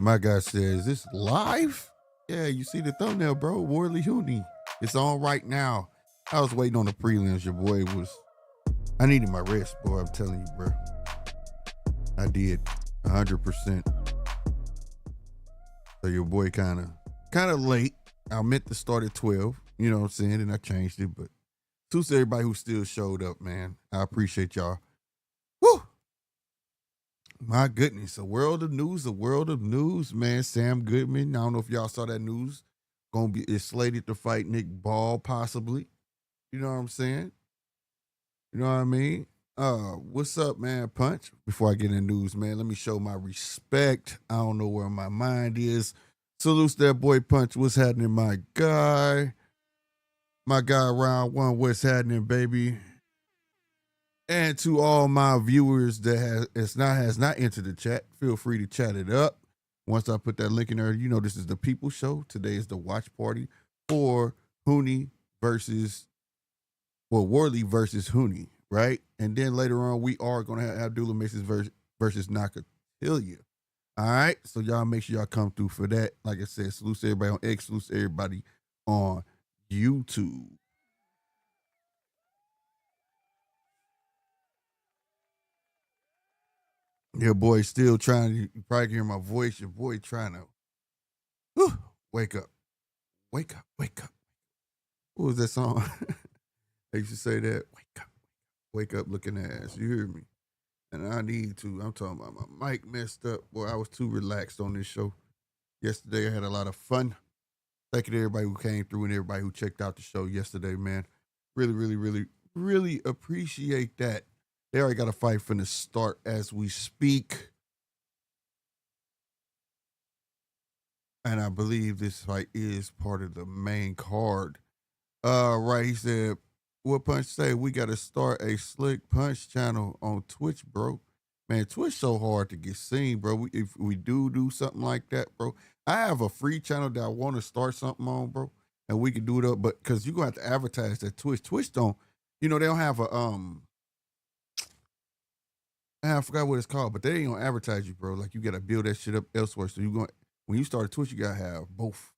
My guy says, "This live?" Yeah, you see the thumbnail, bro. Worley Hooney. It's on right now. I was waiting on the prelims. Your boy was. I needed my rest, boy. I'm telling you, bro. I did 100%. So your boy kind of late. I meant to start at 12. You know what I'm saying? And I changed it, but to everybody who still showed up, man. I appreciate y'all. Woo! My goodness, a world of news, man. Sam Goodman. I don't know if y'all saw that news. Is slated to fight Nick Ball, possibly. You know what I'm saying? You know what I mean? What's up, man? Punch. Before I get in the news, man, let me show my respect. I don't know where my mind is. Salutes that boy Punch. What's happening, my guy? My guy round one, what's happening, baby? And to all my viewers that has not entered the chat, feel free to chat it up. Once I put that link in there, you know this is the People Show. Today is the watch party for Hooney versus, Worley versus Hooney, right? And then later on, we are going to have Abdullah Mason versus Nakathilia. All right? So y'all make sure y'all come through for that. Like I said, salute to everybody on X, salute to everybody on YouTube. Your boy still trying to, you probably can hear my voice. Your boy trying to wake up. Wake up, wake up. What was that song? They used to say that. Wake up looking ass. You hear me? And I need to. I'm talking about my mic messed up. Boy, I was too relaxed on this show. Yesterday I had a lot of fun. Thank you to everybody who came through and everybody who checked out the show yesterday, man. Really, really, really, really appreciate that. They already got a fight from the start as we speak. And I believe this fight is part of the main card. Right, he said, what Punch say? We got to start a Slick Punch channel on Twitch, bro. Man, Twitch so hard to get seen, bro. If we do something like that, bro. I have a free channel that I want to start something on, bro. And we can do it up, but because you're going to have to advertise that Twitch. Twitch don't, they don't have a, I forgot what it's called, but they ain't gonna advertise you, bro. Like you gotta build that shit up elsewhere. So when you start Twitch, you gotta have both.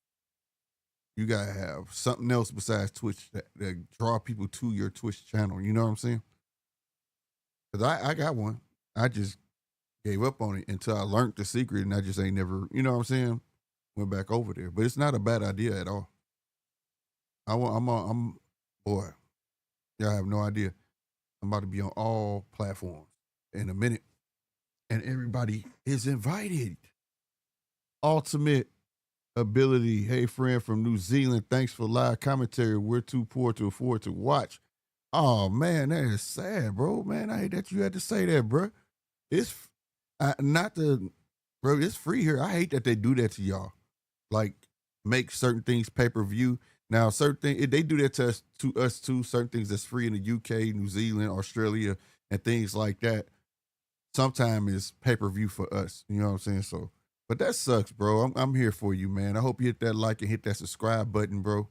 You gotta have something else besides Twitch that draw people to your Twitch channel. You know what I'm saying? Cause I got one. I just gave up on it until I learned the secret, and I just ain't never, you know what I'm saying? Went back over there, but it's not a bad idea at all. Boy, y'all have no idea. I'm about to be on all platforms in a minute, and everybody is invited. Ultimate ability. Hey, friend from New Zealand. Thanks for live commentary. We're too poor to afford to watch. Oh, man, that is sad, bro. Man, I hate that you had to say that, bro. It's bro, it's free here. I hate that they do that to y'all. Like, make certain things pay-per-view. Now, certain things, they do that to us too. Certain things that's free in the UK, New Zealand, Australia, and things like that. Sometimes it's pay-per-view for us. You know what I'm saying? So, but that sucks, bro. I'm here for you, man. I hope you hit that like and hit that subscribe button, bro.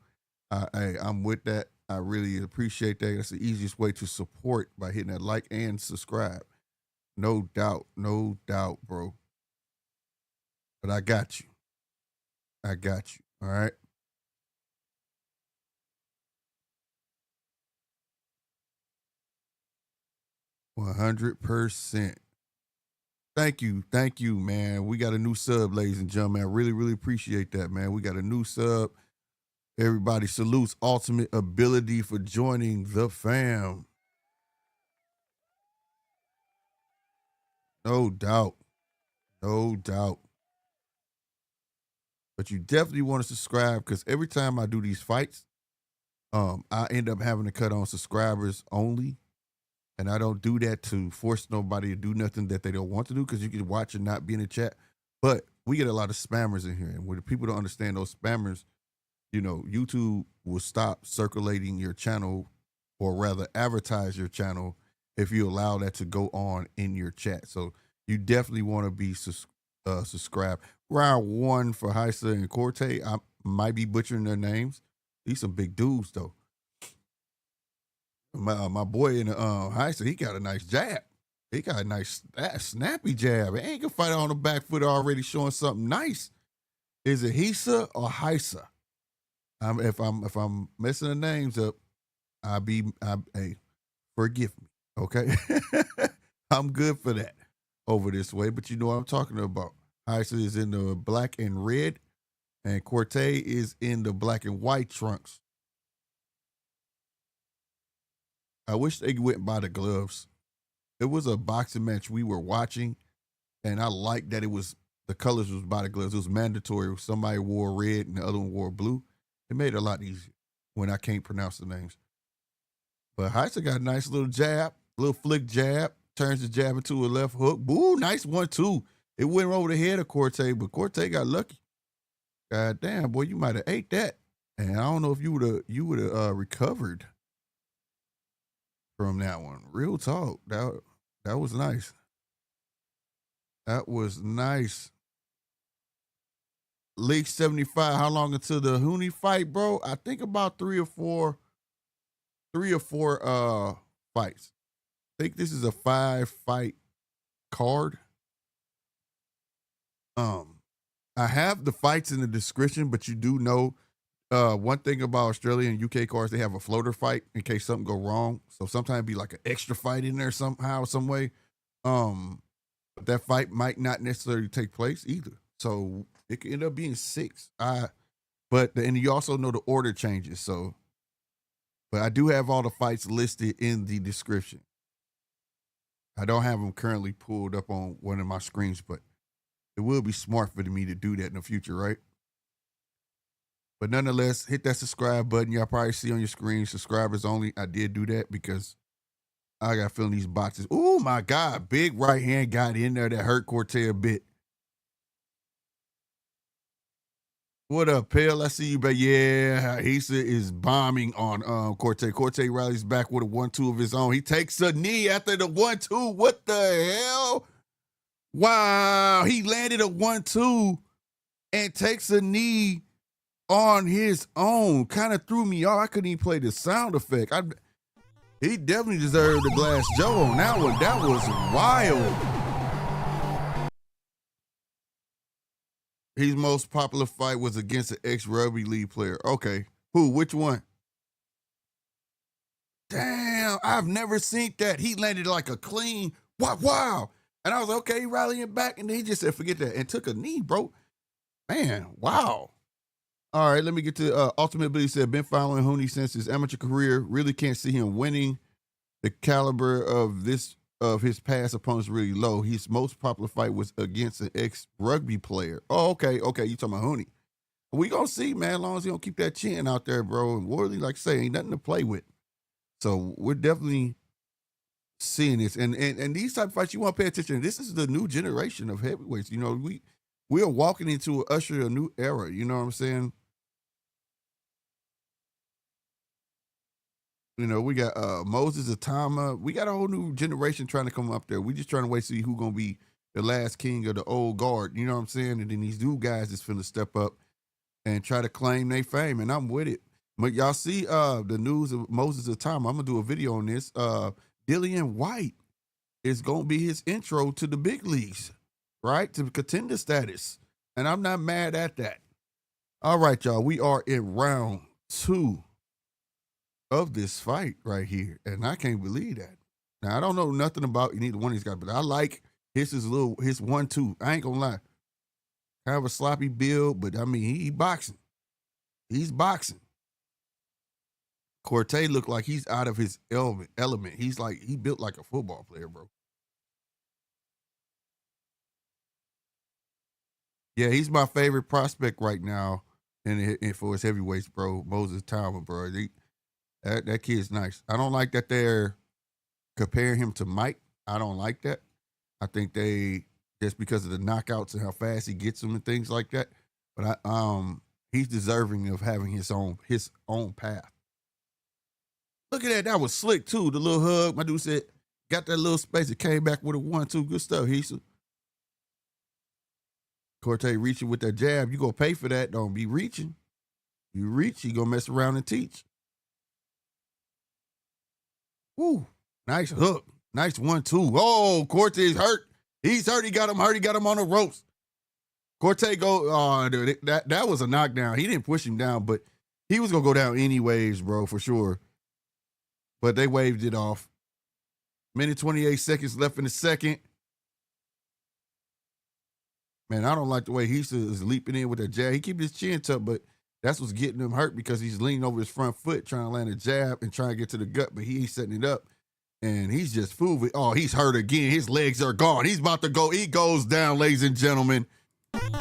I'm with that. I really appreciate that. That's the easiest way to support by hitting that like and subscribe. No doubt, bro. But I got you. All right. $100%. Thank you, man. We got a new sub, ladies and gentlemen. I really, really appreciate that, man. We got a new sub. Everybody salutes Ultimate Ability for joining the fam. No doubt. But you definitely want to subscribe because every time I do these fights, I end up having to cut on subscribers only. And I don't do that to force nobody to do nothing that they don't want to do because you can watch and not be in the chat. But we get a lot of spammers in here. And when people don't understand those spammers, YouTube will stop circulating your channel or rather advertise your channel if you allow that to go on in your chat. So you definitely want to be subscribed. Round one for Heisa and Corte. I might be butchering their names. These some big dudes though. My boy in the Heisa, he got a nice jab. He got a nice snappy jab. He ain't gonna fight on the back foot already showing something nice. Is it Heisa or Heisa? If I'm messing the names up, hey, forgive me. Okay. I'm good for that over this way, but you know what I'm talking about. Heisa is in the black and red, and Corte is in the black and white trunks. I wish they went by the gloves. It was a boxing match we were watching, and I liked that it was the colors was by the gloves. It was mandatory. Somebody wore red and the other one wore blue. It made it a lot easier when I can't pronounce the names. But Heisa got a nice little jab, little flick jab, turns the jab into a left hook. Boo, nice 1-2. It went over the head of Corte, but Corte got lucky. God damn, boy, you might have ate that. And I don't know if you would have recovered from that one. Real talk. That was nice. That was nice. League 75. How long until the Hooney fight, bro? I think about three or four fights. I think this is a 5-fight card. I have the fights in the description, but you do know one thing about Australia and UK cards, they have a floater fight in case something go wrong. So sometimes it'd be like an extra fight in there somehow, some way. But that fight might not necessarily take place either. So it could end up being 6. And you also know the order changes. So, but I do have all the fights listed in the description. I don't have them currently pulled up on one of my screens, but it will be smart for me to do that in the future, right? But nonetheless, hit that subscribe button. Y'all probably see on your screen, subscribers only. I did do that because I got feeling these boxes. Oh my God, big right hand got in there that hurt Corte a bit. What up, Pale? I see you, but yeah, Heisa is bombing on Corte. Corte rallies back with a 1-2 of his own. He takes a knee after the 1-2. What the hell? Wow, he landed a 1-2 and takes a knee on his own. Kind of threw me off. I couldn't even play the sound effect. He definitely deserved a glass Joe on that one. That was wild. His most popular fight was against an ex-rugby league player. Okay. Who? Which one? Damn, I've never seen that. He landed like a clean, wow. And I was like, okay, rallying back. And then he just said, forget that. And took a knee, bro. Man, wow. All right, let me get to Ultimate Billy said, been following Hooney since his amateur career. Really can't see him winning. The caliber of his past opponents really low. His most popular fight was against an ex-rugby player. Oh, okay. You talking about Hooney. We gonna see, man, as long as he don't keep that chin out there, bro. And Worley, like I say, ain't nothing to play with. So we're definitely seeing this. And these type of fights, you want to pay attention. This is the new generation of heavyweights. You know, we are walking into a new era. You know what I'm saying? You know, we got Moses Atama. We got a whole new generation trying to come up there. We just trying to wait to see who's going to be the last king of the old guard. You know what I'm saying? And then these new guys is finna step up and try to claim their fame. And I'm with it. But y'all see the news of Moses Atama. I'm going to do a video on this. Dillian White is going to be his intro to the big leagues, right? To contender status. And I'm not mad at that. All right, y'all. We are in round 2 of this fight right here, and I can't believe that. Now I don't know nothing about neither one of these guys, but I like his 1-2. I ain't gonna lie, kind of a sloppy build, but I mean he boxing. He's boxing. Corte looked like he's out of his element. He's like he built like a football player, bro. Yeah, he's my favorite prospect right now, and for his heavyweights, bro. Moses Talma, bro. That kid's nice. I don't like that they're comparing him to Mike. I don't like that. I think they just because of the knockouts and how fast he gets them and things like that. But he's deserving of having his own path. Look at that. That was slick too. The little hug. My dude said, got that little space. It came back with a 1-2. Good stuff, Heisa. Corte reaching with that jab. You gonna pay for that. Don't be reaching. You reach, you gonna mess around and teach. Woo, nice hook. Nice 1-2. Oh, Corte is hurt. He's hurt. He got him hurt. He got him on the ropes. Corte dude, that was a knockdown. He didn't push him down, but he was going to go down anyways, bro, for sure. But they waved it off. Minute 28 seconds left in the second. Man, I don't like the way Heisa is leaping in with that jab. He keeps his chin tucked, but that's what's getting him hurt because he's leaning over his front foot trying to land a jab and trying to get to the gut, but he ain't setting it up. And he's just fooled. Oh, he's hurt again. His legs are gone. He's about to go. He goes down, ladies and gentlemen.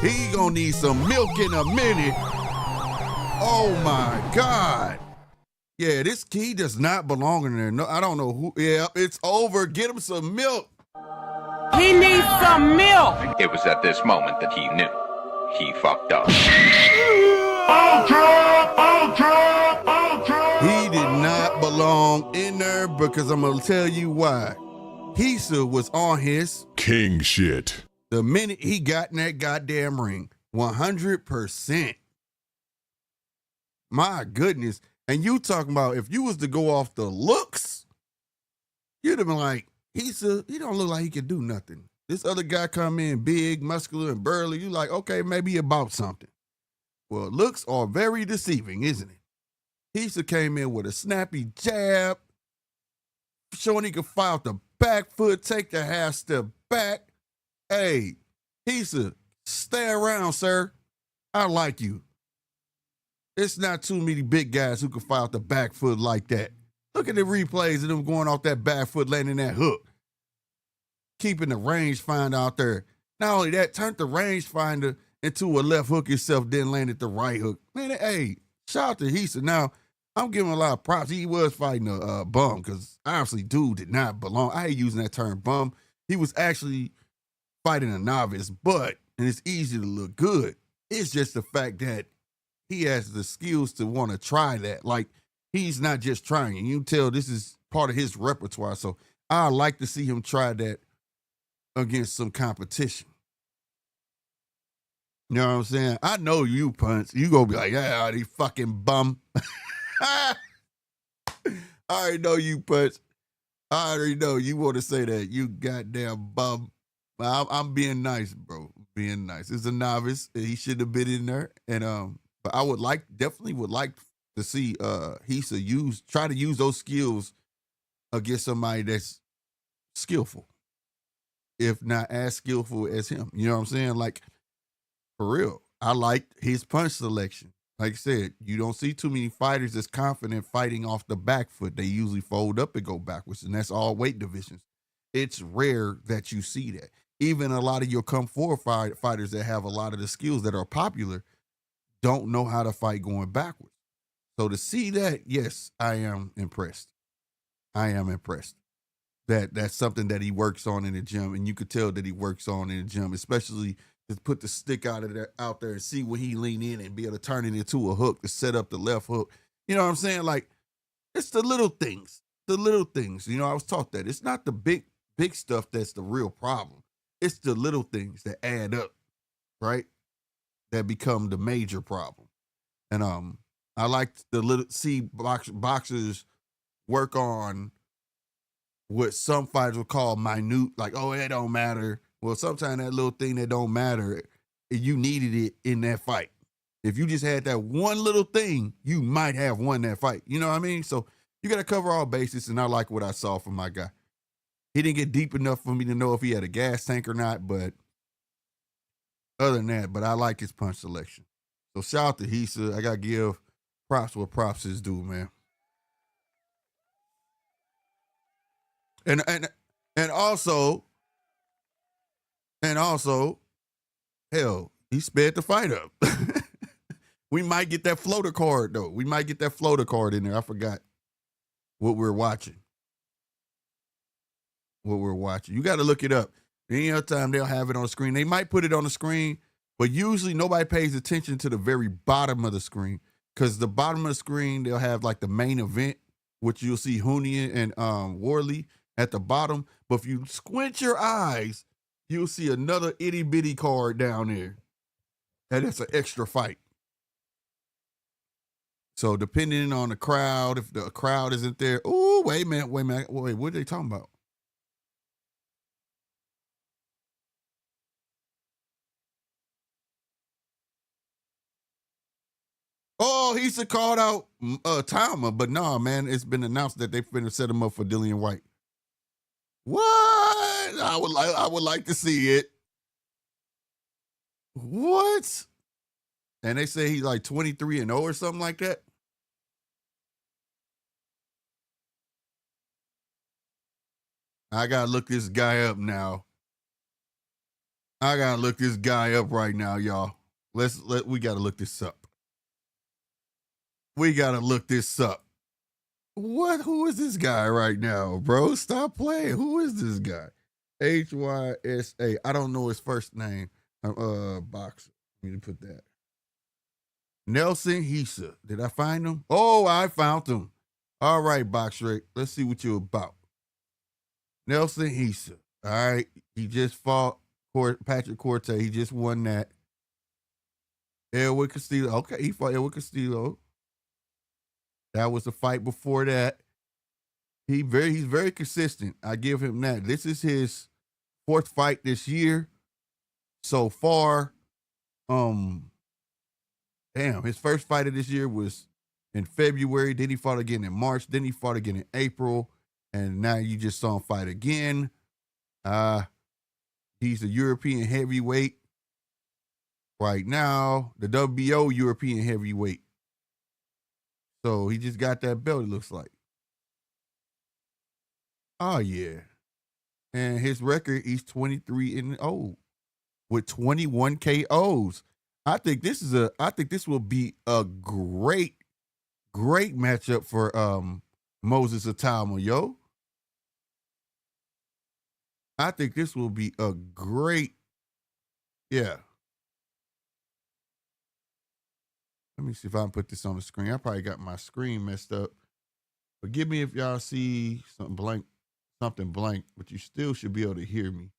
He gonna need some milk in a minute. Oh, my God. Yeah, this key does not belong in there. No, I don't know who. Yeah, it's over. Get him some milk. He needs some milk. It was at this moment that he knew he fucked up. He did not belong in there because I'm going to tell you why. Heisa was on his king shit the minute he got in that goddamn ring. 100%. My goodness. And you talking about if you was to go off the looks, you'd have been like, he don't look like he can do nothing. This other guy come in big, muscular, and burly. You like, okay, maybe he about something. Well, looks are very deceiving, isn't it? Heisa came in with a snappy jab, showing he could fire out the back foot, take the half step back. Hey, Heisa, stay around, sir. I like you. It's not too many big guys who can fire out the back foot like that. Look at the replays of them going off that back foot, landing that hook. Keeping the rangefinder out there. Not only that, turned the rangefinder into a left hook itself, then landed the right hook. Man, hey, shout out to Heisa. Now, I'm giving him a lot of props. He was fighting a bum because obviously dude did not belong. I hate using that term bum. He was actually fighting a novice, and it's easy to look good. It's just the fact that he has the skills to want to try that. Like, he's not just trying. You can tell this is part of his repertoire. So I like to see him try that against some competition. You know what I'm saying? I know you, Punch. You gonna be like, yeah, you fucking bum. I already know you, Punch. I already know you want to say that. You goddamn bum. I'm being nice, bro. Being nice. It's a novice. He should have been in there. And but I definitely would like to see Heisa try to use those skills against somebody that's skillful, if not as skillful as him. You know what I'm saying? Like, for real, I like his punch selection. Like I said, you don't see too many fighters that's confident fighting off the back foot. They usually fold up and go backwards, and that's all weight divisions. It's rare that you see that. Even a lot of your come forward fighters that have a lot of the skills that are popular don't know how to fight going backwards. So to see that, yes, I am impressed. I am impressed. That's something that he works on in the gym, and you could tell that he works on in the gym, especially to put the stick out there and see when he lean in and be able to turn it into a hook to set up the left hook. You know what I'm saying? Like, it's the little things. The little things. You know, I was taught that. It's not the big stuff that's the real problem. It's the little things that add up, right? That become the major problem. And I like to see boxers work on what some fighters would call minute, like, oh, it don't matter. Well, sometimes that little thing that don't matter, you needed it in that fight. If you just had that one little thing, you might have won that fight. You know what I mean? So you got to cover all bases, and I like what I saw from my guy. He didn't get deep enough for me to know if he had a gas tank or not, but other than that, but I like his punch selection. So shout out to Heisa. I got to give props where props is due, man. And also, hell, he sped the fight up. We might get that floater card, though. We might get that floater card in there. I forgot what we're watching. You got to look it up. Any other time they'll have it on the screen. They might put it on the screen, but usually nobody pays attention to the very bottom of the screen, because the bottom of the screen, they'll have like the main event, which you'll see Hoonian and Worley at the bottom. But if you squint your eyes, you'll see another itty bitty card down there. And it's an extra fight. So depending on the crowd, if the crowd isn't there, oh, wait a minute, what are they talking about? Oh, Heisa called out Tama, but nah, man, it's been announced that they're finna set him up for Dillian White. What? I would like to see it. What? And they say he's like 23-0 or something like that. I gotta look this guy up now. I gotta look this guy up right now, y'all. We gotta look this up. We gotta look this up. What? Who is this guy right now, bro? Stop playing. Who is this guy? Hysa. I don't know his first name. Boxer. Let me put that. Nelson Heisa. Did I find him? Oh, I found him. All right, Boxer. Let's see what you're about. Nelson Heisa. All right. He just fought Patrick Corte. He just won that. Edwin Castillo. Okay, he fought Edwin Castillo. That was the fight before that. He's very consistent. I give him that. This is his fourth fight this year so far. His first fight of this year was in February. Then he fought again in March. Then he fought again in April. And now you just saw him fight again. He's a European heavyweight right now. The WBO European heavyweight. So he just got that belt, it looks like. Oh, yeah. And his record, he's 23-0 with 21 KOs. I think this will be a great matchup for Moses Atama, yo. I think this will be a great, yeah. Let me see if I can put this on the screen. I probably got my screen messed up. Forgive me if y'all see something blank, but you still should be able to hear me.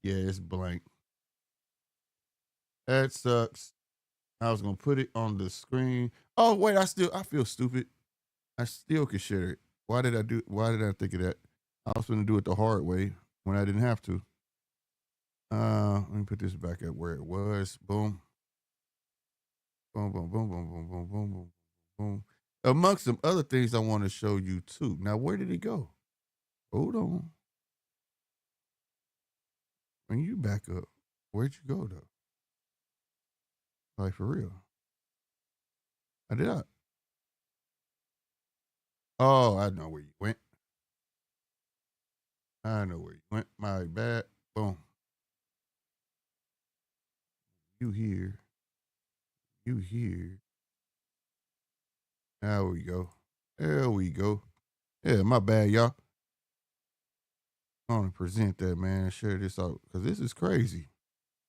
Yeah, it's blank. That sucks. I was gonna put it on the screen. Oh wait, I feel stupid. I still can share it. Why did I think of that? I was gonna do it the hard way when I didn't have to. Let me put this back up where it was. Boom. Boom, boom, boom, boom, boom, boom, boom, boom, boom. Amongst some other things I want to show you too. Now, where did he go? Hold on. When you back up, where'd you go though? Like for real. I did not. Oh, I know where you went. My bad. Boom. You here. There we go. Yeah, my bad, y'all. I want to present that, man. Share this out because this is crazy.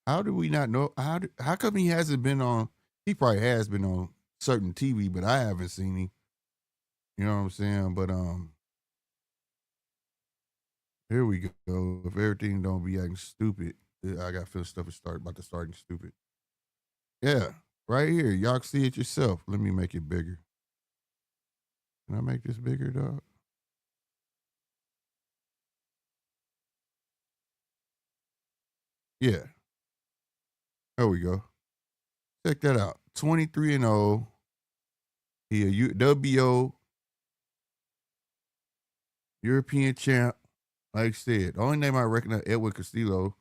How do we not know? How come he hasn't been on? He probably has been on certain TV, but I haven't seen him. You know what I'm saying? But here we go. If everything don't be acting stupid, I got feeling stuff is about to start stupid. Yeah, right here. Y'all can see it yourself. Let me make it bigger. Can I make this bigger, dog? Yeah. There we go. Check that out. 23-0. He a WBO European champ. Like I said, the only name I recognize Edwin Castillo,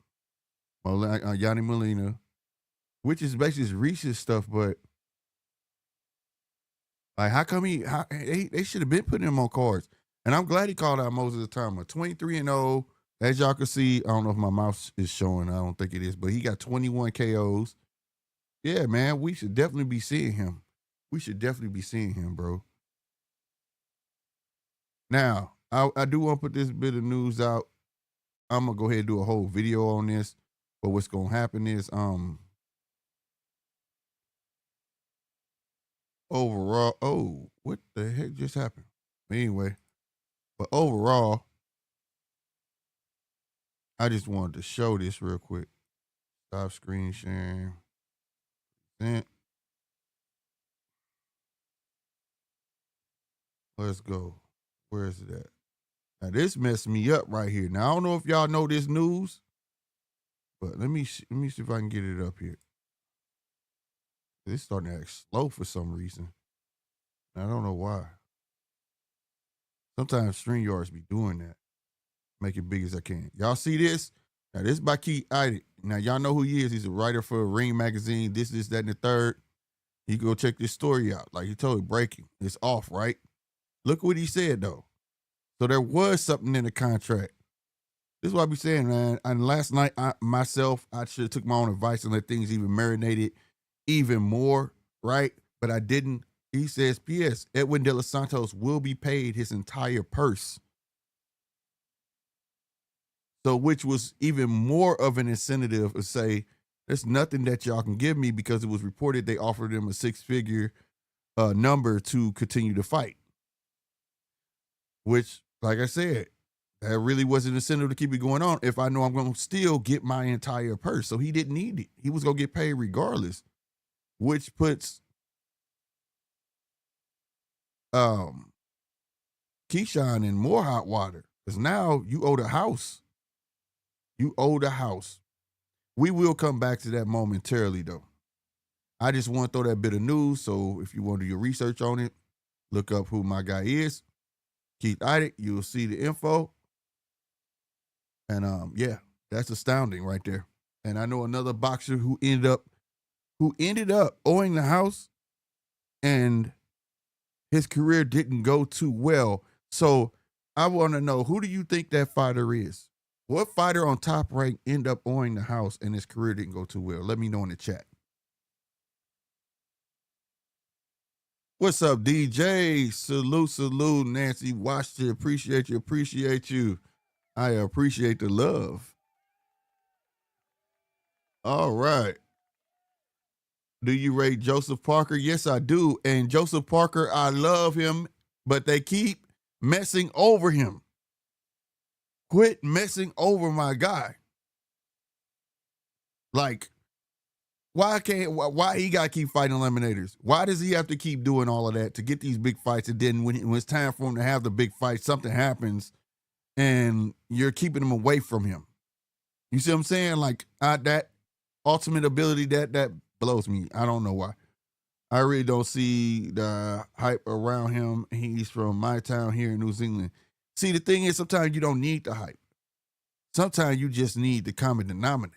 Yanni Molina, which is basically his recent stuff, but like how come they should have been putting him on cards. And I'm glad he called out Moses Atama. 23-0. As y'all can see, I don't know if my mouse is showing. I don't think it is, but he got 21 KOs. Yeah, man, we should definitely be seeing him. Bro. Now, I do want to put this bit of news out. I'm gonna go ahead and do a whole video on this. But what's gonna happen is overall, oh, what the heck just happened? Anyway, but overall, I just wanted to show this real quick. Stop screen sharing. Let's go. Where is it at? Now this messed me up right here. Now I don't know if y'all know this news, but let me see if I can get it up here. It's starting to act slow for some reason. I don't know why. Sometimes StreamYards be doing that. Make it big as I can. Y'all see this? Now, this is by Keith Idit. Now, y'all know who he is. He's a writer for Ring Magazine, this, that, and the third. You go check this story out. Like he told you, breaking. It's off, right? Look what he said, though. So there was something in the contract. This is what I be saying, man. And last night, I should have took my own advice and let things even marinated even more, right? But I didn't. He says, P.S. Edwin De Los Santos will be paid his entire purse. So which was even more of an incentive to say, there's nothing that y'all can give me because it was reported they offered him a six-figure number to continue to fight. Which, like I said, that really was an incentive to keep it going on if I know I'm going to still get my entire purse. So he didn't need it. He was going to get paid regardless, which puts Keshan in more hot water because now you owe the house. You owe the house. We will come back to that momentarily, though. I just want to throw that bit of news. So if you want to do your research on it, look up who my guy is. Keith Idit, you'll see the info. And yeah, that's astounding right there. And I know another boxer who ended up owing the house, and his career didn't go too well. So I want to know, who do you think that fighter is? What fighter on Top Rank ended up owing the house and his career didn't go too well? Let me know in the chat. What's up, DJ? Salute, Nancy Washington. Appreciate you. I appreciate the love. All right. Do you rate Joseph Parker? Yes, I do. And Joseph Parker, I love him, but they keep messing over him. Quit messing over my guy. Like, why he got to keep fighting eliminators? Why does he have to keep doing all of that to get these big fights? And then when it's time for him to have the big fight, something happens and you're keeping him away from him. You see what I'm saying? Like, that ultimate ability, that blows me. I don't know why. I really don't see the hype around him. He's from my town here in New Zealand. See, the thing is, sometimes you don't need the hype. Sometimes you just need the common denominator.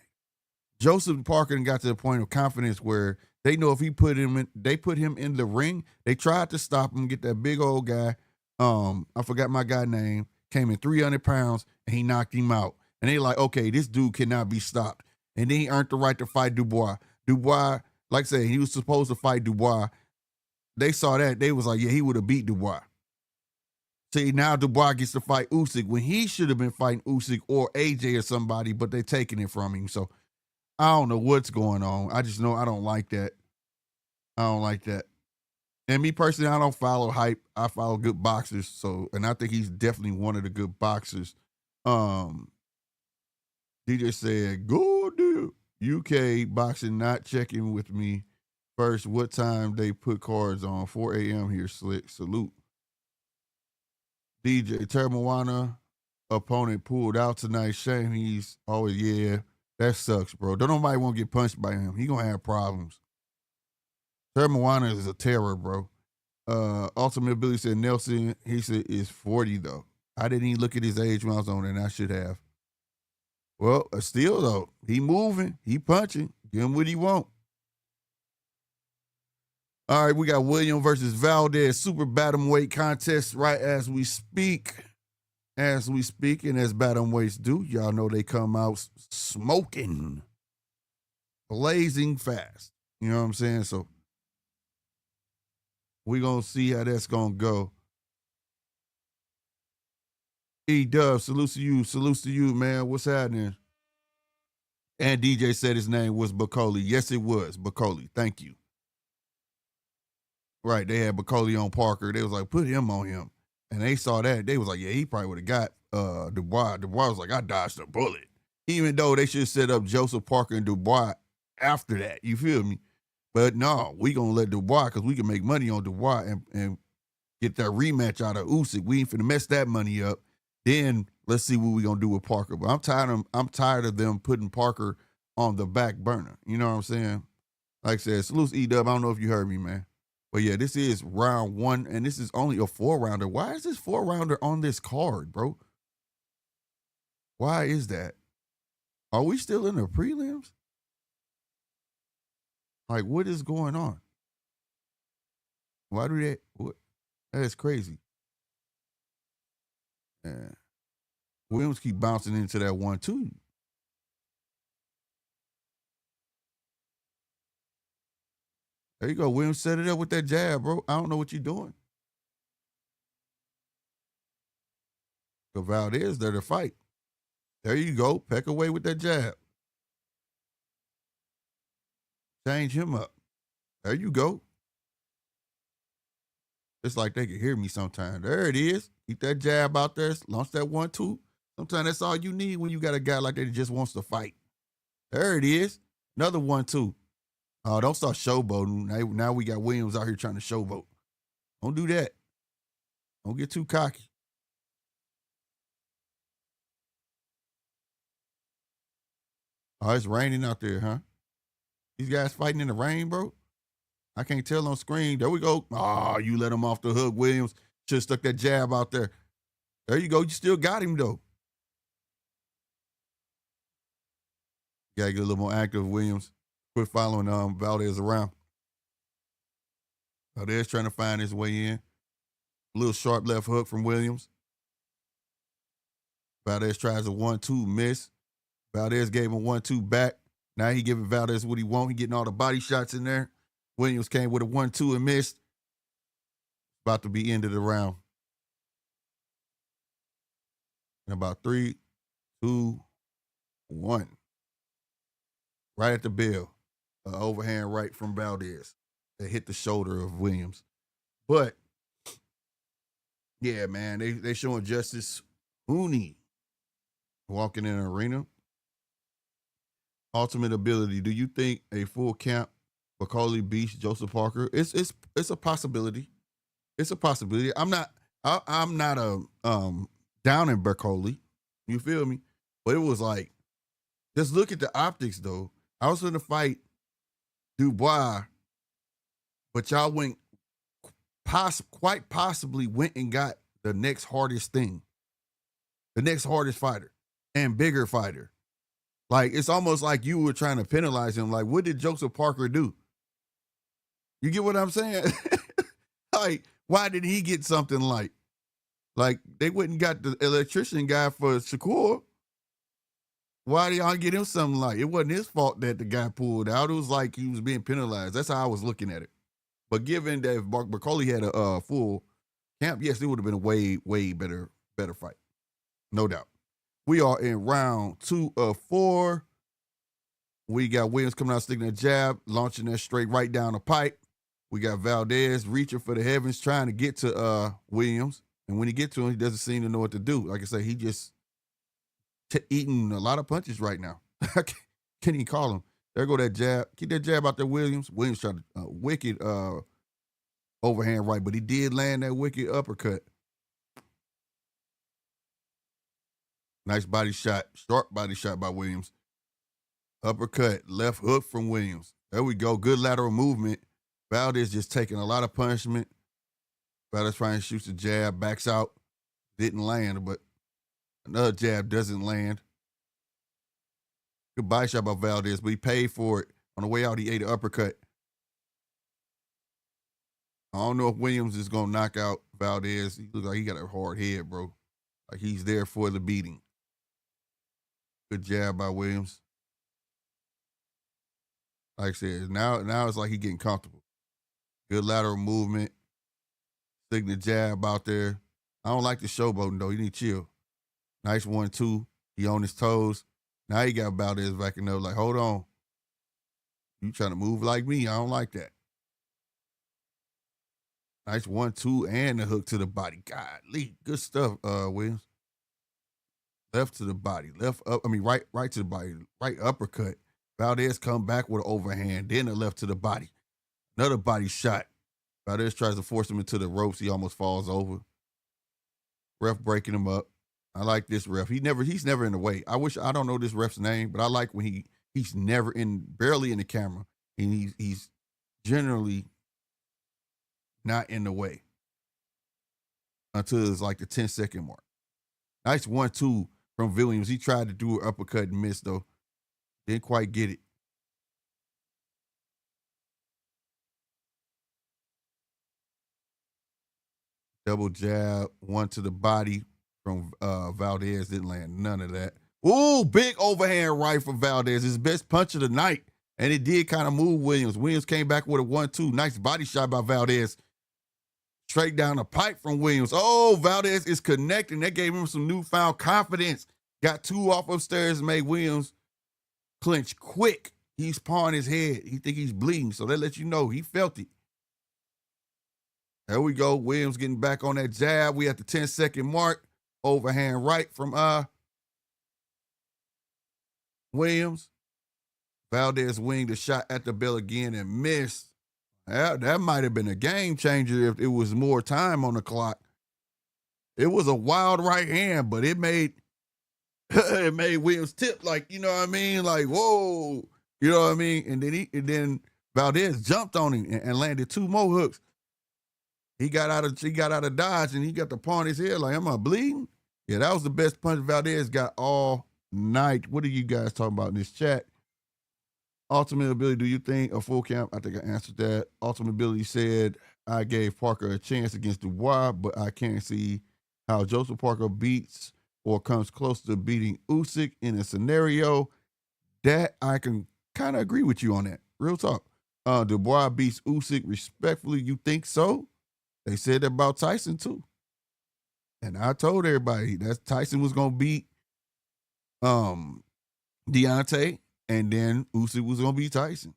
Joseph Parker got to the point of confidence where they know if they put him in the ring. They tried to stop him, get that big old guy. I forgot my guy's name. Came in 300 pounds and he knocked him out. And they like, okay, this dude cannot be stopped. And then he earned the right to fight Dubois. Dubois, like I said, he was supposed to fight Dubois. They saw that. They was like, yeah, he would have beat Dubois. See, now Dubois gets to fight Usyk when he should have been fighting Usyk or AJ or somebody, but they're taking it from him. So I don't know what's going on. I just know I don't like that. And me personally, I don't follow hype. I follow good boxers. So, and I think he's definitely one of the good boxers. DJ said, go dude. UK boxing not checking with me first. What time they put cards on? 4 a.m. here, Slick. Salute. DJ Termoana, opponent pulled out tonight. Shame he's always, yeah, that sucks, bro. Don't nobody want to get punched by him. He gonna have problems. Termoana is a terror, bro. Ultimate Ability said Nelson, he said, is 40, though. I didn't even look at his age when I was on it, and I should have. Well, still, though, he moving, he punching. Give him what he want. All right, we got William versus Valdez, super bantamweight contest right as we speak. As we speak, and as bantamweights do, y'all know they come out smoking, blazing fast. You know what I'm saying? So we're going to see how that's going to go. E-Dub, salute to you, man. What's happening? And DJ said his name was Bacoli. Yes, it was Bacoli. Thank you. Right, they had Bacoli on Parker. They was like, put him on him. And they saw that. They was like, yeah, he probably would have got Dubois. Dubois was like, I dodged a bullet. Even though they should set up Joseph Parker and Dubois after that. You feel me? But no, we going to let Dubois, because we can make money on Dubois and get that rematch out of Usyk. We ain't finna mess that money up. Then let's see what we going to do with Parker. But I'm tired of them putting Parker on the back burner. You know what I'm saying? Like I said, salute E-Dub. I don't know if you heard me, man. But yeah, this is round 1, and this is only a 4-rounder. Why is this 4-rounder on this card, bro? Why is that? Are we still in the prelims? Like, what is going on? Why do that? What? That is crazy. Yeah. Williams keep bouncing into that 1-2. There you go. Williams set it up with that jab, bro. I don't know what you're doing. So Valdez there to fight. There you go. Peck away with that jab. Change him up. There you go. It's like they can hear me sometimes. There it is. Keep that jab out there. Launch that 1-2. Sometimes that's all you need when you got a guy like that that just wants to fight. There it is. Another 1-2. Oh, don't start showboating. Now we got Williams out here trying to showboat. Don't do that. Don't get too cocky. Oh, it's raining out there, huh? These guys fighting in the rain, bro? I can't tell on screen. There we go. Oh, you let him off the hook, Williams. Should have stuck that jab out there. There you go. You still got him, though. Got to get a little more active, Williams. Quit following Valdez around. Valdez trying to find his way in. A little sharp left hook from Williams. Valdez tries a 1-2, miss. Valdez gave him 1-2 back. Now he giving Valdez what he want. He getting all the body shots in there. Williams came with a 1-2 and missed. About to be end of the round. In about 3, 2, 1. Right at the bell. Overhand right from Valdez. That hit the shoulder of Williams. But, yeah, man, they showing Justice Hooney walking in an arena. Ultimate ability. Do you think a full camp Macaulay beats Joseph Parker? It's a possibility. It's a possibility. I'm not a down in Bercoley. You feel me? But it was like, just look at the optics though. I was going to fight Dubois, but y'all went quite possibly went and got the next hardest thing, the next hardest fighter and bigger fighter. Like, it's almost like you were trying to penalize him. Like, what did Joseph Parker do? You get what I'm saying? Like, why did he get something like they wouldn't got the electrician guy for Shakur? Why did y'all get him something like? It wasn't his fault that the guy pulled out. It was like he was being penalized. That's how I was looking at it. But given that if Macaulay had a full camp, yes, it would have been a way, way better fight. No doubt. We are in round 2 of 4. We got Williams coming out, sticking a jab, launching that straight right down the pipe. We got Valdez reaching for the heavens, trying to get to Williams. And when he gets to him, he doesn't seem to know what to do. Like I say, he just eating a lot of punches right now. Can't even call him. There go that jab. Keep that jab out there, Williams. Williams tried to wicked overhand right, but he did land that wicked uppercut. Nice body shot. Sharp body shot by Williams. Uppercut. Left hook from Williams. There we go. Good lateral movement. Valdez just taking a lot of punishment. Valdez trying to shoot the jab. Backs out. Didn't land, but another jab doesn't land. Good body shot by Valdez, but he paid for it. On the way out, he ate an uppercut. I don't know if Williams is going to knock out Valdez. He looks like he got a hard head, bro. Like he's there for the beating. Good jab by Williams. Like I said, now it's like he getting comfortable. Good lateral movement. Sticking the jab out there. I don't like the showboating, though. You need to chill. Nice 1-2. He on his toes. Now he got Valdez backing up like, hold on. You trying to move like me. I don't like that. Nice 1-2 and the hook to the body. Golly, good stuff, Williams. Left to the body. Left up. I mean, right to the body. Right uppercut. Valdez come back with an overhand. Then a left to the body. Another body shot. Valdez tries to force him into the ropes. He almost falls over. Ref breaking him up. I like this ref. He's never in the way. I don't know this ref's name, but I like when he's barely in the camera. and he's generally not in the way until it's like the 10-second mark. Nice 1-2 from Williams. He tried to do an uppercut and missed, though. Didn't quite get it. Double jab, one to the body from Valdez. Didn't land none of that. Ooh, big overhand right from Valdez. His best punch of the night. And it did kind of move Williams. Williams came back with a 1-2. Nice body shot by Valdez. Straight down the pipe from Williams. Oh, Valdez is connecting. That gave him some newfound confidence. Got 2 off upstairs, made Williams clinch quick. He's pawing his head. He think he's bleeding, so that lets you know he felt it. There we go. Williams getting back on that jab. We at the 10-second mark. Overhand right from Williams. Valdez winged a shot at the bell again and missed. That might have been a game changer if it was more time on the clock. It was a wild right hand, but it made Williams tip, like, you know what I mean? Like, whoa, you know what I mean? And then Valdez jumped on him and landed 2 more hooks. He got out of dodge and he got the paw on his head like, am I bleeding? Yeah, that was the best punch Valdez got all night. What are you guys talking about in this chat? Ultimate Ability, do you think a full count? I think I answered that. Ultimate Ability said, I gave Parker a chance against Dubois, but I can't see how Joseph Parker beats or comes close to beating Usyk in a scenario. That I can kind of agree with you on that. Real talk. Dubois beats Usyk respectfully. You think so? They said that about Tyson too. And I told everybody that Tyson was going to beat Deontay, and then Usyk was going to beat Tyson.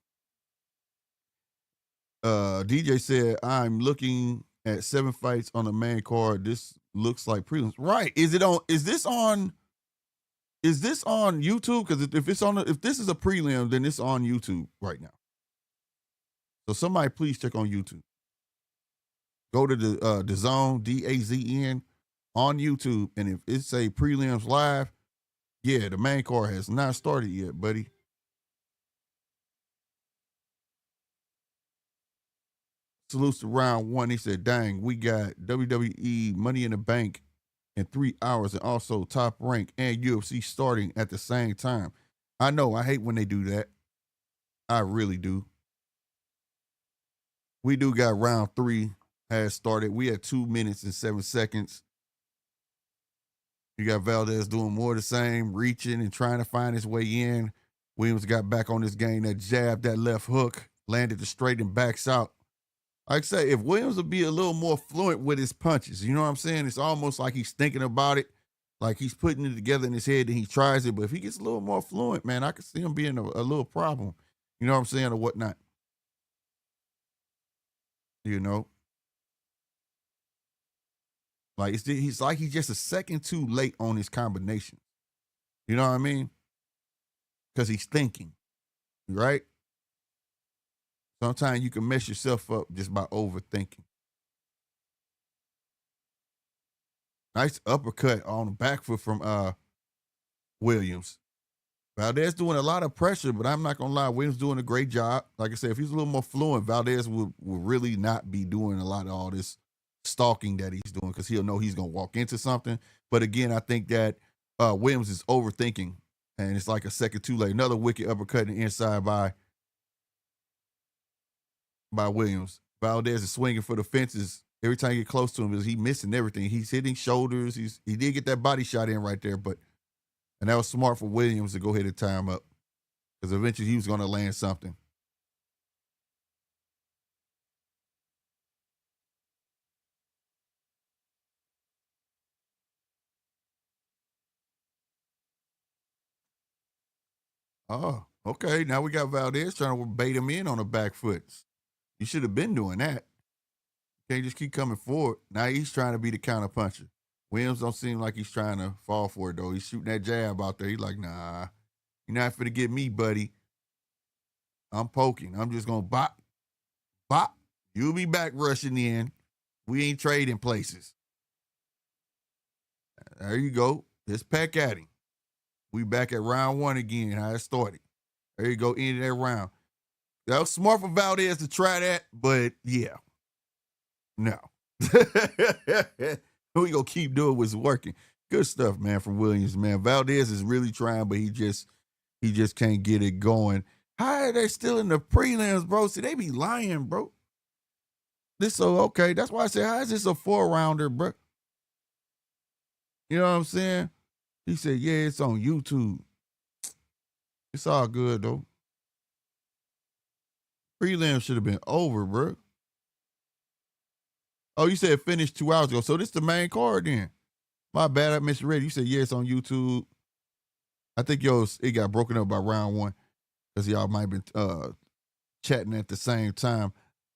DJ said, I'm looking at 7 fights on the main card. This looks like prelims. Right. Is this on YouTube? Because if this is a prelim, then it's on YouTube right now. So somebody please check on YouTube. Go to the Zone, DAZN, on YouTube, and if it say prelims live, yeah, the main card has not started yet, buddy. Salutes to round 1. He said, dang, we got WWE Money in the Bank in 3 hours and also Top Rank and UFC starting at the same time. I know, I hate when they do that. I really do. We do got round 3 has started. We had 2 minutes and 7 seconds. You got Valdez doing more of the same, reaching and trying to find his way in. Williams got back on this game, that jab, that left hook, landed the straight and backs out. Like I say, if Williams would be a little more fluent with his punches, you know what I'm saying? It's almost like he's thinking about it, like he's putting it together in his head and he tries it. But if he gets a little more fluent, man, I could see him being a little problem, you know what I'm saying, or whatnot. You know? Like he's just a second too late on his combination. You know what I mean? Because he's thinking, right? Sometimes you can mess yourself up just by overthinking. Nice uppercut on the back foot from Williams. Valdez doing a lot of pressure, but I'm not gonna lie, Williams doing a great job. Like I said, if he's a little more fluent, Valdez will really not be doing a lot of all this stalking that he's doing, because he'll know he's gonna walk into something. But again, I think that Williams is overthinking, and it's like a second too late. Another wicked uppercut in the inside by Williams. Valdez is swinging for the fences every time you get close to him. He's missing everything. He's hitting shoulders. He did get that body shot in right there, and that was smart for Williams to go ahead and tie him up, because eventually he was going to land something. Oh, okay. Now we got Valdez trying to bait him in on the back foot. You should have been doing that. Can't just keep coming forward. Now he's trying to be the counter puncher. Williams don't seem like he's trying to fall for it, though. He's shooting that jab out there. He's like, nah, you're not finna get me, buddy. I'm poking. I'm just going to bop, bop. You'll be back rushing in. We ain't trading places. There you go. Just peck at him. We back at round 1 again, how it started. There you go, end of that round. That was smart for Valdez to try that, but yeah, no. We gonna keep doing what's working. Good stuff, man, from Williams, man. Valdez is really trying, but he just can't get it going. How are they still in the prelims, bro? See, they be lying, bro. This so okay. That's why I said, how is this a 4-rounder, bro? You know what I'm saying? He said, yeah, it's on YouTube. It's all good, though. Prelim should have been over, bro. Oh, you said finished 2 hours ago. So this the main card then. My bad, I misread. You said, yeah, it's on YouTube. I think, it got broken up by round 1 because y'all might have been chatting at the same time.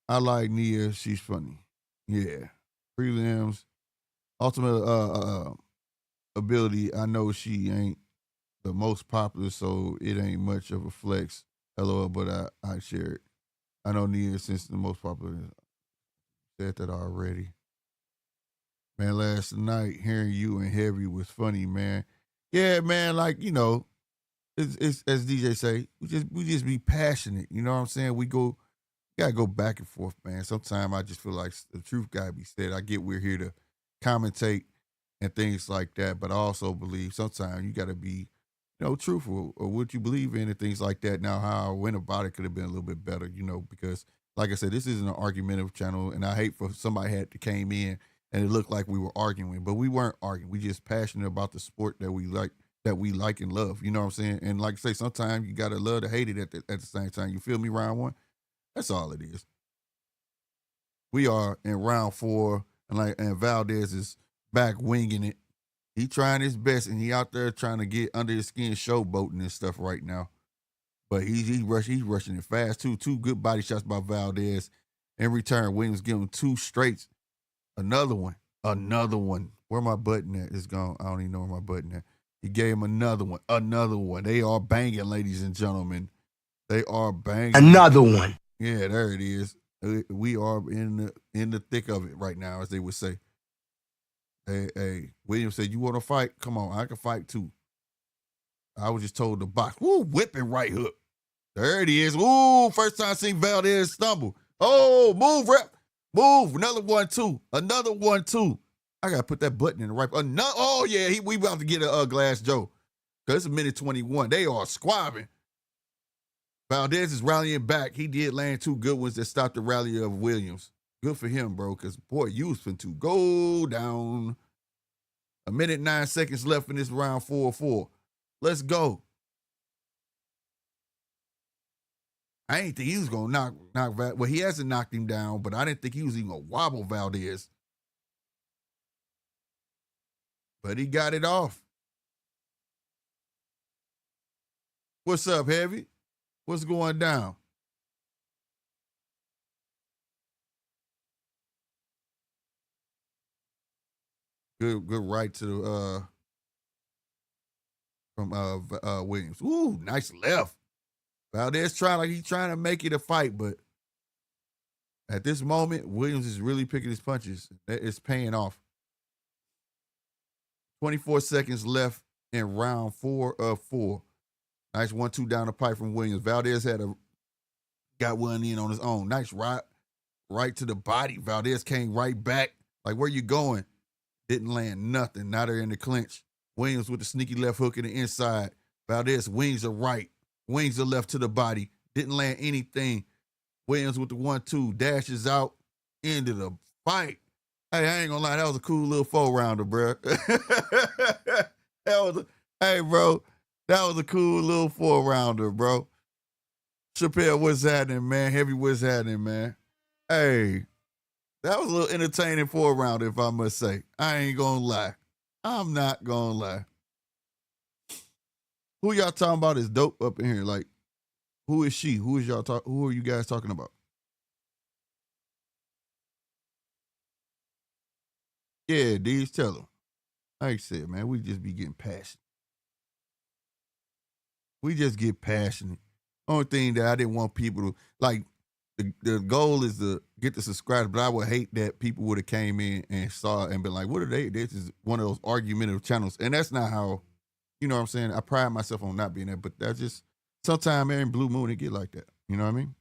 I like Nia. She's funny. Yeah. Prelims. Ultimate ability. I know she ain't the most popular, so it ain't much of a flex. LOL, but I share it. I know Nia since the most popular. Said that already. Man, last night hearing you and Heavy was funny, man. Yeah, man, like, it's as DJ say, we just be passionate. You know what I'm saying? We gotta go back and forth, man. Sometimes I just feel like the truth gotta be said. I get we're here to commentate and things like that, but I also believe sometimes you gotta be, truthful or what you believe in and things like that. Now, how I went about it could have been a little bit better, because like I said, this isn't an argumentative channel, and I hate for somebody had to came in and it looked like we were arguing, but we weren't arguing. We just passionate about the sport that we like and love. You know what I'm saying? And like I say, sometimes you gotta love to hate it at the same time. You feel me? Round 1. That's all it is. We are in round 4, and Valdez is back winging it. He trying his best, and he out there trying to get under his skin, showboating and stuff right now. But he's rushing it fast too. 2 good body shots by Valdez. In return, Williams give him 2 straights. Another one. Where my button at? It's gone. I don't even know where my button at. He gave him another one. They are banging, ladies and gentlemen. They are banging. Another one. Yeah, there it is. We are in the thick of it right now, as they would say. Hey, Williams said, you want to fight? Come on, I can fight too. I was just told to box. Woo, whipping right hook. There it is. Ooh, first time I seen Valdez stumble. Oh, move, rep. Move. Another 1-2. Another 1-2. I got to put that button in the right. Oh, yeah, we about to get a Glass Joe. Because it's a minute 21. They are squabbing. Valdez is rallying back. He did land 2 good ones that stopped the rally of Williams. Good for him, bro, because, boy, you was finna to go down. A minute 9 seconds left in this round 4-4. Let's go. I ain't think he was going to knock Valdez. Well, he hasn't knocked him down, but I didn't think he was even going to wobble Valdez. But he got it off. What's up, Heavy? What's going down? Good right to from Williams. Ooh, nice left. Valdez he's trying to make it a fight, but at this moment, Williams is really picking his punches. It's paying off. 24 seconds left in round 4 of 4. Nice 1-2 down the pipe from Williams. Valdez got one in on his own. Nice right to the body. Valdez came right back. Like, where you going? Didn't land nothing. Now they're in the clinch. Williams with the sneaky left hook in the inside. Valdez wings are right. Wings are left to the body. Didn't land anything. Williams with the 1-2. Dashes out. Into the fight. Hey, I ain't gonna lie. That was a cool little 4-rounder, bro. Hey, bro. That was a cool little 4-rounder, bro. Chappelle, what's happening, man? Heavy, what's happening, man? Hey, that was a little entertaining 4-rounder, if I must say. I ain't gonna lie. I'm not gonna lie. Who y'all talking about is dope up in here? Like, who is she? Who are you guys talking about? Yeah, D's, tell them. Like I said, man, we just be getting passionate. We just get passionate. Only thing that I didn't want people to, like, the goal is to get the subscribers, but I would hate that people would have came in and saw and been like, what are they? This is one of those argumentative channels. And that's not how, you know what I'm saying? I pride myself on not being that, but that's just, sometimes in Blue Moon, it get like that. You know what I mean?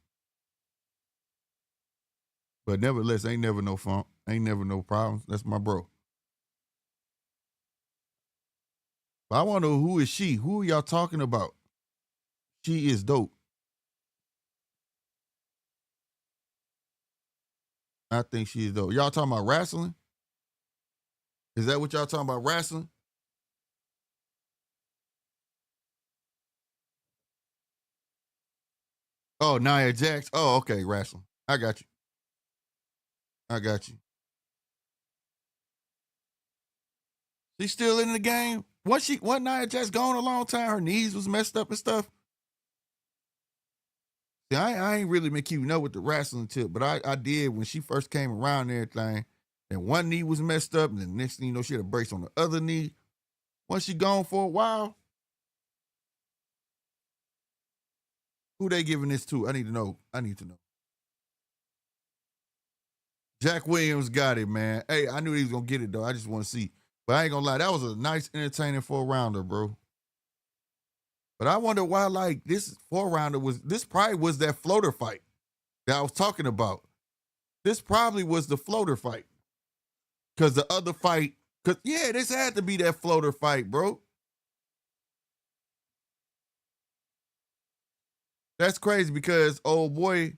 But nevertheless, ain't never no funk. Ain't never no problems. That's my bro. But I want to know, who is she? Who are y'all talking about? She is dope. I think she is dope. Y'all talking about wrestling? Is that what y'all talking about, wrestling? Oh, Nia Jax. Oh, okay, wrestling. I got you. I got you. She's still in the game. Wasn't Nia Jax gone a long time? Her knees was messed up and stuff. See, I ain't really been keeping up with the wrestling tip, but I did when she first came around and everything. And one knee was messed up, and the next thing you know, she had a brace on the other knee. Once she gone for a while, who they giving this to? I need to know. I need to know. Jack Williams got it, man. Hey, I knew he was gonna get it though. I just want to see. But I ain't gonna lie, that was a nice, entertaining 4-rounder, bro. But I wonder why, like, this 4-rounder this probably was that floater fight that I was talking about. This probably was the floater fight. Cause the other fight, this had to be that floater fight, bro. That's crazy because old boy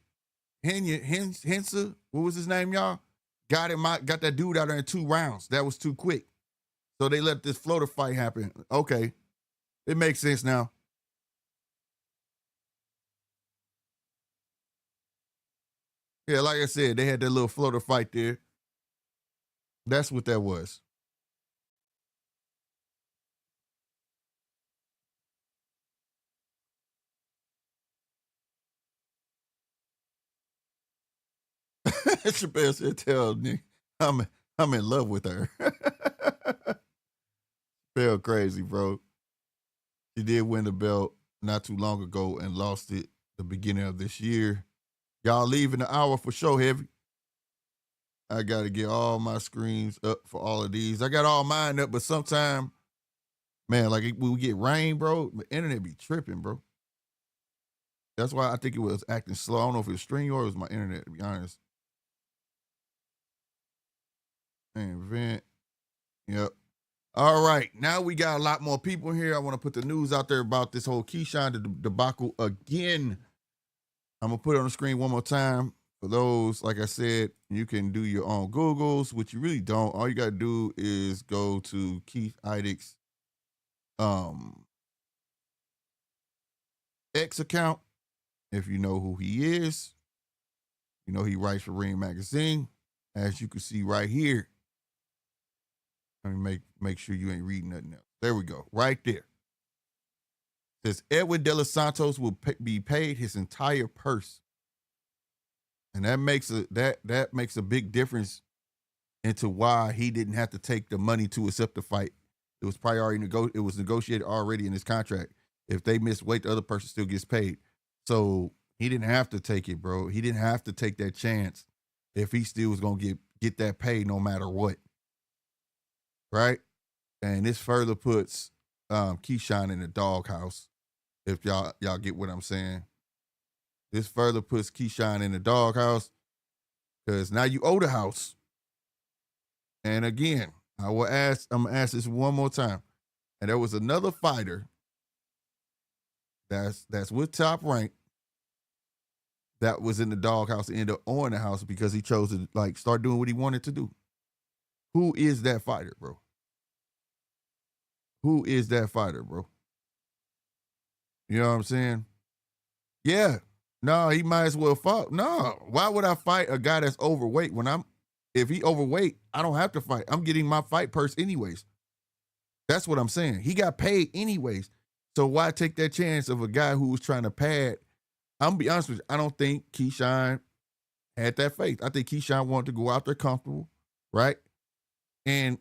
Heisa, what was his name, y'all? Got that dude out there in 2 rounds. That was too quick. So they let this floater fight happen. Okay. It makes sense now. Yeah, like I said, they had that little floater fight there. That's what that was. Chappelle said, "Tell Nick I'm in love with her." Chappelle crazy, bro. She did win the belt not too long ago and lost it the beginning of this year. Y'all leave in an hour for show, heavy. I got to get all my screens up for all of these. I got all mine up, but sometime, man, like when we get rain, bro, the internet be tripping, bro. That's why I think it was acting slow. I don't know if it was stream or it was my internet, to be honest. And vent. Yep. All right. Now we got a lot more people here. I want to put the news out there about this whole Keshan debacle again. I'm going to put it on the screen one more time. For those, like I said, you can do your own Googles, which you really don't. All you got to do is go to Keith Idic's X account. If you know who he is, you know he writes for Ring Magazine. As you can see right here. Let me make sure you ain't reading nothing else. There we go. Right there. It says Edwin De Los Santos will be paid his entire purse. And that makes a big difference into why he didn't have to take the money to accept the fight. It was probably already it was negotiated already in his contract. If they miss weight, the other person still gets paid. So he didn't have to take it, bro. He didn't have to take that chance if he still was gonna get that paid no matter what. Right? And this further puts Keshan in the doghouse. If y'all get what I'm saying. This further puts Keshan in the doghouse because now you owe the house. And again, I'm gonna ask this one more time. And there was another fighter that's with Top Rank that was in the doghouse and ended up owning the house because he chose to like start doing what he wanted to do. Who is that fighter, bro? Who is that fighter, bro? You know what I'm saying? Yeah. No, he might as well fight. No, why would I fight a guy that's overweight if he overweight, I don't have to fight. I'm getting my fight purse anyways. That's what I'm saying. He got paid anyways. So why take that chance of a guy who was trying to pad? I'm gonna be honest with you. I don't think Keshan had that faith. I think Keshan wanted to go out there comfortable, right? And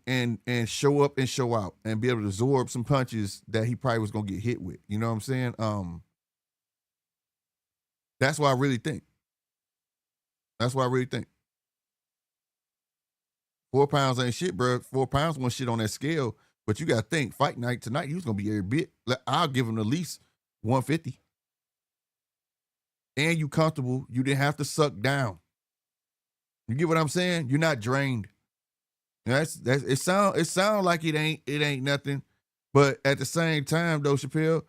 show up and show out and be able to absorb some punches that he probably was gonna get hit with. You know what I'm saying? That's what I really think. That's what I really think. 4 pounds ain't shit, bro. 4 pounds won't shit on that scale. But you got to think, fight night tonight, he was going to be every bit. I'll give him at least 150. And you comfortable. You didn't have to suck down. You get what I'm saying? You're not drained. That's it sound like it ain't nothing. But at the same time, though, Chappelle,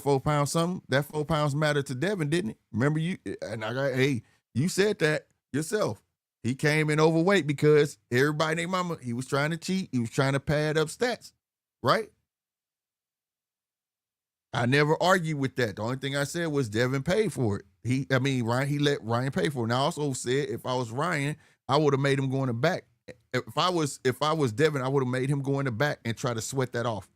4 pounds something. That 4 pounds mattered to Devin, didn't it? Remember you said that yourself. He came in overweight because everybody named mama, he was trying to cheat. He was trying to pad up stats, right? I never argued with that. The only thing I said was Devin paid for it. He let Ryan pay for it. And I also said if I was Ryan, I would have made him go in the back. If I was Devin, I would have made him go in the back and try to sweat that off.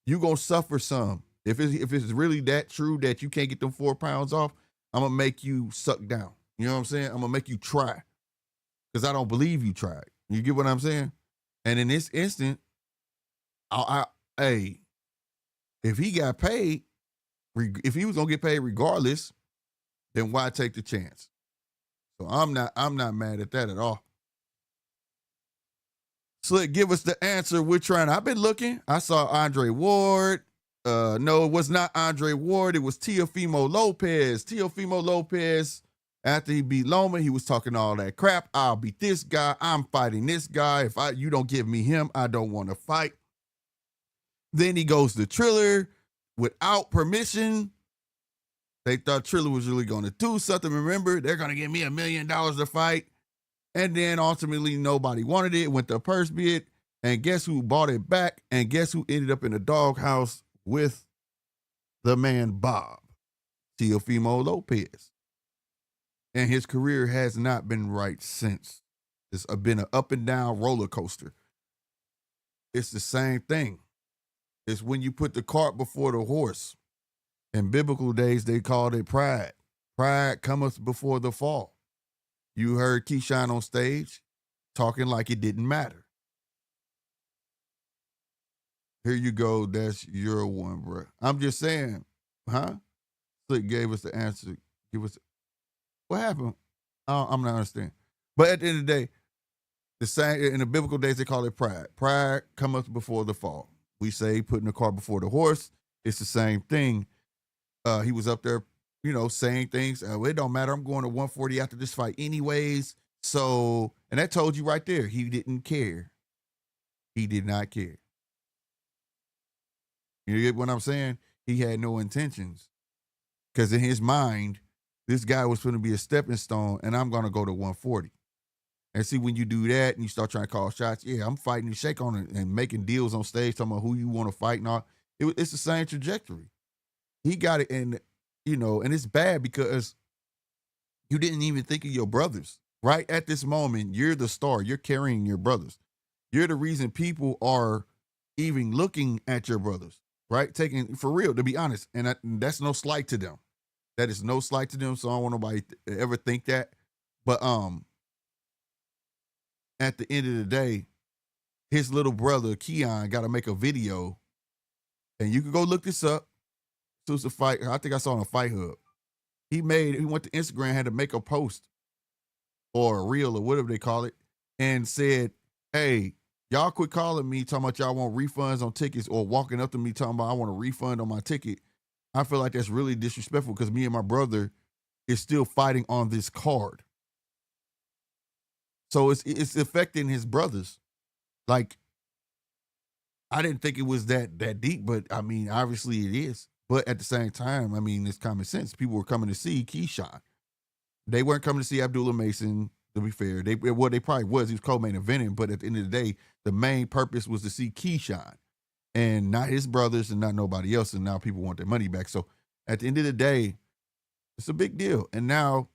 You gonna suffer some. If it's really that true that you can't get them 4 pounds off, I'm gonna make you suck down. You know what I'm saying? I'm gonna make you try. Because I don't believe you tried. You get what I'm saying? And in this instant, hey, if he got paid, if he was gonna get paid regardless, then why take the chance? So I'm not mad at that at all. Slick, give us the answer. I've been looking. I saw Andre Ward. No, it was not Andre Ward. It was Teofimo Lopez. Teofimo Lopez, after he beat Loma, he was talking all that crap. I'll beat this guy. I'm fighting this guy. If you don't give me him, I don't want to fight. Then he goes to Triller without permission. They thought Triller was really going to do something. Remember, they're going to give me $1 million to fight. And then ultimately nobody wanted it. Went to purse bid. And guess who bought it back? And guess who ended up in the doghouse with the man Bob? Teofimo Lopez. And his career has not been right since. It's been an up and down roller coaster. It's the same thing. It's when you put the cart before the horse. In biblical days, they called it pride. Pride cometh before the fall. You heard Keshan on stage talking like it didn't matter. Here you go. That's your one, bro. I'm just saying, huh? Slick gave us the answer. What happened? I'm not understanding. But at the end of the day, the same in the biblical days, they call it pride. Pride cometh before the fall. We say putting the cart before the horse. It's the same thing. He was up there, saying things. It don't matter. I'm going to 140 after this fight anyways. So, and that told you right there, he didn't care. He did not care. You get what I'm saying? He had no intentions. Because in his mind, this guy was going to be a stepping stone, and I'm going to go to 140. And see, when you do that and you start trying to call shots, yeah, I'm fighting you, shake on it, and making deals on stage, talking about who you want to fight and all. It's the same trajectory. He got it, and it's bad because you didn't even think of your brothers. Right at this moment, you're the star. You're carrying your brothers. You're the reason people are even looking at your brothers, right? Taking, for real, to be honest. And that's no slight to them. That is no slight to them, so I don't want nobody to ever think that. But at the end of the day, his little brother, Keon, got to make a video. And you can go look this up. So it's a fight. I think I saw on a Fight Hub. He went to Instagram, had to make a post or a reel or whatever they call it, and said, hey, y'all quit calling me talking about y'all want refunds on tickets or walking up to me talking about I want a refund on my ticket. I feel like that's really disrespectful because me and my brother is still fighting on this card. So it's affecting his brothers. Like, I didn't think it was that deep, but I mean, obviously it is. But at the same time, I mean, it's common sense. People were coming to see Keshan. They weren't coming to see Abdullah Mason, to be fair. They probably was. He was co-main eventing, but at the end of the day, the main purpose was to see Keshan and not his brothers and not nobody else. And now people want their money back. So at the end of the day, it's a big deal. And now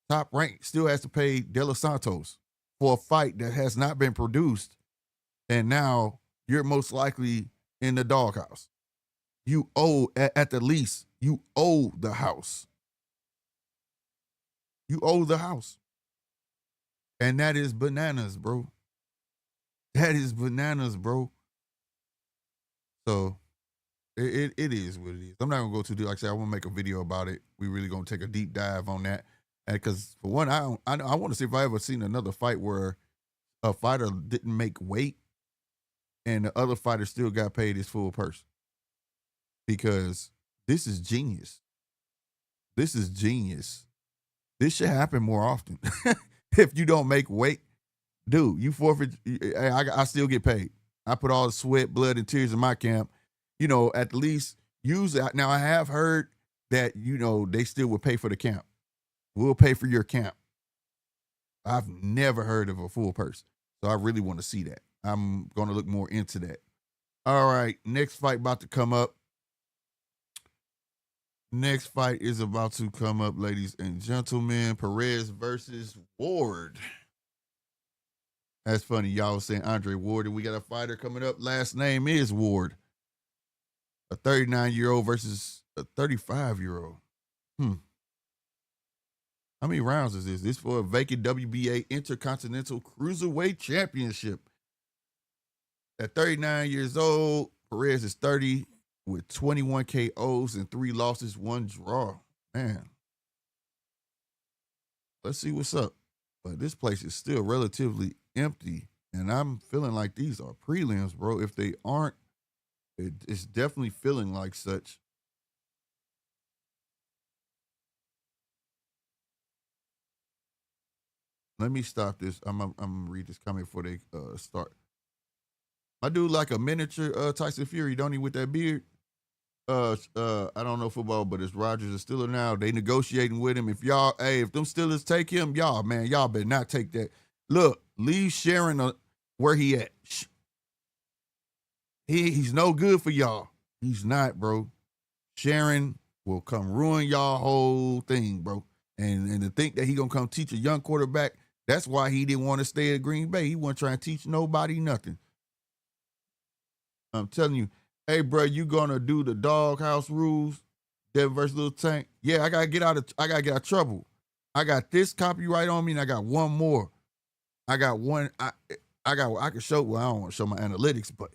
Top Rank still has to pay De Los Santos for a fight that has not been produced. And now you're most likely in the doghouse. You owe, at the least, you owe the house. You owe the house. And that is bananas, bro. That is bananas, bro. So it is what it is. I'm not going to go too deep. Like I said, I want to make a video about it. We really going to take a deep dive on that. Because for one, I want to see if I ever seen another fight where a fighter didn't make weight and the other fighter still got paid his full purse. Because this is genius. This is genius. This should happen more often. if you don't make weight, dude, you forfeit. I still get paid. I put all the sweat, blood, and tears in my camp. At least use it. Now, I have heard that, they still will pay for the camp. We'll pay for your camp. I've never heard of a full purse. So I really want to see that. I'm going to look more into that. All right, next fight about to come up. Next fight is about to come up, ladies and gentlemen. Perez versus Ward. That's funny. Y'all was saying Andre Ward, and we got a fighter coming up. Last name is Ward. A 39-year-old versus a 35-year-old. How many rounds is this? This for a vacant WBA Intercontinental Cruiserweight Championship. At 39 years old, Perez is 30 with 21 KOs and 3 losses, 1 draw. Man. Let's see what's up. But this place is still relatively empty, and I'm feeling like these are prelims, bro. If they aren't, it's definitely feeling like such. Let me stop this. I'm gonna read this comment before they start. My dude like a miniature Tyson Fury, don't he, with that beard? I don't know football, but it's Rodgers a Steeler now. They negotiating with him. If them Steelers take him, y'all better not take that. Look, leave Sharon where he at. He's no good for y'all. He's not, bro. Sharon will come ruin y'all whole thing, bro. And to think that he gonna come teach a young quarterback, that's why he didn't want to stay at Green Bay. He wasn't trying to teach nobody nothing. I'm telling you, hey, bro, you gonna do the doghouse rules, Devin versus Little Tank? Yeah, I gotta get out of trouble. I got this copyright on me, and I got one more. I got one. I can show. Well, I don't want to show my analytics, but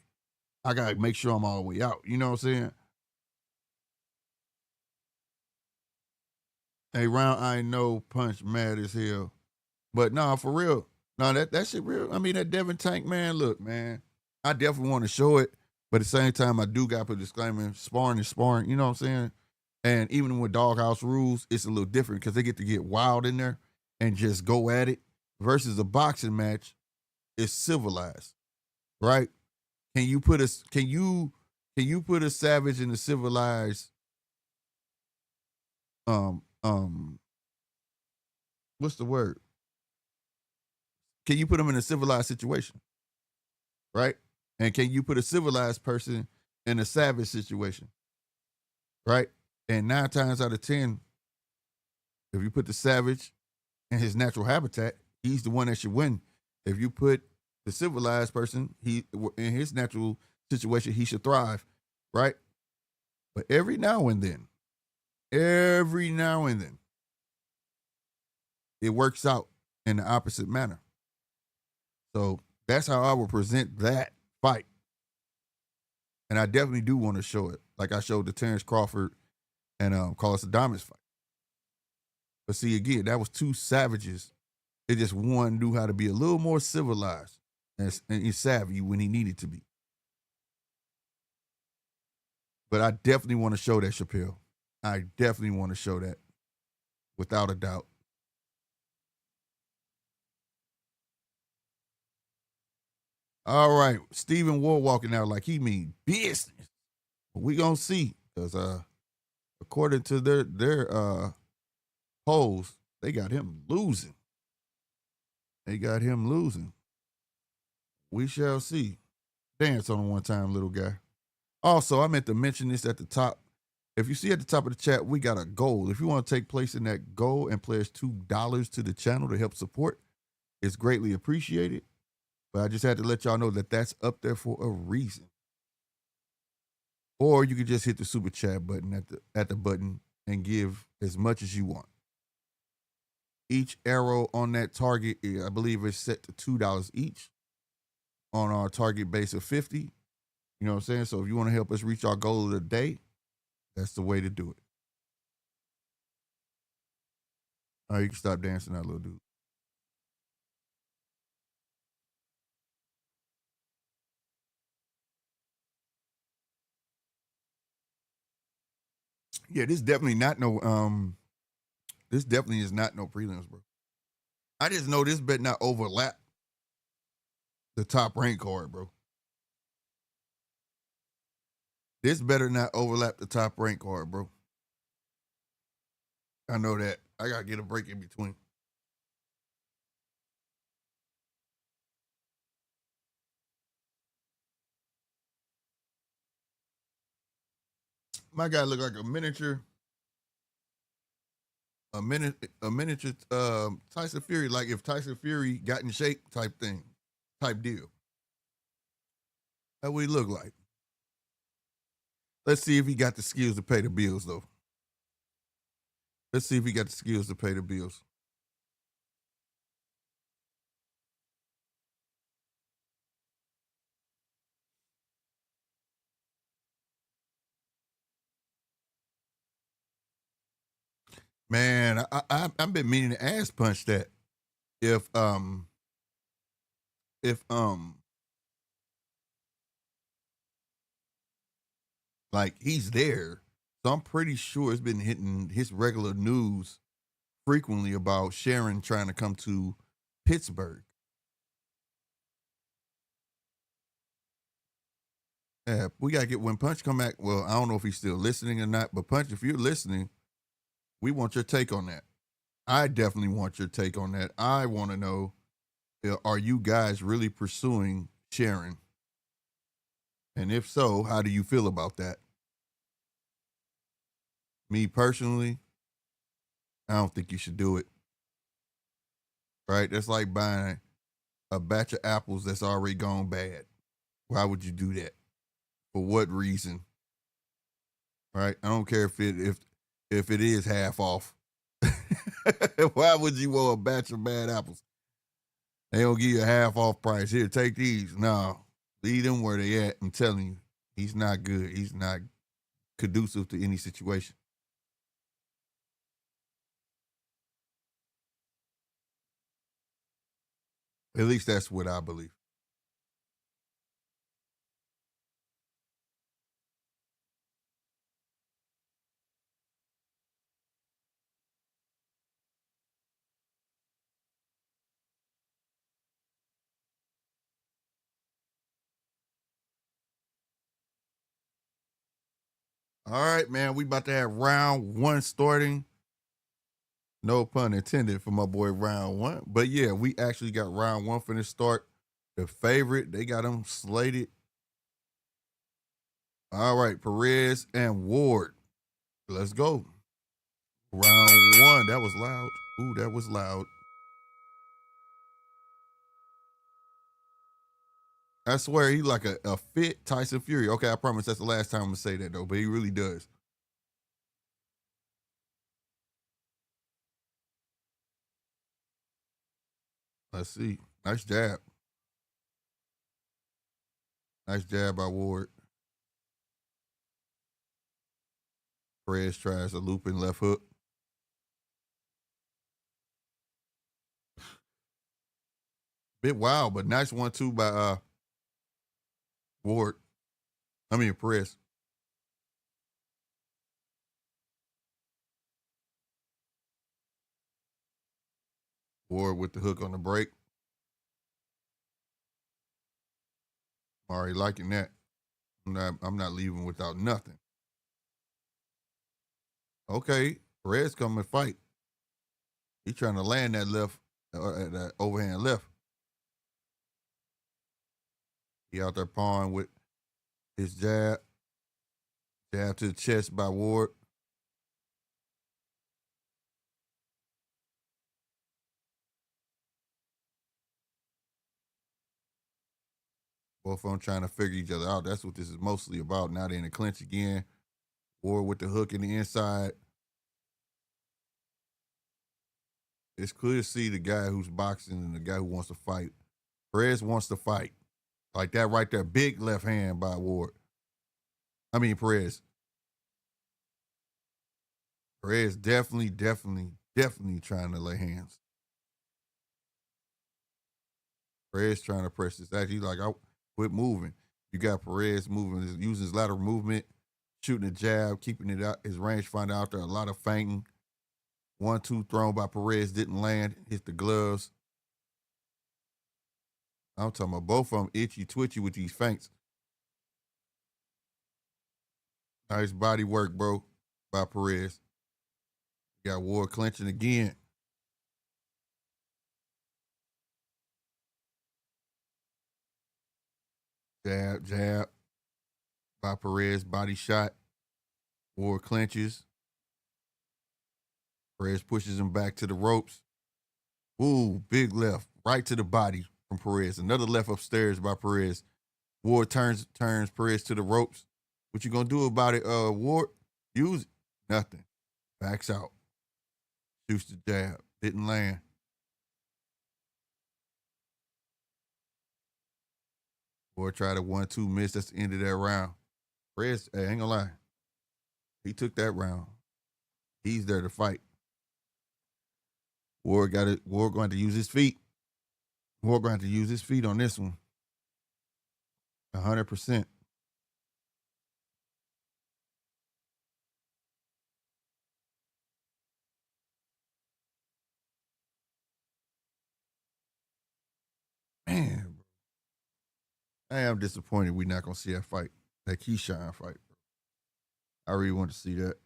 I gotta make sure I'm all the way out. You know what I'm saying? Hey, round I know punch mad as hell, but nah, for real. No, that shit real. I mean, that Devin Tank, man. Look, man, I definitely want to show it. But at the same time, I do got to put a disclaimer, sparring is sparring, you know what I'm saying? And even with doghouse rules, it's a little different because they get to get wild in there and just go at it versus a boxing match is civilized, right? Can you put a savage in a civilized what's the word? Can you put them in a civilized situation? Right? And can you put a civilized person in a savage situation? Right? And 9 times out of 10, if you put the savage in his natural habitat, he's the one that should win. If you put the civilized person, he in his natural situation, he should thrive. Right? But every now and then, it works out in the opposite manner. So that's how I would present that fight. And I definitely do want to show it, like I showed the Terrence Crawford and Carlos Adames fight. But see, again, that was 2 savages. It just one knew how to be a little more civilized and savvy when he needed to be. But I definitely want to show that, Chappelle. I definitely want to show that, without a doubt. All right, Stephen Ward walking out like he mean business. We gonna see, because according to their polls, they got him losing. We shall see. Dance on him one time, little guy. Also, I meant to mention this at the top. If you see at the top of the chat, we got a goal. If you want to take place in that goal and pledge $2 to the channel to help support, it's greatly appreciated. But I just had to let y'all know that that's up there for a reason. Or you could just hit the super chat button at the button and give as much as you want. Each arrow on that target, I believe, is set to $2 each on our target base of 50. You know what I'm saying? So if you want to help us reach our goal of the day, that's the way to do it. All right, you can stop dancing now, little dude. Yeah, this definitely is not no prelims, bro. I just know this better not overlap the top rank card, bro. This better not overlap the top rank card, bro. I know that. I gotta get a break in between. My guy look like a miniature Tyson Fury, like if Tyson Fury got in shape type thing, type deal. That's what he look like. Let's see if he got the skills to pay the bills, though. Let's see if he got the skills to pay the bills. Man, I've been meaning to ass punch that. If if like he's there, so I'm pretty sure it's been hitting his regular news frequently about Sharon trying to come to Pittsburgh. Yeah, we gotta get when Punch come back. Well, I don't know if he's still listening or not, but Punch, if you're listening, we want your take on that. I definitely want your take on that. I want to know, are you guys really pursuing Sharon? And if so, how do you feel about that? Me personally, I don't think you should do it. Right? That's like buying a batch of apples that's already gone bad. Why would you do that? For what reason? Right? I don't care if it is half off. Why would you want a batch of bad apples? They don't give you a half off price. Here, take these. No, leave them where they at. I'm telling you, he's not good. He's not conducive to any situation. At least that's what I believe. All right, man. We about to have round one starting. No pun intended for my boy round one. But yeah, we actually got round one for the start. The favorite, they got them slated. All right, Perez and Ward. Let's go. Round one. That was loud. Ooh, that was loud. I swear he like a fit Tyson Fury. Okay, I promise that's the last time I'm gonna say that though, but he really does. Let's see. Nice jab. Nice jab by Ward. Perez tries a looping left hook. Bit wild, but nice 1-2 by Ward. I mean Perez. Ward with the hook on the break. I'm already liking that. I'm not leaving without nothing. Okay, Perez coming to fight. He trying to land that left, that overhand left. He out there pawing with his jab. Jab to the chest by Ward. Both of them trying to figure each other out. That's what this is mostly about. Now they're in the clinch again. Ward with the hook in the inside. It's clear to see the guy who's boxing and the guy who wants to fight. Perez wants to fight. Like that right there. Big left hand by Ward. I mean, Perez. Perez definitely trying to lay hands. Perez trying to press this. Actually, like, I quit moving. You got Perez moving, using his lateral movement, shooting a jab, keeping it out, his range finder out there, a lot of feinting. 1-2 thrown by Perez didn't land, hit the gloves. I'm talking about both of them itchy, twitchy with these feints. Nice body work, bro, by Perez. Got Ward clinching again. Jab by Perez, body shot. Ward clinches. Perez pushes him back to the ropes. Ooh, big left, right to the body from Perez. Another left upstairs by Perez. Ward turns Perez to the ropes. What you gonna do about it, Ward? Use it. Nothing. Backs out. Shoots the jab. Didn't land. Ward tried a 1-2 miss. That's the end of that round. Perez, hey, ain't gonna lie. He took that round. He's there to fight. Ward got it. Ward going to use his feet. Ward going to use his feet on this one. 100%. Man, I am disappointed we're not gonna see that fight, that Keshan fight. I really want to see that.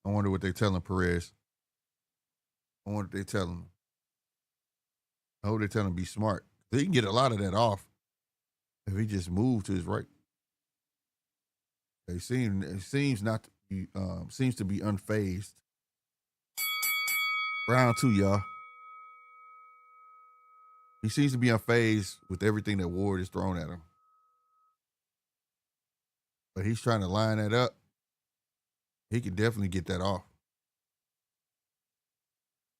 I wonder what they telling Perez. I wonder what they telling him. I hope they tell him to be smart. He can get a lot of that off if he just moved to his right. It seems not to be seems to be unfazed. Round 2, y'all. He seems to be unfazed with everything that Ward is thrown at him. But he's trying to line that up. He can definitely get that off.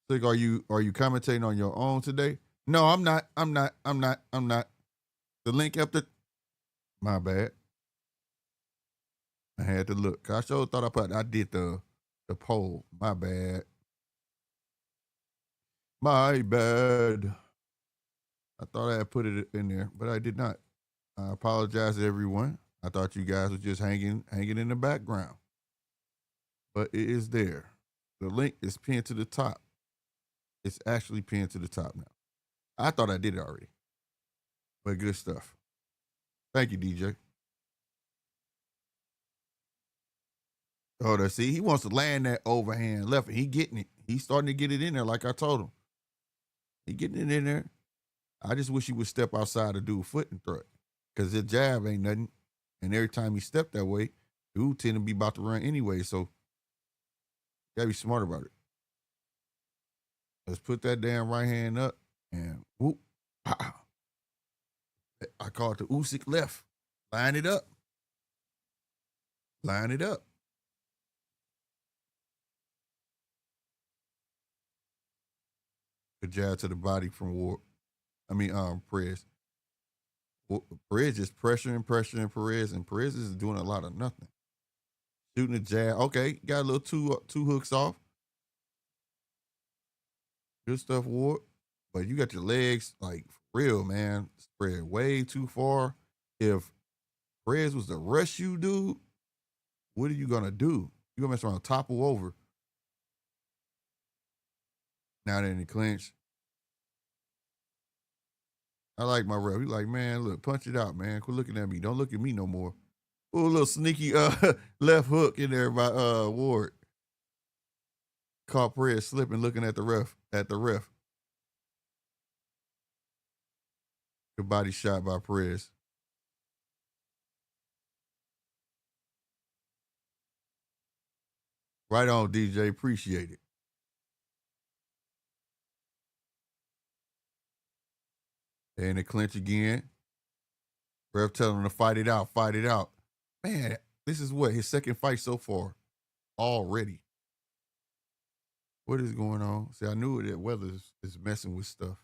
Slick, are you commentating on your own today? No, I'm not. I'm not. The link up the. My bad. I had to look. I sure thought I did the poll. My bad. My bad. I thought I had put it in there, but I did not. I apologize to everyone. I thought you guys were just hanging in the background. But it is there. The link is pinned to the top. It's actually pinned to the top now. I thought I did it already. But good stuff. Thank you, DJ. Oh, see, he wants to land that overhand left, and he getting it. He's starting to get it in there, like I told him. He getting it in there. I just wish he would step outside and do a foot and throw it. Because his jab ain't nothing. And every time he stepped that way, dude tend to be about to run anyway. So you gotta be smart about it. Let's put that damn right hand up and whoop. Pow. I call it the Usyk left. Line it up. Line it up. Good jab to the body from Ward. Perez. Perez just pressuring Perez, and Perez is doing a lot of nothing. Shooting a jab. Okay, got a little two hooks off. Good stuff, Ward. But you got your legs, like, for real, man, spread way too far. If Perez was to rush you, dude, what are you going to do? You're going to mess around, topple over. Now they're in the clinch. I like my ref. He's like, man, look, punch it out, man. Quit looking at me. Don't look at me no more. Ooh, a little sneaky left hook in there by Ward. Caught Perez slipping, looking at the ref. Good body shot by Perez. Right on, DJ. Appreciate it. And the clinch again. Ref telling him to fight it out, fight it out. Man, this is what, his second fight so far already. What is going on? See, I knew that weather is messing with stuff.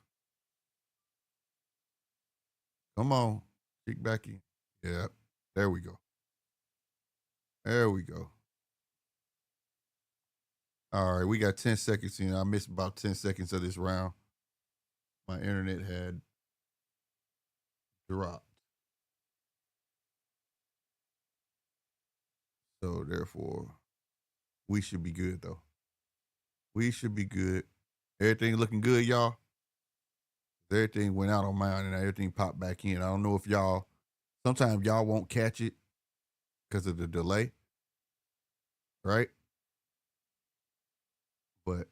Come on. Kick back in. Yeah, there we go. There we go. All right, we got 10 seconds in. I missed about 10 seconds of this round. My internet had dropped. So therefore, we should be good though. We should be good. Everything looking good, y'all. Everything went out on mine and everything popped back in. I don't know if y'all, sometimes y'all won't catch it because of the delay, right? But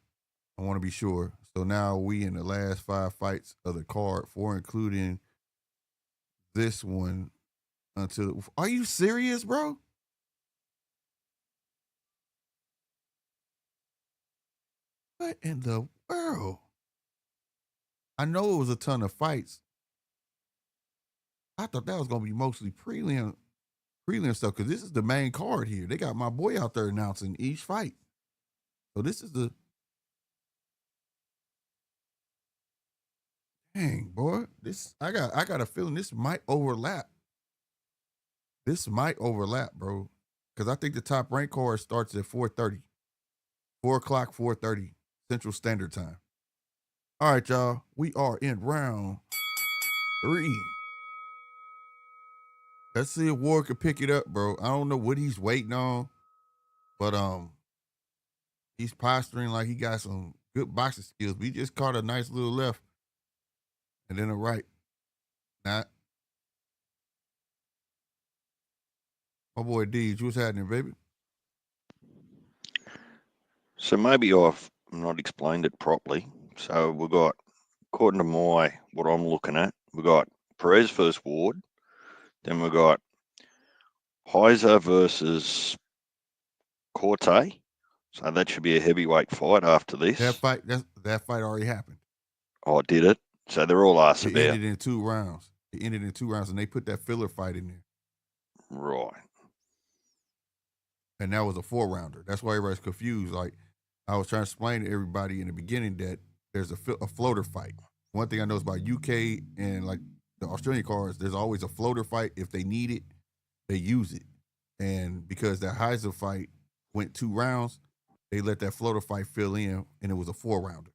I want to be sure. So now we in the last 5 fights of the card, 4 including this one. Until, are you serious, bro? What in the world? I know it was a ton of fights. I thought that was gonna be mostly prelim stuff because this is the main card here. They got my boy out there announcing each fight. So this is the dang boy. This I got a feeling this might overlap. This might overlap, bro. Because I think the top rank card starts at 4:30. 4 o'clock, 4:30 Central Standard Time. All right, y'all. We are in round 3. Let's see if Ward can pick it up, bro. I don't know what he's waiting on, but he's posturing like he got some good boxing skills. But he just caught a nice little left and then a right. Not my boy Deej. What's happening, baby? So maybe I've not explained it properly. So we've got, according to what I'm looking at, we've got Perez versus Ward. Then we've got Heisa versus Corte. So that should be a heavyweight fight after this. That fight already happened. Oh, did it? So they're all asked It about. ended in 2 rounds. It ended in 2 rounds, and they put that filler fight in there. Right. And that was a 4-rounder. That's why everybody's confused. Like, I was trying to explain to everybody in the beginning that there's a floater fight. One thing I know is about UK and like the Australian cards, there's always a floater fight. If they need it, they use it. And because that Heisa fight went 2 rounds, they let that floater fight fill in, and it was a 4-rounder.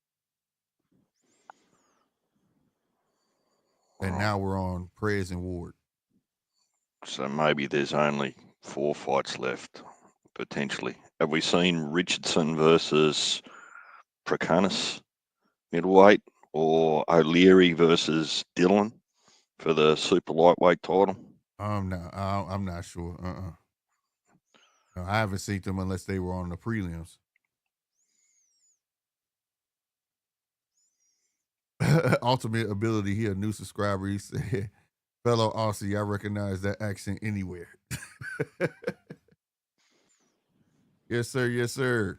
And now we're on Perez and Ward. So maybe there's only 4 fights left, potentially. Have we seen Richardson versus Procanis, middleweight, or O'Leary versus Dillon for the super lightweight title? I'm not sure. No, I haven't seen them unless they were on the prelims. Ultimate Ability, he a new subscriber. He said, fellow Aussie, I recognize that accent anywhere. Yes, sir. Yes, sir.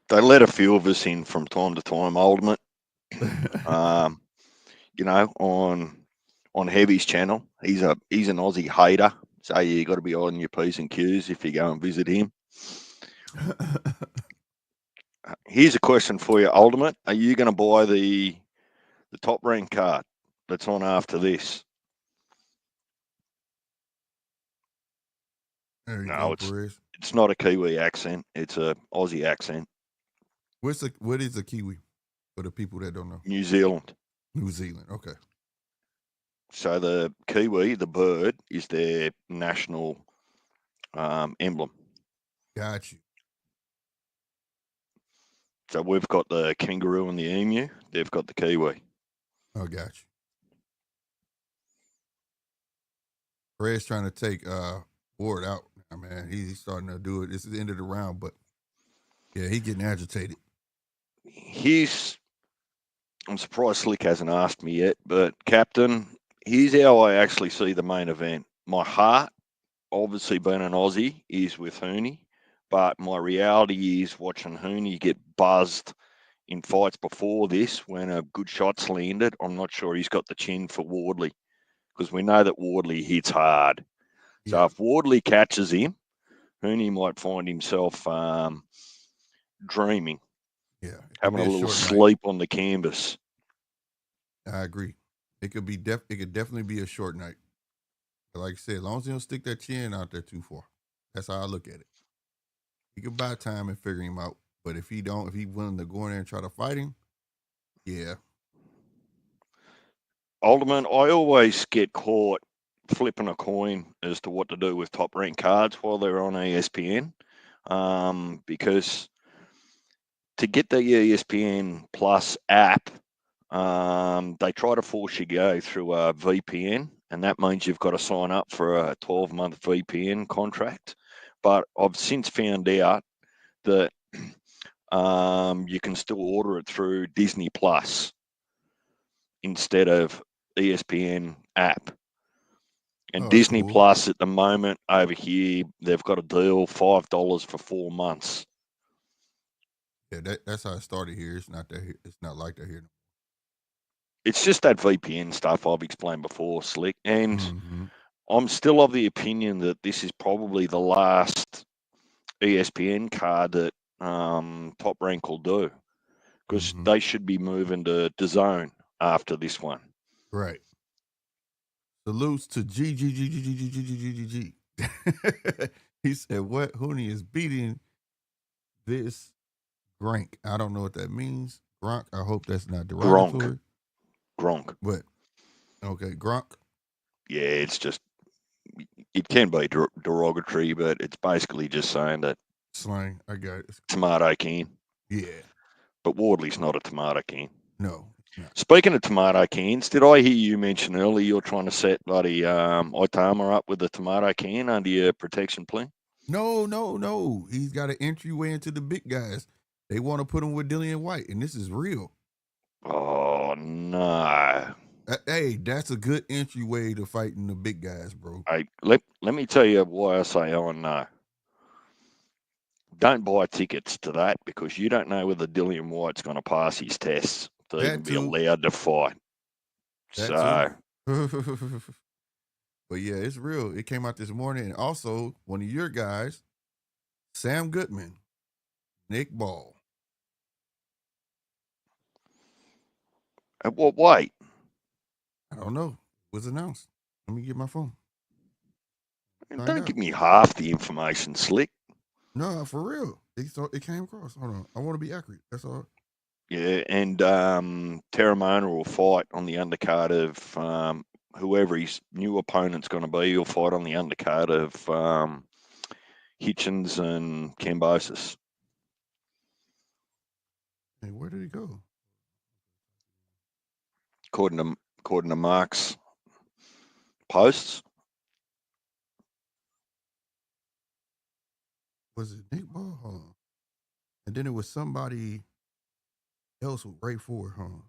They let a few of us in from time to time, Ultimate. You know, on Heavy's channel, he's an Aussie hater. So you got to be on your P's and Q's if you go and visit him. Here's a question for you, Ultimate. Are you going to buy the top rank card that's on after this? There you No, go, Perez. it's not a Kiwi accent. It's a Aussie accent. What is a Kiwi for the people that don't know? New Zealand. New Zealand. Okay. So the Kiwi, the bird, is their national emblem. Got you. So we've got the kangaroo and the emu. They've got the Kiwi. Oh, got you. Perez trying to take Ward out. I mean, he's starting to do it. This is the end of the round, but yeah, he's getting agitated. I'm surprised Slick hasn't asked me yet, but Captain, here's how I actually see the main event. My heart, obviously being an Aussie, is with Hooney, but my reality is watching Hooney get buzzed in fights before this when a good shot's landed. I'm not sure he's got the chin for Wardley because we know that Wardley hits hard. So Yeah. if Wardley catches him, Hooney might find himself dreaming. Yeah. Having a little sleep on the canvas. I agree. It could be it could definitely be a short night. But like I said, as long as he don't stick that chin out there too far. That's how I look at it. He could buy time and figure him out. But if he's willing to go in there and try to fight him, yeah. Ultimate, I always get caught flipping a coin as to what to do with top ranked cards while they're on ESPN, because to get the ESPN Plus app, they try to force you to go through a VPN, and that means you've got to sign up for a 12-month VPN contract. But I've since found out that you can still order it through Disney Plus instead of ESPN app. And Oh, that's Disney cool. Plus at the moment over here, they've got a deal, $5 for 4 months. Yeah, that's how it started here. It's not that. It's not like that here. It's just that VPN stuff I've explained before, Slick. And Mm-hmm. I'm still of the opinion that this is probably the last ESPN card that Top Rank will do, because Mm-hmm. they should be moving to DAZN after this one. Right. Salutes to G. He said, "What Hooney is beating this Gronk? I don't know what that means. Gronk. I hope that's not derogatory. Gronk. But okay, Gronk. Yeah, it's just, it can be derogatory, but it's basically just saying that Slang. I got it. tomato can. Yeah. But Wardley's not a tomato can. No. Not. Speaking of tomato cans, did I hear you mention earlier you're trying to set bloody Itama up with a tomato can under your protection plan? No. He's got an entryway into the big guys. They want to put him with Dillian White, and this is real. Oh no! Hey, that's a good entryway to fighting the big guys, bro. Hey, let me tell you why I say oh no. Don't buy tickets to that, because you don't know whether Dillian White's going to pass his tests to even That be too. allowed to fight. That So, too. But yeah, it's real. It came out this morning. And also, one of your guys, Sam Goodman, Nick Ball. at what weight? I don't know. It was announced. Let me get my phone. And Find don't out. give me half the information, Slick. No, for real. It came across. Hold on. I want to be accurate. That's all. Yeah, and Terramona will fight on the undercard of whoever his new opponent's going to be. He'll fight on the undercard of Hitchens and Cambosis. Hey, where did he go? According to Mark's posts. Was it Nick Ball? Hold on. And then it was somebody else with Ray Ford. Hold on.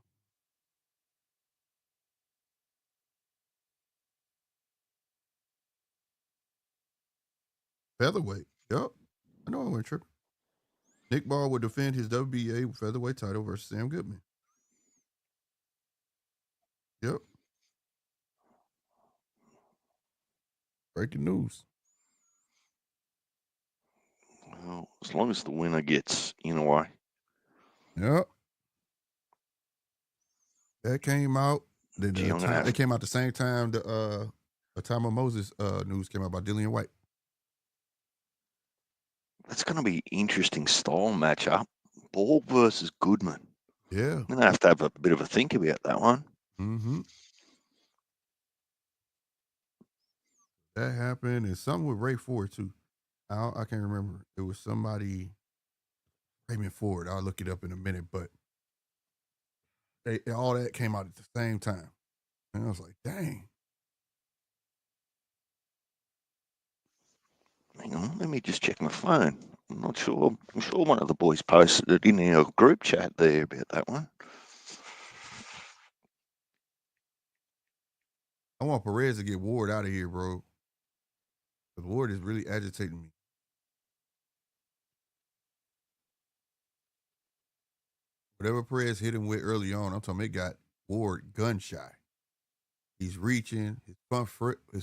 Featherweight. Yep. I know I went tripping. Nick Ball would defend his WBA featherweight title versus Sam Goodman. Yep. Breaking news. Well, as long as the winner gets in a way. Yep. That came out. Then Gee, I'm gonna they have, came out the same time the time of Moses news came out about Dillian White. that's going to be interesting style matchup. Ball versus Goodman. Yeah. I'm going to have a bit of a think about that one. Mm-hmm. That happened, and something with Ray Ford too. I can't remember. It was somebody, Raymond Ford. I'll look it up in a minute, but all that came out at the same time, and I was like, dang. Hang on, let me just check my phone. I'm not sure. I'm sure one of the boys posted it in our group chat there about that one. I want Perez to get Ward out of here, bro. Because Ward is really agitating me. Whatever Perez hit him with early on, I'm talking it got Ward gun shy. He's reaching, his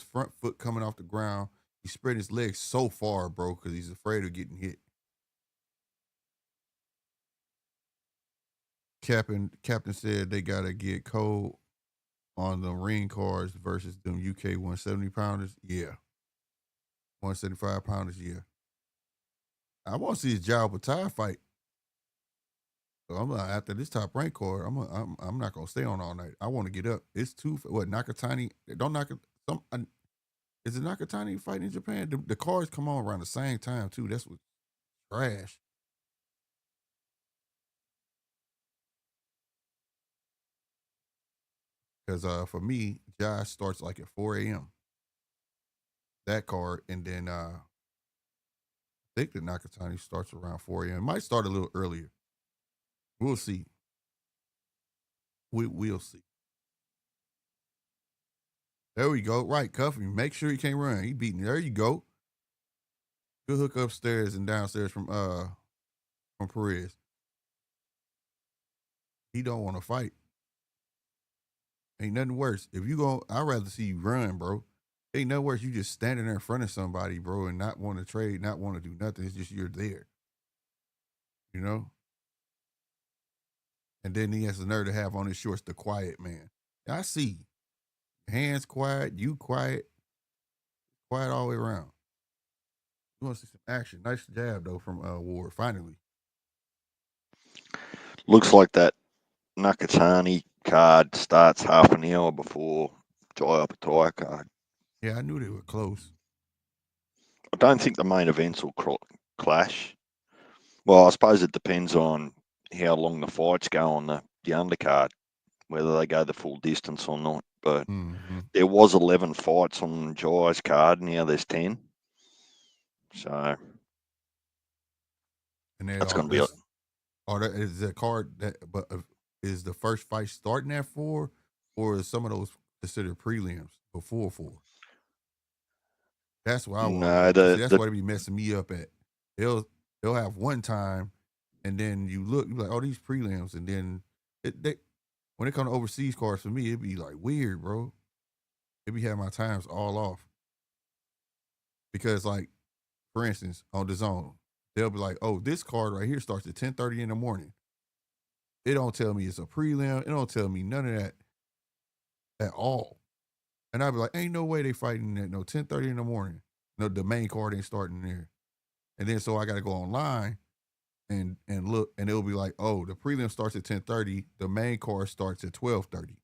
front foot coming off the ground. He spread his legs so far, bro, because he's afraid of getting hit. Captain said they gotta get Cole on the ring cards versus them UK 170 pounders. Yeah. 175 pounders, yeah. I want to see his Jao Batai fight. So I'm after this top rank card, I'm not gonna stay on all night. I want to get up. It's Nakatani. Don't knock it. Is it Nakatani fighting in Japan? The cards come on around the same time too. That's what trash. Because for me, Josh starts like at 4 a.m. That card, and then I think the Nakatani starts around 4 a.m. It might start a little earlier. We'll see. We'll see. There we go. Right, cuff him. Make sure he can't run. He beating. There you go. Good hook upstairs and downstairs from Perez. He don't want to fight. Ain't nothing worse. If you go, I'd rather see you run, bro. Ain't nothing worse. You just standing there in front of somebody, bro, and not want to trade, not want to do nothing. It's just you're there. You know? And then he has the nerve to have on his shorts the quiet man. I see. Hands quiet, you quiet all the way around. You want to see some action. Nice jab, though, from Ward, finally. Looks like that Nakatani card starts half an hour before Jai Apataya card. Yeah, I knew they were close. I don't think the main events will clash. Well, I suppose it depends on how long the fights go on the undercard, whether they go the full distance or not. But there was 11 fights on Jai's card, now there's 10. So and that's going to be is the card that, but is the first fight starting at 4, or is some of those considered prelims before 4? That's what I want to know. That's why they be messing me up at. They'll have one time, and then you're like, oh, these prelims, and then when it comes to overseas cards for me, it'd be like weird, bro. It be having my times all off. Because, like, for instance, on the zone, they'll be like, oh, this card right here starts at 10:30 in the morning. It don't tell me it's a prelim. It don't tell me none of that at all. And I'd be like, ain't no way they fighting at 10:30 in the morning. No, the main card ain't starting there. And then so I got to go online and look, and it'll be like, oh, the prelim starts at 10:30. The main card starts at 12:30.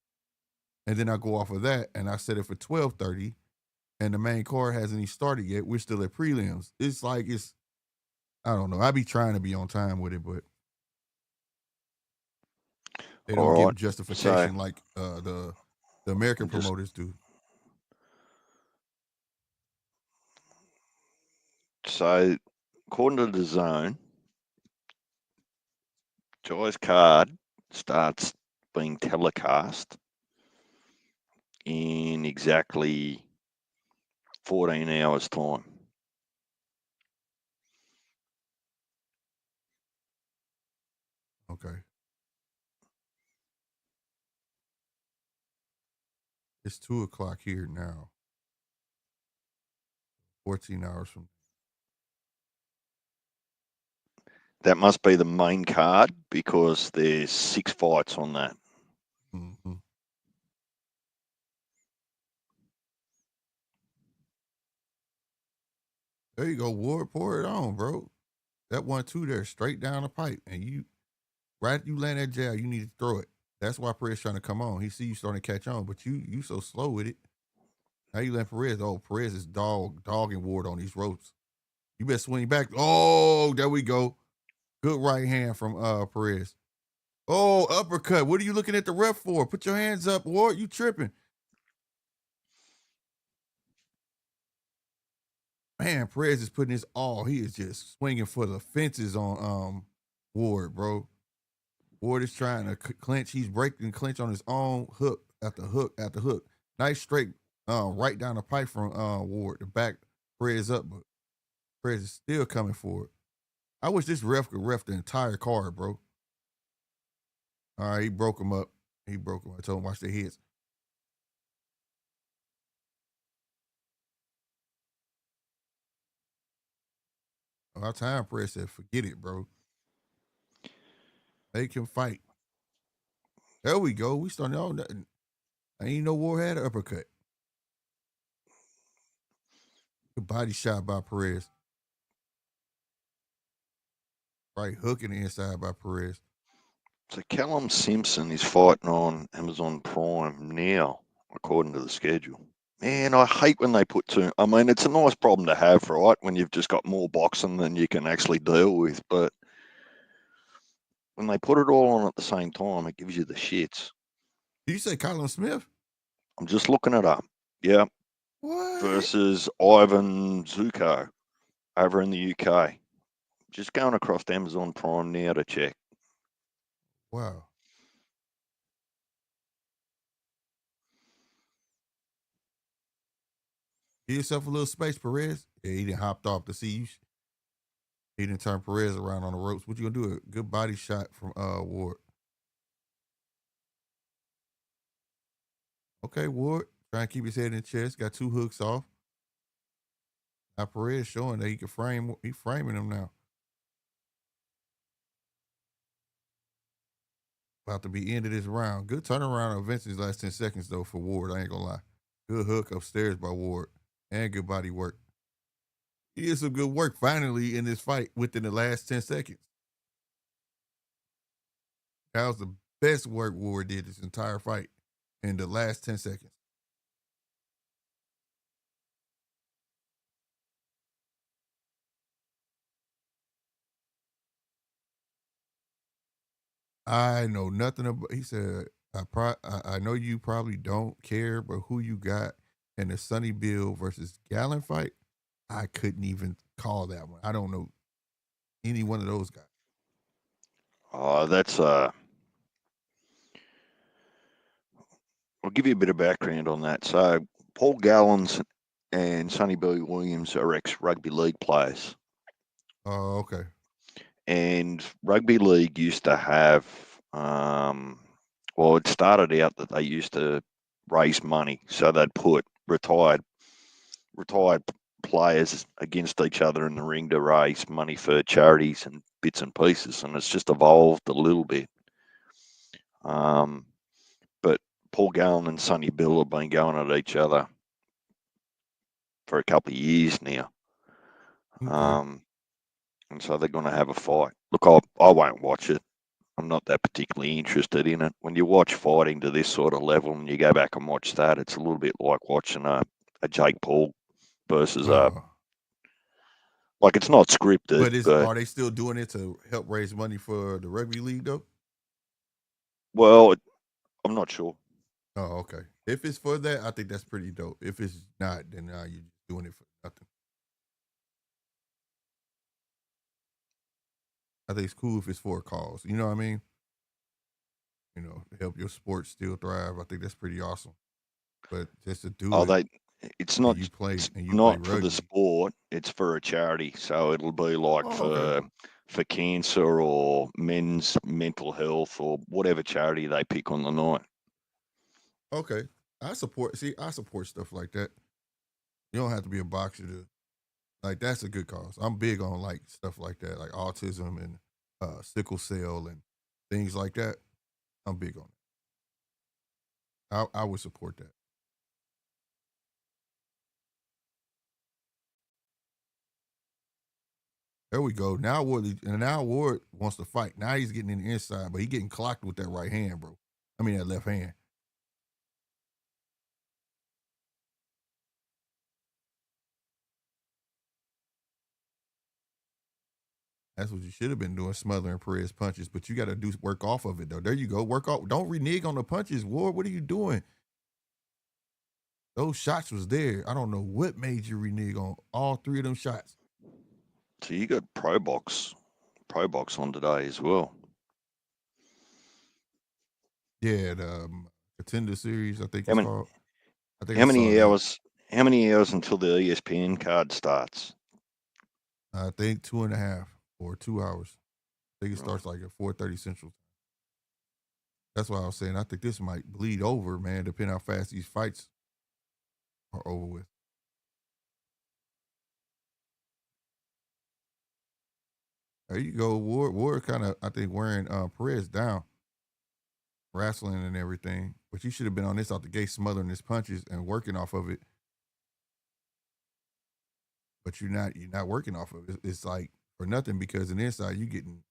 And then I go off of that, and I set it for 12:30, and the main card hasn't even started yet. We're still at prelims. It's like I don't know. I be trying to be on time with it, but they don't give justification like the American promoters do. So, according to the zone, Jai's card starts being telecast in exactly 14 hours' time. Okay. It's 2:00 here now. 14 hours from. That must be the main card because there's 6 fights on that. Mm-hmm. There you go, Ward. Pour it on, bro. That 1-2 there, straight down the pipe, and you land that jab, you need to throw it. That's why Perez trying to come on. He see you starting to catch on, but you so slow with it. How you let Perez? Oh, Perez is dogging Ward on these ropes. You better swing back. Oh, there we go. Good right hand from Perez. Oh, uppercut. What are you looking at the ref for? Put your hands up, Ward. You tripping. Man, Perez is putting his all. He is just swinging for the fences on Ward, bro. Ward is trying to clinch. He's breaking clinch on his own hook after hook after hook. Nice straight right down the pipe from Ward. The back Perez up, but Perez is still coming for it. I wish this ref could ref the entire card, bro. All right, he broke him up. I told him watch their heads. Our time Perez said, forget it, bro. Make him fight. There we go. We started on nothing. I ain't no Ward had an uppercut. Good body shot by Perez. Right hook in the inside by Perez. So Callum Simpson is fighting on Amazon Prime now, according to the schedule. Man, I hate when they put two. I mean, it's a nice problem to have, right? When you've just got more boxing than you can actually deal with. But when they put it all on at the same time, it gives you the shits. Did you say Colin Smith? I'm just looking it up. Yeah. What? Versus Ivan Zuko over in the UK. Just going across to Amazon Prime now to check. Wow. Give yourself a little space, Perez. Yeah, he didn't hopped off to see you. He didn't turn Perez around on the ropes. What you gonna do? A good body shot from Ward. Okay, Ward. Trying to keep his head in the chest. Got 2 hooks off. Now Perez showing that he can frame. He framing him now. About to be end of this round. Good turnaround of Vincent's last 10 seconds though for Ward. I ain't gonna lie. Good hook upstairs by Ward and good body work. He did some good work finally in this fight within the last 10 seconds. That was the best work Ward did this entire fight in the last 10 seconds. I know nothing about. He said, I know you probably don't care, but who you got in the Sonny Bill versus Gallon fight? I couldn't even call that one. I don't know any one of those guys. That's I'll give you a bit of background on that. So Paul Gallons and Sonny Bill Williams are ex-rugby league players. Oh, okay. And rugby league used to have, well, it started out that they used to raise money. So they'd put retired players against each other in the ring to raise money for charities and bits and pieces. And it's just evolved a little bit. But Paul Gallen and Sonny Bill have been going at each other for a couple of years now. Okay. And so they're going to have a fight. Look, I won't watch it. I'm not that particularly interested in it. When you watch fighting to this sort of level and you go back and watch that, it's a little bit like watching a Jake Paul versus like it's not scripted, But but are they still doing it to help raise money for the rugby league though? well, I'm not sure. Oh, okay. If it's for that, I think that's pretty dope. If it's not, then you're just doing it for nothing. I think it's cool if it's for a cause. You know what I mean? You know, to help your sport still thrive. I think that's pretty awesome. But just to do Oh, it, it's and not you play for the rugby. sport. It's for a charity, so it'll be like Oh, okay. for cancer or men's mental health or whatever charity they pick on the night. Okay. I support stuff like that. You don't have to be a boxer to like that's a good cause. I'm big on like stuff like that, like autism and sickle cell and things like that. I'm big on it. I would support that. There we go. Now Ward wants to fight. Now he's getting in the inside, but he's getting clocked with that right hand, bro. I mean that left hand. That's what you should have been doing, smothering Perez punches. But you got to do work off of it though. There you go. Work off. Don't renege on the punches, Ward. What are you doing? Those shots was there. I don't know what made you renege on all 3 of them shots. So you got Pro Box on today as well. Yeah, the contender series, I think How it's many called. I think I how saw many that. hours how many hours until the ESPN card starts? I think 2.5 or 2 hours. I think it Right. starts like at 4:30 Central. That's why I was saying I think this might bleed over, man, depending how fast these fights are over with. There you go. Ward kind of, I think, wearing Perez down, wrestling and everything. But you should have been on this out the gate, smothering his punches and working off of it. But you're not working off of it. It's like for nothing because in the inside you getting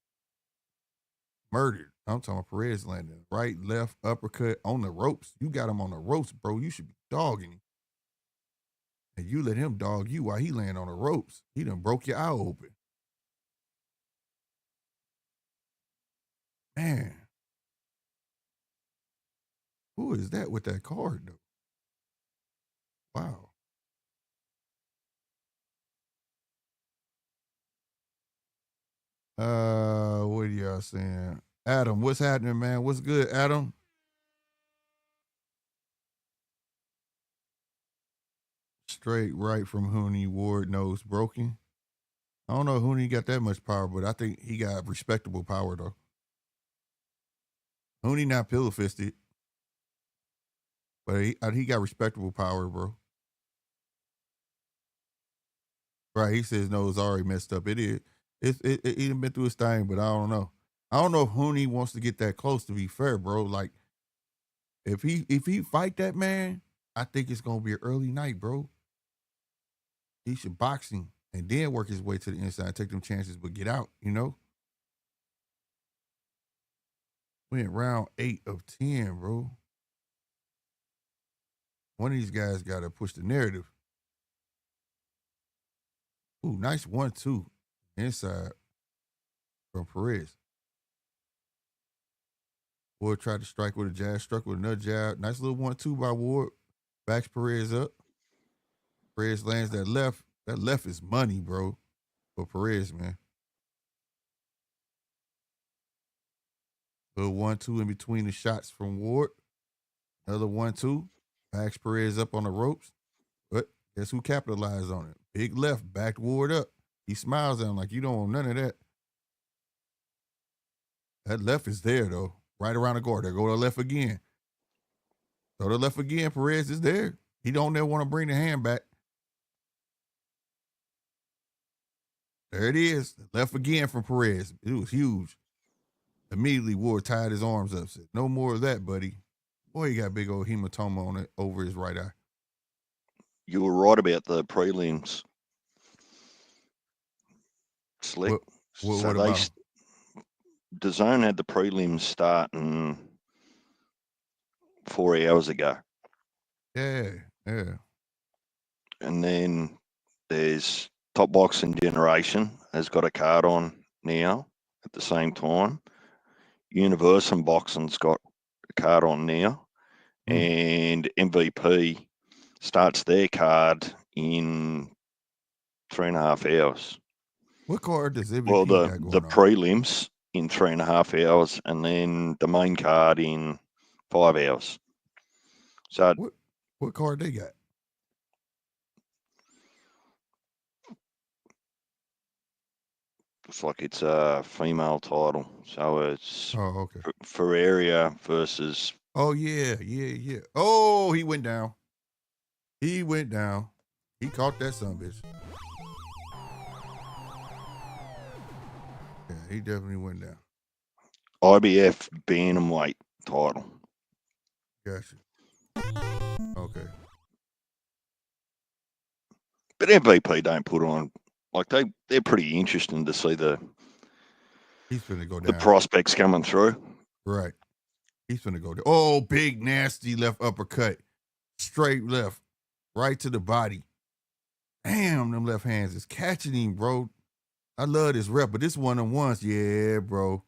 murdered. I'm talking about Perez landing right, left, uppercut on the ropes. You got him on the ropes, bro. You should be dogging him. And you let him dog you while he laying on the ropes. He done broke your eye open. Man. Who is that with that card, though? Wow. What are y'all saying? Adam, what's happening, man? What's good, Adam? Straight right from Hooney, Ward nose broken. I don't know if Hooney got that much power, but I think he got respectable power, though. Hooney not pillow fisted, but he got respectable power, bro. Right? He says no, it's already messed up. It is. He done been through his thing, but I don't know. I don't know if Hooney wants to get that close. To be fair, bro, like if he fight that man, I think it's gonna be an early night, bro. He should box him and then work his way to the inside, take them chances, but get out. You know. We in round 8 of 10, bro. One of these guys got to push the narrative. Ooh, nice 1-2 inside from Perez. Ward tried to strike with a jab, struck with another jab. Nice little 1-2 by Ward. Backs Perez up. Perez lands that left. That left is money, bro, for Perez, man. Little 1-2 in between the shots from Ward. Another 1-2. Backs Perez up on the ropes. But guess who capitalized on it? Big left, backed Ward up. He smiles at him like, you don't want none of that. That left is there, though. Right around the guard. There go to the left again. Go to the left again. Perez is there. He don't ever want to bring the hand back. There it is. Left again from Perez. It was huge. Immediately, Ward tied his arms up. Said, no more of that, buddy. Boy, he got big old hematoma on it over his right eye. You were right about the prelims. Slick. What about DAZN had the prelims starting 4 hours ago. Yeah. And then there's Top Boxing Generation has got a card on now at the same time. Universal Boxing's got a card on now. And MVP starts their card in 3.5 hours. What card does MVP Well, got going the on? prelims in 3.5 hours, and then the main card in 5 hours. So what card they got? Looks like it's a female title. So it's okay. Ferreira versus. Oh yeah. Oh, he went down. He caught that son of a bitch. Yeah, he definitely went down. IBF bantamweight title. Gotcha. Okay. But MVP don't put on, like they're pretty interesting to see He's finna go down. The prospects coming through. Right. He's finna go down. Oh, big nasty left uppercut. Straight left. Right to the body. Damn, them left hands is catching him, bro. I love this rep, but this one-on-ones, yeah, bro.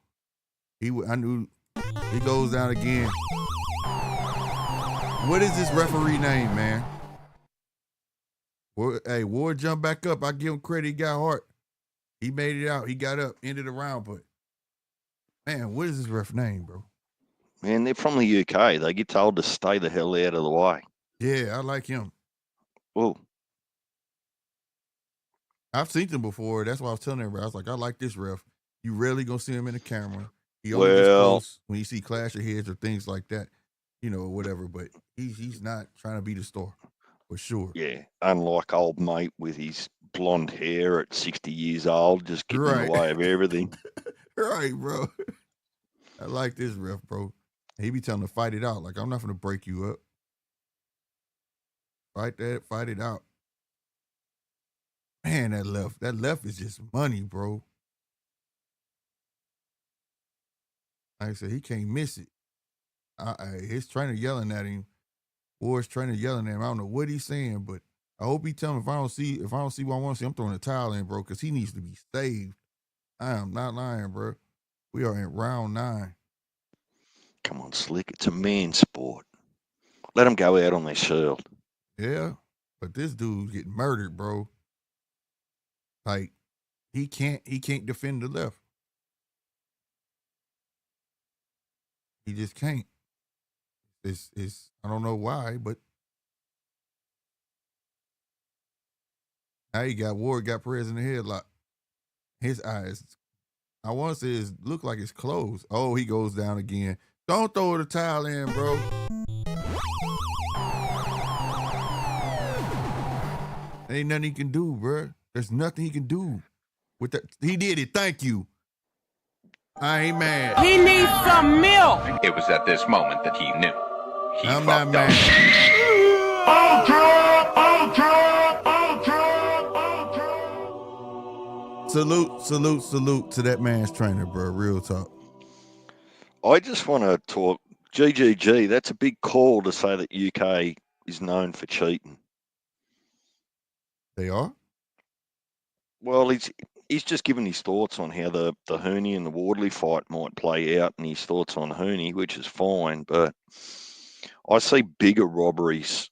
I knew he goes down again. What is this referee name, man? Hey, Ward jumped back up. I give him credit. He got heart. He made it out. He got up, ended the round, but man, what is this ref name, bro? Man, they're from the UK. They get told to stay the hell out of the way. Yeah, I like him. Oh. I've seen him before. That's why I was telling everybody. I was like, I like this ref. You rarely gonna see him in the camera. He only gets close when you see clash of heads or things like that, you know, whatever. But he's not trying to be the star, for sure. Yeah, unlike old mate with his blonde hair at 60 years old, just getting in the way of everything. Right, bro. I like this ref, bro. He be telling him to fight it out. Like, I'm not gonna break you up. Fight it out. Man, that left is just money, bro. Like I said, he can't miss it. His trainer yelling at him. Ward's trainer yelling at him. I don't know what he's saying, but I hope he tell him if I don't see what I want to see, I'm throwing the towel in, bro, because he needs to be saved. I am not lying, bro. We are in round 9. Come on, Slick. It's a man's sport. Let them go out on their shield. Yeah, but this dude's getting murdered, bro. Like he can't defend the left. He just can't. It's I don't know why, but now Ward got Perez in the headlock. His eyes, I want to say, look like it's closed. Oh, he goes down again. Don't throw the towel in, bro. Ain't nothing he can do, bro. There's nothing he can do with that. He did it. Thank you. I ain't mad. He needs some milk. It was at this moment that he knew. He I'm not fucked mad. Salute to that man's trainer, bro. Real talk. I just want to talk GGG. That's a big call to say that UK is known for cheating. They are? Well, he's just given his thoughts on how the Hooney and the Wardley fight might play out, and his thoughts on Hooney, which is fine. But I see bigger robberies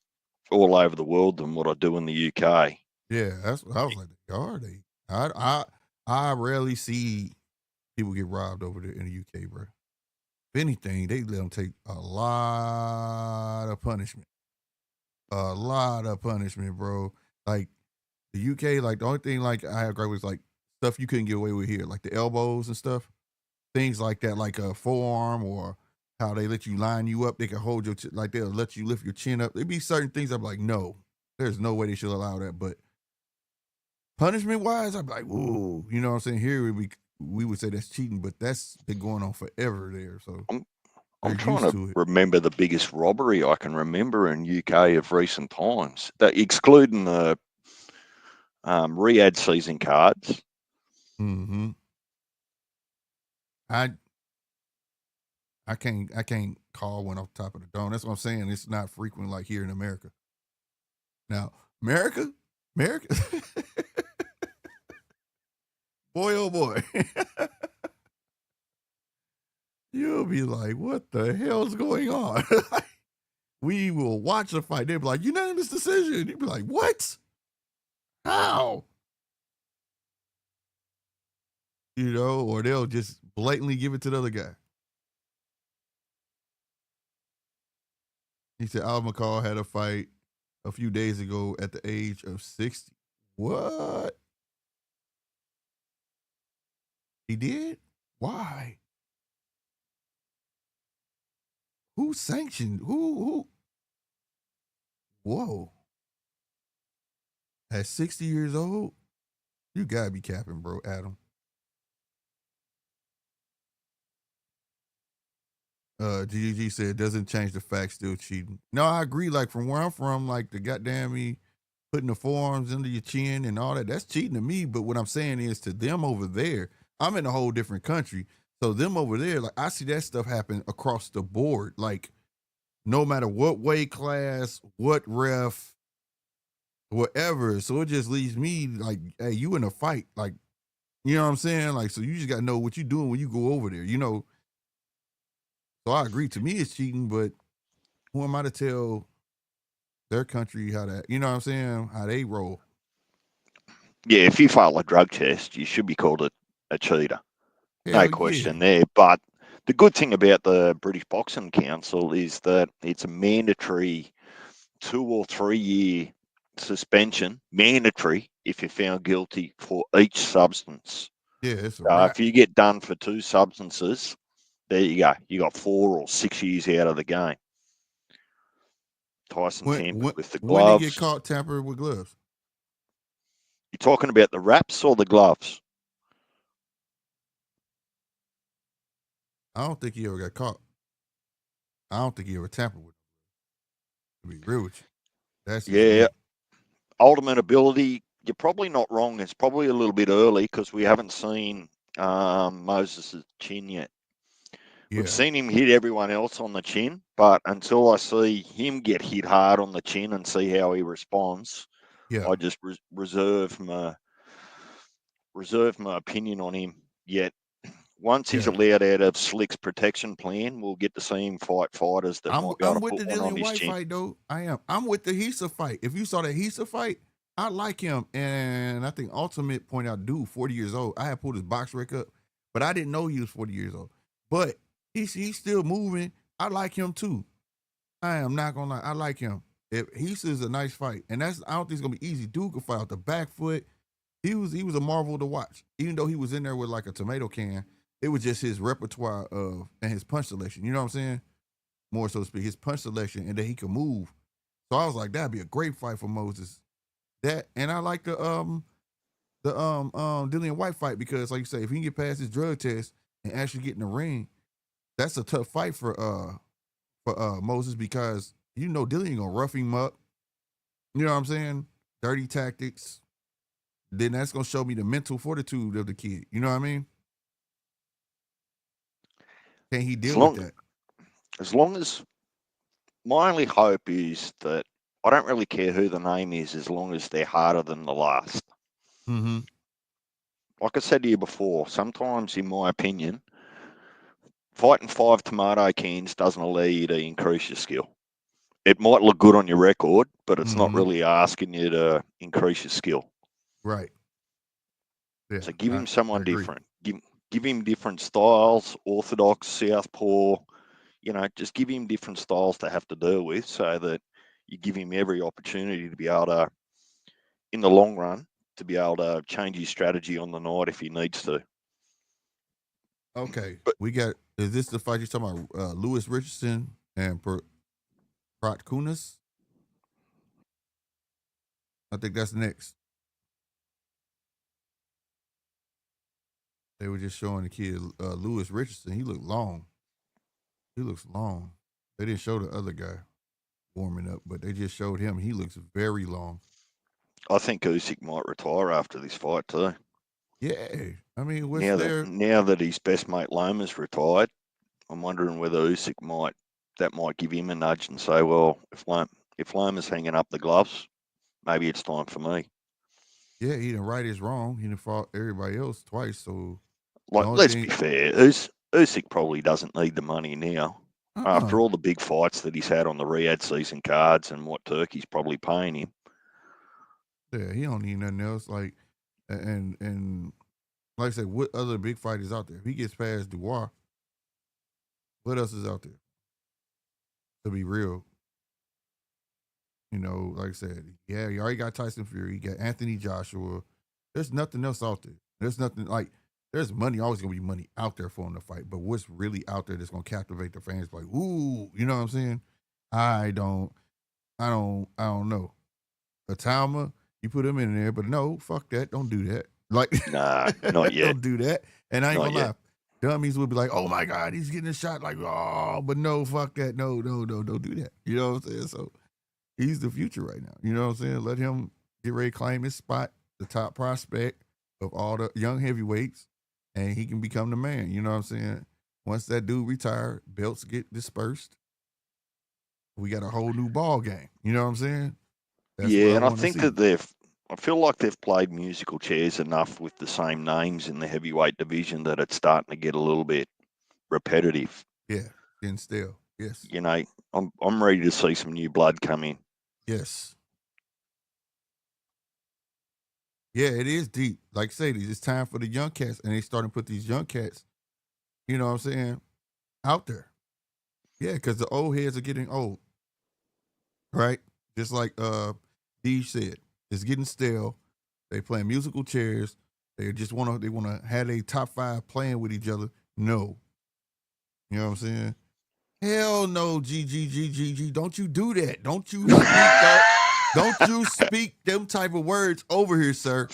all over the world than what I do in the UK. Yeah, that's what I was like. Are they? I rarely see people get robbed over there in the UK, bro. If anything, they let them take a lot of punishment. A lot of punishment, bro. Like the UK, like the only thing like I had great was like stuff you couldn't get away with here, like the elbows and stuff, things like that, like a forearm or how they let you line you up. They can hold your like they'll let you lift your chin up. There'd be certain things I'm like, no, there's no way they should allow that. But punishment wise, I'm like, whoa, you know what I'm saying? Here we would say that's cheating, but that's been going on forever there. So I'm trying to remember the biggest robbery I can remember in UK of recent times, that excluding the Riyadh season cards. Mm-hmm. I can't call one off the top of the dome. That's what I'm saying. It's not frequent like here in America. Now, America, boy, oh boy. You'll be like, what the hell's going on? We will watch a fight. They'll be like, unanimous decision. You'll be like, what? How? You know, or they'll just blatantly give it to the other guy. He said Al McCall had a fight a few days ago at the age of 60. What? He did? Why? Who sanctioned? Who? Whoa. At 60 years old? You gotta be capping, bro, Adam. GG said doesn't change the fact, still cheating. No, I agree. Like from where I'm from, like the goddamn me putting the forearms under your chin and all that, that's cheating to me. But what I'm saying is to them over there, I'm in a whole different country. So them over there, like I see that stuff happen across the board. Like no matter what weight class, what ref, whatever. So it just leaves me like, hey, you in a fight. Like, you know what I'm saying? Like, so you just got to know what you're doing when you go over there, you know? So I agree. To me, it's cheating, but who am I to tell their country how to, you know what I'm saying, how they roll? Yeah, if you fail a drug test, you should be called a cheater. Hell no question there. But the good thing about the British Boxing Council is that it's a mandatory 2 or 3 year suspension, mandatory if you're found guilty for each substance. Yeah, it's a wrap. If you get done for 2 substances, there you go. You got 4 or 6 years out of the game. Tyson tampered with the gloves. When did he get caught tampering with gloves? You're talking about the wraps or the gloves? I don't think he ever got caught. I don't think he ever tampered with them. To be real with you. That's yeah. Ultimate ability, you're probably not wrong. It's probably a little bit early because we haven't seen Moses' chin yet. Yeah. We've seen him hit everyone else on the chin, but until I see him get hit hard on the chin and see how he responds, Yeah. I just reserve my opinion on him. Yet once he's Yeah. allowed out of Slick's protection plan, we'll get to see him fight fighters that might be able I'm to with put the one on Dillian his White chin. fight though. I am. I'm with the Heisa fight. If you saw the Heisa fight, I like him. And I think Ultimate pointed out, dude, 40 years old. I had pulled his box rec up, but I didn't know he was 40 years old. But he's still moving. I like him too. I am not gonna lie. I like him. If Heisa is a nice fight, and I don't think it's gonna be easy. Dude could fight out the back foot. He was a marvel to watch. Even though he was in there with like a tomato can, it was just his repertoire and his punch selection. You know what I'm saying? More so to speak, his punch selection, and that he could move. So I was like, that'd be a great fight for Moses. That, and I like the Dillian White fight because, like you say, if he can get past his drug test and actually get in the ring, that's a tough fight for Moses because you know Dillian gonna rough him up. You know what I'm saying? Dirty tactics. Then that's gonna show me the mental fortitude of the kid. You know what I mean? Can he deal with that? As long as my only hope is that I don't really care who the name is as long as they're harder than the last. Mm-hmm. Like I said to you before, sometimes, in my opinion, fighting 5 tomato cans doesn't allow you to increase your skill. It might look good on your record, but it's not really asking you to increase your skill. Right. Yeah, so give him someone different. Give him different styles, orthodox, southpaw. Just give him different styles to have to deal with so that you give him every opportunity to be able to, in the long run, to be able to change his strategy on the night if he needs to. Okay. But is this the fight you're talking about? Lewis Richardson and Kunis? I think that's next. They were just showing the kid Lewis Richardson. He looked long. He looks long. They didn't show the other guy warming up, but they just showed him. He looks very long. I think Usyk might retire after this fight too. Yeah, I mean, now that his best mate Loma's retired, I'm wondering whether Usyk might give him a nudge and say, well, if Loma's hanging up the gloves, maybe it's time for me. Yeah, he didn't right his wrong. He didn't fought everybody else twice. So, let's be fair. Usyk probably doesn't need the money now. After all the big fights that he's had on the Riyadh season cards and what Turkey's probably paying him. Yeah, he don't need nothing else. Like, and like I said, what other big fight is out there? If he gets past Dubois, what else is out there? To be real, like I said, yeah, you already got Tyson Fury, you got Anthony Joshua. There's nothing else out there. There's nothing like. There's money, always gonna be money out there for him to fight, but what's really out there that's gonna captivate the fans? Like, ooh, you know what I'm saying? I don't know. Atalma, you put him in there, but no, fuck that. Don't do that. Like, nah, not yet. Don't do that. And I ain't not gonna yet. lie. Dummies would be like, oh my God, he's getting a shot. Like, oh, but no, fuck that. No, don't do that. You know what I'm saying? So he's the future right now. You know what I'm saying? Let him get ready to claim his spot, the top prospect of all the young heavyweights, and he can become the man. You know what I'm saying? Once that dude retire, belts get dispersed. We got a whole new ball game. You know what I'm saying? That's and I think that I feel like they've played musical chairs enough with the same names in the heavyweight division that it's starting to get a little bit repetitive. Yeah, getting stale. Yes. I'm ready to see some new blood come in. Yes. Yeah, it is deep. Like I say, it's time for the young cats, and they starting to put these young cats, you know what I'm saying, out there. Yeah, because the old heads are getting old. Right? Just like Deej said, it's getting stale. They playing musical chairs. They just want to have a top 5 playing with each other. No. You know what I'm saying? Hell no, G. Don't you do that. Don't you speak don't you speak them type of words over here, sir.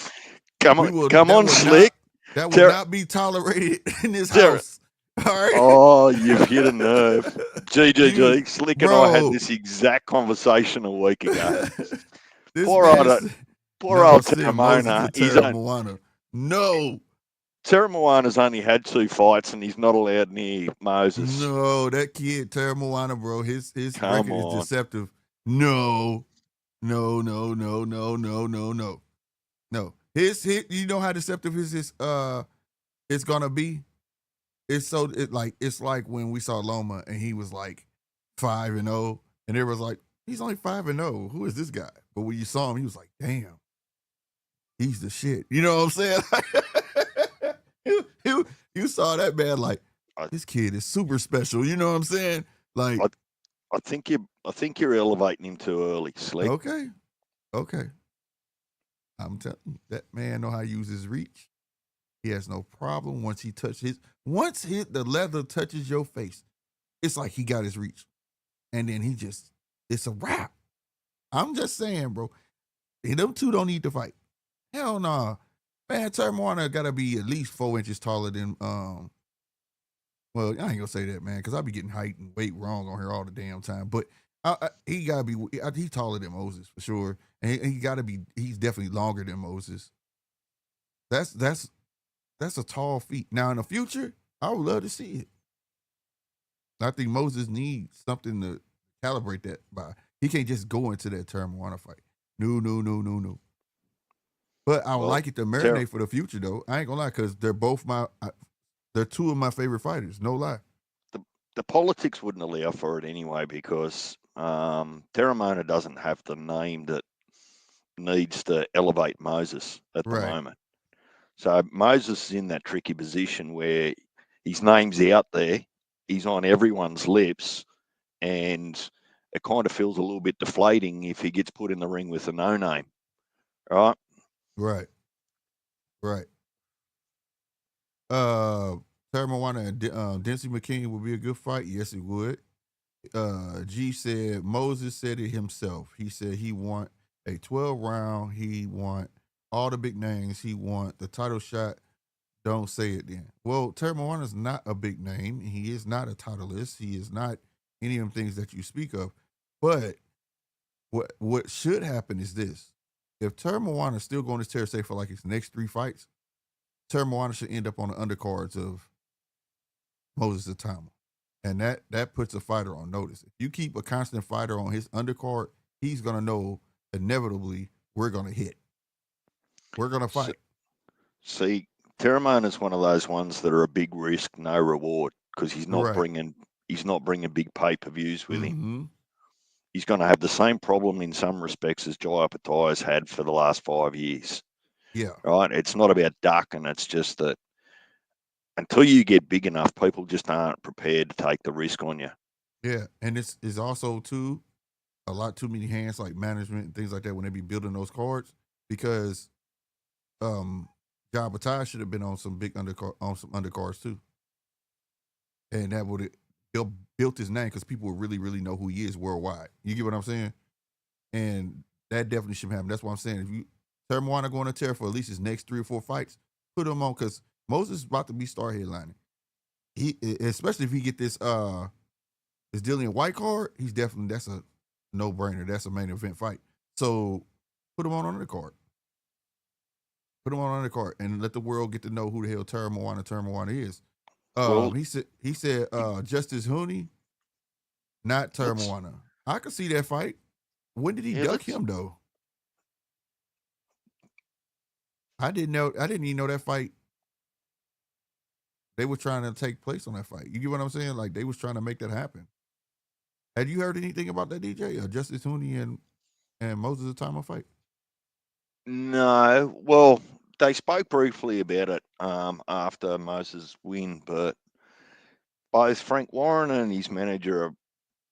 Come on, Slick. That will not be tolerated in this house. All right. Oh, you've hit a nerve. GGG. Slick and I had this exact conversation a week ago. Poor old Tamona. No. Moana's only had 2 fights and he's not allowed near Moses. No, that kid, Terra Moana, bro, his Come record is on. deceptive. No. No. His you know how deceptive his it's gonna be? It's like when we saw Loma and he was like 5-0, and it was like, he's only 5-0. Who is this guy? But when you saw him, he was like, damn, he's the shit. You know what I'm saying? you saw that man like, this kid is super special. You know what I'm saying? Like, I think you're elevating him too early, Slick. Okay. I'm telling you, that man know how to use his reach. He has no problem once the leather touches your face. It's like he got his reach. And then it's a wrap. I'm just saying, bro. Them two don't need to fight. Hell no. Nah. Man, Terra Moana gotta be at least 4 inches taller than well, I ain't gonna say that, man, because I be getting height and weight wrong on here all the damn time. But he gotta be he's taller than Moses for sure. And he's definitely longer than Moses. That's a tall feat. Now in the future, I would love to see it. I think Moses needs something to calibrate that by. He can't just go into that Terra Moana fight. No. But I would like it to marinate for the future, though. I ain't gonna lie, because they're both they're two of my favorite fighters. No lie. The politics wouldn't allow for it anyway, because Terra Moana doesn't have the name that needs to elevate Moses at the moment. So Moses is in that tricky position where his name's out there, he's on everyone's lips, and it kind of feels a little bit deflating if he gets put in the ring with a no name. Right? Right. Terra Moana and Dempsey McKinney would be a good fight. Yes, it would. G said Moses said it himself. He said he want a 12-round. He want all the big names. He want the title shot. Don't say it then. Well, Terra Moana is not a big name. He is not a titleist. He is not any of them things that you speak of. But what should happen is this. If Terra Moana is still going to Terra say for like his next 3 fights, Terra Moana should end up on the undercards of Moses Atama. And that puts a fighter on notice. If you keep a constant fighter on his undercard, he's going to know inevitably we're going to hit. We're going to fight. See, Terra Moana is one of those ones that are a big risk, no reward, because he's not bringing big pay-per-views with him. He's going to have the same problem in some respects as Jai Apatai's had for the last 5 years. Yeah. Right? It's not about ducking. It's just that until you get big enough, people just aren't prepared to take the risk on you. Yeah. And it's also, too, a lot too many hands, like management and things like that, when they be building those cards, because Jai Apatai should have been on some big undercards, too. And that would have built his name, because people would really, really know who he is worldwide. You get what I'm saying? And that definitely should happen. That's what I'm saying. If you Terra Moana going to Terra for at least his next 3 or 4 fights, put him on, because Moses is about to be star headlining. He, especially if he get this Dillian White card, that's a no-brainer. That's a main event fight. So put him on the card. Put him on the card and let the world get to know who the hell Terra Moana is. He said Justice Hooney, not Terra Moana. I could see that fight. When did he duck him though? I didn't even know that fight. They were trying to take place on that fight. You get what I'm saying? Like, they was trying to make that happen. Had you heard anything about that, DJ? Justice Hooney and Moses Atama fight? No. Well, they spoke briefly about it after Moses' win, but both Frank Warren and his manager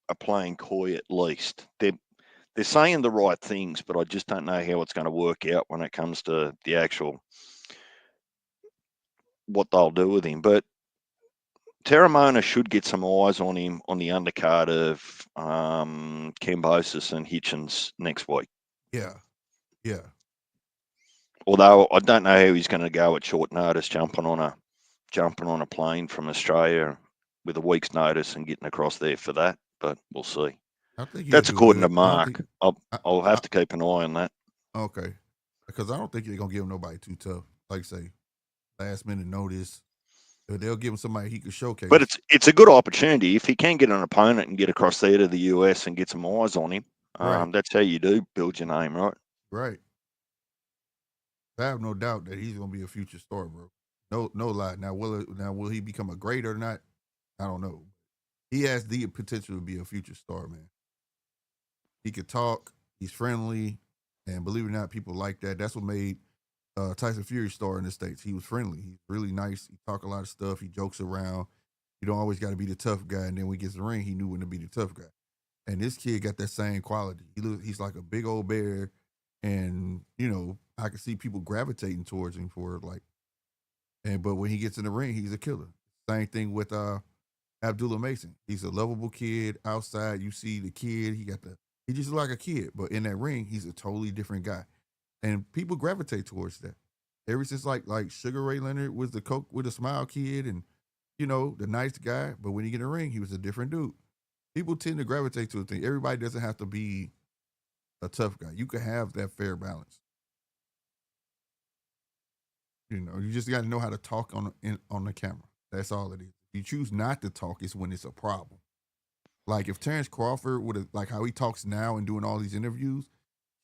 are playing coy at least. They're saying the right things, but I just don't know how it's going to work out when it comes to the actual what they'll do with him. But Terra Moana should get some eyes on him on the undercard of Kambosos and Hitchens next week. Yeah. Although I don't know how he's going to go at short notice, jumping on a plane from Australia with a week's notice and getting across there for that. But we'll see. That's according to Mark. I'll have to keep an eye on that. Okay, because I don't think they're gonna give him nobody too tough. Like say, last minute notice. They'll give him somebody he could showcase. But it's a good opportunity if he can get an opponent and get across there to the US and get some eyes on him. Right. That's how you do build your name, right? Right. I have no doubt that he's gonna be a future star, bro. No lie. Now will he become a great or not? I don't know. He has the potential to be a future star, man. He could talk. He's friendly, and believe it or not, people like that. That's what made Tyson Fury star in the States. He was friendly. He's really nice. He talk a lot of stuff. He jokes around. You don't always got to be the tough guy. And then when he gets in the ring, he knew when to be the tough guy. And this kid got that same quality. He's like a big old bear, and I can see people gravitating towards him for like. But when he gets in the ring, he's a killer. Same thing with Abdullah Mason. He's a lovable kid. Outside, you see the kid. He just look like a kid, but in that ring, he's a totally different guy, and people gravitate towards that. Ever since like Sugar Ray Leonard was the Coke with a smile kid, and the nice guy, but when he get in the ring, he was a different dude. People tend to gravitate to a thing. Everybody doesn't have to be a tough guy. You can have that fair balance. You just got to know how to talk on the camera. That's all it is. If you choose not to talk, it's when it's a problem. Like if Terrence Crawford would have, like how he talks now and doing all these interviews,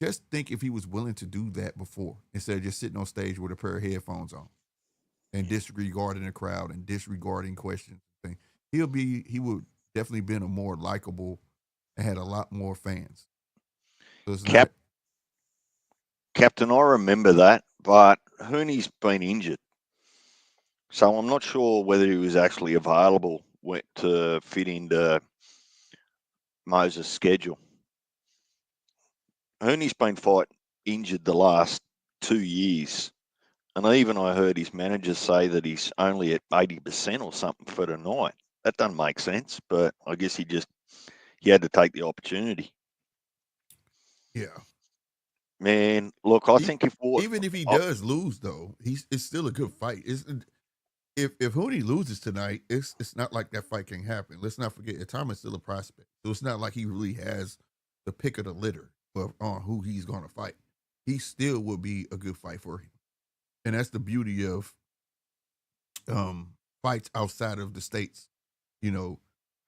just think if he was willing to do that before instead of just sitting on stage with a pair of headphones on and disregarding the crowd and disregarding questions. He would definitely been a more likable and had a lot more fans. So Captain, I remember that, but Hooney's been injured. So I'm not sure whether he was actually available to fit into Moses' schedule. Hooney's been injured the last 2 years. And even I heard his manager say that he's only at 80% or something for tonight. That doesn't make sense, but I guess he had to take the opportunity. Yeah. Man, look, I think even if he does lose, though, it's still a good fight. If Hooney loses tonight, it's not like that fight can happen. Let's not forget, Thomas still a prospect, so it's not like he really has the pick of the litter on who he's going to fight. He still will be a good fight for him, and that's the beauty of fights outside of the states.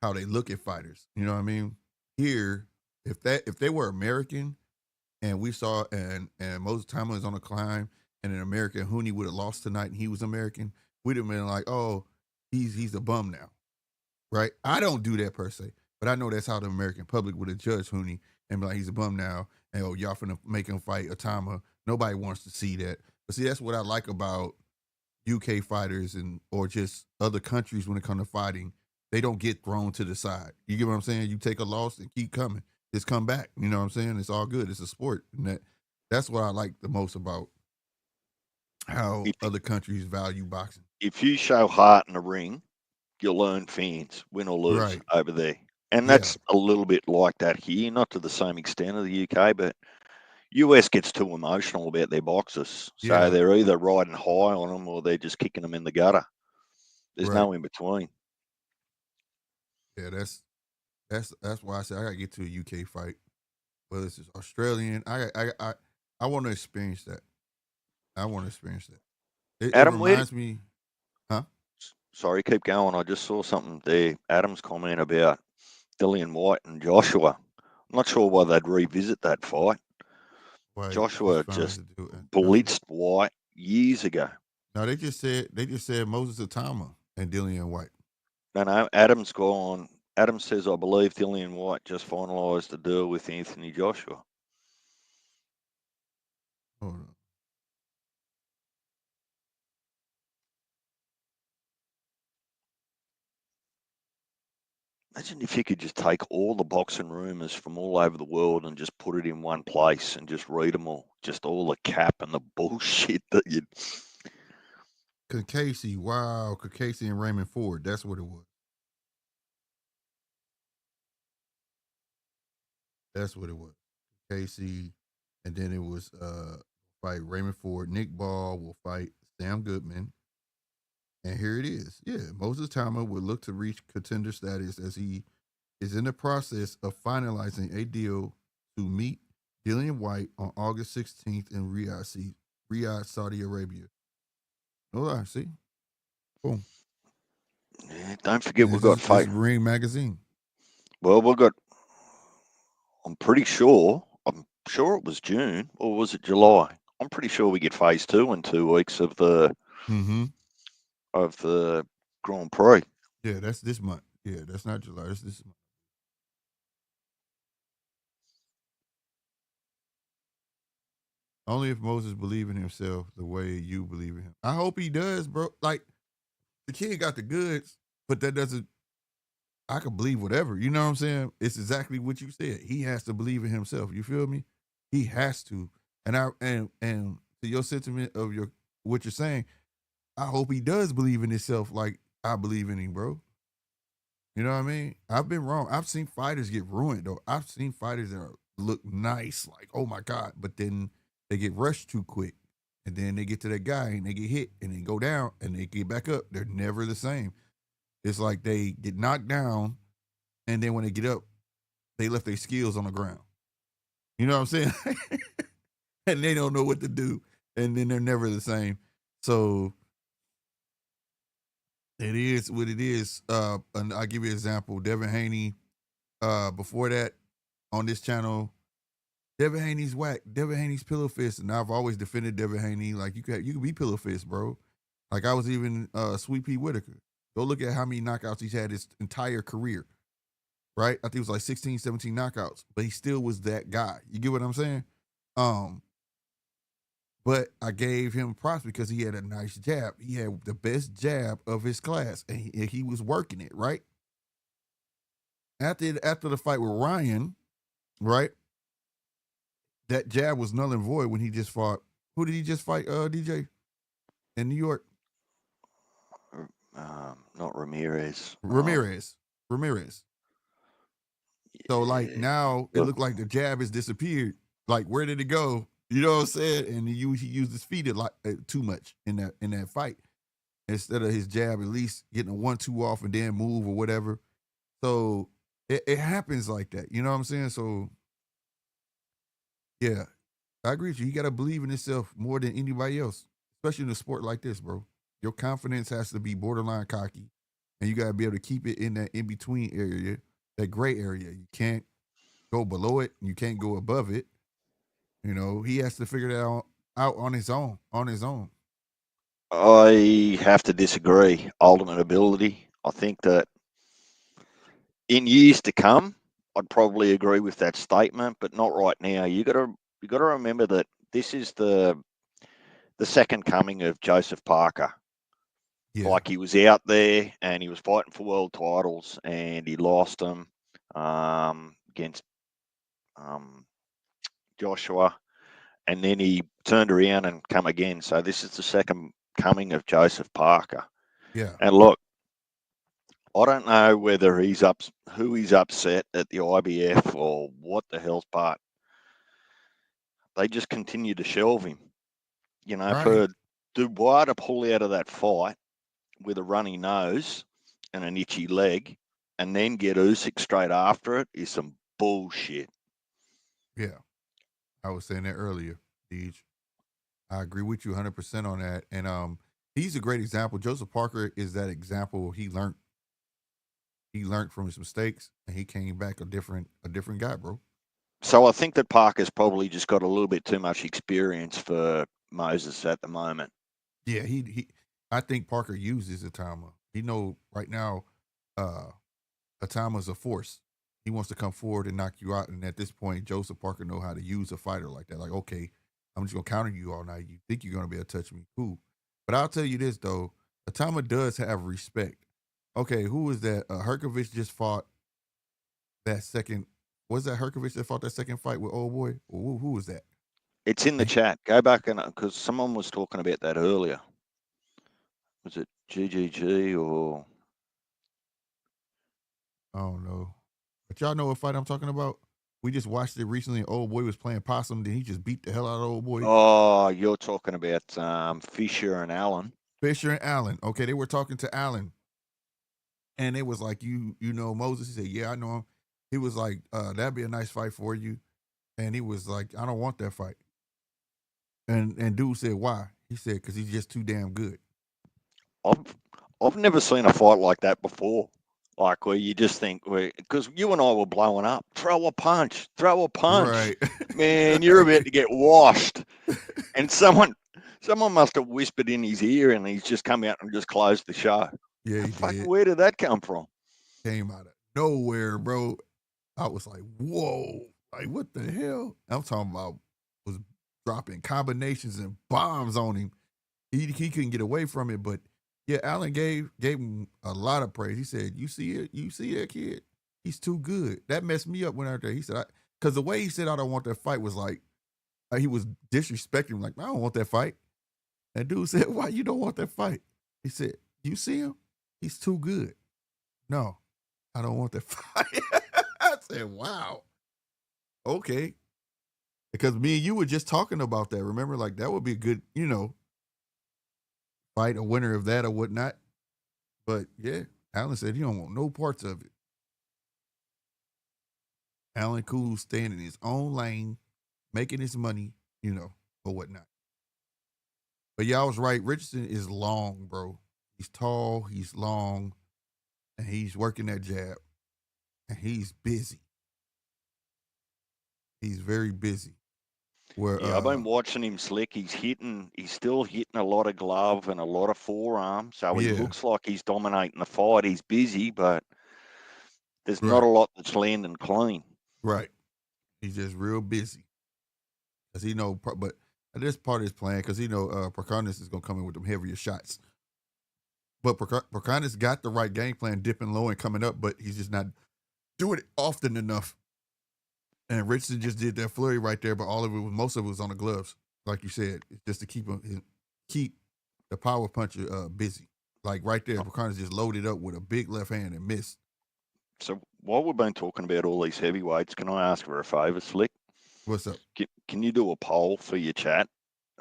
How they look at fighters. You know what I mean? Here, if they were American, and we saw and Moses Thomas was on a climb, and an American Hooney would have lost tonight, and he was American, we'd have been like, oh, he's a bum now, right? I don't do that per se, but I know that's how the American public would have judged Hooney and be like, he's a bum now, and y'all finna make him fight Atama. Nobody wants to see that. But see, that's what I like about UK fighters or just other countries when it comes to fighting. They don't get thrown to the side. You get what I'm saying? You take a loss and keep coming. Just come back. You know what I'm saying? It's all good. It's a sport. And that's what I like the most about how other countries value boxing. If you show heart in the ring, you'll earn fans, win or lose, over there. And that's a little bit like that here, not to the same extent of the UK, but US gets too emotional about their boxers. So they're either riding high on them or they're just kicking them in the gutter. There's no in between. Yeah, that's why I said I gotta get to a UK fight. Whether it's Australian, I want to experience that. I want to experience that. It reminds me, huh? Sorry, keep going. I just saw something there. Adam's comment about Dillian White and Joshua. I'm not sure why they'd revisit that fight. Joshua just blitzed White years ago. No, they just said Moses Atama and Dillian White. No, Adam's gone. Adam says, I believe Dillian White just finalised the deal with Anthony Joshua. Hold on. Imagine if you could just take all the boxing rumours from all over the world and just put it in one place and just read them all. Just all the cap and the bullshit that you'd... Casey and Raymond Ford. That's what it was. That's what it was. Casey, and then it was fight Raymond Ford. Nick Ball will fight Sam Goodman. And here it is. Yeah, Moses Tama would look to reach contender status as he is in the process of finalizing a deal to meet Dillian White on August 16th in Riyadh, Saudi Arabia. Oh, I see. Boom. Yeah, don't forget we've This got is fight. Ring Magazine. Well, we've got. I'm pretty sure. I'm sure it was June or was it July? I'm pretty sure we get phase 2 in 2 weeks of the Mm-hmm. Grand Prix. Yeah, that's this month. Yeah, that's not July. That's this month. Only if Moses believe in himself the way you believe in him. I hope he does, bro. Like, the kid got the goods, but that doesn't. I could believe whatever. You know what I'm saying? It's exactly what you said. He has to believe in himself. You feel me? He has to. And to your sentiment of your what you're saying, I hope he does believe in himself like I believe in him, bro. You know what I mean? I've been wrong. I've seen fighters get ruined though. I've seen fighters that look nice, like oh my god, but then they get rushed too quick, and then they get to that guy and they get hit and they go down and they get back up. They're never the same. It's like they get knocked down, and then when they get up, they left their skills on the ground. You know what I'm saying? And they don't know what to do, and then they're never the same. So it is what it is. And I'll give you an example. Devin Haney. Before that, on this channel, Devin Haney's whack. Devin Haney's pillow fist, and I've always defended Devin Haney. Like you could be pillow fist, bro. Like I was even Sweet Pea Whitaker. Go look at how many knockouts he's had his entire career. Right? I think it was like 16, 17 knockouts, but he still was that guy. You get what I'm saying? Um, but I gave him props because he had a nice jab. He had the best jab of his class, and he was working it, right? After the fight with Ryan, right? That jab was null and void when he just fought. Who did he just fight? DJ in New York. Not Ramirez. Ramirez. So like Yeah, now it look, looked like the jab has disappeared. Like where did it go? You know what I'm saying? And he used his feet a lot too much in that fight instead of his jab at least getting a 1-2 off and then move or whatever. So it happens like that. You know what I'm saying? So yeah, I agree with you. You got to believe in yourself more than anybody else, especially in a sport like this, bro. Your confidence has to be borderline cocky, and you got to be able to keep it in that in between area, that gray area. You can't go below it, and you can't go above it. You know, he has to figure that out on his own. On his own. I have to disagree. Ultimate ability. I think that in years to come, I'd probably agree with that statement, but not right now. You got to remember that this is the second coming of Joseph Parker. Yeah, Like he was out there and he was fighting for world titles and he lost them against Joshua, and then he turned around and come again. So this is the second coming of Joseph Parker. yeah, And look, I don't know whether who he's upset at the IBF or what the hell's, but they just continue to shelve him. You know, right. for Dubois to pull out of that fight with a runny nose and an itchy leg, and then get Usyk straight after it is some bullshit. Yeah, I was saying that earlier, Deej. I agree with you 100% on that, and he's a great example. Joseph Parker is that example. He learned from his mistakes, and he came back a different guy, bro. So I think that Parker's probably just got a little bit too much experience for Moses at the moment. Yeah, he. I think Parker uses Atama. He know right now, uh, Atama's a force. He wants to come forward and knock you out. And at this point, Joseph Parker know how to use a fighter like that. Like, okay, I'm just gonna counter you all night. You think you're gonna be able to touch me? Cool. But I'll tell you this though, Atama does have respect. Okay, who was that? Herkovich just fought that second. Was that Herkovich that fought that second fight with old boy? Who was that? It's in the chat. Go back and because someone was talking about that earlier. Was it GGG or? I don't know. But y'all know what fight I'm talking about? We just watched it recently. Old boy was playing possum, then he just beat the hell out of old boy. Oh, you're talking about Fisher and Allen. Fisher and Allen. Okay, they were talking to Allen. And it was like, you know Moses? He said, yeah, I know him. He was like, that'd be a nice fight for you. And he was like, I don't want that fight. And dude said, why? He said, because he's just too damn good. I've never seen a fight like that before. Like where you just think, because you and I were blowing up, throw a punch, Right. man, you're about to get washed. And someone must have whispered in his ear, and he's just come out and just closed the show. Yeah, he Fucking, did. where did that come from? Came out of nowhere, bro. I was like, whoa. Like, what the hell? I'm talking about was dropping combinations and bombs on him. He couldn't get away from it, but yeah, Allen gave him a lot of praise. He said, "You see it? You see that kid? He's too good." That messed me up when out there. He said, "Because the way he said I don't want that fight was like he was disrespecting him. Like, I don't want that fight." And dude said, "Why you don't want that fight?" He said, "You see him? He's too good." No, I don't want that fight. I said, "Wow, okay." Because me and you were just talking about that. Remember, like that would be a good, fight, a winner of that or whatnot. But yeah, Allen said he don't want no parts of it. Allen Cool staying in his own lane, making his money, or whatnot. But y'all was right. Richardson is long, bro. He's tall, he's long, and he's working that jab. And he's busy. He's very busy. Where Yeah, I've been watching him slick. He's still hitting a lot of glove and a lot of forearm. So he yeah, looks like he's dominating the fight. He's busy, but there's not right, a lot that's landing clean. right. He's just real busy. Cause he know, but this part of his plan, because he know Prokonis is gonna come in with them heavier shots. But Prokonis got the right game plan, dipping low and coming up, but he's just not doing it often enough. And Richardson just did that flurry right there, but most of it was on the gloves, like you said, just to keep the power puncher busy. Like right there, Prokonis just loaded up with a big left hand and missed. So while we've been talking about all these heavyweights, can I ask for a favour, Slick? What's up? Can you do a poll for your chat?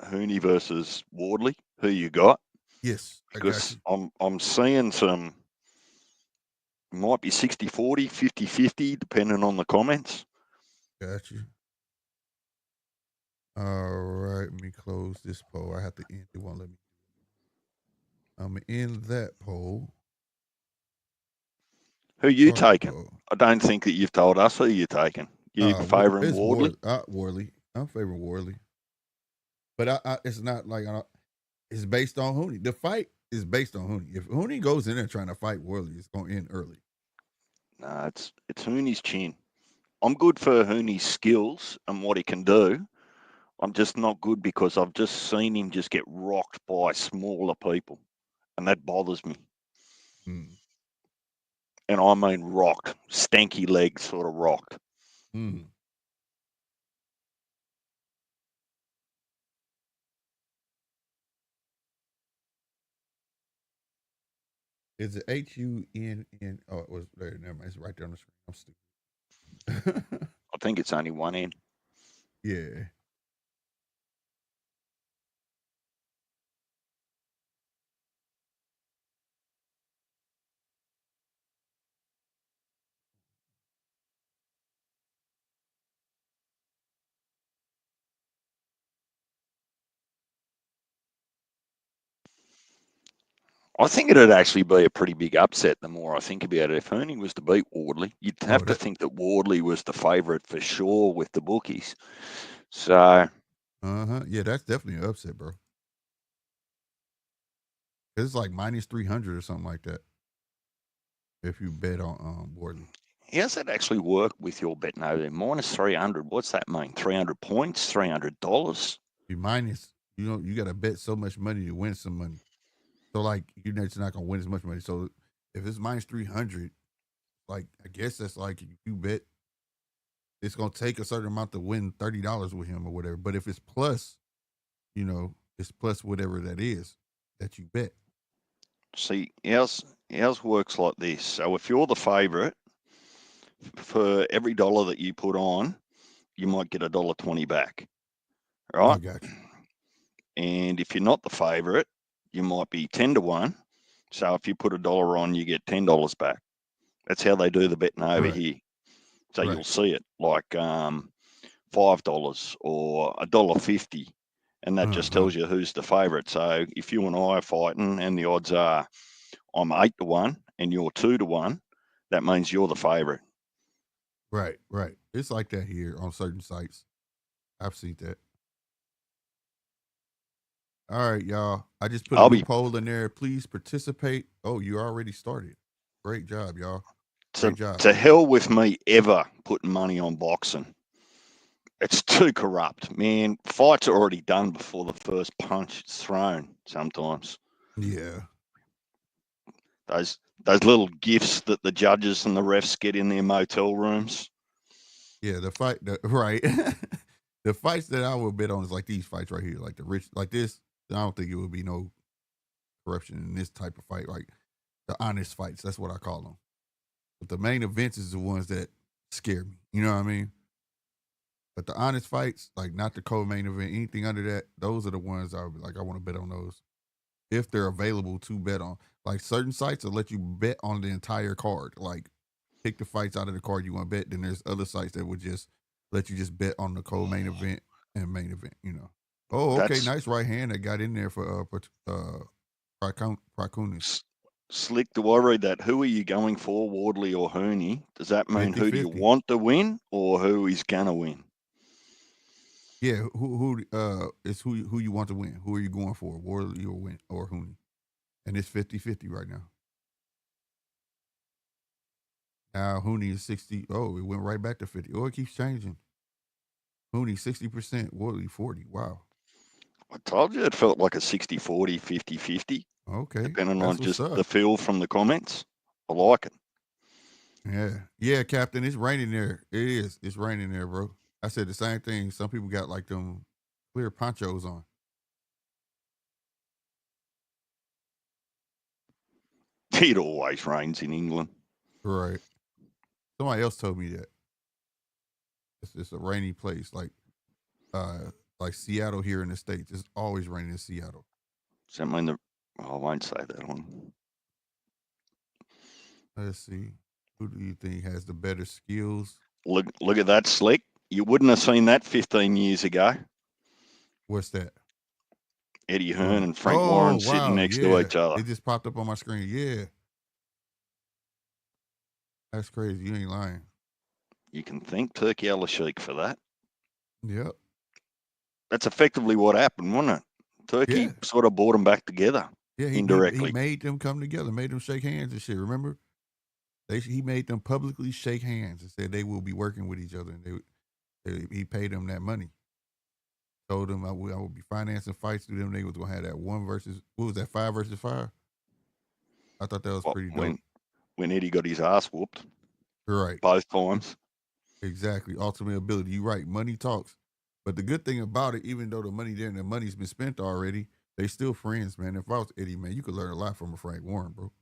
Hooney versus Wardley, who you got? Yes, Because I got you. I'm seeing some, might be 60-40, 50-50, depending on the comments. Got you. All right, let me close this poll. I have to end. It won't let me. I'm gonna end that poll. Who you Start the taking? poll. I don't think that you've told us who you're taking. You favouring It's Wardley? Wardley. I'm favoring Wardley, but it's not like it's based on Hooney. The fight is based on Hooney. If Hooney goes in there trying to fight Wardley, it's gonna end early. No, it's Hooney's chin. I'm good for Hooney's skills and what he can do. I'm just not good because I've just seen him just get rocked by smaller people, and that bothers me. Mm. And I mean rocked, stanky legs sort of rocked. Mm. Is it HUNN? Oh, it was there. Never mind. It's right there on the screen. I'm stupid. I think it's only one end. Yeah. I think it'd actually be a pretty big upset the more I think about it. If Hooney was to beat Wardley, you'd have to think that Wardley was the favourite for sure with the bookies. So, Yeah, that's definitely an upset, bro. It's like minus 300 or something like that. If you bet on Wardley. how's that actually work with your betting over there? Minus 300. What's that mean? 300 points? $300? You minus, you got to bet so much money to win some money. So like you're just not gonna win as much money. So if it's minus 300, like I guess that's like if you bet it's gonna take a certain amount to win $30 with him or whatever. But if it's plus, it's plus whatever that is that you bet. See, ours works like this. So if you're the favourite, for every dollar that you put on, you might get $1.20 back. Right? I got you. And if you're not the favourite, you might be 10 to 1. So if you put $1 on, you get $10 back. That's how they do the betting over here. So you'll see it like $5 or $1.50, and that just tells you who's the favourite. So if you and I are fighting and the odds are I'm 8-1 and you're 2-1, that means you're the favourite. Right, right. It's like that here on certain sites. I've seen that. All right, y'all. I just put a new poll in there. Please participate. Oh, you already started. Great job, y'all. Great job. To hell with me ever putting money on boxing. It's too corrupt, man. Fights are already done before the first punch is thrown sometimes. Yeah. Those little gifts that the judges and the refs get in their motel rooms. Yeah, right. The fights that I would bet on is like these fights right here, like the rich, like this. I don't think it would be no corruption in this type of fight, like the honest fights. That's what I call them. But the main events is the ones that scare me. You know what I mean? But the honest fights, like not the co-main event, anything under that, those are the ones I would be like, I want to bet on those if they're available to bet on. Like certain sites will let you bet on the entire card. Like pick the fights out of the card you want to bet. Then there's other sites that would just let you just bet on the co-main event and main event. You know. Oh, okay, nice right hand that got in there for Prakunis. Slick, do I read that? Who are you going for, Wardley or Hooney? Does that mean 50-50. Who do you want to win or who is gonna win? Yeah, who is who you want to win? Who are you going for, Wardley or Hooney? And it's 50-50 right now. Now Hooney is 60. Oh, it went right back to 50. Oh, it keeps changing. Hooney 60%, Wardley 40. Wow. I told you it felt like a 60-40, 50-50. Okay. Depending on just the feel from the comments. I like it. Yeah. Yeah, Captain, it's raining there. It is. It's raining there, bro. I said the same thing. Some people got like them clear ponchos on. It always rains in England. Right. Somebody else told me that. It's a rainy place, like Seattle here in the States. It's always raining in Seattle. Does that mean I won't say that one. Let's see. Who do you think has the better skills? Look at that, Slick. You wouldn't have seen that 15 years ago. What's that? Eddie Hearn and Frank Warren sitting next to each other. It just popped up on my screen. Yeah. That's crazy. You ain't lying. You can thank Turkey Al-Sheikh for that. Yep. That's effectively what happened, wasn't it? Turkey sort of brought them back together. Yeah, indirectly. He made them come together, made them shake hands and shit. Remember? He made them publicly shake hands and said they will be working with each other. And he paid them that money. Told them I would be financing fights through them. They was gonna have that 5 versus 5. I thought that was pretty dope. When Eddie got his ass whooped. Right. Both times. Exactly. Ultimate ability. You're right. Money talks. But the good thing about it, even though the money there and the money's been spent already, they still friends, man. If I was Eddie, man, you could learn a lot from a Frank Warren, bro.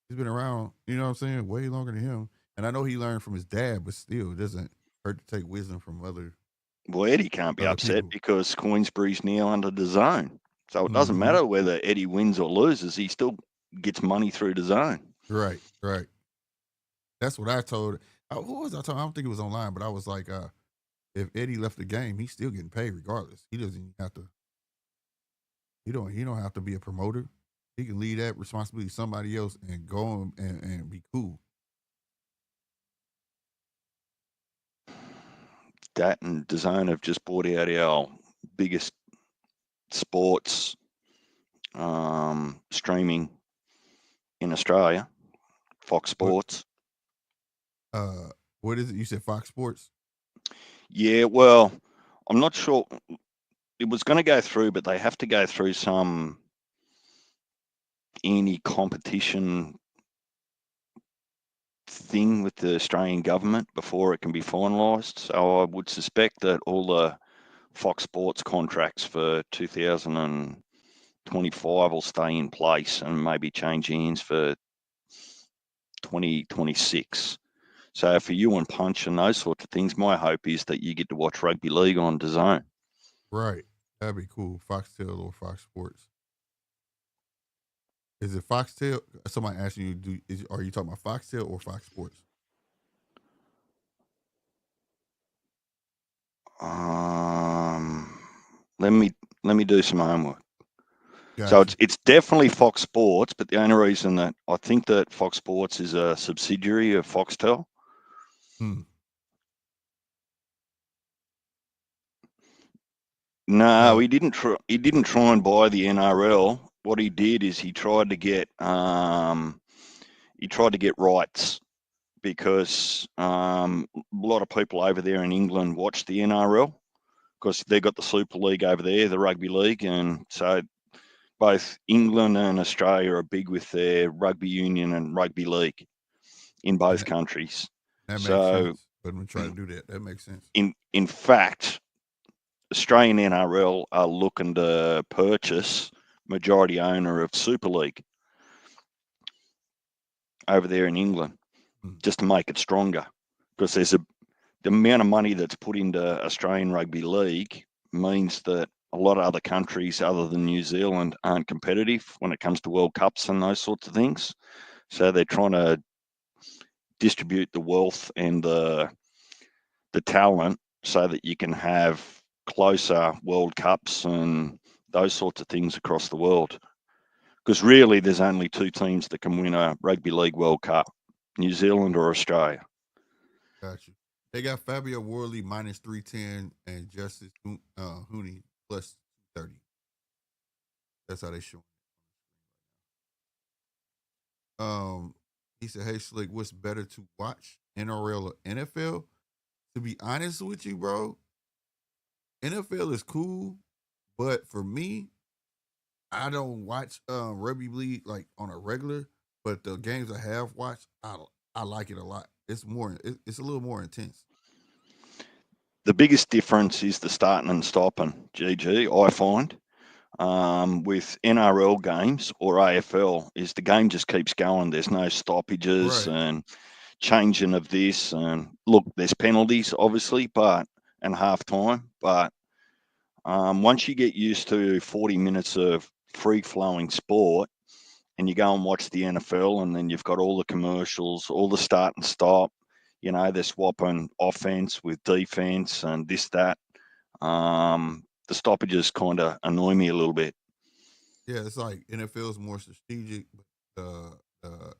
He's been around, you know what I'm saying, way longer than him. And I know he learned from his dad, but still, it doesn't hurt to take wisdom from other. Well, Eddie can't be upset people. because Queensbury's now under the zone. So it doesn't matter whether Eddie wins or loses. He still gets money through the zone. Right, right. That's what I told. Who was I talking? I don't think it was online, but I was like, if Eddie left the game, he's still getting paid regardless. He doesn't have to. He don't have to be a promoter. He can leave that responsibility to somebody else and go and be cool. That and DAZN have just bought out our biggest sports streaming in Australia, Fox Sports. What is it? You said Fox Sports? Yeah, well, I'm not sure. It was going to go through, but they have to go through any competition thing with the Australian government before it can be finalised. So I would suspect that all the Fox Sports contracts for 2025 will stay in place and maybe change hands for 2026. So for you and Punch and those sorts of things, my hope is that you get to watch rugby league on DAZN. Right. That'd be cool. Foxtel or Fox Sports. Is it Foxtel? Somebody asking you, are you talking about Foxtel or Fox Sports? Let me Let me do some homework. Gotcha. So it's definitely Fox Sports, but the only reason that I think that Fox Sports is a subsidiary of Foxtel. Hmm. No, he didn't try. He didn't try and buy the NRL. What he did is he tried to get rights because a lot of people over there in England watch the NRL because they've got the Super League over there, the rugby league, and so both England and Australia are big with their rugby union and rugby league in both countries. That makes So sense. But I'm gonna try to do that. That makes sense. in fact, Australian NRL are looking to purchase majority owner of Super League over there in England just to make it stronger because the amount of money that's put into Australian Rugby League means that a lot of other countries other than New Zealand aren't competitive when it comes to World Cups and those sorts of things. So they're trying to distribute the wealth and the talent so that you can have closer World Cups and those sorts of things across the world. Because really, there's only two teams that can win a Rugby League World Cup, New Zealand or Australia. Gotcha. They got Fabio Worley minus 310 and Justice Hooney plus 30. That's how they show. He said, "Hey Slick, what's better to watch, NRL or NFL?" To be honest with you, bro, NFL is cool, but for me, I don't watch rugby league like on a regular. But the games I have watched, I like it a lot. It's more, it's a little more intense. The biggest difference is the starting and stopping, GG, I find. With NRL games or AFL, is the game just keeps going. There's no stoppages Right. and changing of this. And look, there's penalties, obviously, and half time. But once you get used to 40 minutes of free flowing sport, and you go and watch the NFL, and then you've got all the commercials, all the start and stop. You know, they're swapping offense with defense and this, that. The stoppages kind of annoy me a little bit. Yeah, it's like NFL is more strategic, but the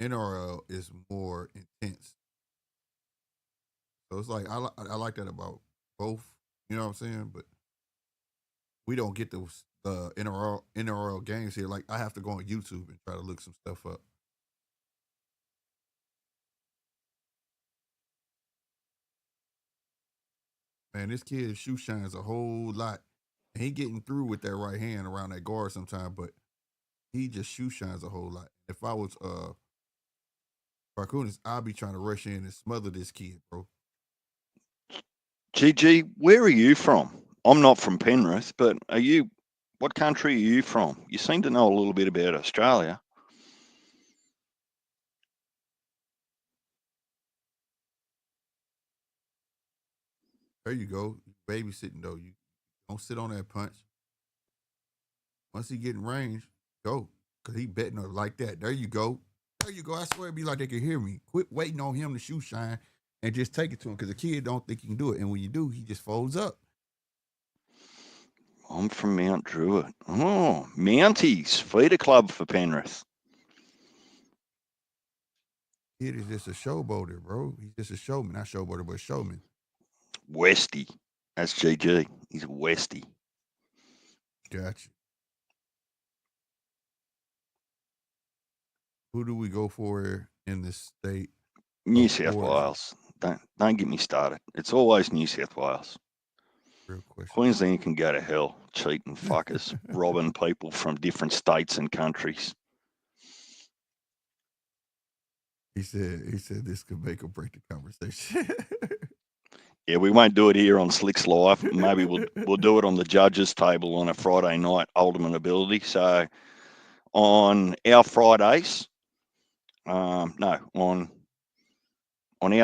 NRL is more intense. So it's like I like that about both. You know what I'm saying? But we don't get the NRL games here. Like I have to go on YouTube and try to look some stuff up. Man, this kid shoe shines a whole lot. And he getting through with that right hand around that guard sometime, but he just shoe shines a whole lot. If I was Barkunis, I'd be trying to rush in and smother this kid, bro. GG, where are you from? I'm not from Penrith, but what country are you from? You seem to know a little bit about Australia. There you go. Babysitting though. You don't sit on that punch. Once he get in range, go. Cause he betting her like that. There you go. There you go. I swear it'd be like they can hear me. Quit waiting on him to shoe shine and just take it to him. Cause the kid don't think he can do it. And when you do, he just folds up. I'm from Mount Druitt. Oh, Mounties, feeder club for Penrith. Kid is just a showboater, bro. He's just a showman. Not showboater, but showman. Westy. That's GG. He's a Westy. Gotcha. Who do we go for in this state? New South Wales. Don't get me started. It's always New South Wales. Real question. Queensland can go to hell, cheating fuckers, robbing people from different states and countries. He said this could make or break the conversation. Yeah, we won't do it here on Slick's Live. Maybe we'll do it on the judges' table on a Friday night, Ultimate Ability. So on our Fridays, on our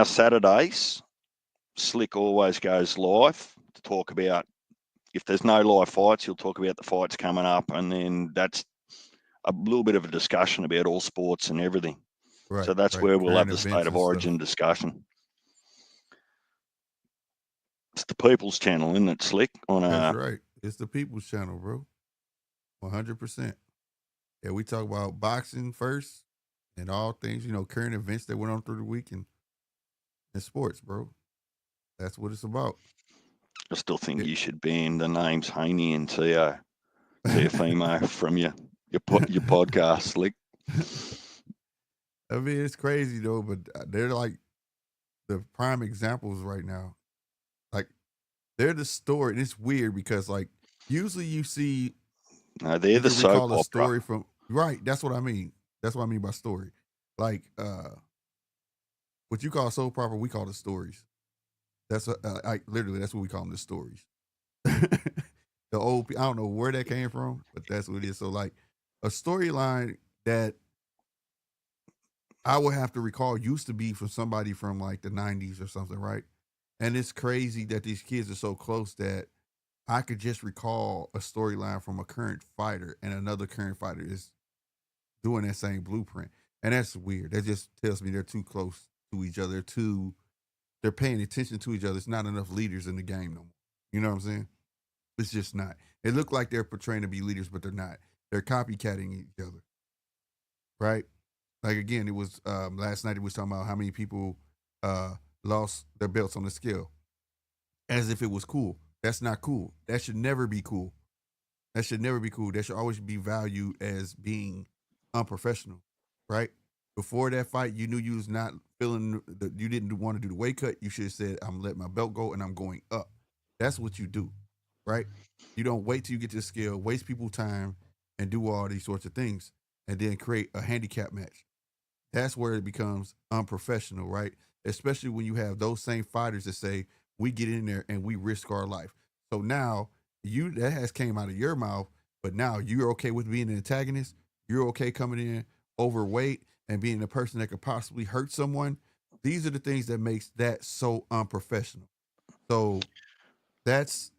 Saturdays, Slick always goes live to talk about, if there's no live fights, he'll talk about the fights coming up, and then that's a little bit of a discussion about all sports and everything. Right, so that's right. where we'll Current have the events state of and origin stuff. discussion. It's the People's Channel, isn't it, Slick? That's right. It's the People's Channel, bro. 100%. Yeah, we talk about boxing first and all things, current events that went on through the week and sports, bro. That's what it's about. I still think It- you should ban the names Haney and Teofimo from your podcast, Slick. I mean, it's crazy though, but they're like the prime examples right now. Like they're the story, and it's weird because like usually you see No, they're you the can soap recall a opera. story from right. That's what I mean. That's what I mean by story. Like what you call soap opera, we call it stories. That's like literally that's what we call them, the stories. The old I don't know where that came from, but that's what it is. So like a storyline that I would have to recall used to be from somebody from like the 90s or something, right? And it's crazy that these kids are so close that I could just recall a storyline from a current fighter and another current fighter is doing that same blueprint. And that's weird. That just tells me they're too close to each other, they're paying attention to each other. It's not enough leaders in the game no more. You know what I'm saying? It's just not. It look like they're portraying to be leaders, but they're not. They're copycatting each other. Right? Like again, it was last night. It was talking about how many people lost their belts on the scale, as if it was cool. That's not cool. That should never be cool. That should never be cool. That should always be valued as being unprofessional, right? Before that fight, you knew you was not feeling that you didn't want to do the weight cut. You should have said, "I'm letting my belt go and I'm going up." That's what you do, right? You don't wait till you get to the scale, waste people's time, and do all these sorts of things, and then create a handicap match. That's where it becomes unprofessional, right? Especially when you have those same fighters that say, we get in there and we risk our life. So now that has came out of your mouth, but now you're okay with being an antagonist. You're okay coming in overweight and being a person that could possibly hurt someone. These are the things that makes that so unprofessional. So that's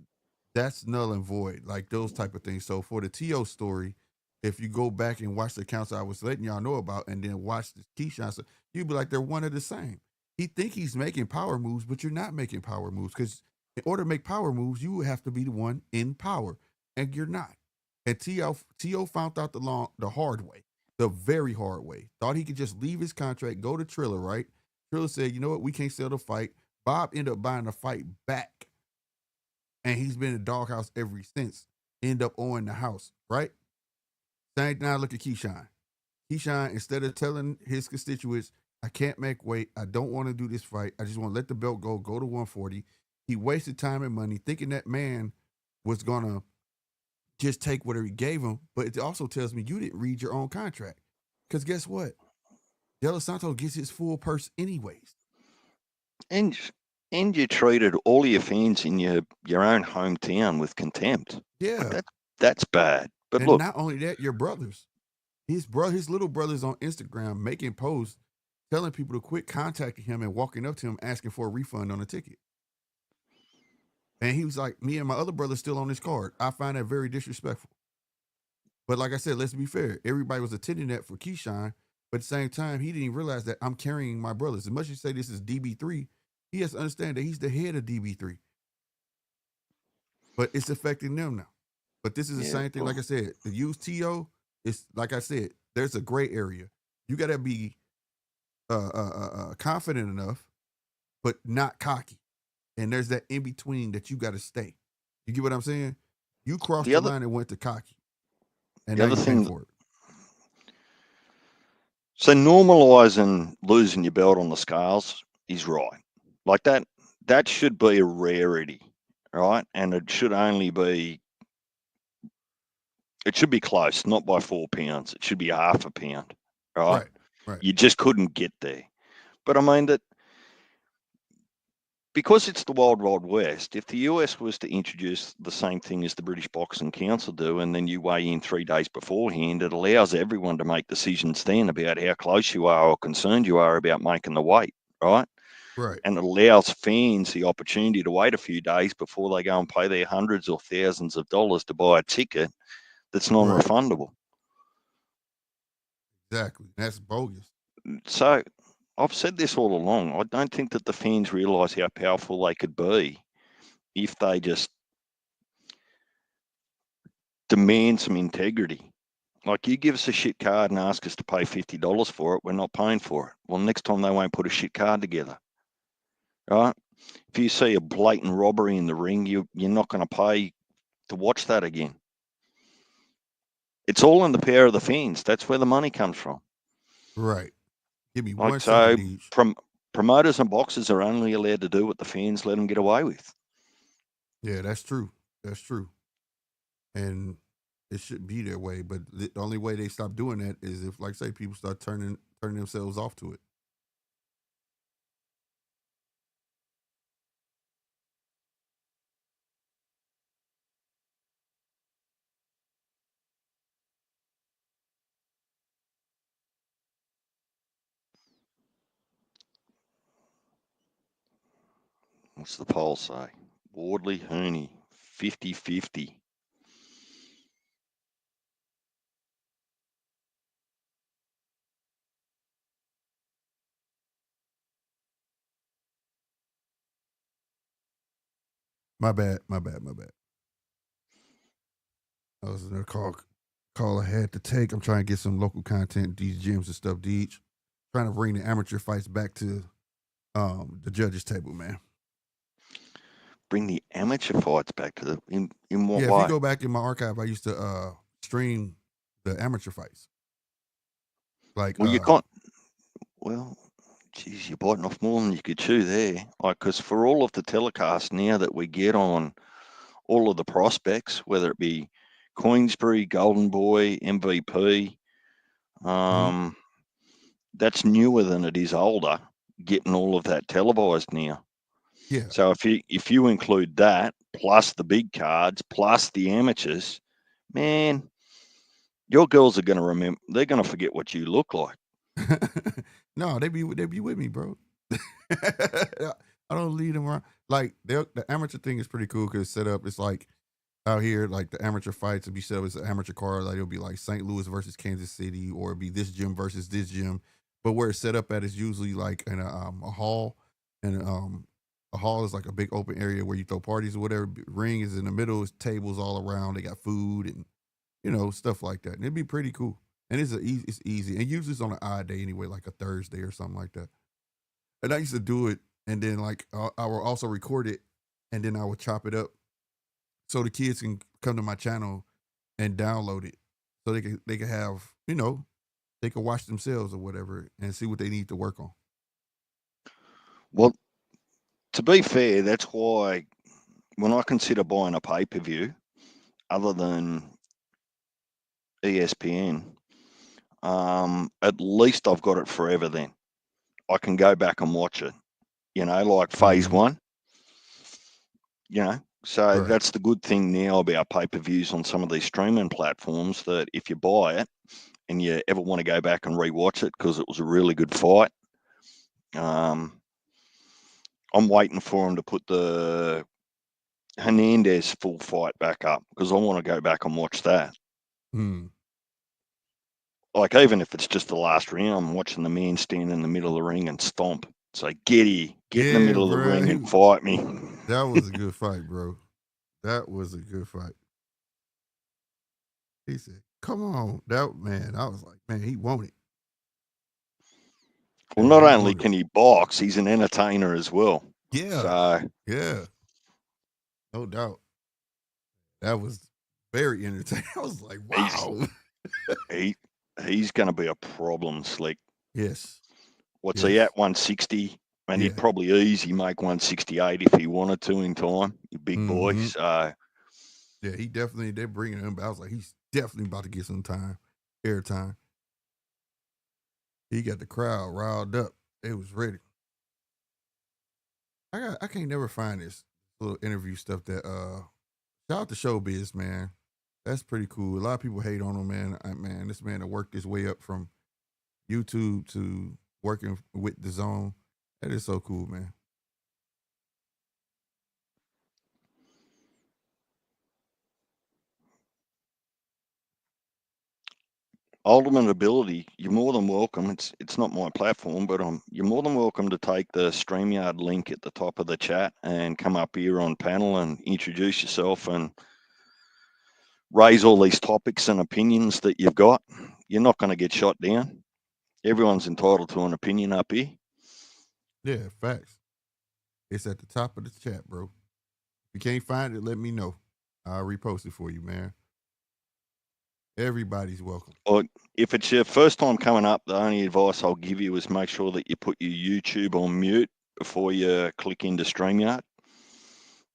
null and void, like those type of things. So for the T.O. story, if you go back and watch the accounts I was letting y'all know about and then watch the Keyshawn stuff, you'd be like, they're one and the same. He think he's making power moves, but you're not making power moves because in order to make power moves, you have to be the one in power, and you're not. And T.O. found out the hard way, the very hard way. Thought he could just leave his contract, go to Triller, right? Triller said, you know what, we can't sell the fight. Bob ended up buying the fight back and he's been in the doghouse ever since. End up owning the house, right? Same now look at Keyshawn. Keyshawn, instead of telling his constituents, I can't make weight, I don't want to do this fight, I just want to let the belt go to 140. He wasted time and money thinking that man was gonna just take whatever he gave him. But it also tells me you didn't read your own contract. Because guess what? De Los Santos gets his full purse anyways. And you treated all your fans in your own hometown with contempt. Yeah. Like that's bad. But and look, not only that, your brothers. His little brothers on Instagram making posts telling people to quit contacting him and walking up to him asking for a refund on a ticket. And he was like, me and my other brother still on this card. I find that very disrespectful. But like I said, let's be fair. Everybody was attending that for Keyshawn, but at the same time, he didn't even realize that I'm carrying my brothers. As much as you say this is DB3, he has to understand that he's the head of DB3. But it's affecting them now. But this is the same thing, like I said, to use T.O., it's like I said, there's a gray area. You got to be confident enough, but not cocky. And there's that in between that you got to stay. You get what I'm saying? You crossed the line and went to cocky. And the now other you're thing paying for it. So normalising losing your belt on the scales is right. Like that should be a rarity, right? And it should be close, not by 4 pounds. It should be half a pound, right? Right. You just couldn't get there. But I mean that because it's the wild, wild west, if the US was to introduce the same thing as the British Boxing Council do, and then you weigh in 3 days beforehand, it allows everyone to make decisions then about how close you are or concerned you are about making the weight, right? Right. And it allows fans the opportunity to wait a few days before they go and pay their hundreds or thousands of dollars to buy a ticket that's non-refundable. Exactly. That's bogus. So I've said this all along. I don't think that the fans realise how powerful they could be if they just demand some integrity. Like, you give us a shit card and ask us to pay $50 for it, we're not paying for it. Well, next time they won't put a shit card together, right? If you see a blatant robbery in the ring, you're not going to pay to watch that again. It's all in the power of the fans. That's where the money comes from. Right. Give me Like, one so second each. promoters and boxers are only allowed to do what the fans let them get away with. Yeah, that's true. That's true. And it shouldn't be that way. But the only way they stop doing that is if, like, say, people start turning themselves off to it. What's the poll say? Wardley, Hooney, 50-50. My bad. That was another call I had to take. I'm trying to get some local content, these gyms and stuff, Deej. Trying to bring the amateur fights back to the judges table, man. Bring the amateur fights back to in what Yeah, way? if you go back in my archive, I used to stream the amateur fights. Like, Well, you can't. Well, geez, you're biting off more than you could chew there. Like, because for all of the telecasts now that we get on all of the prospects, whether it be Queensbury, Golden Boy, MVP, that's newer than it is older. Getting all of that televised now. yeah. So if you include that plus the big cards plus the amateurs, man, your girls are going to remember. They're going to forget what you look like. No, they be with me, bro. I don't lead them around. Like, the amateur thing is pretty cool because it's set up. It's like out here, like the amateur fights will be set up as an amateur card. Like, it'll be like St. Louis versus Kansas City, or it'll be this gym versus this gym. But where it's set up at is usually like in a hall, and a hall is like a big open area where you throw parties or whatever. Ring is in the middle. It's tables all around. They got food and stuff like that. And it'd be pretty cool. And it's easy. And usually it's on an odd day anyway, like a Thursday or something like that. And I used to do it, and then like I will also record it, and then I would chop it up so the kids can come to my channel and download it, so they can have they can watch themselves or whatever and see what they need to work on. Well, to be fair, that's why when I consider buying a pay-per-view, other than ESPN, at least I've got it forever then. I can go back and watch it, like phase one, So Right. that's the good thing now about pay-per-views on some of these streaming platforms, that if you buy it and you ever want to go back and rewatch it because it was a really good fight, I'm waiting for them to put the Hernandez full fight back up because I want to go back and watch that. Like, even if it's just the last round, I'm watching the man stand in the middle of the ring and stomp. It's like, get in the middle of the ring and fight me. That was a good fight, bro. That was a good fight. He said, "Come on, that man." I was like, "Man, he won it." Well, not only can he box, he's an entertainer as well. Yeah. So, yeah. No doubt. That was very entertaining. I was like, wow. He's going to be a problem, Slick. Yes. What's he at, 160? And he'd probably easy make 168 if he wanted to in time. Big boy. So, yeah, they're bringing him. I was like, he's definitely about to get some airtime. He got the crowd riled up. They was ready. I can't never find this little interview stuff that shout out to Showbiz, man. That's pretty cool. A lot of people hate on him, man. This man that worked his way up from YouTube to working with the Zone. That is so cool, man. Ultimate Ability, you're more than welcome. It's not my platform, but you're more than welcome to take the StreamYard link at the top of the chat and come up here on panel and introduce yourself and raise all these topics and opinions that you've got, you're not going to get shot down. Everyone's entitled to an opinion up here. Yeah, facts. It's at the top of the chat, bro. If you can't find it, let me know. I'll repost it for you, man. Everybody's welcome. Or if it's your first time coming up, the only advice I'll give you is make sure that you put your YouTube on mute before you click into StreamYard.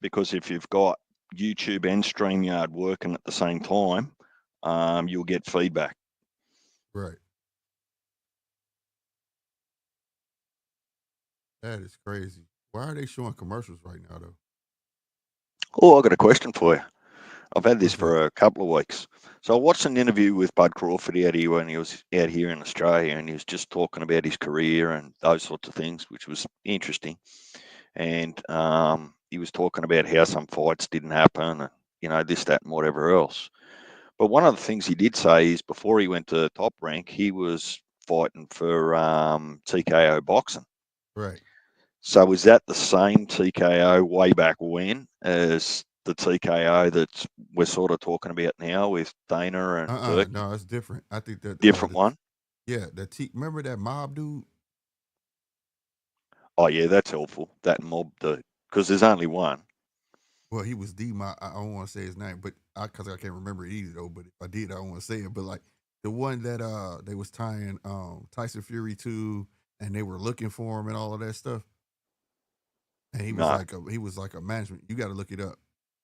Because if you've got YouTube and StreamYard working at the same time, you'll get feedback. Right. That is crazy. Why are they showing commercials right now, though? Oh, I got a question for you. I've had this What's that? for a couple of weeks. So I watched an interview with Bud Crawford out here when he was out here in Australia, and he was just talking about his career and those sorts of things, which was interesting. And he was talking about how some fights didn't happen, and this, that, and whatever else. But one of the things he did say is before he went to Top Rank, he was fighting for TKO boxing. Right. So was that the same TKO way back when as the TKO that we're sort of talking about now with Dana and Turkey? No, it's different. I think that Different one? remember that mob dude? Oh, yeah, that's helpful. That mob, because there's only one. Well, he was the mob. I don't want to say his name, but because I can't remember it either though. But if I did, I don't want to say it. But like the one that they was tying Tyson Fury to, and they were looking for him and all of that stuff. And he was No. like a management. You got to look it up.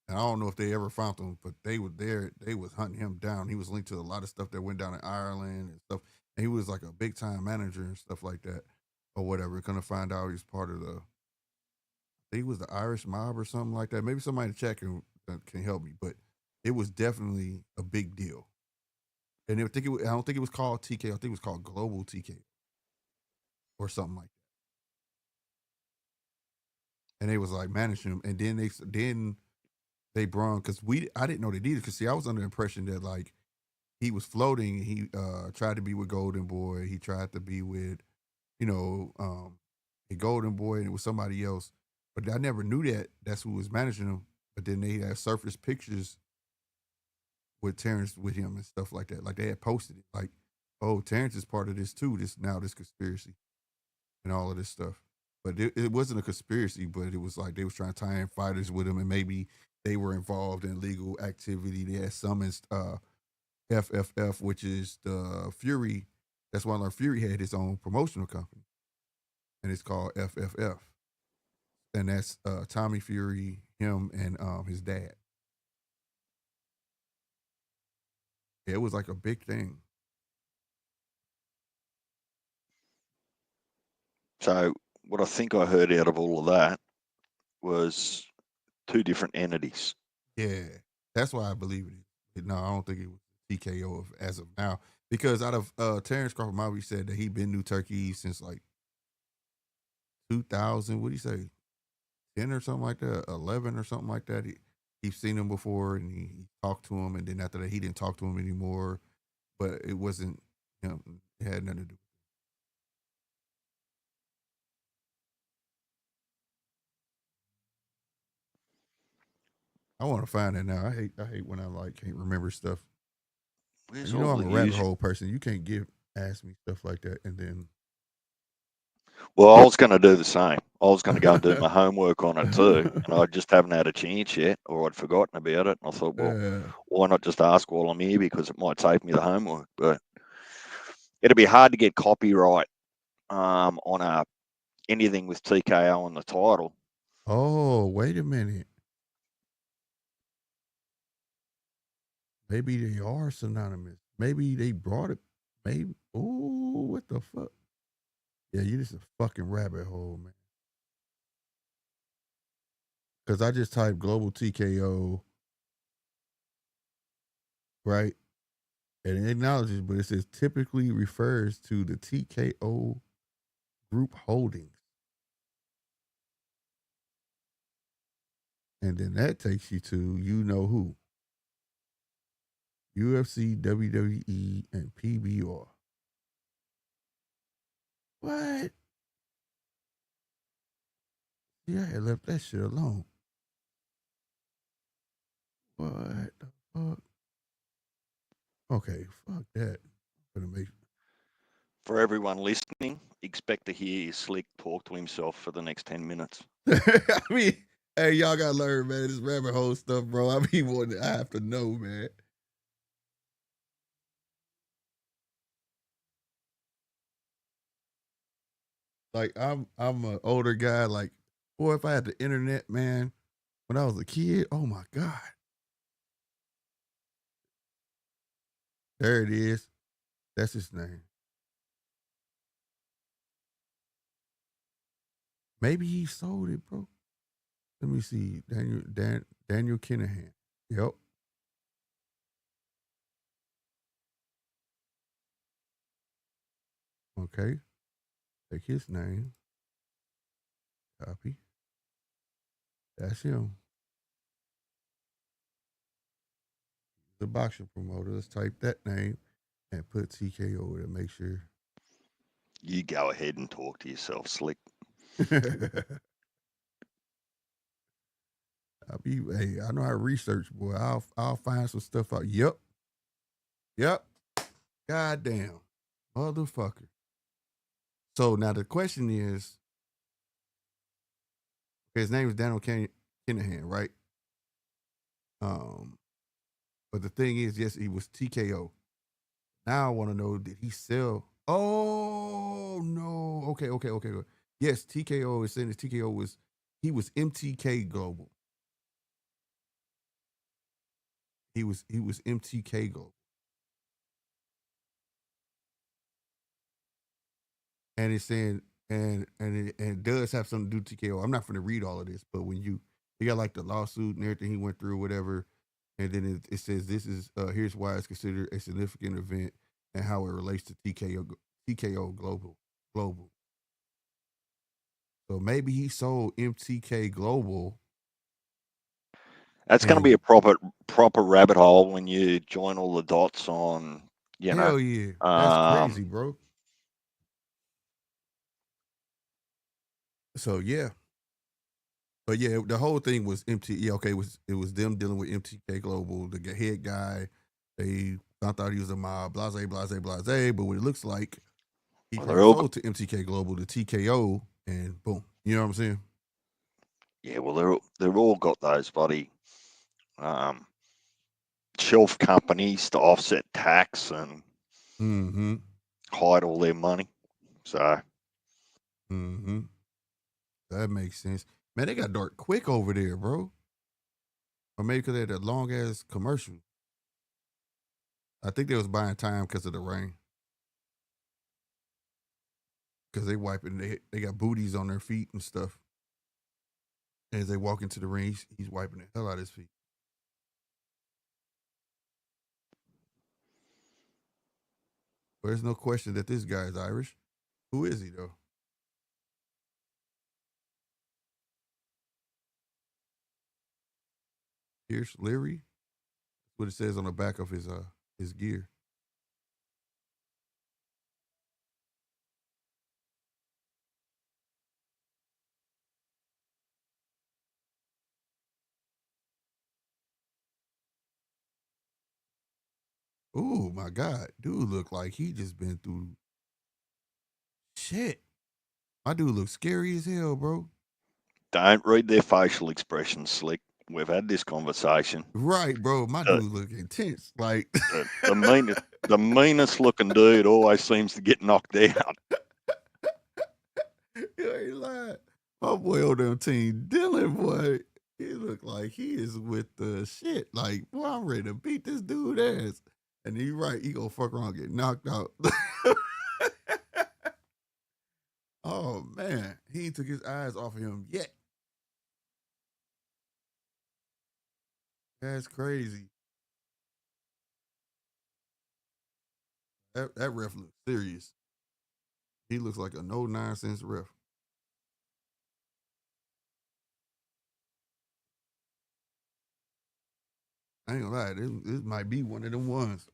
And I don't know if they ever found him, but they were there. They was hunting him down. He was linked to a lot of stuff that went down in Ireland and stuff. And he was like a big time manager and stuff like that, or whatever. Gonna find out he's part of he was the Irish mob or something like that. Maybe somebody in the chat can help me, but it was definitely a big deal. And I don't think it was called TK. I think it was called Global TK or something like that. And they was like managing him, and then they brought, because I didn't know they did it, because see, I was under the impression that like he was floating. He tried to be with Golden Boy. He tried to be with a Golden Boy, and it was somebody else. But I never knew that that's who was managing him. But then they had surfaced pictures with Terrence with him and stuff like that. Like they had posted it, like, oh, Terrence is part of this too. This conspiracy and all of this stuff. But it wasn't a conspiracy, but it was like they was trying to tie in fighters with him, and maybe they were involved in legal activity. They had summoned FFF, which is the Fury. That's why Fury had his own promotional company, and it's called FFF. And that's Tommy Fury, him, and his dad. Yeah, it was like a big thing. So what I think I heard out of all of that was two different entities. Yeah, that's why I believe it. No, I don't think it was TKO as of now, because out of Terrence Crawford, Mowry said that he'd been New Turkey since like 2000. What do you say, 10 or something like that, 11 or something like that. He's seen him before, and he talked to him, and then after that, he didn't talk to him anymore. But it wasn't him. It had nothing to do. I want to find it now. I hate when I like can't remember stuff. Where's You know, all I'm a the rabbit usual? hole person. You can't ask me stuff like that, and then Well, I was going to do the same. I was going to go and do my homework on it too, and I just haven't had a chance yet, or I'd forgotten about it. And I thought, well, why not just ask while I'm here, because it might save me the homework. But it'd be hard to get copyright on anything with TKO on the title. Oh, wait a minute. Maybe they are synonymous. Maybe they brought it. Maybe. Oh, what the fuck? Yeah, you just a fucking rabbit hole, man. Because I just typed global TKO, right? And it acknowledges, but it says typically refers to the TKO group holdings. And then that takes you to you know who. UFC, WWE, and PBR. What? Yeah, I left that shit alone. What the fuck? Okay, fuck that. Gonna make For everyone listening, expect to hear Slick talk to himself for the next 10 minutes. I mean, hey, y'all gotta learn, man. This rabbit hole stuff, bro. I have to know, man. Like I'm an older guy. Like, boy, if I had the internet, man, when I was a kid, oh my God. There it is. That's his name. Maybe he sold it, bro. Let me see. Daniel Kinahan. Yep. Okay. Take his name. Copy. That's him. The boxing promoter. Let's type that name and put TKO to make sure. You go ahead and talk to yourself, Slick. Hey, I know how to research, boy. I'll find some stuff out. Yep. Goddamn. Motherfucker. So now the question is, his name is Daniel Kinahan, right? But the thing is, yes, he was TKO. Now I want to know, did he sell? Oh no. Okay. Yes, TKO is saying that he was MTK Global. He was MTK Global. And it's saying and it does have something to do with TKO. I'm not going to read all of this, but when you got like the lawsuit and everything he went through, whatever, and then it says this is here's why it's considered a significant event and how it relates to TKO Global. So maybe he sold MTK Global. That's going to be a proper rabbit hole when you join all the dots on, Hell yeah. That's crazy, bro. So yeah. But yeah, the whole thing was it was them dealing with MTK Global, the head guy. They thought he was a mob, blase. But what it looks like, he probably sold to MTK Global, the TKO, and boom. You know what I'm saying? Yeah, well, they're all got those bloody shelf companies to offset tax and hide all their money. So, that makes sense. Man, they got dark quick over there, bro. Or maybe because they had that long ass commercial. I think they was buying time because of the rain. Because they wiping, they got booties on their feet and stuff. As they walk into the ring, he's wiping the hell out of his feet. There's no question that this guy is Irish. Who is he, though? Pierce Leary? That's what it says on the back of his gear. Oh my God. Dude look like he just been through shit. My dude looks scary as hell, bro. don't read their facial expressions, Slick. We've had this conversation. Right, bro. My dude look intense. Like the meanest looking dude always seems to get knocked out. You ain't lying. My boy on them team Dylan, boy. He look like he is with the shit. Like, boy, I'm ready to beat this dude ass. And he right, he gonna fuck around and get knocked out. Oh man, he ain't took his eyes off of him yet. That's crazy. That ref looks serious. He looks like a no nonsense ref. I ain't gonna lie, this might be one of them ones.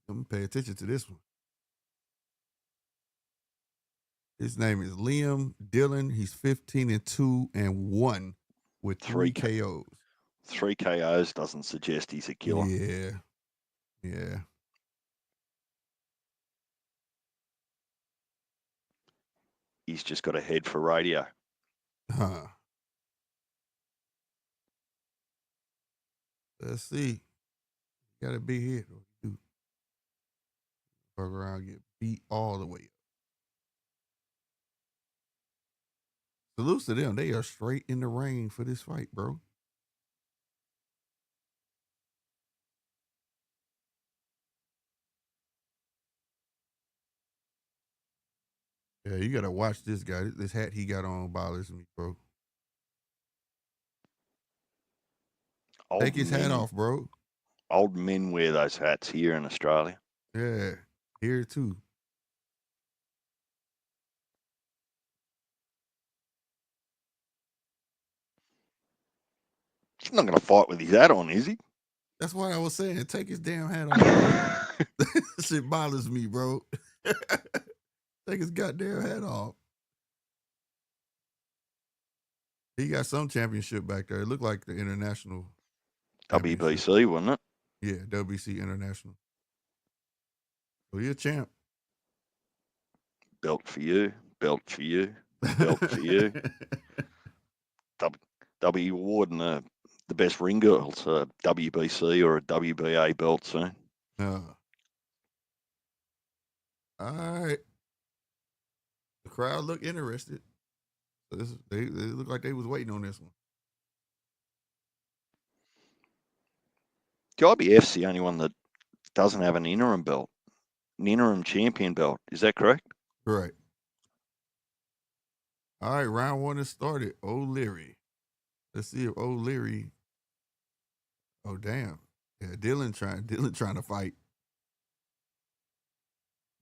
I'm gonna pay attention to this one. His name is Liam Dillon. He's 15-2-1 with 3 KOs. 3 KOs doesn't suggest he's a killer. Yeah. Yeah. He's just got a head for radio. Huh. Let's see. Got to be hit. Fuck around, get beat all the way up. Salute to them. They are straight in the rain for this fight, bro. Yeah, you gotta watch this guy. This hat he got on bothers me, bro. Take his hat off, bro. Old men wear those hats here in Australia. Yeah, here too. He's not going to fight with his hat on, is he? That's what I was saying. Take his damn hat off, bro. Shit bothers me, bro. Take his goddamn hat off. He got some championship back there. It looked like the international. WBC, wasn't it? Yeah, WBC International. So you're a champ. Belt for you. Belt for you. Belt for you. They'll be awarding the best ring girls a WBC or a WBA belt soon. All right. The crowd looked interested. So they look like they was waiting on this one. The IBF's the only one that doesn't have an interim belt, an interim champion belt. Is that correct? Correct. All right, round one has started. O'Leary. Let's see if O'Leary. Oh damn. Yeah, Dylan trying to fight.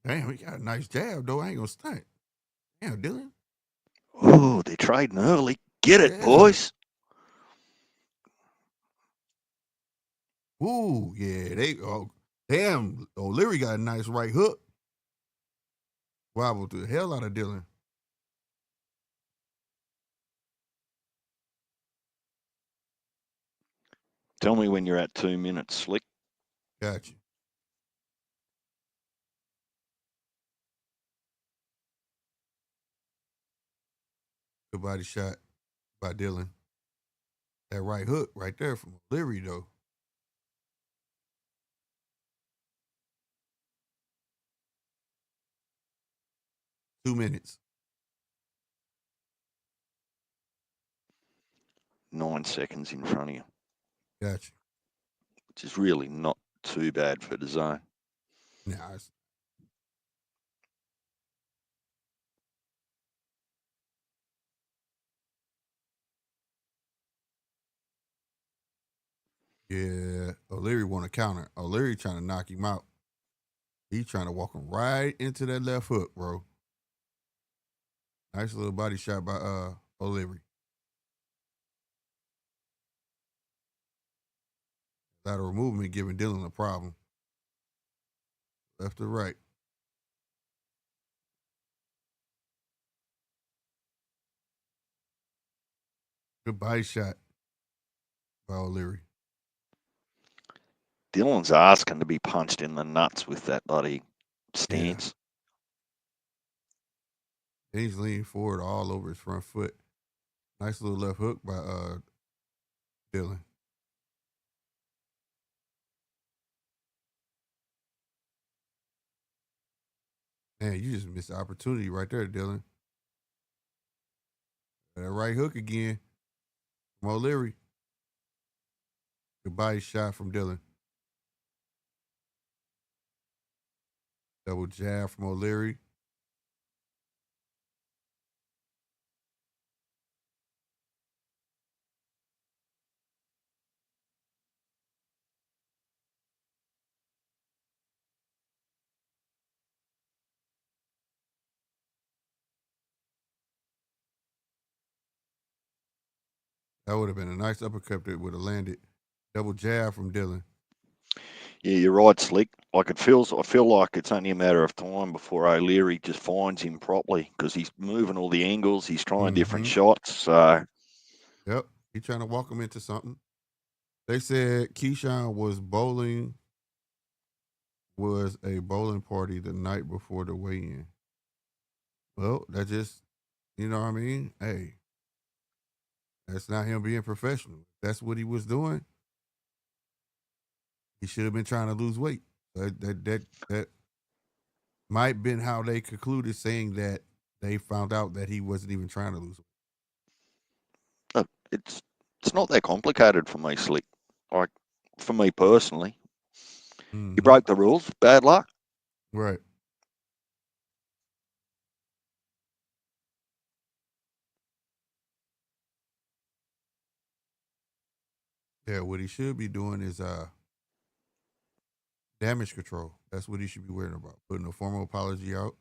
Damn, he got a nice jab though. I ain't gonna stunt. Damn, Dylan. Oh, they're trading early. Get it, boys. Ooh, yeah, damn, O'Leary got a nice right hook. Wobbled the hell out of Dylan. Tell me when you're at 2 minutes, Slick. Got you. Good body shot by Dylan. That right hook right there from O'Leary, though. Two minutes. 9 seconds in front of you. Got you. Which is really not too bad for the zone. Nah, yeah, O'Leary want to counter. O'Leary trying to knock him out. He trying to walk him right into that left hook, bro. Nice little body shot by O'Leary. Lateral movement giving Dylan a problem. Left to right. Good body shot by O'Leary. Dylan's asking to be punched in the nuts with that bloody stance. Yeah. He's leaning forward all over his front foot. Nice little left hook by Dylan. Man, you just missed the opportunity right there, Dylan. That right hook again from O'Leary. Good body shot from Dylan. Double jab from O'Leary. That would have been a nice uppercut that would have landed. Double jab from Dylan. Yeah, you're right, Slick. Like I feel like it's only a matter of time before O'Leary just finds him properly because he's moving all the angles. He's trying different shots. So, yep, he's trying to walk him into something. They said Keshan was bowling was a bowling party the night before the weigh-in. Well, that just, you know what I mean? Hey, that's not him being professional. If that's what he was doing, he should have been trying to lose weight. That might have been how they concluded, saying that they found out that he wasn't even trying to lose weight. Look, it's not that complicated for me, Slick. Like, for me personally, you broke the rules, bad luck. Right. Yeah, what he should be doing is damage control. That's what he should be worrying about. Putting a formal apology out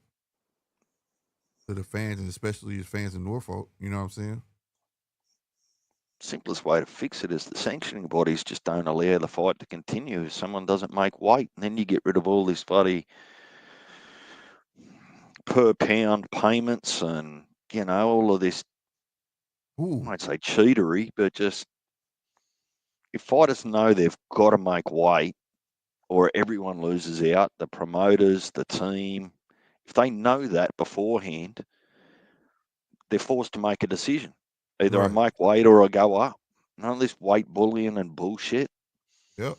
to the fans, and especially his fans in Norfolk. You know what I'm saying? Simplest way to fix it is the sanctioning bodies just don't allow the fight to continue if someone doesn't make weight, and then you get rid of all this bloody per pound payments and, all of this, I won't say cheatery, but just if fighters know they've got to make weight or everyone loses out, the promoters, the team, if they know that beforehand, they're forced to make a decision. Either I make weight or I go up. None of this weight bullying and bullshit. Yep.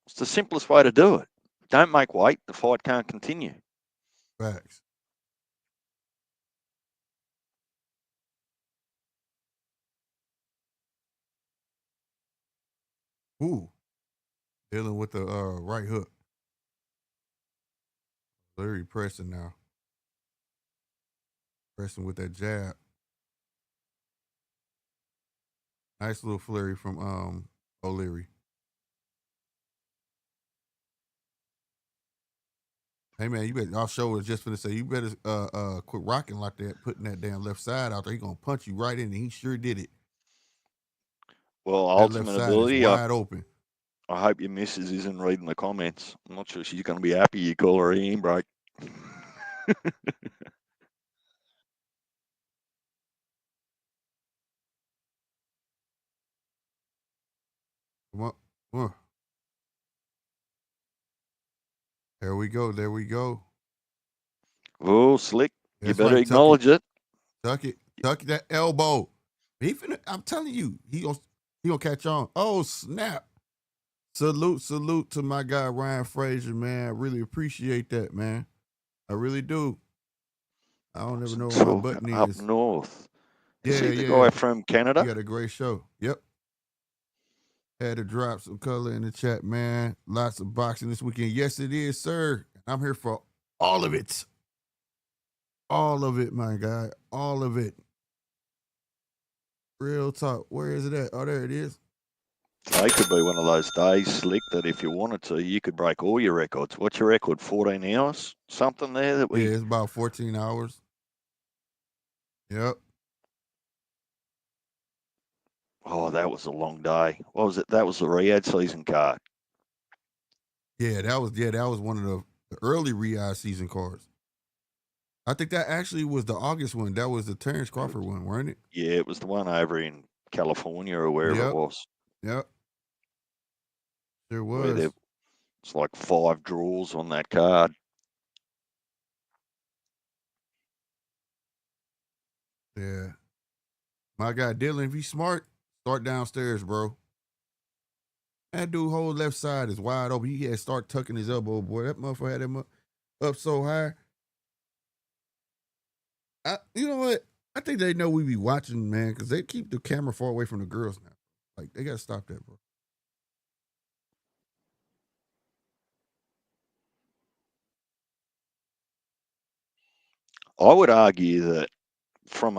It's the simplest way to do it. Don't make weight, the fight can't continue. Facts. Ooh. Dealing with the right hook. Larry pressing now. Pressing with that jab. Nice little flurry from O'Leary. Hey man, you better. Our show was just finna say you better quit rocking like that, putting that damn left side out there. He gonna punch you right in, and he sure did it. Well, that ultimate left side ability, is wide open. I hope your missus isn't reading the comments. I'm not sure she's going to be happy you call her a handbrake. Come on. Come on. There we go. There we go. Oh, Slick. That's you better right, acknowledge it. Tuck it. Tuck that elbow. I'm telling you, he gonna catch on. Oh, snap. Salute to my guy Ryan Frazier, man. I really appreciate that, man. I really do. I don't ever know where my button up is. north. Is Yeah, he the guy from Canada? You got a great show. Yep. Had to drop some color in the chat, man. Lots of boxing this weekend. Yes, it is, sir. I'm here for all of it. All of it, my guy. All of it. Real talk. Where is it at? Oh, there it is. Today could be one of those days, Slick, that if you wanted to, you could break all your records. What's your record? 14 hours? Something there that we... Yeah, it's about 14 hours. Yep. Oh, that was a long day. What was it? That was the Riyadh season card. Yeah, that was one of the early Riyadh season cards. I think that actually was the August one. That was the Terrence Crawford one, weren't it? Yeah, it was the one over in California or wherever it was. Yep. There was. Where there was like 5 draws on that card. Yeah. My guy Dylan, if he's smart, start downstairs, bro. That dude whole left side is wide open. He had to start tucking his elbow, boy. That motherfucker had him up so high. You know what? I think they know we be watching, man, because they keep the camera far away from the girls now. Like, they got to stop that, bro. I would argue that from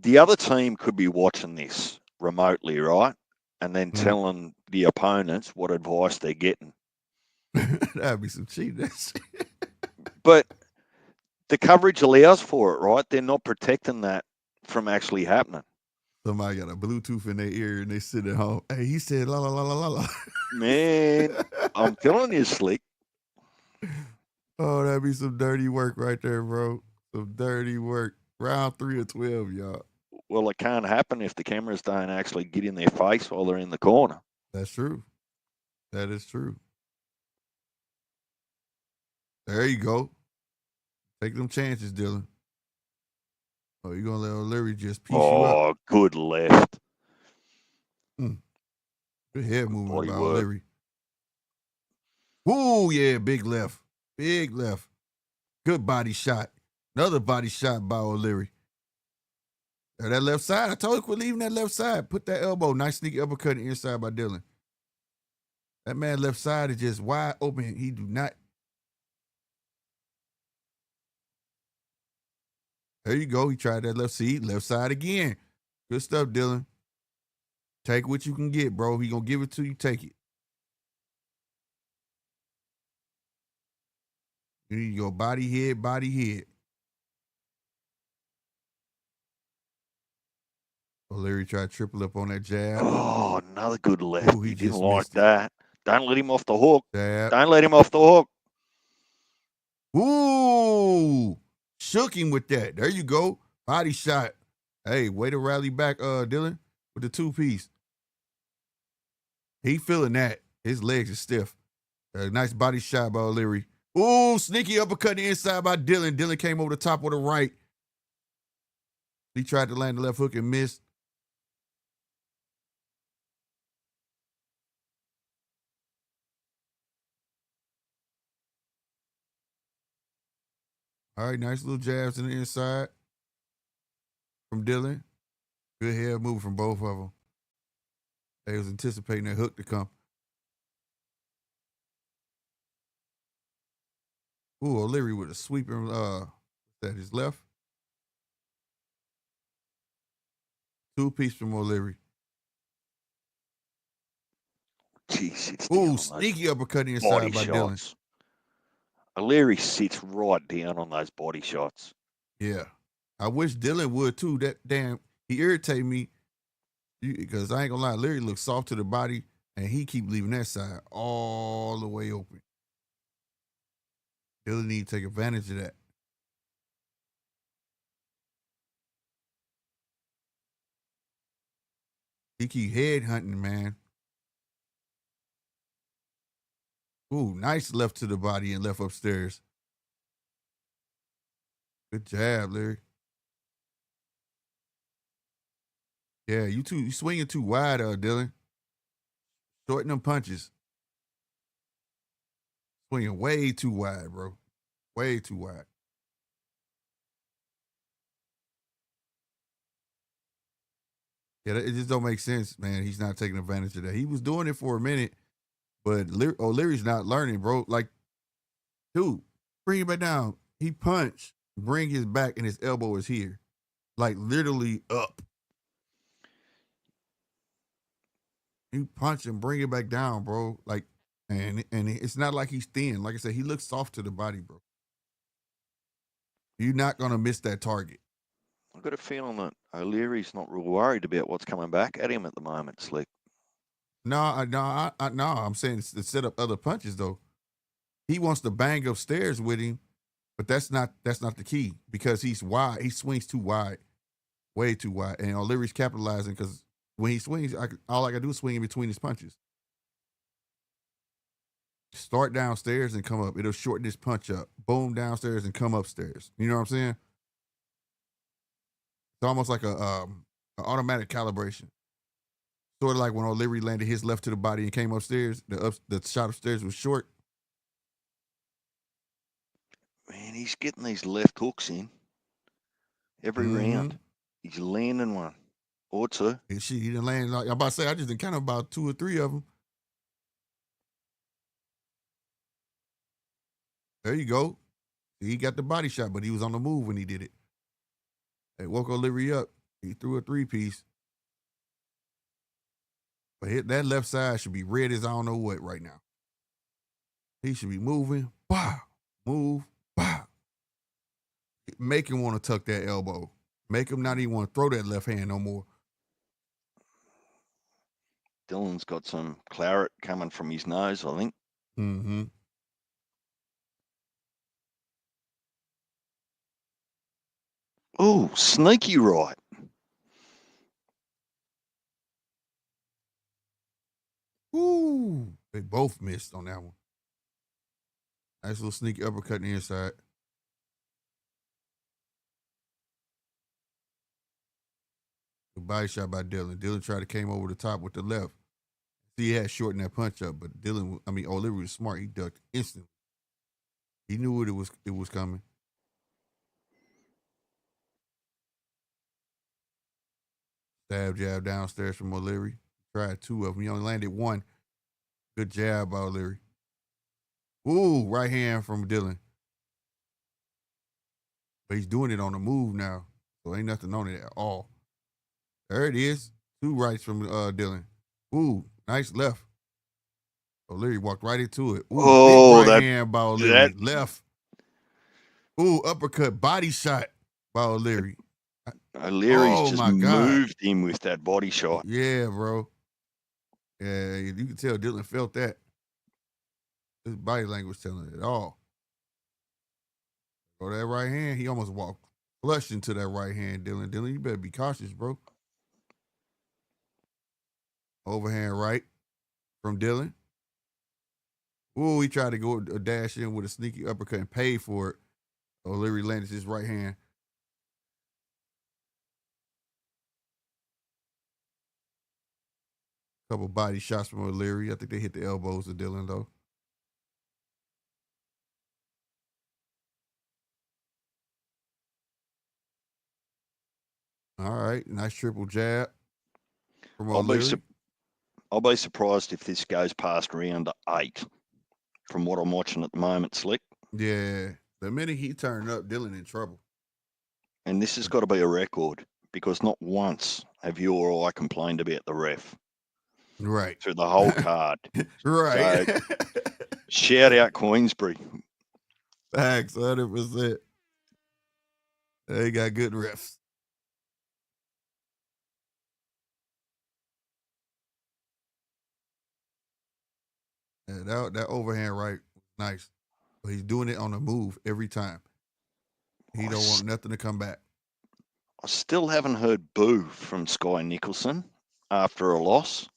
the other team could be watching this remotely, right? And then telling the opponents what advice they're getting. That'd be some cheating. But the coverage allows for it, right? They're not protecting that from actually happening. Somebody got a Bluetooth in their ear and they sit at home. Hey, he said la la la la la la. Man, I'm telling you, Slick. Oh, that'd be some dirty work right there, bro. Some dirty work. Round 3 of 12, y'all. Well, it can't happen if the cameras don't actually get in their face while they're in the corner. That's true. That is true. There you go. Take them chances, Dylan. Oh, you're going to let O'Leary just piece you up. Oh, good left. Good head movement body by work. O'Leary. Ooh, yeah, big left. Big left. Good body shot. Another body shot by O'Leary. That left side. I told you quit leaving that left side. Put that elbow. Nice sneaky uppercut inside by Dylan. That man left side is just wide open. He do not. There you go. He tried that left side again. Good stuff, Dylan. Take what you can get, bro. He gonna give it to you. Take it. You need to go body head, body head. O'Leary tried to triple up on that jab. Oh, another good left. Ooh, he he didn't just like missed it. that. Don't let him off the hook. Jab. Don't let him off the hook. Ooh, shook him with that. There you go. Body shot. Hey, way to rally back, Dylan, with the 2-piece. He feeling that. His legs are stiff. Nice body shot by O'Leary. Ooh, sneaky uppercut in the inside by Dylan. Dylan came over the top of the right. He tried to land the left hook and missed. All right, nice little jabs in the inside from Dylan. Good head move from both of them. They was anticipating that hook to come. Ooh, O'Leary with a sweeping, that his left. 2-piece from O'Leary. Jeez, it's Ooh, sneaky uppercut inside by Dylan. O'Leary sits right down on those body shots. Yeah. I wish Dylan would too. That damn, he irritated me because I ain't gonna lie, O'Leary looks soft to the body and he keep leaving that side all the way open. Dylan need to take advantage of that. He keep head hunting, man. Ooh, nice left to the body and left upstairs. Good jab, Larry. Yeah, you swinging too wide, Dylan. Shorten them punches. Swinging way too wide, bro. Way too wide. Yeah, it just don't make sense, man. He's not taking advantage of that. He was doing it for a minute, but O'Leary's not learning, bro. Like, dude, bring it back down. He punched, bring his back, and his elbow is here. Like, literally up. You punch and bring it back down, bro. Like, and it's not like he's thin. Like I said, he looks soft to the body, bro. You're not going to miss that target. I've got a feeling that O'Leary's not real worried about what's coming back at him at the moment, Slick. No, I'm saying to set up other punches, though. He wants to bang upstairs with him, but that's not the key because he's wide. He swings too wide, way too wide. And O'Leary's capitalizing because when he swings, all I got to do is swing in between his punches. Start downstairs and come up. It'll shorten this punch up. Boom, downstairs and come upstairs. You know what I'm saying? It's almost like an automatic calibration. Sort of like when O'Leary landed his left to the body and came upstairs. The shot upstairs was short. Man, he's getting these left hooks in every round. He's landing one or two. And he didn't land. I'm about to say, I just didn't count about 2 or 3 of them. There you go. He got the body shot, but he was on the move when he did it. They woke O'Leary up. He threw a 3-piece. But that left side should be red as I don't know what right now. He should be moving. Bah, move, bah. Make him want to tuck that elbow. Make him not even want to throw that left hand no more. Dylan's got some claret coming from his nose, I think. Mm-hmm. Oh, sneaky right. Ooh, they both missed on that one. Nice little sneaky uppercut in the inside. Good body shot by Dylan. Dylan tried to came over the top with the left. See, he had shortened that punch up, but O'Leary was smart. He ducked instantly. He knew it was coming. Stab jab downstairs from O'Leary. Tried two of them. He only landed one. Good jab by O'Leary. Ooh, right hand from Dylan. But he's doing it on the move now. So ain't nothing on it at all. There it is. Two rights from Dylan. Ooh, nice left. O'Leary walked right into it. Ooh, big right hand by O'Leary. Left. Ooh, uppercut, body shot by O'Leary. O'Leary's just moved him with that body shot. Yeah, bro. Yeah, you can tell Dylan felt that. His body language telling it all. Go that right hand. He almost walked flush into that right hand, Dylan. Dylan, you better be cautious, bro. Overhand right from Dylan. Ooh, he tried to go a dash in with a sneaky uppercut and paid for it. O'Leary landed his right hand. Couple body shots from O'Leary. I think they hit the elbows of Dylan, though. All right, nice triple jab from O'Leary. I'll be surprised if this goes past round 8 from what I'm watching at the moment, Slick. Yeah, the minute he turned up, Dylan in trouble. And this has got to be a record because not once have you or I complained about the ref. Right. Through the whole card. Right. So, shout out Queensbury. Thanks, 100%. They got good refs. Yeah, that overhand right was nice. But he's doing it on the move every time. He don't want nothing to come back. I still haven't heard boo from Sky Nicholson after a loss.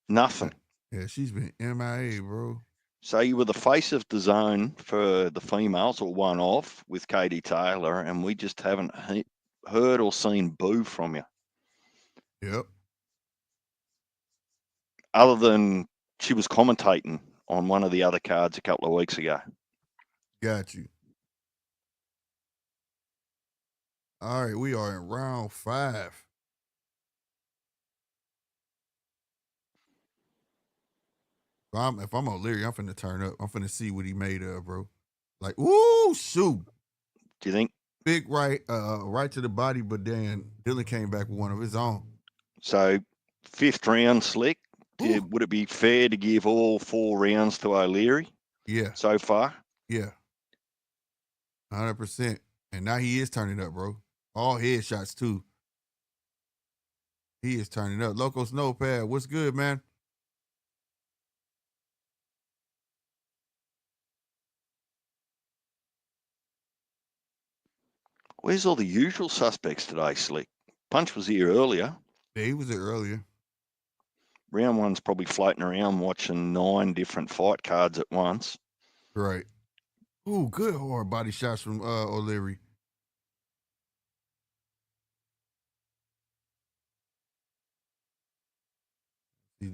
Nothing. Yeah, she's been MIA, bro. So you were the face of the zone for the females, or one off with Katie Taylor, and we just haven't heard or seen boo from you. Yep. Other than she was commentating on one of the other cards a couple of weeks ago. Got you. All right, we are in round 5. If I'm O'Leary, I'm finna turn up. I'm finna see what he made of, bro. Like, ooh, shoot. Do you think? Big right to the body, but then Dylan came back with one of his own. So, 5th round, Slick. Would it be fair to give all 4 rounds to O'Leary? Yeah. So far? Yeah. 100%. And now he is turning up, bro. All headshots, too. He is turning up. Loco Snowpad, what's good, man? Where's all the usual suspects today, Slick? Punch was here earlier. Yeah, he was there earlier. Round 1's probably floating around watching 9 different fight cards at once. Right. Ooh, good hard body shots from O'Leary.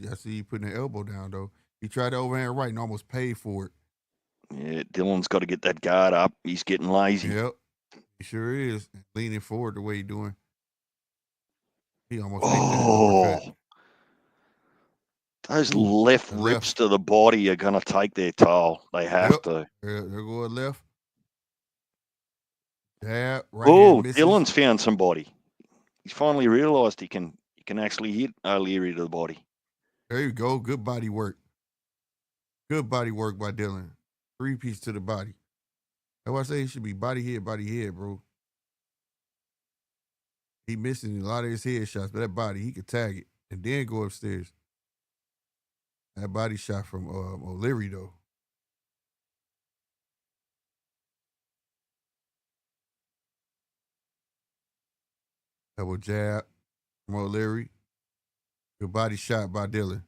I see you putting the elbow down, though. He tried to overhand right and almost paid for it. Yeah, Dylan's got to get that guard up. He's getting lazy. Yep. He sure is. Leaning forward the way he's doing. He almost ate that uppercut. Those left rips to the body are going to take their toll. They have to. They're going left. Jab, right. Oh, Dylan's found somebody. He's finally realised he can actually hit O'Leary to the body. There you go. Good body work. Good body work by Dylan. 3-piece to the body. That's why I say he should be body head, bro. He missing a lot of his head shots, but that body, he could tag it and then go upstairs. That body shot from O'Leary, though. Double jab from O'Leary. Good body shot by Dylan.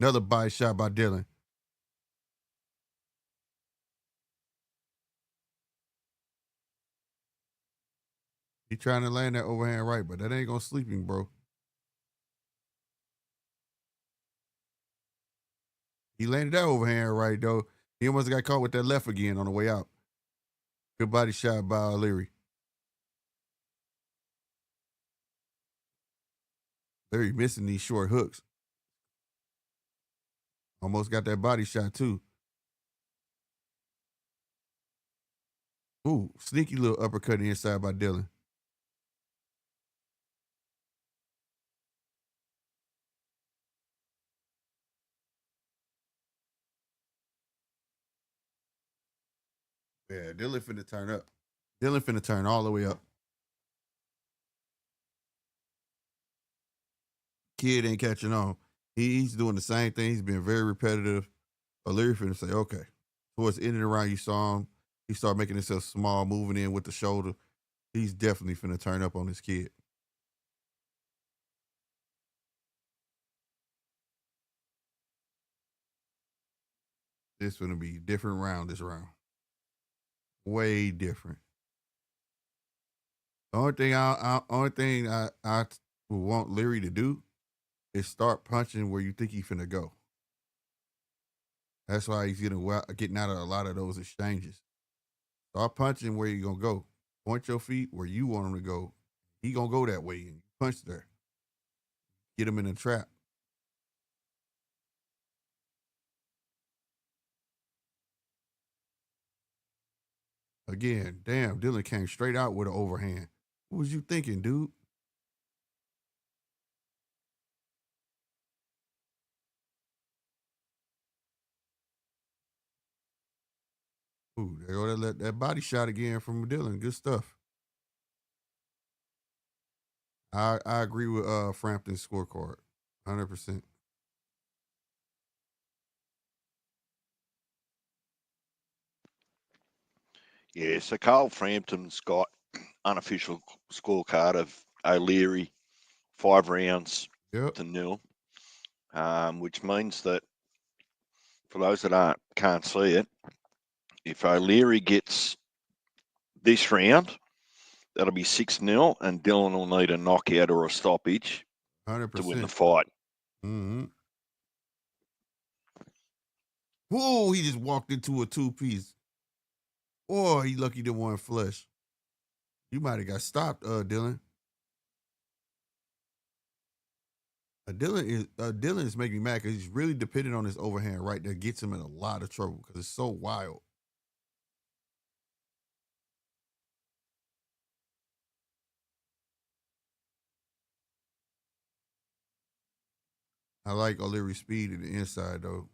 Another body shot by Dylan. He trying to land that overhand right, but that ain't gonna sleep him, bro. He landed that overhand right, though. He almost got caught with that left again on the way out. Good body shot by Leary. Leary missing these short hooks. Almost got that body shot, too. Ooh, sneaky little uppercut inside by Dylan. Yeah, Dylan finna turn up. Dylan finna turn all the way up. Kid ain't catching on. He's doing the same thing. He's being very repetitive. O'Leary finna say, okay. Towards the end of the round, you saw him. He started making himself small, moving in with the shoulder. He's definitely finna turn up on this kid. This finna be a different round this round. Way different. The only thing I would want Leary to do is start punching where you think he finna go. That's why he's getting out of a lot of those exchanges. Start punching where you gonna go. Point your feet where you want him to go. He gonna go that way and you punch there. Get him in a trap. Again, damn, Dylan came straight out with an overhand. What was you thinking, dude? Ooh, there go that body shot again from Dylan. Good stuff. I agree with Frampton's scorecard. 100%. Yeah, so Carl Frampton's got unofficial scorecard of O'Leary 5 rounds Yep. to 0, which means that for those that can't see it, if O'Leary gets this round, that'll be 6-0, and Dylan will need a knockout or a stoppage 100%. to win the fight. Mm-hmm. Whoa, he just walked into a 2-piece. Oh, he lucky to one flush. You might have got stopped, Dylan. Dylan is making me mad because he's really dependent on his overhand right that gets him in a lot of trouble because it's so wild. I like O'Leary's speed in the inside though.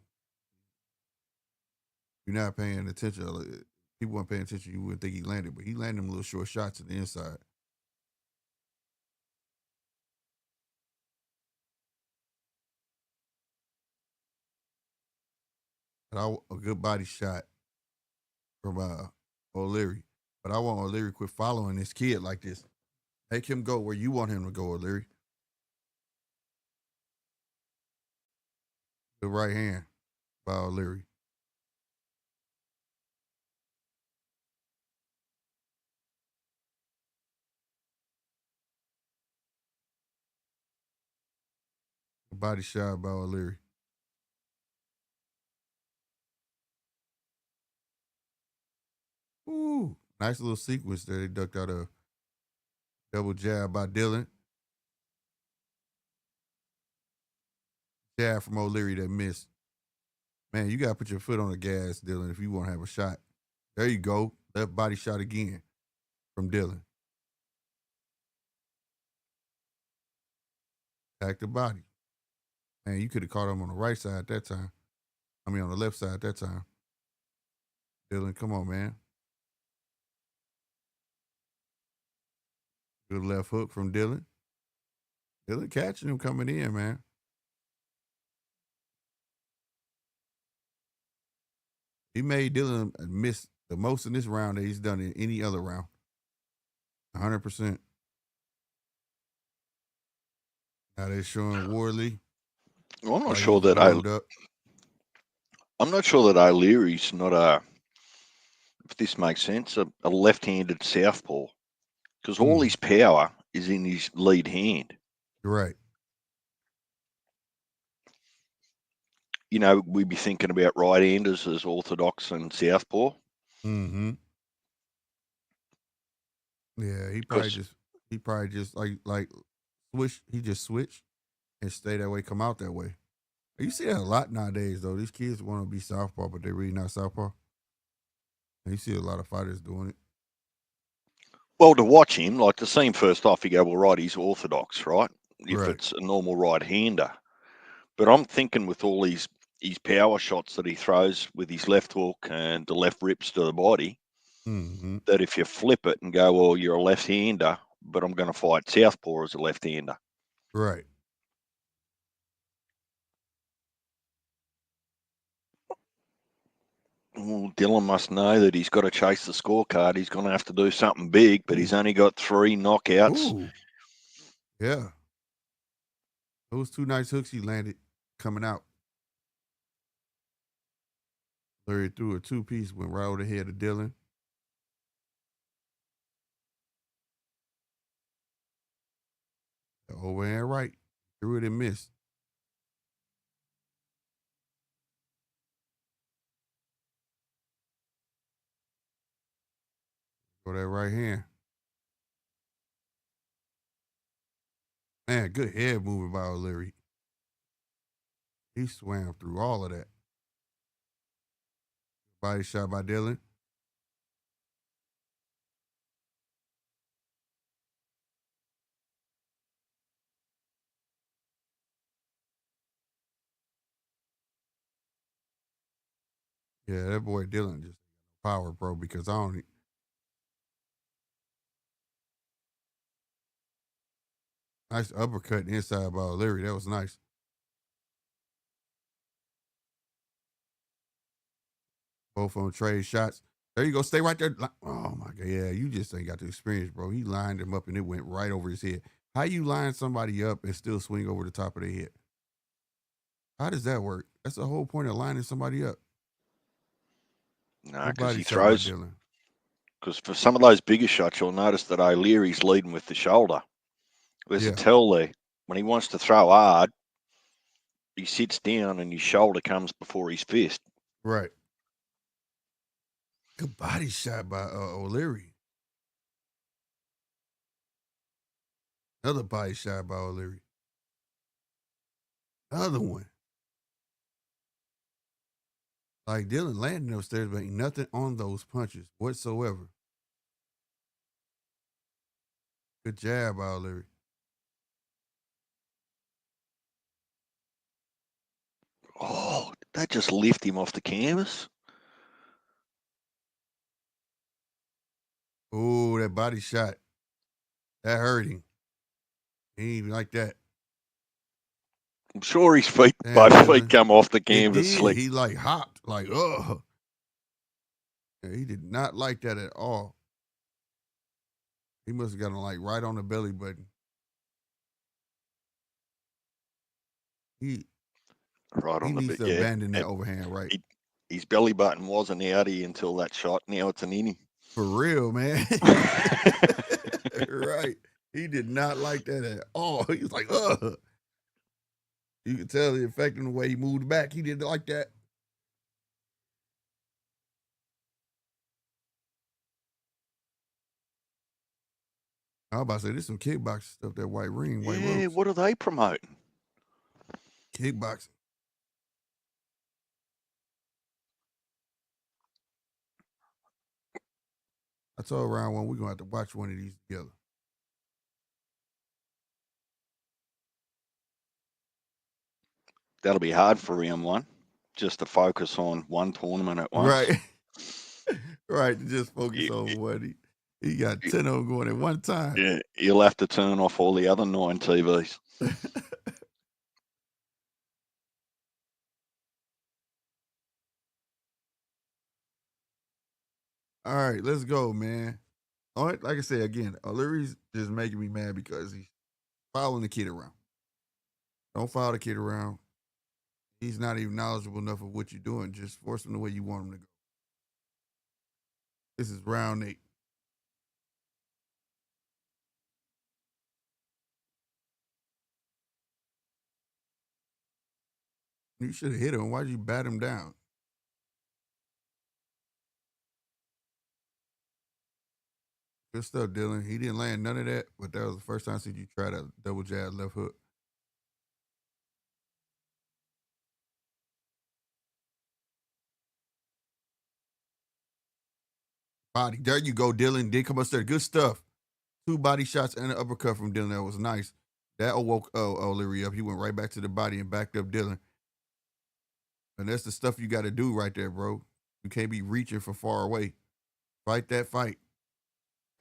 You're not paying attention. People weren't paying attention. You wouldn't think he landed, but he landed them little short shots in the inside. But a good body shot from O'Leary. But I want O'Leary quit following this kid like this. Make him go where you want him to go, O'Leary. The right hand by O'Leary. The body shot by O'Leary. Ooh, nice little sequence there. They ducked out a double jab by Dylan. Jab from O'Leary that missed. Man, you got to put your foot on the gas, Dylan, if you want to have a shot. There you go. Left body shot again from Dylan. Attack the body. Man, you could have caught him on the right side that time. I mean, on the left side that time. Dylan, come on, man. Good left hook from Dylan. Dylan catching him coming in, man. He made Dylan miss the most in this round that he's done in any other round. 100%. Now they're showing Worley. Well, I'm not Like sure he's that warmed up. I'm not sure that O'Leary's not if this makes sense, a left-handed southpaw, because all his power is in his lead hand. Right. You know, we'd be thinking about right-handers as orthodox and southpaw. Mm-hmm. Yeah, he probably just like switch. He just switched and stay that way, come out that way. You see that a lot nowadays, though. These kids want to be southpaw, but they're really not southpaw. And you see a lot of fighters doing it. Well, to watch him, like to see him first off, you go, well, right, he's orthodox, right? If Right. it's a normal right-hander. But I'm thinking with all his power shots that he throws with his left hook and the left rips to the body, Mm-hmm. that if you flip it and go, well, you're a left-hander, but I'm going to fight southpaw as a left-hander. Right. Well, Dylan must know that he's got to chase the scorecard. He's going to have to do something big, but he's only got 3 knockouts. Ooh. Yeah. Those 2 nice hooks he landed coming out. Larry threw a 2-piece, went right over the head of Dylan. The overhand right. Threw it and missed. Go that right hand. Man, good head movement by O'Leary. He swam through all of that. Body shot by Dylan. Yeah, that boy Dylan just power, bro, because I don't. Nice uppercut inside by O'Leary. That was nice. Both of them trade shots. There you go. Stay right there. Oh, my God. Yeah, you just ain't got the experience, bro. He lined him up and it went right over his head. How you line somebody up and still swing over the top of their head? How does that work? That's the whole point of lining somebody up. No, Good because body he shot by throws. Dylan. Because for some of those bigger shots, you'll notice that O'Leary's leading with the shoulder. There's a Yeah, tell there. When he wants to throw hard, he sits down and his shoulder comes before his fist. right. Good body shot by O'Leary. Another body shot by O'Leary. Another one. Like Dylan landing upstairs, but ain't nothing on those punches whatsoever. Good jab by O'Leary. Oh, did that just lift him off the canvas? Oh, that body shot. That hurt him. He ain't even like that. I'm sure his feet, Damn, both feet Dylan. come off the It canvas did. slick. He like hopped, like, ugh. Yeah, he did not like that at all. He must have gotten like right on the belly button. He Right he on the needs bit, to yeah. abandon that overhand right. His belly button wasn't outie until that shot. Now it's an innie. For real, man. Right. He did not like that at all. He was like, ugh. You could tell the effect in the way he moved back. He didn't like that. I was about to say, there's some kickboxing stuff, that white ring, white Yeah, ropes. what are they promoting? Kickboxing. I told Ryan one, we're going to have to watch one of these together. That'll be hard for round one, just to focus on one tournament at once. Right. Right. To just focus You- on what he got 10 of them going at one time. Yeah, you'll have to turn off all the other 9 TVs. All right, let's go, man. All right, like I said again, O'Leary's just making me mad because he's following the kid around. Don't follow the kid around. He's not even knowledgeable enough of what you're doing. Just force him the way you want him to go. This is round 8. You should have hit him. Why'd you bat him down? Good stuff, Dylan. He didn't land none of that, but that was the first time I seen you try that double jab left hook. Body. There you go, Dylan. Did come upstairs. Good stuff. 2 body shots and an uppercut from Dylan. That was nice. That woke O'Leary up. He went right back to the body and backed up Dylan. And that's the stuff you got to do right there, bro. You can't be reaching from far away. Fight that fight.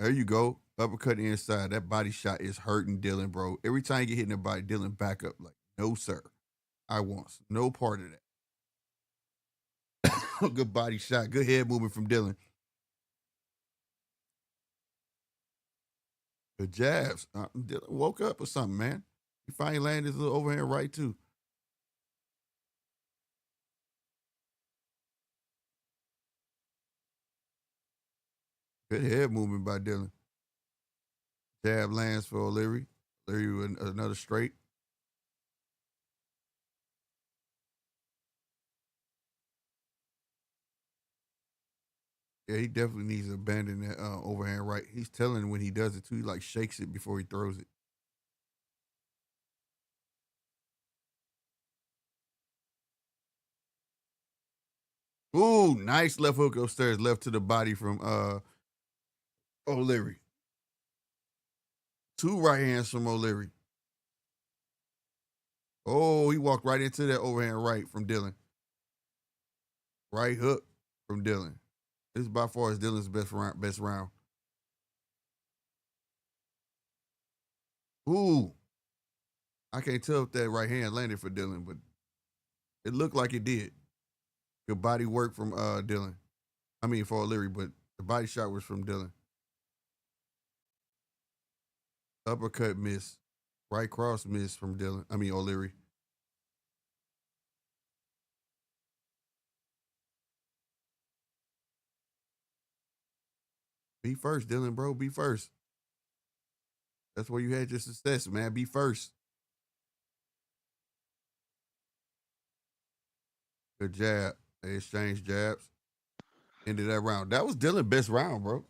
There you go. Uppercut inside. That body shot is hurting Dylan, bro. Every time you get hit in the body, Dylan back up like, no, sir. I want no part of that. Good body shot. Good head movement from Dylan. Good jabs. Dylan woke up or something, man. He finally landed his little overhand right, too. Good head movement by Dylan. Jab lands for O'Leary. O'Leary with another straight. Yeah, he definitely needs to abandon that overhand right. He's telling when he does it, too. He, like, shakes it before he throws it. Ooh, nice left hook upstairs, left to the body from O'Leary. 2 right hands from O'Leary. Oh, he walked right into that overhand right from Dylan. Right hook from Dylan. This is by far as Dylan's best round. Ooh. I can't tell if that right hand landed for Dylan, but it looked like it did. Good body work from Dylan. I mean for O'Leary, but the body shot was from Dylan. Uppercut miss. Right cross miss from Dylan. I mean O'Leary. Be first, Dylan, bro. Be first. That's where you had your success, man. Be first. Good jab. They exchanged jabs. Ended that round. That was Dylan's best round, bro.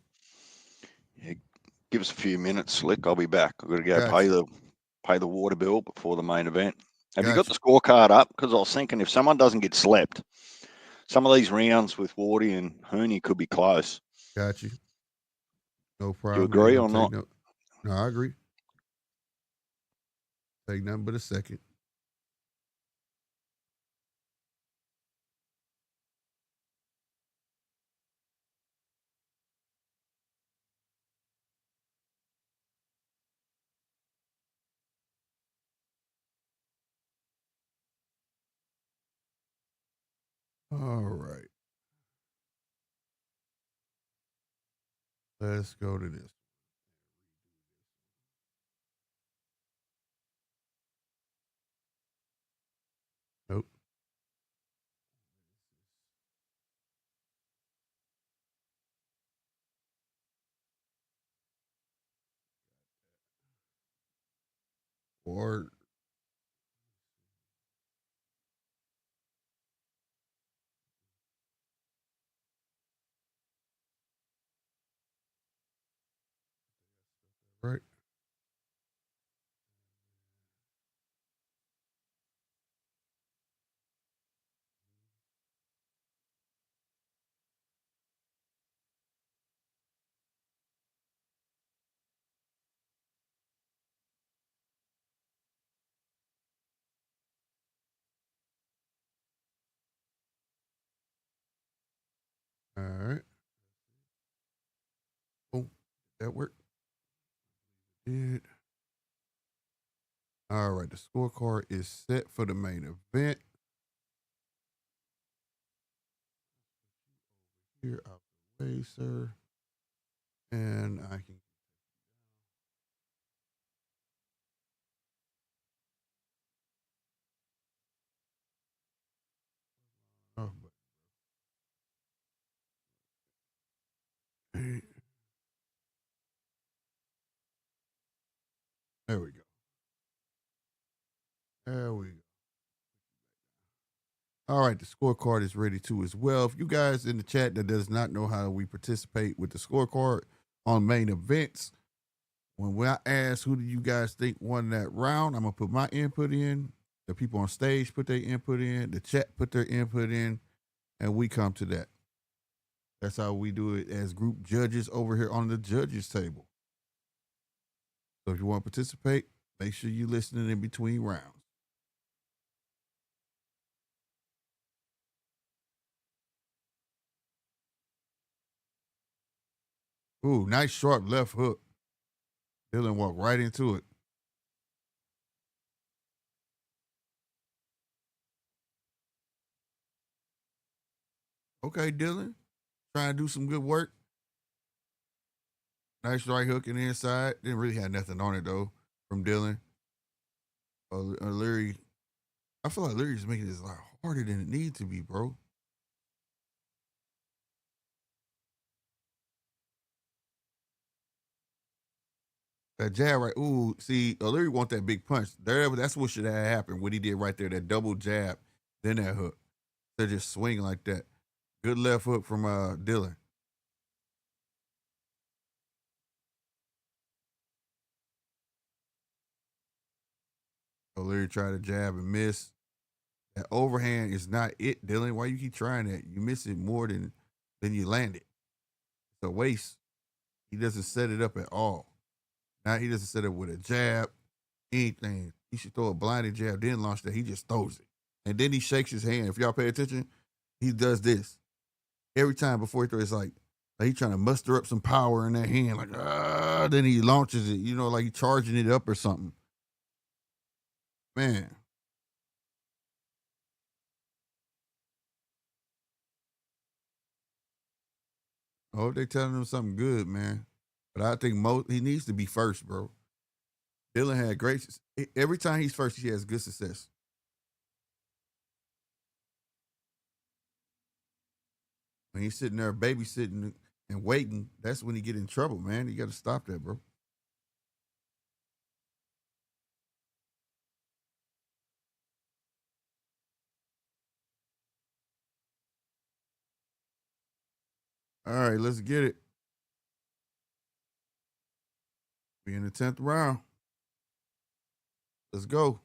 Yeah, give us a few minutes, Slick. I'll be back. I've got to go Gotcha. pay the water bill before the main event. Have you got Gotcha. the scorecard up? Because I was thinking if someone doesn't get slept, some of these rounds with Wardy and Hooney could be close. Got you. No Do you problem. Ain't agree gonna or take not? no. No, I agree. Take nothing but a second. All right. Let's go to this. Nope. Or right. All right. Boom. That worked. Did. All right. The scorecard is set for the main event. Here out the way, sir. And I can. There we go. There we go. All right, the scorecard is ready too as well. If you guys in the chat that does not know how we participate with the scorecard on main events, when I ask who do you guys think won that round, I'm gonna put my input in. The people on stage put their input in. The chat put their input in, and we come to that. That's how we do it as group judges over here on the judges table. So if you want to participate, make sure you're listening in between rounds. Ooh, nice sharp left hook. Dylan walked right into it. Okay, Dylan, trying to do some good work. Nice right hook in the inside. Didn't really have nothing on it though from Dylan. Leary, I feel like Leary's making this a lot harder than it needs to be, bro. That jab right. Ooh, see, O'Leary want that big punch. That's what should have happened. What he did right there, that double jab, then that hook. They just swing like that. Good left hook from Dylan. O'Leary tried to jab and miss. That overhand is not it, Dylan. Why you keep trying that? You miss it more than you land it. It's a waste. He doesn't set it up at all. Now he doesn't set it with a jab, anything. He should throw a blinded jab, then launch that. He just throws it. And then he shakes his hand. If y'all pay attention, he does this. Every time before he throws, it's like he trying to muster up some power in that hand. Like, then he launches it, like he charging it up or something. Man. I hope they telling him something good, man. But I think he needs to be first, bro. Dylan had great. Every time he's first, he has good success. When he's sitting there babysitting and waiting, that's when he get in trouble, man. You got to stop that, bro. All right, let's get it. We in the 10th round. Let's go.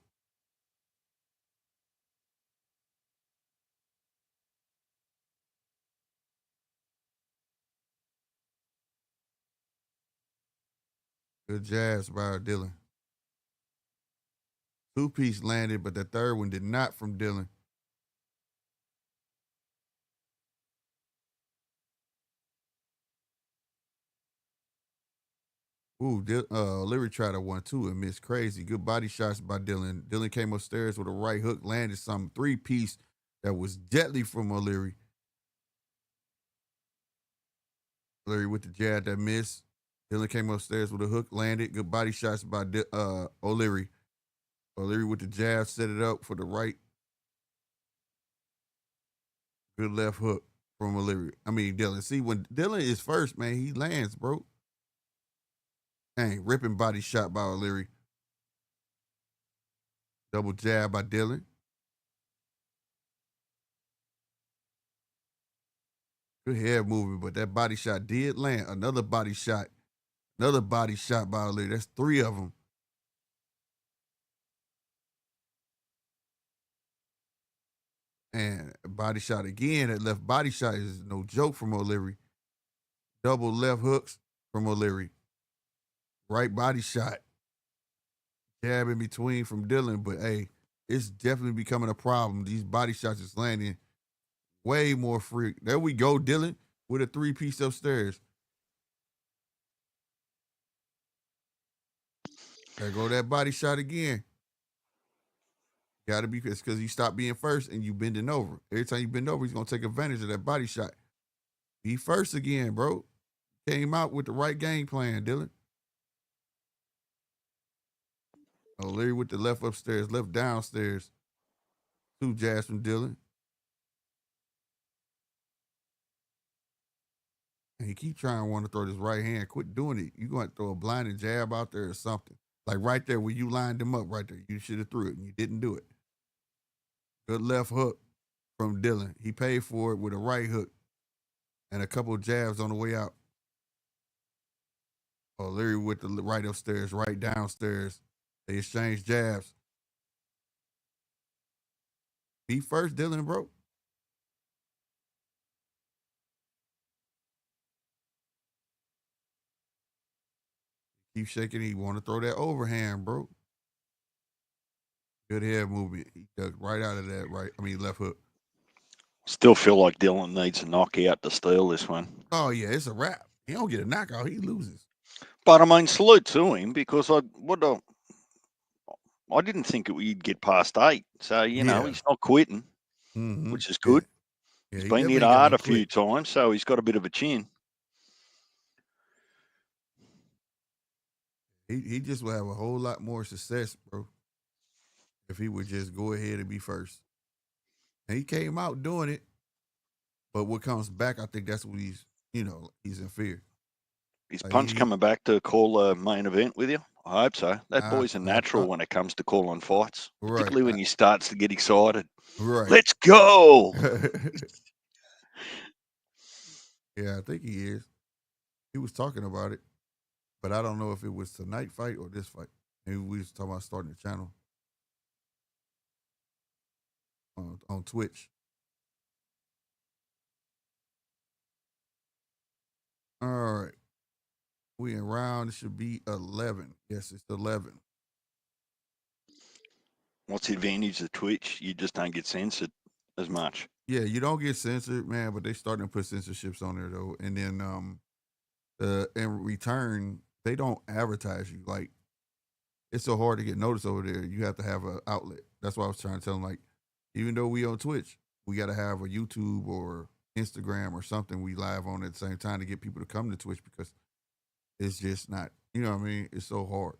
Good jabs by Dylan. Two-piece landed, but the third one did not from Dylan. Ooh, Leary tried a 1-2 and missed crazy. Good body shots by Dylan. Dylan came upstairs with a right hook, landed some three-piece that was deadly from O'Leary. O'Leary with the jab that missed. Dylan came upstairs with a hook, landed. Good body shots by O'Leary. O'Leary with the jab, set it up for the right. Good left hook from O'Leary. Dylan. See, when Dylan is first, man, he lands, bro. Dang, ripping body shot by O'Leary. Double jab by Dylan. Good head movement, but that body shot did land. Another body shot. Another body shot by O'Leary. That's three of them. And body shot again. That left body shot is no joke from O'Leary. Double left hooks from O'Leary. Right body shot. Jab in between from Dylan, but hey, it's definitely becoming a problem. These body shots is landing way more free. There we go, Dylan, with a three-piece upstairs. There go that body shot again. Gotta be pissed because you stopped being first and you bending over. Every time you bend over, he's gonna take advantage of that body shot. Be first again, bro. Came out with the right game plan, Dylan. O'Leary with the left upstairs, left downstairs. Two jabs from Dylan. And he keep trying to want to throw this right hand. Quit doing it. You're going to throw a blinding jab out there or something. Like right there where you lined him up right there. You should have threw it and you didn't do it. Good left hook from Dylan. He paid for it with a right hook and a couple of jabs on the way out. Oh, Larry with the right upstairs, right downstairs. They exchanged jabs. He first, Dylan, bro. Keep shaking. He want to throw that overhand, bro. Good head movement. He ducked right out of that left hook. Still feel like Dylan needs a knockout to steal this one. Oh yeah, it's a wrap. He don't get a knockout. He loses. But I mean, salute to him because I didn't think he'd get past 8. So he's not quitting, which is good. Yeah, He's he been hit definitely hard gonna a few times, so he's got a bit of a chin. He just will have a whole lot more success, bro, if he would just go ahead and be first. And he came out doing it, but what comes back, I think that's what he's in fear. Is Punch coming back to call a main event with you? I hope so. That boy's a natural when it comes to calling fights, particularly when he starts to get excited. Right. Let's go. Yeah, I think he is. He was talking about it, but I don't know if it was tonight fight or this fight. Maybe we was talking about starting the channel on Twitch. All right. We in round, it should be 11. Yes, it's 11. What's the advantage of Twitch? You just don't get censored as much. Yeah, you don't get censored, man, but they starting to put censorships on there though. And then in return, they don't advertise you. Like, it's so hard to get noticed over there. You have to have an outlet. That's why I was trying to tell them, like, even though we on Twitch, we got to have a YouTube or Instagram or something we live on at the same time to get people to come to Twitch, because it's just not, you know what I mean? It's so hard.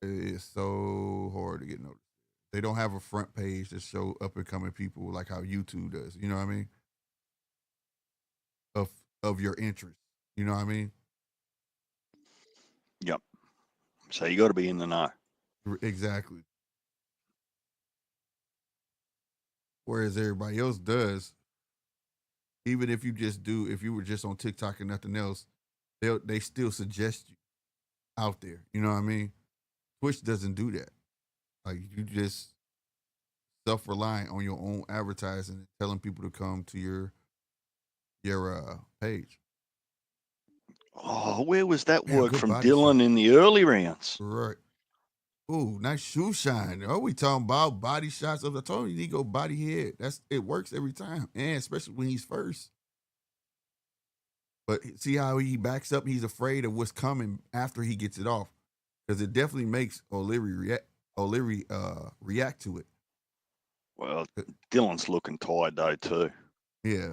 It's so hard to get noticed. They don't have a front page to show up and coming people like how YouTube does. You know what I mean? Of your interest. You know what I mean? Yep. So you got to be in the know. Exactly. Whereas everybody else does, even if you were just on TikTok and nothing else, they still suggest you out there. You know what I mean? Twitch doesn't do that. Like, you just self-reliant on your own advertising and telling people to come to your page. Oh, where was that work from shot. Dylan in the early rounds? Right. Ooh, nice shoe shine. Oh, we talking about body shots. I told you, you need to go body head. It works every time, and especially when he's first. But see how he backs up? He's afraid of what's coming after he gets it off, because it definitely makes O'Leary react to it. Well, Dylan's looking tired though too. Yeah.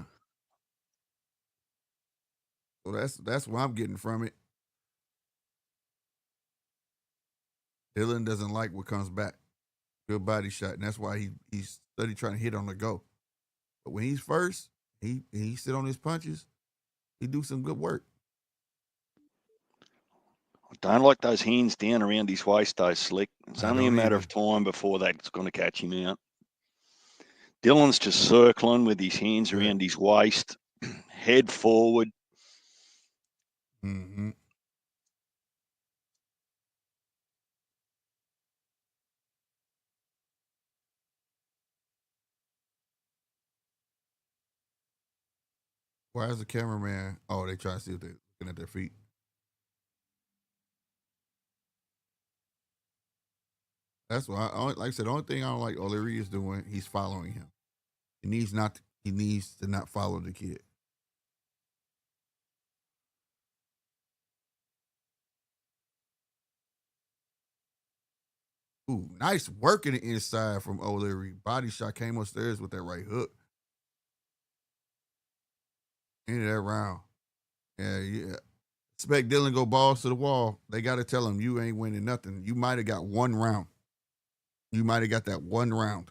So that's what I'm getting from it. Dylan doesn't like what comes back. Good body shot, and that's why he's steady trying to hit on the go. But when he's first, he sit on his punches. He do some good work. I don't like those hands down around his waist, though, Slick. It's only a matter of time before that's going to catch him out. Dylan's just circling with his hands around his waist, head forward. Mm-hmm. Why is the cameraman? Oh, they try to see if they're looking at their feet. That's why like I said, the only thing I don't like O'Leary is doing, he's following him. He needs to not follow the kid. Ooh, nice work in the inside from O'Leary. Body shot came upstairs with that right hook. Into that round. Yeah. Expect Dylan go balls to the wall. They got to tell him you ain't winning nothing. You might have got one round. You might have got that one round.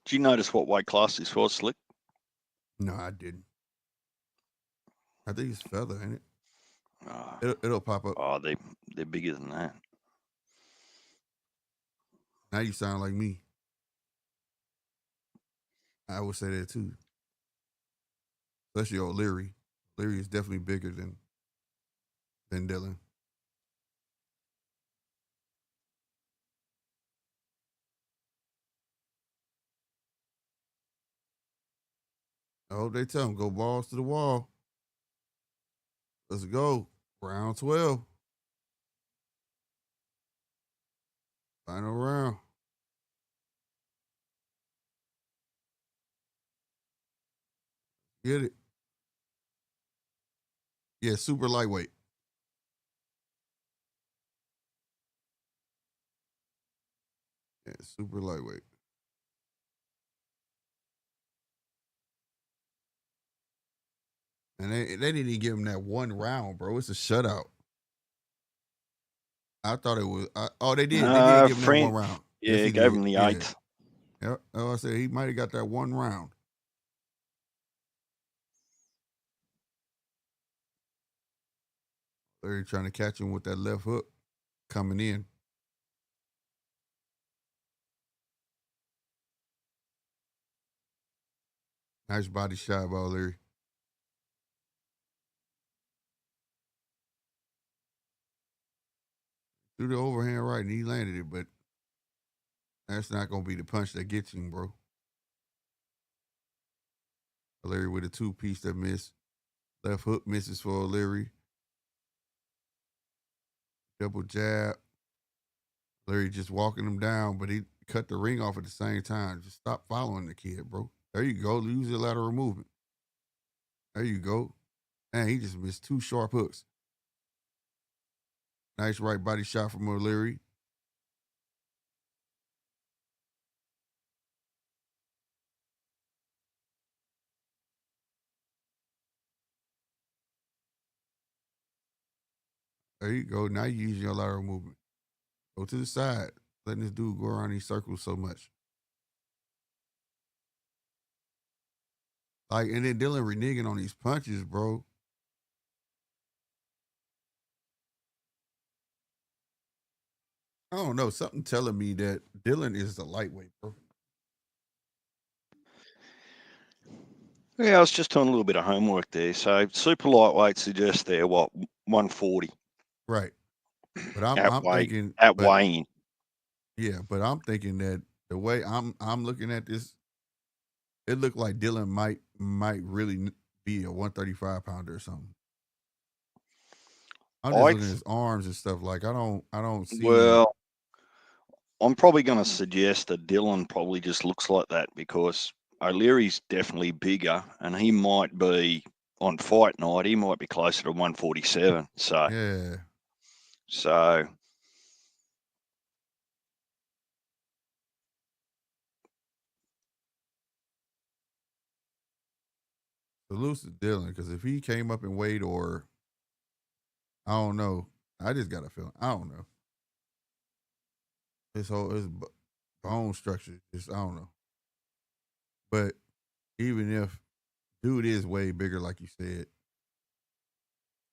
Do you notice what weight class this was, Slick? No, I didn't. I think it's feather, ain't it? Oh, It'll pop up. oh, they're bigger than that. Now you sound like me. I would say that too. Especially O'Leary. Leary is definitely bigger than Dylan. I hope they tell him go balls to the wall. Let's go. Round 12. Final round. Get it. Yeah, super lightweight. Yeah, super lightweight. And they didn't even give him that one round, bro. It's a shutout. I thought it was. They did. They did give him that one Frank, round. Yes, yeah, he gave did. him the Yeah. eighth. Yep. Oh, I said he might have got that one round. They're trying to catch him with that left hook coming in. Nice body shot by O'Leary. Threw the overhand right and he landed it, but that's not going to be the punch that gets him, bro. O'Leary with a two-piece that missed. Left hook misses for O'Leary. Double jab. O'Leary just walking him down, but he cut the ring off at the same time. Just stop following the kid, bro. There you go. Use your lateral movement. There you go. Man, he just missed two sharp hooks. Nice right body shot from O'Leary. There you go. Now you use your lateral movement. Go to the side. Letting this dude go around these circles so much. Like, and then Dylan reneging on these punches, bro. I don't know. Something telling me that Dylan is the lightweight, bro. Yeah, I was just doing a little bit of homework there. So super lightweight suggests they're what 140 Right. But I'm at I'm thinking, at but weighing. yeah, but I'm thinking that the way I'm looking at this, it looked like Dylan might really be a 135 pounder or something. I'm just I looking at his arms and stuff. Like I don't see. well, I'm probably going to suggest that Dylan probably just looks like that because O'Leary's definitely bigger, and he might be on fight night. He might be closer to 147. Yeah, So salute to Dylan because if he came up in weight or I don't know, I just got a feeling. I don't know. His bone structure just I don't know. But even if dude is way bigger, like you said,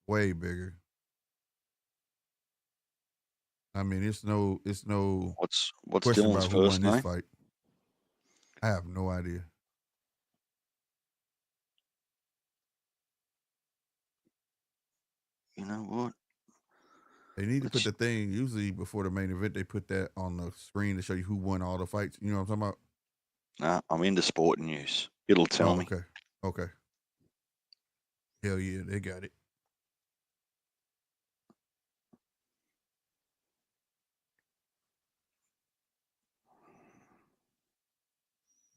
way bigger. I mean, it's no what's question Dylan's about who won first this name? fight. I have no idea. You know what? They need to put Let's. the thing usually before the main event. They put that on the screen to show you who won all the fights. You know what I'm talking about? Nah, I'm into sport news. It'll tell Oh, me. okay, okay. Hell yeah, they got it.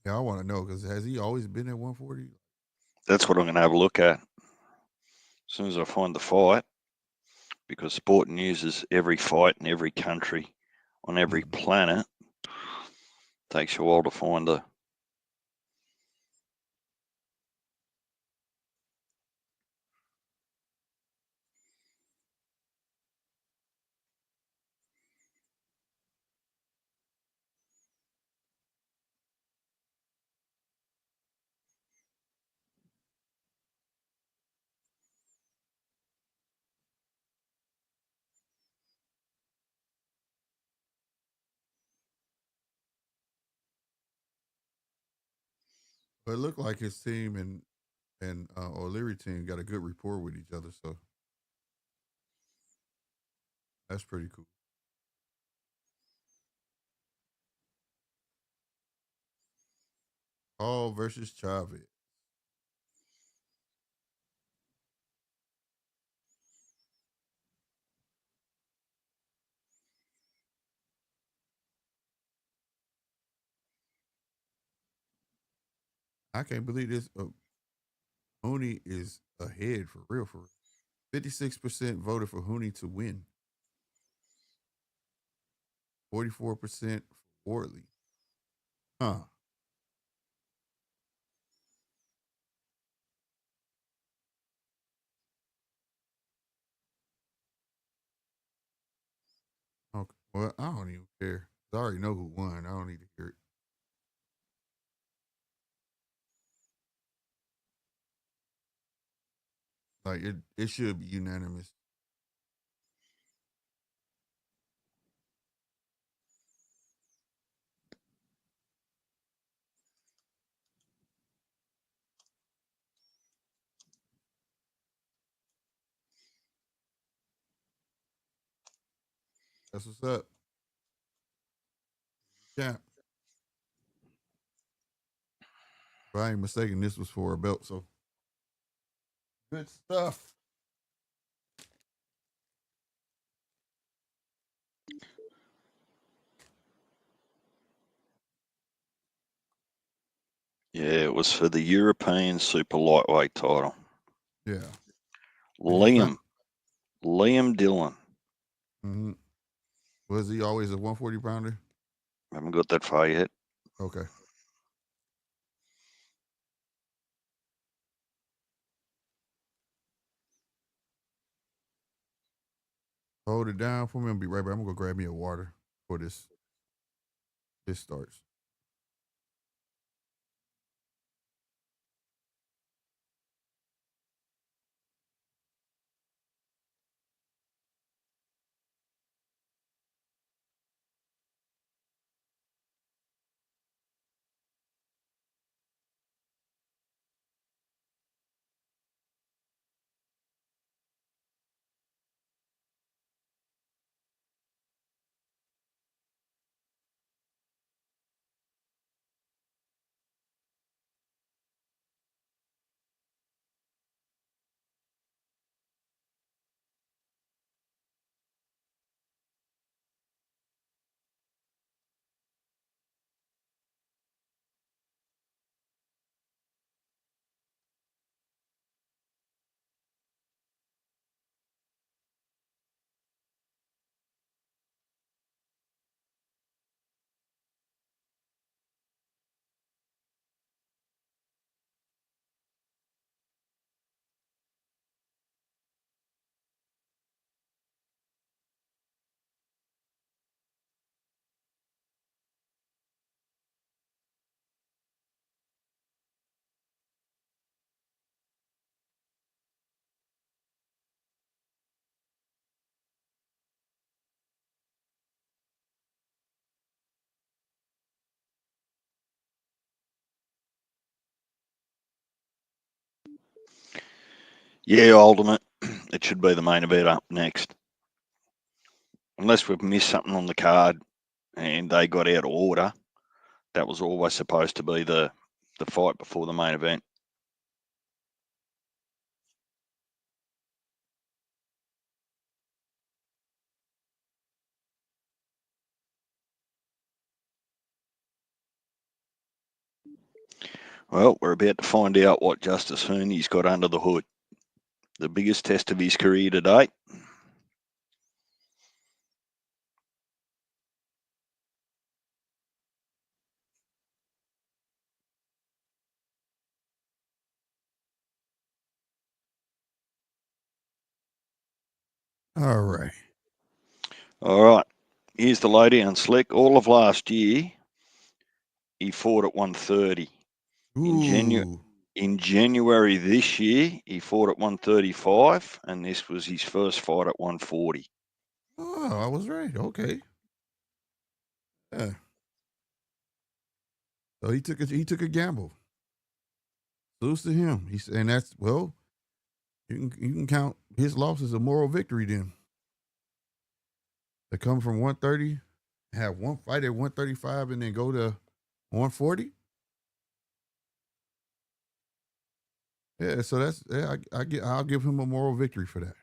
Yeah, I want to know because has he always been at 140? That's what I'm going to have a look at as soon as I find the fight, because sport news is every fight in every country on every Mm. planet. Takes you a while to find the. But it looked like his team and O'Leary team got a good rapport with each other, so that's pretty cool. Hall versus Chavez. I can't believe this. Hooney is ahead for real. 56% voted for Hooney to win. 44% for Wardley. Huh. Okay. Well, I don't even care. I already know who won. I don't need to hear it. Like it should be unanimous. That's what's up. Yeah. If I ain't mistaken, this was for a belt, so good stuff. Yeah, it was for the European super lightweight title. Yeah. Liam Dillon. Mm-hmm. Was he always a 140 pounder? Haven't got that far yet. Okay. Hold it down for me. I'll be right back. I'm gonna go grab me a water for this starts. Yeah, Ultimate. It should be the main event up next. Unless we've missed something on the card and they got out of order. That was always supposed to be the fight before the main event. Well, we're about to find out what Justice Hooney's got under the hood. The biggest test of his career to date. All right. All right. Here's the lowdown, Slick. All of last year, he fought at 130. Ooh. In January this year, he fought at 135, and this was his first fight at 140. Oh, I was right. Okay. Yeah. So he took a gamble. Lose to him. He said, and that's well, you can count his loss as a moral victory then. To come from 130, have one fight at 135, and then go to 140. Yeah, so that's I'll give him a moral victory for that.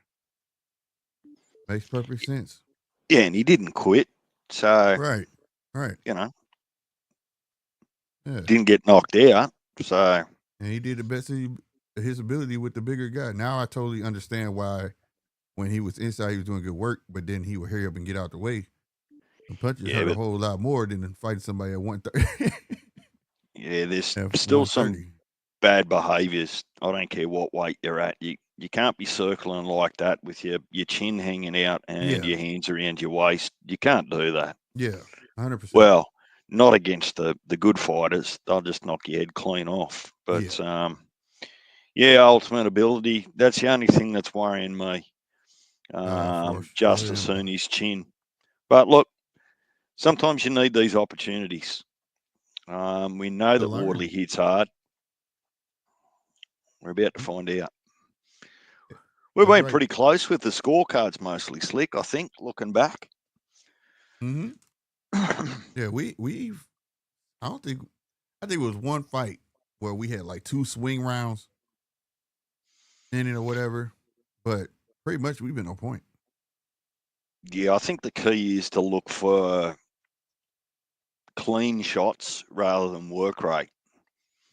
Makes perfect sense. Yeah, and he didn't quit. So, Right. yeah, Yeah. didn't get knocked out. So, And he did the best of his ability with the bigger guy. Now I totally understand why when he was inside he was doing good work, but then he would hurry up and get out the way. The punches yeah, hurt a but whole lot more than fighting somebody at 130. yeah, there's At still some 130. bad behaviours. I don't care what weight you're at. You can't be circling like that with your chin hanging out and Yeah. your hands around your waist. You can't do that. Yeah. 100%. Well, not against the good fighters. They'll just knock your head clean off. But yeah, ultimate ability. That's the only thing that's worrying me. Justice Sooni's chin. But look, sometimes you need these opportunities. We know that Wardley hits hard. We're about to find out. We've been pretty close with the scorecards, mostly Slick, I think, looking back. Mm-hmm. Yeah, I think it was one fight where we had like 2 swing rounds in it or whatever, but pretty much we've been on point. Yeah, I think the key is to look for clean shots rather than work rate.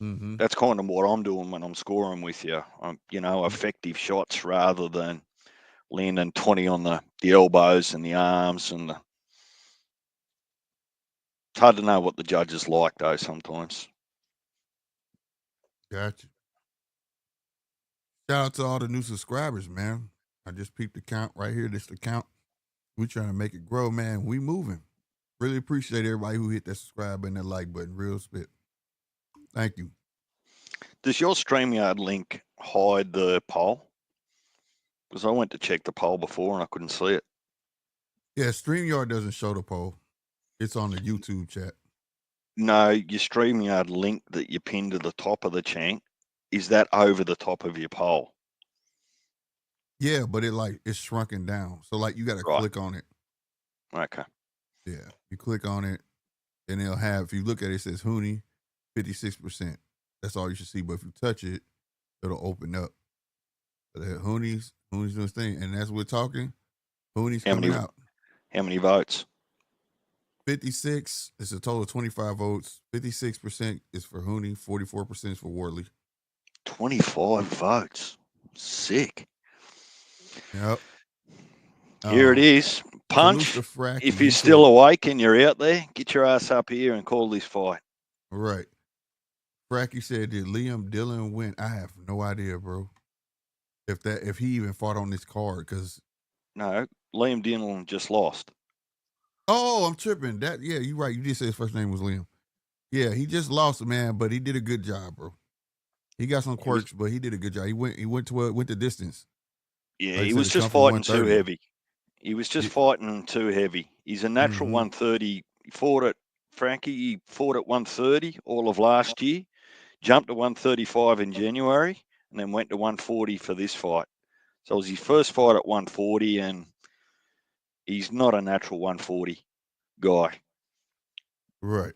Mm-hmm. That's kind of what I'm doing when I'm scoring with you. Effective shots rather than landing 20 on the elbows and the arms. And it's hard to know what the judges like, though, sometimes. Gotcha. Shout out to all the new subscribers, man. I just peeped the count right here. This the count. We trying to make it grow, man. We moving. Really appreciate everybody who hit that subscribe and that like button. Real spit. Thank you. Does your StreamYard link hide the poll? Because I went to check the poll before and I couldn't see it. Yeah, StreamYard doesn't show the poll. It's on the YouTube chat. No, your StreamYard link that you pinned to the top of the chat, is that over the top of your poll? Yeah, but it's shrunken down. So you got to click on it. Okay. Yeah, you click on it, and it'll have. If you look at it, it says Hooney, 56%. That's all you should see. But if you touch it, it'll open up. But Hooney's doing his thing, and as we're talking, Hooney's coming out. How many votes? 56. It's a total of 25 votes. 56% is for Hooney. 44% is for Wardley. 25 votes. Sick. Yep. Here it is. Punch. If you're still awake and you're out there, get your ass up here and call this fight. Right. Fracky said, did Liam Dillon win? I have no idea, bro. If he even fought on this card, because no, Liam Dillon just lost. Oh, I'm tripping. You're right. You did say his first name was Liam. Yeah, he just lost, man, but he did a good job, bro. He got some quirks, but he did a good job. He went the distance. Yeah, he was just fighting too heavy. He was just fighting too heavy. He's a natural 130. He fought at 130 all of last year, jumped to 135 in January, and then went to 140 for this fight. So it was his first fight at 140, and he's not a natural 140 guy. Right.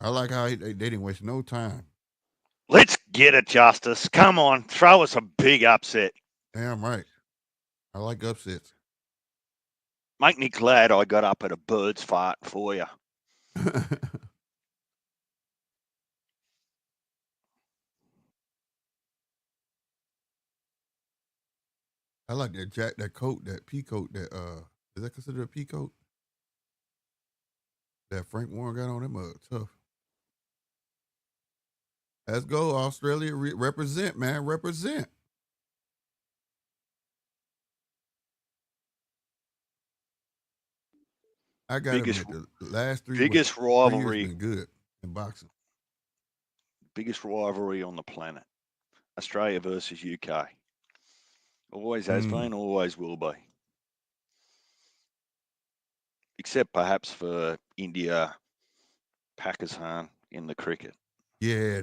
I like how they didn't waste no time. Let's get it, Justice. Come on, throw us a big upset. Damn right. I like upsets. Make me glad I got up at a bird's fart for you. I like that coat, that pea coat, is that considered a pea coat? That Frank Warren got on that mug. Tough. Let's go, Australia. Represent, man. Represent. I got to admit, the last biggest rivalry been good in boxing. Biggest rivalry on the planet. Australia versus UK. Always has been, always will be. except perhaps for India, Pakistan in the cricket. Yeah,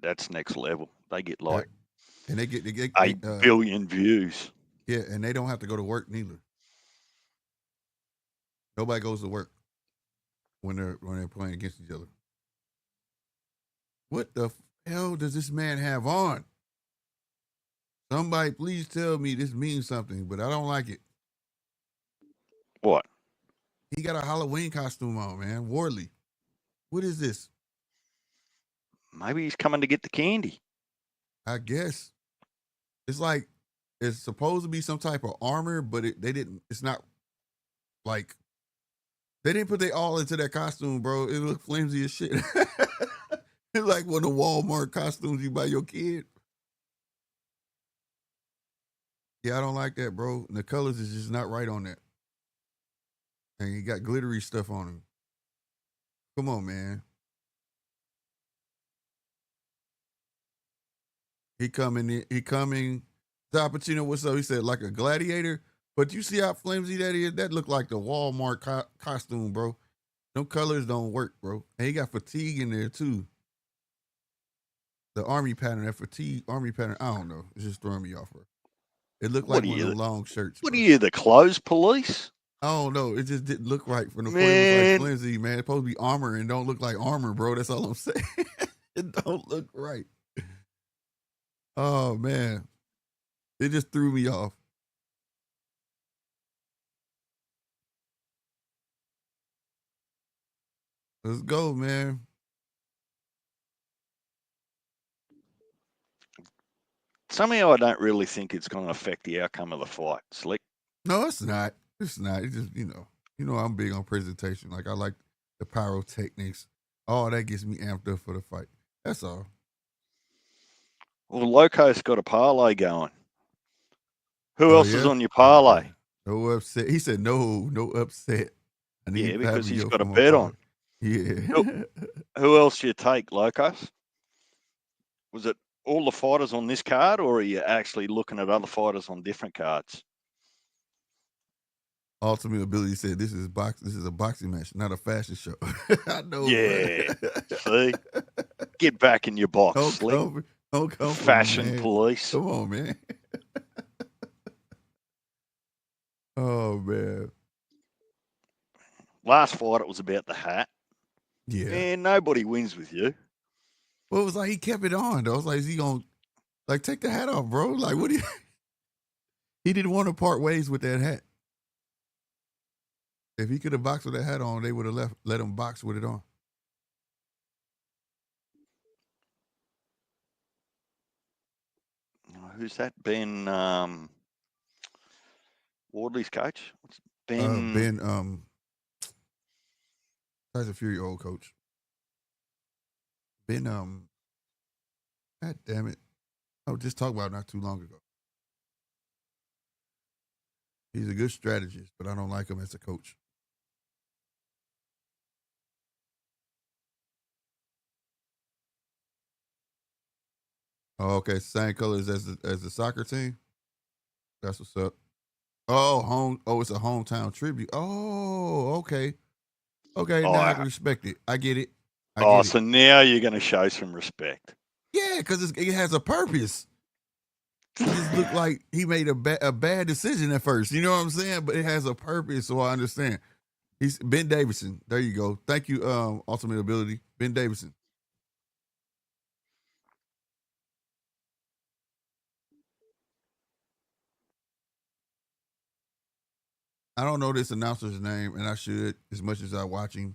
That's next level. They get like and they get 8 billion views. Yeah, and they don't have to go to work neither. Nobody goes to work when they're playing against each other. What the hell does this man have on? Somebody please tell me this means something, but I don't like it. What? He got a Halloween costume on, man. Wardley. What is this? Maybe he's coming to get the candy. I guess. It's like it's supposed to be some type of armor, but it's not like they didn't put their all into that costume, bro. It looked flimsy as shit. It's like one of the Walmart costumes you buy your kid. Yeah, I don't like that, bro. And the colors is just not right on that. And he got glittery stuff on him. Come on, man. He coming. Zappuccino, what's up? He said like a gladiator. But you see how flimsy that is? That looked like the Walmart costume, bro. Them colors don't work, bro. And he got fatigue in there too. The army pattern, that fatigue army pattern. I don't know. It's just throwing me off, bro. It looked like one of them long shirts. What bro. are you, the clothes police? I don't know. It just didn't look right from the front. Man. It was like flimsy, man. It's supposed to be armor and don't look like armor, bro. That's all I'm saying. It don't look right. Oh man. It just threw me off. Let's go, man. Somehow I don't really think it's going to affect the outcome of the fight. Slick. No, it's not. It's not. It's just, I'm big on presentation. Like I like the pyrotechnics. Oh, that gets me amped up for the fight. That's all. Well, Loco's got a parlay going. Who else is on your parlay? No upset. He said no upset. Yeah, because he's got a bet on. Yeah. Who else you take, Locos? Was it all the fighters on this card, or are you actually looking at other fighters on different cards? Ultimate Ability said this is a boxing match, not a fashion show. I know. Yeah. See? Get back in your box, Slick. Don't come Fashion police. Come on, man. Oh man. Last fight it was about the hat. Yeah. And nobody wins with you. Well, it was like he kept it on though. I was like, is he gonna take the hat off, bro? Like what do you He didn't want to part ways with that hat. If he could have boxed with that hat on, they would have let him box with it on. Who's that? Ben Wardley's coach? What's Ben? Tyson Fury old coach. Ben God damn it. I was just talking about it not too long ago. He's a good strategist, but I don't like him as a coach. Oh, okay. Same colors as the soccer team. That's what's up. Oh, it's a hometown tribute. Oh, okay. Okay, now I can respect it. I get it. So now you're going to show some respect. Yeah, because it has a purpose. It just looked like he made a bad decision at first. You know what I'm saying? But it has a purpose, so I understand. He's Ben Davison. There you go. Thank you, Ultimate Ability. Ben Davison. I don't know this announcer's name, and I should, as much as I watch him,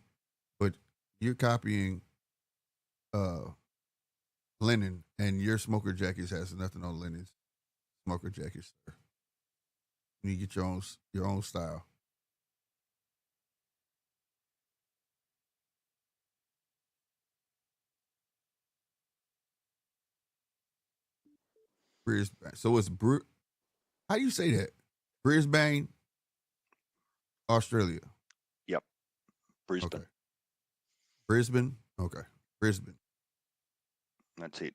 but you're copying Lennon, and your smoker jackets has nothing on Lennon's smoker jackets, sir. You need to get your own style. Brisbane. So it's how do you say that? Brisbane, Australia. Yep. Brisbane. Okay. Brisbane. Okay. Brisbane. That's it.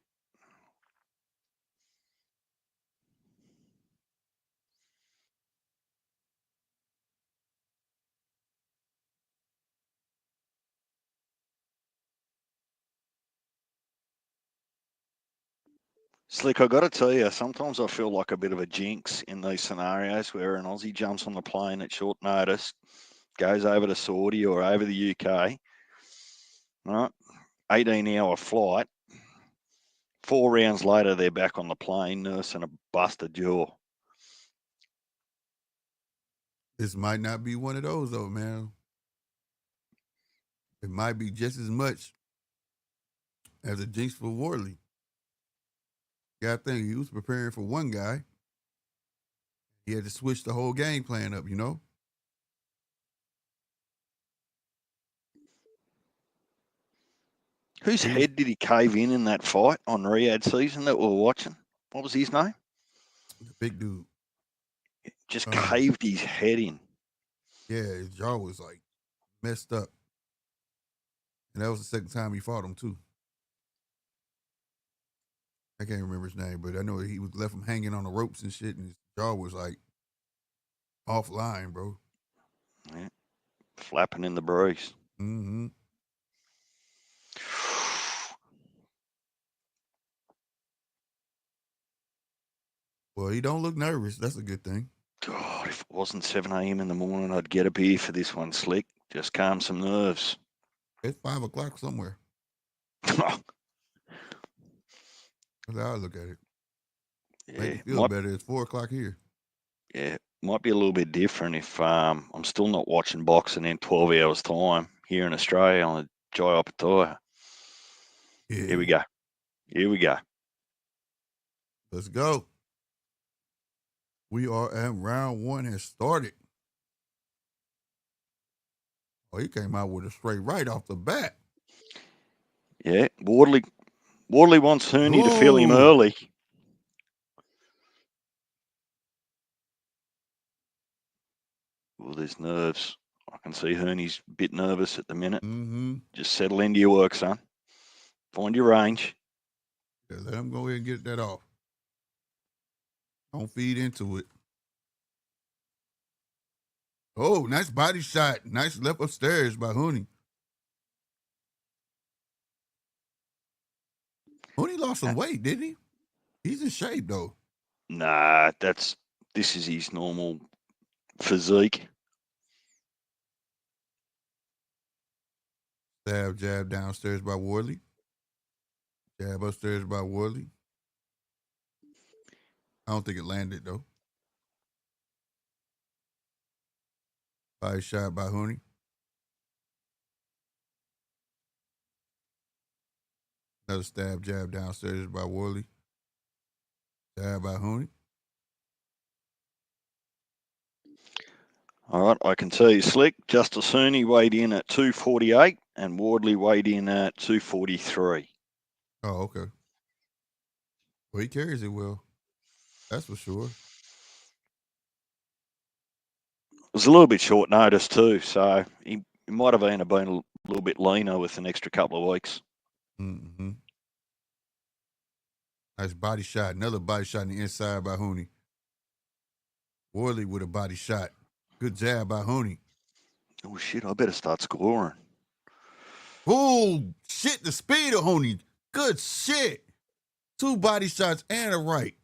Slick, I got to tell you, sometimes I feel like a bit of a jinx in these scenarios where an Aussie jumps on the plane at short notice, goes over to Saudi or over the UK, right? 18-hour flight. 4 rounds later, they're back on the plane nursing a busted jaw. This might not be one of those, though, man. It might be just as much as a jinx for Worley. Got to think, he was preparing for one guy. He had to switch the whole game plan up, you know? Whose head did he cave in that fight on Riyadh season that we were watching? What was his name? The big dude. Just caved his head in. Yeah, his jaw was like messed up. And that was the second time he fought him, too. I can't remember his name, but I know he was left him hanging on the ropes and shit, and his jaw was like offline, bro. Yeah. Flapping in the breeze. Mm-hmm. Well, he don't look nervous. That's a good thing. God, if it wasn't 7 a.m. in the morning, I'd get a beer for this one, Slick. Just calm some nerves. It's 5 o'clock somewhere. That's how I look at it. Yeah, Make you feel better. It's 4 o'clock here. Yeah, might be a little bit different if I'm still not watching boxing in 12 hours' time here in Australia on the Jai Opataya. Yeah. Here we go. Here we go. Let's go. We are at round 1 has started. Oh, he came out with a straight right off the bat. Yeah, Wardley wants Herney to feel him early. Well, there's nerves. I can see Herney's a bit nervous at the minute. Mm-hmm. Just settle into your work, son. Find your range. Yeah, let him go ahead and get that off. Don't feed into it. Oh, nice body shot. Nice left upstairs by Hooney. Hooney lost some weight, didn't he? He's in shape, though. Nah, this is his normal physique. Stab, jab downstairs by Worley. Jab upstairs by Worley. I don't think it landed, though. Body shot by Hooney. Another stab, jab downstairs by Worley. Jab by Hooney. All right, I can tell you, Slick, Justice Herney weighed in at 248 and Wardley weighed in at 243. Oh, okay. Well, he carries it well. That's for sure. It was a little bit short notice too, so he might have been a little bit leaner with an extra couple of weeks. Mm-hmm. Nice body shot. Another body shot on the inside by Hooney. Worley with a body shot. Good jab by Hooney. Oh, shit, I better start scoring. Oh, shit, the speed of Hooney. Good shit. 2 body shots and a right.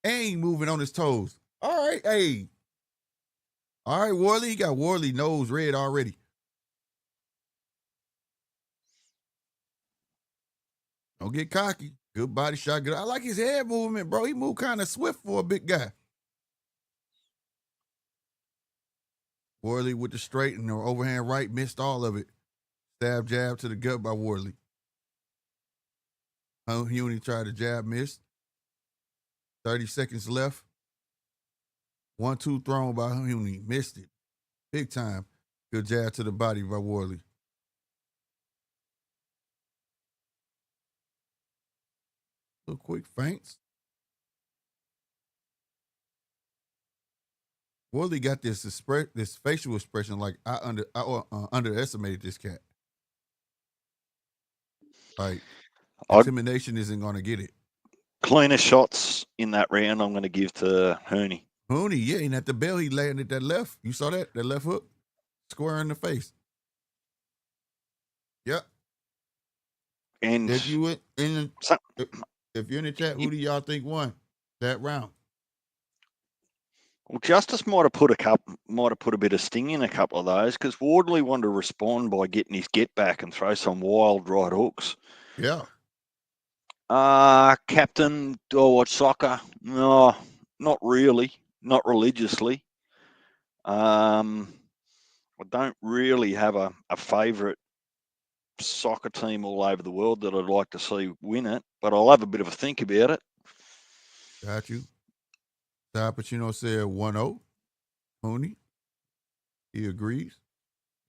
Ain't moving on his toes. All right, hey. All right, Worley. He got Worley nose red already. Don't get cocky. Good body shot. Good. I like his head movement, bro. He moved kind of swift for a big guy. Worley with the straight and the overhand right, missed all of it. Stab jab to the gut by Worley. Hooney tried to jab, missed. 30 seconds left. 1-2 thrown by Hooney. Missed it. Big time. Good jab to the body by Worley. Little quick feints. Worley got this facial expression like I underestimated this cat. Like intimidation isn't going to get it. Cleanest shots in that round I'm going to give to Herney. Hooney, yeah, and at the bell he landed that left. You saw that? That left hook? Square in the face. Yep. And if you went in, If you're in the chat, who do y'all think won that round? Well, Justice might have put a bit of sting in a couple of those because Wardley wanted to respond by getting his get back and throw some wild right hooks. Yeah. Captain, do I watch soccer? No, not really, not religiously. I don't really have a favourite soccer team all over the world that I'd like to see win it, but I'll have a bit of a think about it. Got you. Al Pacino said 1-0. Tony, he agrees.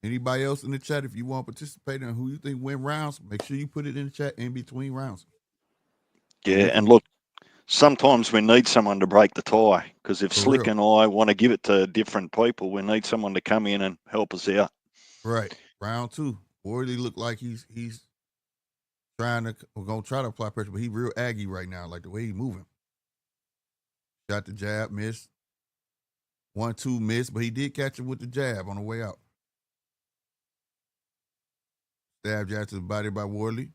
Anybody else in the chat, if you want to participate in who you think win rounds, make sure you put it in the chat in between rounds. Yeah, and look, sometimes we need someone to break the tie because if For Slick real. and I want to give it to different people, we need someone to come in and help us out. Right. Round 2. Worley looked like he's gonna try to apply pressure, but he real aggy right now, like the way he moving. Got the jab, missed. 1-2 missed, but he did catch him with the jab on the way out. Stab jab to the body by Worley.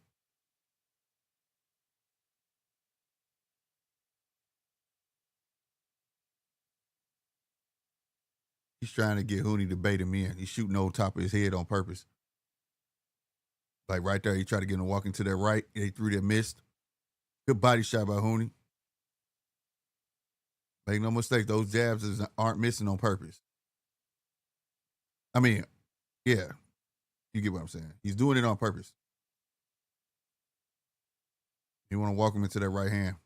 He's trying to get Hooney to bait him in. He's shooting over top of his head on purpose. Like right there, he tried to get him to walk into that right. He threw that missed. Good body shot by Hooney. Make no mistake, those jabs aren't missing on purpose. I mean, yeah, you get what I'm saying. He's doing it on purpose. You want to walk him into that right hand.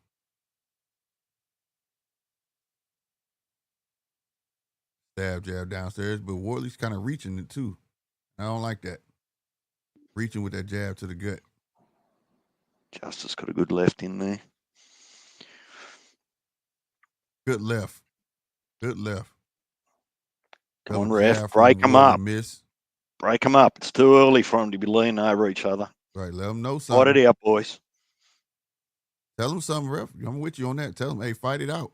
Stab jab downstairs, but Worley's kind of reaching it too. I don't like that. Reaching with that jab to the gut. Justice got a good left in there. Good left. Good left. Come on, Double ref. jab Break from them Worley, up. miss. Break them up. It's too early for them to be leaning over each other. Right, let them know Fight something. it out, boys. Tell them something, ref. I'm with you on that. Tell them, hey, fight it out.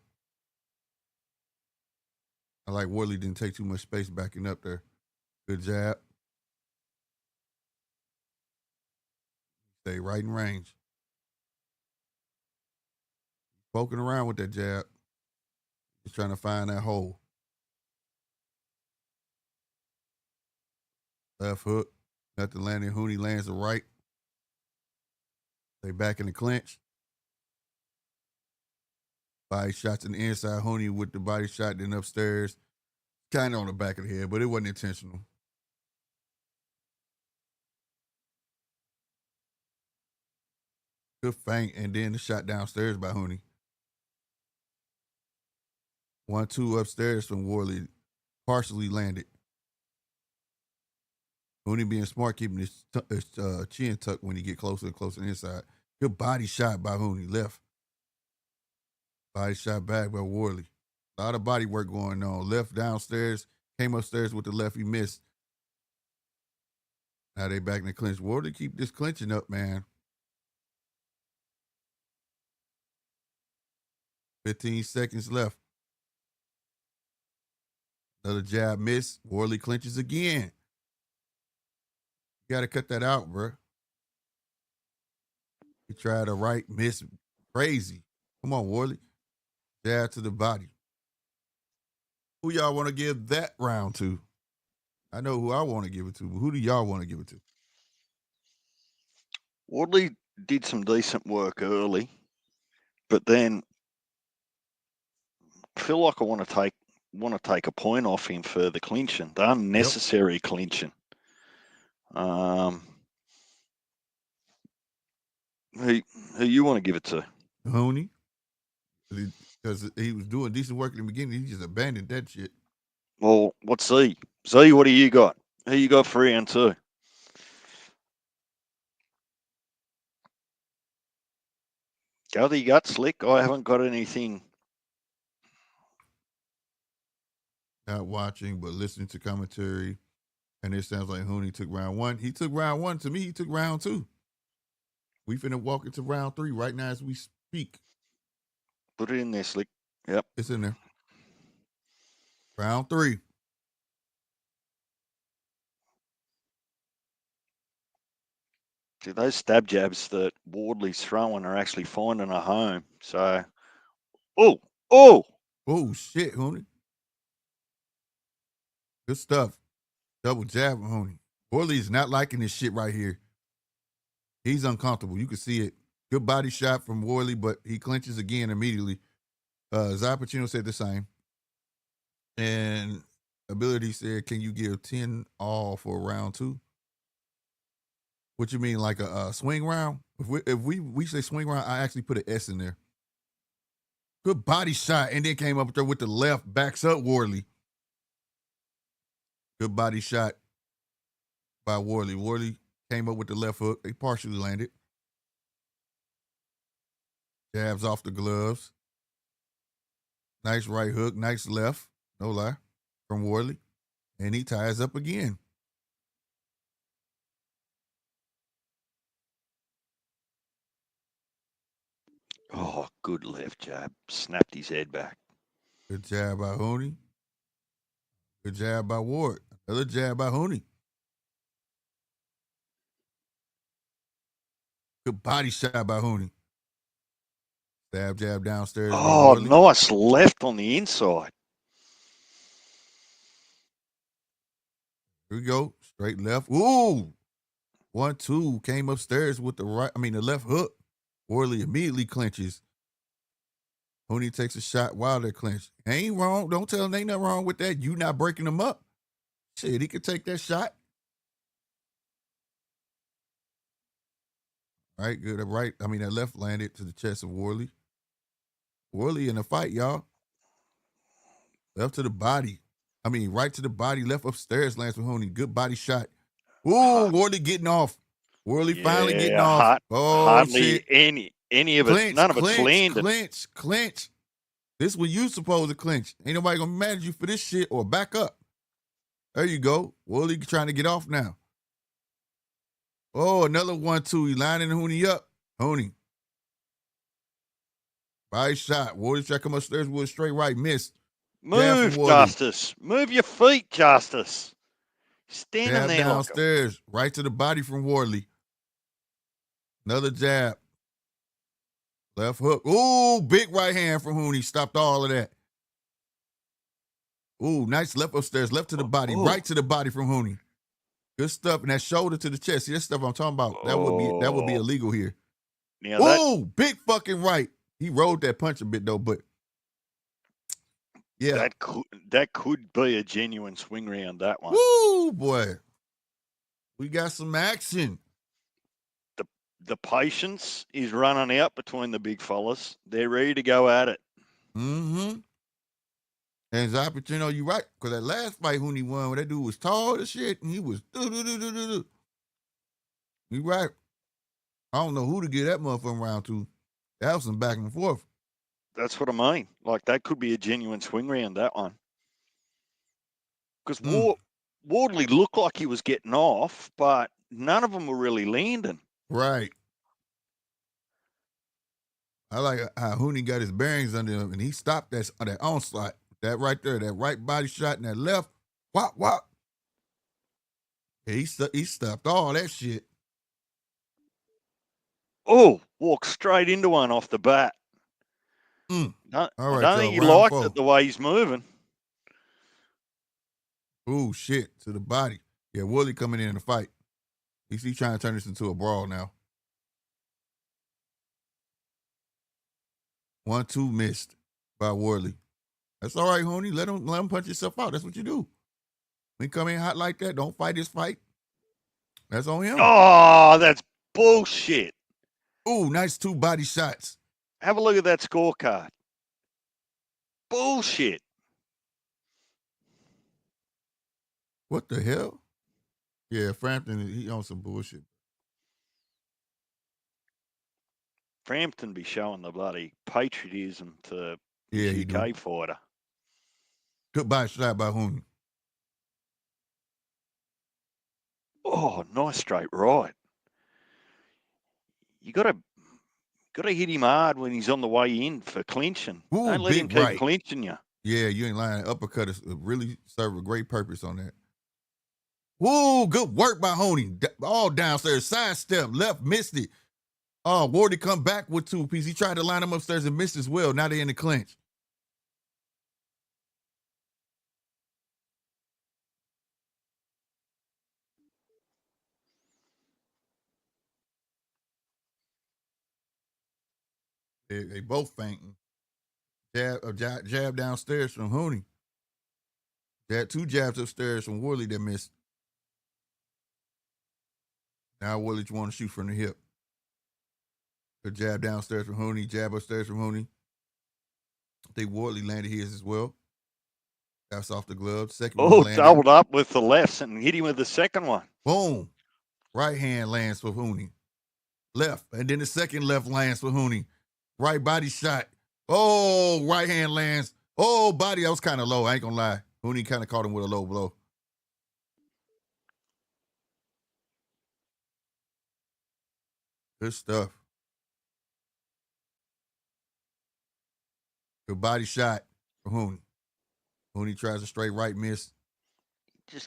I like Worley didn't take too much space backing up there. Good jab. Stay right in range. Poking around with that jab. Just trying to find that hole. Left hook. Nothing landing. Hooney lands the right. They back in the clinch. Body shots in the inside. Hooney with the body shot, then upstairs. Kind of on the back of the head, but it wasn't intentional. Good feint, and then the shot downstairs by Hooney. 1-2 upstairs from Worley. Partially landed. Hooney being smart, keeping his chin tucked when he get closer and closer inside. Good body shot by Hooney. Left. Body shot back by Worley. A lot of body work going on. Left downstairs. Came upstairs with the left. He missed. Now they back in the clinch. Worley keep this clinching up, man. 15 seconds left. Another jab miss. Worley clinches again. You got to cut that out, bro. He tried a right miss. Crazy. Come on, Worley. Jab to the body. Who y'all want to give that round to? I know who I want to give it to, but who do y'all want to give it to? Wardley did some decent work early, but then I feel like I want to take a point off him for the clinching, the unnecessary clinching. Who you want to give it to? Hooney. Because he was doing decent work in the beginning. He just abandoned that shit. Well, what's Z? Z, what do you got? Who you got for round 2? Go that you got, Slick. I haven't got anything. Not watching, but listening to commentary. And it sounds like Hooney took round 1. He took round 1. To me, he took round 2. We finna walk into round 3 right now as we speak. Put it in there, Slick. Yep. It's in there. Round 3. See, those stab jabs that Wardley's throwing are actually finding a home. So, oh, Oh, shit, Hooney. Good stuff. Double jab, Hooney. Wardley's not liking this shit right here. He's uncomfortable. You can see it. Good body shot from Wardley, but he clinches again immediately. Zappuccino said the same. And Ability said, can you give 10 all for round 2? What you mean, like a swing round? If we say swing round, I actually put an S in there. Good body shot, and then came up there with the left, backs up Wardley. Good body shot by Wardley. Wardley came up with the left hook. They partially landed. Jabs off the gloves. Nice right hook, nice left. No lie. From Wardley. And he ties up again. oh, good left jab. Snapped his head back. Good jab by Hooney. Good jab by Ward. Another jab by Hooney. Good body shot by Hooney. Stab jab downstairs by Oh, Wardley. nice left on the inside. Here we go. Straight left. Ooh. 1-2. Came upstairs with the left hook. Wardley immediately clinches. Hooney takes a shot while they're clinched. Ain't wrong. Don't tell him ain't nothing wrong with that. You not breaking him up. Shit, he could take that shot. Right, good. That left landed to the chest of Wardley. Wardley in the fight, y'all. Left to the body. Right to the body. Left upstairs lands with Hooney. Good body shot. Ooh, Wardley getting off. Wardley finally getting off. Hardly shit. any of Clinch, it. None of it's clinch, landed. clinch. This is what you supposed to clinch. Ain't nobody gonna be mad at you for this shit or back up. There you go. Wardley trying to get off now. Oh, another 1-2. He lining Hooney up. Hooney. Body shot. Wardley try to come upstairs with a straight right. Missed. Move, Justice. Move your feet, Justice. Standing jab there downstairs. Right to the body from Wardley. Another jab. Left hook. Ooh, big right hand from Hooney. Stopped all of that. Ooh, nice left upstairs. Left to the body. Right to the body from Hooney. Good stuff. And that shoulder to the chest. See, that's stuff I'm talking about. That would be illegal here. Ooh, big fucking right. He rolled that punch a bit though, but yeah. That could be a genuine swing round, that one. Woo, boy. We got some action. The patience is running out between the big fellas. They're ready to go at it. Mm-hmm. And Zappuccino, you right. Because that last fight Hooney won, when that dude was tall as shit, and he was You right. I don't know who to get that motherfucking round to. That was some back and forth. That's what I mean. Like, that could be a genuine swing round, that one. Because Wardley looked like he was getting off, but none of them were really landing. Right. I like how Hooney got his bearings under him, and he stopped that onslaught. That right there, that right body shot and that left. Whop, whop. Yeah, he stopped all that shit. Oh, walked straight into one off the bat. All right, I don't think he liked it the way he's moving. Ooh, shit, to the body. Yeah, Woolley coming in the fight. He's trying to turn this into a brawl now. 1-2 missed by Wardley. That's all right, Hooney. Let him punch yourself out. That's what you do. When you come in hot like that, don't fight this fight. That's on him. Oh, that's bullshit. Ooh, nice 2 body shots. Have a look at that scorecard. Bullshit. What the hell? Yeah, Frampton, he on some bullshit. Frampton be showing the bloody patriotism to he UK do. fighter. Good body shot by Hooney. Oh, nice straight right. You gotta hit him hard when he's on the way in for clinching. Ooh, don't let him keep right. clinching you. Yeah, you ain't lying. Uppercut is really serve a great purpose on that. Woo, good work by Honey. All downstairs. Sidestep. Left, missed it. Oh, Wardy come back with 2 pieces. He tried to line them upstairs and missed as well. Now they're in the clinch. They both fainting. Jab downstairs from Honey. They had 2 jabs upstairs from Worley that missed. Now Worley want to shoot from the hip. Good jab downstairs from Honey. Jab upstairs from Honey. I think Worley landed his as well. That's off the glove. Second one landed. Doubled up with the lefts and hit him with the second one. Boom. Right hand lands for Honey. Left. And then the second left lands for Honey. Right body shot. Oh, right hand lands. Oh, body. That was kind of low. I ain't going to lie. Honey kind of caught him with a low blow. Good stuff. Good body shot for Honey. Honey tries a straight right miss.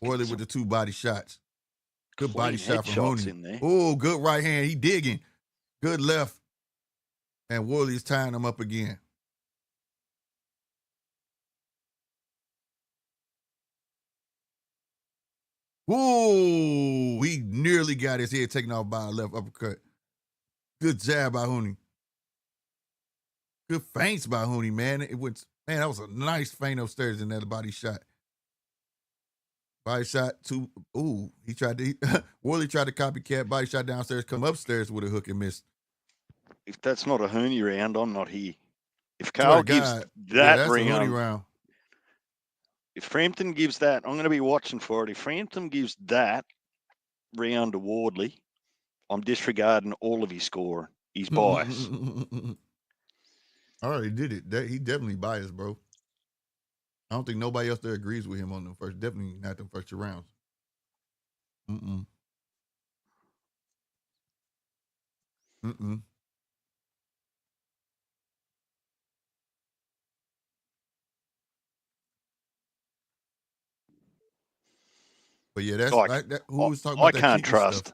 Worley with the 2 body shots. Good body shot from Honey. Oh, good right hand. He digging. Good left. And Worley's tying him up again. Ooh, he nearly got his head taken off by a left uppercut. Good jab by Honey. Good feints by Honey, man. That was a nice feint upstairs in that body shot. Body shot 2. Ooh, Worley tried to copycat. Body shot downstairs, come upstairs with a hook and miss. If that's not a Honey round, I'm not here. If Carl gives that round. If Frampton gives that, I'm going to be watching for it. If Frampton gives that round to Wardley, I'm disregarding all of his score, his bias. All right, he did it. He definitely biased, bro. I don't think nobody else there agrees with him on them first. Definitely not them first 2 rounds. Mm-mm. But yeah, that's who was talking about that cheating stuff?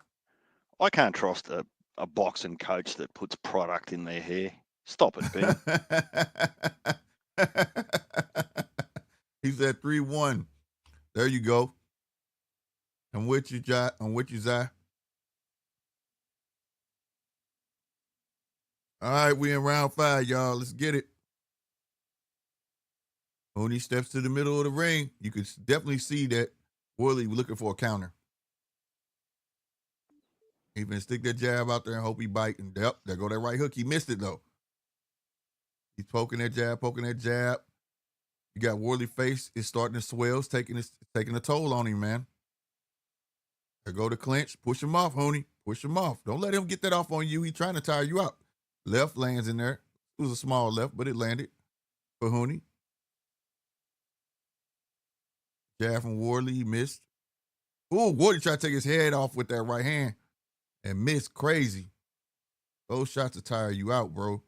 I can't trust a boxing coach that puts product in their hair. Stop it, Ben. He said 3-1. There you go. I'm with you, Jai. I'm with you, Zai. All right, we in round 5, y'all. Let's get it. Honey steps to the middle of the ring. You could definitely see that Worley looking for a counter. He been stick that jab out there and hope he bite. And there go that right hook. He missed it, though. He's poking that jab. You got Worley face is starting to swell. It's taking a toll on him, man. There go the clinch. Push him off, Honey. Push him off. Don't let him get that off on you. He's trying to tire you out. Left lands in there. It was a small left, but it landed for Honey. Jab from Worley. He missed. Ooh, Worley tried to take his head off with that right hand and missed crazy. Those shots will tire you out, bro.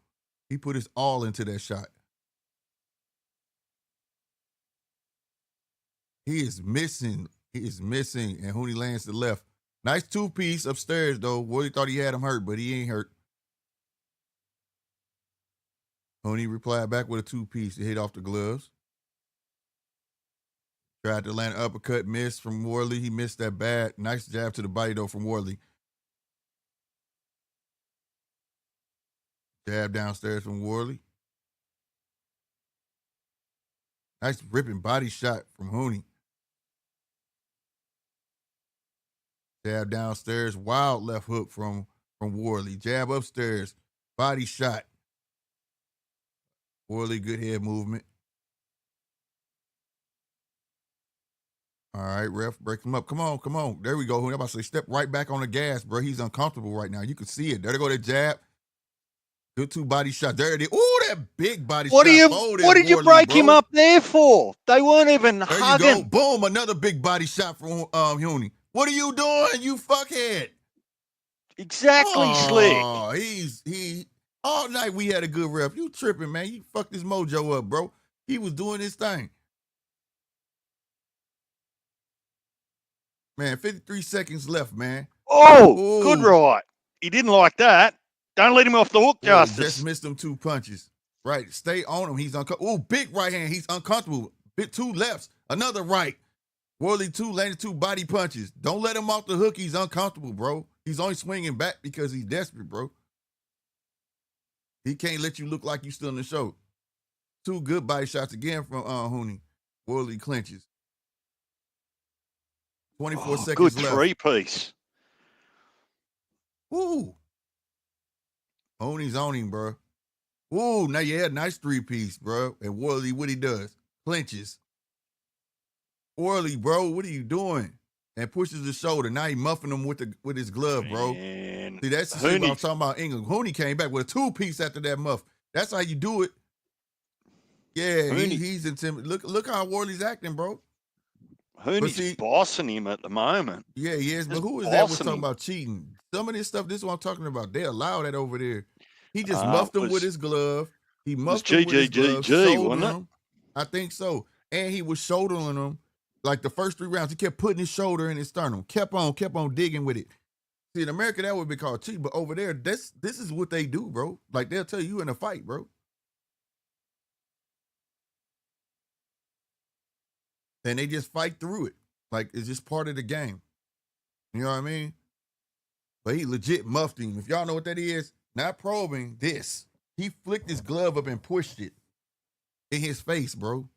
He put his all into that shot. He is missing. And Honey lands to the left. Nice 2-piece upstairs, though. Worley thought he had him hurt, but he ain't hurt. Honey replied back with a 2-piece to hit off the gloves. Tried to land an uppercut, missed from Worley. He missed that bad. Nice jab to the body, though, from Worley. Jab downstairs from Worley. Nice ripping body shot from Honey. Jab downstairs, wild left hook from Worley. Jab upstairs, body shot. Worley, good head movement. All right, ref, break him up. Come on. There we go. I'm about to say, step right back on the gas, bro. He's uncomfortable right now. You can see it. There they go, that jab. Good 2 body shot. There it is. Ooh, that big body shot. What did you break him up there for? They weren't even hugging. There you go. Boom, another big body shot from Honey. What are you doing, you fuckhead? Exactly, Slick. He all night we had a good ref. You tripping, man. You fucked his mojo up, bro. He was doing his thing. Man, 53 seconds left, man. Oh, good Ooh. right. He didn't like that. Don't let him off the hook, Well, Justice. just missed them 2 punches. Right. Stay on him. He's uncomfortable. Ooh, big right hand. He's uncomfortable. Bit 2 lefts. Another right. Worley 2 landed 2 body punches. Don't let him off the hook. He's uncomfortable, bro. He's only swinging back because he's desperate, bro. He can't let you look like you still in the show. 2 good body shots again from Hooney. Worley clinches. 24 seconds good left. 3-piece. Ooh. Hooney's on him, bro. Ooh, now yeah, nice 3-piece, bro. And Worley, what he does? Clinches. Worley, bro, what are you doing? And pushes the shoulder. Now he muffing him with his glove, bro. Man. See, that's the shit I was talking about England. Hooney came back with a 2-piece after that muff. That's how you do it. Yeah, he's intimidated. Look how Worley's acting, bro. Hooney's bossing him at the moment. Yeah, he is. But who is that was talking about cheating? Some of this stuff, this is what I'm talking about. They allow that over there. He just muffed him with his glove. He muffed him with his glove, shouldering him. I think so. And he was shouldering him. Like the first 3 rounds, he kept putting his shoulder in his sternum. Kept on digging with it. See, in America, that would be called cheating. But over there, this is what they do, bro. Like, they'll tell you in a fight, bro. And they just fight through it. Like, it's just part of the game. You know what I mean? But he legit muffed him. If y'all know what that is, not probing, this. He flicked his glove up and pushed it in his face, bro.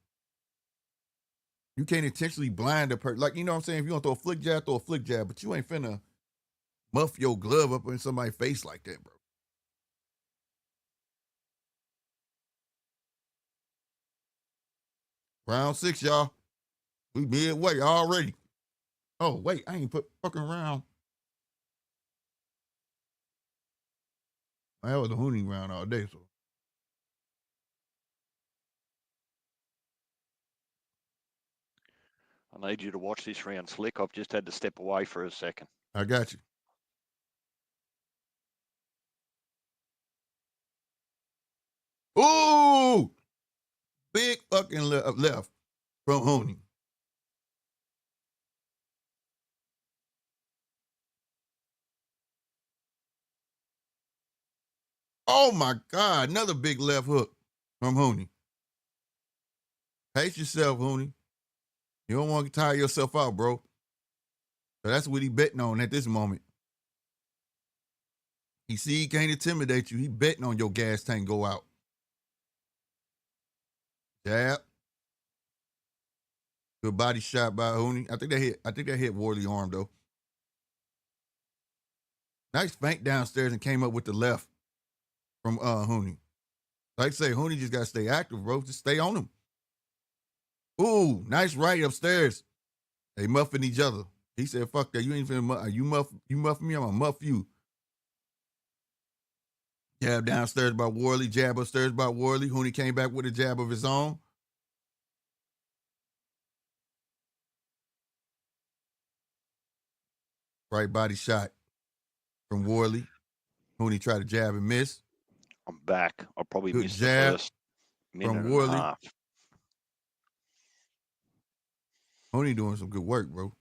You can't intentionally blind a person. Like, you know what I'm saying? If you want to throw a flick jab, throw a flick jab. But you ain't finna muff your glove up in somebody's face like that, bro. Round 6, y'all. We midway already. Oh, wait, I ain't put fucking round. That was a Hooney round all day, so. I need you to watch this round, Slick. I've just had to step away for a second. I got you. Ooh! Big fucking left from Hooney. Oh my God, another big left hook from Hooney. Pace yourself, Hooney. You don't want to tire yourself out, bro. So that's what he betting on at this moment. He see he can't intimidate you. He betting on your gas tank go out. Jab. Good body shot by Hooney. I think that hit Worley arm though. Nice feint downstairs and came up with the left from Hooney. Like I say, Hooney just gotta stay active, bro. Just stay on him. Ooh, nice right upstairs. They muffing each other. He said, fuck that. You ain't finna you muff me, I'm gonna muff you. Jab downstairs by Worley, jab upstairs by Worley. Hooney came back with a jab of his own. Right body shot from Worley. Hooney tried to jab and miss. I'm back. I probably Good missed jab the first minute from and Worley. a half. Hooney doing some good work, bro.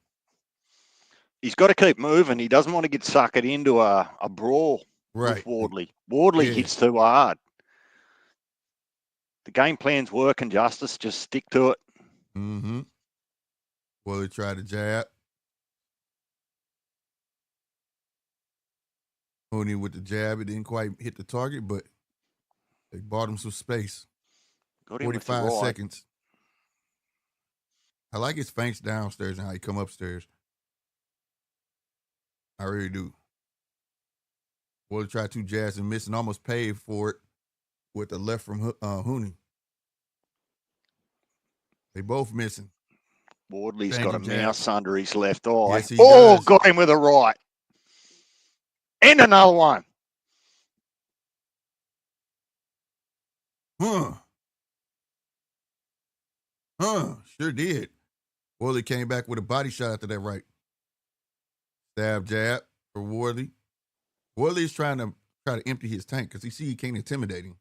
He's got to keep moving. He doesn't want to get suckered into a brawl with Wardley. Wardley hits too hard. The game plan's working, Justice. Just stick to it. Mm-hmm. Worley tried to jab. Hooney with the jab. It didn't quite hit the target, but they bought him some space. Got him 45 seconds. I like his feints downstairs and how he come upstairs. I really do. Worley tried 2 jabs and missed and almost paid for it with the left from Hooney. They both missing. Wardley's got a mouse under his left eye. Yes, he does. Got him with a right. And another one. Sure did. Worley came back with a body shot after that right. Stab jab for Worley. Worley is trying to empty his tank because he can't intimidate him.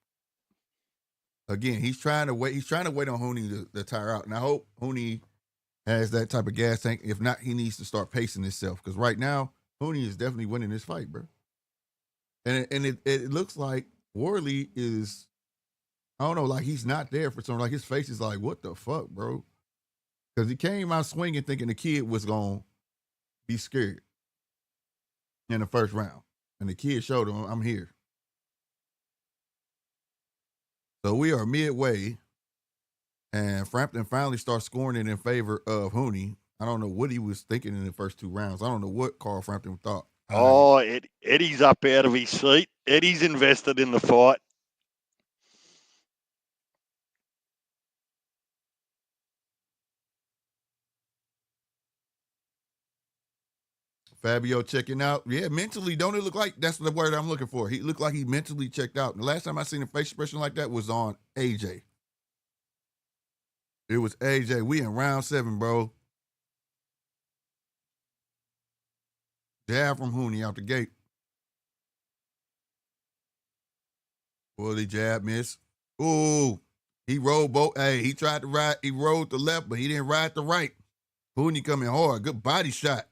Again, he's trying to wait on Hooney to tire out. And I hope Hooney has that type of gas tank. If not, he needs to start pacing himself because right now, Hooney is definitely winning this fight, bro. And it looks like Worley is, I don't know, like he's not there for some. Like his face is like, what the fuck, bro? Because he came out swinging thinking the kid was going to be scared in the first round. And the kid showed him, I'm here. So we are midway. And Frampton finally starts scoring it in favor of Hooney. I don't know what he was thinking in the first 2 rounds. I don't know what Carl Frampton thought. Oh, Eddie's up out of his seat. Eddie's invested in the fight. Fabio checking out. Yeah, mentally, don't it look like that's the word I'm looking for? He looked like he mentally checked out. The last time I seen a face expression like that was on AJ. It was AJ. We in round 7, bro. Jab from Hooney out the gate. Bully jab, miss. Ooh, he rolled both. Hey, he tried to ride. He rode the left, but he didn't ride the right. Hooney coming hard. Good body shot.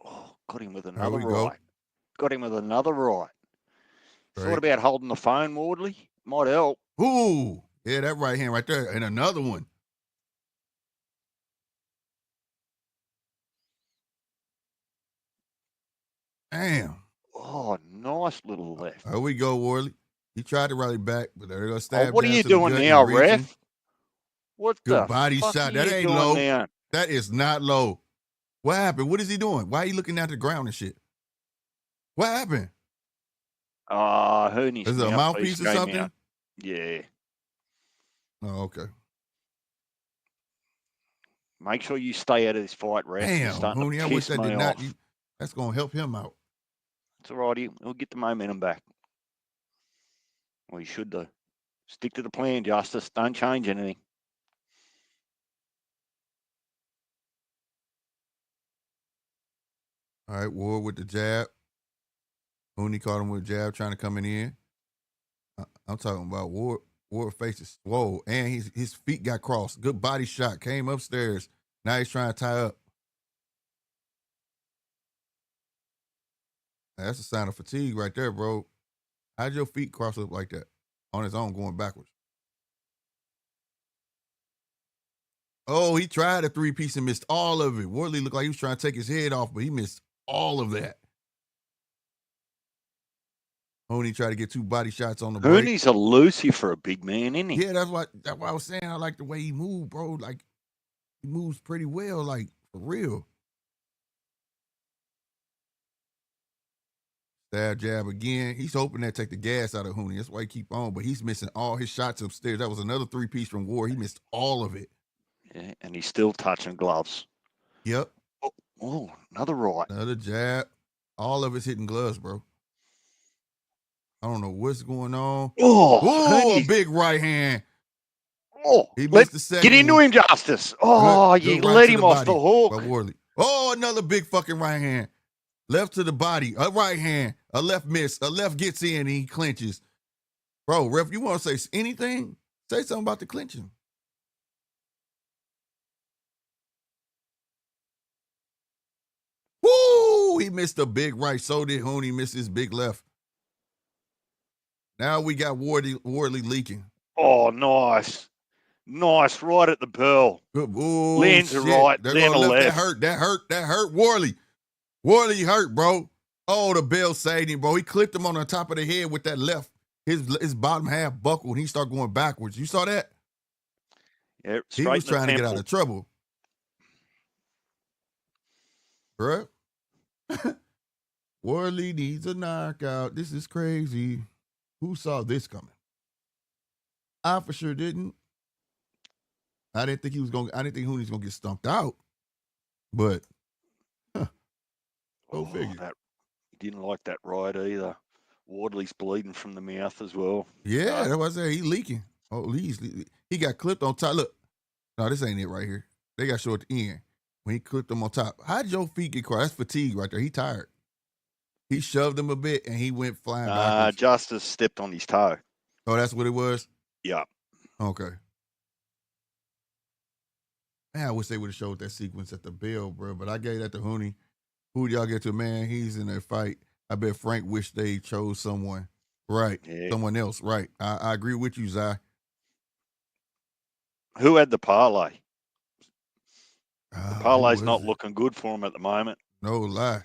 Oh, got him with There another we go. right. Got him with another right. Right. Thought about holding the phone, Wardley. Might help. Ooh, yeah, that right hand right there. And another one. Damn. Oh, nice little left. There we go, Worley. He tried to rally back, but they're going to stab Oh, what are down you to the doing gut now, and reaching. ref? What Good the body fuck shot. are That you ain't doing low. now? That is not low. What happened? What is he doing? Why are you looking at the ground and shit? What happened? Hooney's Is it a mouthpiece or something? Out. Yeah. Oh, okay. Make sure you stay out of this fight, ref. Damn, Hooney, I wish that did not. That's going to help him out. It's all righty. We'll get the momentum back. We should do. Stick to the plan, Justice. Don't change anything. All right, Ward with the jab. Hooney caught him with a jab trying to come in. I'm talking about Ward. Ward face is swole, and his feet got crossed. Good body shot. Came upstairs. Now he's trying to tie up. That's a sign of fatigue right there, bro. How'd your feet cross up like that? On his own, going backwards. Oh, he tried a 3-piece and missed all of it. Wardley looked like he was trying to take his head off, but he missed all of that. Hooney tried to get 2 body shots on the break. Hooney's elusive for a big man, isn't he? Yeah, that's why I was saying I like the way he moved, bro. Like, he moves pretty well, like, for real. Stab jab again. He's hoping that take the gas out of Hooney. That's why he keep on, but he's missing all his shots upstairs. That was another 3-piece from Ward. He missed all of it. Yeah, and he's still touching gloves. Yep. Oh, another right. Another jab. All of it's hitting gloves, bro. I don't know what's going on. Oh, a big right hand. Oh, he missed the second. Get into him, Justice. Oh, you right let him off the hook. By Worley. Oh, another big fucking right hand. Left to the body. A right hand. A left miss. A left gets in and he clinches. Bro, ref, you want to say anything? Say something about the clinching. Woo! He missed a big right. So did Hooney miss his big left. Now we got Worley leaking. Oh, nice. Nice, right at the pearl. Good. Ooh, lands a right, then a left. That hurt. Worley hurt, bro. Oh, the bell saved him, bro. He clipped him on the top of the head with that left. His bottom half buckled. He started going backwards. You saw that? Yeah, he was trying to get out of trouble. Bro. Worley needs a knockout. This is crazy. Who saw this coming? I for sure didn't. I didn't think Hooney was gonna get stumped out. But go figure. He didn't like that right either. Wardley's bleeding from the mouth as well. Yeah, that's what I said. He's leaking. Oh, he got clipped on top. Look. No, this ain't it right here. They got to show at the end. when he clipped him on top. How did your feet get caught? That's fatigue right there. He tired. He shoved him a bit and he went flying backwards. Justice stepped on his toe. Oh, that's what it was? Yeah. Okay. Man, I wish they would have showed that sequence at the bell, bro. But I gave that to Hooney. Who y'all get to? Man, he's in that fight. I bet Frank wished they chose someone. Right. Yeah. Someone else. Right. I agree with you, Zai. Who had the parlay? The parlay's not it? looking good for him at the moment. No lie.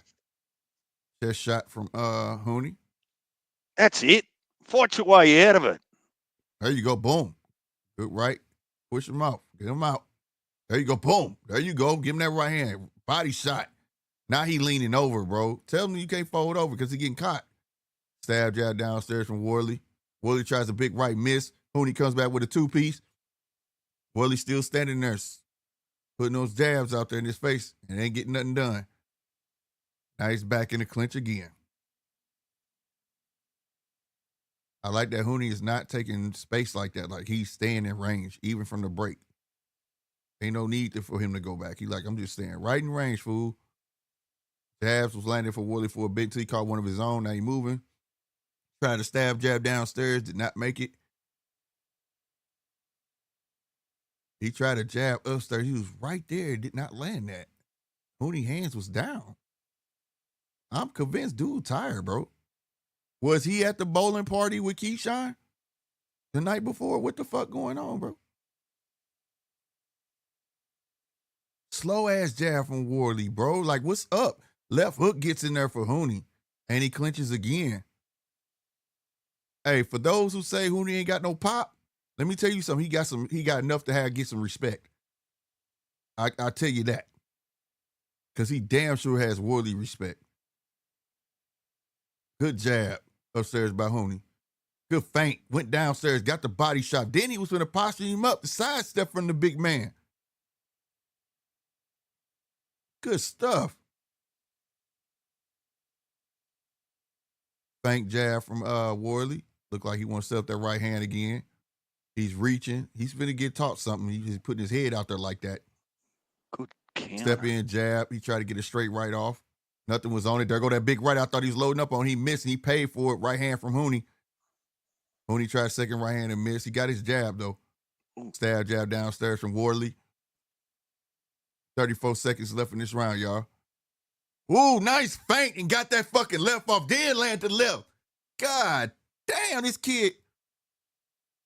Chest shot from Hooney. That's it. Fight your way out of it. There you go. Boom. Good right. Push him out. Get him out. There you go. Boom. There you go. Give him that right hand. Body shot. Now he leaning over, bro. Tell him you can't fold over because he getting caught. Stab jab downstairs from Worley. Worley tries a big right miss. Hooney comes back with a two-piece. Worley still standing there, putting those jabs out there in his face and ain't getting nothing done. Now he's back in the clinch again. I like that Hooney is not taking space like that. Like he's staying in range, even from the break. Ain't no need for him to go back. He's like, I'm just staying right in range, fool. Jabs was landing for Worley for a bit until he caught one of his own. Now he moving. Tried to stab jab downstairs, did not make it. He tried to jab upstairs. He was right there, did not land that. Hooney hands was down. I'm convinced dude tired, bro. Was he at the bowling party with Keshan the night before? What the fuck going on, bro? Slow ass jab from Worley, bro. Like, what's up? Left hook gets in there for Hooney, and he clinches again. Hey, for those who say Hooney ain't got no pop, let me tell you something. He got enough to get some respect. I tell you that. Because he damn sure has Worley respect. Good jab upstairs by Hooney. Good feint. Went downstairs, got the body shot. Then he was going to posture him up, the sidestep from the big man. Good stuff. Feint jab from Worley. Look like he wants to set up that right hand again. He's reaching. He's going to get taught something. He's just putting his head out there like that. Good counter. Step in, jab. He tried to get a straight right off. Nothing was on it. There go that big right I thought he was loading up on. He missed, and he paid for it. Right hand from Hooney. Hooney tried second right hand and missed. He got his jab, though. Stab jab downstairs from Worley. 34 seconds left in this round, y'all. Ooh, nice feint and got that fucking left off. Then land to the left. God damn, this kid.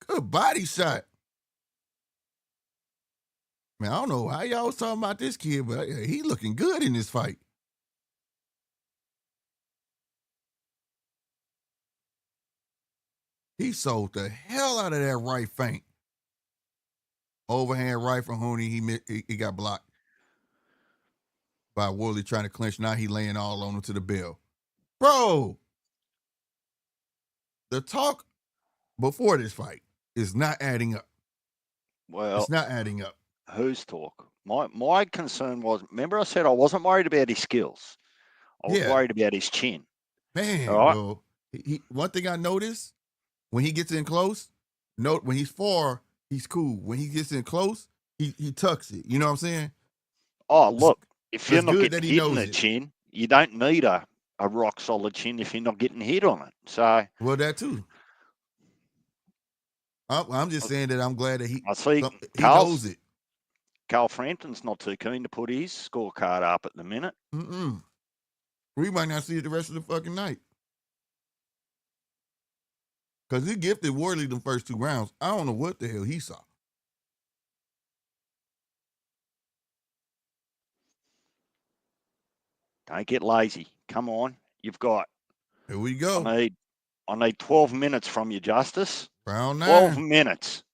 Good body shot. Man, I don't know how y'all was talking about this kid, but he looking good in this fight. He sold the hell out of that right feint. Overhand right from Hooney. He got blocked by Worley trying to clinch. Now he laying all on him to the bell. Bro, the talk before this fight is not adding up. Well, it's not adding up. Whose talk? My concern was, remember I said I wasn't worried about his skills. I was worried about his chin. Man, right? bro. One thing I noticed, when he gets in close, when he's far, he's cool. When he gets in close, he tucks it. You know what I'm saying? Oh, look, if you're not good getting that he hit in knows the it. chin, you don't need a rock solid chin if you're not getting hit on it. So, well, that too. I'm just saying that I'm glad that he knows it. Carl Frampton's not too keen to put his scorecard up at the minute. We might not see it the rest of the fucking night. Because he gifted Worley the first 2 rounds. I don't know what the hell he saw. Don't get lazy. Come on. You've got. Here we go. I need 12 minutes from you, Justice. Round 9. 12 minutes.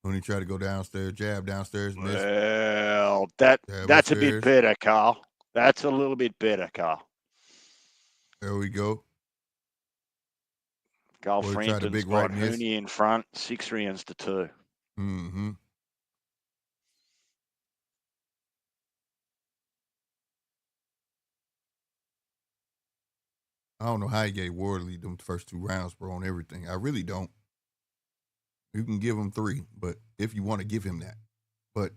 When he tried to go downstairs, jab downstairs, miss. Well, that's upstairs. A bit better, Carl. That's a little bit better, Carl. There we go. Carl Frampton's got Hooney in front, 6 rounds to 2. Mm-hmm. I don't know how he gave Wardley them first 2 rounds, bro, on everything. I really don't. You can give him 3, but if you want to give him that. But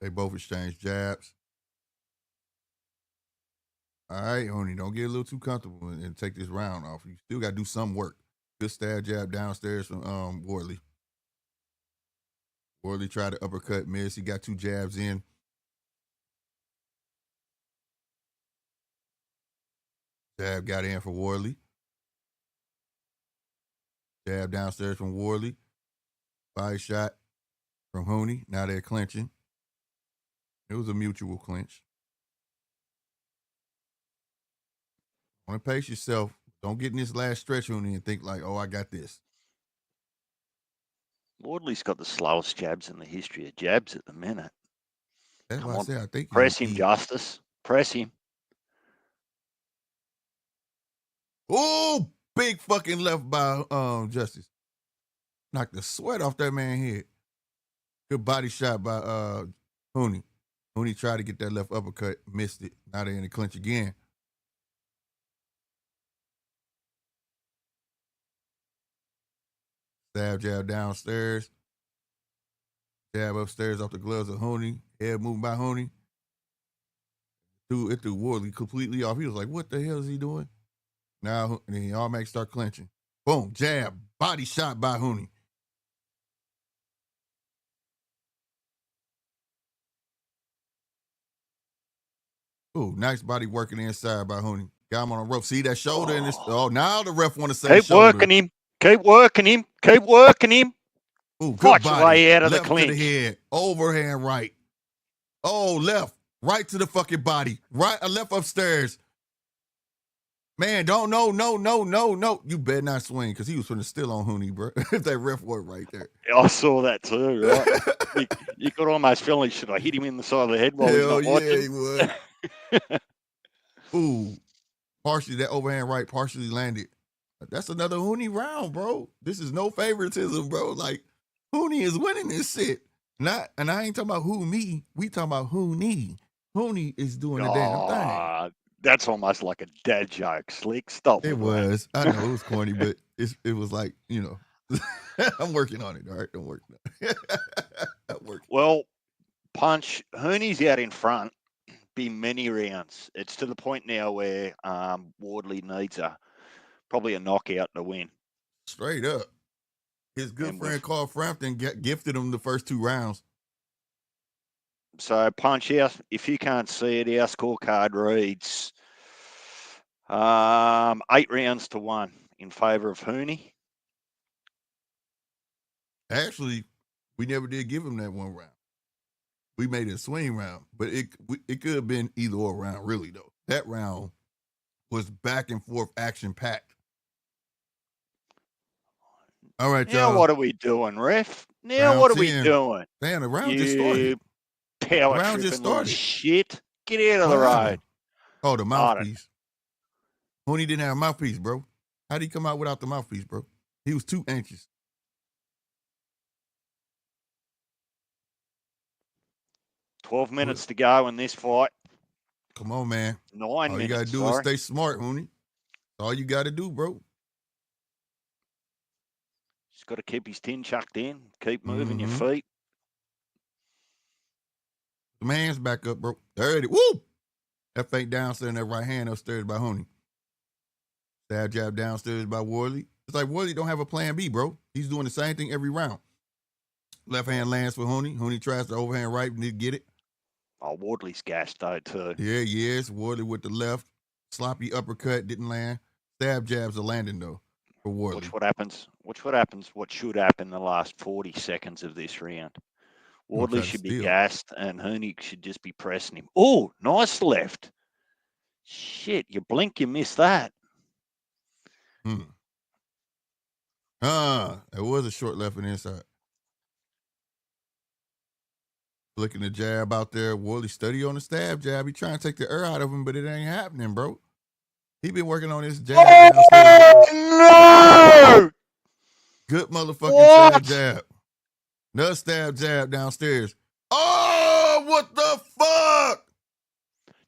they both exchanged jabs. All right, Honey, don't get a little too comfortable and take this round off. You still got to do some work. Good stab jab downstairs from Wardley. Wardley tried to uppercut, miss. He got 2 jabs in. Jab got in for Wardley. Jab downstairs from Wardley. Body shot from Honey. Now they're clinching. It was a mutual clinch. Want to pace yourself. Don't get in this last stretch, Honey, and think like, oh, I got this. Wardley's got the slowest jabs in the history of jabs at the minute. That's Come why I on, said I think press him, Justice. Press him. Oh, big fucking left by Justice. Knocked the sweat off that man's head. Good body shot by Honey. Honey tried to get that left uppercut, missed it. Now they're in the clinch again. Stab jab downstairs. Jab upstairs off the gloves of Honey. Head moving by Honey. It threw Wardley completely off. He was like, what the hell is he doing? Now he automatically start clinching. Boom, jab, body shot by Honey. Ooh, nice body working inside by Honey. Got him on a rope. See that shoulder in this? Oh, now the ref want to say keep shoulder. Working him. Keep working him. Keep working him. Ooh, good Fight body. your way out of left the clinch. to the head. Overhand right. Oh, left. Right to the fucking body. Right, left upstairs. Man, don't no. You better not swing because he was putting still on Honey, bro. If that ref was right there. I saw that too, right? you could almost feel like, should I hit him in the side of the head while Hell he's not watching? He would. Ooh, partially that overhand right partially landed. That's another Honey round, bro. This is no favoritism, bro. Like, Honey is winning this shit. And I ain't talking about who me. We talking about Honey. Honey is doing the damn thing. That's almost like a dad joke, Slick. Stop It with was. I know it was corny, but it was like, you know, I'm working on it. All right, don't work. I'm working. Well, Punch, Honey's out in front. Be many rounds. It's to the point now where Wardley needs probably a knockout to win. Straight up. His good friend Carl Frampton gifted him the first 2 rounds. So, Punch, if you can't see it, our scorecard reads 8 rounds to 1 in favour of Honey. Actually, we never did give him that 1 round. We made it a swing round, but it could have been either or round, really, though. That round was back and forth, action-packed. All right, y'all. Now what are we doing, ref? Now round what are 10. We doing? Man, the round just started. Power round just started. Shit. Get out of the road. Oh, the mouthpiece. Honey didn't have a mouthpiece, bro. How'd he come out without the mouthpiece, bro? He was too anxious. $12 minutes to go in this fight. Come on, man. 9 all minutes. All you got to do is stay smart, Honey. All you got to do, bro. Just got to keep his tin chucked in. Keep moving your feet. The hands back up, bro. There it is. Woo! That fake downstairs and that right hand upstairs by Honey. Stab jab downstairs by Wardley. It's like Wardley don't have a plan B, bro. He's doing the same thing every round. Left hand lands for Honey. Honey tries to overhand right and didn't get it. Oh, Wardley's gassed though, too. Yeah, yes. Wardley with the left. Sloppy uppercut didn't land. Stab jabs are landing, though, for Wardley. What should happen in the last 40 seconds of this round? Wardley should be gassed and Honey should just be pressing him. Oh, nice left. Shit, you blink, you miss that. It was a short left and inside. Flicking the jab out there. Wardley steady on the stab jab. He trying to take the air out of him, but it ain't happening, bro. He been working on this jab. No! Good motherfucking stab jab. Another stab jab downstairs. Oh, Oh, what the fuck?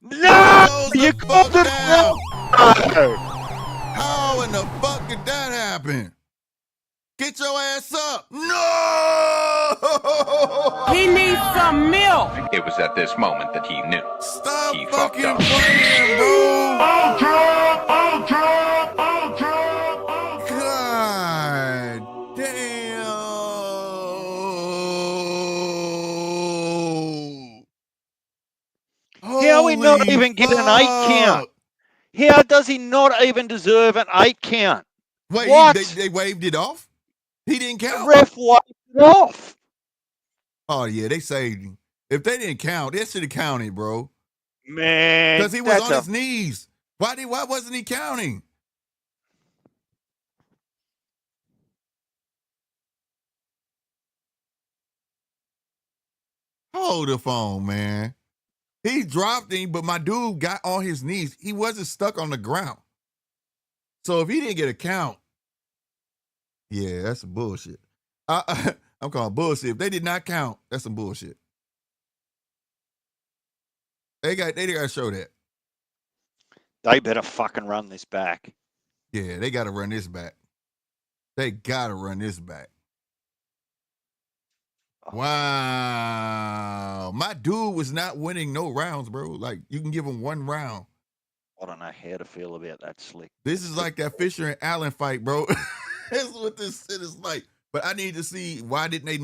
No, Goes you the got fuck it down. wrong. How in the fuck did that happen? Get your ass up. No! He needs some milk. It was at this moment that he knew. Stop He fucked fucking up. playing, bro. God damn. How we not Holy even get an 8 count? fuck. How does he not even deserve an 8 count? Wait, What? they waved it off? He didn't The count? ref wiped it off. Oh, yeah, they saved him. If they didn't count, they should have counted, bro. Man, Because he was on his knees. Why wasn't he counting? Hold the phone, man. He dropped him, but my dude got on his knees. He wasn't stuck on the ground. So if he didn't get a count, yeah, that's some bullshit. I'm calling bullshit. If they did not count, that's some bullshit. They got to show that. They better fucking run this back. Yeah, they got to run this back. They got to run this back. Wow. My dude was not winning no rounds, bro. Like, you can give him one round. I don't know how to feel about that, Slick. This is like that Fisher and Allen fight, bro. That's what this shit is like. But I need to see why didn't they,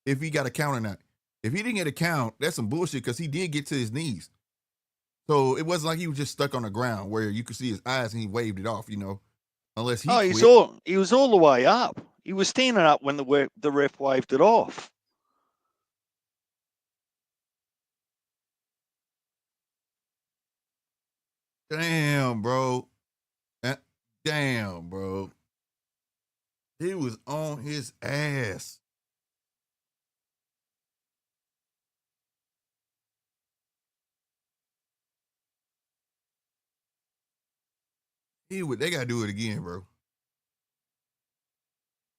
if he got a count or not. If he didn't get a count, that's some bullshit because he did get to his knees. So it wasn't like he was just stuck on the ground where you could see his eyes and he waved it off, unless he quit. He was all the way up. He was standing up when the ref waved it off. Damn, bro. Damn, bro. He was on his ass. They gotta do it again, bro.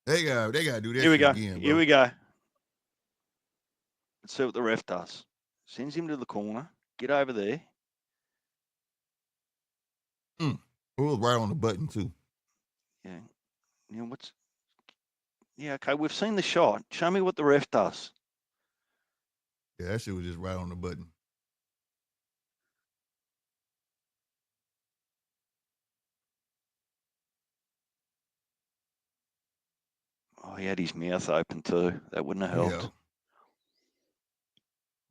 They gotta do that Here we go. again, bro. Here we go. Let's see what the ref does. Sends him to the corner. Get over there. It was right on the button too. Yeah. Okay, we've seen the shot. Show me what the ref does. Yeah, that shit was just right on the button. Oh, he had his mouth open too. That wouldn't have helped. Yeah.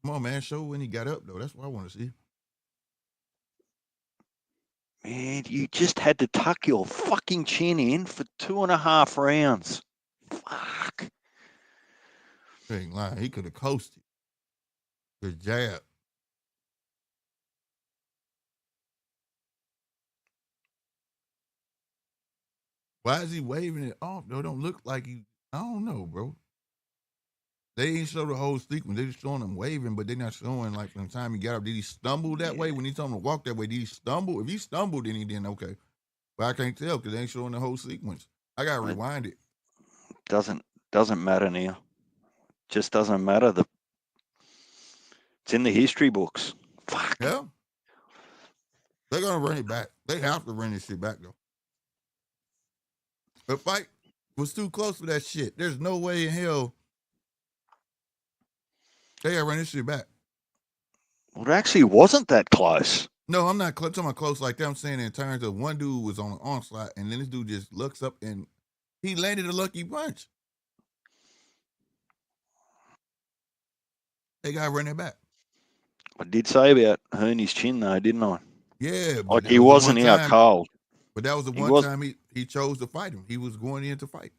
Come on, man. Show when he got up, though. That's what I want to see. Man, you just had to tuck your fucking chin in for 2.5 rounds. Fuck. Ain't lying. He could have coasted. Good jab. Why is he waving it off, though? Don't look like he. I don't know, bro. They ain't show the whole sequence. They just showing him waving, but they're not showing, like, from the time he got up. Did he stumble that way? When he told him to walk that way, did he stumble? If he stumbled, then he didn't. Okay. But I can't tell because they ain't showing the whole sequence. I got to rewind it. Doesn't matter now. Just doesn't matter. It's in the history books. Fuck. Yeah. They're going to run it back. They have to run this shit back, though. The fight was too close for that shit. There's no way in hell they got to run this shit back. Well, it actually wasn't that close. No, I'm not talking about close like that. I'm saying in terms of one dude was on an onslaught, and then this dude just looks up and he landed a lucky punch. They got to run it back. I did say about Herney's chin, though, didn't I? Yeah. Like he wasn't out cold. But that was the one time he chose to fight him. He was going in to fight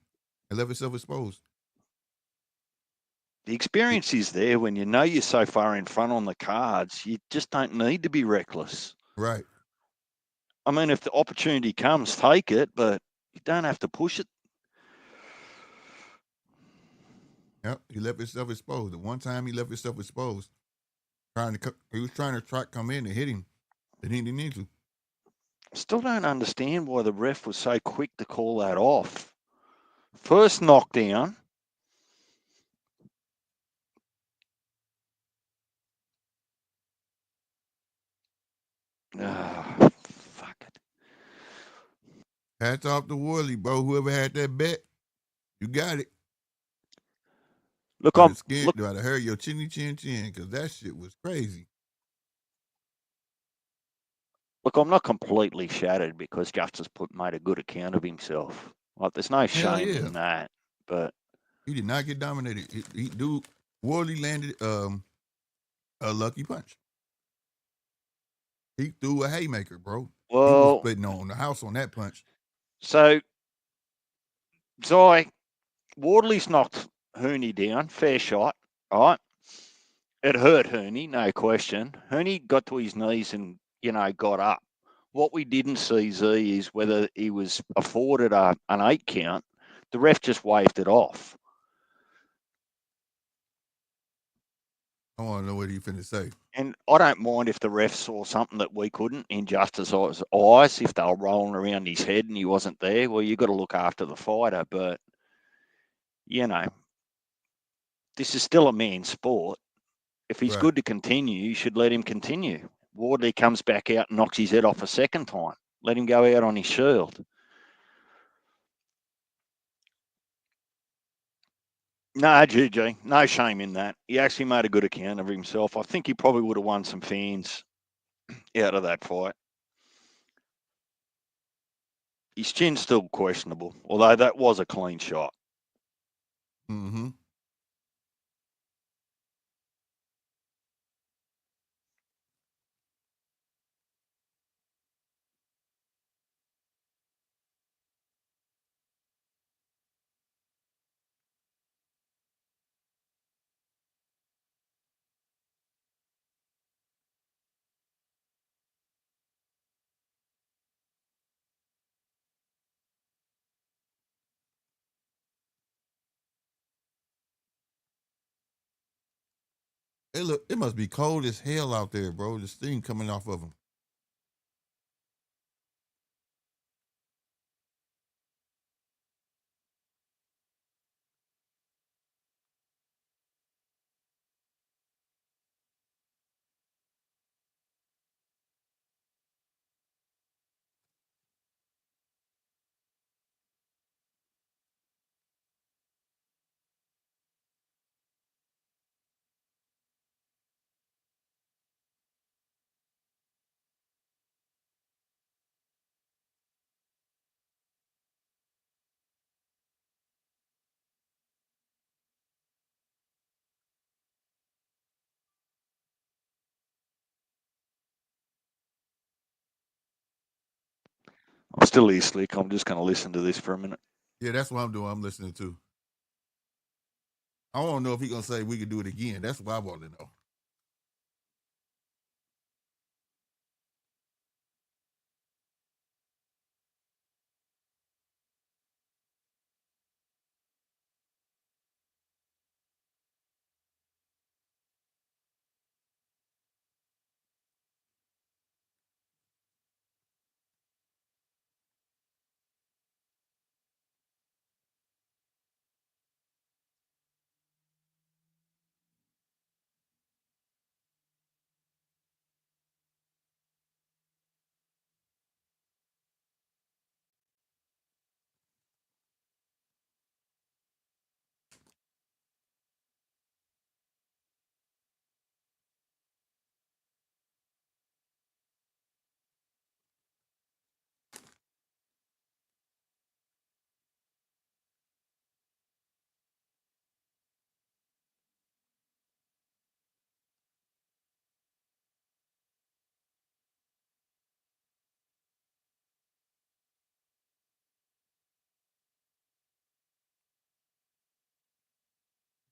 and left himself exposed. The experience is there when you know you're so far in front on the cards. You just don't need to be reckless. Right. I mean, if the opportunity comes, take it, but you don't have to push it. Yep, he left himself exposed. The one time he left himself exposed, he was trying to come in and hit him, but he didn't need to. Still don't understand why the ref was so quick to call that off. First knockdown. Fuck it. Hats off to Worley, bro. Whoever had that bet, you got it. Look, I'd I'm have scared. look. I'd have heard your chinny chin chin because that shit was crazy. Look, I'm not completely shattered because Justice made a good account of himself. Like, there's no Hell shame yeah. in that. But He did not get dominated. Dude, Worley landed a lucky punch. He threw a haymaker, bro. He was well, putting on the house on that punch. so Zai Wardley's knocked Hooney down, fair shot, right? It hurt Hooney, no question. Hooney got to his knees and got up. What we didn't see, Z, is whether he was afforded an 8 count. The ref just waved it off. I want to know what he finna say. And I don't mind if the ref saw something that we couldn't in Justice's eyes, if they were rolling around his head and he wasn't there. Well, you've got to look after the fighter. But, this is still a man's sport. If he's Right. good to continue, you should let him continue. Wardley comes back out and knocks his head off a second time. Let him go out on his shield. No, GG. No shame in that. He actually made a good account of himself. I think he probably would have won some fans out of that fight. His chin's still questionable, although that was a clean shot. Mm-hmm. Hey, look, it must be cold as hell out there, bro. The steam coming off of him. I'm still here, Slick. I'm just going to listen to this for a minute. Yeah, that's what I'm doing. I'm listening to. I want to know if he's gonna say we could do it again. That's what I want to know.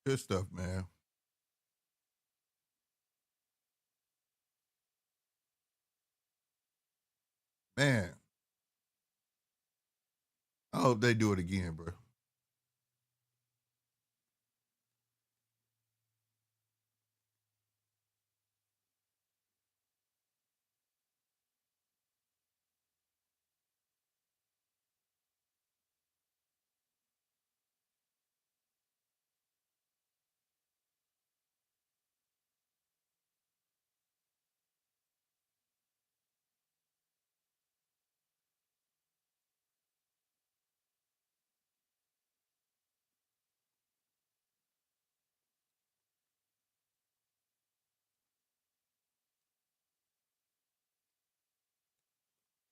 Good stuff, man. Man, I hope they do it again, bro.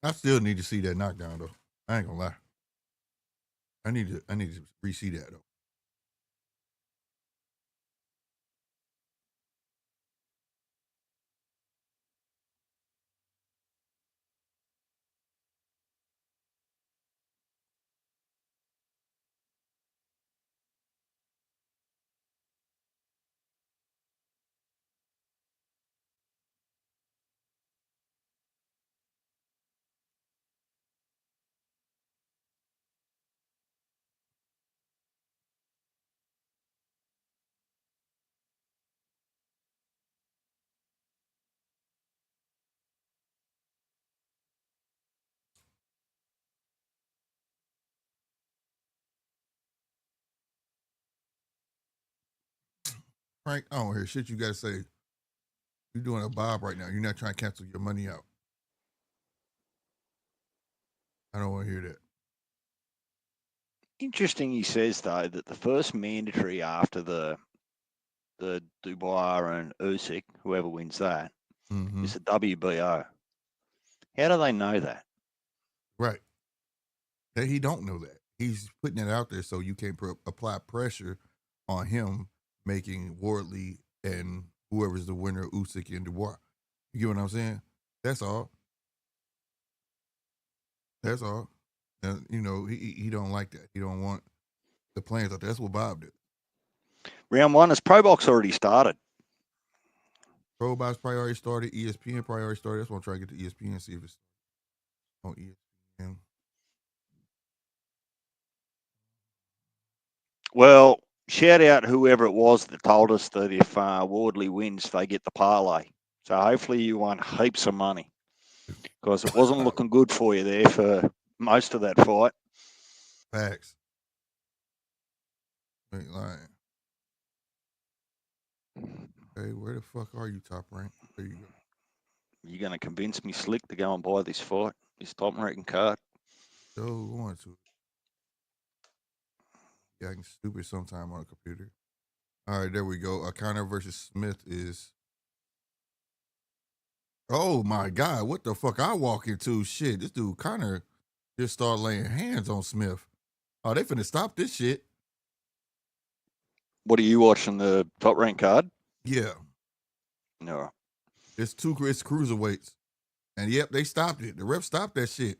I still need to see that knockdown though. I ain't gonna lie. I need to re-see that though. Frank, I don't hear shit you gotta say. You're doing a bob right now. You're not trying to cancel your money out. I don't want to hear that. Interesting, he says though that the first mandatory after the Dubois and Usyk, whoever wins that, Mm-hmm. is the WBO. How do they know that? Right. That he don't know that. He's putting it out there so you can't apply pressure on him making Wardley and whoever's the winner of Usyk and Dubois. You get what I'm saying? That's all. That's all. And you know, he don't like that. He don't want the plans out there. That's what Bob did. Round one, has Pro Box already started? Pro Box priority started, ESPN priority started. That's why I'm trying to get to ESPN and see if it's on ESPN. Well, shout out whoever it was that told us that if Wardley wins, they get the parlay. So hopefully you won heaps of money because it wasn't looking good for you there for most of that fight. Facts. Ain't lying. Hey, where the fuck are you, Top Rank? There you go. You're going to convince me slick to go and buy this fight, this top ranking card. So going to it. Yeah, I can stupid sometime on a computer. All right, there we go. Connor versus Smith is. Oh my God, what the fuck I walk into? Shit, this dude Connor just started laying hands on Smith. Oh, they finna stop this shit. What are you watching, the top rank card? Yeah, No. it's cruiserweights. And yep, they stopped it. The ref stopped that shit.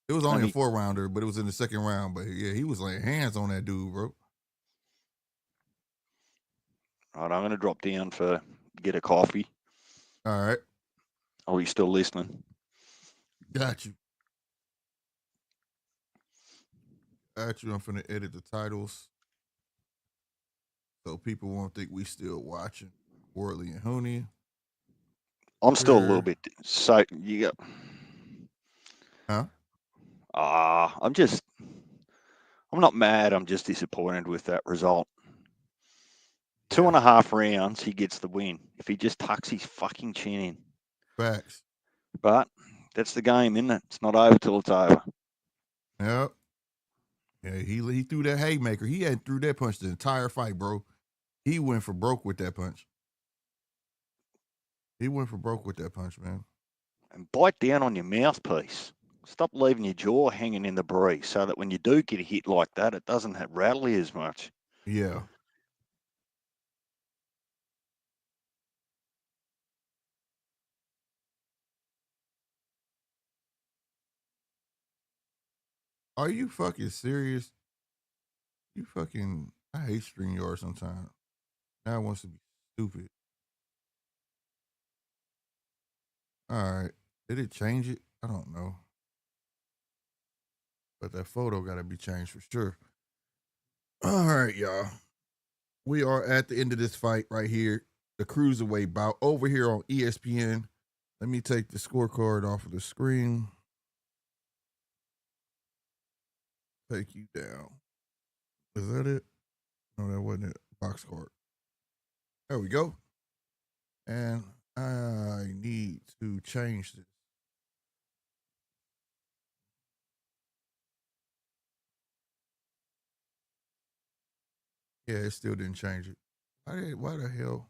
It was only a 4-rounder, but it was in the second round. But yeah, he was laying hands on that dude, bro. All right, I'm going to drop down for get a coffee. All right. Are you still listening? Got you. Got you. I'm finna edit the titles so people won't think we still watching Worley and Hooney. I'm still a little bit. So you got. Huh? I'm not mad. I'm just disappointed with that result. 2.5 rounds, he gets the win. If he just tucks his fucking chin in. Facts. But that's the game, isn't it? It's not over till it's over. Yep. Yeah, he threw that haymaker. He hadn't threw that punch the entire fight, bro. He went for broke with that punch. He went for broke with that punch, man. And bite down on your mouthpiece. Stop leaving your jaw hanging in the breeze so that when you do get a hit like that, it doesn't rattle you as much. Yeah. Are you fucking serious? You fucking, I hate StreamYard sometimes. Now it wants to be stupid. All right. Did it change it? I don't know. But that photo got to be changed for sure. All right, y'all. We are at the end of this fight right here. The cruiserweight bout over here on ESPN. Let me take the scorecard off of the screen. Take you down. Is that it? No, that wasn't it. Box score. There we go. And I need to change this. Yeah, it still didn't change it. Why the hell?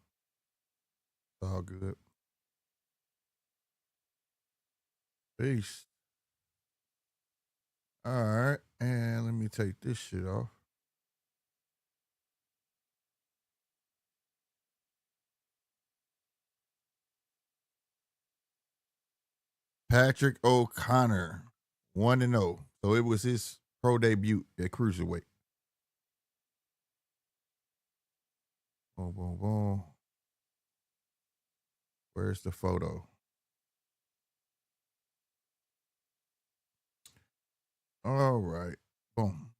It's all good. Peace. All right, and let me take this shit off. Patrick O'Connor, 1-0. So it was his pro debut at cruiserweight. Boom, boom, boom. Where's the photo? All right. Boom.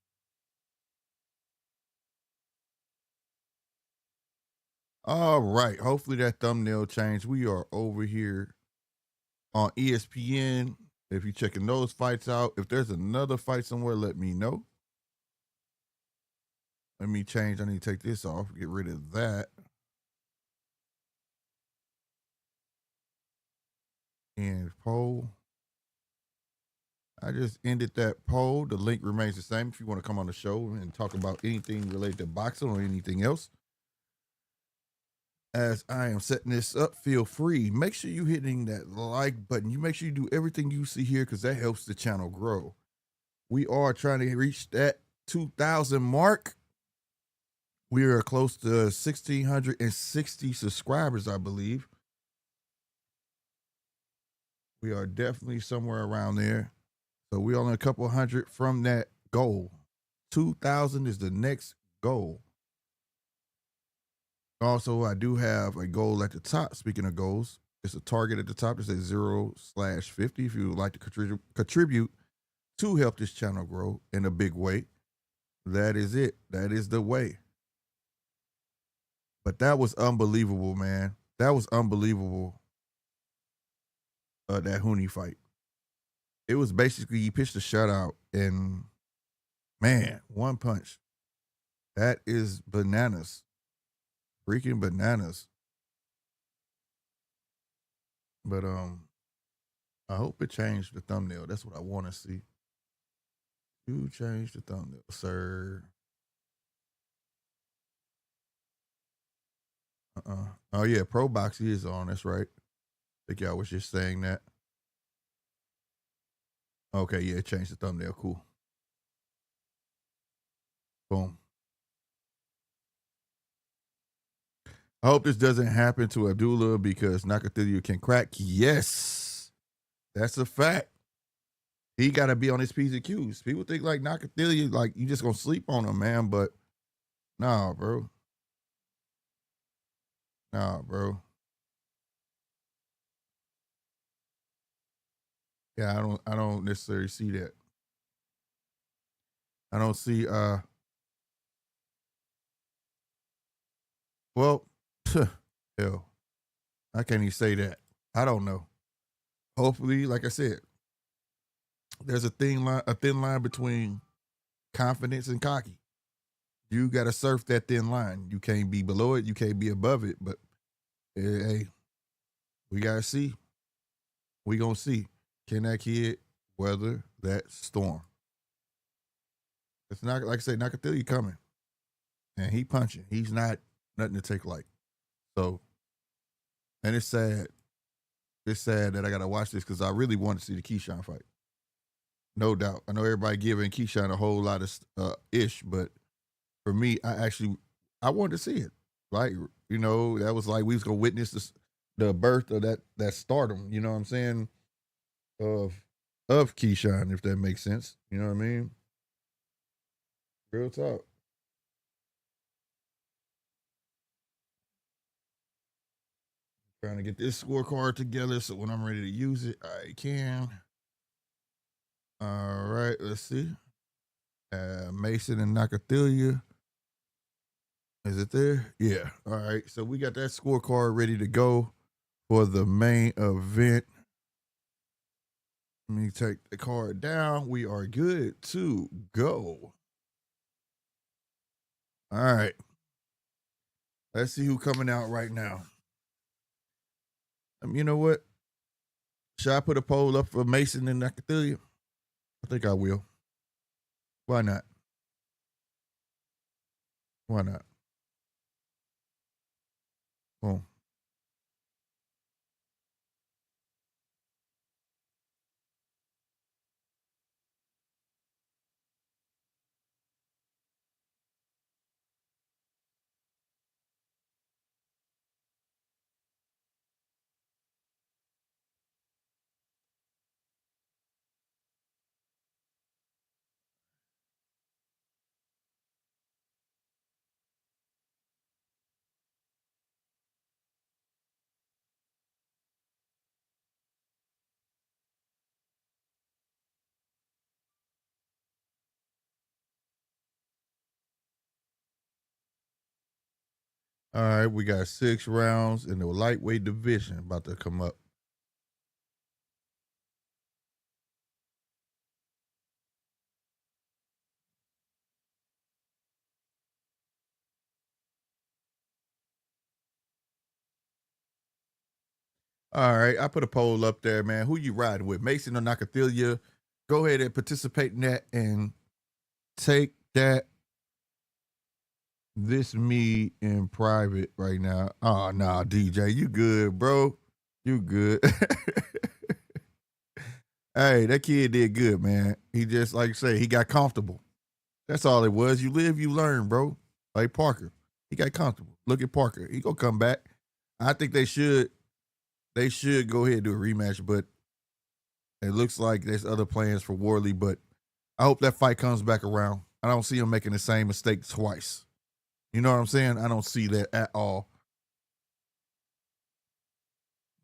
All right. Hopefully that thumbnail changed. We are over here on ESPN. If you're checking those fights out, if there's another fight somewhere, let me know. Let me change. I need to take this off. Get rid of that. And poll. I just ended that poll. The link remains the same if you want to come on the show and talk about anything related to boxing or anything else. As I am setting this up, feel free. Make sure you hitting that like button. You make sure you do everything you see here because that helps the channel grow. We are trying to reach that 2,000 mark. We are close to 1,660 subscribers, I believe. We are definitely somewhere around there. So we're only a couple hundred from that goal. 2,000 is the next goal. Also, I do have a goal at the top. Speaking of goals, it's a target at the top that says 0/50. If you would like to contribute to help this channel grow in a big way, that is it. That is the way. But that was unbelievable, man. That was unbelievable. That Hooney fight. It was basically he pitched a shutout and man, one punch. That is bananas. Freaking bananas. But I hope it changed the thumbnail. That's what I want to see. You change the thumbnail, sir. Oh yeah, Pro Box is on. That's right. I think y'all was just saying that. Okay, yeah, change the thumbnail. Cool. Boom. I hope this doesn't happen to Abdullah because Nakathilia can crack. Yes, that's a fact. He got to be on his P's and Q's. People think like Nakathilia, like you just gonna sleep on him, man. But nah, bro. Nah, bro. Yeah, I don't necessarily see that. I don't see well, hell. I can't even say that. I don't know. Hopefully, like I said, there's a thin line between confidence and cocky. You got to surf that thin line. You can't be below it. You can't be above it. But hey, we gotta see. We gonna see. Can that kid weather that storm? It's not like I say, Nakathilia coming, and he punching. He's not nothing to take light. So, and it's sad. It's sad that I gotta watch this because I really want to see the Keshan fight. No doubt. I know everybody giving Keshan a whole lot of ish, but for me, I wanted to see it. Like, you know, that was like we was gonna witness the birth of that stardom. You know what I'm saying? Of Keshan, if that makes sense. You know what I mean? Real talk. Trying to get this scorecard together so when I'm ready to use it, I can. All right, let's see. Mason and Nakathilia. Is it there? Yeah. All right. So we got that scorecard ready to go for the main event. Let me take the card down. We are good to go. All right. Let's see who's coming out right now. You know what? Should I put a poll up for Mason and Nakathilia? I think I will. Why not? Why not? Boom. All right, we got 6 rounds in the lightweight division about to come up. All right, I put a poll up there, man. Who you riding with, Mason or Nakathilia? Go ahead and participate in that and take that. This me in private right now. Oh, nah, DJ, you good, bro. You good. Hey, that kid did good, man. He just, like I say, he got comfortable. That's all it was. You live, you learn, bro. Like Parker. He got comfortable. Look at Parker. He gonna come back. I think they should go ahead and do a rematch, but it looks like there's other plans for Worley, but I hope that fight comes back around. I don't see him making the same mistake twice. You know what I'm saying? I don't see that at all.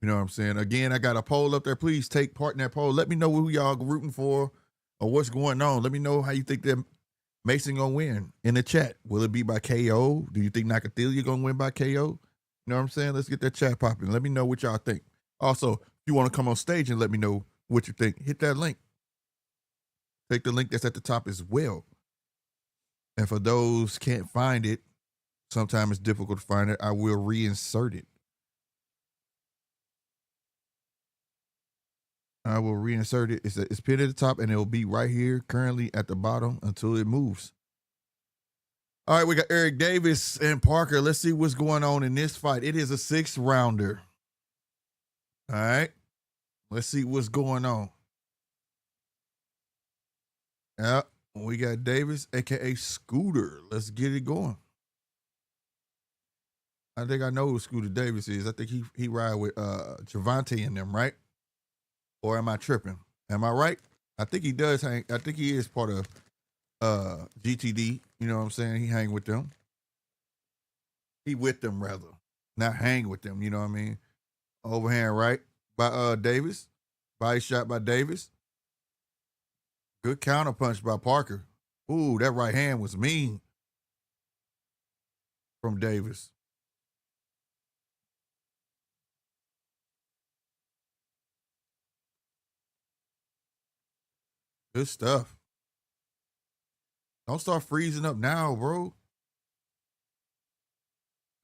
You know what I'm saying? Again, I got a poll up there. Please take part in that poll. Let me know who y'all rooting for or what's going on. Let me know how you think that Mason gonna win in the chat. Will it be by KO? Do you think Nakathilia gonna win by KO? You know what I'm saying? Let's get that chat popping. Let me know what y'all think. Also, if you want to come on stage and let me know what you think, hit that link. Take the link that's at the top as well. And for those can't find it, sometimes it's difficult to find it, I will reinsert it. I will reinsert it. It's pinned at the top, and it will be right here currently at the bottom until it moves. All right, we got Eric Davis and Parker. Let's see what's going on in this fight. It is a 6-rounder. All right. Let's see what's going on. Yeah, we got Davis, a.k.a. Scooter. Let's get it going. I think I know who Scooter Davis is. I think he ride with Javante and them, right? Or am I tripping? Am I right? I think he does hang. I think he is part of GTD. You know what I'm saying? He hang with them. He with them rather, not hang with them. You know what I mean? Overhand right by Davis. Body shot by Davis. Good counter punch by Parker. Ooh, that right hand was mean from Davis. Good stuff. Don't start freezing up now, bro.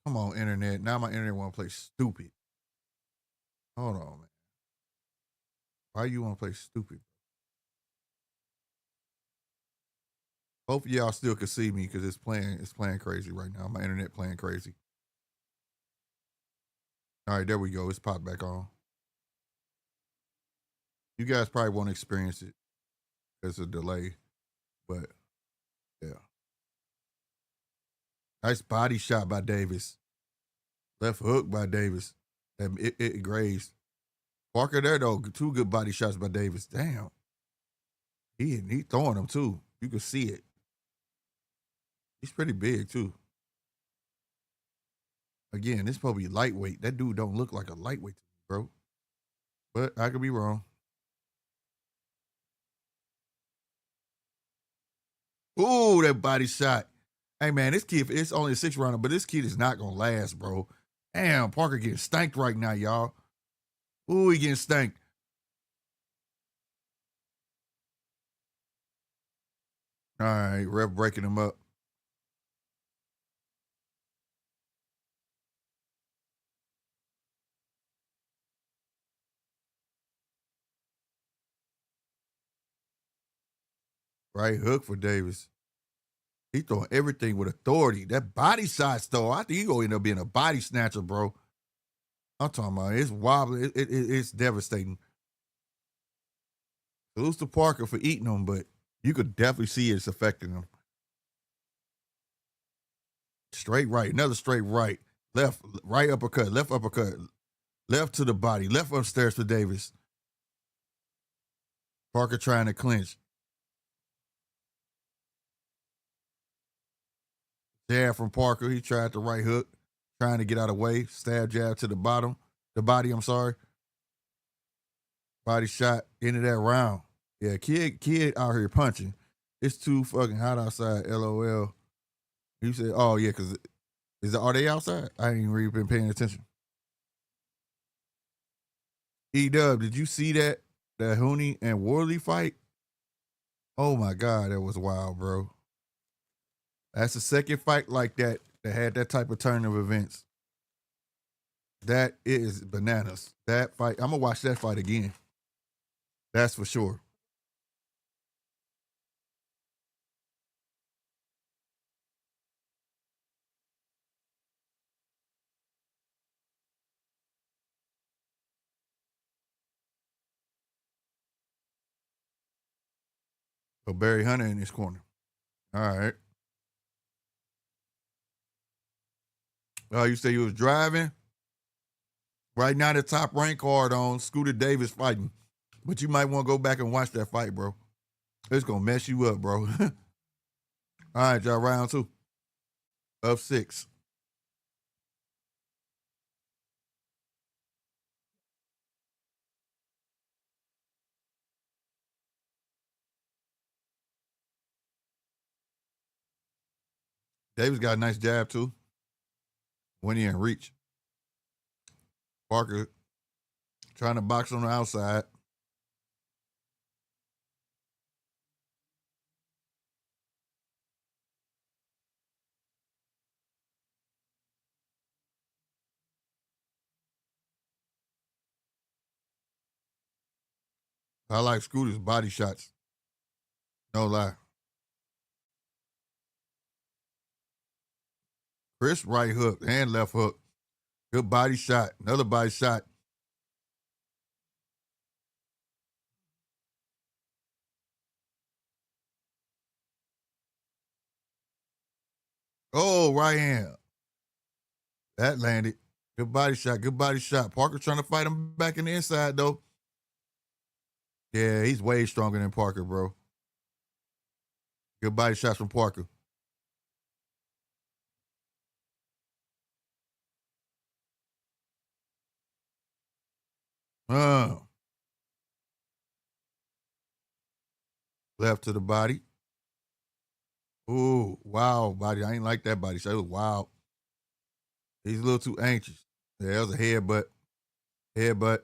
Come on, internet. Now my internet want to play stupid. Hold on, man. Why you want to play stupid? Hope y'all still can see me because it's playing crazy right now. My internet playing crazy. All right, there we go. It's popped back on. You guys probably won't experience it. There's a delay, but yeah. Nice body shot by Davis. Left hook by Davis. It grazed. Parker there though. 2 good body shots by Davis. Damn. He throwing them too. You can see it. He's pretty big too. Again, this probably lightweight. That dude don't look like a lightweight, bro. But I could be wrong. Ooh, that body shot. Hey man, this kid, it's only a 6-rounder, but this kid is not gonna last, bro. Damn, Parker getting stanked right now, y'all. Ooh, he getting stanked. All right, ref breaking him up. Right hook for Davis. He throwing everything with authority. That body shots, though, I think he gonna end up being a body snatcher, bro. I'm talking about it's wobbly. It's devastating. Salute to Parker for eating them, but you could definitely see it's affecting him. Straight right, another straight right, left, right uppercut, left to the body, left upstairs for Davis. Parker trying to clinch. Jab from Parker. He tried the right hook, trying to get out of the way. Stab jab to the body. I'm sorry. Body shot into that round. Yeah, kid out here punching. It's too fucking hot outside. LOL. He said, "Oh yeah, because Are they outside? I ain't really been paying attention. E-Dub, did you see that Hooney and Worley fight? Oh my God, that was wild, bro. That's the second fight like that had that type of turn of events. That is bananas. That fight, I'm gonna watch that fight again. That's for sure. So Barry Hunter in this corner. All right. Oh, you say you was driving? Right now, the Top Rank card on Scooter Davis fighting. But you might want to go back and watch that fight, bro. It's going to mess you up, bro. All right, y'all, round 2 of 6. Davis got a nice jab, too. Went in reach. Parker trying to box on the outside. I like Scooter's body shots. No lie. Chris right hook and left hook. Good body shot. Another body shot. Oh, right hand. That landed. Good body shot. Good body shot. Parker trying to fight him back in the inside, though. Yeah, he's way stronger than Parker, bro. Good body shots from Parker. Left to the body. Ooh, wow, body. I ain't like that body shot. It was wild. He's a little too anxious. Yeah, that was a headbutt. Headbutt.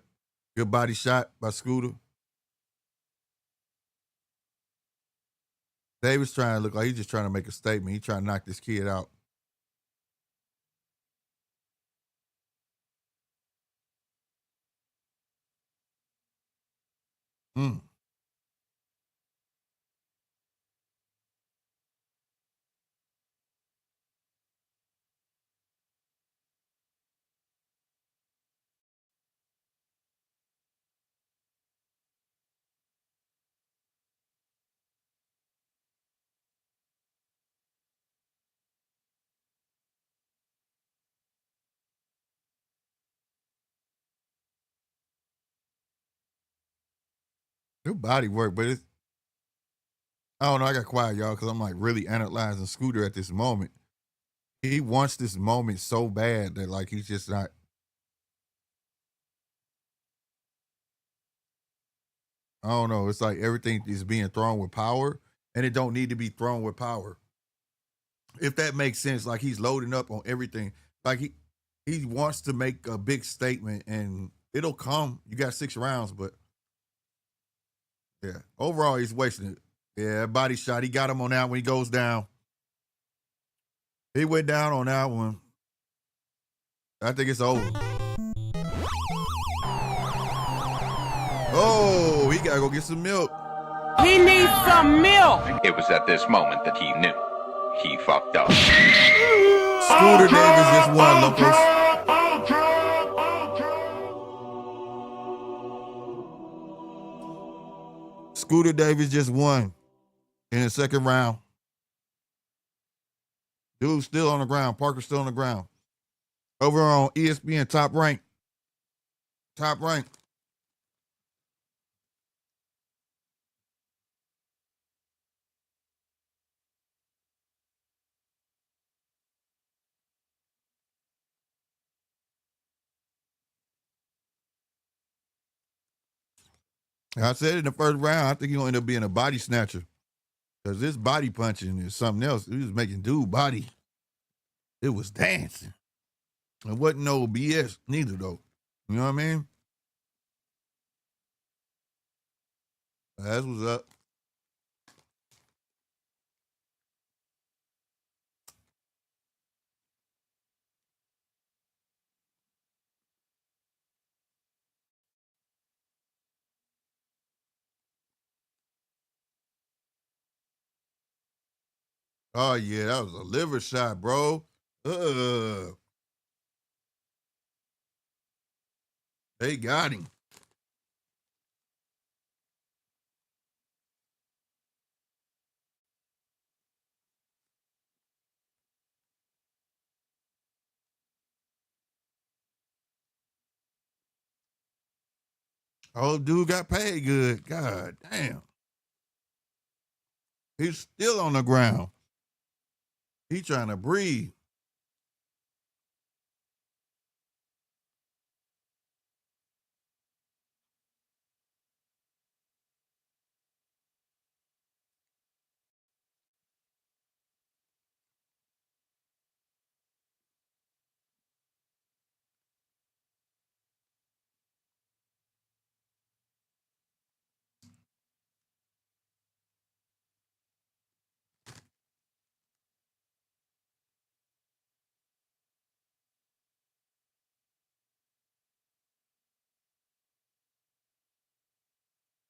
Good body shot by Scooter. Davis trying to look like he's just trying to make a statement. He's trying to knock this kid out. Mm. Good body work, but it's, I don't know. I got quiet, y'all, because I'm like really analyzing Scooter at this moment. He wants this moment so bad that like he's just not. I don't know. It's like everything is being thrown with power, and it don't need to be thrown with power. If that makes sense, like he's loading up on everything. Like he wants to make a big statement, and it'll come. You got 6 rounds, but yeah, overall he's wasting it. Yeah, body shot. He got him on that when he goes down. He went down on that one. I think it's over. Oh, he gotta go get some milk. He needs some milk. It was at this moment that he knew he fucked up. Scooter Davis just won, Locos. Scooter Davis just won in the second round. Dude's still on the ground. Parker's still on the ground. Over on ESPN, Top Rank. Top Rank. I said in the first round, I think he's going to end up being a body snatcher. Because this body punching is something else. He was making dude body. It was dancing. It wasn't no BS neither though. You know what I mean? That's what's up. Oh yeah, that was a liver shot, bro. They got him. Oh, dude got paid good. God damn. He's still on the ground. He trying to breathe.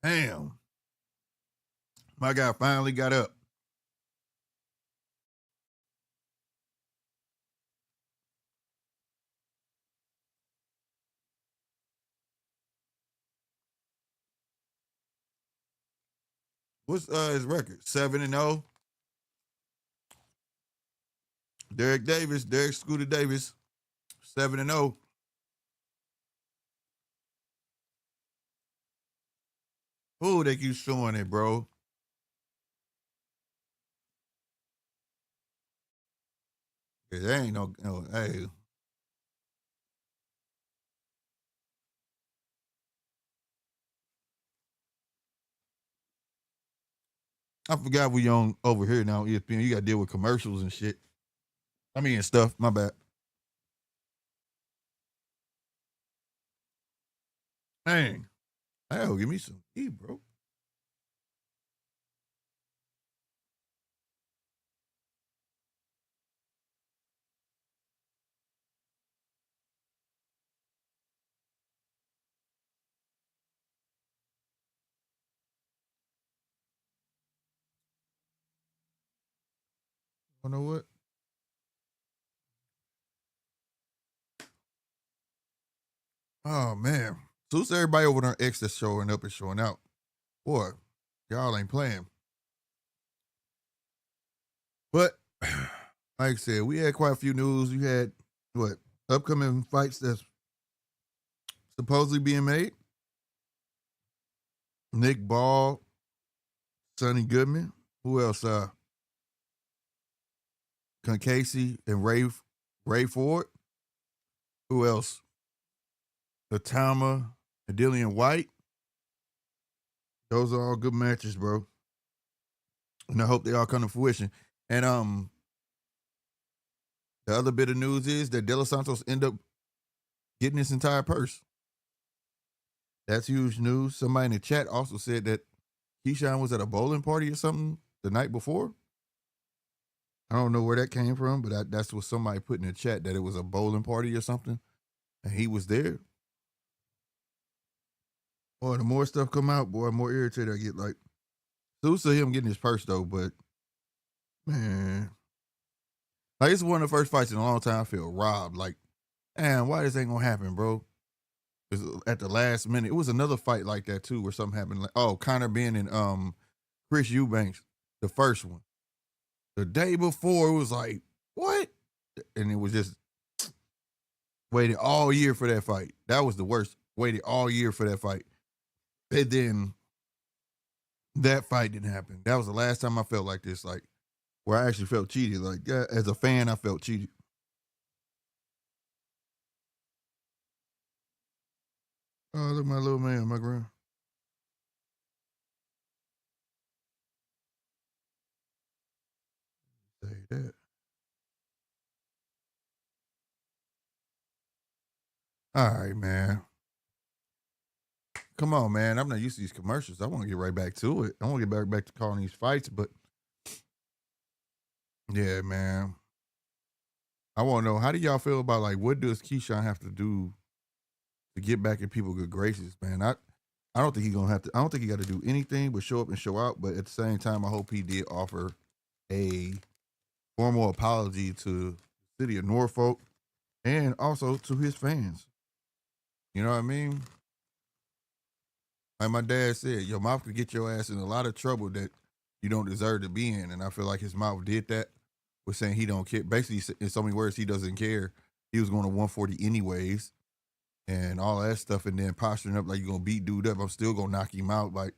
Damn. My guy finally got up. What's his record? 7-0. Derek Scooter Davis, 7-0. Ooh, they keep showing it, bro. Yeah, there ain't no, hey. I forgot we on over here now, ESPN. You got to deal with commercials and shit. I mean, and stuff. My bad. Dang. Hell, give me some tea, bro. You know what? Oh, man. So it's everybody over there X that's showing up and showing out. Boy, y'all ain't playing. But, like I said, we had quite a few news. We had, what, upcoming fights that's supposedly being made. Nick Ball, Sonny Goodman. Who else? Casey and Ray Ford. Who else? Latama and Dillian White. Those are all good matches, bro. And I hope they all come to fruition. And the other bit of news is that De Los Santos end up getting this entire purse. That's huge news. Somebody in the chat also said that Keshan was at a bowling party or something the night before. I don't know where that came from, but that's what somebody put in the chat, that it was a bowling party or something, and he was there. Boy, the more stuff come out, boy, the more irritated I get. Like, salute to him getting his purse though, but man, like it's one of the first fights in a long time I feel robbed. Like, damn, why this ain't gonna happen, bro? At the last minute, it was another fight like that too, where something happened. Like, oh, Conor Benn and Chris Eubanks, the first one. The day before, it was like, what? And it was just waited all year for that fight. That was the worst. Waited all year for that fight. And then that fight didn't happen. That was the last time I felt like this, like where I actually felt cheated. Like, yeah, as a fan, I felt cheated. Oh, look, my little man, my grand. Say that. All right, man. Come on, man. I'm not used to these commercials. I want to get right back to it. I want to get back to calling these fights, but yeah, man. I want to know, how do y'all feel about, like, what does Keshan have to do to get back in people's good graces, man? I don't think he's gonna have to. I don't think he got to do anything but show up and show out. But at the same time, I hope he did offer a formal apology to the city of Norfolk and also to his fans. You know what I mean? Like my dad said, your mouth could get your ass in a lot of trouble that you don't deserve to be in. And I feel like his mouth did that with saying he don't care. Basically, in so many words, he doesn't care. He was going to 140 anyways and all that stuff. And then posturing up like you're going to beat dude up. I'm still going to knock him out. Like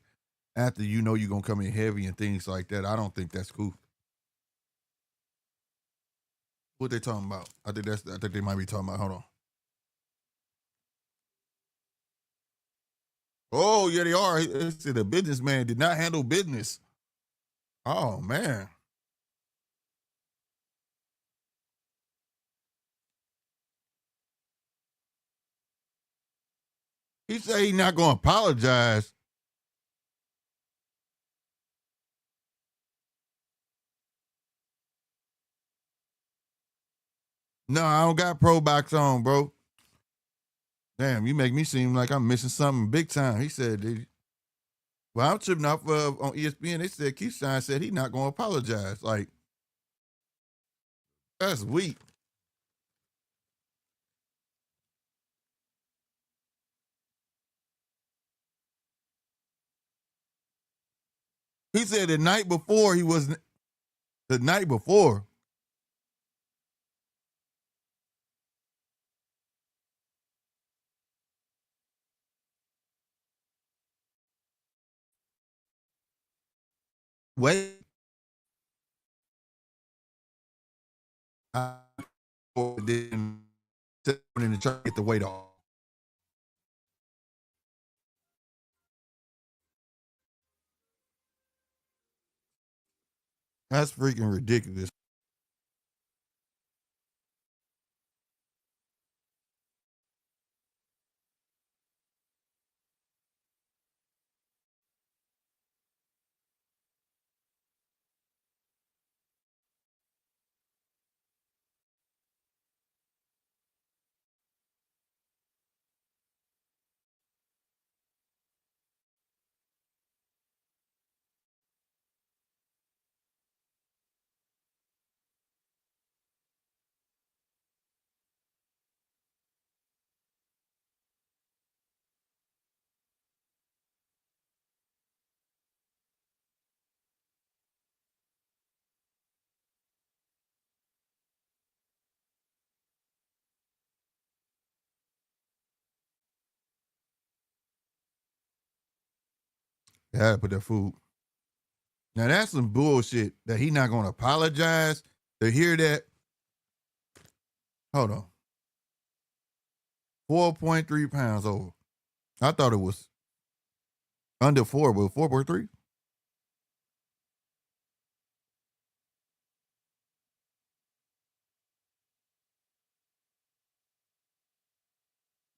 after you know you're going to come in heavy and things like that. I don't think that's cool. What they talking about? I think they might be talking about, hold on. Oh, yeah, they are. He said the businessman did not handle business. Oh, man. He said he's not going to apologize. No, I don't got pro box on, bro. Damn, you make me seem like I'm missing something big time. He said, well, I'm tripping off on ESPN. They said Keshan said he's not going to apologize. Like, that's weak. He said the night before he was, the night before. Wait. I didn't in the try to get the weight off. That's freaking ridiculous. They had to put that food. Now that's some bullshit that he not gonna apologize. To hear that, hold on, 4.3 pounds over. I thought it was under 4, but 4.3.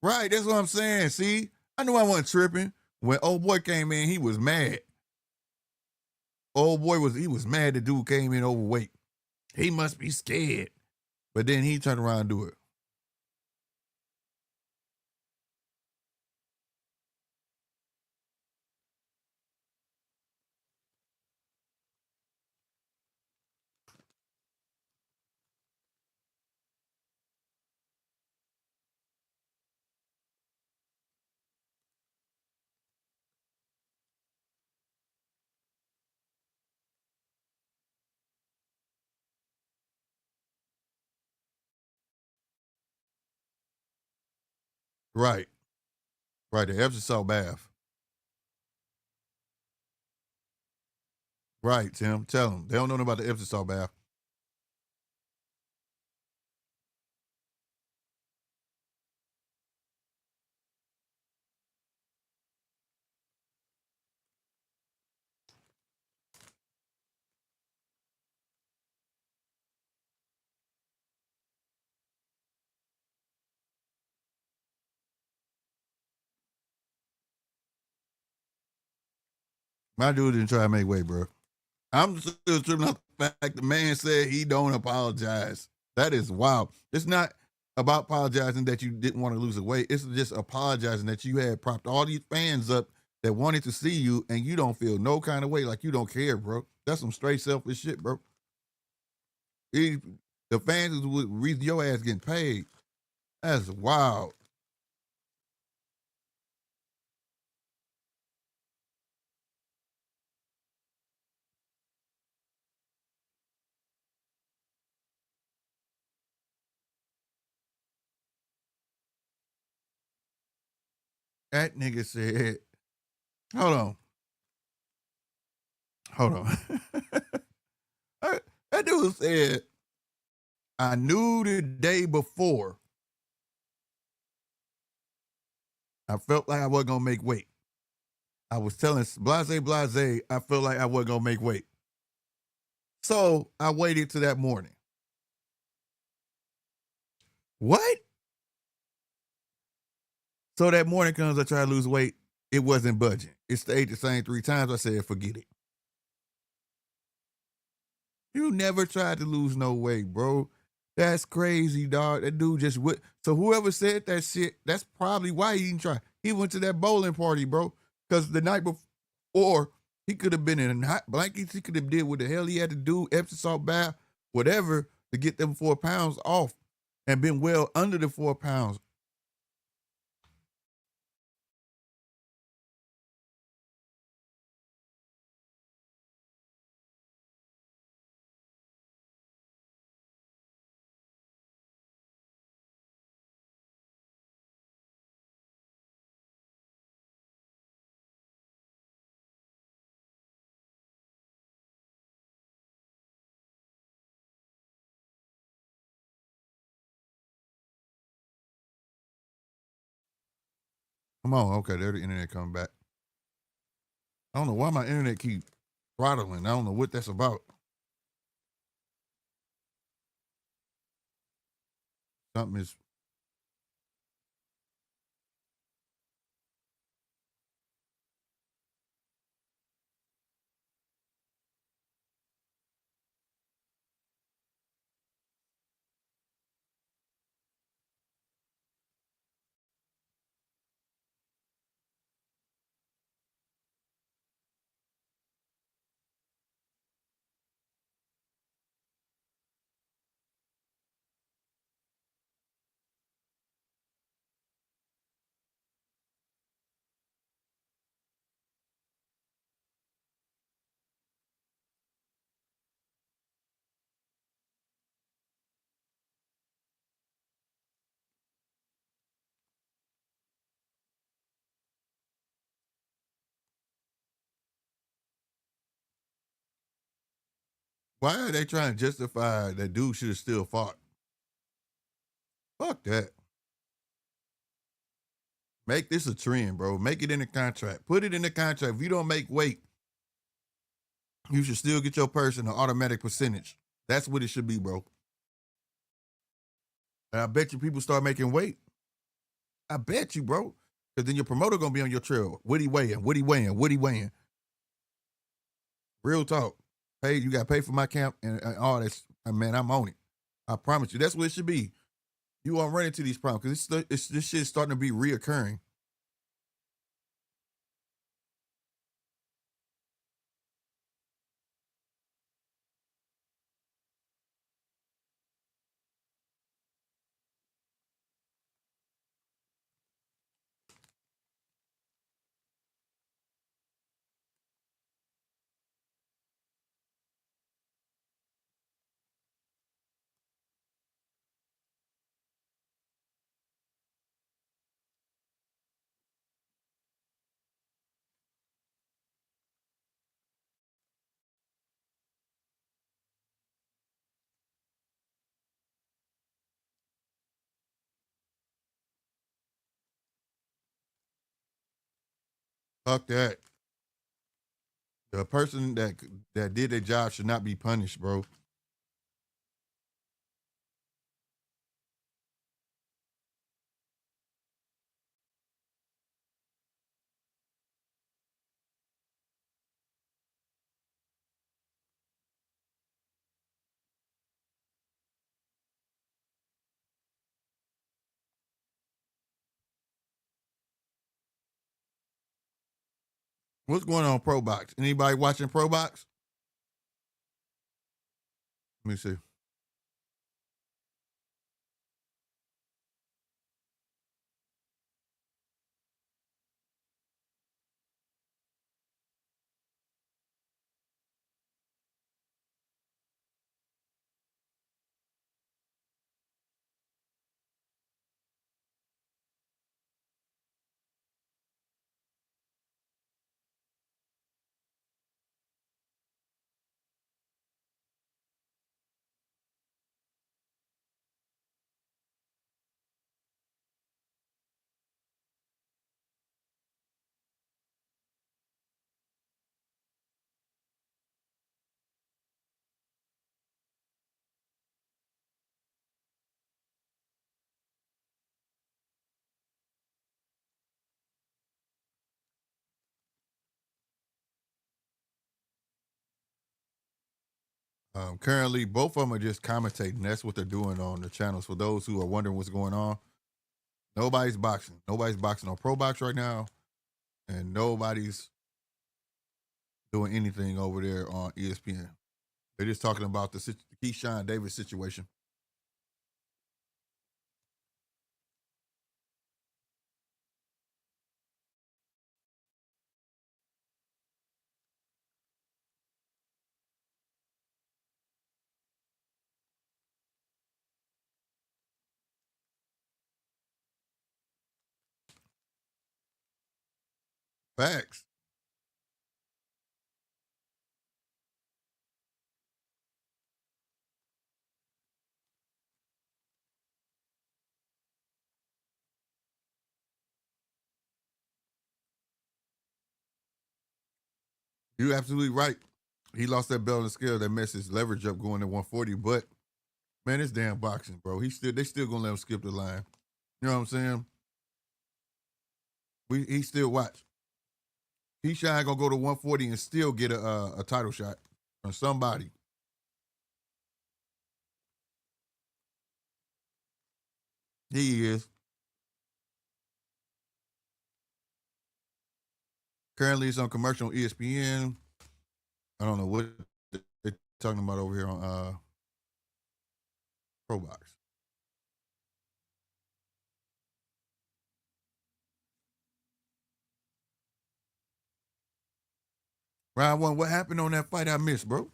Right, that's what I'm saying. See, I knew I wasn't tripping. When old boy came in, he was mad. Old boy was mad the dude came in overweight. He must be scared. But then he turned around and do it. Right. Right. The Epsom salt bath. Right, Tim. Tell them. They don't know about the Epsom salt bath. My dude didn't try to make weight, bro. I'm still tripping off the fact the man said he don't apologize. That is wild. It's not about apologizing that you didn't want to lose the weight. It's just apologizing that you had propped all these fans up that wanted to see you and you don't feel no kind of way, like you don't care, bro. That's some straight selfish shit, bro. The fans is the reason your ass getting paid. That's wild. That nigga said, hold on. Hold on. That dude said, I knew the day before I felt like I wasn't gonna make weight. I was telling blase, I felt like I wasn't gonna make weight. So I waited till that morning. What? So that morning comes, I try to lose weight. It wasn't budging. It stayed the same 3 times. I said, forget it. You never tried to lose no weight, bro. That's crazy, dog. That dude just went. So whoever said that shit, that's probably why he didn't try. He went to that bowling party, bro. Because the night before, he could have been in hot blankets. He could have did what the hell he had to do, Epsom salt bath, whatever, to get them 4 pounds off and been well under the 4 pounds. Come on. Okay, there the internet coming back. I don't know why my internet keep throttling. I don't know what that's about. Something is. Why are they trying to justify that dude should have still fought? Fuck that. Make this a trend, bro. Make it in the contract. Put it in the contract. If you don't make weight, you should still get your person an automatic percentage. That's what it should be, bro. And I bet you people start making weight. I bet you, bro. Because then your promoter gonna be on your trail. What he weighing? What he weighing? What he weighing? Real talk. Hey, you got to pay for my camp and all that. Man, I'm on it. I promise you. That's what it should be. You won't run into these problems because this shit is starting to be reoccurring. Fuck that. The person that did their job should not be punished, bro. What's going on Pro Box? Anybody watching Pro Box? Let me see. Currently, both of them are just commentating. That's what they're doing on the channels. For those who are wondering what's going on, nobody's boxing. Nobody's boxing on Pro Box right now, and nobody's doing anything over there on ESPN. They're just talking about the Keshan Davis situation. Facts. You're absolutely right. He lost that belt on the scale that messed his leverage up going to 140. But man, it's damn boxing, bro. They still gonna let him skip the line. You know what I'm saying? He still watch. Keyshawn gonna go to 140 and still get a title shot from somebody. He is. Currently, it's on commercial on ESPN. I don't know what they're talking about over here on Pro Box. Round one, what happened on that fight I missed, bro?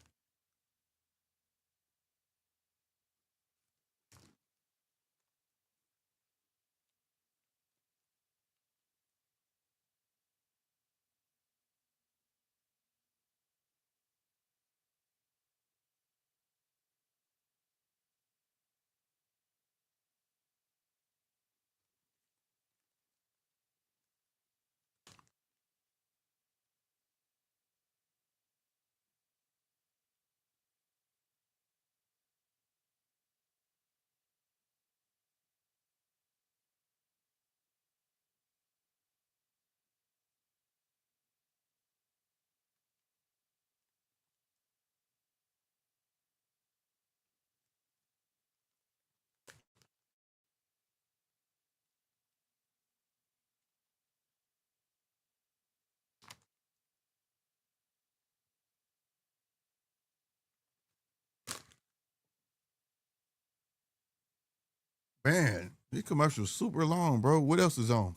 Man, these commercials super long, bro. What else is on?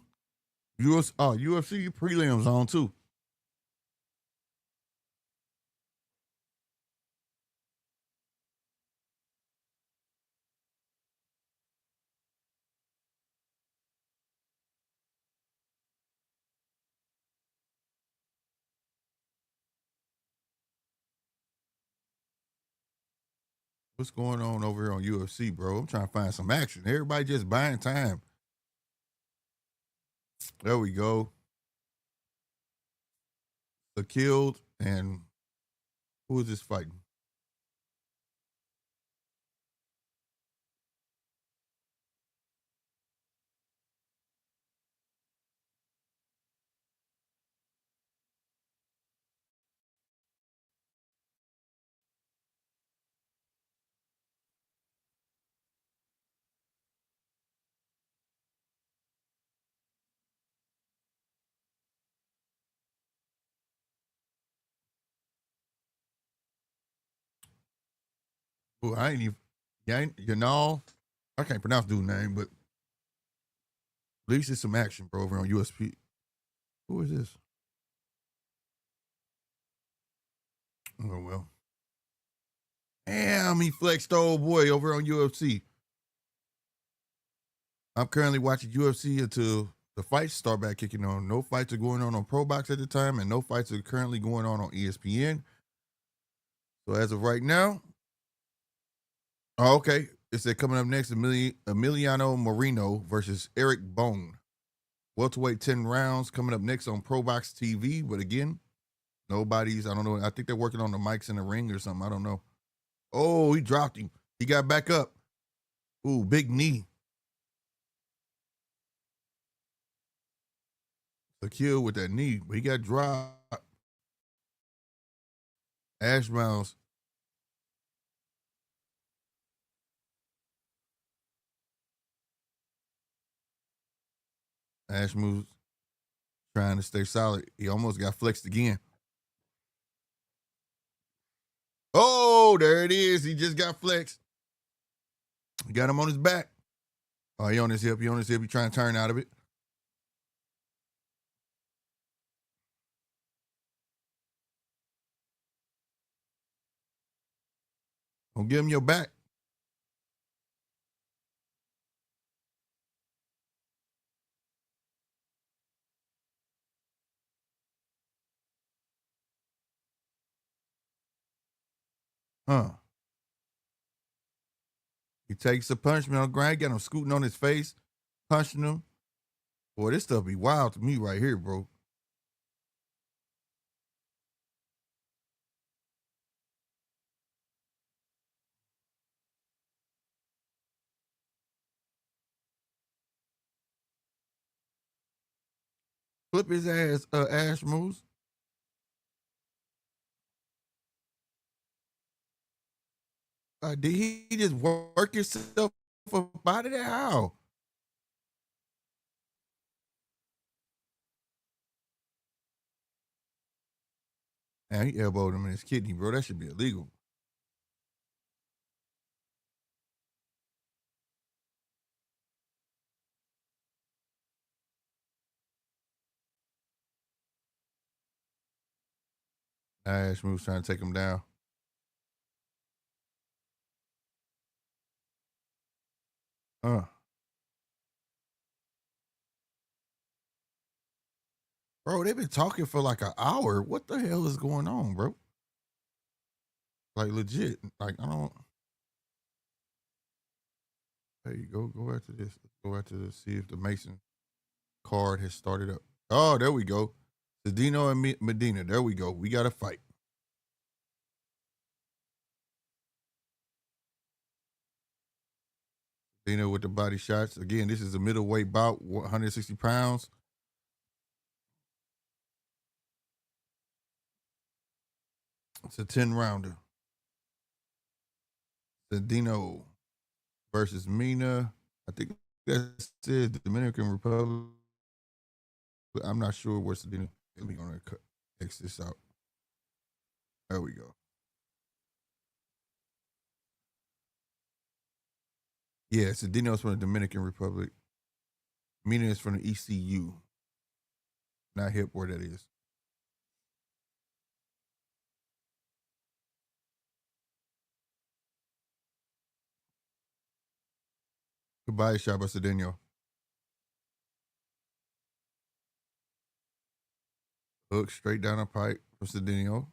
UFC prelims on too. What's going on over here on UFC, bro? I'm trying to find some action. Everybody just buying time. There we go. The killed and who is this fighting? Well, I ain't even. You know, I can't pronounce dude's name, but at least it's some action, bro, over on USP. Who is this? Oh, well. Damn, he flexed old boy over on UFC. I'm currently watching UFC until the fights start back kicking on. No fights are going on Pro Box at the time, and no fights are currently going on ESPN. So as of right now, oh, okay. It said coming up next, Emiliano Moreno versus Eric Bone. Welterweight 10 rounds coming up next on Pro Box TV. But again, nobody's, I don't know. I think they're working on the mics in the ring or something. I don't know. Oh, he dropped him. He got back up. Ooh, big knee. The kill with that knee, but he got dropped. Ash Mouse. Ash moves, trying to stay solid. He almost got flexed again. Oh, there it is. He just got flexed. He got him on his back. Oh, he on his hip. He on his hip. He trying to turn out of it. Don't give him your back. Huh. He takes a punishment on the ground. Got him scooting on his face, punching him. Boy, this stuff be wild to me right here, bro. Flip his ass, Ash moves. Did he just work himself up out of there? How? Man, he elbowed him in his kidney, bro. That should be illegal. Ash moves trying to take him down. Bro, they've been talking for like an hour. What the hell is going on, bro? Like legit. Like I don't. Hey, go after this. Go after this. See if the Mason card has started up. Oh, there we go. Cedino and Medina. There we go. We got a fight. Cedino with the body shots. Again, this is a middleweight bout, 160 pounds. It's a 10 rounder. Cedino versus Mina. I think that says Dominican Republic. I'm not sure where Cedino. Let me gonna X this out. There we go. Yeah, Cedino's from the Dominican Republic. Mina is from the ECU. Not hip where that is. Goodbye, shot by Cedino. Hook straight down the pipe for Cedino.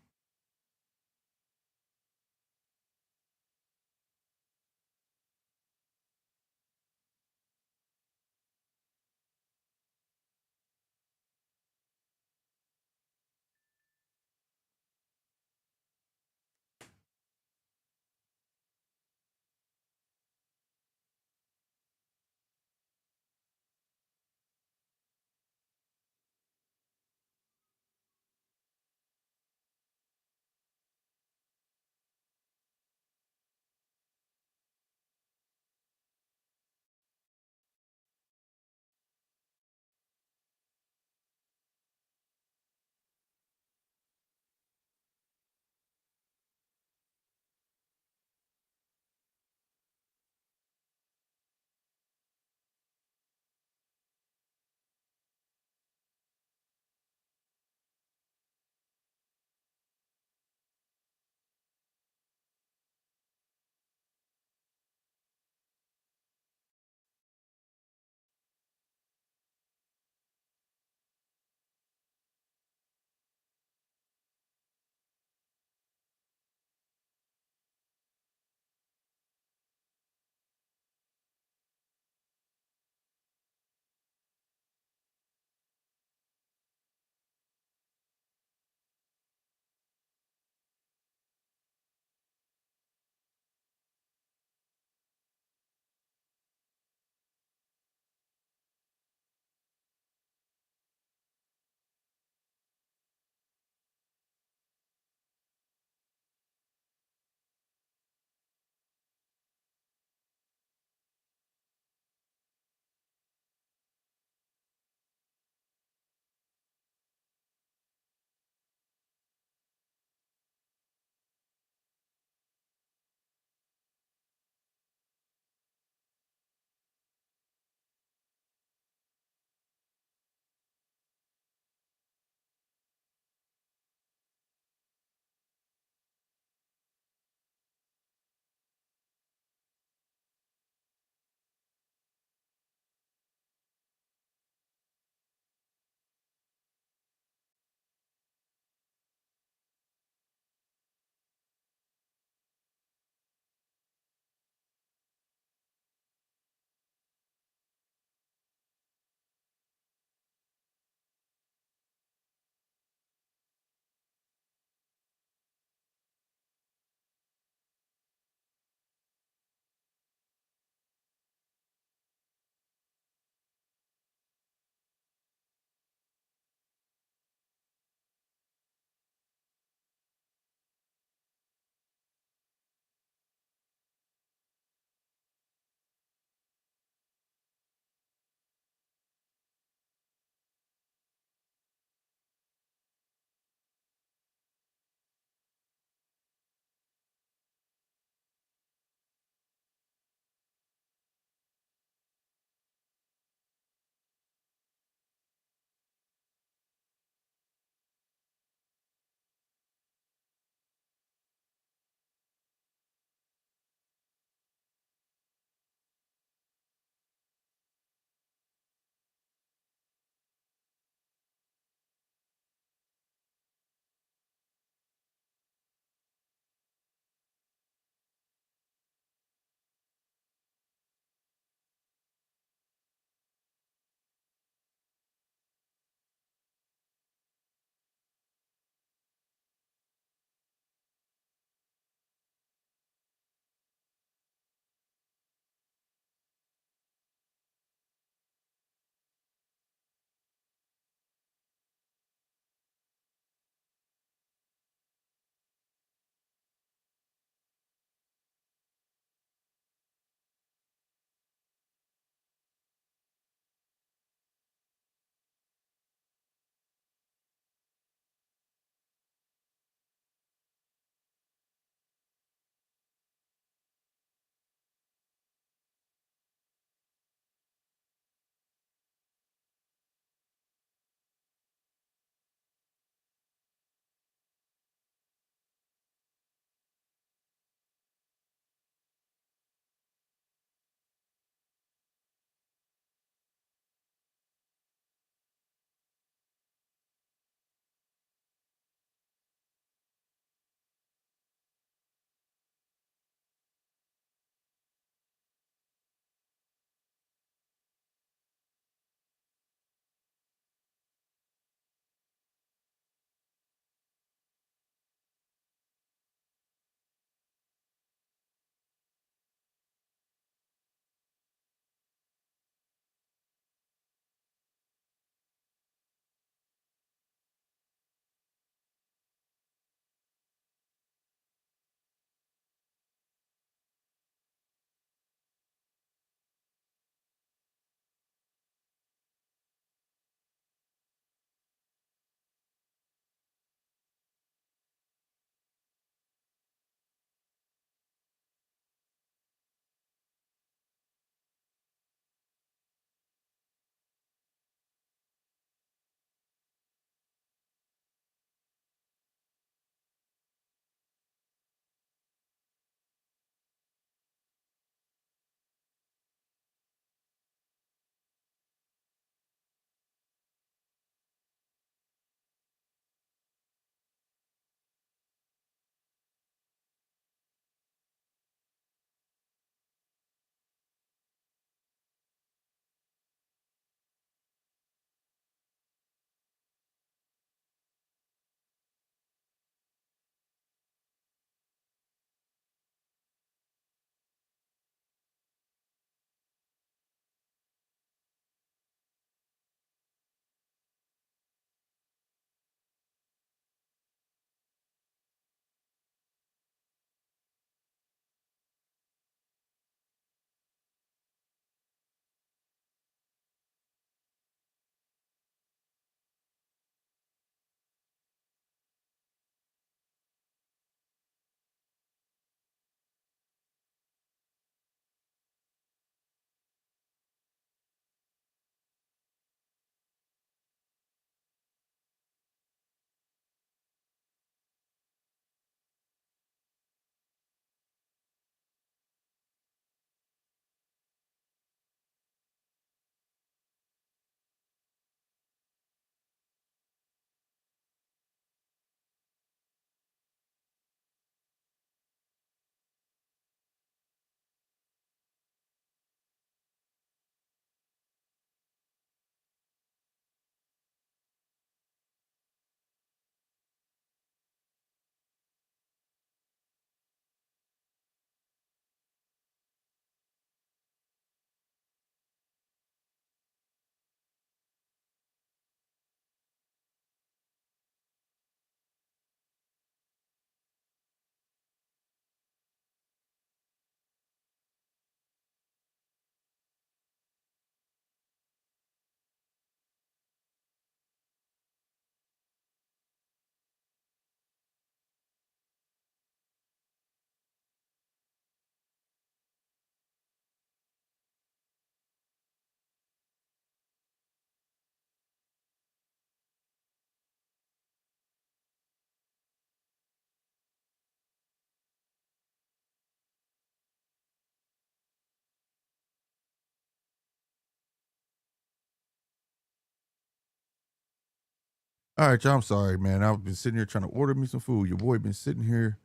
All right, y'all. I'm sorry, man. I've been sitting here trying to order me some food. Your boy been sitting here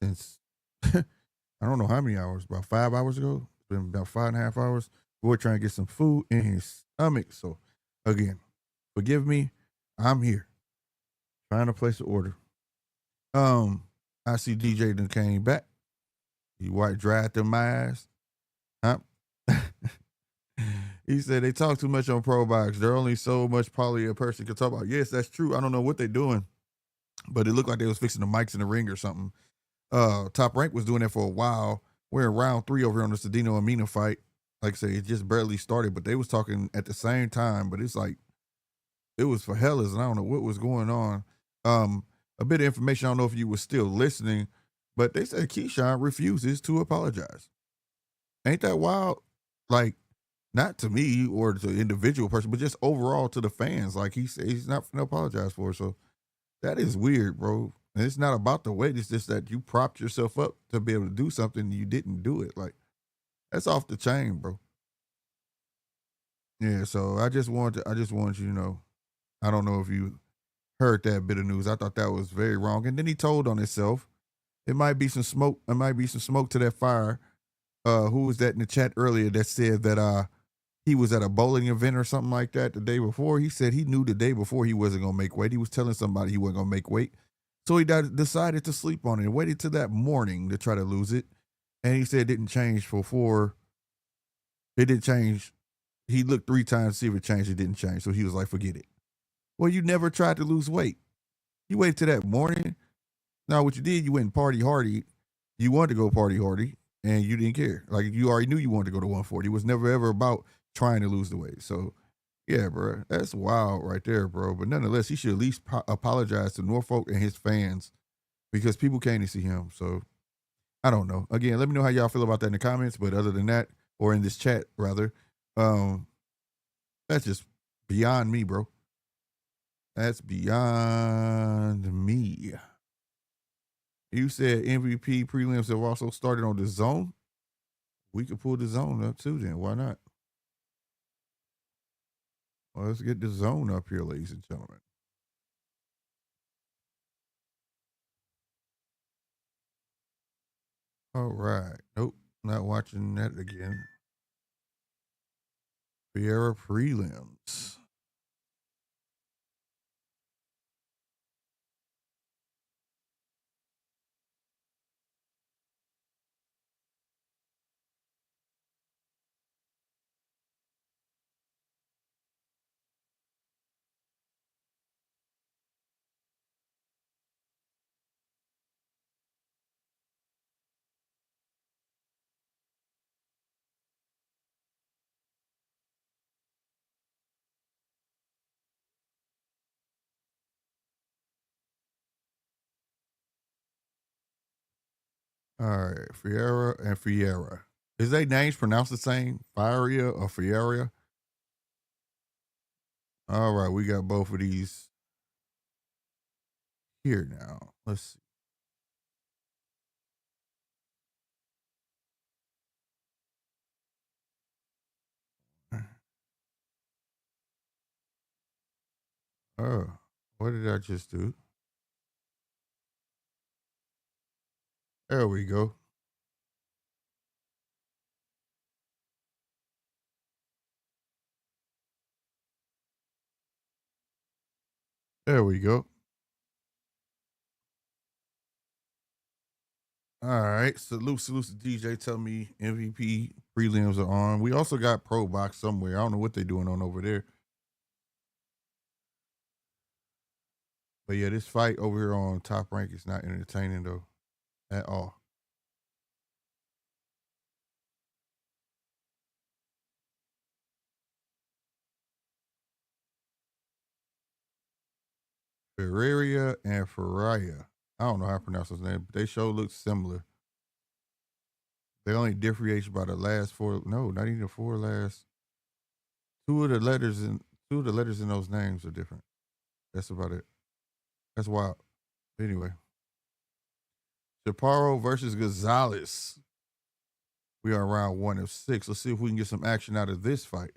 since I don't know how many hours. About 5 hours ago. It's been about 5.5 hours. Boy, trying to get some food in his stomach. So, again, forgive me. I'm here trying to place an order. I see DJ done came back. He white dried them my ass. Huh? He said they talk too much on Pro Box. There only so much poly a person can talk about. Yes, that's true. I don't know what they're doing, but it looked like they was fixing the mics in the ring or something. Top Rank was doing that for a while. We're in round 3 over here on the Cedino and Mina fight. Like I say, it just barely started, but they was talking at the same time. But it's like it was for hellas, and I don't know what was going on. A bit of information. I don't know if you were still listening, but they said Keshan refuses to apologize. Ain't that wild? Like, not to me or to the individual person, but just overall to the fans. Like, he said he's not going to apologize for it. So that is weird, bro. And it's not about the weight. It's just that you propped yourself up to be able to do something and you didn't do it. Like, that's off the chain, bro. Yeah, so I just want you to know, I don't know if you heard that bit of news. I thought that was very wrong. And then he told on himself. It might be some smoke. It might be some smoke to that fire. Who was that in the chat earlier that said that he was at a bowling event or something like that the day before? He said he knew the day before he wasn't going to make weight. He was telling somebody he wasn't going to make weight. So he decided to sleep on it and waited till that morning to try to lose it. And he said it didn't change it didn't change. He looked 3 times to see if it changed. It didn't change. So he was like, forget it. Well, you never tried to lose weight. You waited till that morning. Now, what you did, you went and party hardy. You wanted to go party hardy, and you didn't care. Like, you already knew you wanted to go to 140. It was never, ever about trying to lose the weight. So, yeah, bro, that's wild right there, bro. But nonetheless, he should at least apologize to Norfolk and his fans because people came to see him. So, I don't know. Again, let me know how y'all feel about that in the comments. But other than that, or in this chat, rather, that's just beyond me, bro. That's beyond me. You said MVP prelims have also started on the zone. We could pull the zone up too then. Why not? Well, let's get the zone up here, ladies and gentlemen. All right. Nope. Not watching that again. Fiera prelims. All right. Fiera and Fiera. Is their names pronounced the same? Fiera or Fiera? All right. We got both of these here now. Let's see. Oh, what did I just do? There we go. There we go. All right. Salute to DJ. Tell me MVP prelims are on. We also got Pro Box somewhere. I don't know what they're doing on over there. But yeah, this fight over here on Top Rank is not entertaining though at all. Ferreria and Ferraya. I don't know how to pronounce those names, but they sure look similar. They only differentiate by the last 4. No, not even the 4 last. Two of the letters in those names are different. That's about it. That's wild. Anyway, Chaparro versus Gonzalez. We are around 1 of 6. Let's see if we can get some action out of this fight.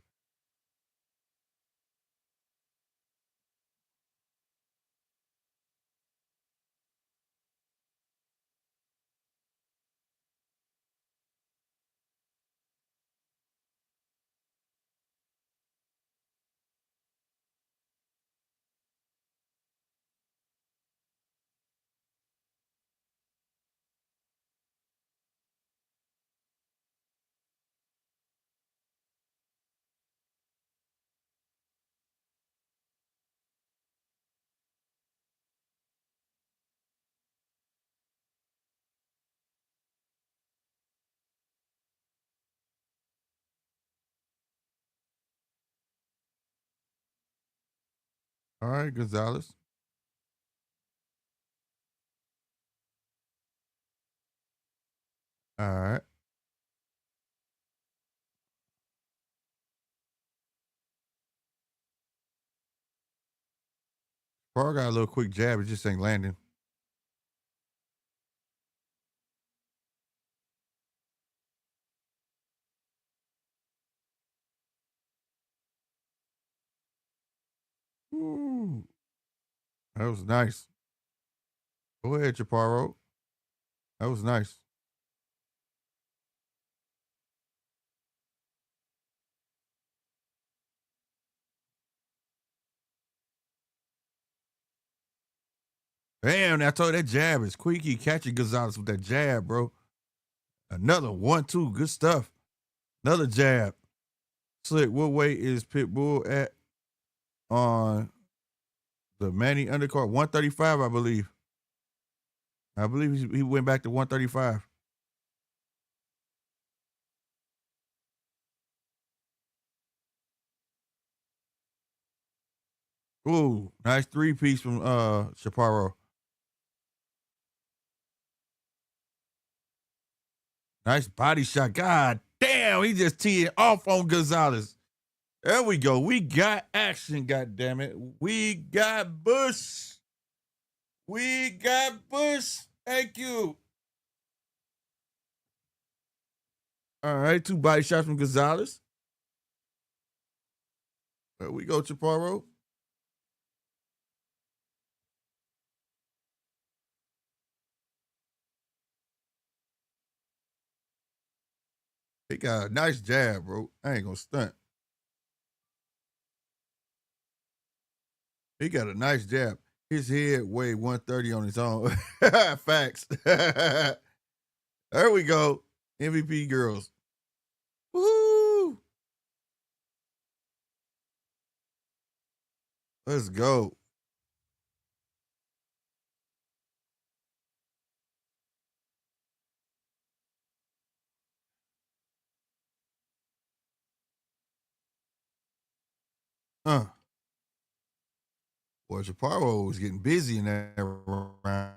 All right, Gonzalez. All right. Parr got a little quick jab. It just ain't landing. Ooh, that was nice. Go ahead, Chaparro. That was nice. Damn, I told you that jab is quick. He catching Gonzalez with that jab, bro. Another 1-2. Good stuff. Another jab. Slick, what weight is Pitbull at on the Manny undercard? 135, I believe. I believe he went back to 135. Ooh, nice three-piece from Chaparro. Nice body shot. God damn, he just teed off on Gonzalez. There we go. We got action, god damn it. We got Bush. We got Bush. Thank you. All right, 2 body shots from Gonzalez. There we go, Chaparro. He got a nice jab, bro. I ain't gonna stunt. He got a nice jab. His head weighed 130 on his own. Facts. There we go. MVP girls. Woo! Let's go. Boy, Chaparro was getting busy in that round,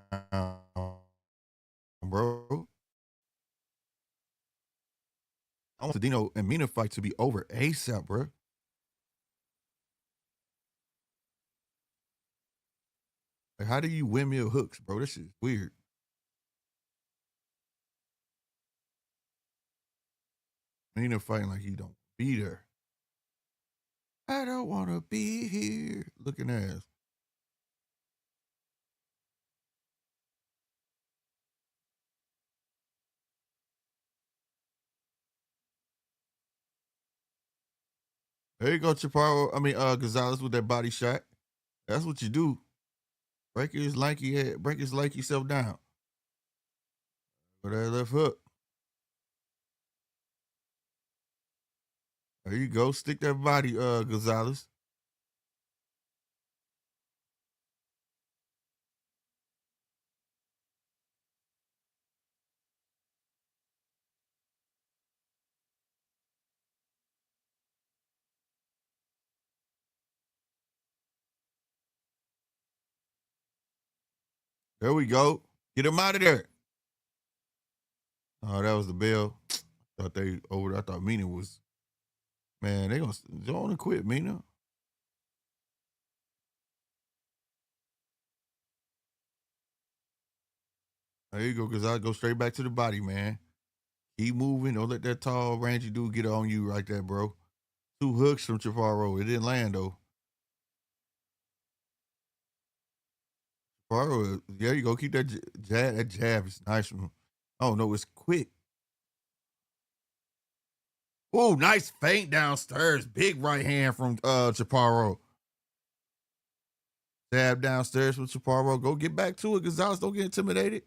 bro. I want the Dino and Mina fight to be over ASAP, bro. Like, how do you windmill hooks, bro? This is weird. Mina fighting like he don't be there. I don't want to be here. Looking ass. There you go, Chaparro. Gonzalez with that body shot. That's what you do. Break his lanky head, break his lanky self down. With that left hook. There you go. Stick that body, Gonzalez. There we go. Get him out of there. Oh, that was the bell. Thought they over. I thought Mina was. Man, they gonna quit Mina. There you go, Gonzalez. Go straight back to the body, man. Keep moving. Don't let that tall, rangy dude get on you like that, bro. 2 hooks from Chaparro. It didn't land though. Chaparro, there you go. Keep that jab. That jab is nice from him. Oh no, it's quick. Oh, nice feint downstairs. Big right hand from Chaparro. Jab downstairs from Chaparro. Go get back to it, Gonzalez. Don't get intimidated.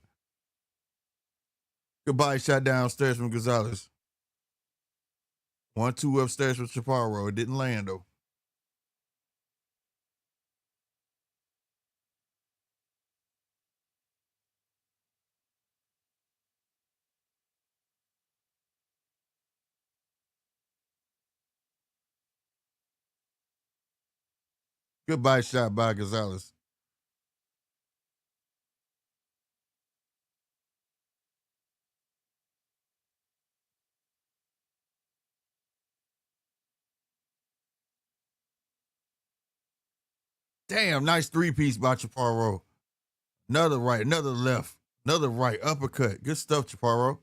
Goodbye shot downstairs from Gonzalez. 1-2 upstairs from Chaparro. It didn't land though. Goodbye shot by Gonzalez. Damn, nice three-piece by Chaparro. Another right, another left, another right, uppercut. Good stuff, Chaparro.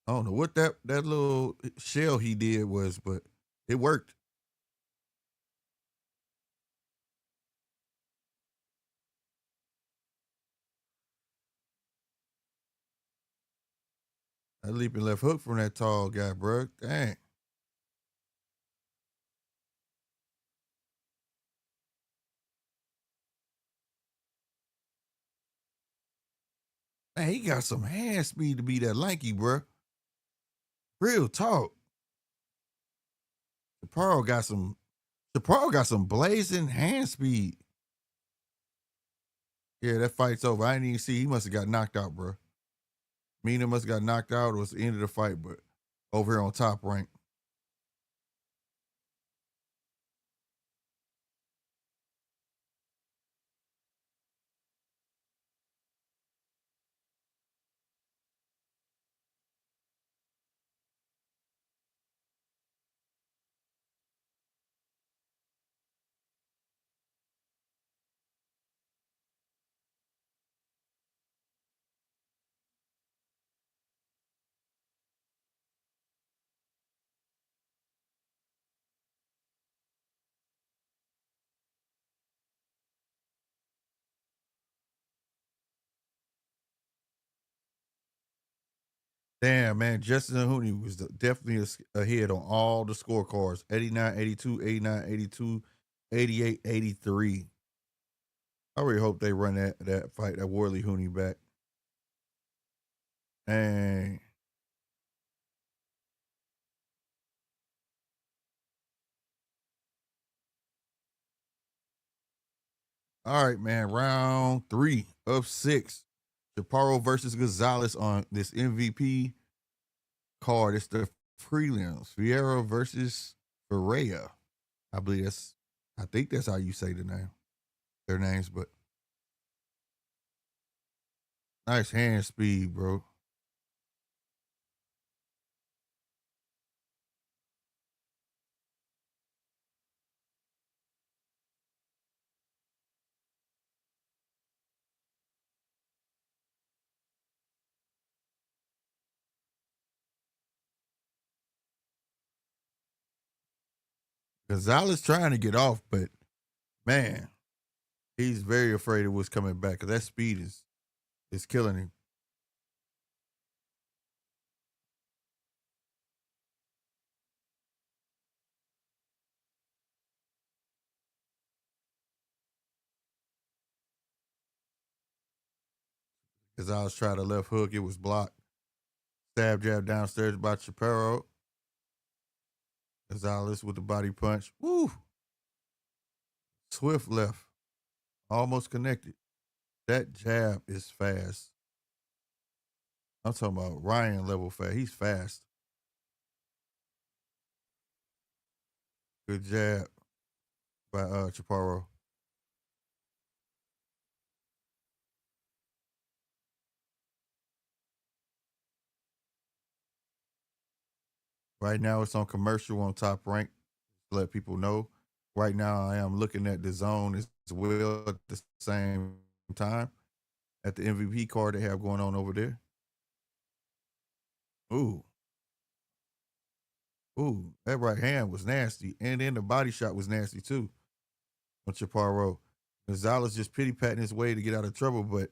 I don't know what that little shell he did was, but it worked. That leaping left hook from that tall guy, bro. Dang. Man, he got some hand speed to be that lanky, bro. Real talk. Chaparro got some blazing hand speed. Yeah, that fight's over. I didn't even see. He must have got knocked out, bro. Mina must have got knocked out. It was the end of the fight, but over here on Top Rank. Damn, man. Justin Hooney was definitely ahead on all the scorecards. 89, 82, 89, 82, 88, 83. I really hope they run that fight, that Worley Hooney back. And all right, man. Round 3 of 6. Chaparro versus Gonzalez on this MVP card. It's the prelims. Vieira versus Ferreira. I think that's how you say their names, but nice hand speed, bro. Gonzalez trying to get off, but man, he's very afraid of what's coming back because that speed is killing him. Gonzalez tried a left hook, it was blocked. Stab jab downstairs by Chaparro. Gonzalez with the body punch. Woo! Swift left. Almost connected. That jab is fast. I'm talking about Ryan level fast. He's fast. Good jab by Chaparro. Right now it's on commercial on Top Rank. To let people know. Right now I am looking at the zone as well at the same time. At the MVP card they have going on over there. Ooh. Ooh, that right hand was nasty. And then the body shot was nasty too on Chaparro. Gonzalez just pity patting his way to get out of trouble, but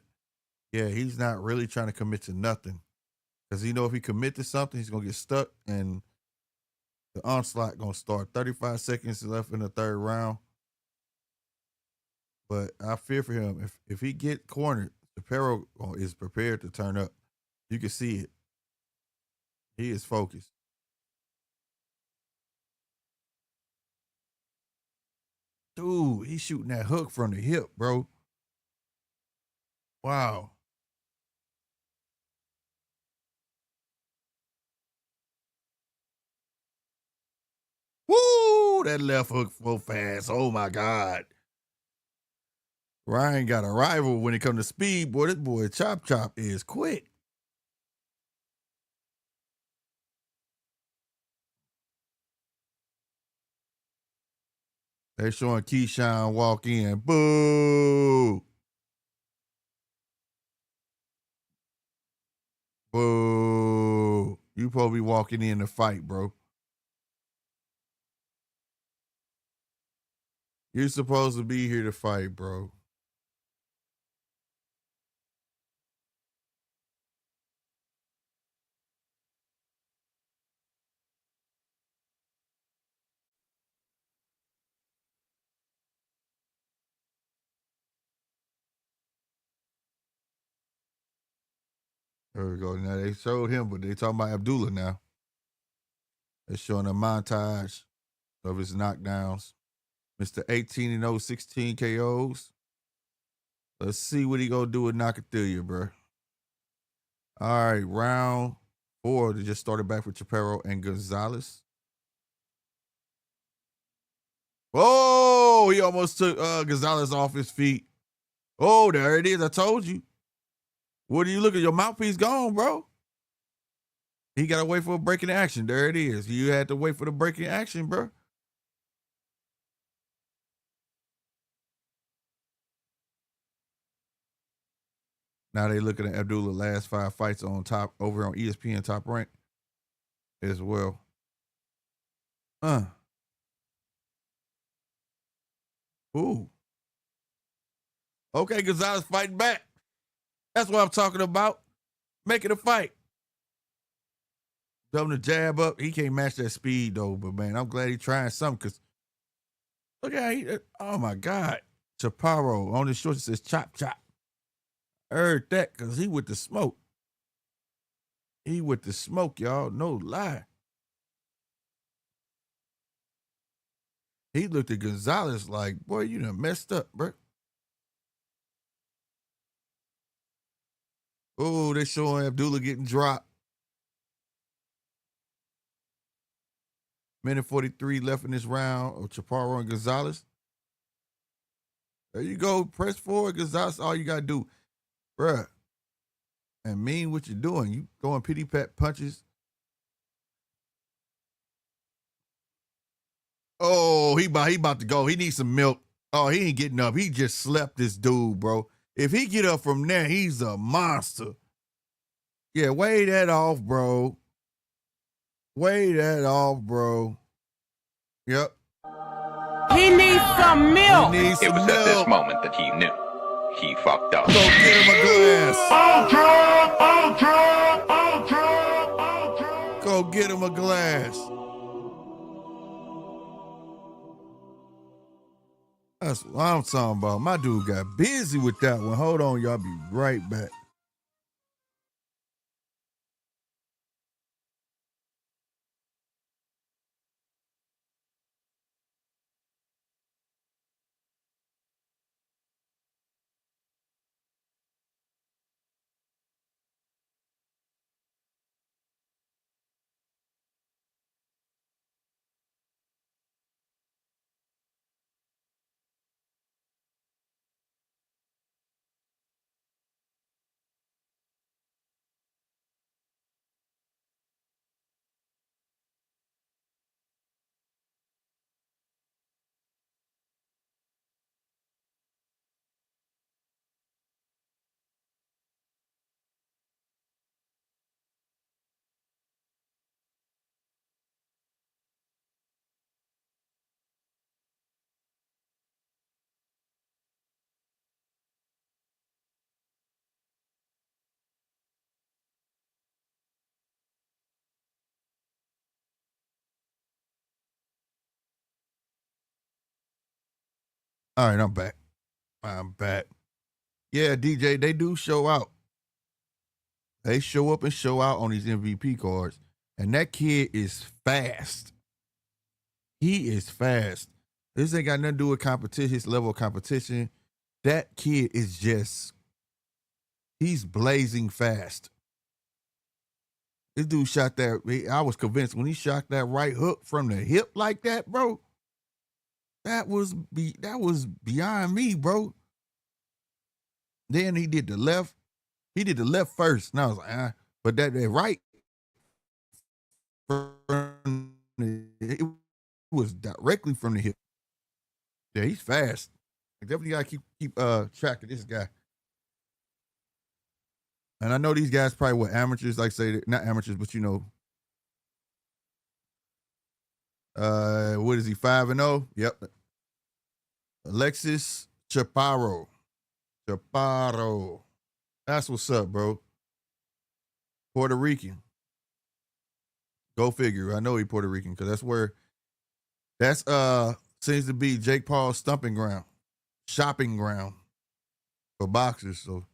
yeah, he's not really trying to commit to nothing. Because he know if he commit to something, he's gonna get stuck and the onslaught gonna start. 35 seconds left in the third round. But I fear for him. If he get cornered, Chaparro is prepared to turn up. You can see it. He is focused. Dude, he's shooting that hook from the hip, bro. Wow. Woo! Oh, that left hook so fast. Oh my God. Ryan got a rival when it comes to speed. Boy, this boy Chop Chop is quick. They're showing Keshan walk in. Boo. Boo. You supposed to be walking in to fight, bro. You're supposed to be here to fight, bro. There we go. Now they showed him, but they talking about Abdullah now. They're showing a montage of his knockdowns. Mr. 18-0, 16 KOs. Let's see what he gonna do with Nakathilia, bro. All right, round 4. They just started back with Chaparro and Gonzalez. Oh, he almost took Gonzalez off his feet. Oh, there it is. I told you. What are you looking? Your mouthpiece gone, bro. He got to wait for a breaking action. There it is. You had to wait for the breaking action, bro. Now they looking at Abdullah last 5 fights on top over on ESPN Top Rank as well. Ooh. Okay, Gonzalez fighting back. That's what I'm talking about. Making a fight. Tell him to jab up. He can't match that speed though, but man, I'm glad he's trying something because look at oh my God. Chaparro on his shorts says chop chop. I heard that because he with the smoke. He with the smoke, y'all. No lie. He looked at Gonzalez like, boy, you done messed up, bro. Oh, they showing Abdullah getting dropped. Minute 43 left in this round of Chaparro and Gonzalez. There you go. Press forward, Gonzalez. All you got to do, bruh. And mean what you're doing. You throwing pity pat punches. Oh, he about to go. He needs some milk. Oh, he ain't getting up. He just slept this dude, bro. If he get up from there, he's a monster. Yeah, weigh that off, bro. Weigh that off, bro. Yep. He needs some milk. He needs It some was milk. at this moment that he knew. He fucked up. Go get him a glass. Go get him a glass. That's what I'm talking about. My dude got busy with that one. Hold on, y'all. Be right back. All right, I'm back. Yeah, DJ, they do show out. They show up and show out on these MVP cards. And that kid is fast. He is fast. This ain't got nothing to do with competition, his level of competition. That kid is he's blazing fast. This dude shot that. I was convinced when he shot that right hook from the hip like that, bro. That was beyond me, bro. Then he did the left. He did the left first. And I was like, but that right, it was directly from the hip. Yeah, he's fast. Definitely gotta keep track of this guy. And I know these guys probably amateurs, like say not amateurs, but what is he, 5-0? Yep. Alexis Chaparro. That's what's up, bro. Puerto Rican. Go figure. I know he Puerto Rican because that's seems to be Jake Paul's stomping ground, shopping ground for boxers. So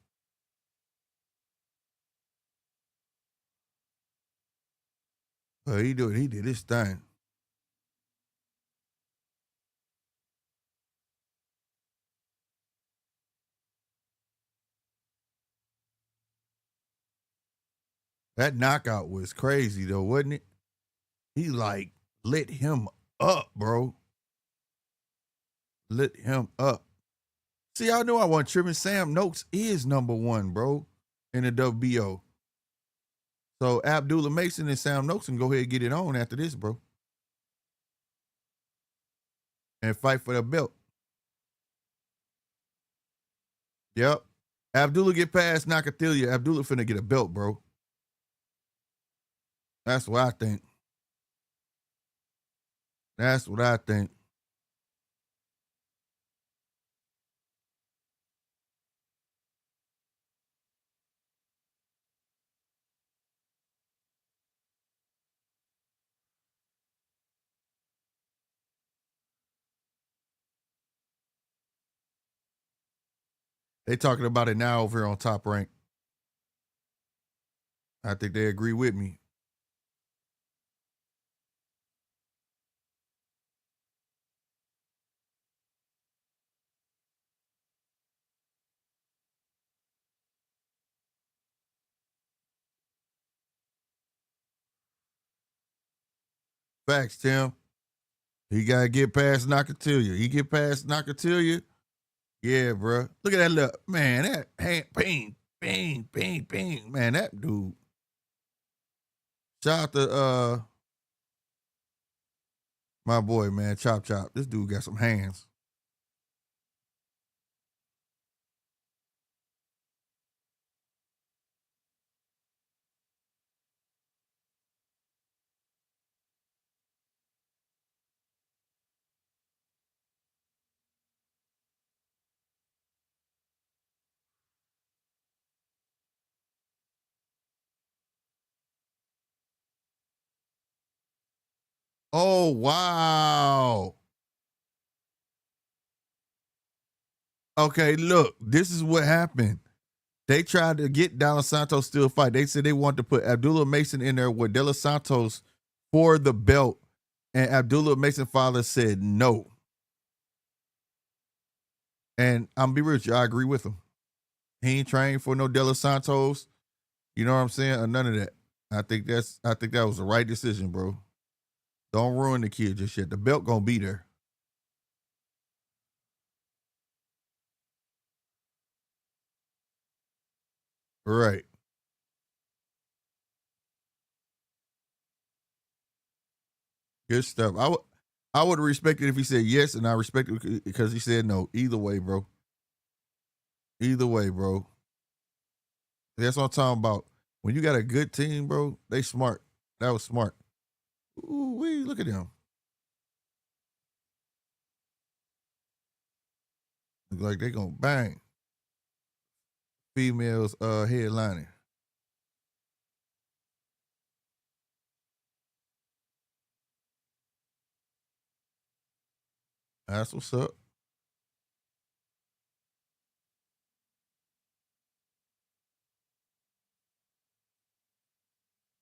he did his thing. That knockout was crazy though, wasn't it? He like lit him up, bro. Lit him up. See, I know I wasn't tripping. Sam Noakes is number 1, bro, in the WBO. So Abdullah Mason and Sam Noakes can go ahead and get it on after this, bro. And fight for the belt. Yep. Abdullah get past Nakathilia. Abdullah finna get a belt, bro. That's what I think. That's what I think. They talking about it now over here on Top Rank. I think they agree with me. Facts, Tim. He gotta get past Nakathilia. He get past Nakathilia. Yeah, bro. Look at that look. Man, that hand, bang, bang, bang, bang. Man, that dude. Shout out to my boy, man, Chop Chop. This dude got some hands. Oh, wow. Okay, look, this is what happened. They tried to get De Los Santos still fight. They said they wanted to put Abdullah Mason in there with De Los Santos for the belt. And Abdullah Mason's father said no. And I'm be real with you, I agree with him. He ain't trained for no De Los Santos. You know what I'm saying? Or none of that. I think that was the right decision, bro. Don't ruin the kid just yet. The belt gonna be there. Right. Good stuff. I would have respected if he said yes, and I respect it because he said no. Either way, bro. Either way, bro. That's what I'm talking about. When you got a good team, bro, they smart. That was smart. Ooh, wee, look at them. Look like they gonna bang. Females headlining. That's what's up.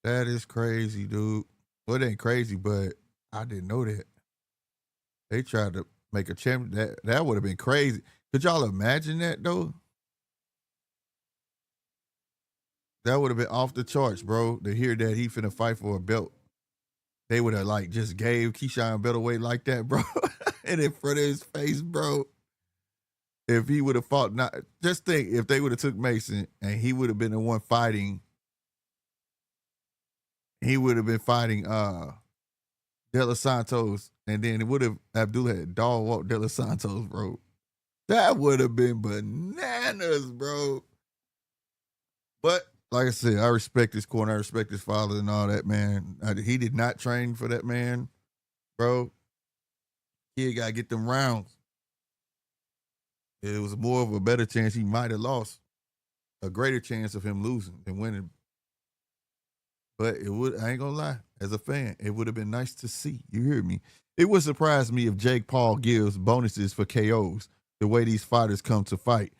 That is crazy, dude. Well, it ain't crazy, but I didn't know that. They tried to make a champion. That would have been crazy. Could y'all imagine that though? That would have been off the charts, bro. To hear that he finna fight for a belt. They would have like just gave Keyshawn belt away like that, bro. and in front of his face, bro. If he would have fought, not just think if they would have took Mason and he would have been the one fighting. He would have been fighting De Los Santos, and then it would have Abdullah had dog walk De Los Santos, bro. That would have been bananas, bro. But like I said, I respect his corner, I respect his father and all that, man. He did not train for that, man, bro. He gotta get them rounds. It was more of a better chance he might have lost, a greater chance of him losing than winning. But it would, I ain't gonna lie, as a fan, it would have been nice to see. You hear me? It would surprise me if Jake Paul gives bonuses for KOs the way these fighters come to fight.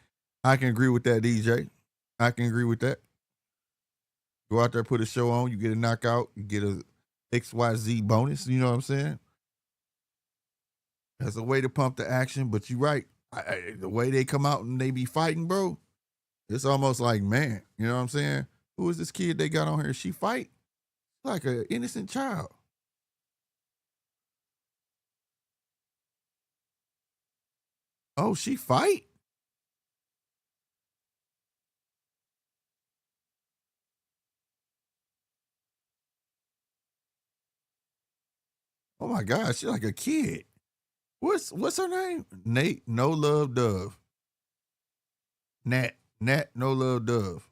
I can agree with that, DJ. I can agree with that. Go out there, put a show on, you get a knockout, you get a XYZ bonus, you know what I'm saying? That's a way to pump the action, but you're right. The way they come out and they be fighting, bro, it's almost like, man, you know what I'm saying? Who is this kid they got on here? She fight like an innocent child. Oh, she fight? Oh my gosh, she's like a kid. What's her name? Nate No Love Dove. Nat No Love Dove.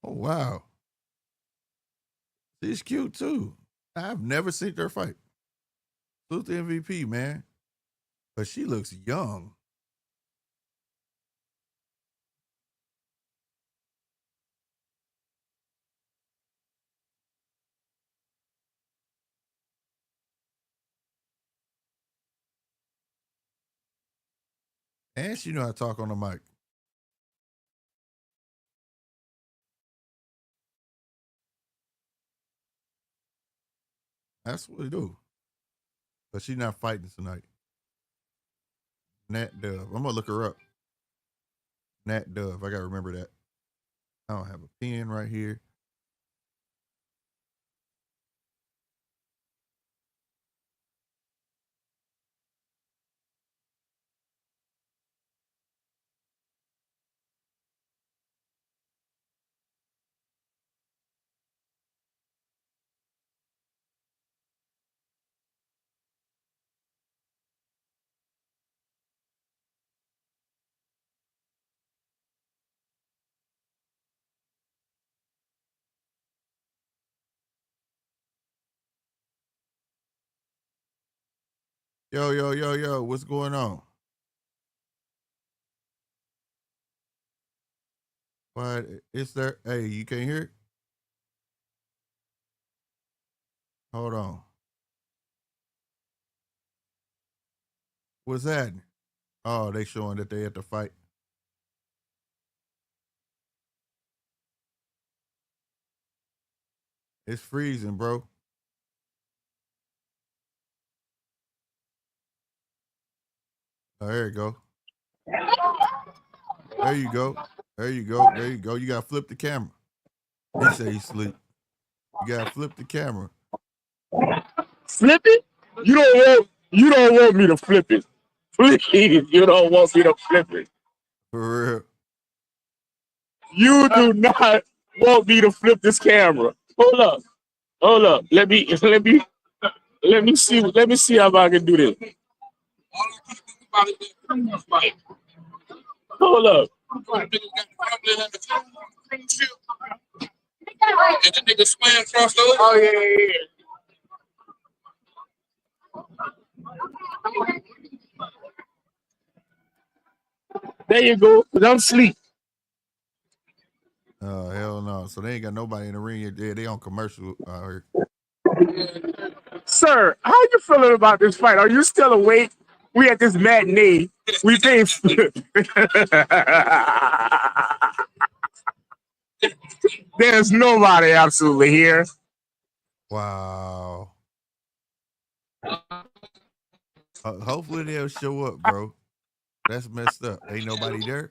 Oh wow. She's cute too. I've never seen her fight. Salute the MVP, man. But she looks young. And she know how to talk on the mic. That's what they do. But she's not fighting tonight. Nat Dove. I'm gonna look her up. Nat Dove. I gotta remember that. I don't have a pen right here. Yo, what's going on? What is there? Hey, you can't hear it? Hold on. What's that? Oh, they showing that they had to fight. It's freezing, bro. Oh, there you go. There you go. There you go. There you go. You gotta flip the camera. He say he sleep. You gotta flip the camera. Flip it? You don't want me to flip it. Please, you don't want me to flip it. For real. You do not want me to flip this camera. Hold up. Hold up. Let me see if I can do this. Hold up. And the nigga swam crossed over. Oh yeah. There you go. Cause I'm asleep. Oh hell no! So they ain't got nobody in the ring. They on commercial out here. Sir, how you feeling about this fight? Are you still awake? We at this matinee. We pay. There's nobody absolutely here. Wow. Hopefully they'll show up, bro. That's messed up. Ain't nobody there.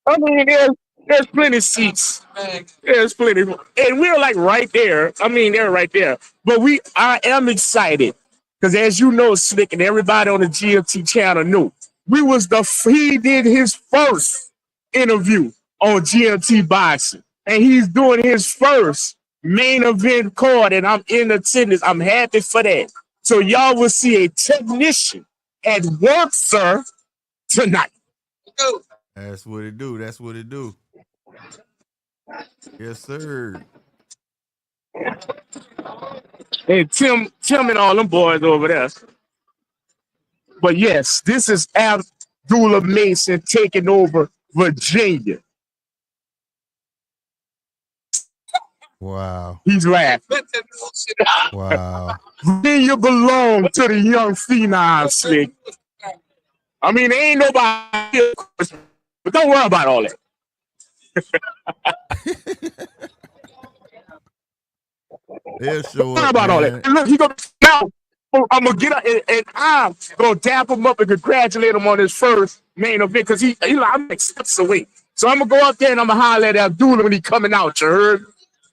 I mean, there's plenty of seats. There's plenty, and we're like right there. I mean, they're right there. But I am excited because, as you know, Slick, and everybody on the GMT channel knew he did his first interview on GMT Boxing, and he's doing his first main event card, and I'm in attendance. I'm happy for that. So y'all will see a technician at work, sir, tonight. That's what it do. That's what it do. Yes, sir. And Tim and all them boys over there. But yes, this is Abdullah Mason taking over Virginia. Wow. He's laughing. Wow. Virginia belongs to the young phenom, Slick. I mean, there ain't nobody, but don't worry about all that. They'll show Worry up, about all man. that. And look, he gonna now. I'm gonna get up and I'm gonna dap him up and congratulate him on his first main event because I'm like steps away. So I'm gonna go up there and I'm gonna holler at Abdullah when he coming out. You heard?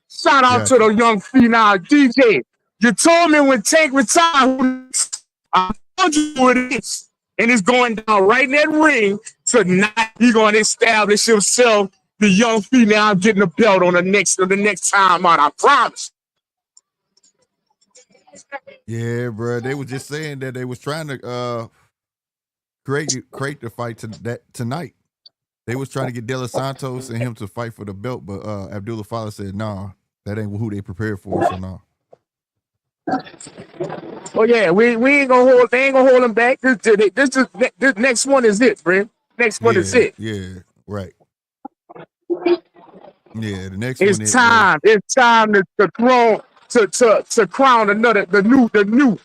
Shout out to the young phenom DJ. You told me when Tank retired, I told you what it is, and it's going down right in that ring tonight. He's gonna establish himself, the young phenom, getting the belt on the next time out. I promise. Yeah, bro. They were just saying that they was trying to create the fight tonight. They was trying to get De Los Santos and him to fight for the belt, but Abdullah Fowler said, "Nah, that ain't who they prepared for." So nah. Oh yeah, we ain't gonna hold. They ain't gonna hold him back. This next one is it, bro. Next one is it. Yeah, right. Yeah, the next It's one. time. It's time to crown the new.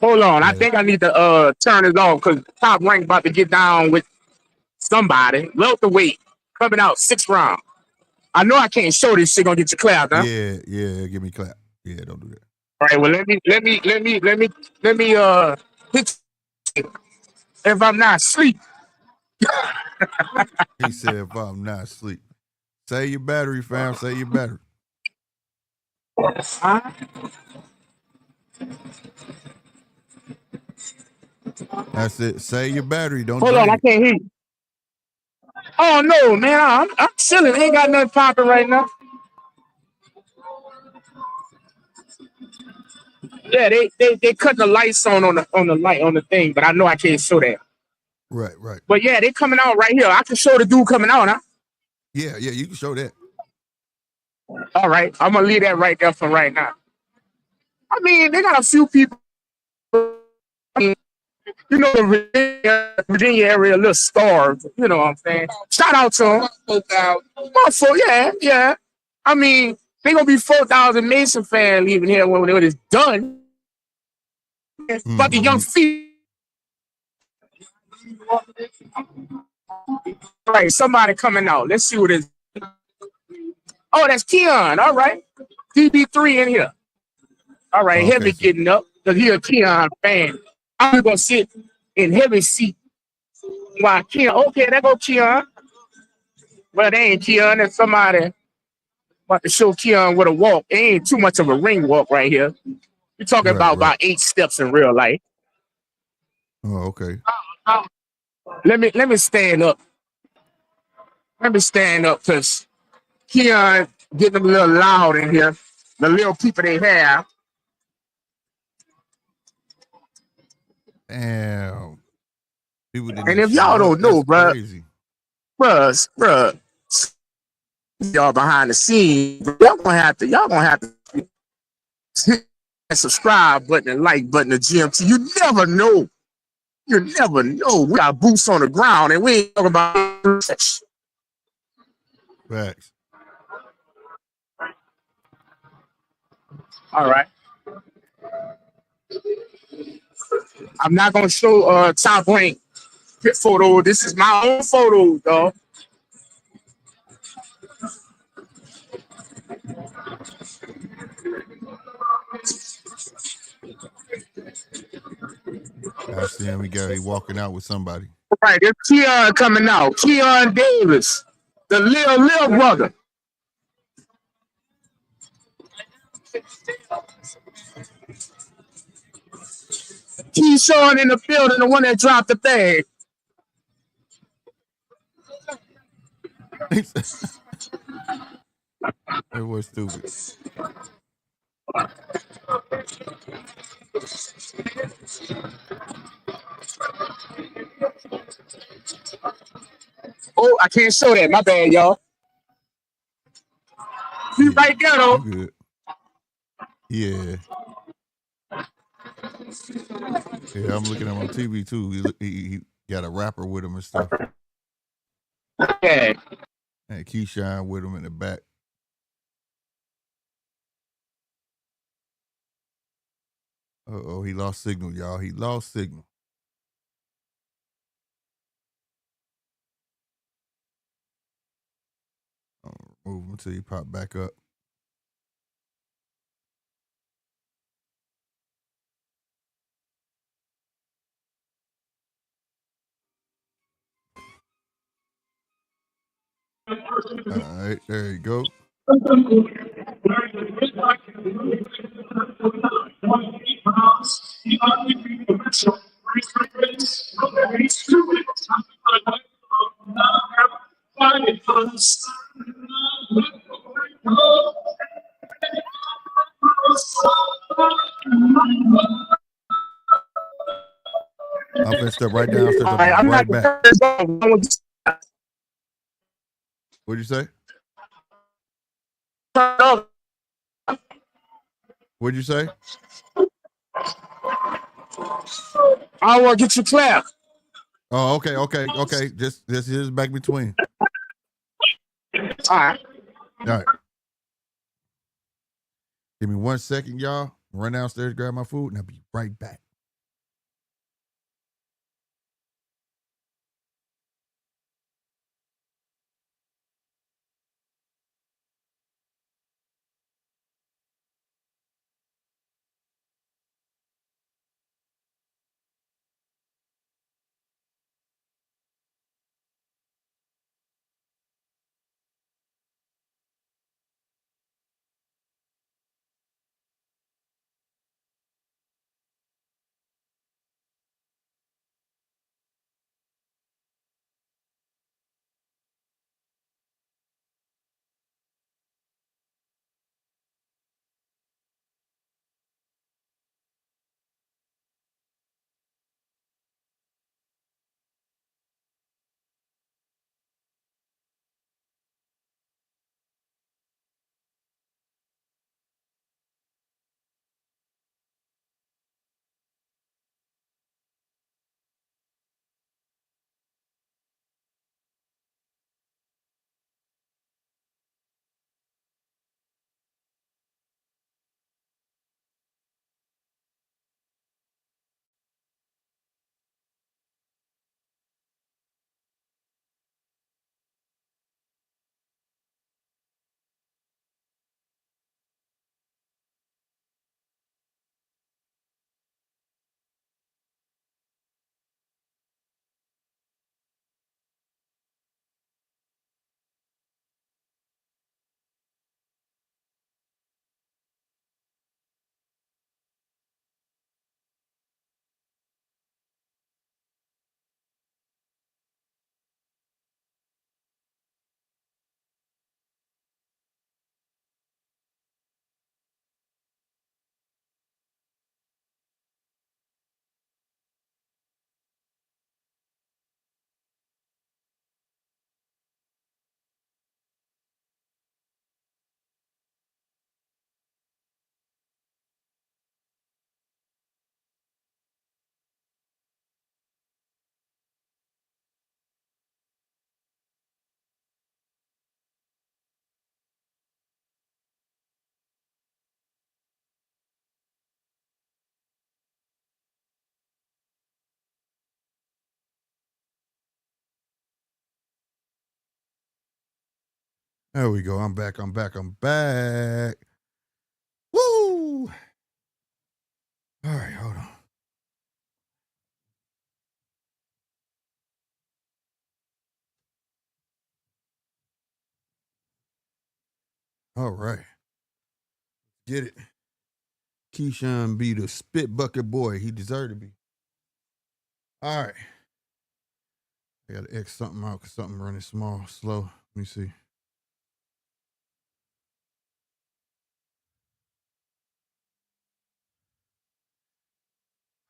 Hold on, I think I need to turn it off because Top Rank about to get down with somebody. Welterweight coming out 6th round. I know I can't show this shit. Gonna get you clapped, huh? Yeah. Give me clap. Yeah, don't do that. All right. Well, let me hit you if I'm not asleep. He said, "If I'm not asleep, save your battery, fam. Save your battery." That's it. Save your battery. Don't Hold drain on, I it. can't hear you. Oh no, man, I'm chilling. Ain't got nothing popping right now. Yeah, they cut the lights on the thing, but I know I can't show that. Right. But yeah, they coming out right here. I can show the dude coming out, huh? Yeah, you can show that. All right, I'm gonna leave that right there for right now. I mean, they got a few people. I mean, you know, the Virginia area, a little starved. You know what I'm saying? Shout out to them. Yeah. I mean, they gonna be 4,000 Mason fans leaving here when it's done. But the young feet. All right, somebody coming out. Let's see what it is. Oh, that's Keon. All right. DB3 in here. All right, Okay, Heavy getting up because he a Keon fan. I'm going to sit in Heavy seat while Keon. Okay, there go Keon. Well, they ain't Keon. There's somebody about to show Keon what a walk. It ain't too much of a ring walk right here. You're talking about 8 steps in real life. Oh, okay. Let me stand up. Let me stand up because Keon getting a little loud in here. The little people they have. Damn. People didn't. And if y'all don't know, bro, y'all behind the scenes, y'all gonna have to hit that subscribe button and like button to GMT. You never know. We got boots on the ground and we ain't talking about facts. All right. I'm not gonna show Top Rank photo. This is my own photo, dog. I see him. He walking out with somebody. Right, it's Keon coming out. Keon Davis, the little brother. Keyshawn in the building, the one that dropped the bag. That was stupid. Oh, I can't show that. My bad, y'all. You right there, though. You good. Yeah. Yeah, I'm looking at him on TV too. He got a rapper with him and stuff. Yeah. And Keyshawn with him in the back. Uh-oh, he lost signal, y'all. He lost signal. Move him until he pop back up. All right, there you go. I'm finna step right downstairs. I'll be right back. What'd you say? What'd you say? I want to get you clap. Oh, okay. Just is back between. All right. All right. Give me 1 second, y'all. Run downstairs, grab my food, and I'll be right back. There we go. I'm back. Woo! All right, hold on. All right. Get it. Keshan be the spit bucket boy. He deserved to be. All right. I got to X something out because something running slow. Let me see.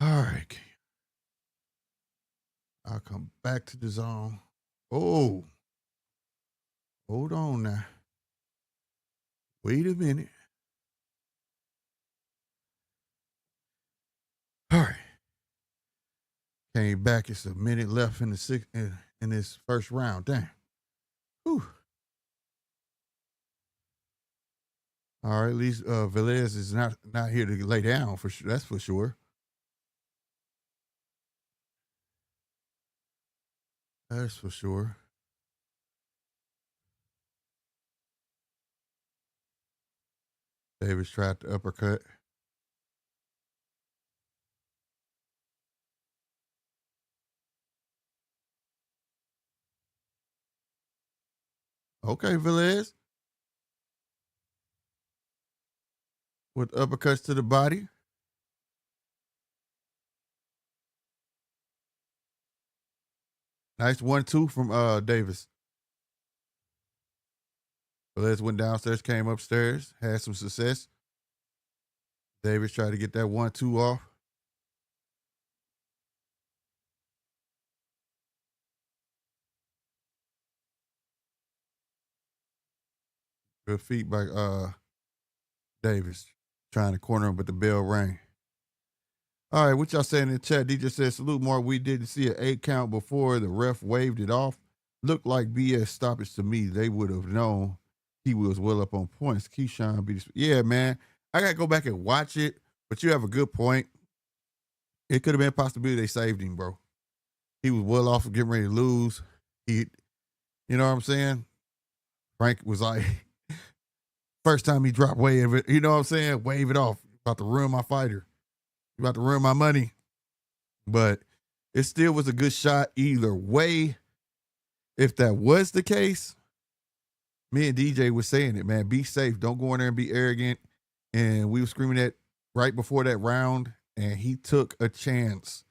All right. I'll come back to the zone. Oh. Hold on now. Wait a minute. All right. Came back. It's a minute left in the in this first round. Damn. Whew. All right, at least Valdez is not here to lay down for sure. That's for sure. That's for sure. Davis tried the uppercut. Okay, Valdez. With uppercuts to the body. Nice 1-2 from Davis. Valdez went downstairs, came upstairs, had some success. Davis tried to get that 1-2 off. Good feet by Davis. Trying to corner him, but the bell rang. All right, what y'all saying in the chat? DJ said, salute, Mark. We didn't see an 8 count before the ref waved it off. Looked like BS stoppage to me. They would have known he was well up on points. Keshan be yeah, man. I gotta go back and watch it, but you have a good point. It could have been a possibility they saved him, bro. He was well off of getting ready to lose. You know what I'm saying? Frank was like, first time he dropped wave it, you know what I'm saying? Wave it off. About to ruin my fighter. About to ruin my money. But it still was a good shot either way. If that was the case, me and DJ was saying it, man. Be safe. Don't go in there and be arrogant. And we were screaming that right before that round, and he took a chance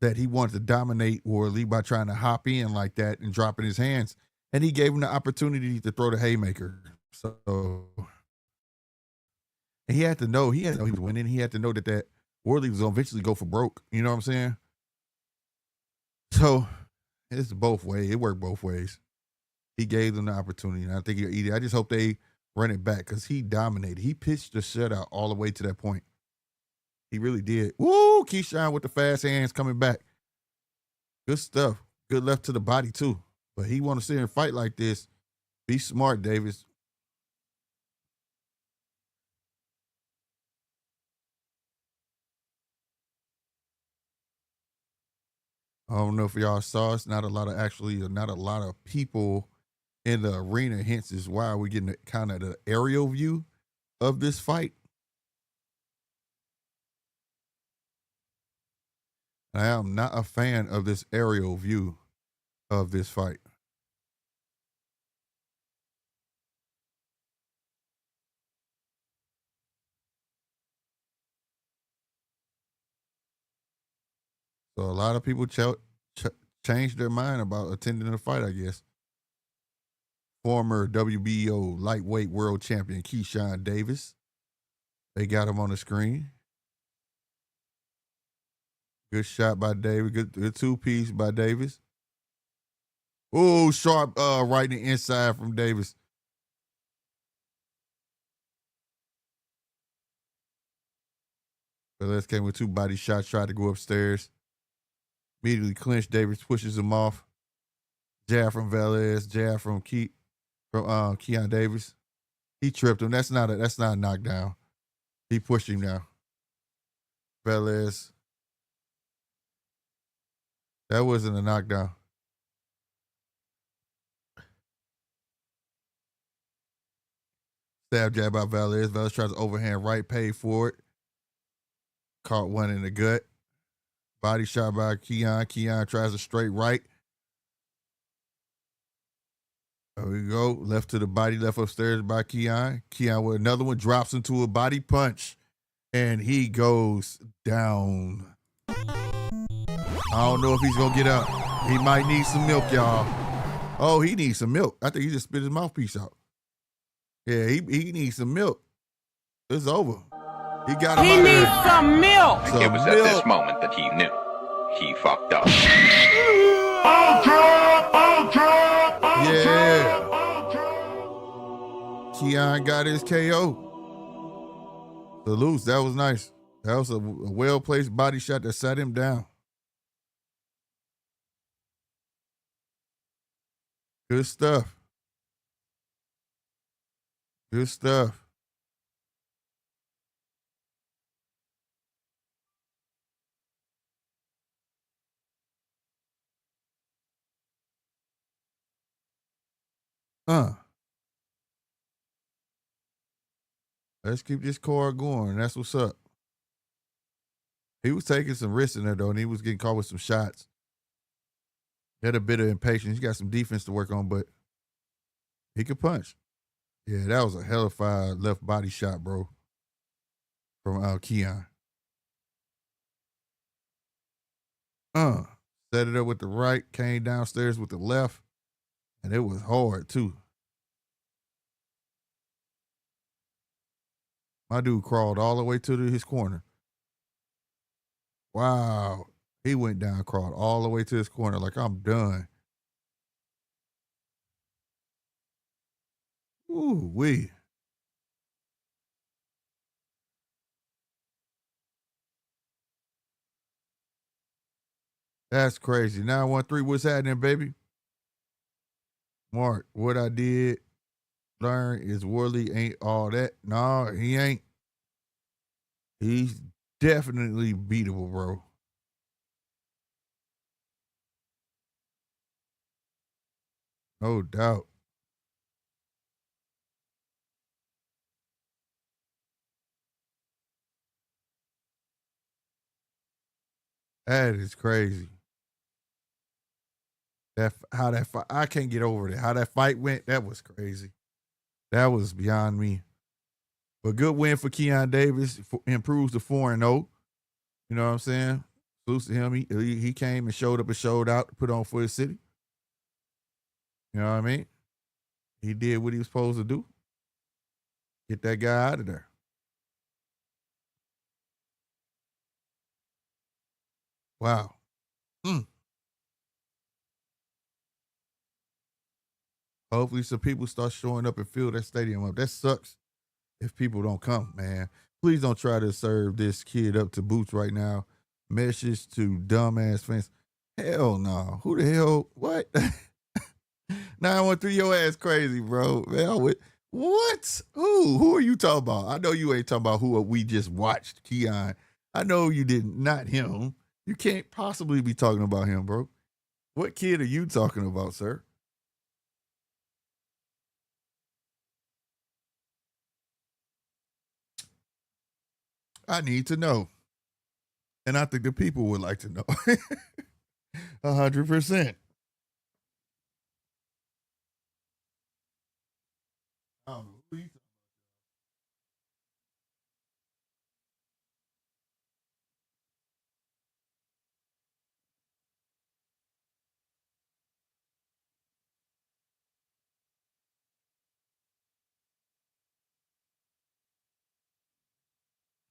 that he wanted to dominate Worley by trying to hop in like that and dropping his hands. And he gave him the opportunity to throw the haymaker. So and he had to know he was winning. He had to know that Worley was going to eventually go for broke. You know what I'm saying? So it's both ways. It worked both ways. He gave them the opportunity, and I think he'll eat it. I just hope they run it back because he dominated. He pitched the shutout all the way to that point. He really did. Woo! Keshan with the fast hands coming back. Good stuff. Good left to the body, too. But he want to sit here and fight like this. Be smart, Davis. I don't know if y'all saw. It's not a lot of people in the arena. Hence is why we're getting kind of the aerial view of this fight. I am not a fan of this aerial view of this fight. So a lot of people changed their mind about attending the fight, I guess. Former WBO lightweight world champion Keshan Davis. They got him on the screen. Good shot by Davis. Good two-piece by Davis. Oh, sharp right in the inside from Davis. Valdez came with 2 body shots, tried to go upstairs. Immediately clinched. Davis pushes him off. Jab from Valdez. Jab from Keshan Davis. He tripped him. That's not a knockdown. He pushed him now. Valdez. That wasn't a knockdown. Stab jab by Valdez. Valdez tries to overhand right, paid for it. Caught one in the gut. Body shot by Keshan. Keshan tries a straight right. There we go. Left to the body, left upstairs by Keon. Keon with another one, drops into a body punch, and he goes down. I don't know if he's going to get up. He might need some milk, y'all. Oh, he needs some milk. I think he just spit his mouthpiece out. Yeah, he needs some milk. It's over. He got him He out of needs there. some milk. And it was at this moment that he knew he fucked up. Yeah. Keon got his KO. Salutes. That was nice. That was a well-placed body shot that sat him down. Good stuff. Good stuff. Let's keep this card going. That's what's up. He was taking some risks in there, though, and he was getting caught with some shots. He had a bit of impatience. He got some defense to work on, but he could punch. Yeah, that was a hellified left body shot, bro, from Keon. Set it up with the right, came downstairs with the left, and it was hard, too. My dude crawled all the way to his corner. Wow. He went down, crawled all the way to his corner like, I'm done. Ooh, wee. That's crazy. 913, what's happening, baby? Mark, what I did learn is Worley ain't all that. No, he ain't. He's definitely beatable, bro. No doubt. That is crazy. I can't get over that. How that fight went, that was crazy. That was beyond me. But good win for Keon Davis. Improves to 4-0. You know what I'm saying? Salutes to him. He came and showed up and showed out to put on for his city. You know what I mean? He did what he was supposed to do. Get that guy out of there. Wow. Hopefully some people start showing up and fill that stadium up. That sucks if people don't come, man. Please don't try to serve this kid up to boots right now. Message to dumbass fans. Hell no. Who the hell? What? 913, your ass crazy, bro. Man, what? Who are you talking about? I know you ain't talking about who we just watched, Keon. I know you didn't, not him. You can't possibly be talking about him, bro. What kid are you talking about, sir? I need to know. And I think the people would like to know. 100%. I don't know who you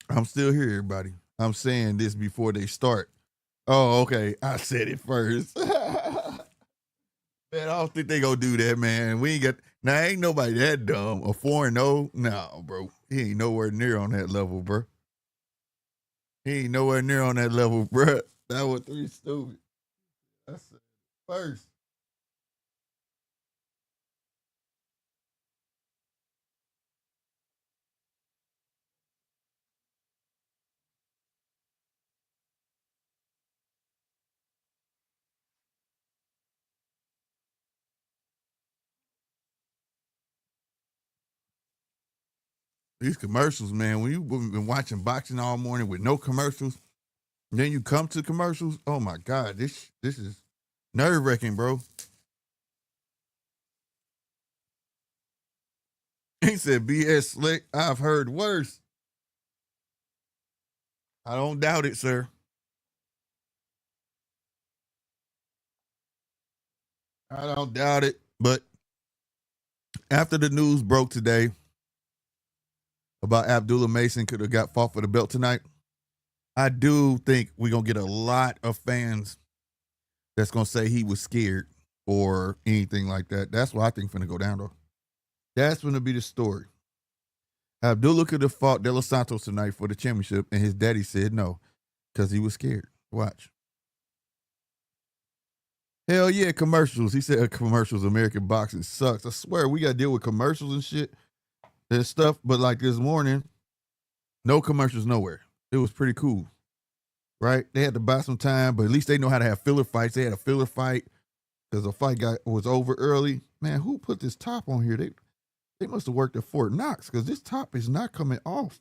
I'm still here, everybody. I'm saying this before they start. Oh, okay. I said it first. Man, I don't think they gonna do that, man. We ain't got now. Ain't nobody that dumb. A 4-0, no, bro. He ain't nowhere near on that level, bro. He ain't nowhere near on that level, bro. That was 3 stupid. That's it. First. These commercials, man. When you've been watching boxing all morning with no commercials, and then you come to commercials. Oh my God, this is nerve wracking, bro. He said, BS slick. I've heard worse. I don't doubt it, sir. I don't doubt it. But after the news broke today about Abdullah Mason could have got fought for the belt tonight, I do think we're going to get a lot of fans that's going to say he was scared or anything like that. That's what I think finna go down, though. That's going to be the story. Abdullah could have fought De Los Santos tonight for the championship, and his daddy said no because he was scared. Watch. Hell yeah, commercials. He said commercials, American boxing sucks. I swear, we got to deal with commercials and shit and stuff. But like this morning, no commercials nowhere. It was pretty cool, right? They had to buy some time, but at least they know how to have filler fights. They had a filler fight because the fight was over early. Man, who put this top on here? They must have worked at Fort Knox because this top is not coming off.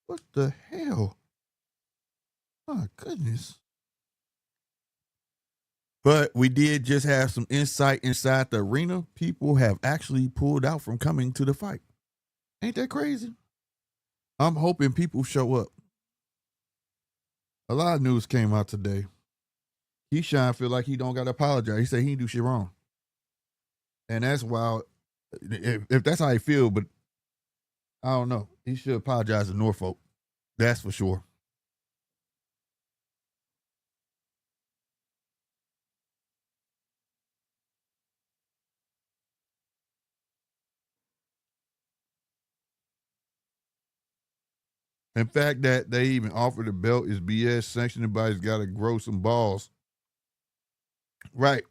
What the hell? My goodness. But we did just have some insight inside the arena. People have actually pulled out from coming to the fight. Ain't that crazy? I'm hoping people show up. A lot of news came out today. Keshan feel like he don't got to apologize. He said he didn't do shit wrong. And that's wild. If that's how he feel, but I don't know. He should apologize to Norfolk. That's for sure. In fact, that they even offered the belt is BS. Sanctioned body's got to grow some balls. Right.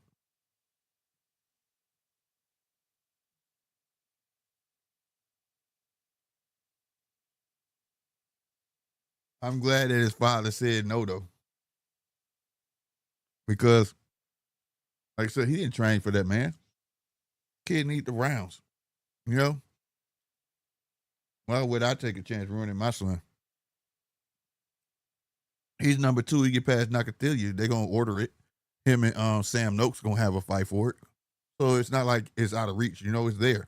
I'm glad that his father said no, though. Because, like I said, he didn't train for that, man. Kid need the rounds. You know? Why would I take a chance ruining my son? He's number 2. He get past Nakathilia. They're going to order it. Him and Sam Noakes going to have a fight for it. So it's not like it's out of reach. You know, it's there.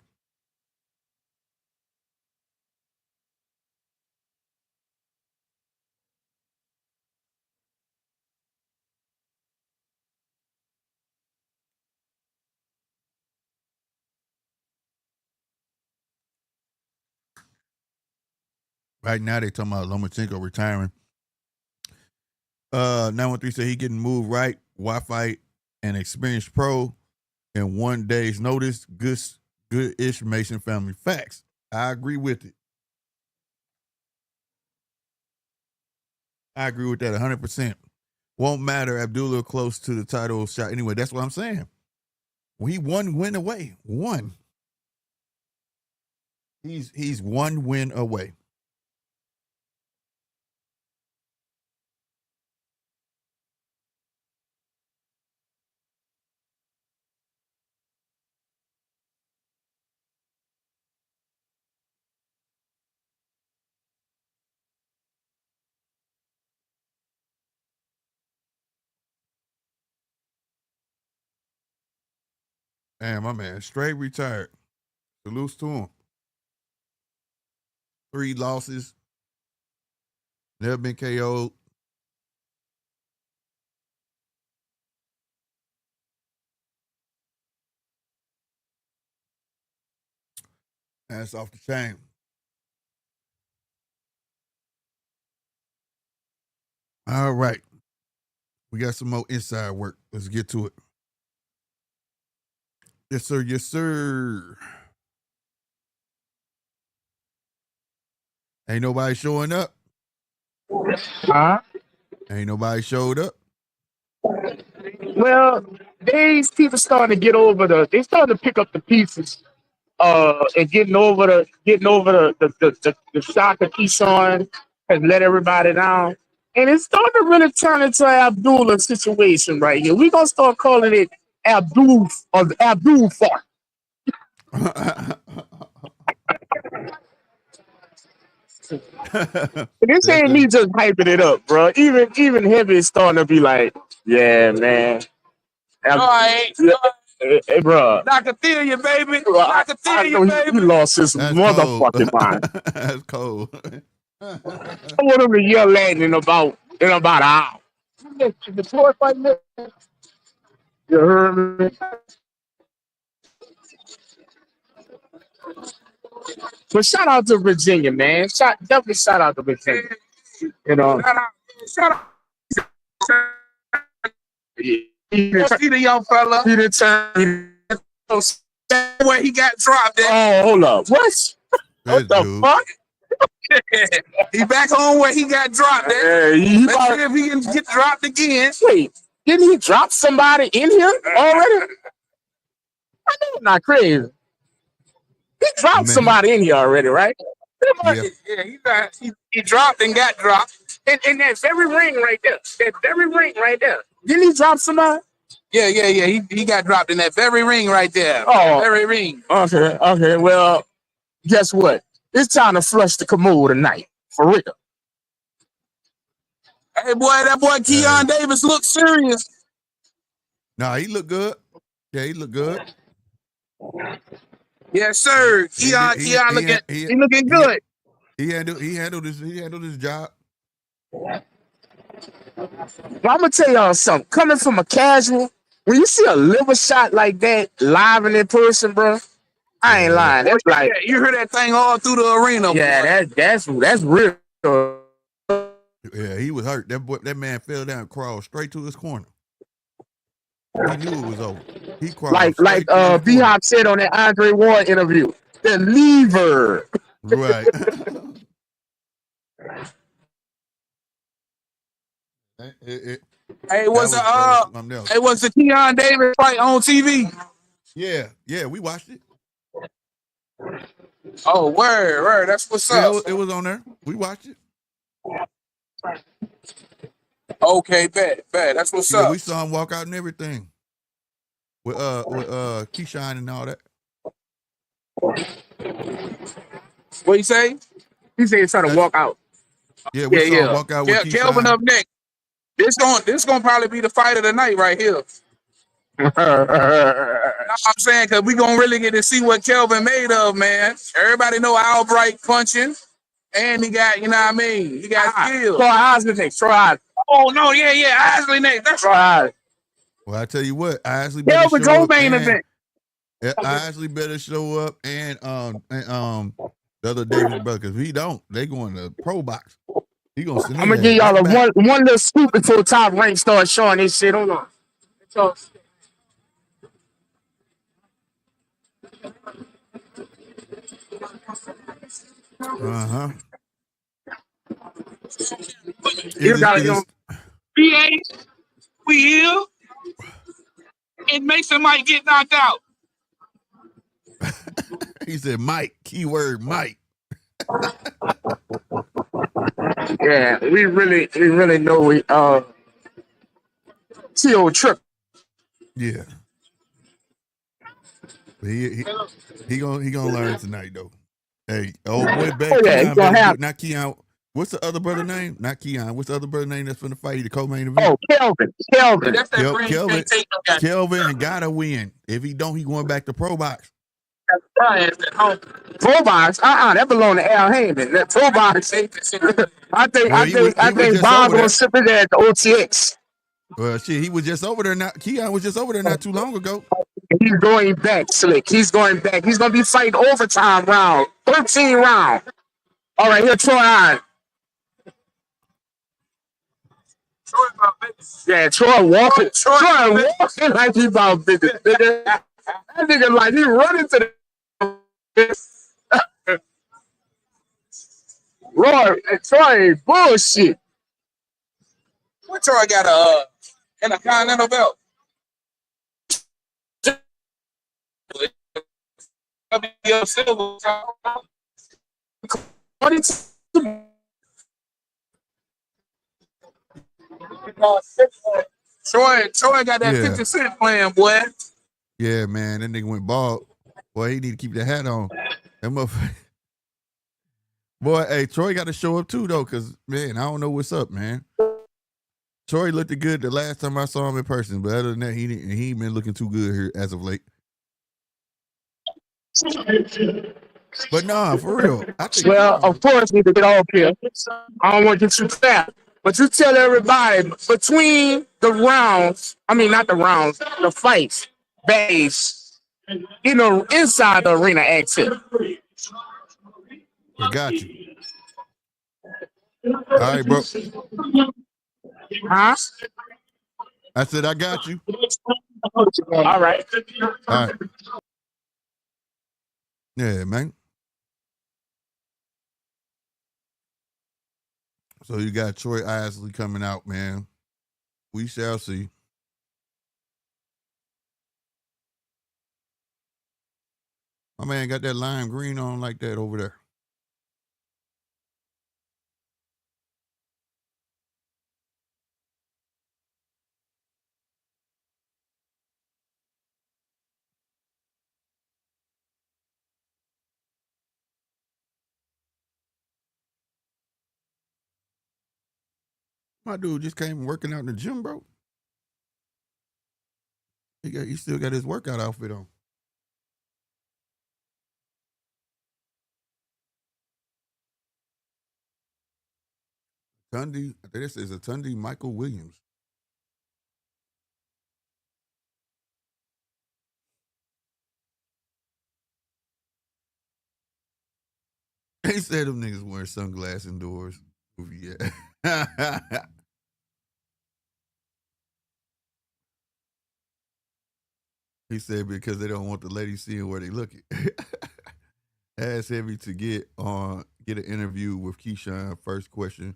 Right now, they talking about Lomachenko retiring. 913 said he getting moved right. Wi-Fi and experienced pro in 1 day's notice. Good-ish Mason family. Facts. I agree with it. I agree with that 100%. Won't matter. Abdullah close to the title shot. Anyway, that's what I'm saying. Well, he one win away. One. He's one win away. Damn, my man, straight retired. Salute to him. 3 losses. Never been KO'd. That's off the chain. All right. We got some more inside work. Let's get to it. Yes, sir. Yes, sir. Ain't nobody showing up. Huh? Ain't nobody showed up. Well, these people starting to get over they starting to pick up the pieces, and getting over the shock of Keyshawn has let everybody down. And it's starting to really turn into an Abdullah situation right here. We're gonna start calling it Abdul or Abdul fart. This ain't me just hyping it up, bro. Even Heavy is starting to be like, yeah, man. Hey, bro. Nakathilia, baby. I Nakathilia, know he baby. lost his That's motherfucking cold. mind. That's cold. I want him to yell at in about an hour. The toy fight, man. You heard me? But shout out to Virginia, man. Definitely shout out to Virginia. You know, Shout out. he See the young fella didn't turn. where he got dropped at. Oh, hold up. What? What the dude. fuck? He back home where he got dropped at. He Let's see if he can get dropped again. wait, didn't he drop somebody in here already? I know I'm not crazy. He dropped Man. somebody in here already, right? Yeah. He dropped and got dropped. And that very ring right there. That very ring right there. Didn't he drop somebody? Yeah. He got dropped in that very ring right there. Oh. Very ring. Okay. Well, guess what? It's time to flush the commode tonight. For real. Hey, boy, that boy Keshan Davis looks serious. Nah, he look good. Yeah, he look good. Yes, sir. Keshan looking good. He handled his job. Well, I'm gonna tell y'all something. Coming from a casual, when you see a liver shot like that live and in person, bro, I ain't lying. That's like You heard that thing all through the arena. yeah, that's real. Yeah, he was hurt. That man fell down and crawled straight to his corner. He knew it was over. He crawled Like straight to his corner. B-Hop said on that Andre Ward interview, the lever. Right. Hey, was the Keshan Davis fight on TV? Yeah, we watched it. Oh, word. That's what's up. It was on there. We watched it. Okay, bet. That's what's Yeah, up. we saw him walk out and everything. With Keshan and all that. What you say? He said he's trying to walk out. Yeah, we saw him walk out with Kelvin Keshan. up next. This gonna probably be the fight of the night right here. I'm saying, because we gonna really get to see what Kelvin made of, man. Everybody know Albright punching, and he got, you know what I mean? He got skills. Troy Isley next. Troy Isley. Oh no, yeah, Isley next. That's Troy right. Isley. Well, I tell you what, Isley better Kelvin show go up. main event. Isley better show up, and the other Davis brother, because if he don't, they going to pro box. He gonna send I'm gonna give y'all one little scoop before Top Rank starts showing this shit. Hold on. You gotta go. PA, we here. And Mason might get knocked out. He said Mike, keyword Mike. Yeah, we really know we T.O. Trip. Yeah. But he gonna learn tonight though. Hey, old boy back. He's gonna have. Not Keon. What's the other brother name? Not Keon. What's the other brother name that's finna fight the co-main event? Oh, Kelvin. That's that Kelvin gotta win. If he don't, he going back to pro box. Pro box? That belong to Al Heyman. That pro box. I think Bob gonna sip it at the OTX. Well, shit, he was just over there. Keon was just over there not too long ago. He's going back, Slick. He's going back. He's gonna be fighting overtime round, 13 round. All right, here, Troy on. Yeah, Troy walking like he about business. That nigga like he running to the Troy ain't bullshit. What Troy got in a continental belt? Troy got that 50 Cent plan, boy. Yeah, man, that nigga went bald. Boy, he need to keep that hat on. That motherfucker. Boy, hey, Troy got to show up too though, cause man, I don't know what's up, man. Troy looked good the last time I saw him in person, but other than that, he ain't been looking too good here as of late. But nah, for real. I think Well, of course, we need to get off here. I don't want to get too fat. But you tell everybody between the rounds, I mean, not the rounds, the fights, bays, inside the arena exit. I got you. All right, bro. Huh? I said, I got you. All right. All right. Yeah, man. So you got Troy Isley coming out, man. We shall see. My man got that lime green on like that over there. My dude just came working out in the gym, bro. He still got his workout outfit on. Tunde, I think this is a Tunde Michael Williams. He said them niggas wearing sunglasses indoors. Yeah. He said because they don't want the ladies seeing where they looking. Ask Heavy to get an interview with Keshan. First question,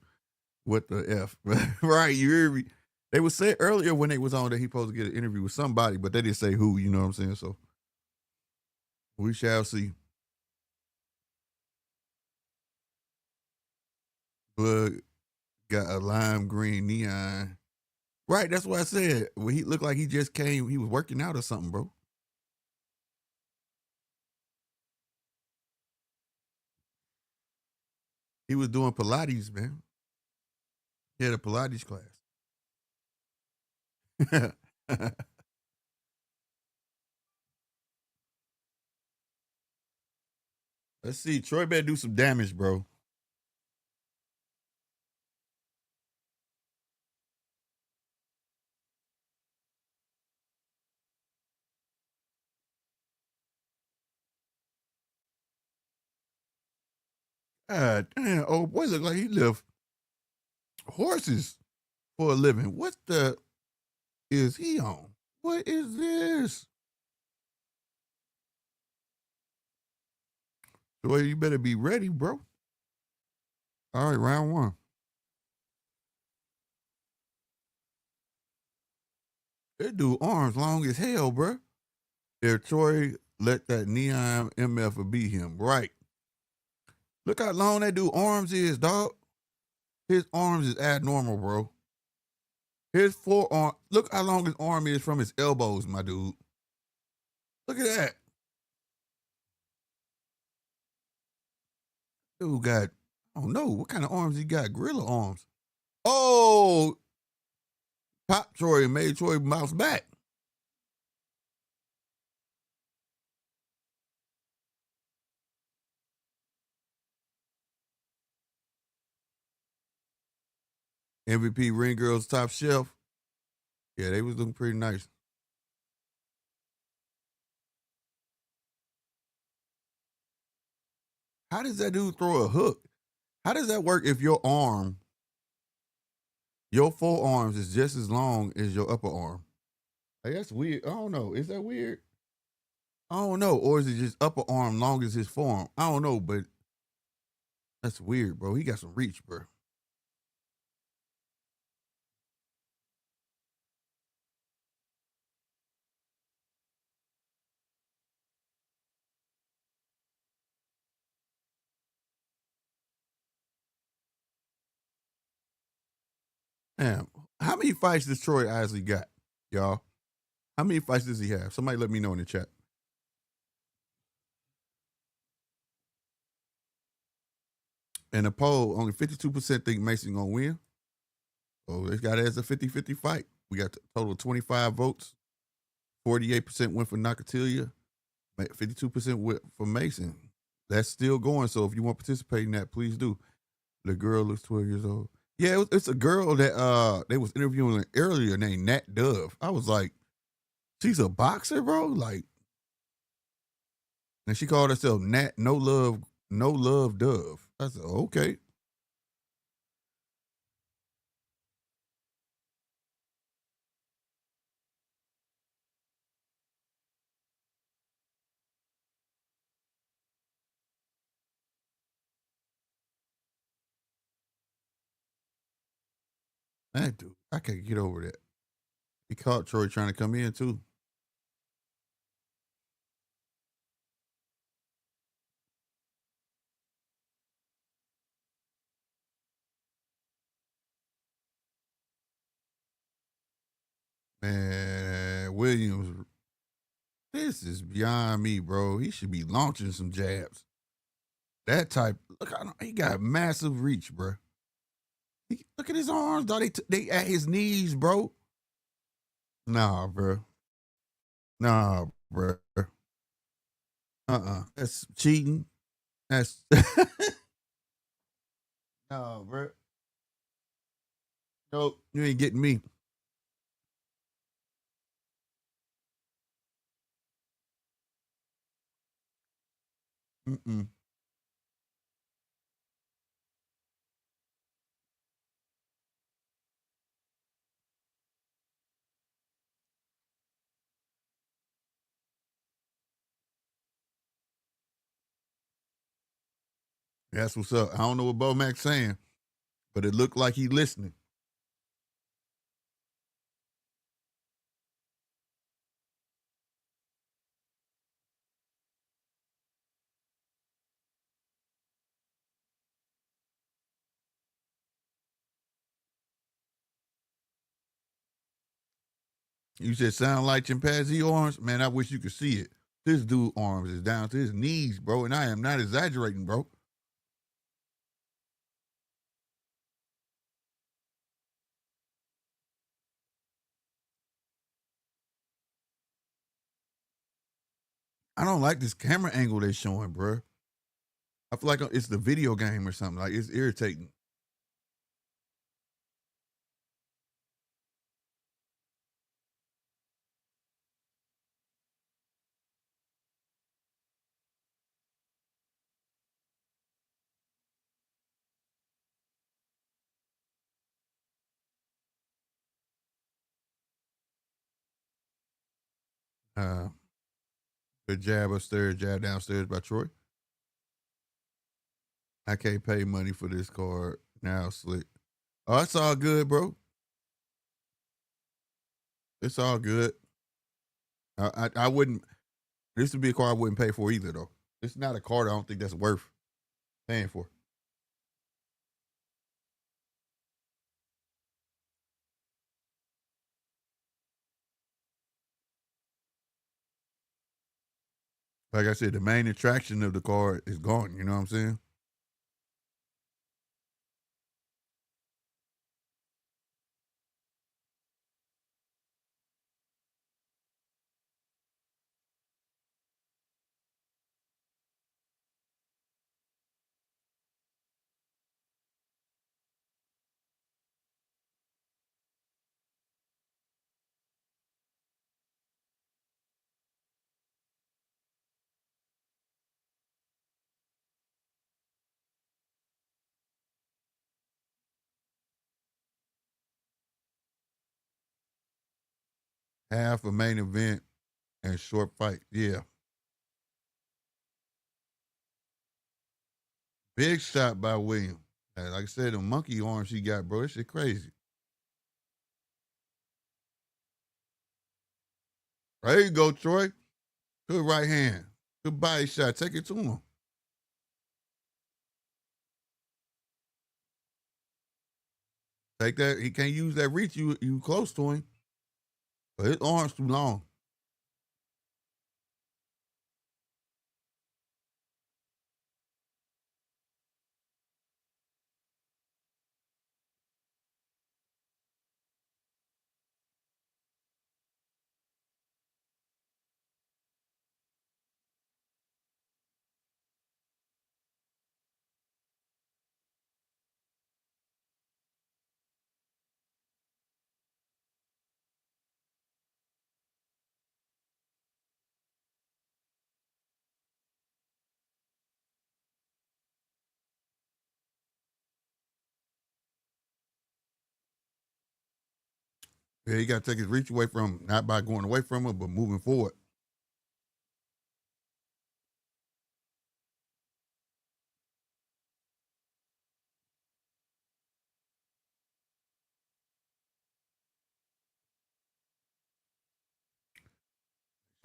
what the F? Right, you hear me? They was say earlier when they was on that he supposed to get an interview with somebody, but they didn't say who, you know what I'm saying? So we shall see. Bug got a lime green neon. Right, that's what I said. When he looked like he just came, he was working out or something, bro. He was doing Pilates, man. He had a Pilates class. Let's see. Troy better do some damage, bro. God damn, old boy look like he lift horses for a living. What the is he on? What is this? Troy, you better be ready, bro. All right, round one. That dude arms long as hell, bro. If Troy let that neon MF beat him, right? Look how long that dude arms is, dog. His arms is abnormal, bro. His forearm, look how long his arm is from his elbows, my dude. Look at that. Dude got, I don't know, what kind of arms he got? Gorilla arms. Oh, Pop Troy and made Troy bounce back. MVP Ring Girls Top Shelf. Yeah, they was looking pretty nice. How does that dude throw a hook? How does that work if your forearms is just as long as your upper arm? Like, that's weird. I don't know. Is that weird? I don't know. Or is it just upper arm long as his forearm? I don't know, but that's weird, bro. He got some reach, bro. Damn. How many fights does Troy Isley got, y'all? How many fights does he have? Somebody let me know in the chat. In a poll, only 52% think Mason gonna win. So they got it as a 50-50 fight. We got a total of 25 votes. 48% went for Nakathilia. 52% went for Mason. That's still going. So if you want to participate in that, please do. The girl looks 12 years old. Yeah, it's a girl that they was interviewing earlier named Nat Dove. I was like, she's a boxer, bro. Like, and she called herself Nat No Love Dove. I said, okay. That dude, I can't get over that. He caught Troy trying to come in too. Man, Williams, this is beyond me, bro. He should be launching some jabs. That type, look, he got massive reach, bro. Look at his arms, dog. They at his knees, bro. Nah, bro. Nah, bro. That's cheating. That's no, bro. Nope, you ain't getting me. Mm-mm. That's what's up. I don't know what Bo Mac's saying, but it looked like he listening. You said sound like chimpanzee arms? Man, I wish you could see it. This dude arms is down to his knees, bro, and I am not exaggerating, bro. I don't like this camera angle they're showing, bro. I feel like it's the video game or something. Like, it's irritating. Uh, Good jab upstairs, jab downstairs by Troy. I can't pay money for this card now, Slick. Oh, it's all good, bro. It's all good. I wouldn't. This would be a card I wouldn't pay for either, though. It's not a card I don't think that's worth paying for. Like I said, the main attraction of the card is gone. You know what I'm saying? Half a main event and short fight. Yeah. Big shot by William. Like I said, the monkey arms he got, bro. This shit crazy. There you go, Troy. Good right hand. Good body shot. Take it to him. Take that. He can't use that reach. You close to him. But his arms too long. Yeah, he got to take his reach away from him, not by going away from him, but moving forward.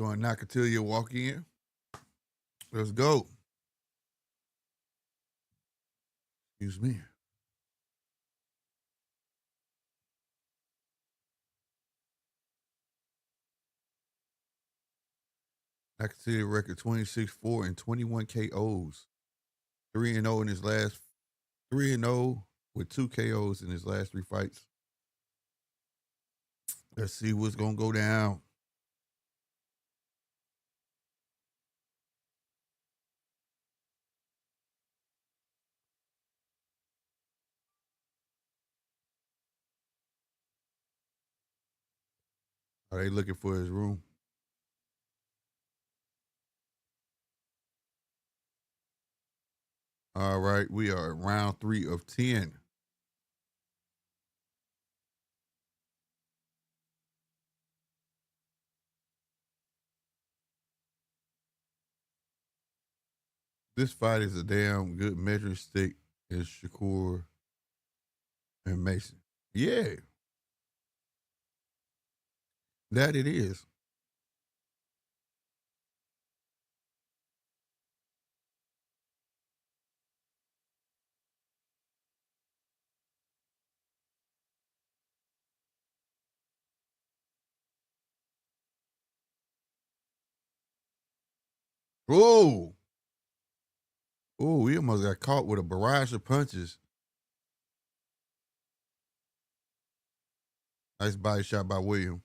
Showing Nakathilia walk in. Let's go. Excuse me. Nakathilia record 26-4 and 21 KOs. 3-0 in his last 3-0 with 2 KOs in his last 3 fights. Let's see what's gonna go down. Are they looking for his room? All right, we are at round 3 of 10. This fight is a damn good measuring stick as Shakur and Mason. Yeah, that it is. Oh, oh, he almost got caught with a barrage of punches. Nice body shot by William.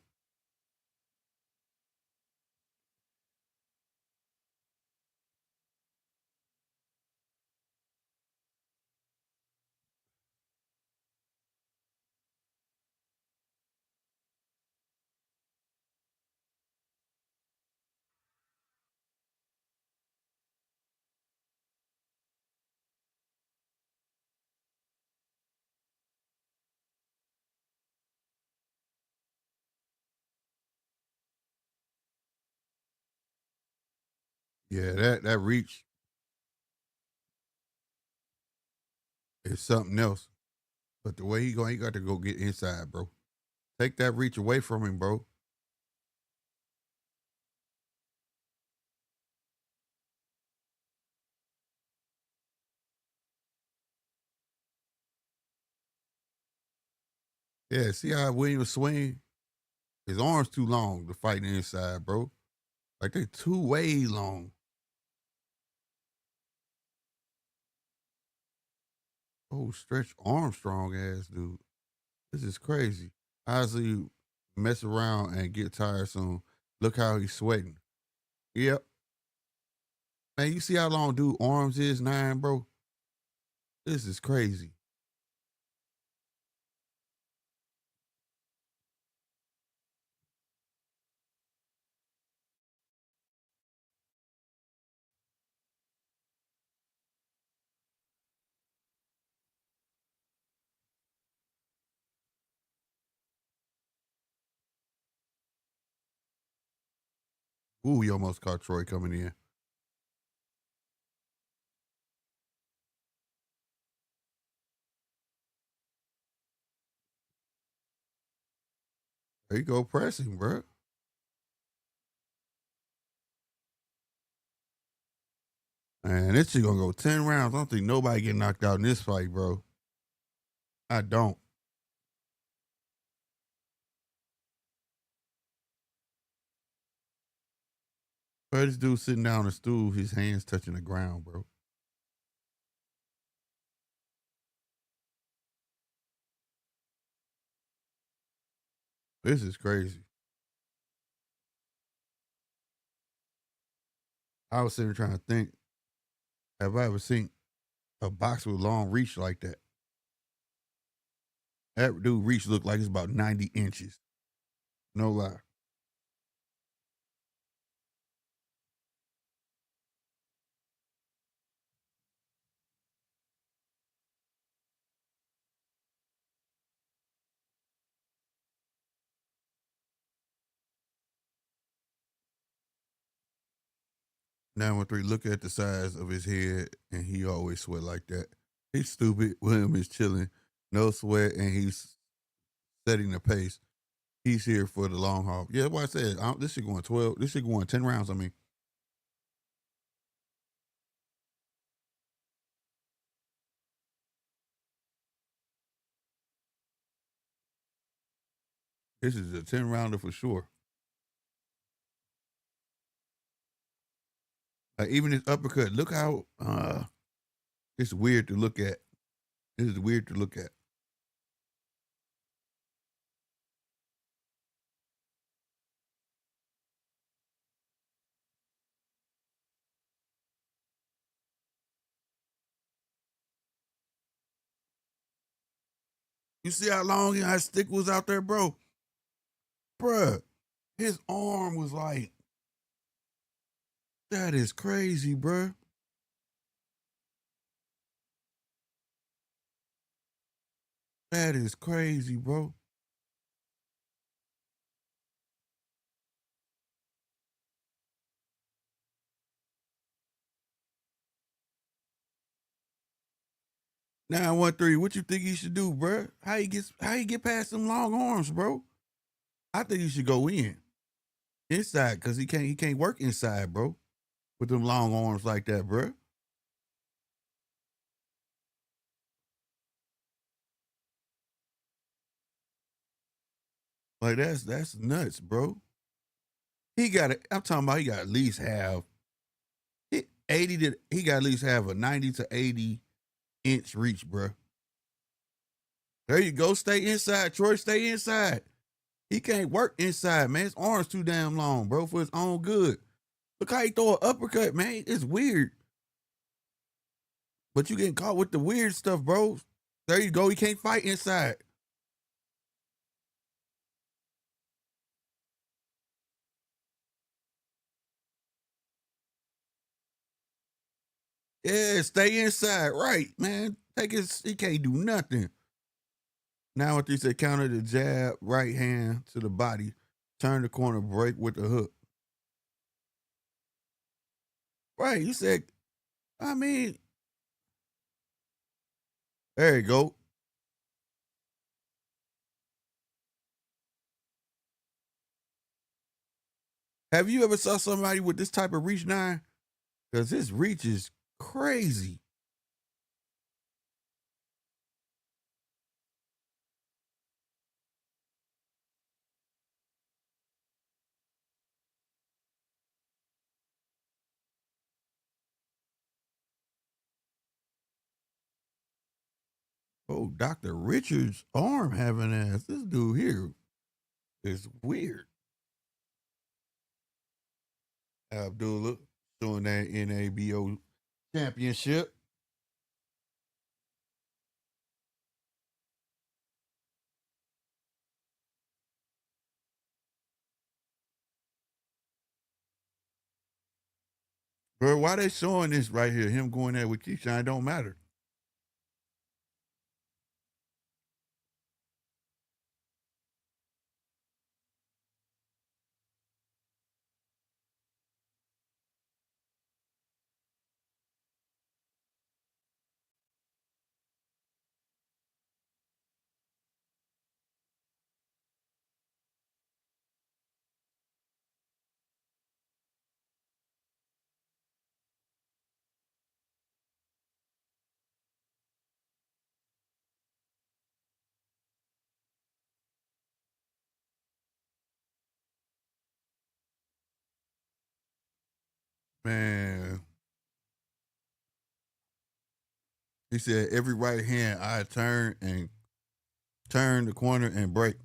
Yeah, that reach is something else. But the way he got to go get inside, bro. Take that reach away from him, bro. Yeah, see how William swing? His arms too long to fight inside, bro. Like they too way long. Oh, Stretch Armstrong ass dude. This is crazy. Honestly, mess around and get tired soon. Look how he's sweating. Yep. Man, you see how long dude arms is? 9, bro. This is crazy. Ooh, he almost caught Troy coming in. There you go, pressing, bro. Man, this shit gonna go 10 rounds. I don't think nobody get knocked out in this fight, bro. I don't. Bro, this dude sitting down on a stool, his hands touching the ground, bro. This is crazy. I was sitting there trying to think, have I ever seen a boxer with long reach like that? That dude reach looked like it's about 90 inches. No lie. 913, look at the size of his head, and he always sweat like that. He's stupid. William is chilling, no sweat, and he's setting the pace. He's here for the long haul. Yeah, what I said. This shit going 12. This shit going 10 rounds. I mean, this is a 10 rounder for sure. Even his uppercut. Look how it's weird to look at. This is weird to look at. You see how long his stick was out there, bro? Bruh, his arm was like, that is crazy, bruh. That is crazy, bro. Now 1-3, what you think he should do, bruh? How he get past them long arms, bro? I think he should go inside, cause he can't work inside, bro, with them long arms like that, bruh. Like that's nuts, bro. He got it. I'm talking about he got at least have 80 to he got at least have a 90 to 80-inch reach, bro. There you go. Stay inside, Troy. Stay inside. He can't work inside, man. His arms too damn long, bro, for his own good. Look how he throw an uppercut, man. It's weird. But you getting caught with the weird stuff, bro. There you go. He can't fight inside. Yeah, stay inside. Right, man. He can't do nothing. Now what they said, counter the jab, right hand to the body, turn the corner, break with the hook. Right, you said, I mean, there you go. Have you ever saw somebody with this type of reach now? Because his reach is crazy. Oh, Dr. Richard's arm having ass. This dude here is weird. Abdullah showing that NABO championship. Bro, why they showing this right here? Him going there with Keyshawn don't matter. Man, he said every right hand I turn the corner and break.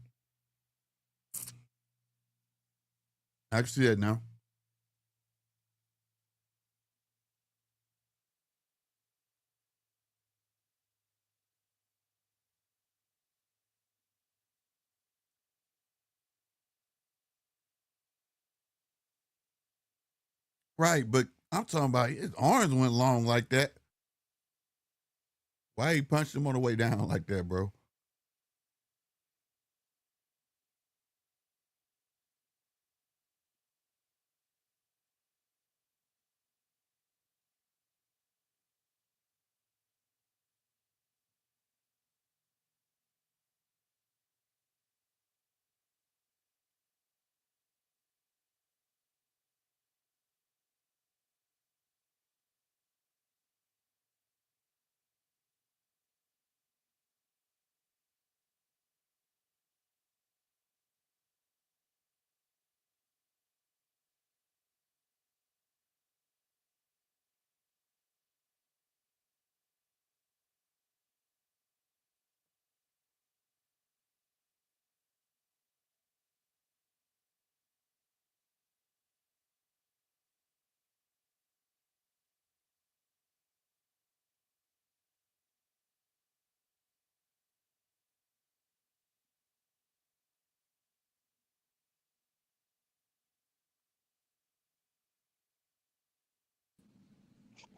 I can see that now. Right, but I'm talking about his arms went long like that. Why he punched him on the way down like that, bro?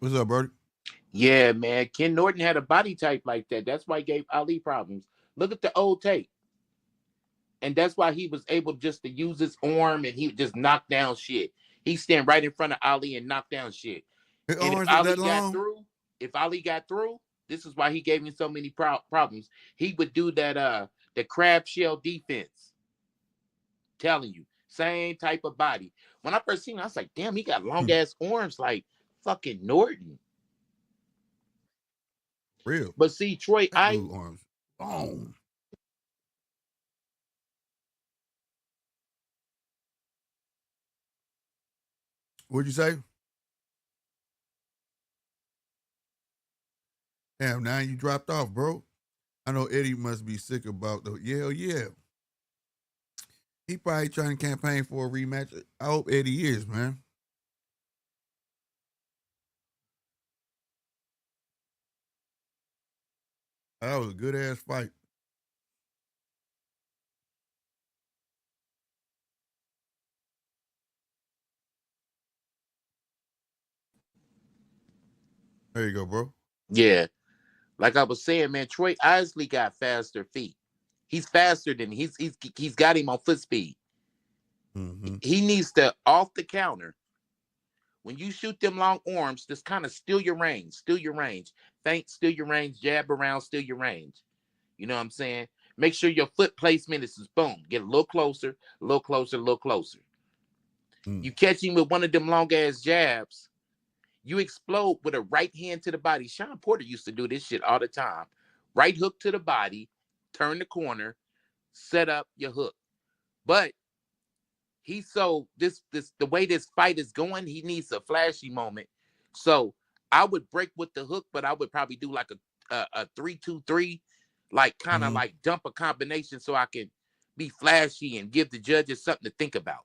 What's up, Brody? Yeah, man. Ken Norton had a body type like that. That's why he gave Ali problems. Look at the old tape. And that's why he was able just to use his arm and he would just knock down shit. He stand right in front of Ali and knock down shit. His And arms was that long? if Ali got through, this is why he gave me so many problems. He would do that the crab shell defense. Telling you, same type of body. When I first seen him, I was like, damn, he got long ass arms like fucking Norton. Real. But see, Troy, arms long. What'd you say? Damn, now you dropped off, bro. I know Eddie must be sick about the yeah. He probably trying to campaign for a rematch. I hope Eddie is, man. That was a good ass fight. There you go, bro. Yeah. Like I was saying, man, Troy Isley got faster feet. He's faster than he's got him on foot speed. Mm-hmm. He needs to off the counter. When you shoot them long arms, just kind of steal your range. Feint, steal your range, jab around, steal your range. You know what I'm saying? Make sure your foot placement is boom. Get a little closer, a little closer, a little closer. You catch him with one of them long ass jabs. You explode with a right hand to the body. Sean Porter used to do this shit all the time. Right hook to the body, turn the corner, set up your hook. But he's so the way this fight is going, he needs a flashy moment. So I would break with the hook, but I would probably do like a 3-2-3, like kind of like dump a combination so I can be flashy and give the judges something to think about.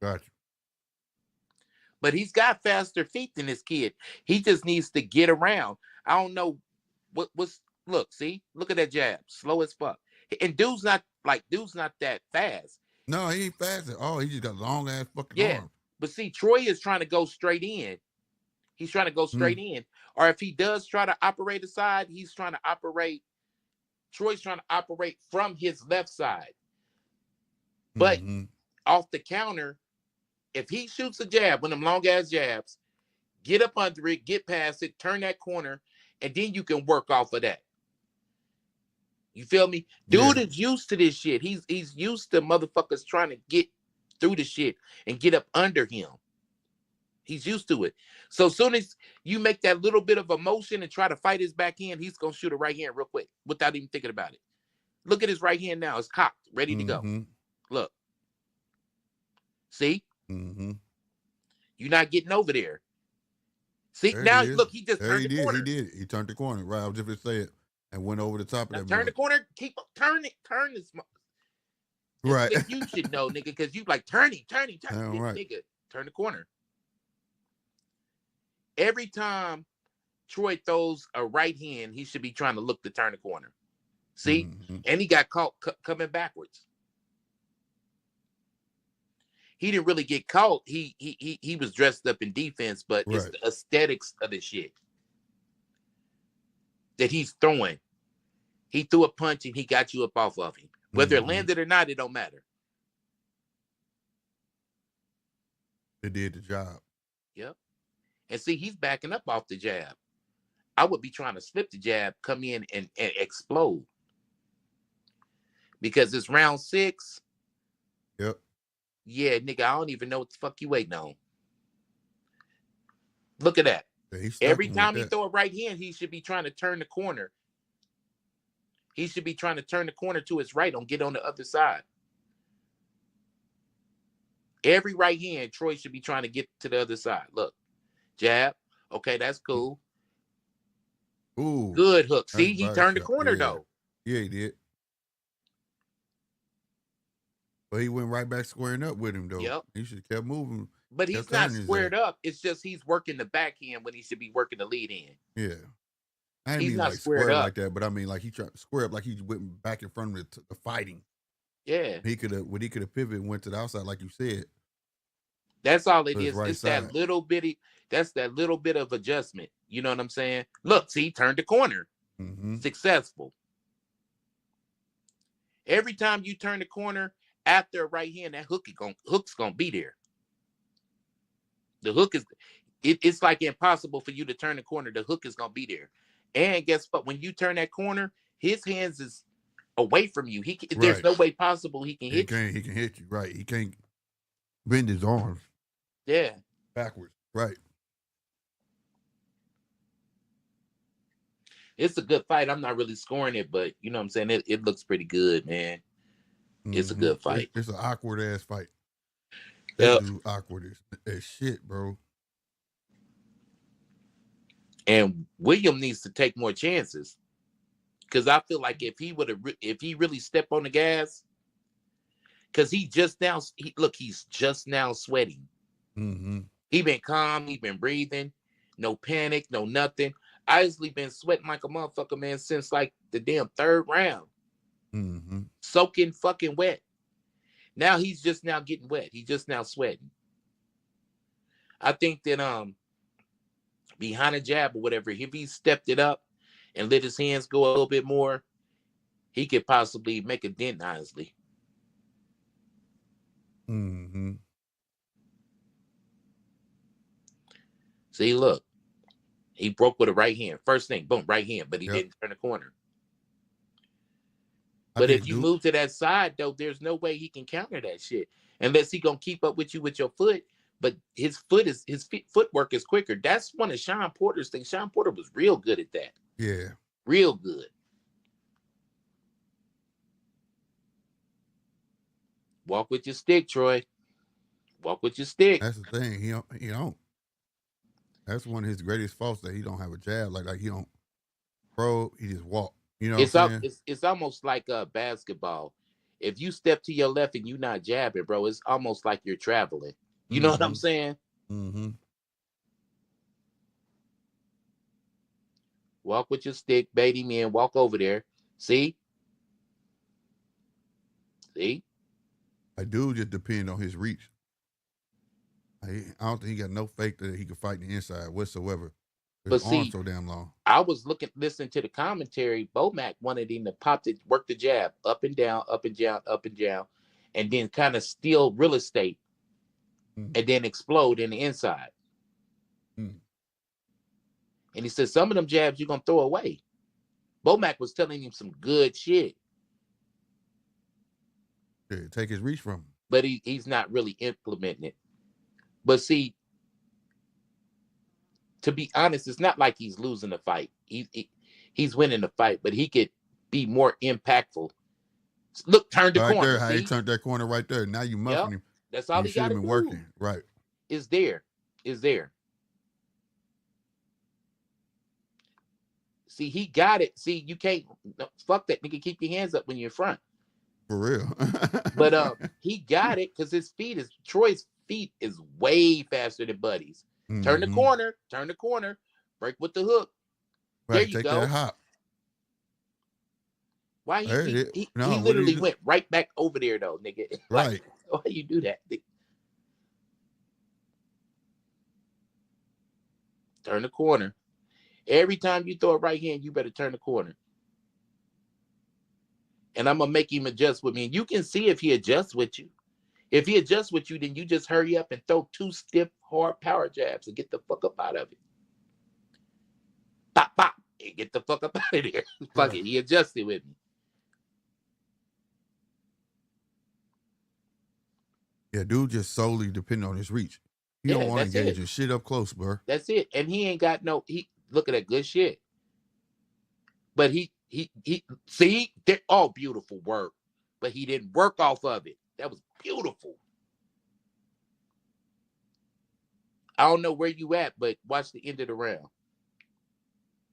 Gotcha. But he's got faster feet than this kid. He just needs to get around. I don't know what's look at that jab. Slow as fuck. And dude's not that fast. No, he ain't fast at all. He just got long ass fucking arms. But see, Troy is trying to go straight in. He's trying to go straight in. Or if he does try to operate aside, Troy's trying to operate from his left side. But off the counter, if he shoots a jab, one of them long ass jabs, get up under it, get past it, turn that corner, and then you can work off of that. You feel me? Dude is used to this shit. He's used to motherfuckers trying to get through the shit and get up under him. He's used to it. So as soon as you make that little bit of a motion and try to fight his backhand, he's gonna shoot a right hand real quick without even thinking about it. Look at his right hand now. It's cocked, ready to go. Look. See? You're not getting over there. See, there now look, he just turned the corner. He did. He turned the corner. Right, I was just going to say it. And went over the top of that. Turn the corner. Keep turn this. Right. You should know, nigga, because you like turn. Right. Nigga, turn the corner. Every time Troy throws a right hand, he should be trying to look to turn the corner. See? And he got caught coming backwards. He didn't really get caught. He was dressed up in defense, but it's the aesthetics of the shit that he's throwing. He threw a punch and he got you up off of him. Whether it landed or not, it don't matter. It did the job. Yep. And see, he's backing up off the jab. I would be trying to slip the jab, come in and explode. Because it's round 6. Yep. Yeah, nigga, I don't even know what the fuck you waiting on. Look at that. Yeah, every time he throw a right hand, he should be trying to turn the corner. He should be trying to turn the corner to his right and get on the other side. Every right hand, Troy should be trying to get to the other side. Look, jab. Okay, that's cool. Ooh, good hook. See, he turned the corner though. Yeah, he did. But he went right back squaring up with him though. Yep. He should have kept moving. But he's not squared up. It's just he's working the backhand when he should be working the lead in. Yeah. I didn't mean like square up like that, but I mean like he tried to square up like he went back in front of the fighting. Yeah. He could have pivoted and went to the outside, like you said. That's all it is. It's that little bitty. That's that little bit of adjustment. You know what I'm saying? Look, see, turned the corner. Mm-hmm. Successful. Every time you turn the corner after a right hand, that hook's gonna be there. The hook is it's like impossible for you to turn the corner. The hook is gonna be there. And guess what? When you turn that corner, his hands is away from you. There's no way possible he can hit you. He can hit you, right? He can't bend his arms. Yeah. Backwards, right? It's a good fight. I'm not really scoring it, but you know what I'm saying? It looks pretty good, man. It's a good fight. It's an awkward ass fight. That dude awkward as shit, bro. And William needs to take more chances, because I feel like if he really stepped on the gas, because he's just now sweating. Mm-hmm. He been calm, he been breathing, no panic, no nothing. I actually been sweating like a motherfucker, man, since like the damn third round. Mm-hmm. Soaking fucking wet. Now he's just now getting wet. He's just now sweating. I think that behind a jab or whatever, if he stepped it up and let his hands go a little bit more, he could possibly make a dent, honestly. Mm-hmm. See, look. He broke with a right hand. First thing, boom, right hand, but he didn't turn the corner. But if you move to that side, though, there's no way he can counter that shit unless he gonna keep up with you with your foot. But his footwork is quicker. That's one of Sean Porter's things. Sean Porter was real good at that. Yeah, real good. Walk with your stick, Troy. Walk with your stick. That's the thing. He don't. That's one of his greatest faults, that he don't have a jab. Like he don't probe. He just walk. You know what I'm saying? It's almost like basketball. If you step to your left and you're not jabbing, bro, it's almost like you're traveling. You know what I'm saying? Mm-hmm. Walk with your stick, bait him in, walk over there. See? I do just depend on his reach. I don't think he got no fake that he can fight the inside whatsoever. His arm's so damn long. I was listening to the commentary. Bomac wanted him to work the jab up and down, up and down, up and down, and then kind of steal real estate and then explode in the inside. And he said, some of them jabs you're going to throw away. Bomac was telling him some good shit. Yeah, take his reach from him. But he's not really implementing it. But see, to be honest, it's not like he's losing the fight. He's winning the fight, but he could be more impactful. Look, turn the corner. Right there, how he turned that corner right there. Now you muffing him. That's all he got to do. Working. Right. Is there. See, he got it. See, you can't fuck that nigga. Keep your hands up when you're in front. For real. But he got it because Troy's feet is way faster than Buddy's. Turn the corner, break with the hook. Right, there you take go. That hop. Why he literally went right back over there though, nigga. Right. Why you do that? Turn the corner. Every time you throw a right hand, you better turn the corner. And I'm gonna make him adjust with me. And you can see if he adjusts with you. If he adjusts with you, then you just hurry up and throw 2 stiff, hard power jabs and get the fuck up out of it. Pop, pop, and get the fuck up out of there. Fuck it, he adjusted with me. Yeah, dude just solely depending on his reach. He don't want to engage your shit up close, bro. That's it. And he ain't got look at that good shit. But he see, they're all beautiful work. But he didn't work off of it. That was beautiful. I don't know where you at, but watch the end of the round.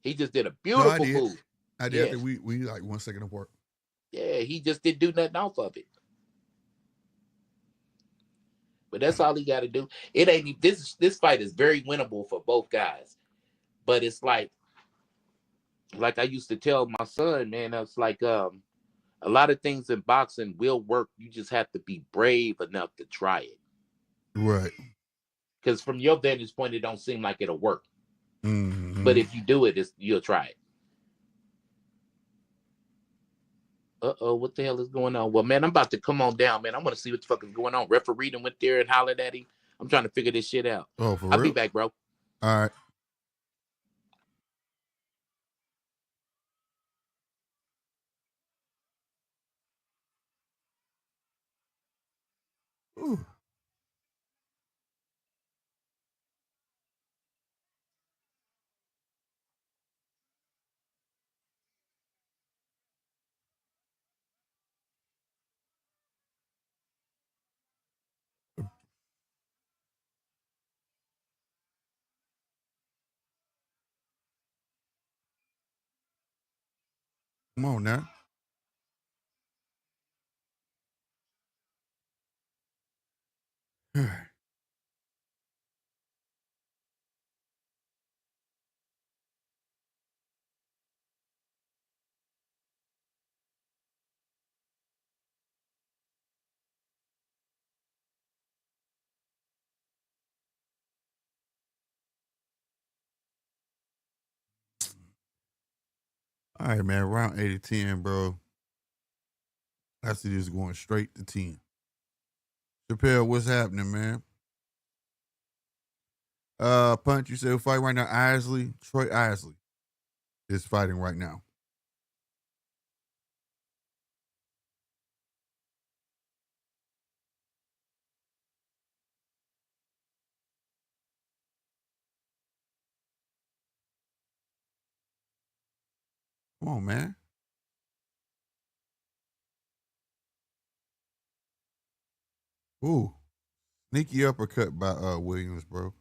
He just did a beautiful move. I did. Yeah. We like 1 second of work. Yeah, he just didn't do nothing off of it. But that's all he got to do. It ain't this fight is very winnable for both guys. But it's like I used to tell my son, man, it's like a lot of things in boxing will work. You just have to be brave enough to try it. Right. Because from your vantage point, it don't seem like it'll work. Mm-hmm. But if you do it, you'll try it. What the hell is going on? Well, man, I'm about to come on down, man. I want to see what the fuck is going on. Referee done went there and hollered at him. I'm trying to figure this shit out. Oh, for I'll real? be back, bro. All right. Ooh. Come on now. All right, man. Round 8 to 10, bro. I see this going straight to 10. Chappelle, what's happening, man? Punch, you said fight right now. Isley, Troy Isley is fighting right now. Come on, man. Ooh. Sneaky uppercut by Williams, bro.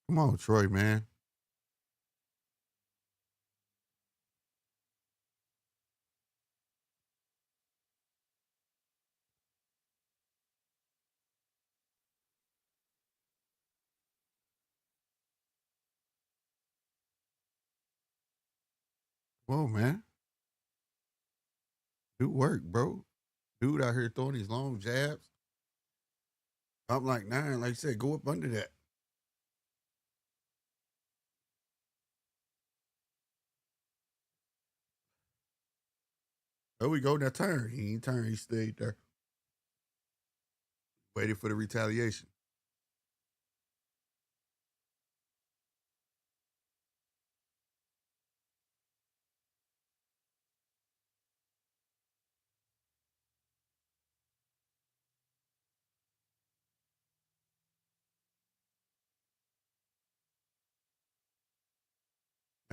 Come on, Troy, man. Come on, man. Do work, bro. Dude out here throwing these long jabs. I'm like 9, like I said, go up under that. There we go. Now turn. He ain't turned. He stayed there. Waited for the retaliation.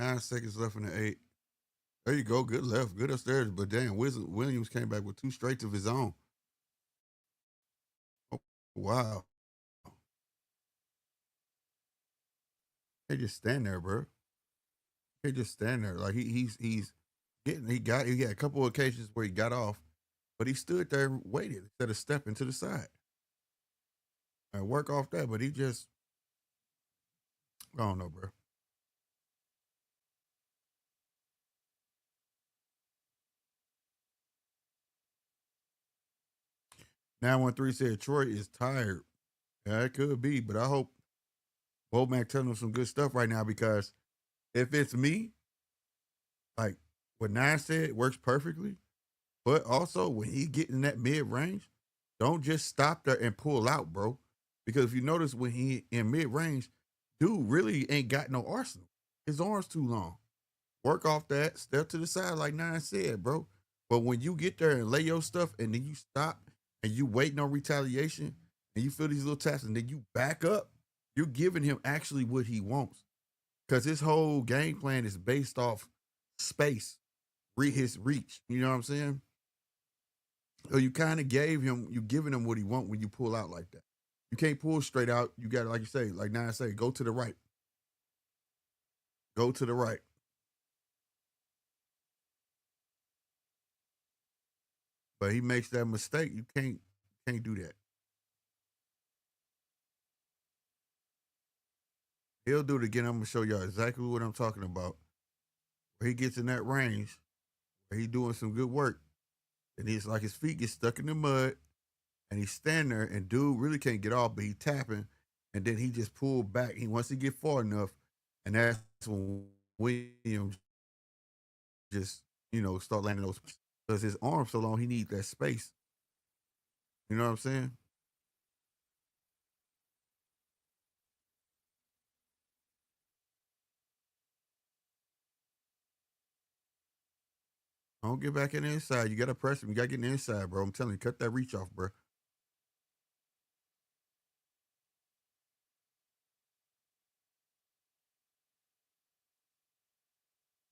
Nine seconds left in the 8. There you go. Good left. Good upstairs. But damn, Williams came back with 2 straights of his own. Oh, wow. He just stand there, bro. He just stand there. Like he's getting he got a couple of occasions where he got off, but he stood there and waited instead of stepping to the side. And work off that, but he just I don't know, bro. 913 said Troy is tired. Yeah, it could be, but I hope Womack telling him some good stuff right now because if it's me, like what Nine said, works perfectly. But also when he get in that mid range, don't just stop there and pull out, bro. Because if you notice when he in mid range, dude really ain't got no arsenal. His arms too long. Work off that, step to the side like Nine said, bro. But when you get there and lay your stuff and then you stop and you waiting on retaliation and you feel these little taps and then you back up, you're giving him actually what he wants. Because his whole game plan is based off space, his reach. You know what I'm saying? So you kind of you giving him what he want when you pull out like that. You can't pull straight out. You got to, like you say, like Nine say, go to the right. Go to the right. But he makes that mistake. You can't Can't do that. He'll do it again. I'm gonna show y'all exactly what I'm talking about. Where he gets in that range, where he's doing some good work, and he's like his feet get stuck in the mud, and he's standing there, and dude really can't get off, but he tapping, and then he just pulled back. He wants to get far enough, and that's when Williams just start landing those because his arm's so long. He needs that space. You know what I'm saying? Don't get back in the inside. You gotta press him. You gotta get in the inside, bro. I'm telling you, cut that reach off, bro.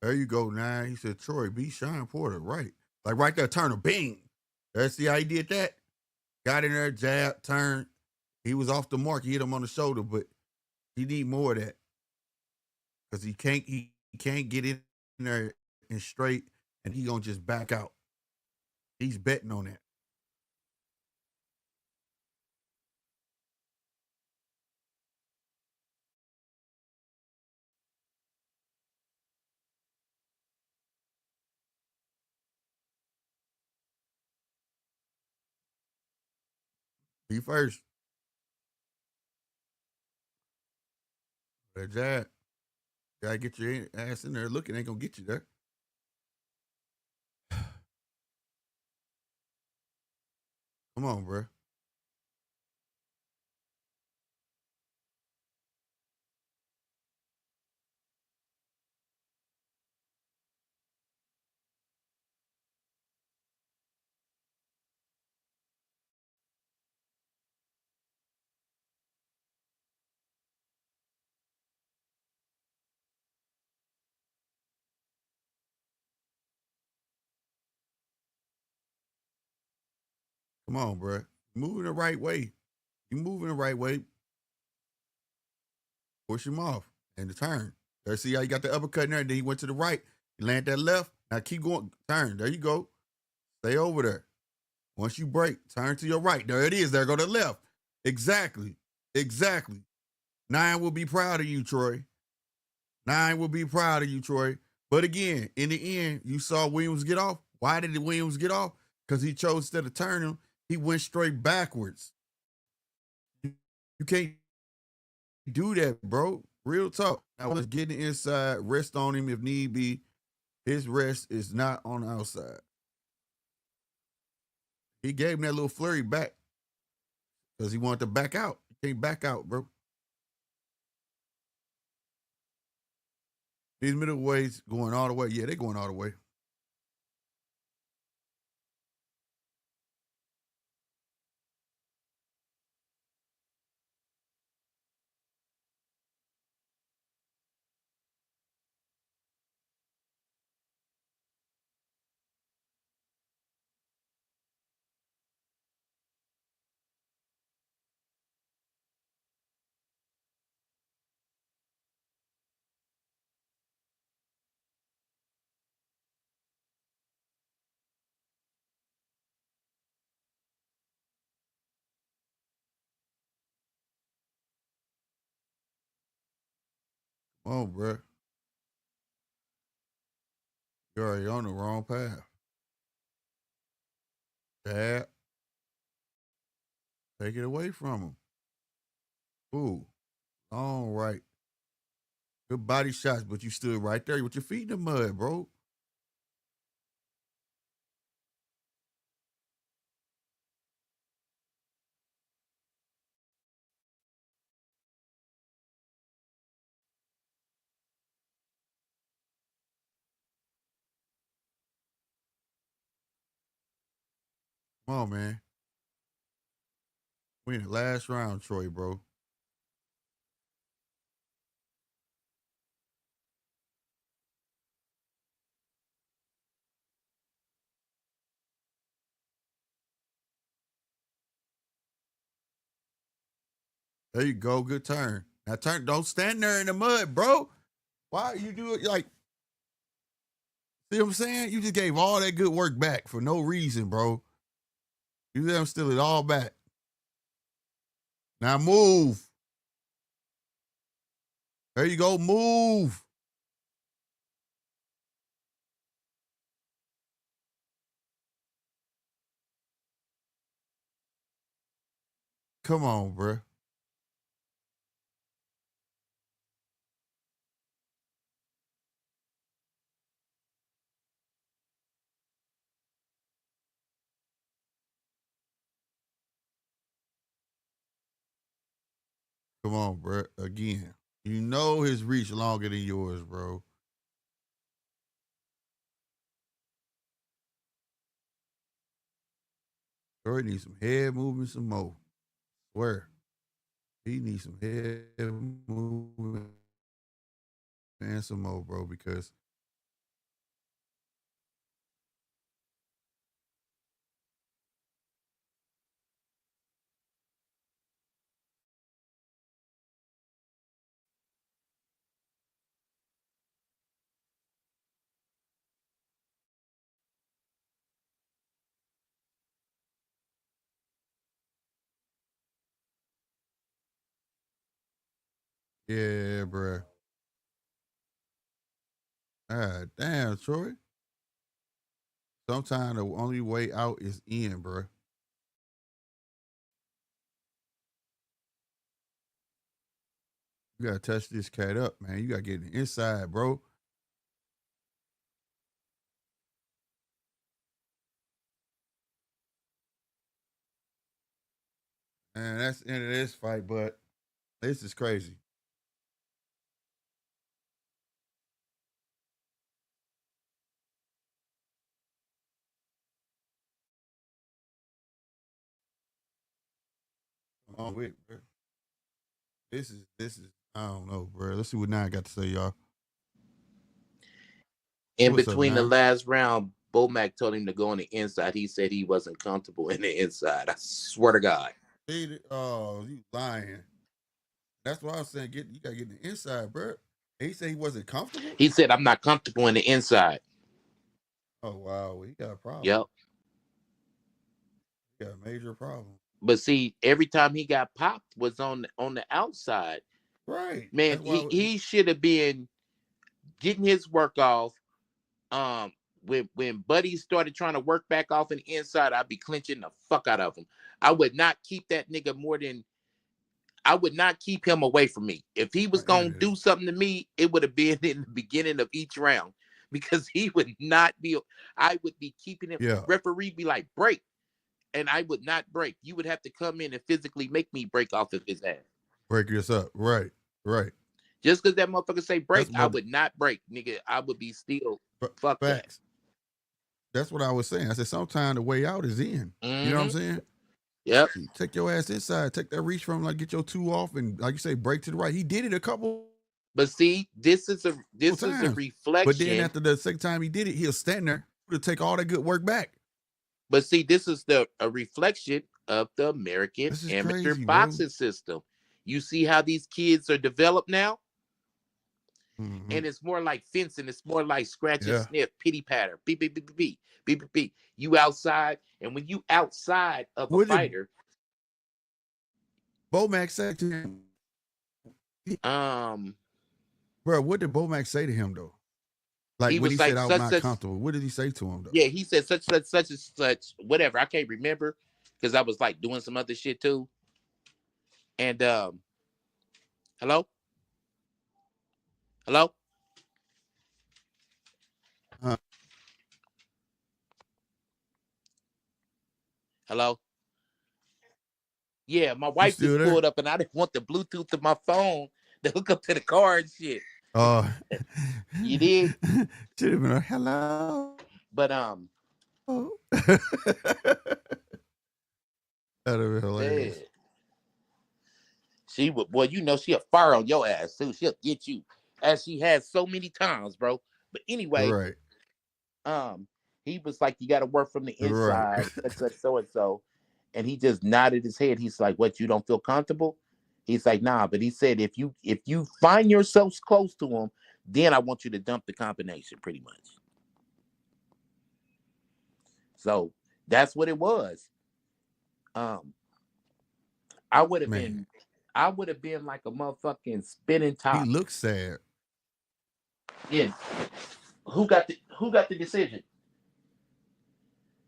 There you go, 9. He said, Troy, be Sean Porter. Right. Like right there, turn a bing. That's the how he did that. Got in there, jab, turn. He was off the mark. He hit him on the shoulder, but he need more of that. Because he can't get in there and straight, and he gonna just back out. He's betting on that. He first. That jab. Gotta get your ass in there looking. Ain't gonna get you there. Come on, bro. Come on, bro. Moving the right way. You moving the right way. Push him off and the turn. There, see how you got the uppercut in there, and then he went to the right. He landed that left. Now keep going. Turn. There you go. Stay over there. Once you break, turn to your right. There it is. There go to the left. Exactly. Exactly. 9 will be proud of you, Troy. 9 will be proud of you, Troy. But again, in the end, you saw Williams get off. Why did Williams get off? Because he chose, instead of turning, he went straight backwards. You can't do that, bro. Real talk. Now let's get the inside, rest on him if need be. His rest is not on the outside. He gave him that little flurry back because he wanted to back out. He can't back out, bro. These middleweights going all the way. Yeah, they're going all the way. Come on, bro. You're already on the wrong path. Dad. Take it away from him. Ooh. All right. Good body shots, but you stood right there with your feet in the mud, bro. Come on, man. We in the last round, Troy, bro. There you go. Good turn. Now turn. Don't stand there in the mud, bro. Why you do it like? See what I'm saying? You just gave all that good work back for no reason, bro. You let him steal it all back. Now move. There you go. Move. Come on, bro. Come on, bro. Again. You know his reach longer than yours, bro. Corey needs some head movement, some more. Swear. He needs some head movement and some more, bro, because yeah, bro. God damn, Troy. Sometimes the only way out is in, bro. You gotta touch this cat up, man. You gotta get the inside, bro. And that's the end of this fight, but this is crazy. Oh wait, bro. This is I don't know, bro. Let's see what Nine got to say, y'all. In What's up, between the Nine? last round, Bomac told him to go on the inside. He said he wasn't comfortable in the inside. I swear to God. Oh, you lying. That's why I was saying you gotta get the inside, bro. And he said he wasn't comfortable. He said, I'm not comfortable in the inside. Oh wow, he got a problem. Yep. He got a major problem. But see, every time he got popped was on the outside. Right. Man, That's why he should have been getting his work off. When Buddy started trying to work back off in the inside, I'd be clinching the fuck out of him. I would not keep that nigga more than I would not keep him away from me. If he was gonna do something to me, it would have been in the beginning of each round because he would not be. I would be keeping him. Yeah. Referee be like break, and I would not break. You would have to come in and physically make me break off of his ass. Break this up. Right. Right. Just because that motherfucker say break, That's I what would not break, nigga. I would be still. Fuck facts. That's what I was saying. I said sometimes the way out is in. You know what I'm saying? Yep. Take your ass inside. Take that reach from like get your two off and like you say break to the right. He did it a couple. But see, this is a times. reflection. But then after the second time he did it, he'll stand there to take all that good work back. But see, this is a reflection of the American amateur boxing system. You see how these kids are developed now? Mm-hmm. And it's more like fencing. It's more like scratch and sniff, pity patter, beep, beep, beep, beep, beep, beep, beep, beep. You outside, and when you outside of a fighter, Bomac say to him, bro, what did Bomac say to him though? Like when he said I was not comfortable, what did he say to him though? Yeah, he said such and such, whatever. I can't remember because I was like doing some other shit too. And hello? Hello? Hello? Yeah, my wife just pulled up and I didn't want the Bluetooth of my phone to hook up to the car and shit. Oh, you did? Should have been a hello. But that'd have been hilarious. Yeah. She would, boy, you know she'll fire on your ass too. She'll get you as she has so many times, bro. But anyway, he was like, you got to work from the inside, so and so. And he just nodded his head. He's like, what, you don't feel comfortable? He's like, nah. But he said, if you find yourself close to him, then I want you to dump the combination, pretty much. So that's what it was. I would have Man, been like a motherfucking spinning he top. looks sad. Yeah. Who got the decision?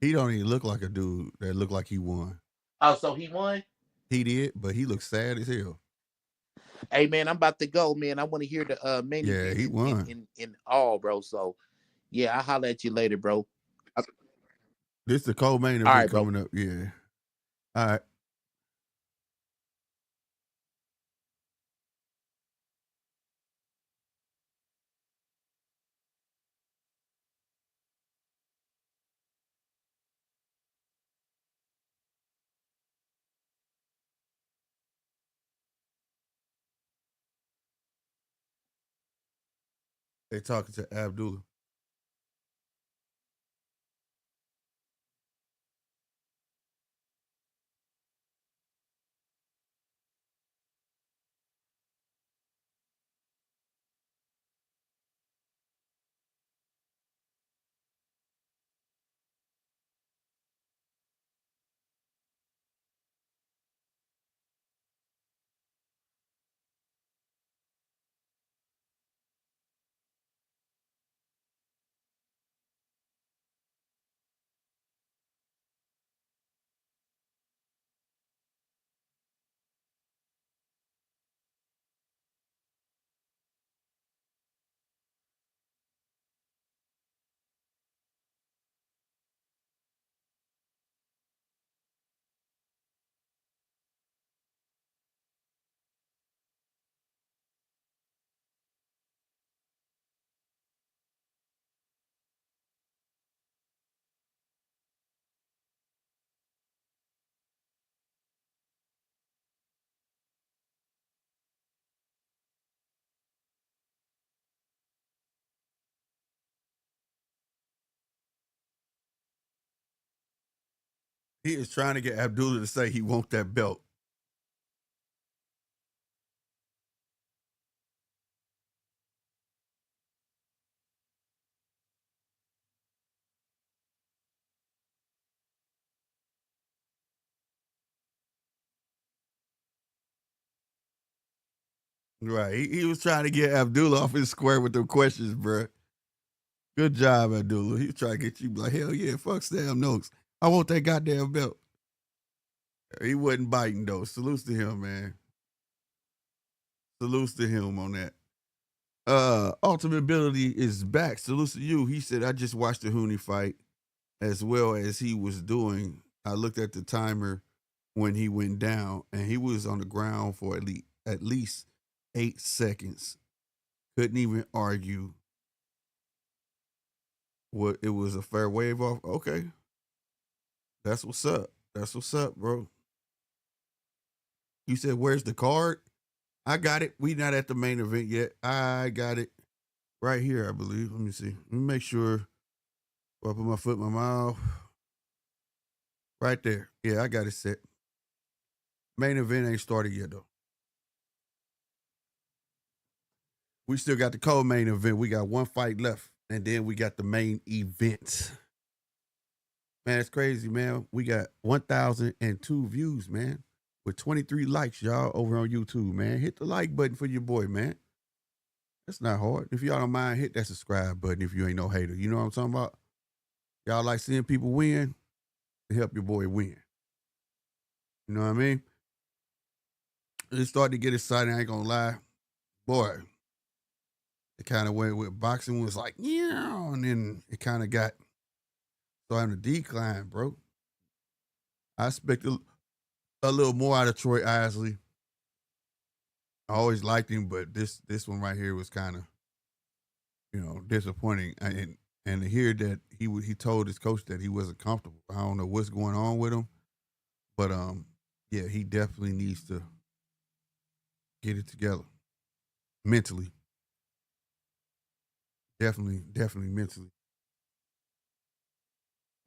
He don't even look like a dude that looked like he won. Oh, so he won? He did, but he looks sad as hell. Hey man, I'm about to go, man. I want to hear the main Yeah, event he won. in all, bro. So yeah, I'll holler at you later, bro. This is the co-main All event right, bro. coming up. Yeah. All right. They talking to Abdullah. He is trying to get Abdullah to say he wants that belt. Right. He was trying to get Abdullah off his square with the questions, bro. Good job, Abdullah. He was trying to get you like, hell yeah, fuck Sam Noakes. I want that goddamn belt. He wasn't biting though. Salutes to him, man. Salutes to him on that. Ultimate Ability is back. Salutes to you. He said, I just watched the Hooney fight as well as he was doing. I looked at the timer when he went down, and he was on the ground for at least 8 seconds. Couldn't even argue. What it was a fair wave off. Okay. That's what's up. That's what's up, bro. You said, where's the card? I got it. We not at the main event yet. I got it right here, I believe. Let me see. Let me make sure. I put my foot in my mouth. Right there. Yeah, I got it set. Main event ain't started yet, though. We still got the co-main event. We got one fight left, and then we got the main event. Man, it's crazy, man. We got 1,002 views, man, with 23 likes, y'all, over on YouTube, man. Hit the like button for your boy, man. That's not hard. If y'all don't mind, hit that subscribe button if you ain't no hater. You know what I'm talking about? Y'all like seeing people win? Help your boy win. You know what I mean? It started to get exciting, I ain't gonna lie. Boy, it kind of went with boxing was like, yeah, and then it kind of got starting to decline, bro. I expected a little more out of Troy Isley. I always liked him, but this one right here was kind of, disappointing. And to hear that he told his coach that he wasn't comfortable. I don't know what's going on with him, but yeah, he definitely needs to get it together mentally. Definitely mentally.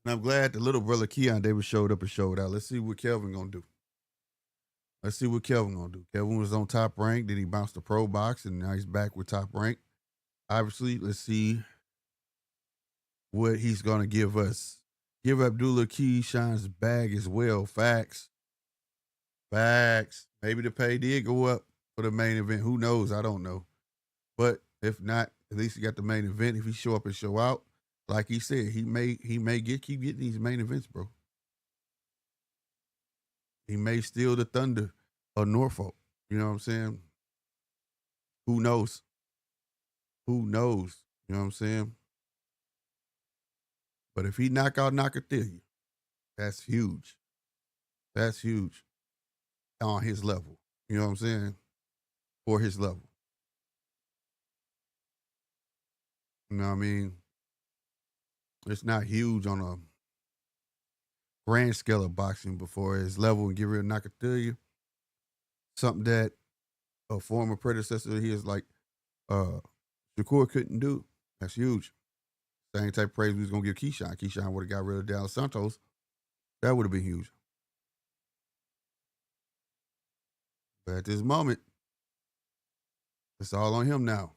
And I'm glad the little brother Keon Davis showed up and showed out. Let's see what Kelvin gonna do. Kelvin was on Top Rank, then he bounced to Pro Box, and now he's back with Top Rank. Obviously, let's see what he's gonna give us. Give Abdullah Keshan's bag as well. Facts. Facts. Maybe the pay did go up for the main event. Who knows? I don't know. But if not, at least he got the main event. If he show up and show out, like he said, he may keep getting these main events, bro. He may steal the thunder of Norfolk. You know what I'm saying? Who knows? Who knows? You know what I'm saying? But if he knock out Nakathilia, that's huge. That's huge on his level. You know what I'm saying? For his level. You know what I mean? It's not huge on a grand scale of boxing before his level and get rid of Nakathilia. Something that a former predecessor of his like Shakur couldn't do. That's huge. Same type of praise we was gonna give Keshan. Keshan would have got rid of Dallas Santos. That would have been huge. But at this moment, it's all on him now.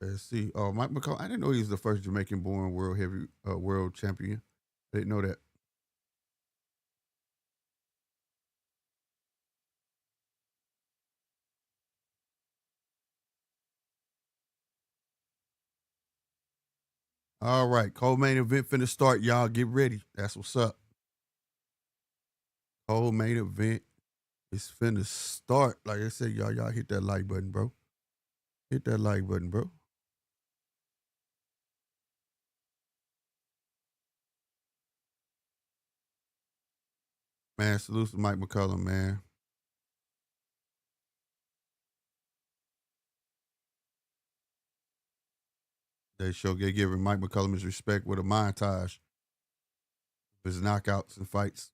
Let's see. Oh, Mike McCall. I didn't know he was the first Jamaican-born world champion. I didn't know that. All right, co-main event finna start. Y'all get ready. That's what's up. Co-main event is finna start. Like I said, y'all hit that like button, bro. Hit that like button, bro. Man, salute to Mike McCullum, man. They giving Mike McCullum his respect with a montage of his knockouts and fights.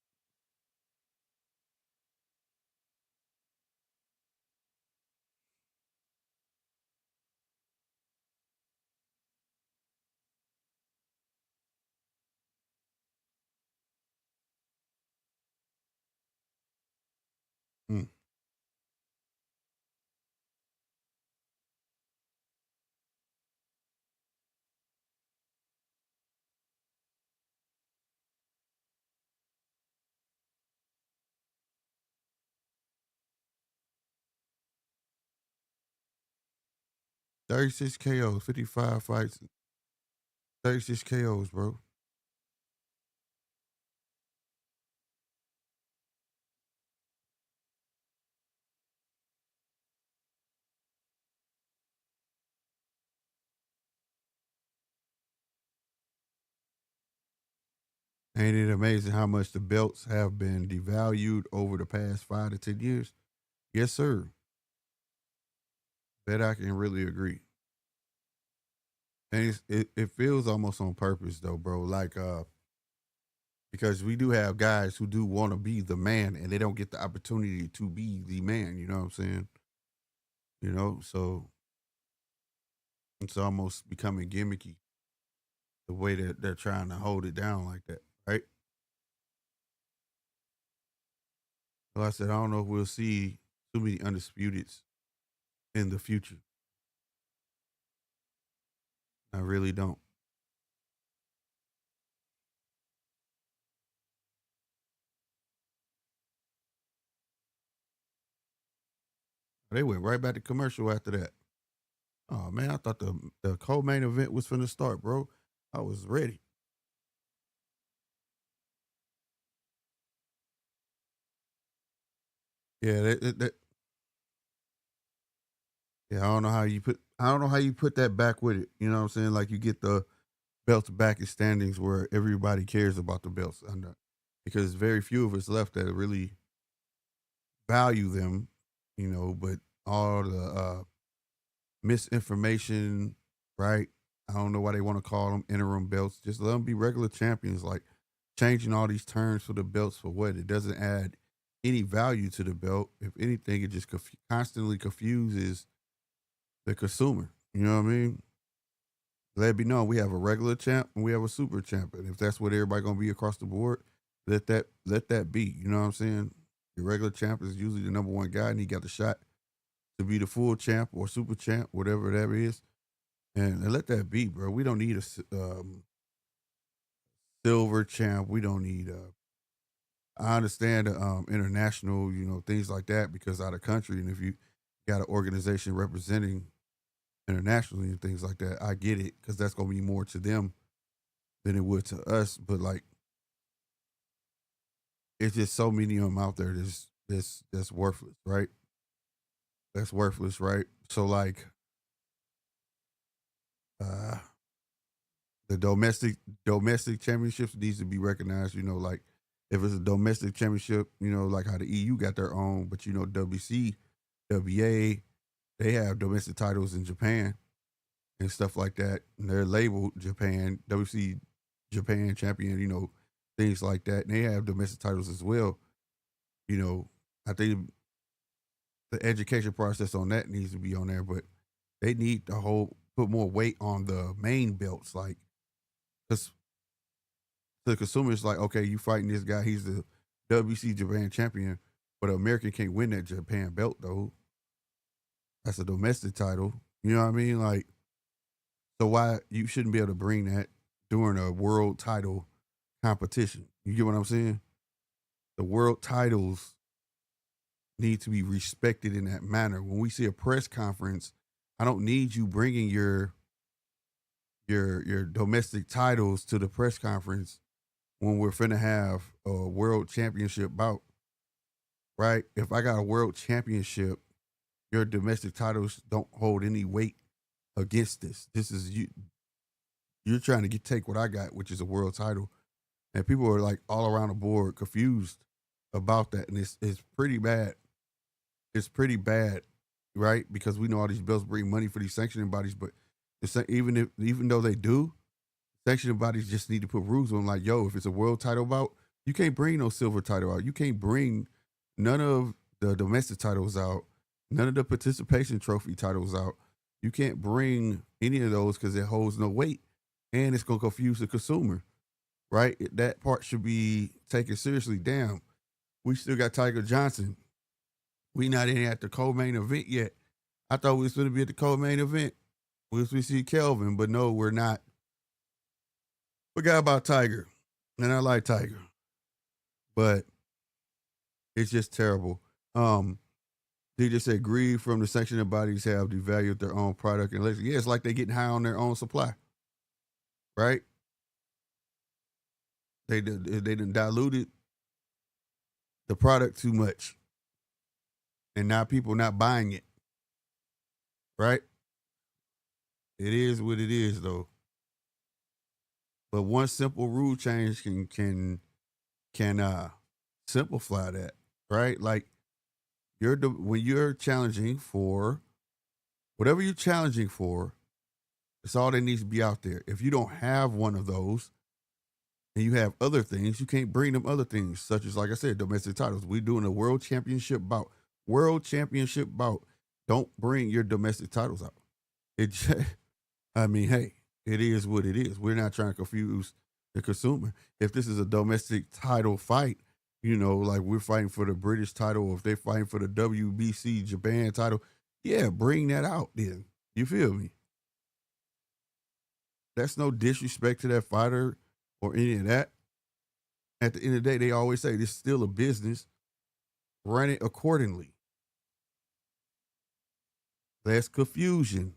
Mm. $36 KOs, 55 fights, 36 KOs, bro. Ain't it amazing how much the belts have been devalued over the past 5 to 10 years? Yes, sir. That I can really agree. And it feels almost on purpose though, bro. Like because we do have guys who do want to be the man and they don't get the opportunity to be the man, you know what I'm saying? You know, so it's almost becoming gimmicky the way that they're trying to hold it down like that, right? So I said, I don't know if we'll see too many undisputeds in the future. I really don't. They went right back to commercial after that. Oh man, I thought the co-main event was finna start, bro. I was ready. Yeah, yeah. I don't know how you put that back with it. You know what I'm saying? Like you get the belts back in standings where everybody cares about the belts, because very few of us left that really value them. You know, but all the misinformation, right? I don't know why they want to call them interim belts. Just let them be regular champions. Like changing all these terms for the belts for what? It doesn't add any value to the belt. If anything, it just constantly confuses the consumer. You know what I mean? Let it be known we have a regular champ and we have a super champ. And if that's what everybody gonna be across the board, let that be. You know what I'm saying? Your regular champ is usually the #1 guy and he got the shot to be the full champ or super champ, whatever that is. and let that be, bro. We don't need a silver champ. We don't need a. I understand international, things like that because out of country, and if you got an organization representing internationally and things like that, I get it because that's gonna be more to them than it would to us. But like, it's just so many of them out there that's worthless, right? That's worthless, right? So like, uh, the domestic championships needs to be recognized. Like if it's a domestic championship, like how the EU got their own, but WC, WA, they have domestic titles in Japan and stuff like that. And they're labeled Japan, WC Japan champion, things like that. And they have domestic titles as well. I think the education process on that needs to be on there, but they need to put more weight on the main belts, like, because the consumer is like, okay, you fighting this guy, he's the WC Japan champion, but an American can't win that Japan belt though. That's a domestic title. You know what I mean? Like, so why you shouldn't be able to bring that during a world title competition? You get what I'm saying? The world titles need to be respected in that manner. When we see a press conference, I don't need you bringing your domestic titles to the press conference when we're finna have a world championship bout, right? If I got a world championship, your domestic titles don't hold any weight against this. This is you. You're trying to take what I got, which is a world title, and people are like all around the board confused about that, and it's pretty bad. It's pretty bad, right? Because we know all these belts bring money for these sanctioning bodies, but even though they do, sanctioning bodies just need to put rules on, like, yo, if it's a world title bout, you can't bring no silver title out. You can't bring none of the domestic titles out, none of the participation trophy titles out. You can't bring any of those because it holds no weight, and it's gonna confuse the consumer, right? That part should be taken seriously. Damn, we still got Tiger Johnson. We not in at the co-main event yet. I thought we was going to be at the co-main event. We see Kelvin, but no, we're not. Forgot about Tiger, and I like Tiger, but it's just terrible. They just said greed from the sanctioning bodies have devalued their own product, and yeah, it's like they're getting high on their own supply, right? They done diluted the product too much, and now people not buying it, right? It is what it is, though. But one simple rule change can simplify that, right? Like when you're challenging for whatever you're challenging for, it's all that needs to be out there. If you don't have one of those and you have other things, you can't bring them other things, such as, like I said, domestic titles. We're doing a world championship bout. World championship bout. Don't bring your domestic titles out. I mean, hey, it is what it is. We're not trying to confuse the consumer. If this is a domestic title fight, like we're fighting for the British title, or if they're fighting for the WBC Japan title, yeah, bring that out then. You feel me? That's no disrespect to that fighter or any of that. At the end of the day, they always say this is still a business. Run it accordingly. Less confusion.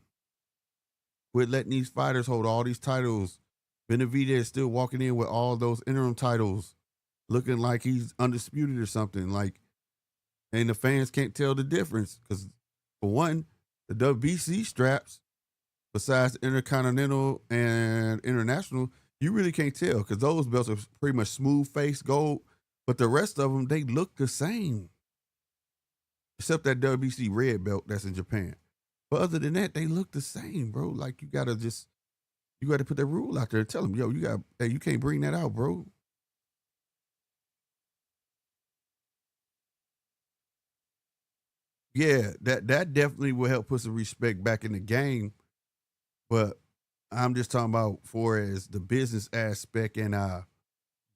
Quit letting these fighters hold all these titles. Benavidez is still walking in with all those interim titles, looking like he's undisputed or something. Like, and the fans can't tell the difference because, for one, the WBC straps, besides Intercontinental and International, you really can't tell because those belts are pretty much smooth face gold, but the rest of them, they look the same, except that WBC red belt that's in Japan. But other than that, they look the same, bro. Like, you got to put that rule out there and tell them, yo, you can't bring that out, bro. Yeah, that definitely will help put some respect back in the game. But I'm just talking about for as the business aspect and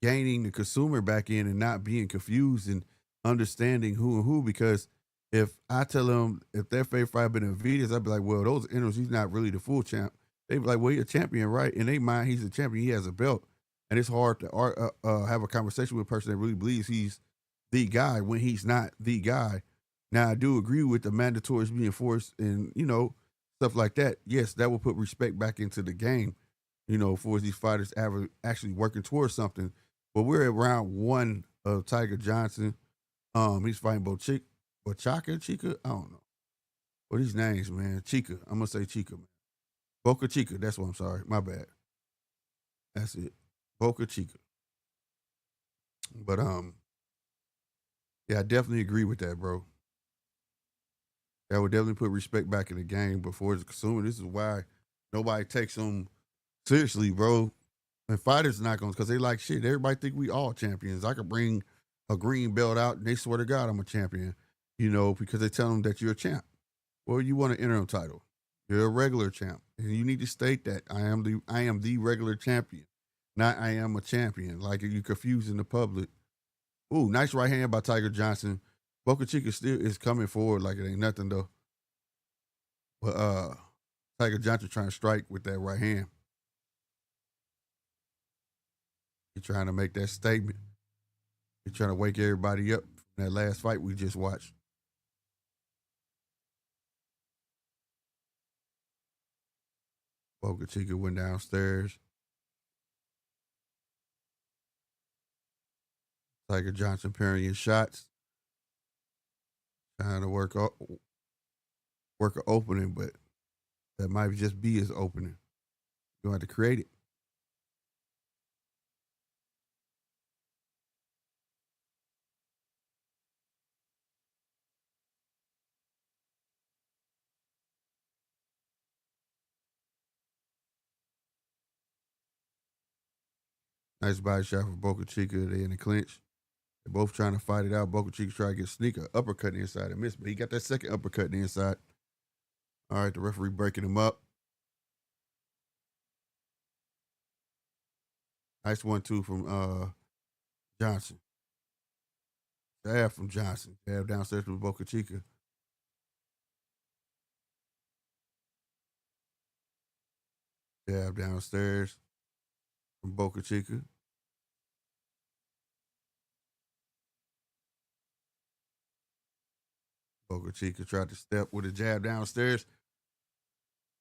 gaining the consumer back in and not being confused and understanding who and who. Because if I tell them if their favorite fighter been Valdez, I'd be like, well, those interims, he's not really the full champ. They be like, well, he's a champion, right? In their mind, he's a champion. He has a belt. And it's hard to have a conversation with a person that really believes he's the guy when he's not the guy. Now, I do agree with the mandatories being enforced and, stuff like that. Yes, that will put respect back into the game, for these fighters actually working towards something. But we're at round 1 of Tiger Johnson. He's fighting Chika? I don't know. What these names, man? Chica. I'm going to say Chica, man. Boca Chica. That's what I'm sorry. My bad. That's it. Boca Chica. But, yeah, I definitely agree with that, bro. That would definitely put respect back in the game. But for the consumer, this is why nobody takes them seriously, bro. And fighters not going to, because they like shit. Everybody think we all champions. I could bring a green belt out and they swear to God I'm a champion, because they tell them that you're a champ. Well, you want an interim title. You're a regular champ. And you need to state that I am the regular champion, not I am a champion. Like you confusing the public. Ooh, nice right hand by Tiger Johnson. Boca Chica still is coming forward like it ain't nothing though. But Tiger Johnson trying to strike with that right hand. He's trying to make that statement. He's trying to wake everybody up from that last fight we just watched. Boca Chica went downstairs. Tiger Johnson parrying shots. Trying to work an opening, but that might just be his opening. You have to create it. Nice body shot for Boca Chica. They in the clinch. They're both trying to fight it out. Boca Chica try to get sneaker uppercut in the inside and miss, but he got that second uppercut in the inside. All right, the referee breaking him up. Nice 1-2 from Johnson. Jab from Johnson. Jab downstairs from Boca Chica. Jab downstairs from Boca Chica. Boca Chica tried to step with a jab downstairs.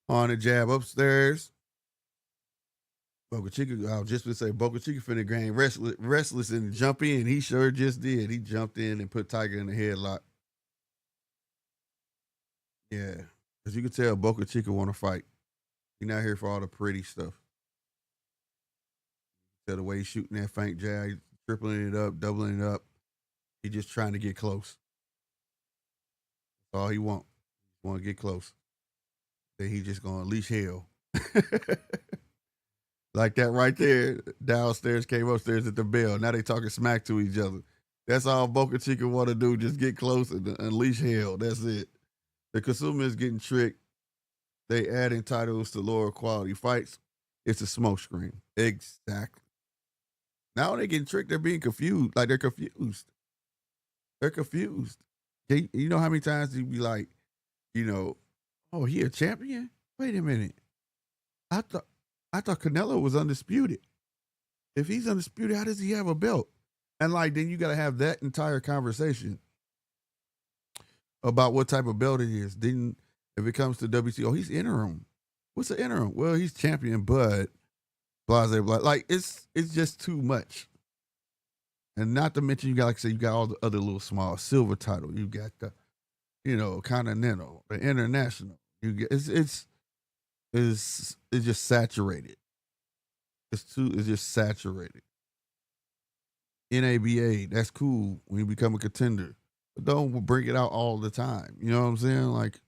On a jab upstairs. Boca Chica, I was just going to say, Boca Chica finna gain restless and jump in. He sure just did. He jumped in and put Tiger in the headlock. Yeah, because you can tell Boca Chica want to fight. He's not here for all the pretty stuff. Tell the way he's shooting that feint jab, he's tripling it up, doubling it up. He's just trying to get close. That's all he want. He want to get close. Then he just going to unleash hell. Like that right there. Downstairs came upstairs at the bell. Now they talking smack to each other. That's all Boca Chica want to do. Just get close and unleash hell. That's it. The consumer is getting tricked. They adding titles to lower quality fights. It's a smokescreen. Exactly. Now they getting tricked. They're being confused. Like they're confused. They're confused. You know how many times you be like, oh, he a champion? Wait a minute. I thought Canelo was undisputed. If he's undisputed, how does he have a belt? And then you got to have that entire conversation about what type of belt it is. Then if it comes to WC, he's interim. What's the interim? Well, he's champion, but blah, blah, blah. Like it's just too much. And not to mention, you got, you got all the other little small silver title. You got the, continental, the international. You get it's just saturated. It's just saturated. NABA, that's cool when you become a contender, but don't bring it out all the time. You know what I'm saying? Like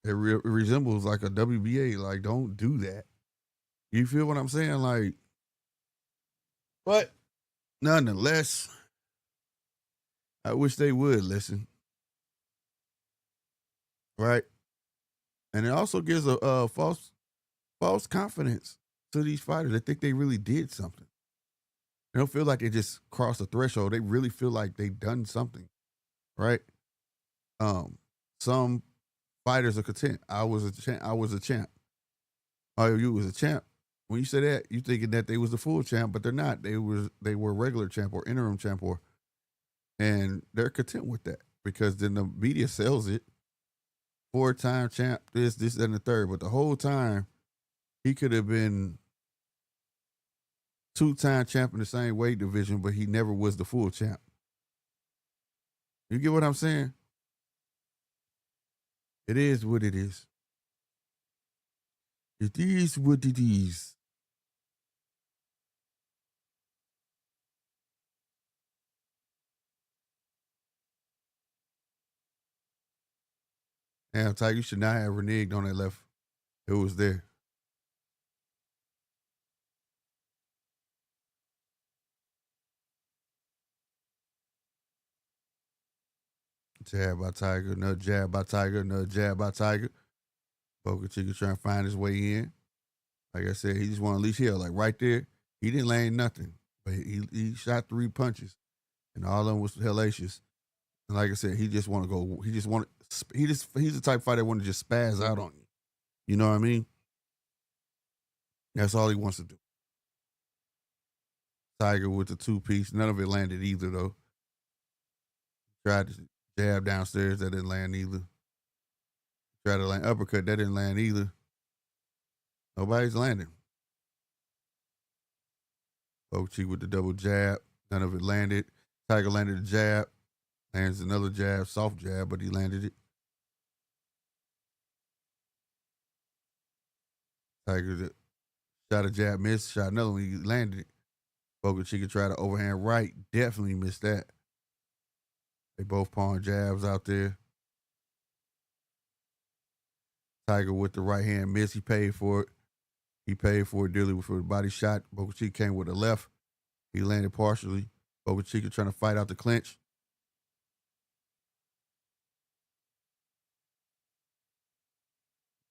it resembles like a WBA. Like don't do that. You feel what I'm saying? Like, but nonetheless, I wish they would listen. Right? And it also gives a false confidence to these fighters. They think they really did something. They don't feel like they just crossed a threshold. They really feel like they've done something, right? Some fighters are content. I was a champ. Oh, you was a champ. When you say that, you thinking that they was the full champ, but they're not. They were regular champ or interim champ, and they're content with that because then the media sells it. 4-time champ, this, and the third. But the whole time, he could have been 2-time champ in the same weight division, but he never was the full champ. You get what I'm saying? It is what it is. It is what it is. Damn, Ty, you should not have reneged on that left. It was there. Jab by Tiger, another jab by Tiger, another jab by Tiger. Boca Chica trying to find his way in. Like I said, he just want to unleash hell. Like right there, he didn't land nothing. But he shot 3 punches. And all of them was hellacious. And like I said, he just want to go, he's the type of fighter that want to just spaz out on you. You know what I mean? That's all he wants to do. Tiger with the 2-piece. None of it landed either, though. Tried to jab downstairs. That didn't land either. Tried to land uppercut. That didn't land either. Nobody's landing. Bochi with the double jab. None of it landed. Tiger landed a jab. Lands another jab. Soft jab, but he landed it. Tiger shot a jab, missed. Shot another one. He landed it. Boca Chica tried to overhand right. Definitely missed that. They both pawn jabs out there. Tiger with the right hand miss. He paid for it. He paid for it dearly for the body shot. Boca Chica came with the left. He landed partially. Boca Chica trying to fight out the clinch.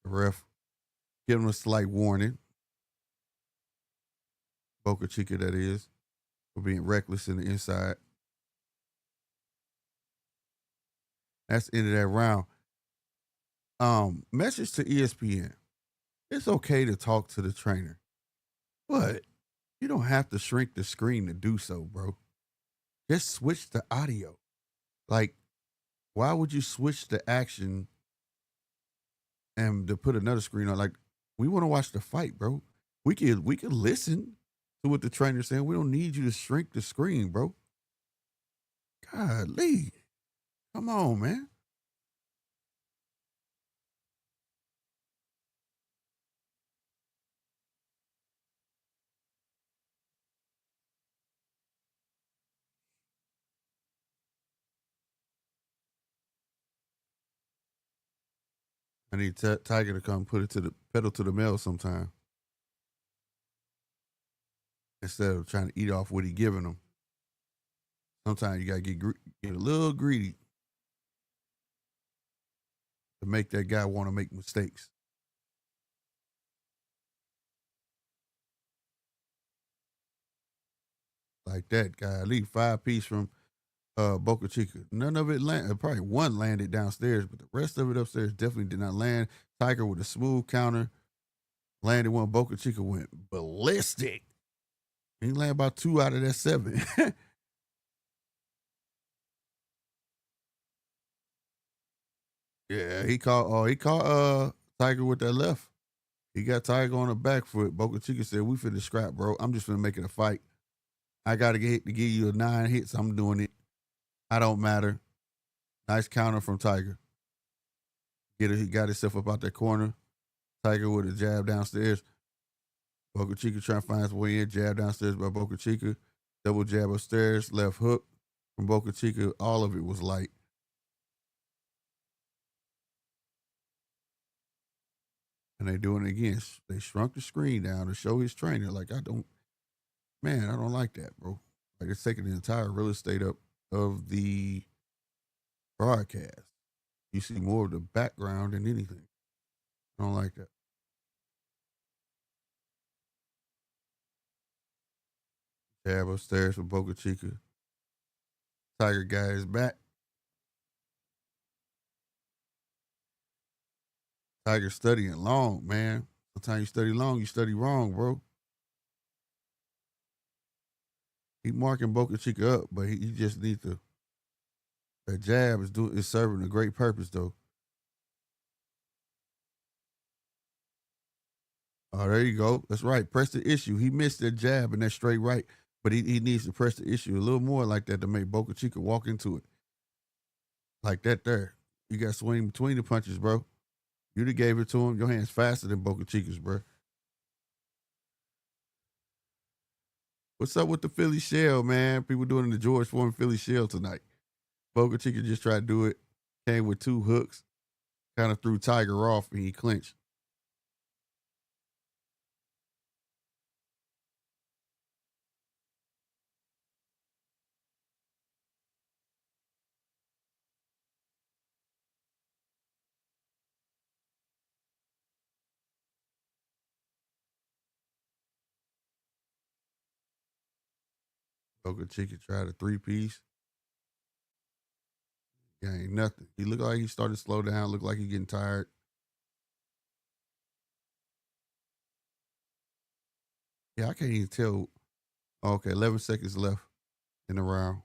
The ref giving him a slight warning. Boca Chica, that is, for being reckless in the inside. That's the end of that round. Message to ESPN. It's okay to talk to the trainer, but you don't have to shrink the screen to do so, bro. Just switch the audio. Like, why would you switch the action and to put another screen on? Like, we want to watch the fight, bro. We can listen to what the trainer's saying. We don't need you to shrink the screen, bro. Golly. Come on, man. I need Tiger to come put it to the pedal to the metal sometime. Instead of trying to eat off what he giving them. Sometimes you got to get a little greedy to make that guy want to make mistakes. Like that guy. Leave 5-piece from Boca Chica. None of it landed. Probably one landed downstairs, but the rest of it upstairs definitely did not land. Tiger with a smooth counter. Landed one. Boca Chica went ballistic. He landed about 2 out of that 7. Yeah, he caught Tiger with that left. He got Tiger on the back foot. Boca Chica said, "We finna scrap, bro. I'm just finna make it a fight. I gotta get to give you 9 hits. I'm doing it. I don't matter." Nice counter from Tiger. He got himself up out that corner. Tiger with a jab downstairs. Boca Chica trying to find his way in. Jab downstairs by Boca Chica. Double jab upstairs. Left hook from Boca Chica. All of it was light. And they doing it again. They shrunk the screen down to show his trainer. Like, I don't like that, bro. Like, it's taking the entire real estate up of the broadcast. You see more of the background than anything. I don't like that. Jab upstairs for Boca Chica. Tiger got his back. Tiger studying long, man. Sometimes you study long, you study wrong, bro. He marking Boca Chica up, but he just needs to. That jab is serving a great purpose though. Oh, there you go. That's right. Press the issue. He missed that jab and that straight right, but he needs to press the issue a little more like that to make Boca Chica walk into it. Like that there. You got to swing between the punches, bro. You done gave it to him. Your hand's faster than Boca Chica's, bro. What's up with the Philly shell, man? People doing the George Foreman Philly shell tonight. Boca Chica just tried to do it. Came with 2 hooks. Kind of threw Tiger off and he clinched. Boca Chica tried a 3-piece. Yeah, ain't nothing. He looked like he started to slow down. Looked like he getting tired. Yeah, I can't even tell. Okay, 11 seconds left in the round.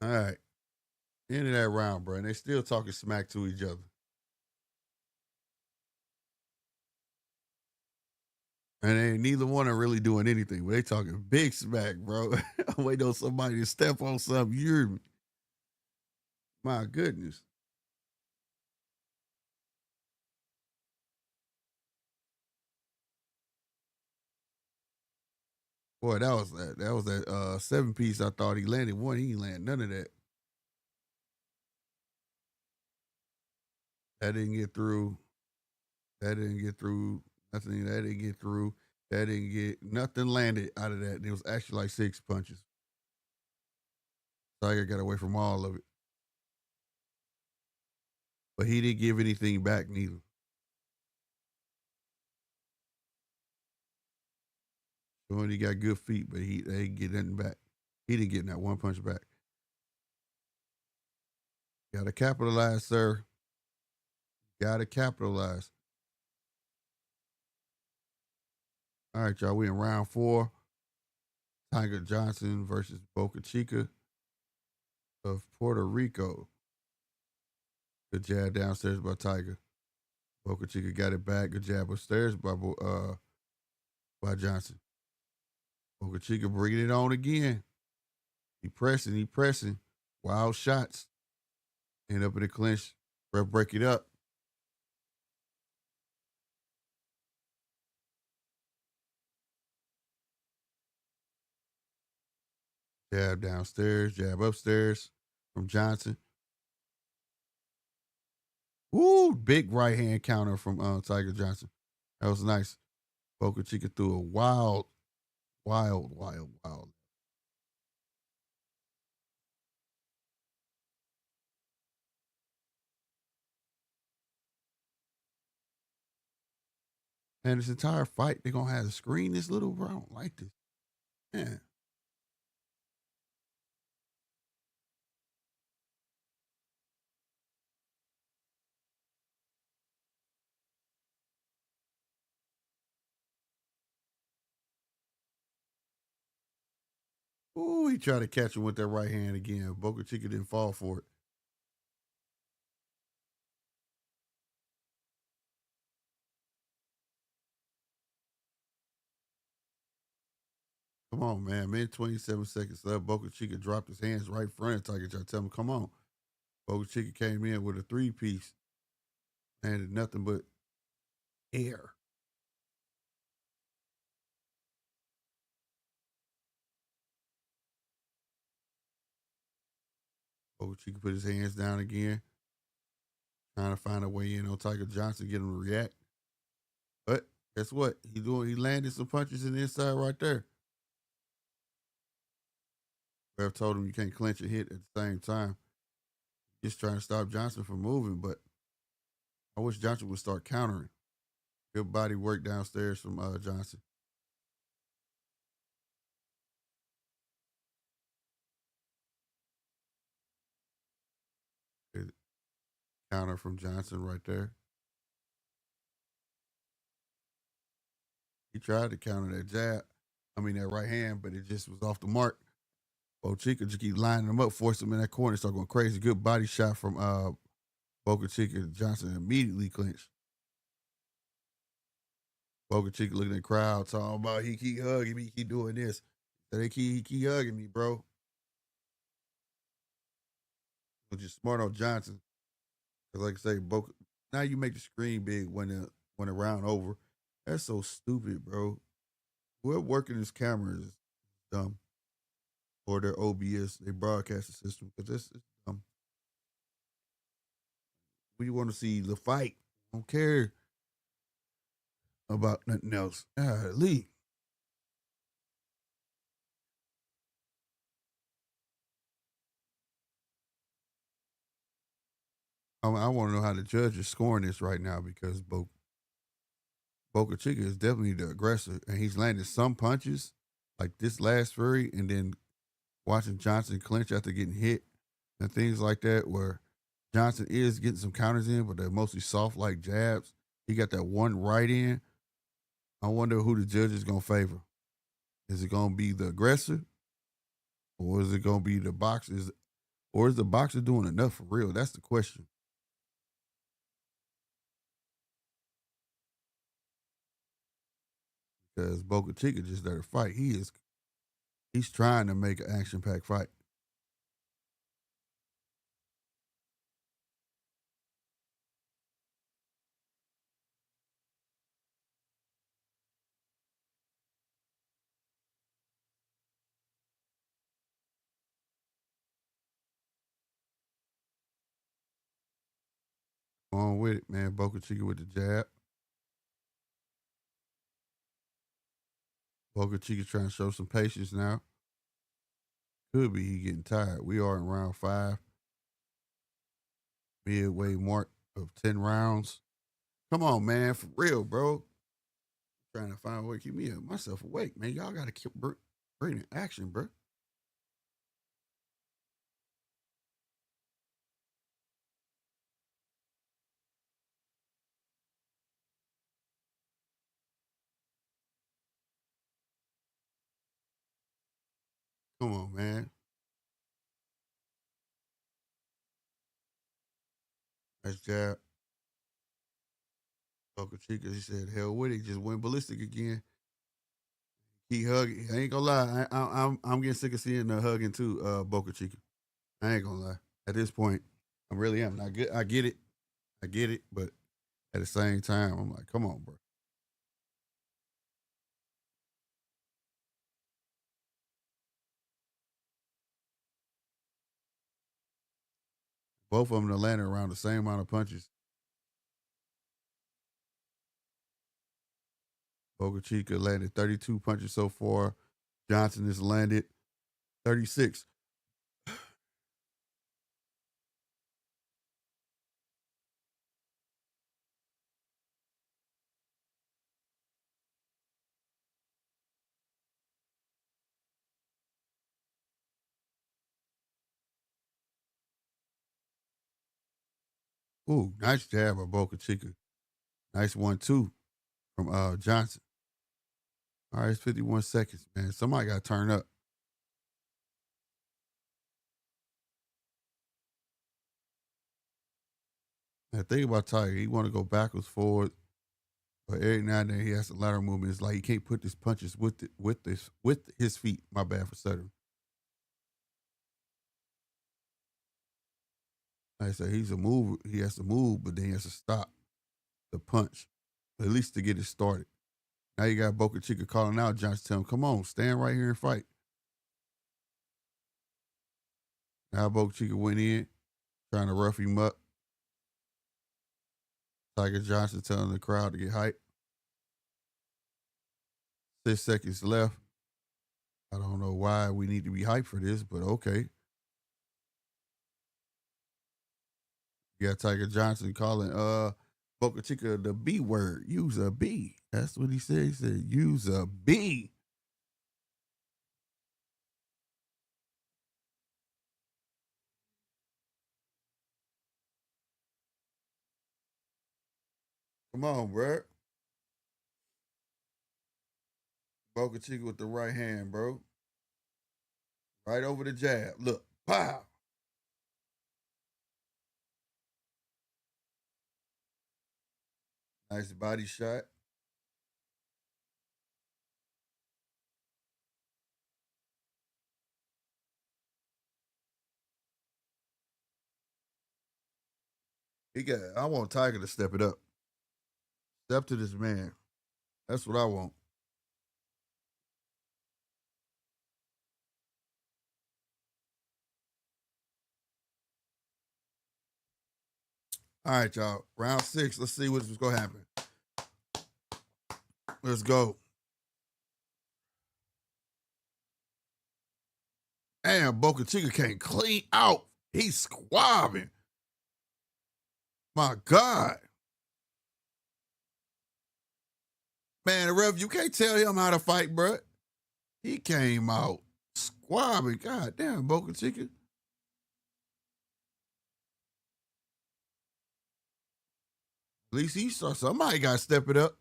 All right. End of that round, bro. And they still talking smack to each other. And ain't neither one are really doing anything. But they talking big smack, bro. I'm waiting on somebody to step on something. You hear me? My goodness. Boy, that was that. That was that 7-piece. I thought he landed one. He ain't land none of that. That didn't get through. That didn't get through. Nothing. That didn't get through. That didn't get nothing landed out of that. And it was actually like 6 punches. Tiger got away from all of it. But he didn't give anything back neither. Showing he got good feet, but they didn't get nothing back. He didn't get that 1 punch back. Gotta capitalize, sir. Gotta capitalize. All right, y'all. We in round 4. Tiger Johnson versus Boca Chica of Puerto Rico. Good jab downstairs by Tiger. Boca Chica got it back. Good jab upstairs by Johnson. Boca Chica bringing it on again. He pressing. Wild shots. End up in the clinch. Ref break it up. Jab downstairs, jab upstairs from Johnson. Woo, big right hand counter from Tiger Johnson. That was nice. Boca Chica threw a wild. And this entire fight, they're going to have to screen this little bro. I don't like this. Man. Ooh, he tried to catch him with that right hand again. Boca Chica didn't fall for it. Come on, man. 27 seconds left. Boca Chica dropped his hands right in front of Tiger. Trying to tell him, come on. Boca Chica came in with a 3-piece. Landed nothing but air. Boca Chica put his hands down again. Trying to find a way in on Tiger Johnson, get him to react. But guess what? He landed some punches in the inside right there. Ref told him you can't clinch and hit at the same time. Just trying to stop Johnson from moving, but I wish Johnson would start countering. Good body work downstairs from Johnson. Counter from Johnson right there. He tried to counter that jab. That right hand, but it just was off the mark. Chica just keep lining him up, force him in that corner, start going crazy. Good body shot from Boca Chica. Johnson immediately clinched. Boca Chica looking at the crowd, talking about he keep hugging me, he keep doing this. So he keep hugging me, bro. Which is smart on Johnson. Because like I say, Boca, now you make the screen big when the round over. That's so stupid, bro. Whoever working this camera is dumb. Or their OBS, they broadcast system, because it's dumb. We want to see the fight. Don't care about nothing else. Lee. I want to know how the judge is scoring this right now, because Boca Chica is definitely the aggressor, and he's landed some punches, like this last Fury, and then watching Johnson clinch after getting hit and things like that, where Johnson is getting some counters in, but they're mostly soft like jabs. He got that one right in. I wonder who the judge is going to favor. Is it going to be the aggressor, or is it going to be the boxer? Or is the boxer doing enough for real? That's the question. Because Boca Chica just there to fight. He's trying to make an action-packed fight. On with it, man. Boca Chica with the jab. Boca Chica trying to show some patience now. Could be he getting tired. We are in round 5. Midway mark of 10 rounds. Come on, man. For real, bro. Trying to find a way to keep myself awake, man. Y'all got to keep bringing action, bro. Come on, man. Nice jab. Boca Chica, he said, hell with it. Just went ballistic again. He hugging. I ain't gonna lie. I'm getting sick of seeing the hugging too, Boca Chica. I ain't gonna lie. At this point, I really am. Not good. I get it. But at the same time, I'm like, come on, bro. Both of them landed around the same amount of punches. Boca Chica landed 32 punches so far. Johnson has landed 36. Ooh, nice jab by Boca Chica. Nice 1-2 from Johnson. All right, it's 51 seconds, man. Somebody got to turn up. The thing about Tiger, he want to go backwards, forward, but every now and then he has a lateral movement. It's like he can't put his punches with his feet. My bad for stuttering. Like I said, he's a mover. He has to move, but then he has to stop the punch, at least to get it started. Now you got Boca Chica calling out Johnson, telling him, come on, stand right here and fight. Now Boca Chica went in, trying to rough him up. Tiger Johnson telling the crowd to get hyped. 6 seconds left. I don't know why we need to be hyped for this, but okay. You got Tiger Johnson calling Boca Chica the B word. Use a B. That's what he said. He said, use a B. Come on, bro. Boca Chica with the right hand, bro. Right over the jab. Look. Pow. Nice body shot. I want Tiger to step it up. Step to this man. That's what I want. All right, y'all. Round 6. Let's see what's going to happen. Let's go. Damn, Boca Chica can't clean out. He's squabbing. My God. Man, the ref, you can't tell him how to fight, bro. He came out squabbing. God damn, Boca Chica. At least he saw somebody got to step it up.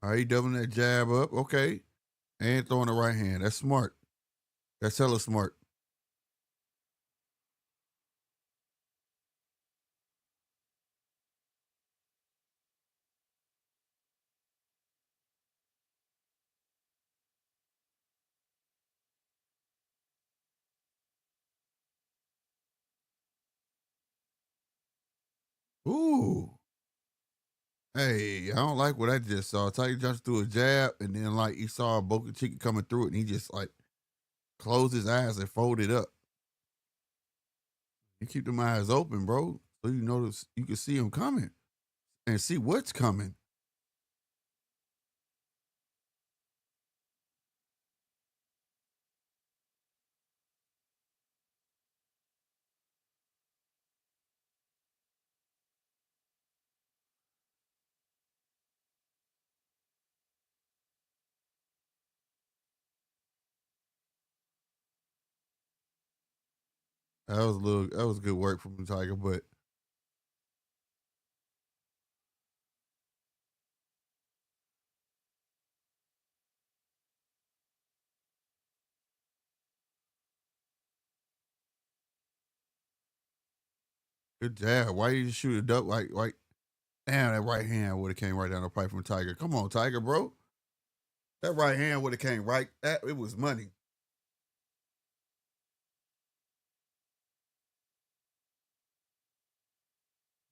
All right, he doubling that jab up. Okay. And throwing the right hand. That's smart. That's hella smart. Ooh. Hey, I don't like what I just saw. Tiger just threw a jab, and then like he saw Boca Chica coming through it, and he just like closed his eyes and folded up. You keep them eyes open, bro, so you notice you can see him coming and see what's coming. That was good work from the Tiger, but good jab. Why you just shoot a duck like damn, that right hand would have came right down the pipe from Tiger. Come on, Tiger, bro. That right hand would have came right. That it was money.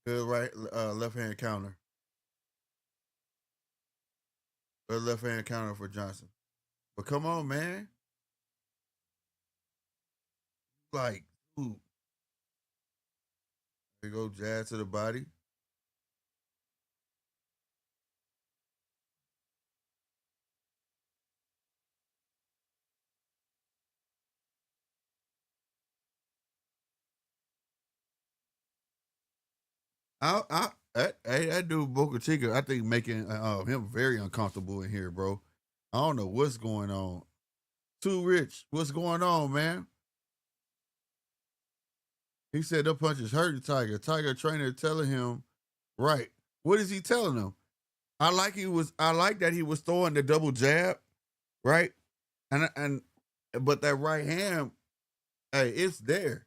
Good right left hand counter. Good left hand counter for Johnson. But come on, man. Like, ooh. There you go, jab to the body. That dude Boca Chica, I think making him very uncomfortable in here, bro. I don't know what's going on. Too rich. What's going on, man? He said the punches hurt the Tiger. Tiger trainer telling him, right. What is he telling him? I like that he was throwing the double jab, right? And but that right hand, hey, it's there.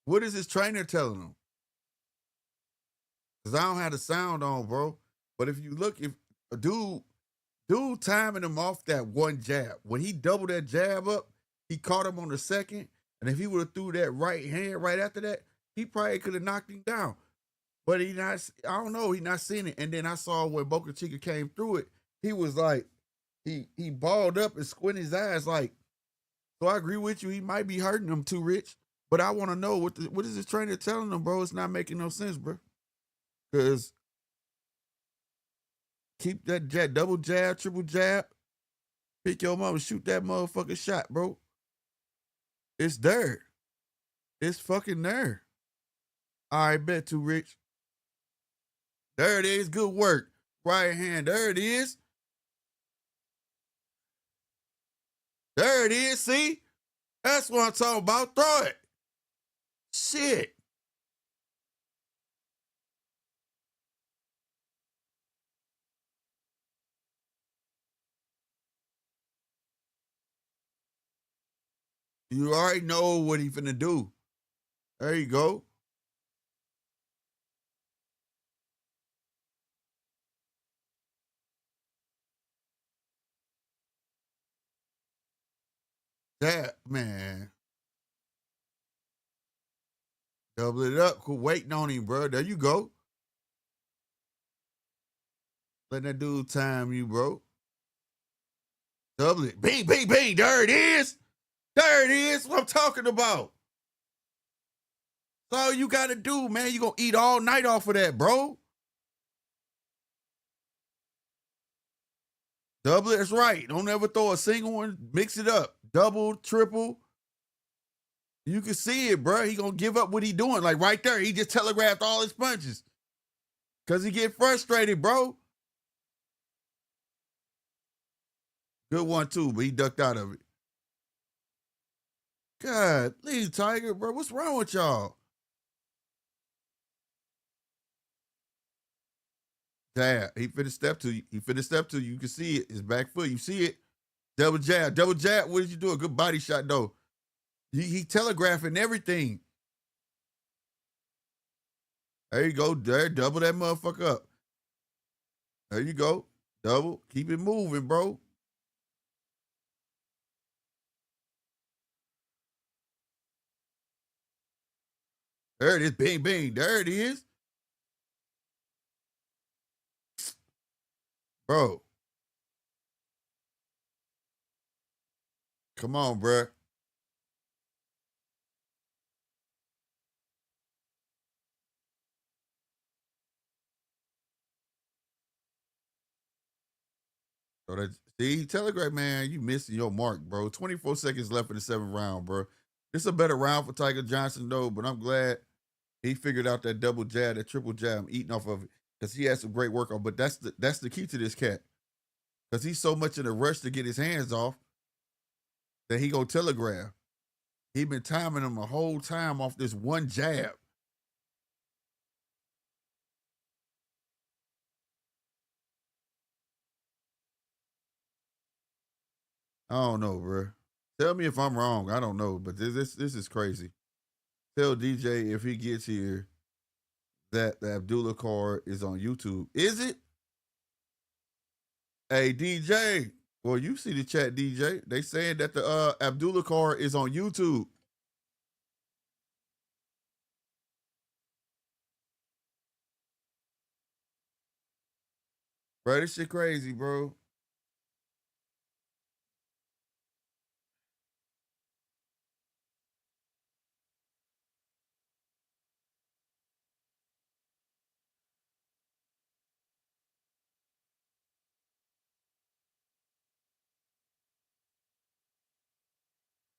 What is his trainer telling him? Cause I don't have the sound on, bro. But if you look, if a dude timing him off that one jab, when he doubled that jab up, he caught him on the second. And if he would have threw that right hand right after that, he probably could have knocked him down. But he not, I don't know, he not seeing it. And then I saw when Boca Chica came through it, he was like, he balled up and squinted his eyes like, so I agree with you. He might be hurting him too rich. But I want to know what is his trainer telling him, bro? It's not making no sense, bro. Because keep that double jab, triple jab, pick your mama, shoot that motherfucking shot, bro. It's there. It's fucking there. All right, bet too rich. There it is. Good work. Right hand. There it is. There it is. See? That's what I'm talking about. Throw it. Shit. You already know what he finna do. There you go. That, man. Double it up. Quit waiting on him, bro. There you go. Let that dude time you, bro. Double it. Bing, bing, bing. There it is. There it is. What I'm talking about. That's all you got to do, man. You going to eat all night off of that, bro. Double it. That's right. Don't ever throw a single one. Mix it up. Double, triple. You can see it, bro. He going to give up what he doing. Like right there, he just telegraphed all his punches. Because he get frustrated, bro. Good one, too, but he ducked out of it. God, leave Tiger, bro. What's wrong with y'all? Jab. He finished step two. He finished step two. You can see it. His back foot. You see it. Double jab. Double jab. What did you do? A good body shot, though. He telegraphing everything. There you go. There, double that motherfucker up. There you go. Double. Keep it moving, bro. There it is. Bing, bing. There it is. Bro. Come on, bro. So that, see, Telegraph, man, you missing your mark, bro. 24 seconds left in the 7th round, bro. This is a better round for Tiger Johnson, though, but I'm glad he figured out that double jab, that triple jab. I'm eating off of it because he had some great work on. But that's the key to this cat because he's so much in a rush to get his hands off that he gonna telegraph. He been timing him the whole time off this one jab. I don't know, bro. Tell me if I'm wrong. I don't know, but this is crazy. Tell DJ if he gets here that the Abdullah card is on YouTube. Is it? Hey DJ. Well, you see the chat, DJ. They saying that the Abdullah card is on YouTube. Bro, this shit crazy, bro.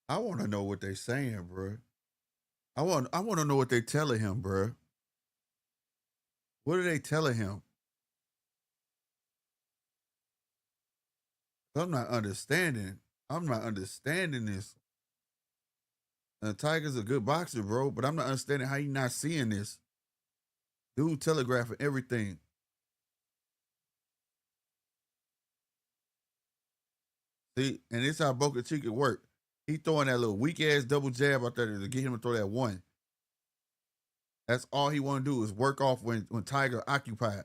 I want to know what they saying, bro. I want to know what they telling him, bro. What are they telling him? I'm not understanding. I'm not understanding this. Tiger's a good boxer, bro, but I'm not understanding how you not seeing this. Dude telegraphing everything. See, and this how Boca Chica work. He throwing that little weak ass double jab out there to get him to throw that one. That's all he want to do is work off when Tiger occupied.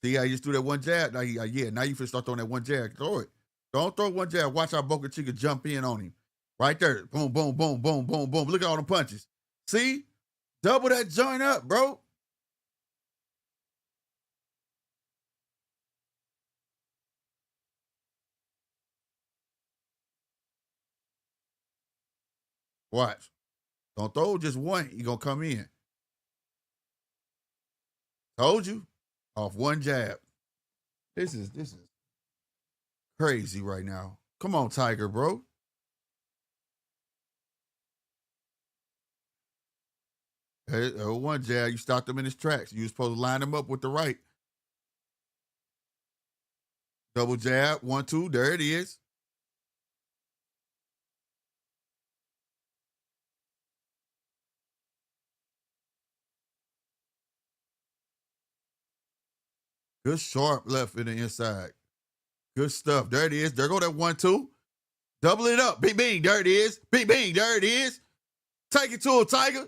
See how you just threw that one jab? Now now you finna start throwing that one jab. Throw it. Don't throw one jab. Watch how Boca Chica jump in on him. Right there. Boom, boom, boom, boom, boom, boom. Look at all the punches. See? Double that joint up, bro. Watch. Don't throw just one. He gonna come in. Told you. Off one jab. This is crazy right now. Come on, Tiger, bro. one jab, you stopped him in his tracks. You were supposed to line him up with the right. Double jab, 1-2, there it is. Good sharp left in the inside. Good stuff. There it is. There go that 1-2. Double it up. Bing, bing. There it is. Bing, bing. There it is. Take it to him, Tiger.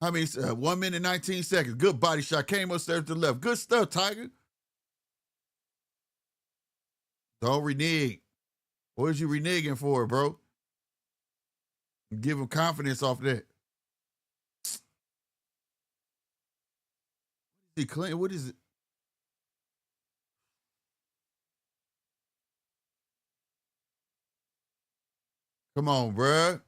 I mean, 1 minute, 19 seconds. Good body shot. Came upstairs to the left. Good stuff, Tiger. Don't renege. What is you reneging for, bro? Give him confidence off that. He clean. What is it? Come on, bruh.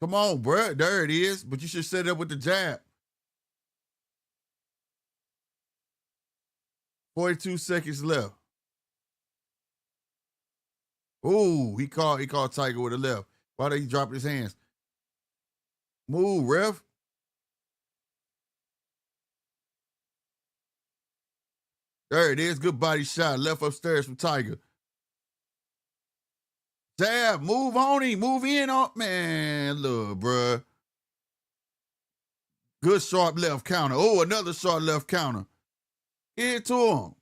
Come on, bruh. There it is. But you should set it up with the jab. 42 seconds left. Ooh, he called Tiger with a left. Why did he drop his hands? Move, ref. There it is. Good body shot. Left upstairs from Tiger. Jab. Move on him. Move in on. Man, look, bruh. Good sharp left counter. Oh, another sharp left counter. Get to him.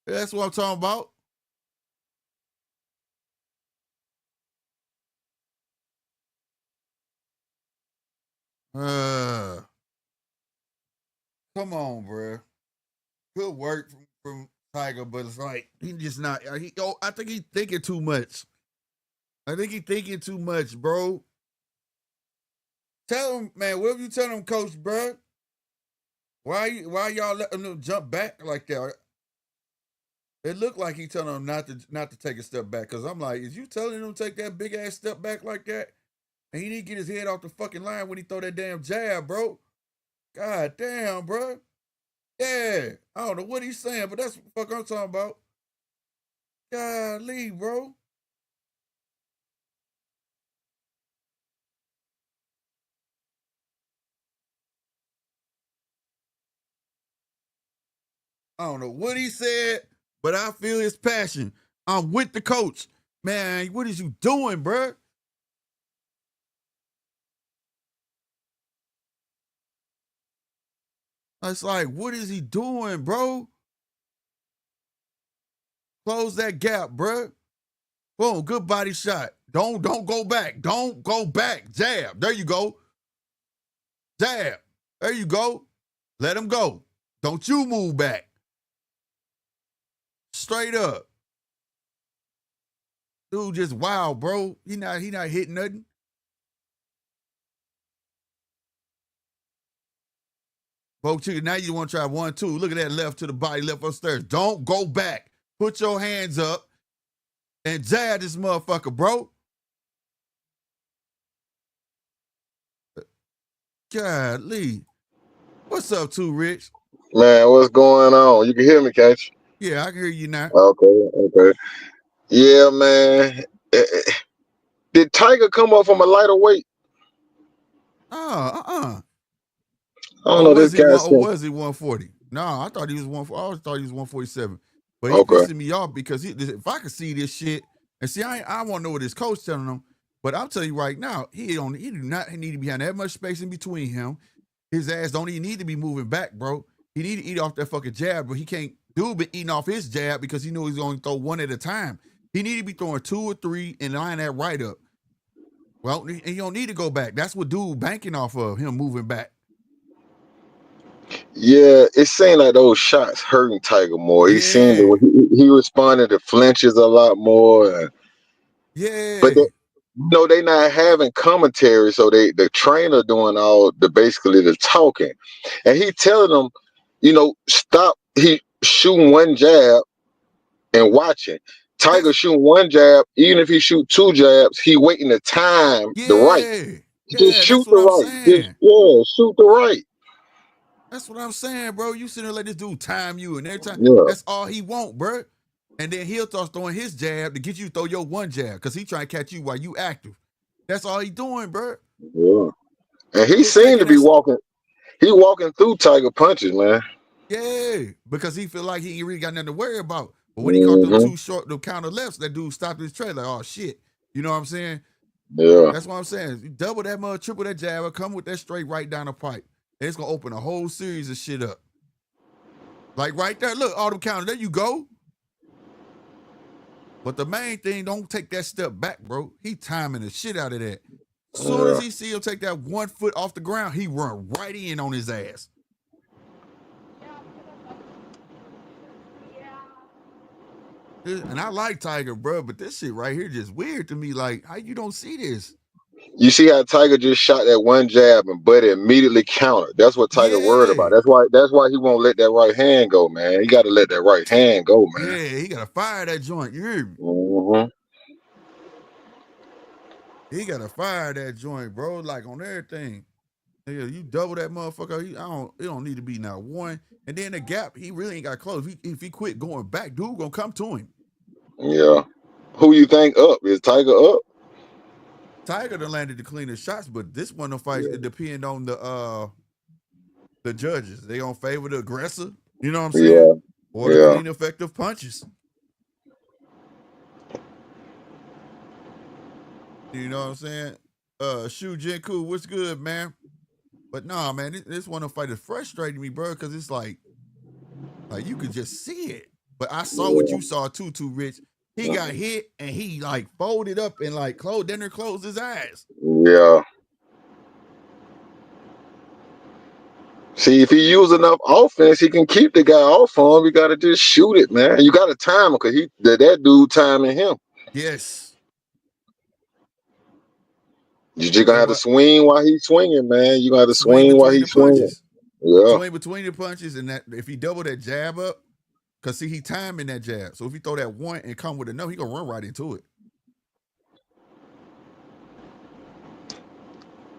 That's what I'm talking about. Come on, bruh. Good work from Tiger, but it's like he just not. I think he's thinking too much. I think he's thinking too much, bro. Tell him, man. Whatever you tell him, coach, bro. Why y'all letting him jump back like that? It looked like he telling him not to take a step back. Cause I'm like, is you telling him to take that big ass step back like that? And he didn't get his head off the fucking line when he throw that damn jab, bro. God damn, bro. Yeah, I don't know what he's saying, but that's what the fuck I'm talking about. Golly, bro. I don't know what he said, but I feel his passion. I'm with the coach. Man, what is you doing, bro? It's like, what is he doing, bro? Close that gap, bro. Boom, good body shot. Don't go back. Don't go back. Jab. There you go. Jab. There you go. Let him go. Don't you move back. Straight up. Dude just wild, bro. He not hitting nothing. Bo Chicken, now you want to try 1-2. Look at that left to the body, left upstairs. Don't go back. Put your hands up and jab this motherfucker, bro. Golly. What's up, too, Rich? Man, what's going on? You can hear me, Catch? Yeah, I can hear you now. Okay. Yeah, man. Did Tiger come up from a lighter weight? I don't know. This guy was he 140? No, I thought he was 140. I always thought he was 147. But he's pissing me off because if I could see this shit, and see, I want to know what his coach telling him, but I'll tell you right now, he do not need to be having that much space in between him. His ass don't even need to be moving back, bro. He need to eat off that fucking jab, but he can't do but eating off his jab because he knows he's going to throw one at a time. He need to be throwing 2 or 3 and line that right up. Well, and you don't need to go back. That's what dude banking off of, him moving back. Yeah, it seemed like those shots hurting Tiger more. He seemed he responded to flinches a lot more. But they not having commentary, so the trainer doing all basically the talking, and he telling them, stop. He shooting one jab and watching. Tiger shooting one jab, even if he shoot 2 jabs, he waiting the time the right. Just shoot the right. Shoot the right. That's what I'm saying, bro. You sitting there let this dude time you, and every time that's all he want, bro. And then he'll start throwing his jab to get you to throw your one jab because he trying to catch you while you active. That's all he doing, bro. Yeah. And he seemed to be walking. He walking through Tiger punches, man. Yeah, because he feel like he ain't really got nothing to worry about. But when he caught them two short, the counter lefts, that dude stopped his trade like, oh shit. You know what I'm saying? Yeah. That's what I'm saying. You double that mother, triple that jab, come with that straight right down the pipe. And it's gonna open a whole series of shit up. Like right there, look, all them counters. There you go. But the main thing, don't take that step back, bro. He timing the shit out of that. As soon as he see him take that 1 foot off the ground, he run right in on his ass. And I like Tiger, bro, but this shit right here just weird to me. Like, how you don't see this? You see how Tiger just shot that one jab and Buddy immediately countered. That's what Tiger worried about. That's why he won't let that right hand go, man. He got to let that right hand go, man. Yeah, he got to fire that joint. You hear me? He got to fire that joint, bro. Like on everything. Yeah, you double that motherfucker. It don't need to be now one. And then the gap, he really ain't got close. If he quit going back, dude gonna come to him. Yeah. Who you think up? Is Tiger up? Tiger done landed the cleanest shots, but this one of the fights, it depend on the judges. They gonna favor the aggressor, you know what I'm saying? Or the clean, effective punches. You know what I'm saying? Shu Jinku, what's good, man? But nah, man, this one of the fight is frustrating me, bro, because it's like you could just see it. But I saw what you saw too, Rich. He got hit and he like folded up and like closed his eyes. Yeah. See, if he use enough offense, he can keep the guy off on him. You got to just shoot it, man. You got to time him because that dude timing him. Yes. You just gonna have to swing while he's swinging, man. You gotta swing while he's swinging. Yeah. Swing between the punches, and that if he double that jab up, because see, he timing that jab. So if he throw that one and come with a no, he gonna run right into it.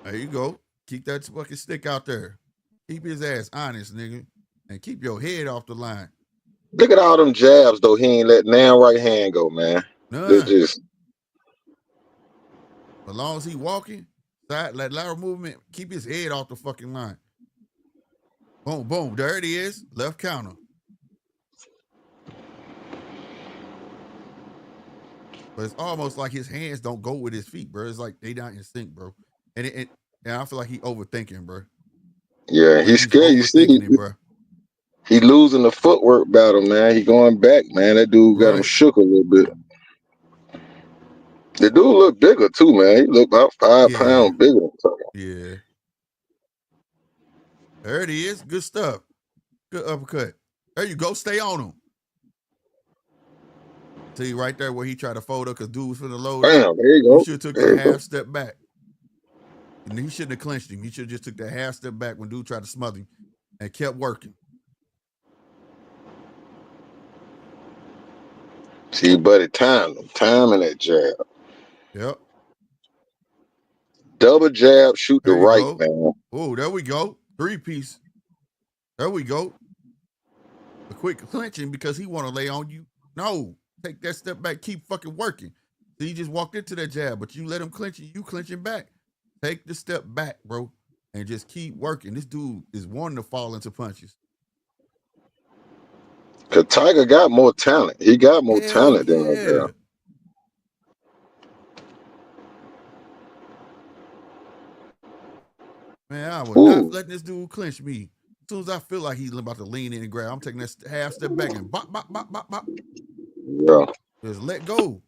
There you go. Keep that fucking stick out there. Keep his ass honest, nigga. And keep your head off the line. Look at all them jabs, though. He ain't let now right hand go, man. None. Just as long as he walking, that lateral movement, keep his head off the fucking line. Boom, boom. There it is. Left counter. But it's almost like his hands don't go with his feet, bro. It's like they not in sync, bro. And I feel like he overthinking, bro. Yeah, he's scared. You see, bro. He losing the footwork battle, man. He going back, man. That dude got him shook a little bit. The dude look bigger too, man. He look about 5 pounds bigger. Yeah. There it is. Good stuff. Good uppercut. There you go. Stay on him. See right there where he tried to fold up because dude was finna load. Bam, there you go. He should have took that half step back. And he shouldn't have clinched him. He should have just took that half step back when dude tried to smother him and kept working. See, buddy, timing that jab. Yep. Double jab, shoot the right, man. Oh, there we go. 3-piece. There we go. A quick clinching because he want to lay on you. No, take that step back. Keep fucking working. So he just walked into that jab, but you let him clinch and you clinching back. Take the step back, bro, and just keep working. This dude is wanting to fall into punches. Cause Tiger got more talent. He got more talent than that girl. Man, I was not letting this dude clinch me. As soon as I feel like he's about to lean in and grab, I'm taking that half step back and bop, bop, bop, bop, bop. Yeah. Just let go.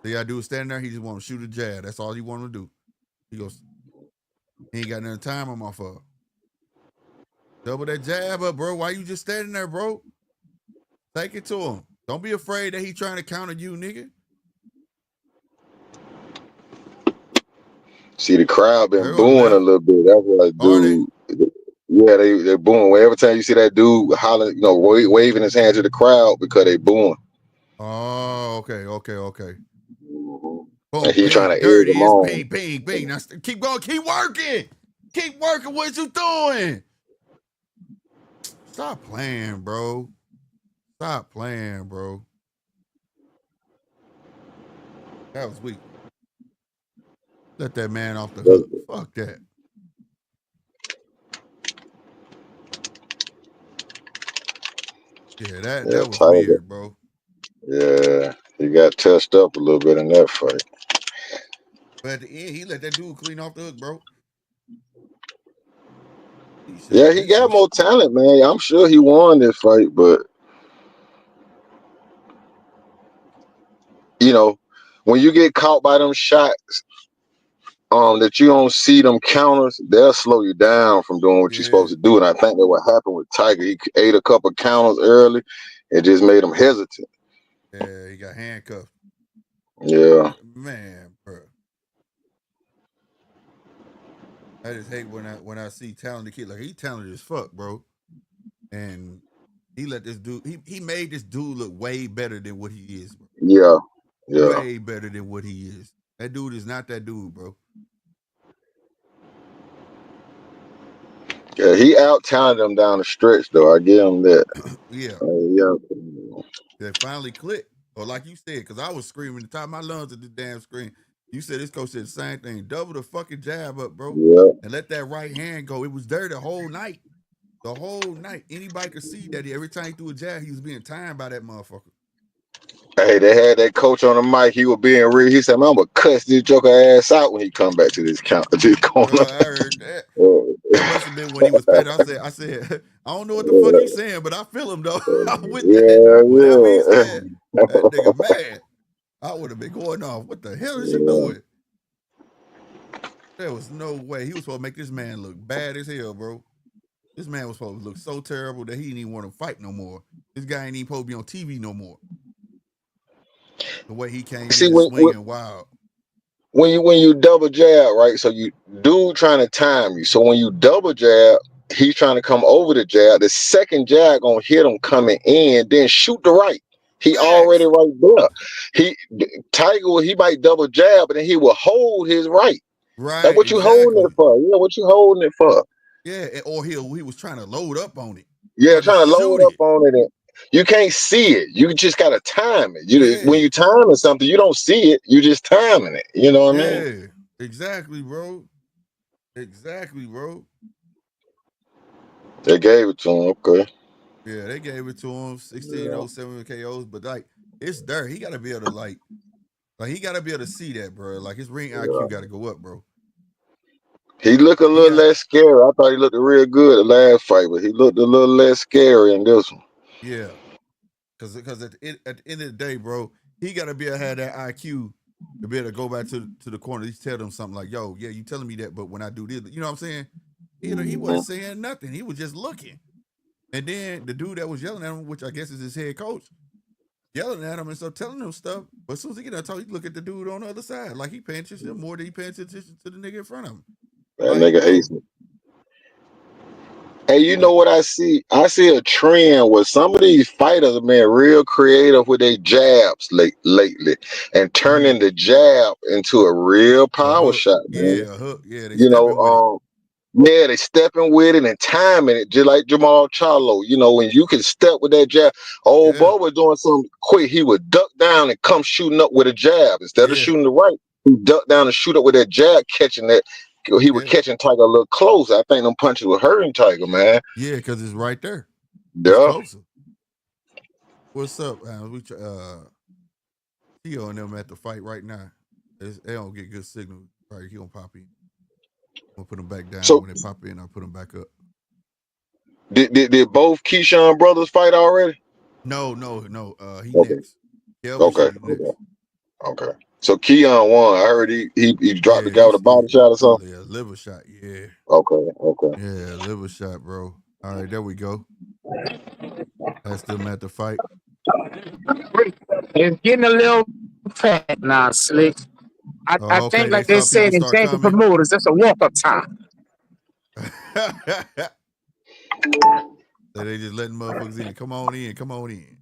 See, I do standing there. He just want to shoot a jab. That's all he want to do. He goes, he ain't got nothing time on my fuck. Double that jab up, bro. Why you just standing there, bro? Take it to him. Don't be afraid that he trying to counter you, nigga. See, the crowd been booing a little bit. That's what I do. Yeah, they're booing. Every time you see that dude hollering, you know, waving his hand to the crowd because they booing. Oh, okay. Boom, and he trying to bing, egg dirty. him It's on. bing, bing, bing. Now keep going. Keep working. Keep working. What you doing? Stop playing, bro. Stop playing, bro. That was weak. Let that man off the hook. Fuck that. Yeah, that was Tiger. weird, bro. Yeah, he got touched up a little bit in that fight. But at the end, he let that dude clean off the hook, bro. Yeah, he got more talent, man. I'm sure he won this fight, but you know, when you get caught by them shots, that you don't see them counters, they'll slow you down from doing what you're supposed to do. And I think that what happened with Tiger, he ate a couple counters early, it just made him hesitant. Yeah, he got handcuffed. Yeah, man, bro. I just hate when I see talented kid like he talented as fuck, bro. And he let this dude he made this dude look way better than what he is, bro. Yeah. Way better than what he is. That dude is not that dude, bro. Yeah, he out talented him down the stretch though. I give him that. Yeah. Yeah. They finally clicked. Or like you said, because I was screaming at the top of my lungs at the damn screen. You said this coach said the same thing. Double the fucking jab up, bro. Yeah. And let that right hand go. It was there the whole night. The whole night. Anybody could see that every time he threw a jab, he was being timed by that motherfucker. Hey, they had that coach on the mic. He was being real. He said, "Man, I'm gonna cuss this joker ass out when he come back to this count, this corner." Bro, I heard that. That must have been when he was petty. I said, I don't know what the fuck he's saying, but I feel him though. I'm with that. Whatever he said, that nigga mad. I would have been going off. What the hell is you doing? There was no way. He was supposed to make this man look bad as hell, bro. This man was supposed to look so terrible that he didn't even want to fight no more. This guy ain't even supposed to be on TV no more. The way he came in swinging wild. When you double jab, right? So you dude trying to time you. So when you double jab, he's trying to come over the jab. The second jab gonna hit him coming in, then shoot the right. He already right there. Tiger, he might double jab, but then he will hold his right. Right. Like what you holding it for? Yeah, what you holding it for? Yeah, or he was trying to load up on it. Yeah, trying to load up on it. And you can't see it. You just gotta time it. When you timing something, you don't see it. You just timing it. You know what I mean? Yeah, exactly, bro. Exactly, bro. They gave it to him. Okay. Yeah, they gave it to him. 16-07 KOs, but like it's there. He gotta be able to like he gotta be able to see that, bro. Like his ring IQ gotta go up, bro. He looked a little less scary. I thought he looked real good the last fight, but he looked a little less scary in this one. Yeah, because at the end of the day, bro, he gotta be able to have that IQ to be able to go back to the corner. He tell them something like, "Yo, yeah, you telling me that, but when I do this, you know what I'm saying?" He wasn't saying nothing. He was just looking. And then the dude that was yelling at him, which I guess is his head coach, yelling at him and stuff, telling him stuff. But as soon as he get done talking, he look at the dude on the other side. Like he paying attention more than he paying attention to the nigga in front of him. That nigga Heisa. Hey, you know what I see? I see a trend where some of these fighters have been real creative with their jabs lately and turning the jab into a real power shot, man. Yeah, a hook. Yeah, they stepping with it. Yeah, they stepping with it and timing it, just like Jamal Charlo. You know, when you can step with that jab. Old boy was doing something quick. He would duck down and come shooting up with a jab. Instead of shooting the right, he ducked down and shoot up with that jab, catching that. He was catching Tiger a little closer. I think them punches were hurting Tiger, man. Yeah, because it's right there. Yeah. It's closer. What's up? We Theo and them at the fight right now. They don't get good signal. Right, he gonna pop in. I'm gonna put them back down. So, when they pop in, I'll put them back up. Did both Keshan brothers fight already? No. He next. Okay. So Keon won. I heard he dropped the guy with a body shot or something. Yeah, liver shot. Yeah. Okay. Yeah, liver shot, bro. All right, there we go. That's them at the fight. It's getting a little fat now, Slick. I think, like they said in Janky Promoters, that's a walk-up time. So they just letting motherfuckers in. Come on in.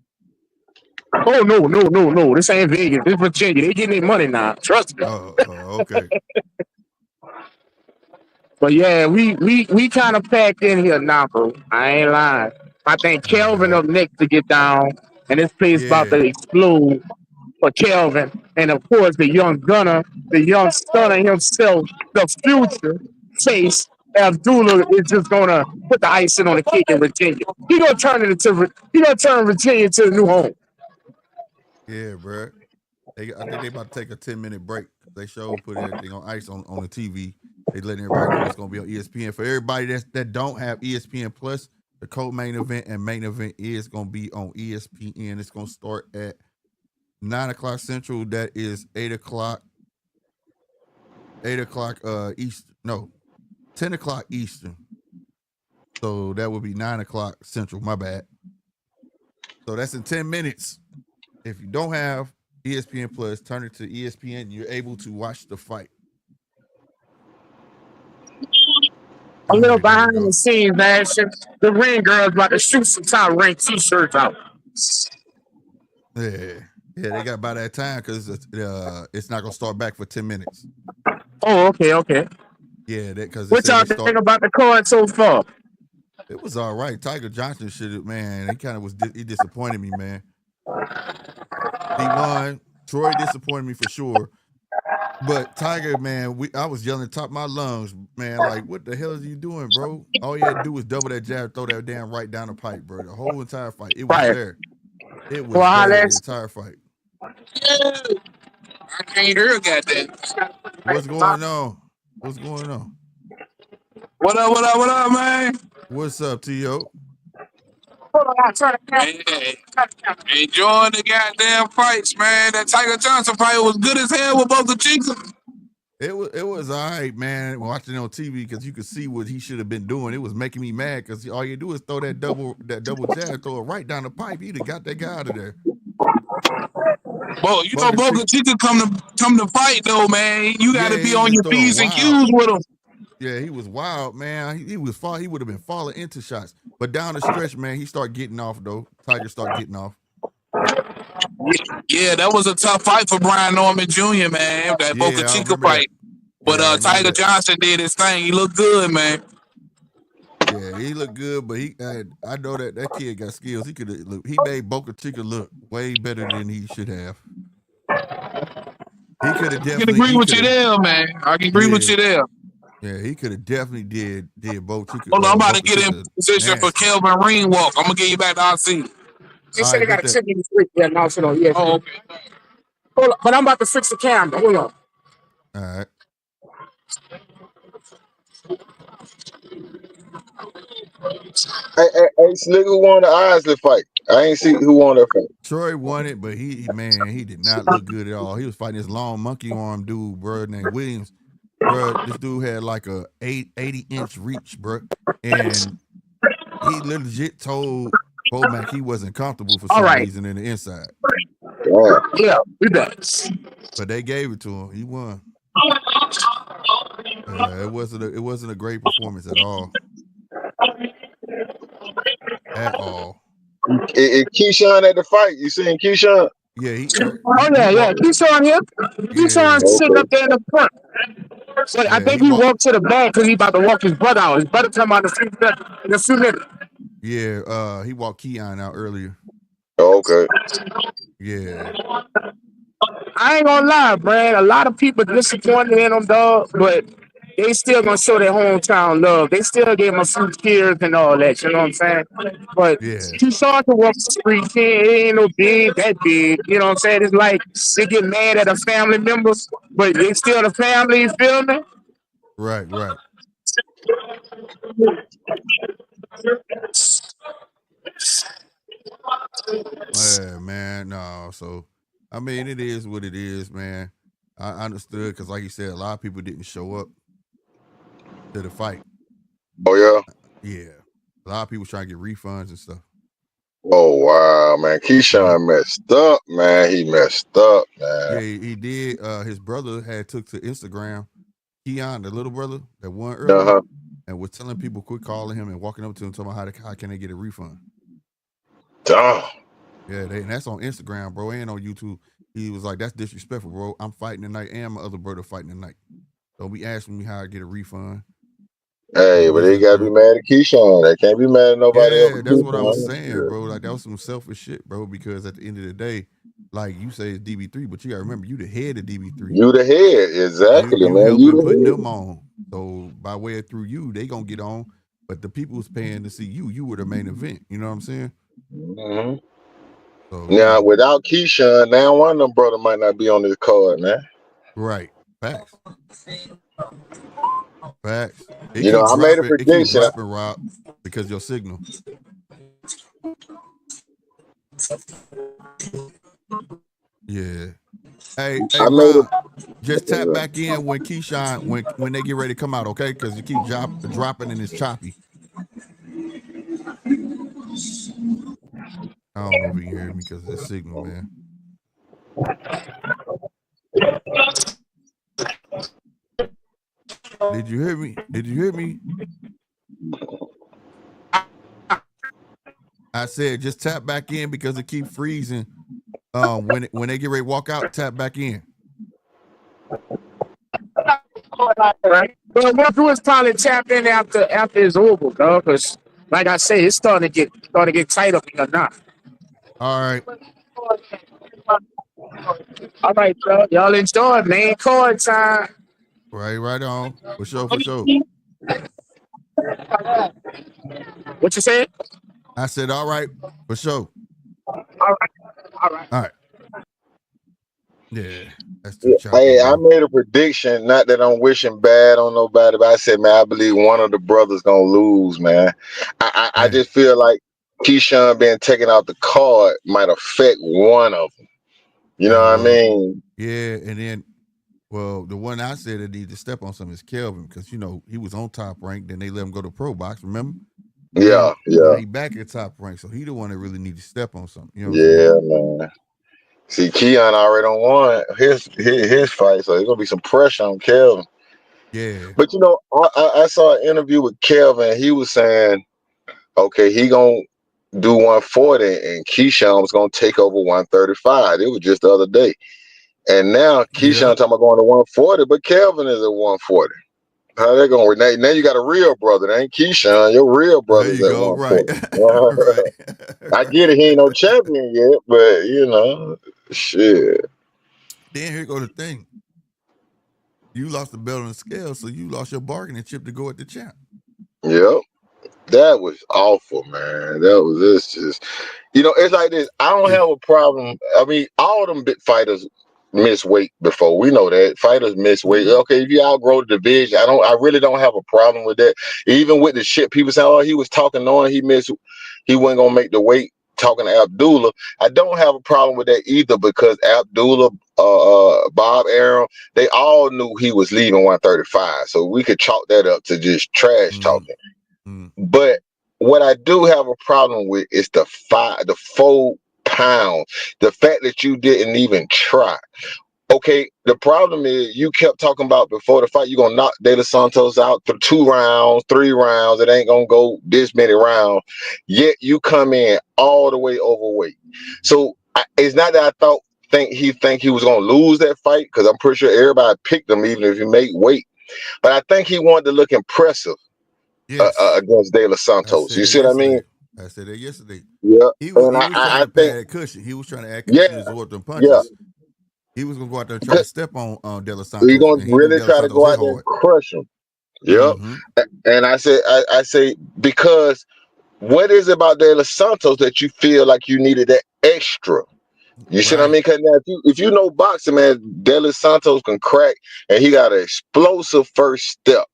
Oh no. This ain't Vegas. This Virginia. They getting their money now. Trust me. Okay. But yeah, we kind of packed in here now, bro. I ain't lying. I think Kelvin up next to get down, and this place about to explode for Kelvin. And of course, the young gunner, the young stunner himself, the future face Abdullah is just gonna put the icing on the cake in Virginia. He gonna turn Virginia into a new home. Yeah, bro. I think they about to take a 10-minute break. They put everything on ice on the TV. They letting everybody know it's gonna be on ESPN. For everybody that don't have ESPN Plus, the co-main event and main event is gonna be on ESPN. It's gonna start at 9:00 Central. That is 8:00 Eastern. No, 10:00 Eastern. So that would be 9:00 Central. My bad. So that's in 10 minutes. If you don't have ESPN Plus, turn it to ESPN, and you're able to watch the fight. A little behind the scenes action. The ring girls about to shoot some top ranked t-shirts out. Yeah, they got by that time because it's not gonna start back for 10 minutes. Oh, okay. Yeah, because what y'all think about the card so far? It was all right. Tiger Johnson should have, man. He kind of he disappointed me, man. He won. Troy disappointed me for sure. But Tiger, man, I was yelling top of my lungs, man, like, what the hell is you doing, bro? All you had to do was double that jab, throw that damn right down the pipe, bro. The whole entire fight. It was there. It was there the entire fight. Yeah. I can't hear goddamn. What's going on? What up, man? What's up, T.O.? Hey, enjoying the goddamn fights, man. That Tiger Johnson fight was good as hell with both the cheeks. It was all right, man. Watching it on TV because you could see what he should have been doing. It was making me mad because all you do is throw that double jab, throw it right down the pipe. He'd have got that guy out of there. Well, you know, Boca Chica come to fight though, man. You got to be on your P's and Q's with him. Yeah, he was wild, man. He would have been falling into shots, but down the stretch, man, he started getting off though. Tiger started getting off. Yeah, that was a tough fight for Brian Norman Jr., man. That Boca Chica fight. But Tiger Johnson did his thing. He looked good, man. Yeah, he looked good, but I know that kid got skills. He made Boca Chica look way better than he should have. He could have definitely. I can agree with you there, man. I can agree with you there. Yeah, he could have definitely did Boca Chica. Hold on, I'm about to get in position for Kelvin Ring Walk. I'm gonna get you back to RC. They said they got a 10-minute break. Yeah, now it's on. Yeah. Oh, okay. Hold on, but I'm about to fix the camera. Hold on. All right. Hey, Slick, who won the Isley fight? I ain't see who won that fight. Troy won it, but he did not look good at all. He was fighting this long monkey arm dude, bro, named Williams. Bro, this dude had like a 80-inch reach, bro, and he legit told Bomac he wasn't comfortable for some reason in the inside. Yeah, we bet. But they gave it to him. He won. It wasn't a great performance at all. At all. Keshan at the fight. You seen Keshan? Yeah, Keshan here. Keshan sitting up there in the front. But I think he walked to the back because he about to walk his brother out. His brother come out in a few minutes. Yeah, he walked Keon out earlier. Okay. Yeah. I ain't gonna lie, man. A lot of people disappointed in them, dog, but they still gonna show their hometown love. They still gave him a few cheers and all that. You know what I'm saying? But Keshan to walk the street, he ain't no that big. You know what I'm saying? It's like they get mad at a family member, but they still the family. You feel me? Right. Yeah, man. No, so I mean, it is what it is, man. I understood because, like you said, a lot of people didn't show up to the fight. Oh yeah. Yeah, a lot of people trying to get refunds and stuff. Oh wow, man. Keshan messed up, man. He messed up, man. Yeah, he did. His brother had took to Instagram, Keon, the little brother that won earlier, and was telling people, quit calling him and walking up to him, talking about how can they get a refund. Duh. Yeah, and that's on Instagram, bro, and on YouTube. He was like, "That's disrespectful, bro. I'm fighting tonight, and my other brother fighting tonight. Don't be asking me how I get a refund." Hey, but they gotta be mad at Keshan. They can't be mad at nobody else. Yeah, that's what I was saying, bro. Like that was some selfish shit, bro. Because at the end of the day, like you say, it's DB3, but you gotta remember, you the head of DB3. You the head, exactly, you man. helping putting them on. So by way of through you, they gonna get on. But the people who's paying to see you, you were the main event. You know what I'm saying? Mm-hmm. So now, without Keshan, now one of them brother might not be on this card, man. Right. Facts. Facts. It You know, I made a prediction. It keep dropping, Rob, because your signal. Yeah. Hey, Rob, just tap back in when Keshan, when they get ready to come out, okay? Because you keep dropping and it's choppy. I don't know if you can hear me because of that signal, man. Did you hear me? Did you hear me? I said just tap back in because it keeps freezing. When they get ready to walk out, tap back in. Right. Well, we'll do is probably tap in after it's over, dog. Because, like I say, it's starting to get tight up here now. All right. All right, y'all enjoy main card time. Right on. For sure. What you said? I said, all right, for sure. All right. Yeah, that's too choppy. Hey, I made a prediction. Not that I'm wishing bad on nobody, but I said, man, I believe one of the brothers gonna lose, man. I just feel like Keshan being taken out the card might affect one of them. You know what I mean? Yeah, and then, well, the one I said that needs to step on something is Kelvin, because you know he was on Top Rank, then they let him go to Pro Box. Remember? Yeah. Now he back at Top Rank, so he the one that really need to step on something. You know man. See, Keon already don't want his fight, so there's gonna be some pressure on Kelvin. Yeah. But you know, I saw an interview with Kelvin. He was saying, okay, he gonna do 140, and Keshan was gonna take over 135. It was just the other day, and now Keshan talking about going to 140, but Kelvin is at 140. How they gonna work? Now you got a real brother. That ain't Keshan. Your real brother's at 140. Right. I get it. He ain't no champion yet, but you know, shit. Then here go the thing. You lost the belt on the scale, so you lost your bargaining chip to go at the champ. Yep. That was awful, man. It's just, you know, it's like this. I don't have a problem. I mean, all them big fighters miss weight before. We know that fighters miss weight. Okay, if you outgrow the division, I really don't have a problem with that. Even with the shit people say, oh, he was talking knowing he wasn't gonna make the weight. Talking to Abdullah, I don't have a problem with that either, because Abdullah, Bob Arum, they all knew he was leaving 135, so we could chalk that up to just trash talking. But what I do have a problem with is the 4 pounds. The fact that you didn't even try. Okay, the problem is you kept talking about before the fight you're gonna knock De Los Santos out for 2 rounds, 3 rounds. It ain't gonna go this many rounds. Yet you come in all the way overweight. So it's not that I think he was gonna lose that fight, because I'm pretty sure everybody picked him even if he made weight. But I think he wanted to look impressive. Against De Los Santos. You see what I mean? I said that yesterday. Yeah. He was trying to pad that cushion. He was trying to add cushion to his order punches. Yeah. He was gonna go out there and try to step on De Los Santos. He's gonna really try to go out there and crush him. Yep. And I say because what is it about De Los Santos that you feel like you needed that extra? You see what I mean? Because now if you know boxing, man, De Los Santos can crack, and he got an explosive first step.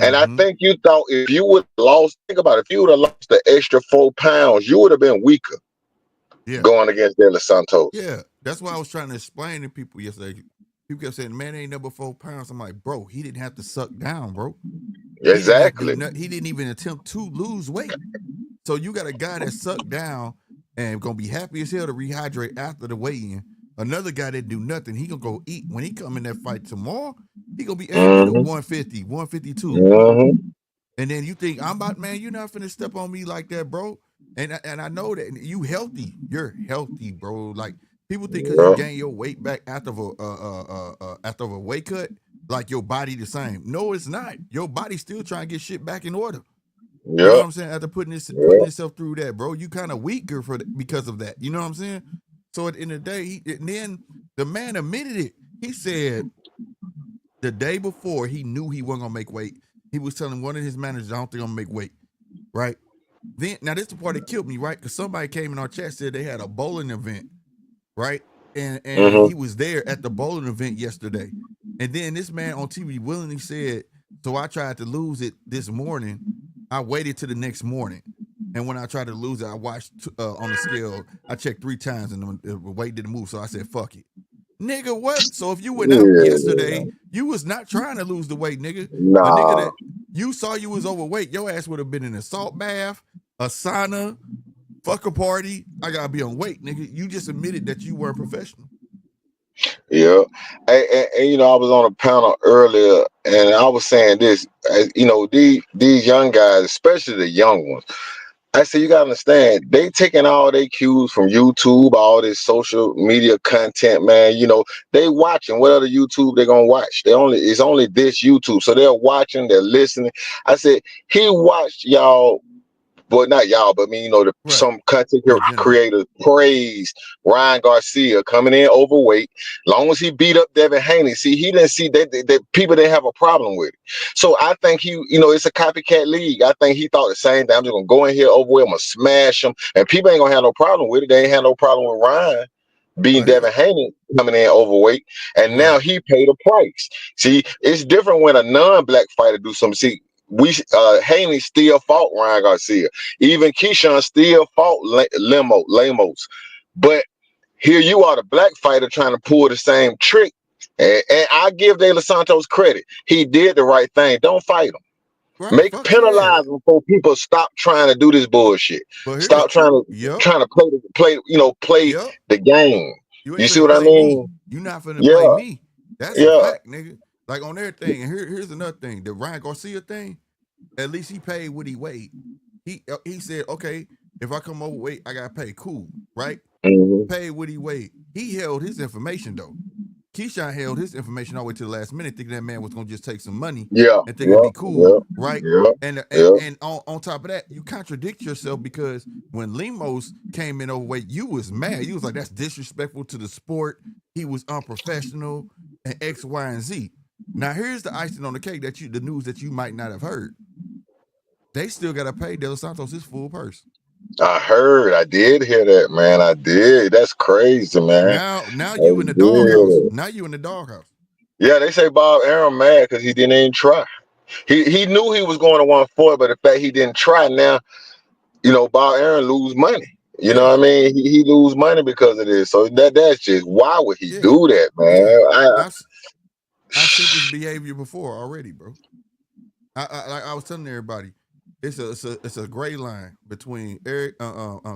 And I think you thought if you would have lost, think about it, if you would have lost the extra 4 pounds, you would have been weaker going against De Los Santos. Yeah, that's why I was trying to explain to people yesterday. People kept saying, man, ain't number 4 pounds. I'm like, bro, he didn't have to suck down, bro. Exactly. He didn't even attempt to lose weight. So you got a guy that sucked down and gonna be happy as hell to rehydrate after the weigh-in. Another guy that do nothing, he gonna go eat. When he come in that fight tomorrow, he gonna be angry to 150, 152. And then you think, I'm about, man, you're not finna step on me like that, bro. And I know that you healthy. You're healthy, bro. Like people think because you gain your weight back after a weight cut, like your body the same. No, it's not. Your body still trying to get shit back in order. You know what I'm saying? After putting yourself through that, bro, you kind of weaker because of that. You know what I'm saying? So at the end of the day, and then the man admitted it. He said the day before he knew he wasn't gonna make weight. He was telling one of his managers, "I don't think I'm gonna make weight." Right? Then now this is the part that killed me, right? Because somebody came in our chat said they had a bowling event, right? And he was there at the bowling event yesterday. And then this man on TV willingly said, "So I tried to lose it this morning. I waited till the next morning. And when I tried to lose it, I watched on the scale. I checked 3 times and the weight didn't move. So I said, fuck it. Nigga, what? So if you went out yesterday, you was not trying to lose the weight, nigga. Nah. A nigga that you saw you was overweight, your ass would have been in a salt bath, a sauna, fuck a party. I gotta be on weight, nigga. You just admitted that you weren't professional. Yeah. And you know, I was on a panel earlier and I was saying this, you know, these young guys, especially the young ones, I said, you gotta understand, they taking all their cues from YouTube, all this social media content, man. You know, they watching what other YouTube they gonna watch. It's only this YouTube. So they're watching, they're listening. I said, he watched y'all, well, not y'all, but I mean, you know, some content creators praise Ryan Garcia coming in overweight. Long as he beat up Devin Haney, see, he didn't see that people didn't have a problem with it. So I think you know, it's a copycat league. I think he thought the same thing. I'm just gonna go in here overweight, I'm gonna smash him, and people ain't gonna have no problem with it. They ain't had no problem with Ryan beating Devin Haney coming in overweight, and now he paid a price. See, it's different when a non-black fighter do something. See, Haney still fought Ryan Garcia. Even Keshan still fought Lemos. But here you are, the black fighter, trying to pull the same trick. And I give De Los Santos credit. He did the right thing. Don't fight him. Make penalize him before people stop trying to do this bullshit. Stop trying to play the game. You see what I mean? You're not finna play me. That's a fact, nigga. Like on everything. And here's another thing. The Ryan Garcia thing, at least he paid what he weighed. He said, okay, if I come overweight, I gotta pay. Cool, right? Paid what he weighed. He held his information though. Keshan held his information all the way to the last minute, thinking that man was gonna just take some money and think it'd be cool, right? And on top of that, you contradict yourself because when Lemos came in overweight, you was mad. You was like, that's disrespectful to the sport. He was unprofessional and X, Y, and Z. Now here's the icing on the cake the news that you might not have heard. They still gotta pay De Los Santos his full purse. I did hear that, man. I did. That's crazy, man. Now you in the doghouse. Now you in the doghouse. Yeah, they say Bob Arum mad because he didn't even try. He knew he was going to 140, but the fact he didn't try, now, you know, Bob Arum lose money. You know what I mean? He lose money because of this. So that's just, why would he do that, man? I've seen this behavior before already, bro. I was telling everybody, it's a gray line between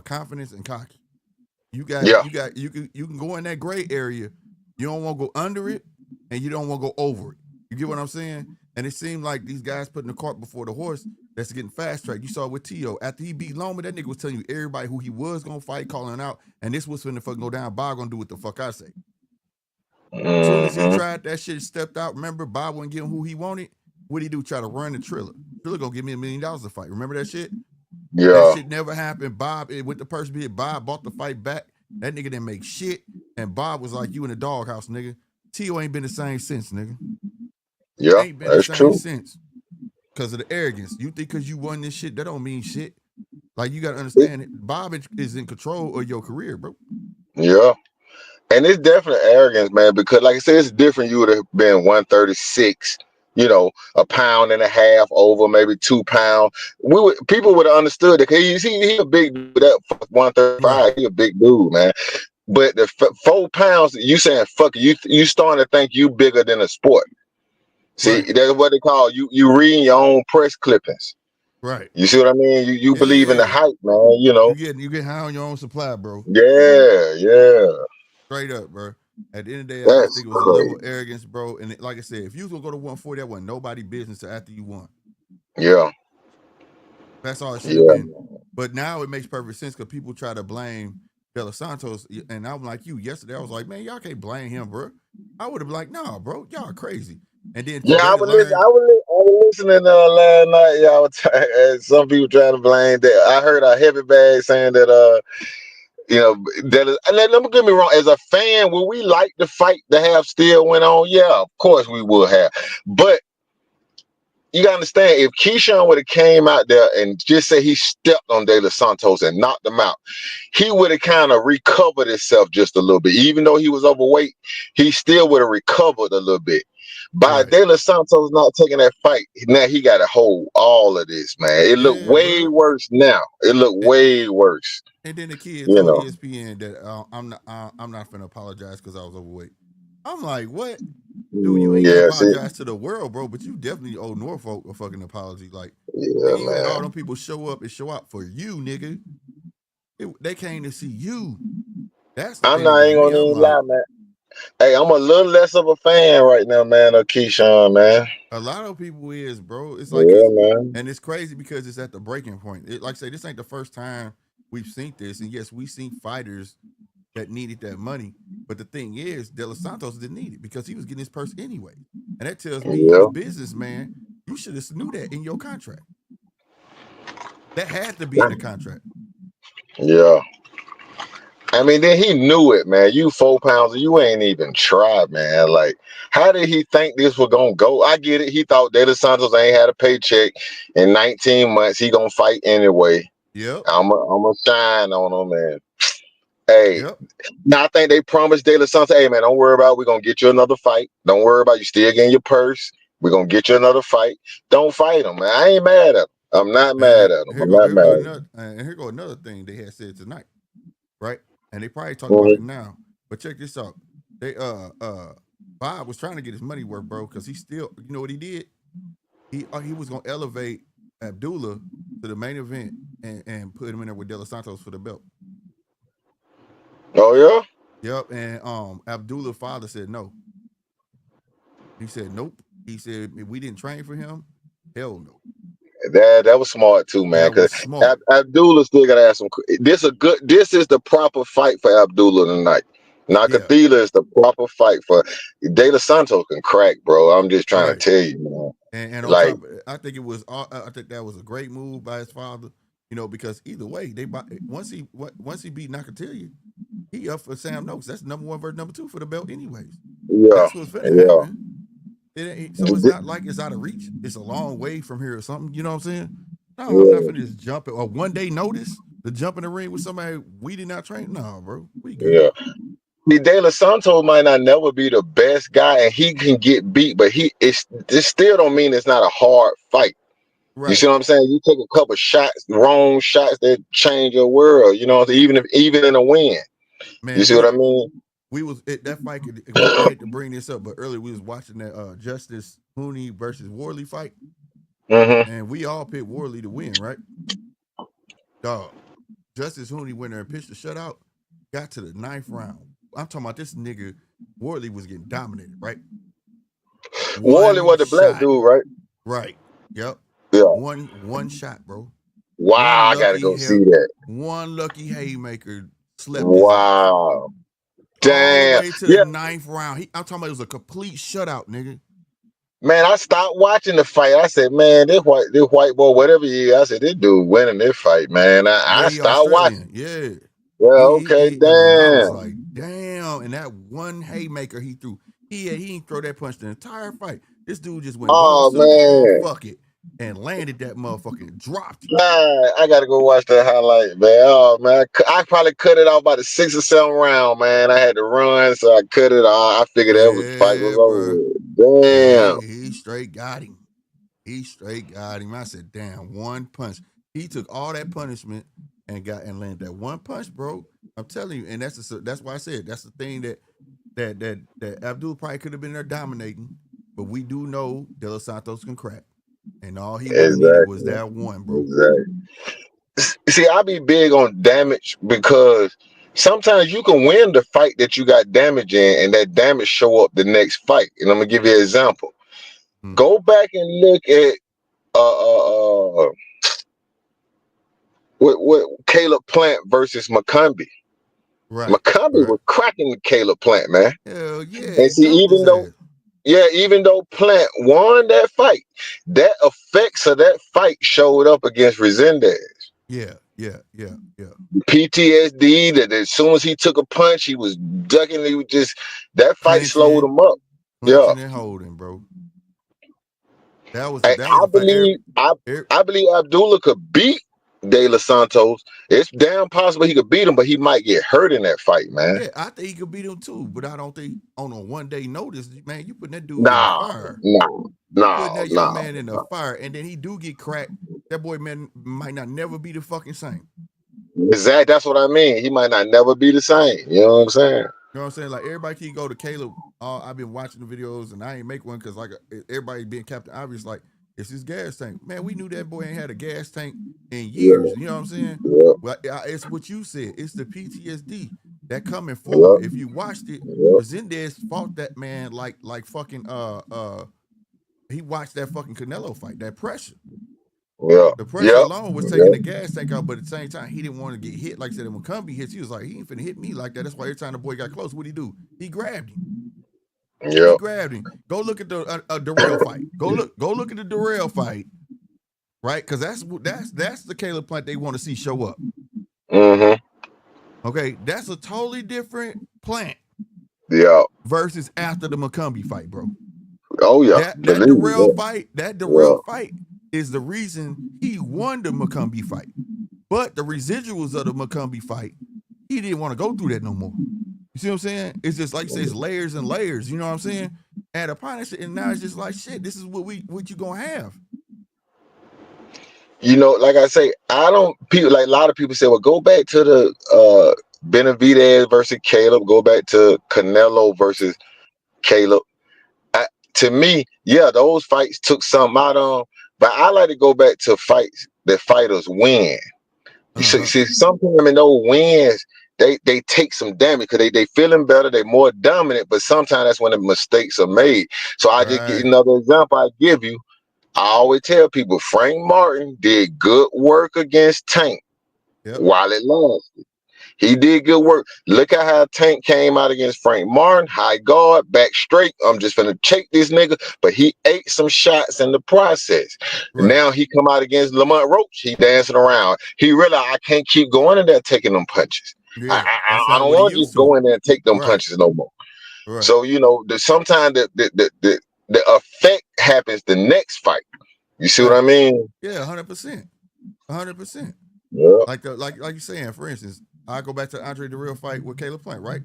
confidence and cocky. You can go in that gray area. You don't want to go under it, and you don't want to go over it. You get what I'm saying? And it seemed like these guys putting the cart before the horse. That's getting fast tracked. You saw it with T.O. After he beat Loma, that nigga was telling you everybody who he was gonna fight, calling out, and this was finna fucking go down. Bob gonna do what the fuck I say. As soon as he tried that shit, stepped out. Remember, Bob wouldn't give him who he wanted. What'd he do? Try to run the Triller. Triller gonna give me $1 million to fight. Remember that shit? Yeah. That shit never happened. Bob, with the person being Bob, bought the fight back. That nigga didn't make shit. And Bob was like, you in the doghouse, nigga. T.O. ain't been the same since, nigga. Yeah, ain't been that's the same true. Since. Because of the arrogance. You think because you won this shit, that don't mean shit. Like, you got to understand it. Bob is in control of your career, bro. Yeah. And it's definitely arrogance, man, because like I said, it's different. You would have been 136, you know, a pound and a half over, maybe 2 pounds. People would have understood it. He a big dude. That 135, he a big dude, man. But the 4 pounds, you saying fuck you starting to think you bigger than a sport. See, that's what they call you reading your own press clippings. Right. You see what I mean? You believe in the hype, man, you know. You get high on your own supply, bro. Yeah. Straight up, bro. At the end of the day, I just think it was a level of arrogance, bro. And like I said, if you was gonna go to 140, that wasn't nobody business after you won. Yeah. That's all it should have been. But now it makes perfect sense because people try to blame De Los Santos, and I'm like you. Yesterday, I was like, man, y'all can't blame him, bro. I would have been like, nah, bro, y'all crazy. And then Yeah, today I to was listening. learn, I was listening last night. Y'all, some people trying to blame that. I heard a heavy bag saying that that. And let me get me wrong. As a fan, would we like the fight to have still went on? Yeah, of course we would have. But you gotta understand, if Keshan would have came out there and just said he stepped on De Los Santos and knocked him out, he would have kind of recovered himself just a little bit. Even though he was overweight, he still would have recovered a little bit. By right? De Los Santos not taking that fight, now he got to hold all of this, man. It looked Yeah, way bro. worse now. It looked way worse. And then the kid You told know. ESPN that I'm not finna apologize because I was overweight. I'm like, what? Dude, you ain't gotta Yeah, see, apologize to the world, bro, but you definitely owe Norfolk a fucking apology. Like, yeah, nigga, you had all man. them people show up and show out for you, nigga. They came to see you. That's the I'm thing that not get ain't me. gonna I'm even like, lie, man. Hey, I'm a little less of a fan right now, man, of Keshan, man. a lot of people is, bro. It's like, Yeah, man. and it's crazy because it's at the breaking point. Like I say, this ain't the first time we've seen this. And yes, we've seen fighters that needed that money. But the thing is, De Los Santos didn't need it because he was getting his purse anyway. And that tells me you Yeah, the businessman. You should have knew that in your contract. That had to be in the contract. yeah. I mean, then he knew it, man. You 4 pounds, you ain't even tried, man. Like, how did he think this was gonna go? I get it. He thought De Los Santos ain't had a paycheck in 19 months. He gonna fight anyway. Yep. I'm a shine on him, man. Hey, Yep. now I think they promised De Los Santos, hey man, don't worry about it. We're gonna get you another fight. Don't worry about it. You still getting your purse. We're gonna get you another fight. Don't fight him, man. I ain't mad at him. I'm not mad And at him. here I'm go not here go mad another and here go another thing they had said tonight, right? And they probably at talking about it him. now. But check this out. They Bob was trying to get his money worth, bro, because he still, you know what he did? He was gonna elevate Abdullah to the main event and put him in there with De Los Santos for the belt. Oh yeah? Yep. And Abdullah's father said no. He said nope. He said if we didn't train for him, hell no. That was smart too, man. That Because was smart. Abdullah still gotta have some. This is the proper fight for Abdullah tonight. Yeah. Nakathila is the proper fight for De Los Santos can crack, bro. I'm just trying to Right. tell you, man. And on Like, top, I think I think that was a great move by his father. You know, because either way, once he beat Nakathilia, he up for Sam Noakes. That's number 1 versus number 2 for the belt, anyways. yeah, That's what's finna yeah. happen. So it's not like it's out of reach. It's a long way from here or something. You know what I'm saying? No, I'm not Yeah, finna just jump it or one day notice to jump in the ring with somebody we did not train. No, bro, we yeah. good. See, De Los Santos might not never be the best guy, and he can get beat, but this still don't mean it's not a hard fight. You see Right, what I'm saying? You take a couple shots, wrong shots that change your world. You know, even in a win. You man. see what I mean? We was that fight. I hate to bring this up, but earlier we was watching that Justice Hooney versus Worley fight, Mm-hmm. and we all picked Worley to win, right? Dog, Justice Hooney went there and pitched the shutout, got to the 9th round. I'm talking about this nigga. Worley was getting dominated, right? Warley One was the black shot, dude, right? right? Yep. Yeah. One shot, bro. Wow, One I gotta lucky go see hell, that. one lucky haymaker slept his ass Wow. all the Damn. way to the Yeah, 9th round. I'm talking about it was a complete shutout, nigga. man, I stopped watching the fight. I said, man, this white boy, whatever he is, I said, this dude winning this fight, man. Yeah, I he stopped watching. Australian. Yeah. Yeah, okay, And I was damn. like, damn. And that one haymaker he threw, he didn't throw that punch the entire fight. This dude just went Oh balls to the wall, man. fuck it, and landed that motherfucker and dropped him. Man, I gotta go watch that highlight, man. Oh man, I probably cut it off by the 6th or 7th round, man. I had to run, so I cut it off. I figured that was fight was Yeah, over bro. with. And Damn. he straight got him. He straight got him. I said, damn, one punch. He took all that punishment and landed that one punch, bro. I'm telling you, and that's why I said that's the thing that Abdul probably could have been there dominating, but we do know De Los Santos can crack, and all he would have needed was Exactly. that one, bro. Exactly. See, I be big on damage because sometimes you can win the fight that you got damage in, and that damage show up the next fight. And I'm gonna give you an example. Hmm. Go back and look at uh uh uh with Caleb Plant versus McCombie. Right. McCombie was cracking Caleb Plant, man. Hell yeah. And see, even though Plant won that fight, that effects of that fight showed up against Resendez. Yeah. PTSD, that as soon as he took a punch, he was ducking. He was just, that fight clinching, slowed him up. Clinching and holding, bro. That was I believe Abdullah could beat De Los Santos. It's damn possible he could beat him, but he might get hurt in that fight, man. Yeah, I think he could beat him too, but I don't think on a 1 day notice, man, you putting that dude in the fire. Putting that young man in the fire, and then he do get cracked. That boy man might not never be the fucking same. Exactly, that's what I mean. He might not never be the same. You know what I'm saying? You know what I'm saying? Like everybody can go to Caleb. I've been watching the videos and I ain't make one because like everybody being Captain Obvious, like it's his gas tank. Man, we knew that boy ain't had a gas tank in years. You know what I'm saying? Well, it's what you said. It's the PTSD that coming forward. If you watched it, Resendez fought that man like fucking he watched that fucking Canelo fight, that pressure. The pressure alone was taking the gas tank out, but at the same time, he didn't want to get hit. Like I said, when McCombie hits, he was like, he ain't finna hit me like that. That's why every time the boy got close, what'd he do? He grabbed him. He grabbed him. Go look at the Darrell fight. Go look at the Darrell fight, right? Because that's the Caleb Plant they want to see show up. Okay, that's a totally different Plant. Versus after the McCombie fight, bro. Oh yeah, that Darrell fight. That Darrell fight is the reason he won the McCombie fight. But the residuals of the McCombie fight, he didn't want to go through that no more. You see what I'm saying? It's just like you say, it's layers and layers. You know what I'm saying? And upon it, and now it's just like shit. This is what you gonna have. You know, like I say, people like a lot of people say, well, go back to the Benavidez versus Caleb. Go back to Canelo versus Caleb. To me, yeah, those fights took something out of them. But I like to go back to fights that fighters win. You see, sometimes in those wins, they take some damage because they feeling better, they more dominant, but sometimes that's when the mistakes are made. So I just get another example I give you. I always tell people Frank Martin did good work against Tank while it lasted. He did good work. Look at how Tank came out against Frank Martin. High guard, back straight. I'm just finna check this nigga. But he ate some shots in the process. Now he come out against Lamont Roach. He dancing around. He realized I can't keep going in there taking them punches. I don't want to just go in there and take them punches no more. So, you know, sometimes the effect happens the next fight. You see what I mean? Yeah, 100%. 100%. Yeah. Like you're saying, for instance, I go back to Andre Darrell fight with Caleb Plant, right?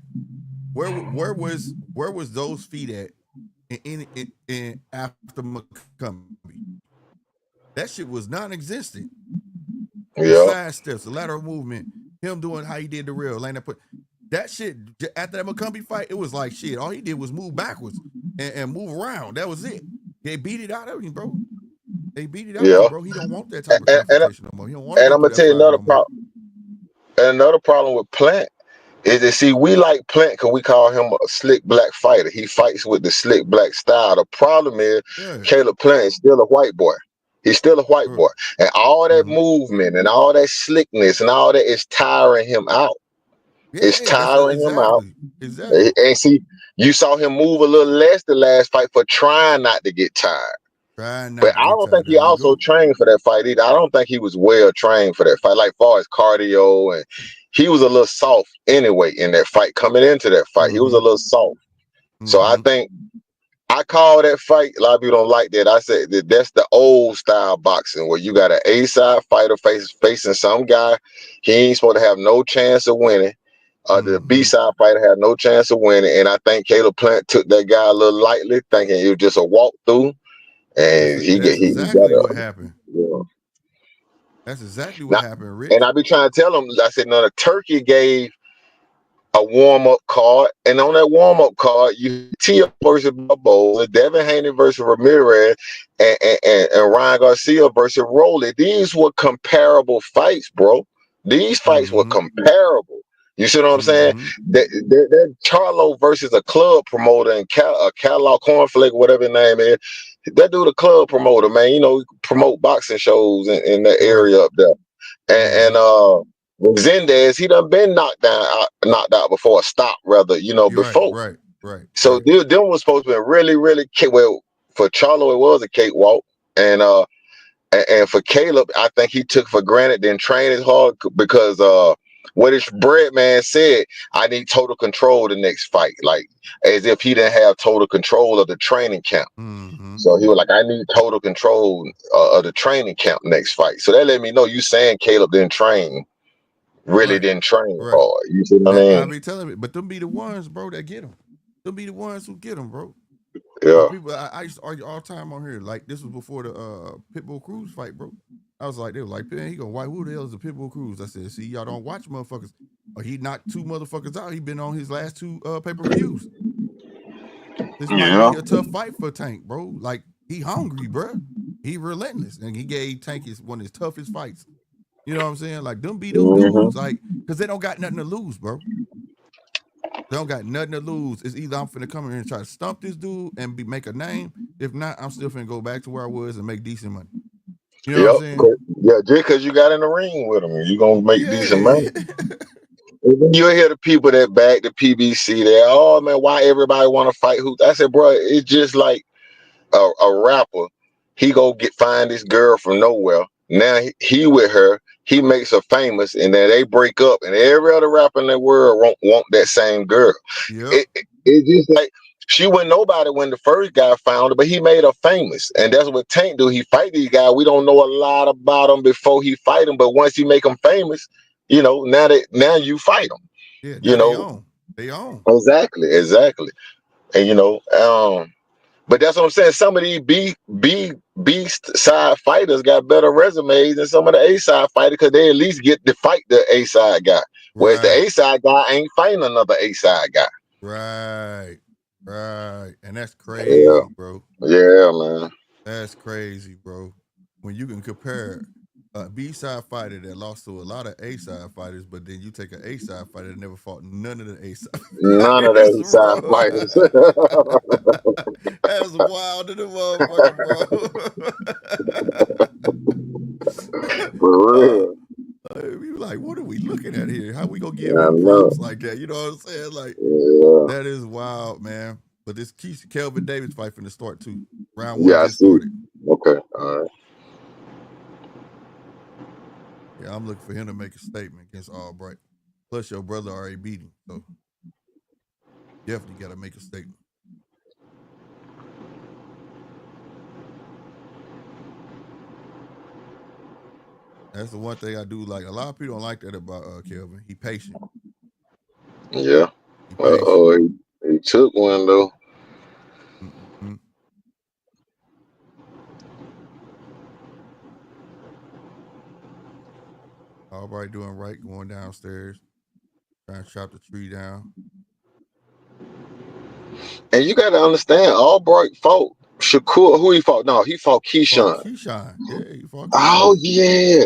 Where was those feet at in after McCombie? That shit was non-existent. The side steps, the lateral movement, him doing how he did Darrell, laying put that shit after that McCombie fight. It was like shit. All he did was move backwards and move around. That was it. They beat it out of him, bro. They beat it out of him, bro. He don't want that type of confrontation no more. He don't want. And I'm gonna tell you another problem. And another problem with Plant is that, see, we like Plant because we call him a slick black fighter. He fights with the slick black style. The problem is Caleb Plant is still a white boy. He's still a white boy. And all that movement and all that slickness and all that is tiring him out. It's tiring him out. Exactly. And see, you saw him move a little less the last fight for trying not to get tired. But I don't think he also trained for that fight either. I don't think he was well trained for that fight, like far as cardio, and he was a little soft anyway in that fight. Coming into that fight, he was a little soft. So I think I call that fight. A lot of people don't like that. I said that's the old style boxing where you got an A-side fighter facing some guy. He ain't supposed to have no chance of winning. The B-side fighter had no chance of winning. And I think Caleb Plant took that guy a little lightly, thinking it was just a walkthrough. And that's exactly what happened. Yeah. That's exactly what happened, Rich. And I be trying to tell him, I said, no, the Turkey gave a warm-up card, and on that warm-up card, you Tia versus Bubbo, Devin Haney versus Ramirez, and Ryan Garcia versus Rowley. These were comparable fights, bro. These fights were comparable. You see what I'm saying? That Charlo versus a club promoter and Catalog Cornflake, whatever his name is. That dude a club promoter, man. You know, promote boxing shows in that area up there. And Zendes, he done been knocked out before, stopped rather, before. Right. So them was supposed to be really, really well for Charlo. It was a cakewalk, and for Caleb, I think he took for granted, didn't train as hard because what his bread man said, I need total control the next fight, like as if he didn't have total control of the training camp. So he was like, I need total control of the training camp next fight. So that let me know you saying Caleb didn't train hard. You see what I mean? I be telling me, but them be the ones, bro, that get them. Them be the ones who get them, bro. Yeah. People, I used to argue all the time on here. Like, this was before the Pitbull Cruz fight, bro. I was like, they were like, man, he go, why? Who the hell is the Pitbull Cruz? I said, see, y'all don't watch motherfuckers. He knocked 2 motherfuckers out. He been on his last 2 pay-per-views. This might be a tough fight for Tank, bro. Like, he hungry, bro. He relentless, and he gave Tank one of his toughest fights. You know what I'm saying? Like, them be them dudes, like, because they don't got nothing to lose, bro. They don't got nothing to lose. It's either I'm finna come in here and try to stump this dude and make a name. If not, I'm still finna go back to where I was and make decent money. You know what I'm saying? Yeah, just because you got in the ring with him, you gonna make decent money. You'll hear the people that back the PBC there. Oh man, why everybody want to fight who? I said, bro, it's just like a rapper. He go find this girl from nowhere. Now he with her. He makes her famous, and then they break up, and every other rapper in the world want that same girl. Yep. It's just like she wasn't nobody when the first guy found her, but he made her famous, and that's what Tank do. He fight these guys. We don't know a lot about them before he fight them, but once he make them famous, now you fight them. Yeah, they own. Exactly, and but that's what I'm saying. Some of these B side fighters got better resumes than some of the A side fighters because they at least get to fight the A side guy. Whereas the A side guy ain't fighting another A side guy. Right. And that's crazy, bro. Yeah, man. That's crazy, bro. When you can compare a B side fighter that lost to a lot of A side fighters, but then you take an A side fighter that never fought none of the A side fighters. None of the A side fighters. That's wild to the motherfucker, bro. For real. We like, what are we looking at here? How we gonna give him props like that? You know what I'm saying? Like, that is wild, man. But this Kelvin Davis fight finna start too. Round 1 just started. Okay, all right. Yeah, I'm looking for him to make a statement against Albright. Plus, your brother already beat him, so definitely got to make a statement. That's the one thing I do like. A lot of people don't like that about Kelvin. He patient. Yeah. He took one though. Mm-hmm. Albright doing right, going downstairs, trying to chop the tree down. And you got to understand, Albright fought Shakur. Who he fought? No, he fought Keshan. Yeah, he fought Keshan. Oh, yeah.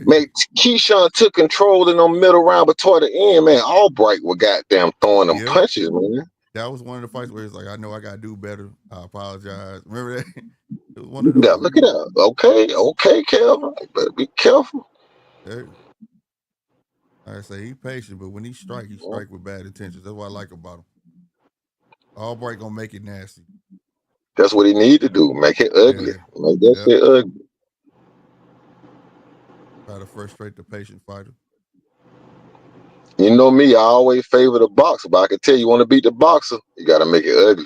Man, Keshan took control in the middle round, but toward the end, man, Albright was goddamn throwing them punches, man. That was one of the fights where it's like, I know I got to do better. I apologize. Remember that? It was one of those. Yeah, look at that. Okay, Kelvin. Better be careful. Like I say, he's patient, but when he strike with bad intentions. That's what I like about him. Albright gonna make it nasty. That's what he need to do. Make it ugly. Make that shit ugly. Try to frustrate the patient fighter. You know me, I always favor the boxer, but I can tell you want to beat the boxer, you got to make it ugly.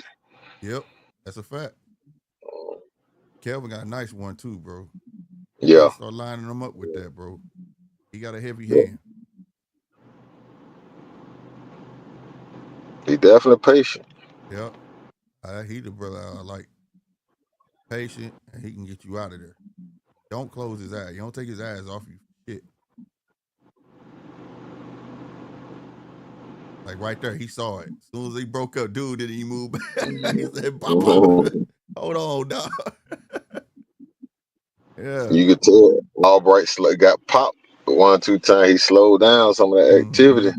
Yep, that's a fact. Kelvin got a nice one too, bro. Yeah. Start lining him up with that, bro. He got a heavy hand. He definitely patient. Yep. He the brother I like. Patient, and he can get you out of there. Don't close his eyes. You don't take his eyes off you. Shit. Like right there, he saw it. As soon as he broke up, dude, did he move back? He said, Papa, hold on, dog. Yeah. You could tell Albright got popped 1-2 times. He slowed down some of that activity.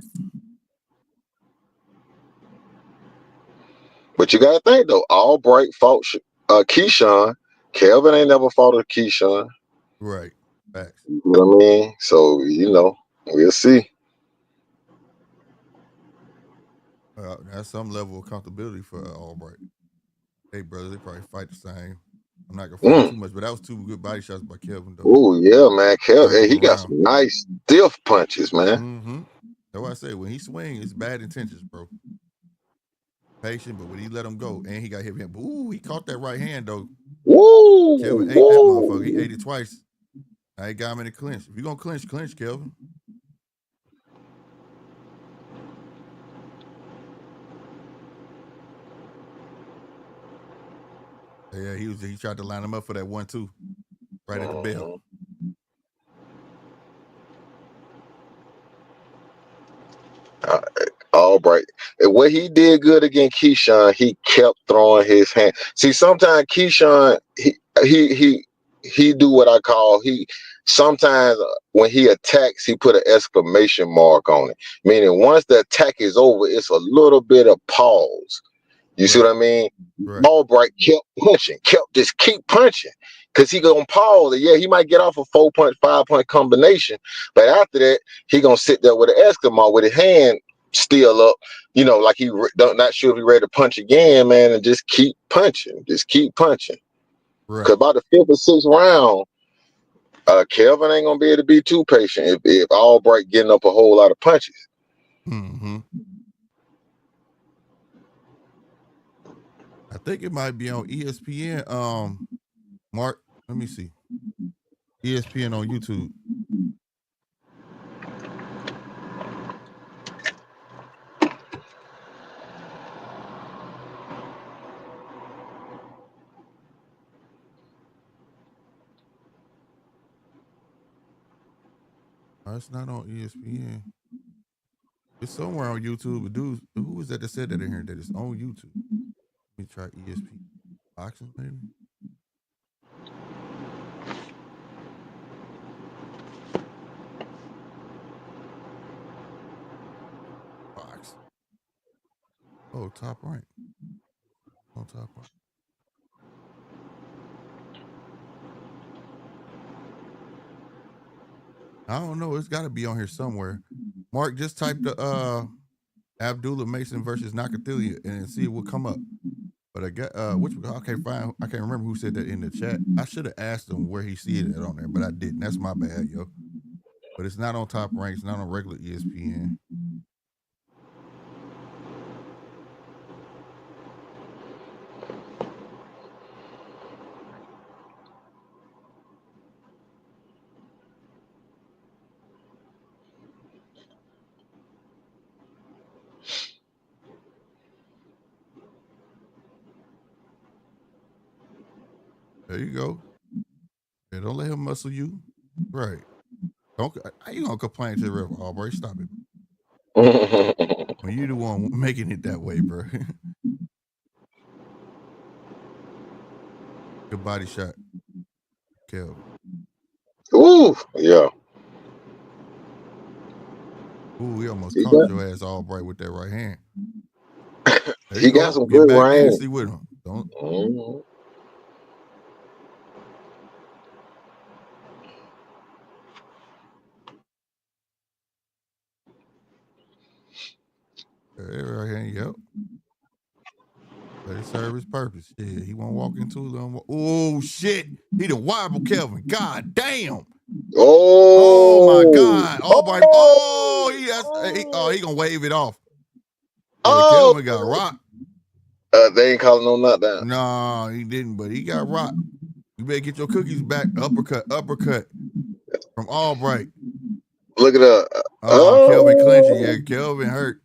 But you got to think, though, Albright fought Keshan. Kelvin ain't never fought a Keshan. Right. Facts. You know what I mean? So, we'll see. That's some level of accountability for Albright. Hey, brother, they probably fight the same. I'm not gonna fight too much, but that was 2 good body shots by Kelvin, though. Oh yeah, man. Hey, he got some nice stiff punches, man. Mm-hmm. That's why I say when he swings, it's bad intentions, bro. Patient, but when he let him go, and he got hit him. Ooh, he caught that right hand though. Woo! Kelvin ate that motherfucker. He ate it twice. I got him in the clinch. If you're gonna clinch, Kelvin. Yeah, he tried to line him up for that 1-2 right at the bell. Albright. And what he did good against Keshan, he kept throwing his hand. See, sometimes Keshan, he do what I call sometimes when he attacks, he put an exclamation mark on it. Meaning once the attack is over, it's a little bit of pause. You see what I mean? Right. Albright kept punching, keep punching. Cause he gonna pause. Yeah, he might get off a 4-point, 5-point combination, but after that, he gonna sit there with an exclamation with his hand still up, like he not sure if he ready to punch again, man, and just keep punching. Right. Cause by the 5th or 6th round, Kelvin ain't gonna be able to be too patient if Albright getting up a whole lot of punches. Mm-hmm. I think it might be on ESPN. Mark, let me see. ESPN on YouTube. Oh, it's not on ESPN. It's somewhere on YouTube. Dude, who is that said that in here that it's on YouTube? Let me try ESPN. Boxing, maybe? Box. Oh, Top Rank. On Top Rank. I don't know. It's got to be on here somewhere. Mark, just type the Abdullah Mason versus Nakathilia and see what come up. But I got I can't remember who said that in the chat. I should have asked him where he see it on there, but I didn't. That's my bad, yo. But it's not on Top Rank. It's not on regular ESPN. There you go. Yeah, don't let him muscle you. Right. Don't. How you gonna complain to the ref? Oh, bro, stop it. When you the one making it that way, bro. Good body shot, Kelvin. Ooh, yeah. Ooh, he almost caught your ass Albright with that right hand. He got some good back range. nasty with him. Don't. Right hand, yep. Let it serve his purpose. Yeah, he won't walk into them. Oh shit! He done wobble Kelvin. God damn! Oh my God! Albright. Oh, he gonna wave it off. Yeah, Kelvin got rocked. They ain't calling no knockdown. No, he didn't, but he got rocked. You better get your cookies back. Uppercut from Albright. Look at that. Kelvin clenching. Yeah, Kelvin hurt.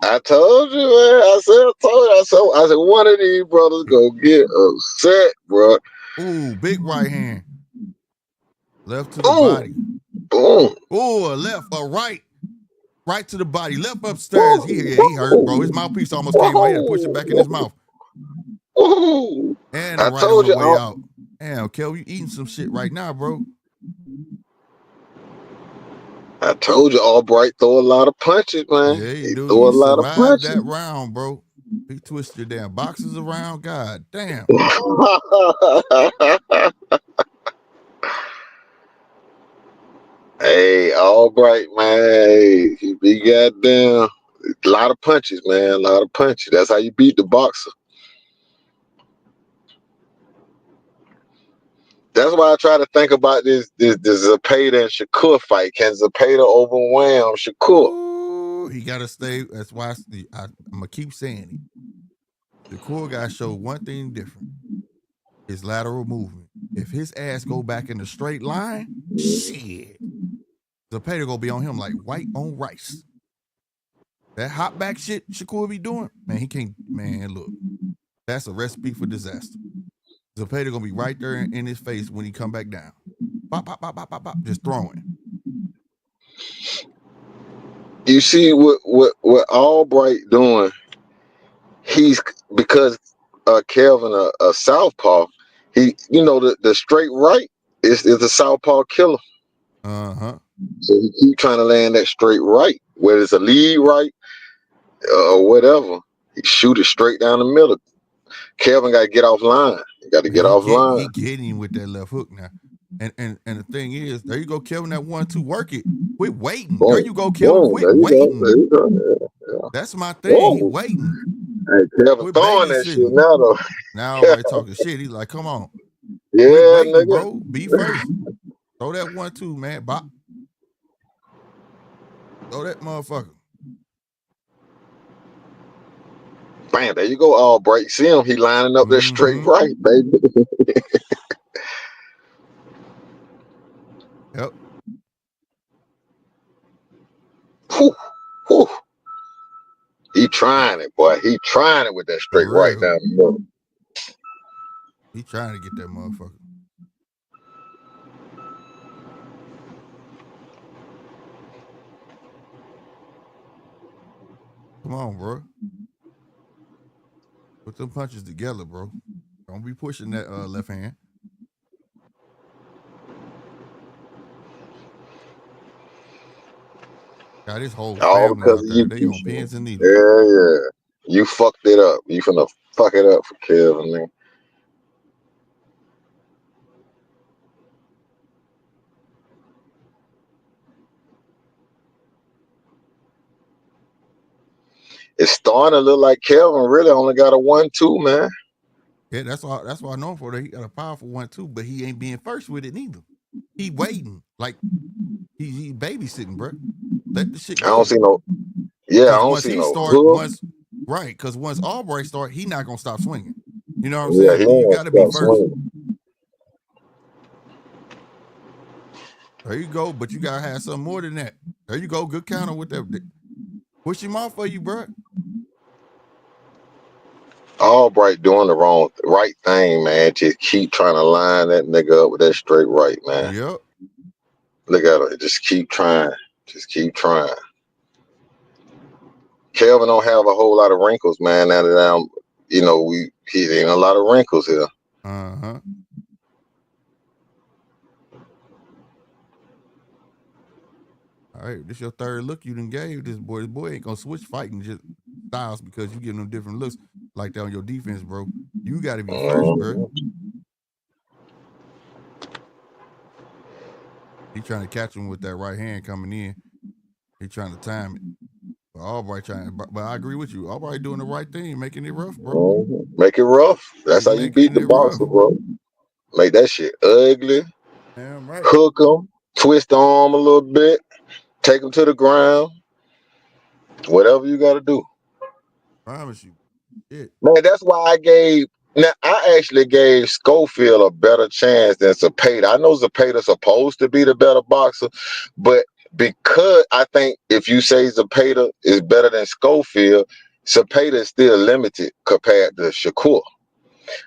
I told you, man. I said, one of these brothers go get upset, bro. Ooh, big right hand. Left to the body. Boom. Ooh, a left, a right. Right to the body. Left upstairs. He hurt, bro. His mouthpiece almost came out. He had to push it back in his mouth. And the right on the way out. Damn, Kel, you eating some shit right now, bro. I told you, Albright throw a lot of punches, man. Yeah, he do. Throw a lot of punches. That round, bro. He twisted your damn boxes around. God damn. Albright, man. He be goddamn. A lot of punches, man. A lot of punches. That's how you beat the boxer. That's why I try to think about this Zepeda and Shakur fight. Can Zepeda overwhelm Shakur? Ooh, he got to stay. That's why I'm going to keep saying it. Shakur got to show one thing different. His lateral movement. If his ass go back in the straight line, shit. Zepeda going to be on him like white on rice. That hop back shit Shakur be doing, man, he can't, man, look. That's a recipe for disaster. Zepeda going to be right there in his face when he come back down. Pop, pop, pop, pop, pop, pop, just throwing. You see what Albright doing? He's because Kelvin a southpaw. He, the straight right is a southpaw killer. Uh-huh. So he keep trying to land that straight right, whether it's a lead right or whatever. He shoot it straight down the middle. Kelvin got to get off line. He got to get off line. He getting him with that left hook now. And the thing is, there you go, Kelvin, that 1-2, work it. Quit waiting. Boom. There you go, Kelvin. Quit waiting. There you go. Yeah. That's my thing. He waiting. Hey, Kelvin throwing that shit now, though. Now everybody talking shit. He's like, come on. Yeah, waiting, nigga. Bro. Be first. Throw that 1-2, man. Bop. Throw that motherfucker. Bam, there you go, Albright. See him? He lining up that straight right, baby. Yep. Whew, whew. He trying it, boy. He trying it with that straight right down the middle. He trying to get that motherfucker. Come on, bro. Put them punches together, bro. Don't be pushing that left hand. Got his whole family out there. They on pins and needles. Yeah. You fucked it up. You finna fuck it up for Kelvin, man. It's starting to look like Kelvin really only got a 1-2, man. Yeah, that's why I know him for that. He got a powerful 1-2, but he ain't being first with it neither. He waiting. Like he babysitting, bro. Let the shit go. I don't see no. Yeah, I don't see no. Right, because once Albright start, he not gonna stop swinging. You know what I'm saying? You gotta be first. Swinging. There you go, but you gotta have something more than that. There you go, good counter with that. Push him off for you, bro. Albright doing the right thing, man. Just keep trying to line that nigga up with that straight right, man. Yep. Look at it. Just keep trying. Just keep trying. Kelvin don't have a whole lot of wrinkles, man. Now that he ain't a lot of wrinkles here. Uh-huh. All right, this your third look you done gave this boy. This boy ain't gonna switch fighting just styles because you giving him different looks like that on your defense, bro. You gotta be first, bro. He trying to catch him with that right hand coming in. He trying to time it. But Albright but I agree with you. Albright doing the right thing, making it rough, bro. Make it rough. That's how you beat the boxer, bro. Make that shit ugly. Damn right. Hook him, twist the arm a little bit, take him to the ground. Whatever you got to do. Promise you. Shit. Man, that's why I actually gave Schofield a better chance than Zepeda. I know Zepeda's supposed to be the better boxer, but because I think if you say Zepeda is better than Schofield, Zepeda is still limited compared to Shakur.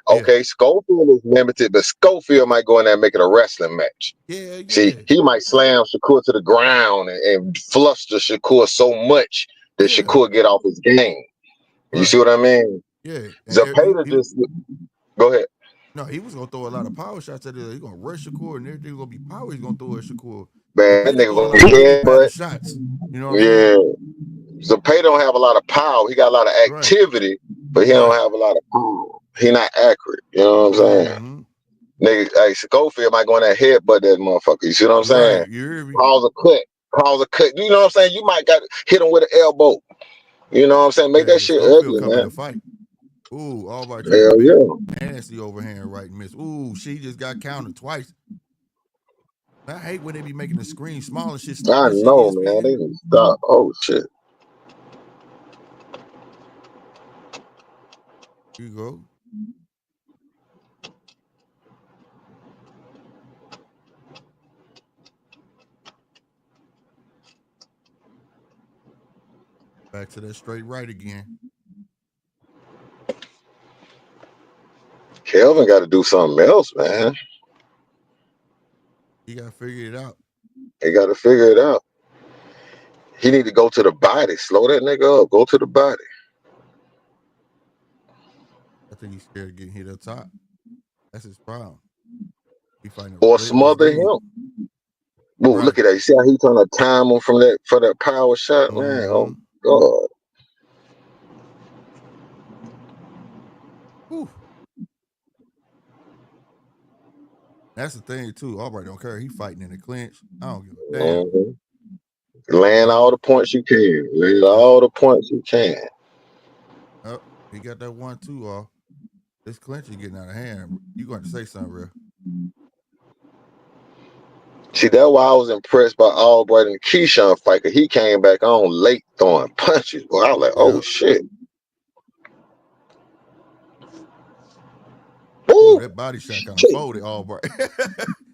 Okay, yeah. Schofield is limited, but Schofield might go in there and make it a wrestling match. Yeah. See, he might slam Shakur to the ground and fluster Shakur so much that Shakur get off his game. You see what I mean? Yeah. Zepeda just go ahead. No, he was gonna throw a lot of power shots at it. He's gonna rush Shakur and everything gonna be power. He's gonna throw at Shakur. Man, that nigga gonna hit, but shots. You know what I mean? Zepeda don't have a lot of power. He got a lot of activity, but he don't have a lot of power. He not accurate. You know what I'm saying? Nigga, hey, Schofield might go in that headbutt that motherfucker. You see what I'm saying? You hear me? Cause a cut. cause a cut. You know what I'm saying? You might got to hit him with an elbow. You know what I'm saying? Make that shit ugly, man. To fight. Ooh, Albright Hell big, yeah. nasty overhand right miss. Ooh, she just got countered twice. I hate when they be making the screen smaller. Shit, stop I that shit. know, man. They need to stop. Oh shit. Here you go. Back to that straight right again. Kelvin got to do something else, man. He got to figure it out. He got to figure it out. He need to go to the body. Slow that nigga up. Go to the body. I think he's scared of getting hit up top. That's his problem. He fighting or smother him. Whoa, right. Look at that. You see how he trying to time him from that for that power shot, man? Oh God. Whew. That's the thing too. Albright don't care. He fighting in the clinch. I don't give a damn. Land all the points you can. Land all the points you can. Oh, he got that 1-2 off. This clinch is getting out of hand. You going to say something, real? See, that's why I was impressed by Albright and the Keshan fight, because he came back on late throwing punches. Well, I was like, oh shit. Ooh, that body shot kind of folded Albright.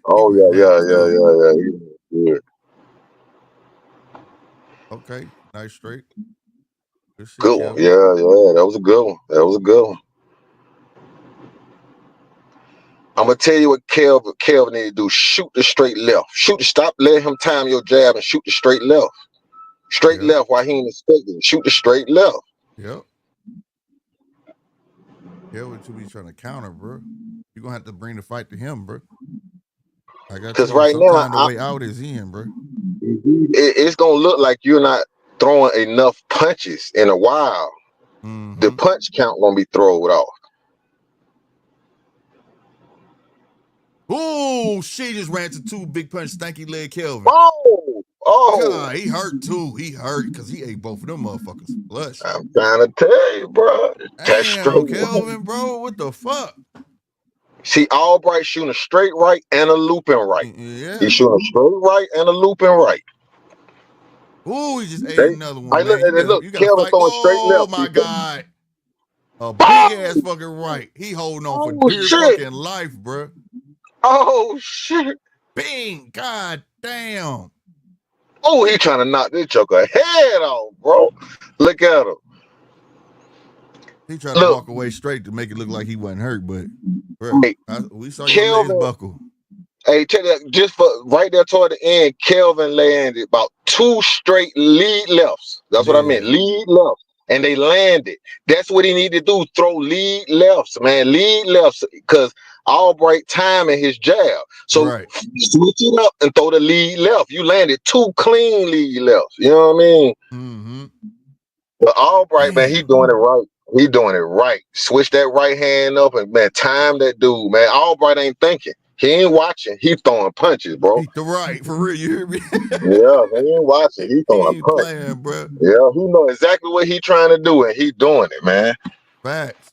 Oh yeah. Okay, nice straight. Good one. Yeah, that was a good one. I'm gonna tell you what Kelvin need to do. Shoot the straight left. Stop letting him time your jab and shoot the straight left. Straight left while he ain't expecting. Shoot the straight left. Yep. Kelvin to be trying to counter, bro. You're gonna have to bring the fight to him, bro. Because right now, the way out is in, bro. It's gonna look like you're not throwing enough punches in a while. The punch count gonna be thrown off. Oh, she just ran to 2 big punch, stanky leg Kelvin. Oh, God, he hurt too. He hurt because he ate both of them motherfuckers flush. I'm trying to tell you, bro. Damn, Kelvin, bro, what the fuck? See, Albright shooting a straight right and a looping right. Yeah. He's shooting a straight right and a looping right. Ooh, he just ate another one, man. Look, you gotta fight. Throwing straight left. Oh, my God. A big-ass fucking right. He holding on for dear fucking life, bro. Oh, shit. Bing. God damn. Oh, he trying to knock this joker head off, bro. Look at him. He tried to walk away straight to make it look like he wasn't hurt, but bro, we saw your legs buckle. Hey, check that. Just for right there toward the end, Kelvin landed about 2 straight lead lefts. That's what I meant. Lead lefts. And they landed. That's what he needed to do. Throw lead lefts, man. Lead lefts. Because Albright timing his jab. So switch it up and throw the lead left. You landed 2 clean lead lefts. You know what I mean? But Albright, man, he doing it right. He doing it right. Switch that right hand up and, man, time that dude, man. Albright ain't thinking. He ain't watching. He throwing punches, bro. He the right, for real, you hear me? Yeah, he ain't watching. He throwing punches. Playing, bro. Yeah, he know exactly what he trying to do, and he doing it, man. Facts.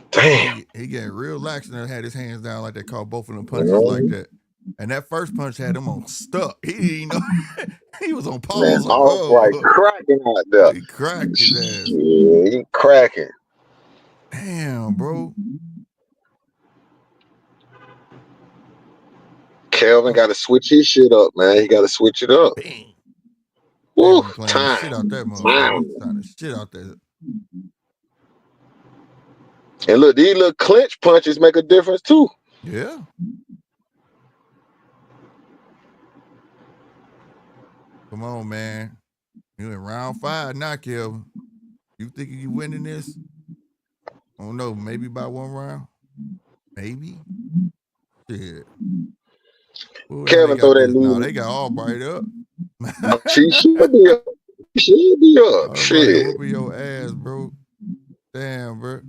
Damn. He getting real lax and had his hands down like that, caught both of them punches like that. And that first punch had him on stuck. He didn't know. He was on pause. Man, Albright cracking out there. He cracked his ass. Yeah, he cracking. Damn, bro. Kelvin got to switch his shit up, man. He got to switch it up. Bang. Woo, time. Shit out that motherfucker. He's trying to shit out that. And look, these little clinch punches make a difference too. Yeah. Come on, man. You in round 5 now, Kelvin. You think you winning this? I don't know. Maybe by 1 round. Maybe. Shit. Ooh, Kelvin throw that knee. No, they got Albright up. She should be up. She be up. Shit. Whooping your ass, bro. Damn, bro.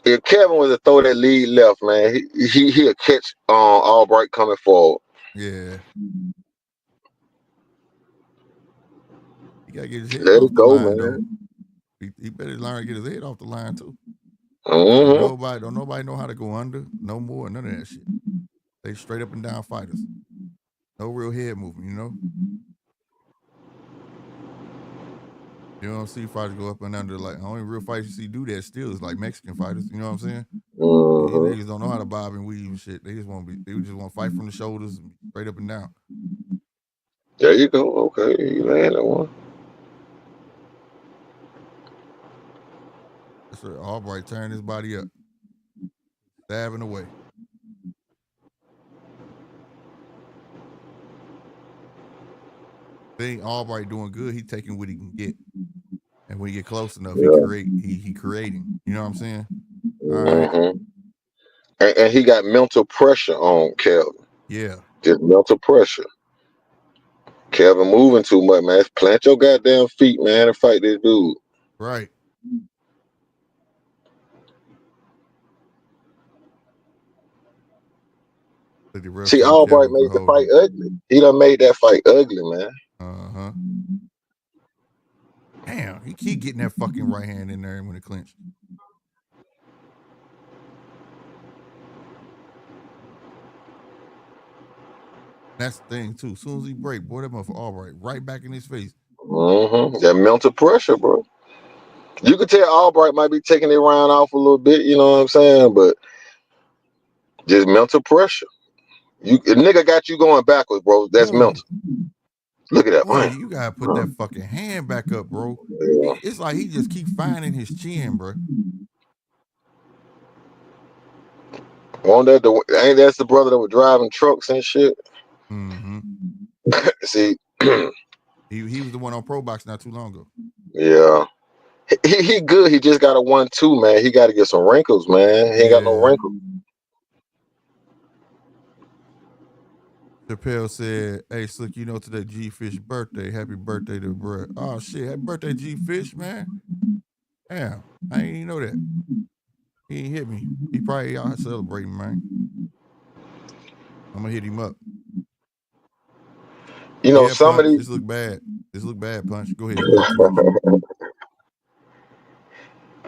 If Kelvin was to throw that lead left, man, he'll catch Albright coming forward. Yeah. He gotta get his head Let off it the go, line, man. though. He better learn to get his head off the line too. Mm-hmm. Don't nobody know how to go under, no more, none of that shit. They straight up and down fighters. No real head movement, you know? You don't see fighters go up and under. Like, the only real fighters you see do that still is like Mexican fighters. You know what I'm saying? Mm-hmm. These niggas don't know how to bob and weave and shit. They just want to fight from the shoulders and straight up and down. There you go. Okay, you landed one. That's right. Albright turning his body up, stabbing away. Thing Albright doing good. He taking what he can get, and when he get close enough, he creating. You know what I'm saying? All right. Mm-hmm. And he got mental pressure on Kelvin. Yeah. Just mental pressure. Kelvin moving too much, man. Plant your goddamn feet, man, and fight this dude. Right. See, Albright made the fight ugly. He done made that fight ugly, man. Uh-huh. Damn, he keep getting that fucking right hand in there when it clinches. That's the thing too. As soon as he break, boy, that motherfucker Albright right back in his face. Mm-hmm. That mental pressure, bro. You could tell Albright might be taking it round off a little bit, you know what I'm saying? But just mental pressure. A nigga got you going backwards, bro. That's mental. Look at that. Boy, you gotta put that fucking hand back up, bro. Yeah. It's like he just keep finding his chin, bro. Ain't that's the brother that was driving trucks and shit? Mm-hmm. See, he was the one on Pro Box not too long ago. Yeah. He good. He just got a 1-2, man. He got to get some wrinkles, man. He ain't got no wrinkles. Chappelle said, "Hey, Slick, you know today G-Fish birthday. Happy birthday to bro." Oh shit, happy birthday, G-Fish, man. Damn, I didn't even know that. He ain't hit me. He probably out celebrating, man. I'm gonna hit him up. You know, Punch, this look bad. This look bad, Punch. Go ahead. Talk to me.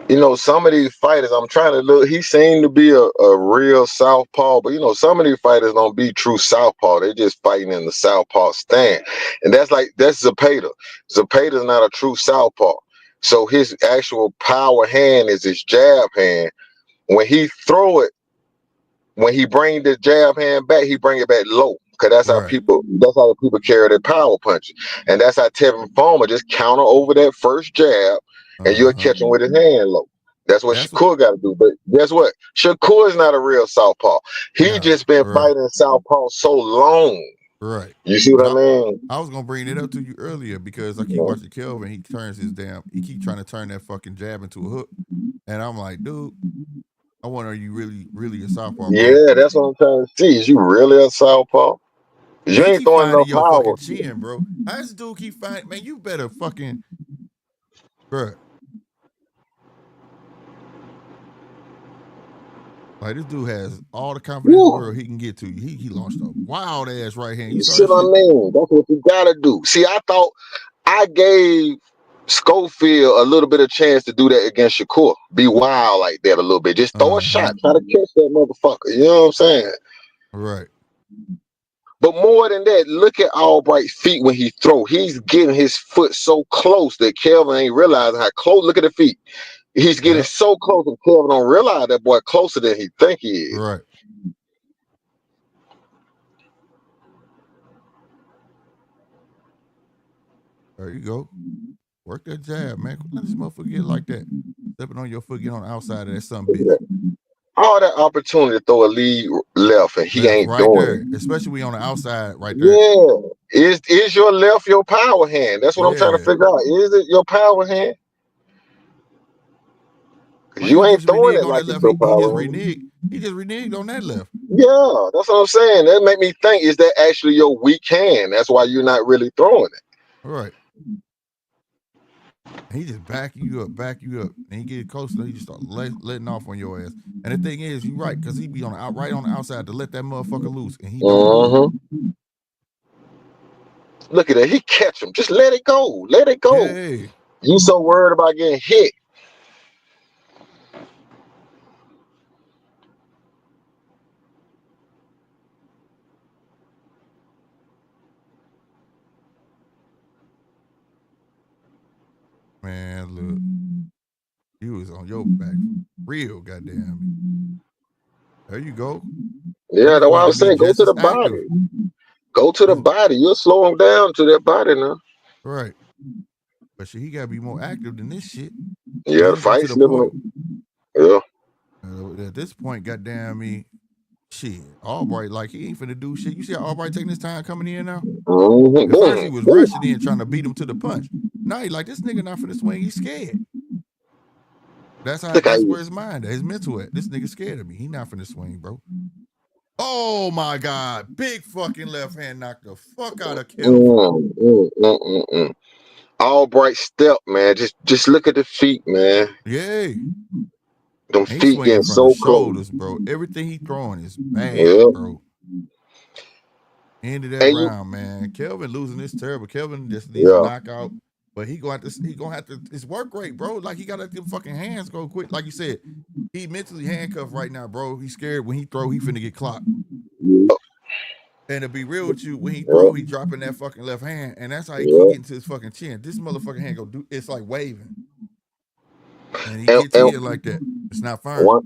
You know, some of these fighters, I'm trying to look, he seemed to be a real southpaw, but you know, some of these fighters don't be true southpaw. They just fighting in the southpaw stand. And that's Zepeda. Zepeda's not a true southpaw. So his actual power hand is his jab hand. When he throw it, when he bring the jab hand back, he bring it back low. Cause that's how people carry their power punches. And that's how Tevin Farmer just counter over that first jab and you'll catch him with his hand low. That's what Shakur got to do. But guess what? Shakur is not a real southpaw. He just been fighting southpaw so long. Right. You see what I mean? I was gonna bring it up to you earlier because I keep watching Kelvin. He keep trying to turn that fucking jab into a hook, and I'm like, dude, I wonder, are you really a southpaw, bro? Yeah, that's what I'm trying to see. Is you really a southpaw? You ain't throwing no your power. Fucking chin, bro. How does this dude keep finding? Man, you better fucking, bro. Like, this dude has all the confidence in the world he can get to you. He launched a wild ass right hand. You see what I mean? That's what you gotta do. See, I thought I gave Schofield a little bit of chance to do that against Shakur. Be wild like that a little bit. Just throw a shot. Try to catch that motherfucker. You know what I'm saying? Right. But more than that, look at Albright's feet when he throw. He's getting his foot so close that Kelvin ain't realizing how close. Look at the feet. He's getting so close that Kelvin don't realize that boy closer than he think he is. Right. There you go. Work that jab, man. Let this motherfucker get like that. Stepping on your foot, get on the outside of that son bitch. All that opportunity to throw a lead left, and he ain't right doing there. it. Especially we on the outside right there. Yeah. Is your left your power hand? That's what I'm trying to figure out. Is it your power hand? Well, you ain't throwing it like it's your power hand. He just reneged on that left. Yeah, that's what I'm saying. That make me think, is that actually your weak hand? That's why you're not really throwing it. Right. And he just back you up. And he get closer, he just start letting off on your ass. And the thing is, you right, because he be right on the outside to let that motherfucker loose, and he don't do it. Look at that. He catch him. Just let it go. Let it go. Yeah. You so worried about getting hit. Man, look. You was on your back. Real goddamn me. There you go. Yeah, that's why I was saying go to the body. Go to the body. You'll slow him down to that body now. Right. But shit, he gotta be more active than this shit. Yeah, the fight's slipping. Yeah. At this point, goddamn me, shit, Albright, like he ain't finna do shit. You see how Albright taking his time coming in now? At first he was rushing in trying to beat him to the punch. Now he like, this nigga not finna swing, he's scared. That's where his mind at, his mental at. This nigga scared of me. He not finna swing, bro. Oh my God. Big fucking left hand knocked the fuck out of Kelvin. Albright step, man. Just look at the feet, man. Yeah. Them feet getting so shoulders, bro. Everything he throwing is bad, bro. End of that round, man. Kelvin losing this terrible. Kelvin just needs a knockout. But he gonna have to his work rate, bro. Like he gotta get fucking hands go quick. Like you said, he mentally handcuffed right now, bro. He's scared when he throw, he finna get clocked. And to be real with you, when he throw, he dropping that fucking left hand, and that's how he keep getting to his fucking chin. This motherfucking hand go do it's like waving. And he gets in like that. It's not firm.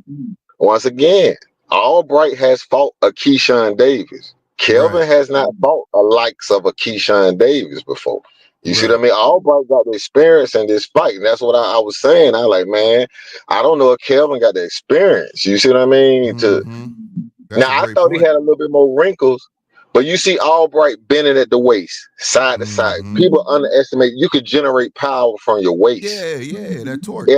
Once again, Albright has fought a Keshan Davis. Kelvin has not fought a likes of a Keshan Davis before. You see what I mean? Albright got the experience in this fight. And that's what I was saying. I like, man, I don't know if Kelvin got the experience. You see what I mean? Now, I thought he had a little bit more wrinkles, but you see Albright bending at the waist, side to side. People underestimate you could generate power from your waist. Yeah, that torque.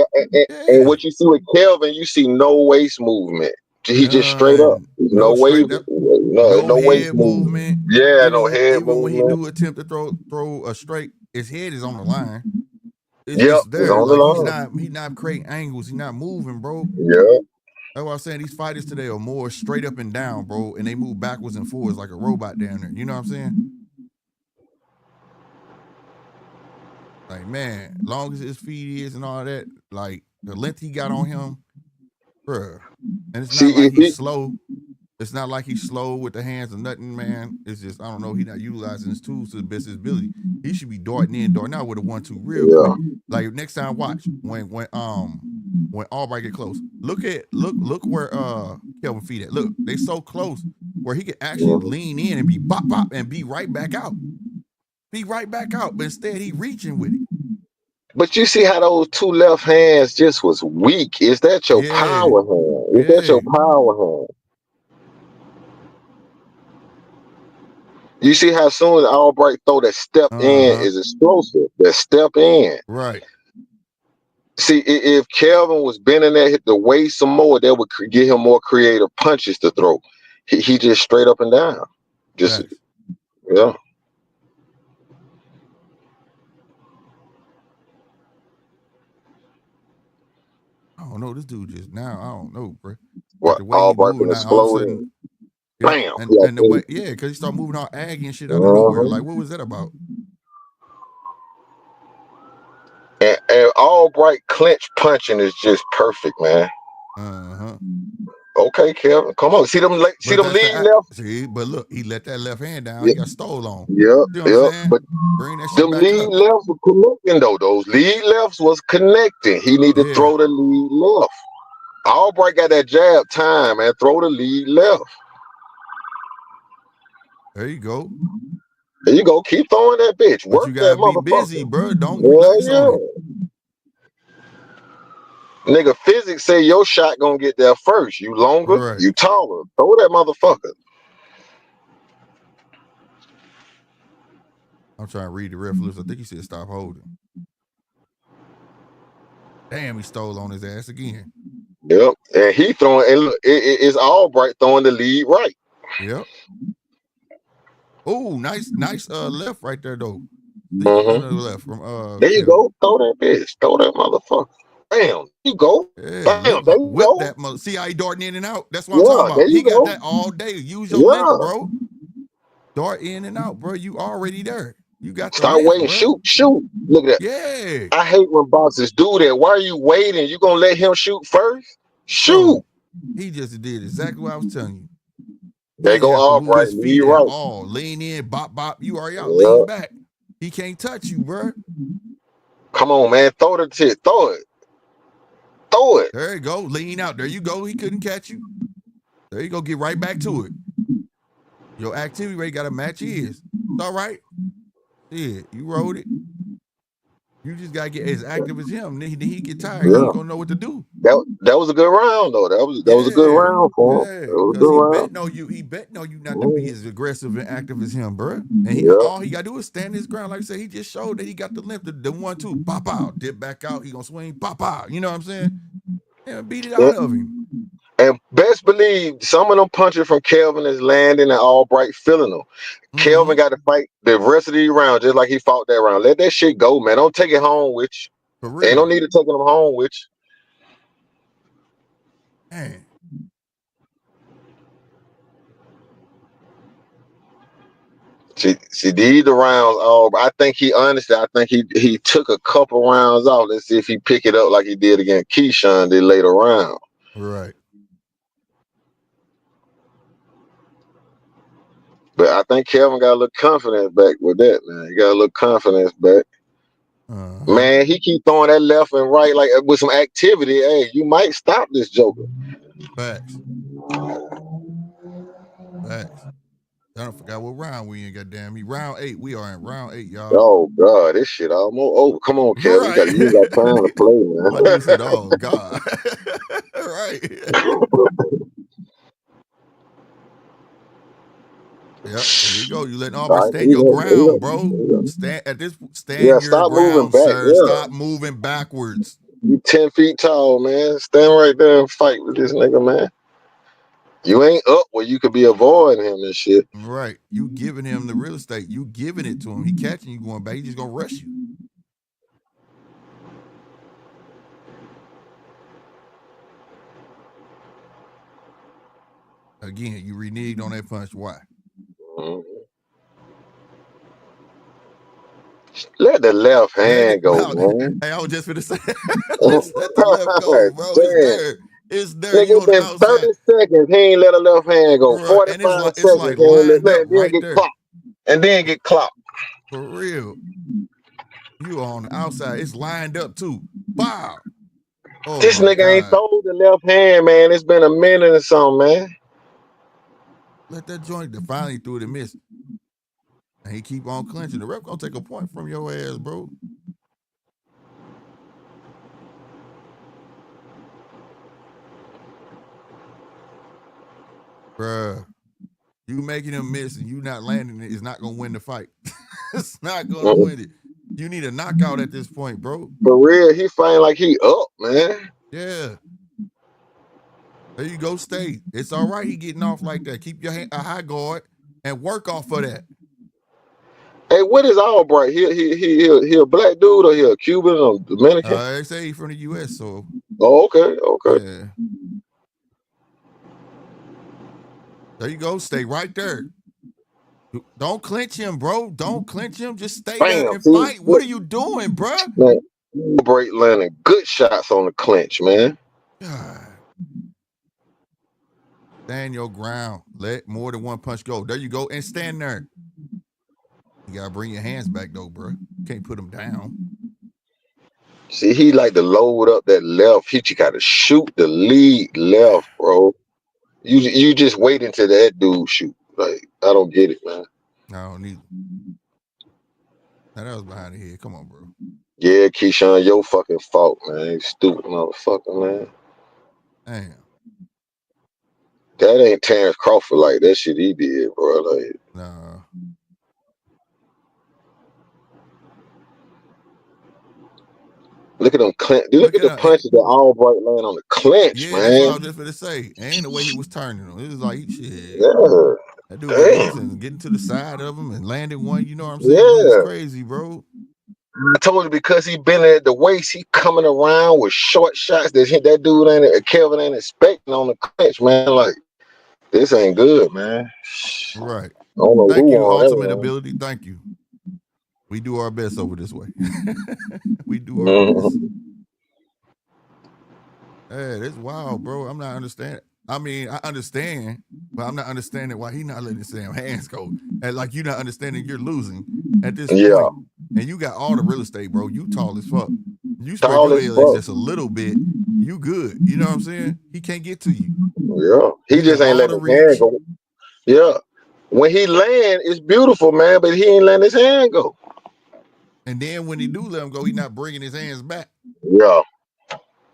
And what you see with Kelvin, you see no waist movement. He just straight up. No waist. No waist movement. Yeah, no head movement. Even when he do attempt to throw a straight, his head is on the line. It's there. Like he's not creating angles. He's not moving, bro. Yeah. That's why I'm saying these fighters today are more straight up and down, bro, and they move backwards and forwards like a robot down there. You know what I'm saying? Like, man, long as his feet is and all that, like the length he got on him, bruh. And it's not like he's slow. It's not like he's slow with the hands or nothing, man. It's just, I don't know, he's not utilizing his tools to the best of his ability. He should be darting in, darting out with a 1-2 real quick. Like next time, watch when Albright get close. Look where Kelvin feet at. Look, they so close where he could actually lean in and be bop bop and be right back out. Be right back out, but instead he reaching with it. But you see how those two left hands just was weak. Is that your power hand? Is that your power hand? You see how soon as Albright throw that step in is explosive. That step in. Right. See, if Kelvin was bending that hit the waist some more, that would give him more creative punches to throw. He just straight up and down. Just yeah. I don't know. This dude just now, I don't know, bro. What, the way Albright been exploding. Bam. And the way, because he started moving all aggy and shit out of nowhere. Like, what was that about? And Albright clinch punching is just perfect, man. Okay, Kelvin, come on. See them lead left. See, but look, he let that left hand down. He got stole on. Yeah, you know what I'm saying? But bring that shit them back lead lefts were connecting though. Those lead lefts was connecting. He need to throw the lead left. Albright got that jab time and throw the lead left. There you go. There you go. Keep throwing that bitch. But work you gotta that be busy, bro. Don't relax on it. Nigga, physics say your shot gonna get there first. You longer, you taller. Throw that motherfucker. I'm trying to read the ref lips. I think he said stop holding. Damn, he stole on his ass again. Yep. And he throwing, and look, it's Albright throwing the lead right. Yep. Oh, nice left right there though. left from There you Kelvin. go. Throw that bitch. Throw that motherfucker. Bam. You go. Yeah, Bam. There you whip go. that mother. See how he darting in and out? That's what I'm talking about. There you He got go. that all day. Use your length, bro. Dart in and out, bro. You already there. You got the Start length, waiting. bro. Shoot. Look at that. Yeah. I hate when boxers do that. Why are you waiting? You gonna let him shoot first? Shoot. Bro, he just did exactly what I was telling you. There go Albright. Feet Right. at all. Lean in, bop. You already out. Lean back. He can't touch you, bro. Come on, man. Throw the shit. Throw it. There you go. Lean out. There you go. He couldn't catch you. There you go. Get right back to it. Your activity rate got to match his. It's all right. Yeah, you rode it. You just got to get as active as him. Then he get tired. He ain't going to know what to do. That was a good round, though. That was a good round for him. Yeah, that was a good round. He betting on you not to be as aggressive and active as him, bro. And all he got to do is stand his ground. Like I said, he just showed that he got the length, the 1-2, pop out, dip back out. He going to swing, pop out. You know what I'm saying? Yeah, beat it out of him. And best believe some of them punches from Kelvin is landing and Albright feeling them. Kelvin got to fight the rest of the round just like he fought that round. Let that shit go, man. Don't take it home with you. For real. Ain't no need to take them home with you. Man. See, these the rounds. I think he took a couple rounds off. Let's see if he pick it up like he did against Keshan the later round. Right. But I think Kelvin got a little confidence back with that, man. He got a little confidence back. Man, he keep throwing that left and right like with some activity. Hey, you might stop this joker. Facts. I don't forgot what round we in, goddamn me. Round 8. We are in round 8, y'all. Oh God, this shit almost over. Come on, Kelvin. Right. You got time to play, man. My dude said, oh God. Right. Yep, there you go. You letting Auburn stand your ground, bro. Stand your ground, sir. Yeah. Stop moving backwards. You 10 feet tall, man. Stand right there and fight with this nigga, man. You ain't up where you could be avoiding him and shit. Right. You giving him the real estate. You giving it to him. He catching you going back. He just gonna rush you. Again, you reneged on that punch. Why? Let the left hand go, man. Hey, I was just gonna say, let's let the left go, bro. It's there. Nigga, You on the been outside. 30 seconds. He ain't let a left hand go. Right. 45 it's seconds. like lined up right there. And then get clocked. For real. You on the outside. It's lined up too. Wow. Oh, this nigga ain't thrown the left hand, man. It's been a minute or something, man. Let that joint finally threw it and missed. And he keep on clenching. The ref gonna take a point from your ass, bro. Bruh, you making him miss and you not landing it is not gonna win the fight. It's not gonna win it. You need a knockout at this point, bro. For real, he fighting like he up, man. Yeah. There you go, stay. It's all right. He getting off like that. Keep your a high guard and work off of that. Hey, what is Albright? He a black dude or he a Cuban or Dominican? They say he from the U.S. So. Oh, okay. Yeah. There you go. Stay right there. Don't clinch him, bro. Don't clinch him. Just stay there and fight. What are you doing, bro? Albright landing good shots on the clinch, man. God. Stand your ground. Let more than one punch go. There you go. And stand there. You gotta bring your hands back though, bro. Can't put them down. See, he like to load up that left. He just gotta shoot the lead left, bro. You just wait until that dude shoot. Like, I don't get it, man. I don't either. Now that was behind the head. Come on, bro. Yeah, Keshan, your fucking fault, man. You stupid motherfucker, man. Damn. That ain't Terrence Crawford like that shit he did, bro. Like, nah. Look at them clinch. Look at the punches that Albright land on the clinch, man. That's what I was just gonna say. Ain't the way he was turning them. It was like shit. Yeah. That dude was losing, getting to the side of him and landing one. You know what I'm saying? It was crazy, bro. I told you because he been at the waist, he coming around with short shots that dude ain't Kelvin ain't expecting on the clinch, man. Like this ain't good, man. Right. I don't know Thank who you, on Ultimate that, Ability. Thank you. We do our best over this way. We do our best. Hey, that's wild, bro. I'm not understanding. I mean, I understand, but I'm not understanding why he not letting his damn hands go. And like you not understanding you're losing at this point. And you got all the real estate, bro. You tall as fuck. You spread your legs just a little bit. You good. You know what I'm saying? He can't get to you. Yeah. He you just ain't letting his hand go. Yeah. When he land, it's beautiful, man, but he ain't letting his hand go. And then when he do let him go, he not bringing his hands back. Yeah.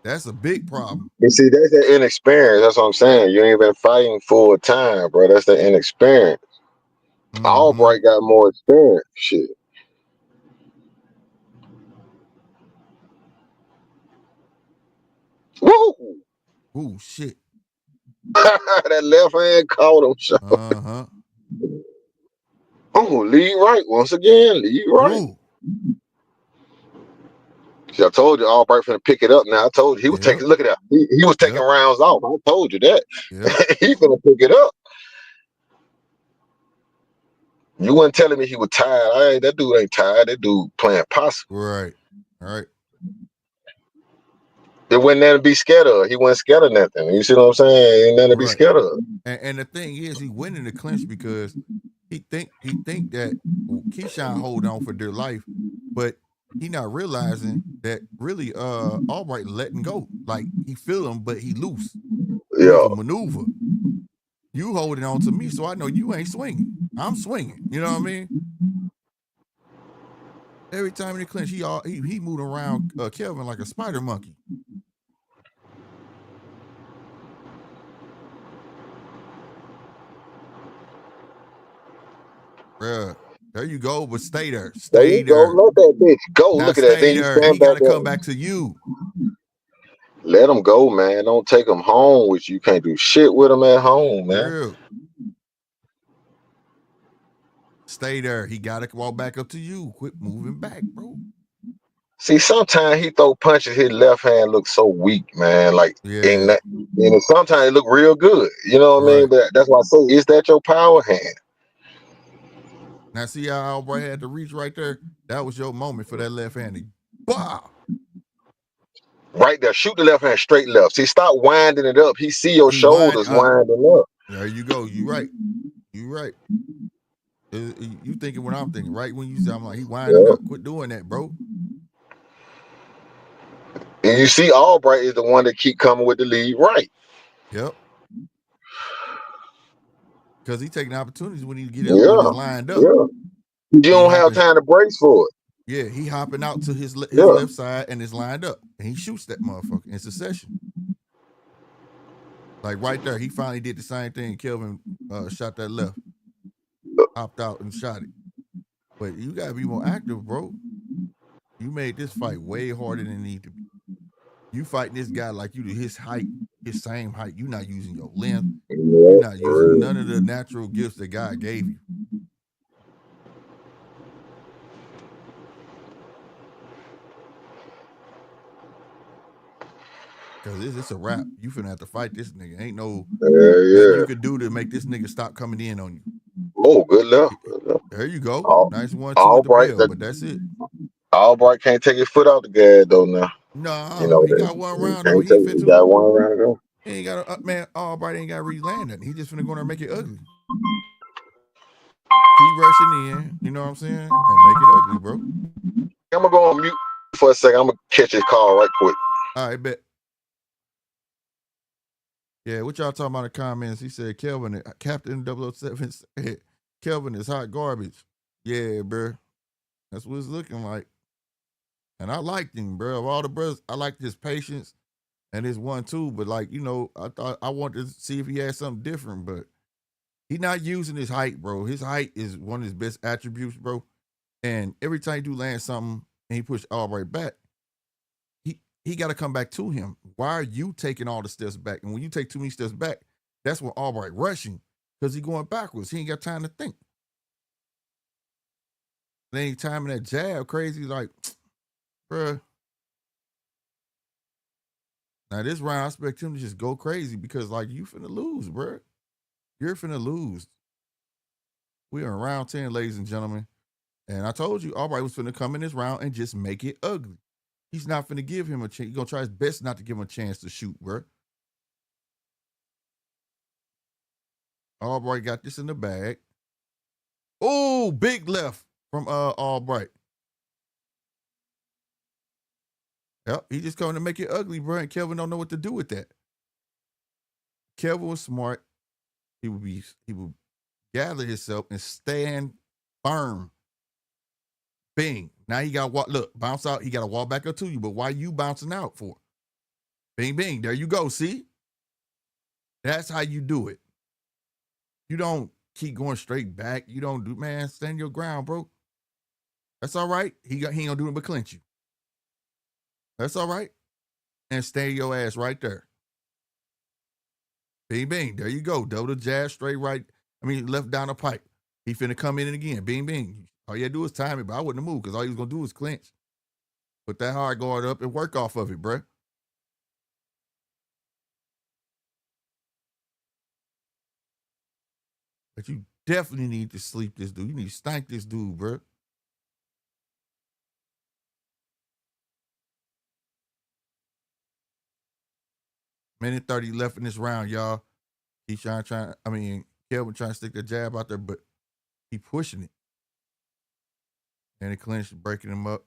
That's a big problem. You see, that's the inexperience. That's what I'm saying. You ain't been fighting full time, bro. That's the inexperience. Albright got more experience. Shit. Woo! Ooh, shit. That left hand caught him. Oh, lead right once again. Lead right. Ooh. See, I told you Albright finna pick it up now. I told you he was taking, look at that. He was taking rounds off. I told you that. He finna pick it up. You weren't telling me he was tired. Hey, that dude ain't tired. That dude playing possum. Right. All right. There wasn't nothing to be scared of. He wasn't scared of nothing. You see what I'm saying? Ain't nothing to be scared of. And the thing is, he went in the clinch because he think that Keshan hold on for dear life, but he not realizing that really Albright letting go. Like he feel him, but he loose. So he can maneuver. You holding on to me, so I know you ain't swinging. I'm swinging. You know what I mean? Every time in the clinch, he moving around Kelvin like a spider monkey. Bruh, there you go, but stay there. Stay there. Go. Let that bitch go. Now look at that. Then you stand he got to come back to you. Let him go, man. Don't take him home with you. You can't do shit with him at home, man. Real. Stay there. He got to walk back up to you. Quit moving back, bro. See, sometimes he throw punches. His left hand looks so weak, man. Like, sometimes it look real good. You know what I mean? But that's why I say, is that your power hand? Now, see how Albright had to reach right there? That was your moment for that left hand. Wow. Right there. Shoot the left hand straight left. See, stop winding it up. He see your shoulders winding up. There you go. You right. You right. You thinking what I'm thinking, right? When you say, I'm like, he winding up. Quit doing that, bro. And you see Albright is the one that keep coming with the lead right. Yep. Because he taking opportunities when he get up, when it's lined up. Yeah. You don't have time to brace for it. Yeah, he hopping out to his left side and it's lined up. And he shoots that motherfucker in succession. Like right there, he finally did the same thing. Kelvin shot that left. Hopped out and shot it. But you got to be more active, bro. You made this fight way harder than it need to be. You fighting this guy like you to his height, his same height. You're not using your length. You're not using none of the natural gifts that God gave you. Because it's a wrap. You finna have to fight this nigga. Ain't no nothing you could do to make this nigga stop coming in on you. Oh, good luck. There you go. Nice 1-2 at the bell, but that's it. Albright can't take his foot out the gas though now. No, he got one round though. He ain't fit to. Got one round though. He ain't got man. Albright ain't got to re-land nothing. He just finna go there and make it ugly. Keep rushing in, you know what I'm saying, and make it ugly, bro. I'm gonna go on mute for a second. I'm gonna catch his call right quick. All right, bet. Yeah, what y'all talking about in the comments? He said, Kelvin, Captain 007 said, Kelvin is hot garbage. Yeah, bro. That's what it's looking like. And I liked him, bro. Of all the brothers, I liked his patience and his 1-2. But, like, you know, I thought I wanted to see if he had something different. But he's not using his height, bro. His height is one of his best attributes, bro. And every time he do land something and he push Albright back, he got to come back to him. Why are you taking all the steps back? And when you take too many steps back, that's when Albright rushing. because he going backwards. He ain't got time to think. Then he timing that jab crazy, like, bruh. Now this round, I expect him to just go crazy because, like, you finna lose, bruh. You're finna lose. We are in round 10, ladies and gentlemen. And I told you, Albright was finna come in this round and just make it ugly. He's not finna give him a chance. He's gonna try his best not to give him a chance to shoot, bruh. Albright got this in the bag. Oh, big left from Albright. Yep, he just coming to make it ugly, bro. And Kelvin don't know what to do with that. Kelvin was smart. He would gather himself and stand firm. Bing. Now he got to walk. Look, bounce out. He got to walk back up to you. But why you bouncing out for? Bing, bing. There you go. See? That's how you do it. You don't keep going straight back. You don't do, man, stand your ground, bro. That's all right. He ain't gonna do it but clinch you. That's all right. And stay your ass right there. Bing, bing. There you go. Double the jab, straight right. Left down the pipe. He finna come in again. Bing, bing. All you had to do is time it, but I wouldn't have moved because all he was gonna do was clinch. Put that hard guard up and work off of it, bruh. But you definitely need to sleep this dude. You need to stank this dude, bruh. Minute 30 left in this round, y'all. Kelvin trying to stick the jab out there, but he pushing it. And the clinch, breaking him up.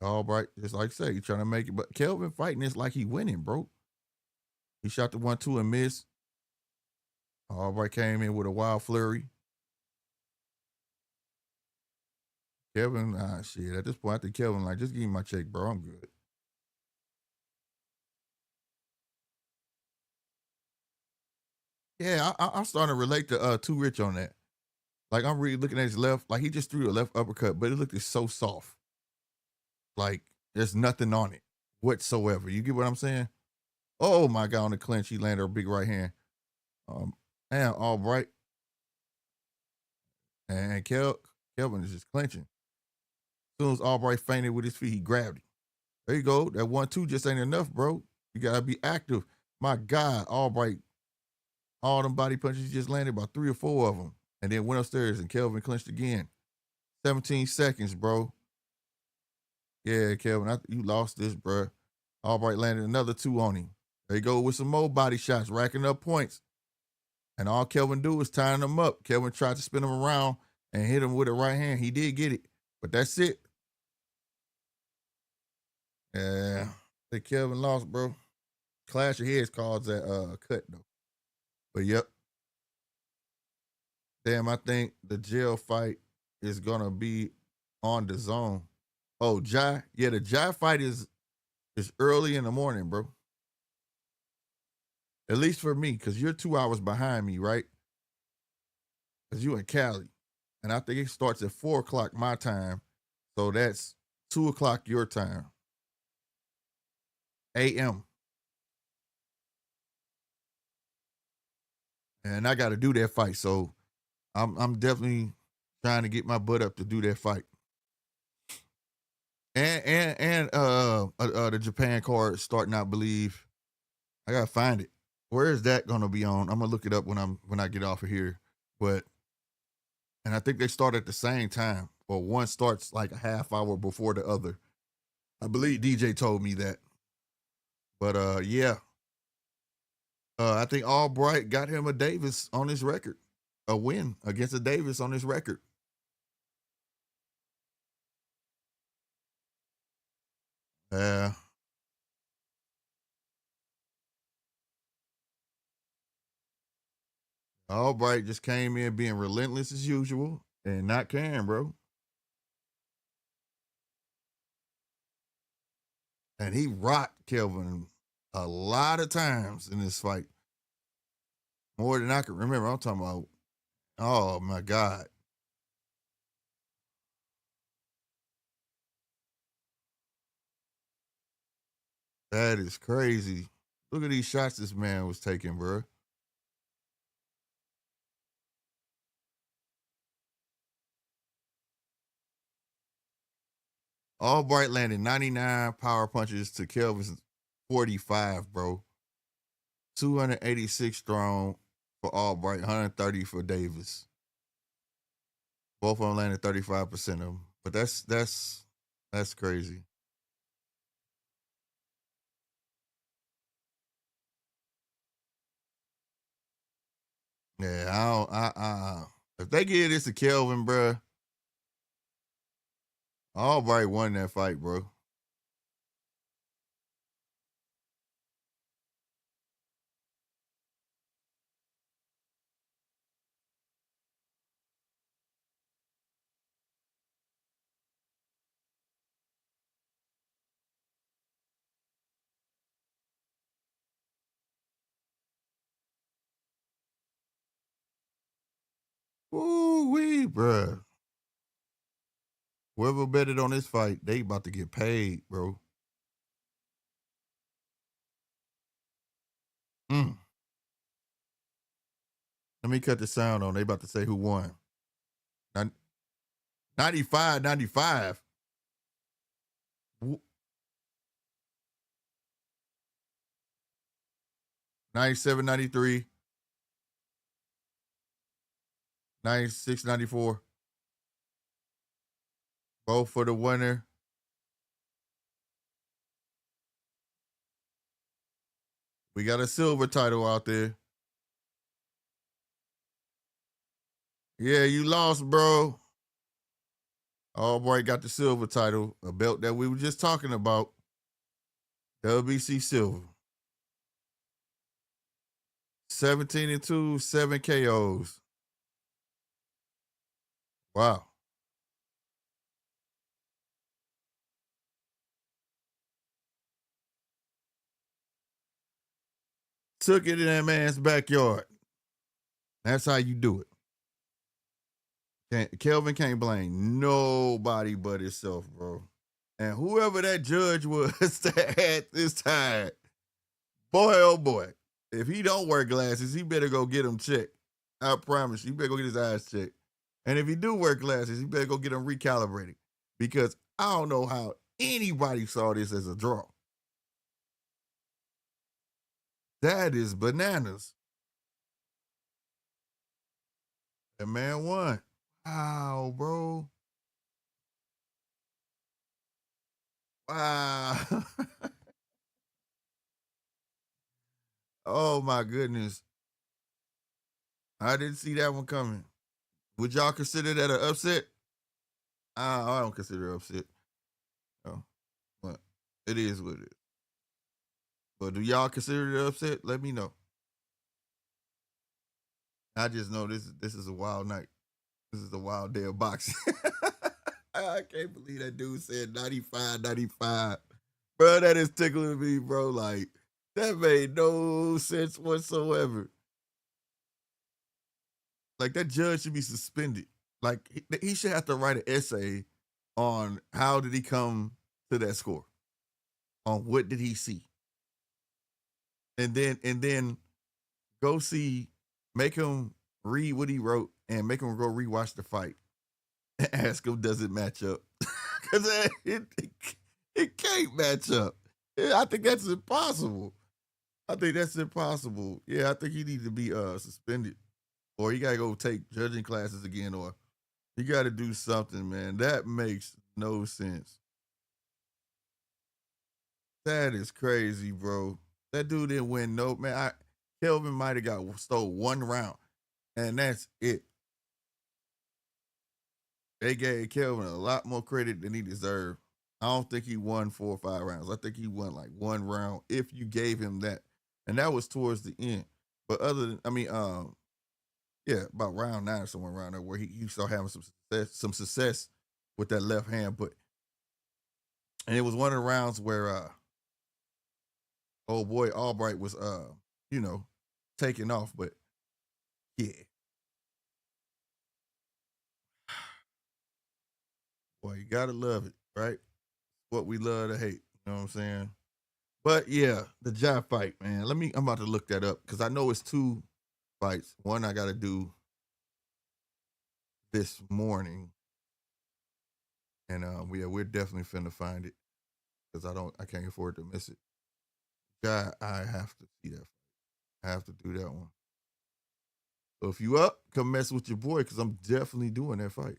All right, just like I say, he trying to make it. But Kelvin fighting this like he winning, bro. He shot the 1-2 and missed. All right, came in with a wild flurry. Kelvin, shit. At this point, I think Kelvin, like, just give me my check, bro. I'm good. Yeah, I'm starting to relate to Too Rich on that. Like, I'm really looking at his left. Like, he just threw a left uppercut, but it looked so soft. Like, there's nothing on it whatsoever. You get what I'm saying? Oh, my God, on the clinch, he landed a big right hand. And Albright. And Kelvin is just clinching. As soon as Albright fainted with his feet, he grabbed it. There you go. That 1-2 just ain't enough, bro. You got to be active. My God, Albright, all them body punches he just landed, about 3 or 4 of them. And then went upstairs and Kelvin clinched again. 17 seconds, bro. Yeah, Kelvin, you lost this, bro. Albright landed another 2 on him. There you go with some more body shots, racking up points. And all Kelvin do is tying them up. Kelvin tried to spin him around and hit him with a right hand. He did get it, but that's it. Yeah, I think Kelvin lost, bro. Clash of heads caused that cut, though. But, yep. Damn, I think the jail fight is going to be on the zone. Oh, Jai? Yeah, the Jai fight is early in the morning, bro. At least for me, because you're 2 hours behind me, right? Because you in Cali. And I think it starts at 4 o'clock my time. So that's 2 o'clock your time. A.M. And I got to do that fight. So I'm definitely trying to get my butt up to do that fight. And the Japan card starting out, believe. I gotta find it. Where is that gonna be on? I'm gonna look it up when I get off of here. And I think they start at the same time, or one starts like a half hour before the other. I believe DJ told me that. But yeah. I think Albright got him a Davis on his record. A win against a Davis on his record. Yeah. Albright just came in being relentless as usual and not caring, bro. And he rocked Kelvin a lot of times in this fight. More than I can remember. I'm talking about, oh my God. That is crazy. Look at these shots this man was taking, bro. Albright landed 99 power punches to Kelvin's 45, bro. 286 strong for Albright, 130 for Davis. Both of them landed 35% of them. But that's crazy. Yeah, if they give this to Kelvin, bro, Albright won that fight, bro. Ooh-wee, bro. Whoever betted on this fight, they about to get paid, bro. Mm. Let me cut the sound on. They about to say who won. 95, 95. 97, 93. 96, 94. Both for the winner. We got a silver title out there. Yeah, you lost, bro. Albright got the silver title, a belt that we were just talking about. WBC silver. 17-2, 7 KOs. Wow. Took it in that man's backyard. That's how you do it. Kelvin can't blame nobody but himself, bro. And whoever that judge was that had this time, boy, oh boy, if he don't wear glasses, he better go get them checked. I promise you, better go get his eyes checked. And if he do wear glasses, he better go get them recalibrated. Because I don't know how anybody saw this as a draw. That is bananas. That man won. Wow, bro. Wow. Oh my goodness. I didn't see that one coming. Would y'all consider that an upset? I don't consider it upset. Oh, but it is what it is. But do y'all consider it upset? Let me know. I just know this is a wild night. This is a wild day of boxing. I can't believe that dude said 95, 95. Bro, that is tickling me, bro. Like, that made no sense whatsoever. Like, that judge should be suspended. Like, he should have to write an essay on how did he come to that score, on what did he see, and then go see, make him read what he wrote and make him go rewatch the fight and ask him does it match up, because it can't match up. I think that's impossible. I think that's impossible. Yeah, I think he needs to be suspended, or he gotta go take judging classes again, or he got to do something, man. That makes no sense. That is crazy, bro. That dude didn't win no, man. Kelvin might have got stole one round, and that's it. They gave Kelvin a lot more credit than he deserved. I don't think he won 4 or 5 rounds. I think he won like one round if you gave him that, and that was towards the end. But other than, yeah, about round 9 or somewhere around there where he started having some success with that left hand. But and it was one of the rounds where oh boy, Albright was taking off, but yeah. Boy, you gotta love it, right? What we love to hate. You know what I'm saying? But yeah, the Ja fight, man. I'm about to look that up because I know it's 2 fights. One I got to do this morning, and we're definitely finna find it because I can't afford to miss it. Ja, I have to see that fight. I have to do that one. So if you up, come mess with your boy because I'm definitely doing that fight.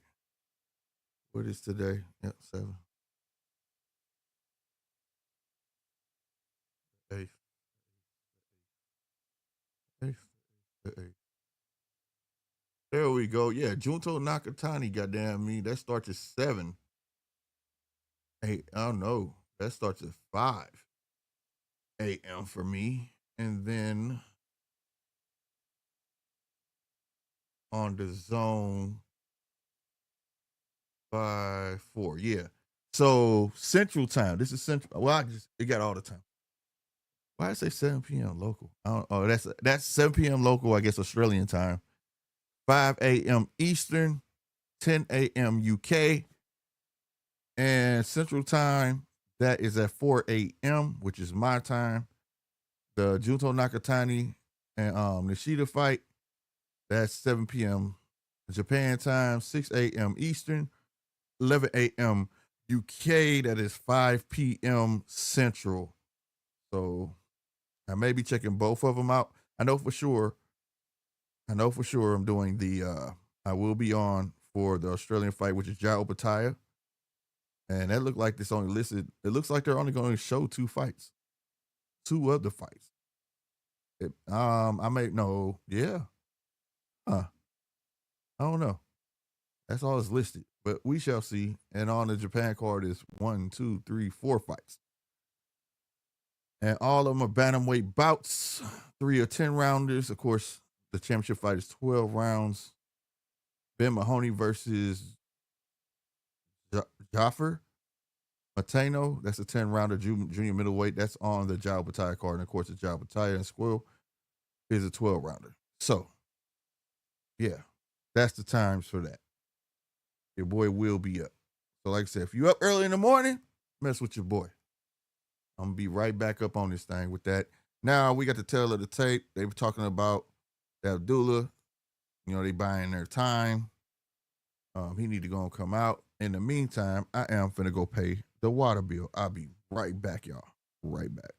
What is today? Yep, 7. 8. 8. 8. There we go. Yeah, Junto Nakatani, goddamn me. That starts at 7. 8. I don't know. That starts at 5 a.m. for me. And then on the zone 5, 4. Yeah. So Central Time. This is Central. Well, it got all the time. Why did I say 7 p.m. local? That's 7 p.m. local, I guess Australian time. 5 a.m. Eastern, 10 a.m. UK, and Central Time, that is at 4 a.m., which is my time. The Junto Nakatani and Nishida fight, that's 7 p.m. Japan time, 6 a.m. Eastern, 11 a.m. UK, that is 5 p.m. Central. So I may be checking both of them out. I know for sure I'm doing I will be on for the Australian fight, which is Jao Bataya. And that looked like this only listed. It looks like they're only going to show 2 fights. 2 of the fights. I may know. Yeah. I don't know. That's all that's listed. But we shall see. And on the Japan card is 1, 2, 3, 4 fights. And all of them are bantamweight bouts. 3 are 10 rounders. Of course, the championship fight is 12 rounds. Ben Mahoney versus Jaffer Matano. That's a 10-rounder junior middleweight. That's on the Jao Bataya card. And of course, the Jao Bataya and Squill is a 12-rounder. So, yeah, that's the times for that. Your boy will be up. So, like I said, if you up early in the morning, mess with your boy. I'm going to be right back up on this thing with that. Now, we got the tail of the tape. They were talking about Abdullah. You know, they buying their time. He need to go and come out. In the meantime, I am finna go pay the water bill. I'll be right back, y'all. Right back.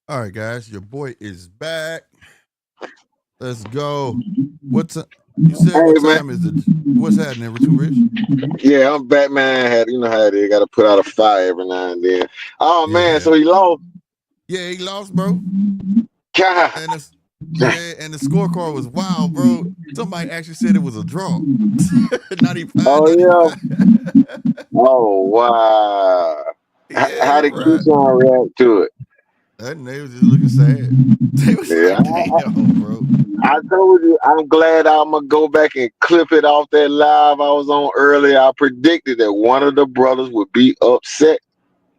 All right, guys, your boy is back. Let's go. You said what time is it? What's happening, number 2, Rich? Yeah, I'm Batman. You know how they got to put out a fire every now and then. Oh man, so he lost. Yeah, he lost, bro. God. And the scorecard was wild, bro. Somebody actually said it was a draw. 95. Oh yeah. Oh wow. Yeah, How did right. Keshan react to it? And they was just looking sad. They was like, damn, bro. I told you, I'm glad I'm gonna go back and clip it off that live I was on earlier. I predicted that one of the brothers would be upset.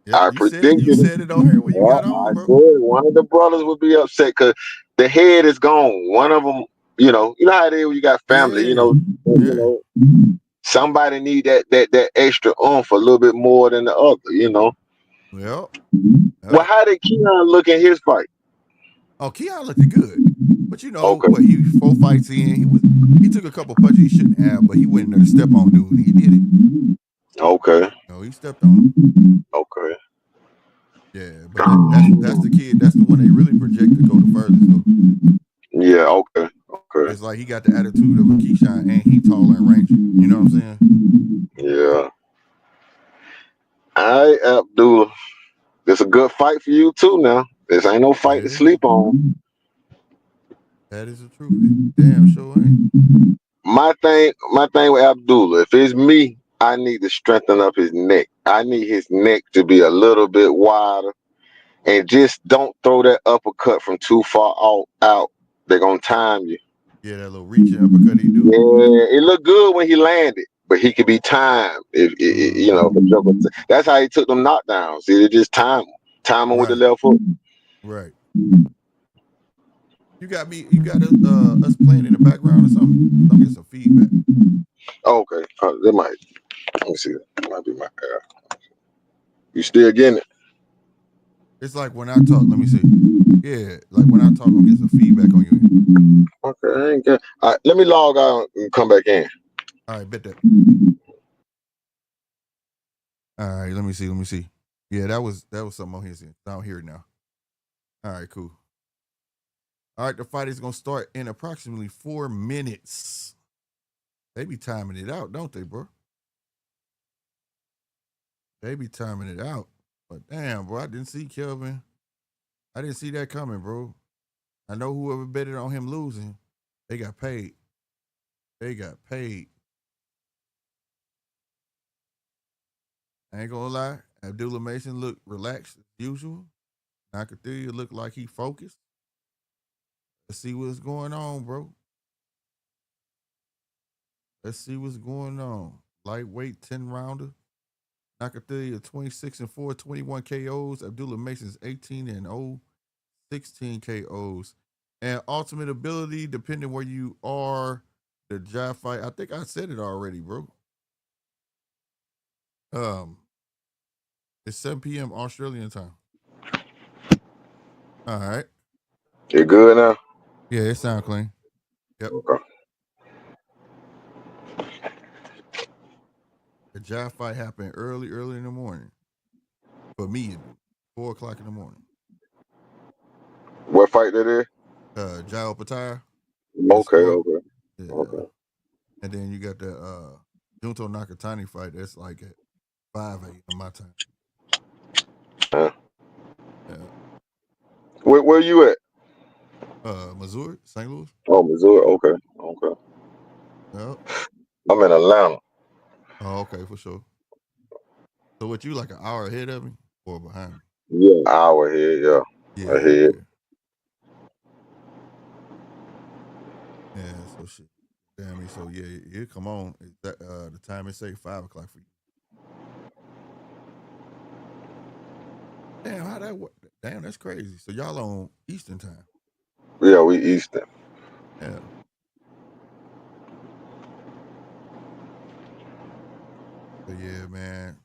Yep, I you predicted said it on here when you got I on, bro. said one of the brothers would be upset because the head is gone. One of them, you know how it is when you got family. Yeah. Somebody need that extra oomph a little bit more than the other. Well, Well, how did Keon look in his fight? Oh, Keon looked good. But Okay. he 4 fights in. He took a couple punches he shouldn't have, but he went in there to step on dude and he did it. Okay. No, he stepped on him. Okay. Yeah, but that's the kid. That's the one they really project to go the furthest though. Yeah, okay. Okay. It's like he got the attitude of a Keyshawn and he taller and rangy. You know what I'm saying? Yeah. All right, Abdullah. It's a good fight for you too now. This ain't no fight to sleep on. That is the truth. Damn sure ain't. My thing with Abdullah, if it's me, I need to strengthen up his neck. I need his neck to be a little bit wider. And just don't throw that uppercut from too far out. They're gonna time you. Yeah, that little reaching uppercut he do. Yeah, it looked good when he landed, but he could be timed. That's how he took them knockdowns. See, they just time him with the left hook. Right. You got us playing in the background or something? I'm getting some feedback. Oh, okay. Let me see. That might be my air. You still getting it? It's like when I talk, let me see. Yeah, like when I talk, I'm getting some feedback on you. Okay, I ain't good. All right, let me log out and come back in. All right, bet that. All right, let me see. Yeah, that was something on his end. I don't hear it now. All right, cool. All right, the fight is gonna start in approximately 4 minutes. They be timing it out, don't they, bro? They be timing it out. But damn, bro, I didn't see Kelvin. I didn't see that coming, bro. I know whoever betted on him losing, they got paid. They got paid. I ain't gonna lie. Abdullah Mason looked relaxed as usual. Nakathilia looked like he focused. Let's see what's going on, bro. Let's see what's going on. Lightweight 10 rounder. Nakathilia 26-4, 21 KOs. Abdullah Mason's 18-0, 16 KOs. And ultimate ability, depending where you are, the jab fight. I think I said it already, bro. It's 7 p.m. Australian time. All right. You good now? Yeah, it sounds clean. Yep. Okay. The jab fight happened early in the morning. For me, 4 o'clock in the morning. What fight that is? Jao Pataya. Okay. Yeah. Okay. And then you got the Junto Nakatani fight. That's like at 5 a.m. my time. Yeah. Where you at? Missouri, St. Louis. Oh, Missouri. Okay. Yep. I'm in Atlanta. Oh, okay, for sure. So what, you like an hour ahead of me or behind me? Yeah, hour ahead. Yeah. Ahead. Yeah, so shit. Damn me. So yeah, you come on. Is that the time it say 5 o'clock for you? Damn, how that work? Damn, that's crazy. So y'all on Eastern time? Yeah, we Eastern. Yeah. But yeah, man,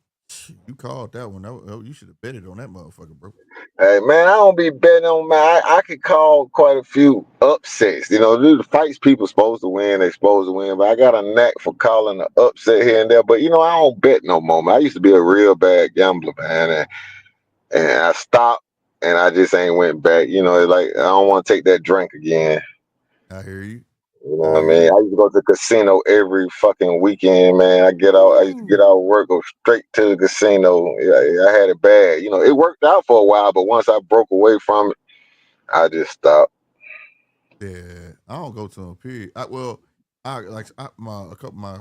you called that one. You should have betted on that motherfucker, bro. Hey man, I don't be betting on I could call quite a few upsets. The fights people supposed to win, they supposed to win. But I got a knack for calling an upset here and there. But I don't bet no more, man. I used to be a real bad gambler, man, and I stopped and I just ain't went back. It's like I don't want to take that drink again. I hear you. You know what I mean? I used to go to the casino every fucking weekend, man. I used to get out of work, go straight to the casino. Yeah, I had it bad. It worked out for a while, but once I broke away from it, I just stopped. Yeah, I don't go to them. Period. A couple of my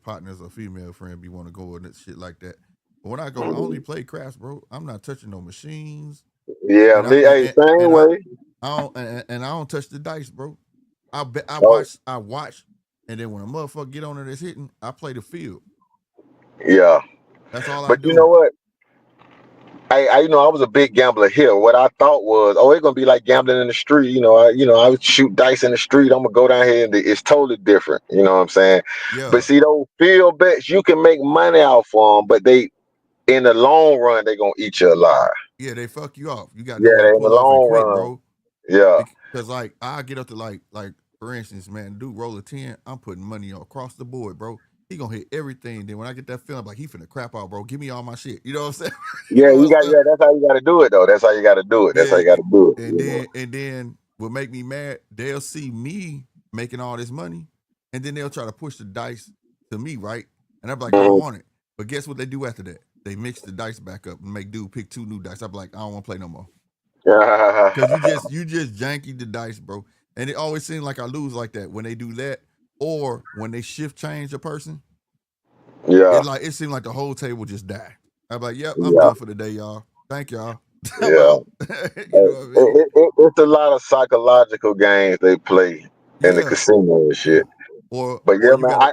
partners or female friend be want to go and shit like that. But when I go, I only play craps, bro. I'm not touching no machines. Yeah, And me, hey, same way. I don't touch the dice, bro. I Oh, watch, and then when a motherfucker get on it that's hitting, I play the field. yeah. That's all I But you know do. what? I was a big gambler here. What I thought was, it's gonna be like gambling in the street. I would shoot dice in the street. I'm gonna go down here, and it's totally different. You know what I'm saying? Yeah. But see, those field bets, you can make money off them, but in the long run, they gonna eat you alive. Yeah, they fuck you off. You got to know when to Yeah, in the pull off and long quit, run. bro. Yeah, Because like I get up to like for instance, man, dude roll a 10, I'm putting money across the board, bro. He gonna hit everything. Then when I get that feeling, I'm like he finna crap out, bro. Give me all my shit. You know what I'm saying? Give yeah. me my stuff. That's how you got to do it, though. That's how you got to do it. That's how Yeah, you got to do it. and then what make me mad, they'll see me making all this money, and then they'll try to push the dice to me, right? And I'm like, I don't want it. But guess what they do after that? They mix the dice back up and make dude pick 2 new dice. I'm like, I don't want to play no more. Cause you just janky the dice, bro. And it always seems like I lose like that when they do that, or when they shift change a person. Yeah, It seemed like the whole table just died. I'm like, yep, I'm yeah, done for the day, y'all. Thank y'all. I'm yeah. out. You know what I mean? It's a lot of psychological games they play in the Yeah, casino and yeah. shit. Or But or yeah, you man, gotta.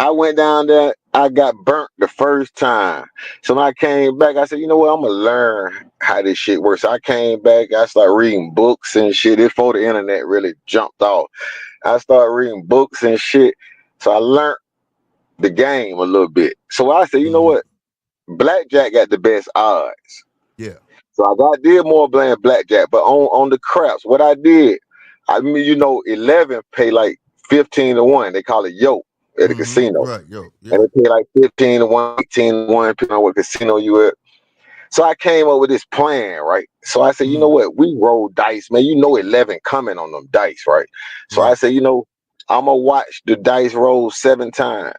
I went down there. I got burnt the first time. So when I came back, I said, you know what? I'm gonna learn how this shit works. So I came back. I started reading books and shit. Before the internet really jumped off, I started reading books and shit. So I learned the game a little bit. So I said, you know what? Blackjack got the best odds. Yeah. So I did more playing blackjack, but on the craps, what I did, 11 pay like 15 to 1. They call it yoke at the casino, Right. Yo. and Yeah. they pay like 15 to 1, 18 to 1, depending on what casino you at. So I came up with this plan, right? So I said, you know what? We roll dice, man. 11 coming on them dice, right? So I Right. said, I'm gonna watch the dice roll 7 times.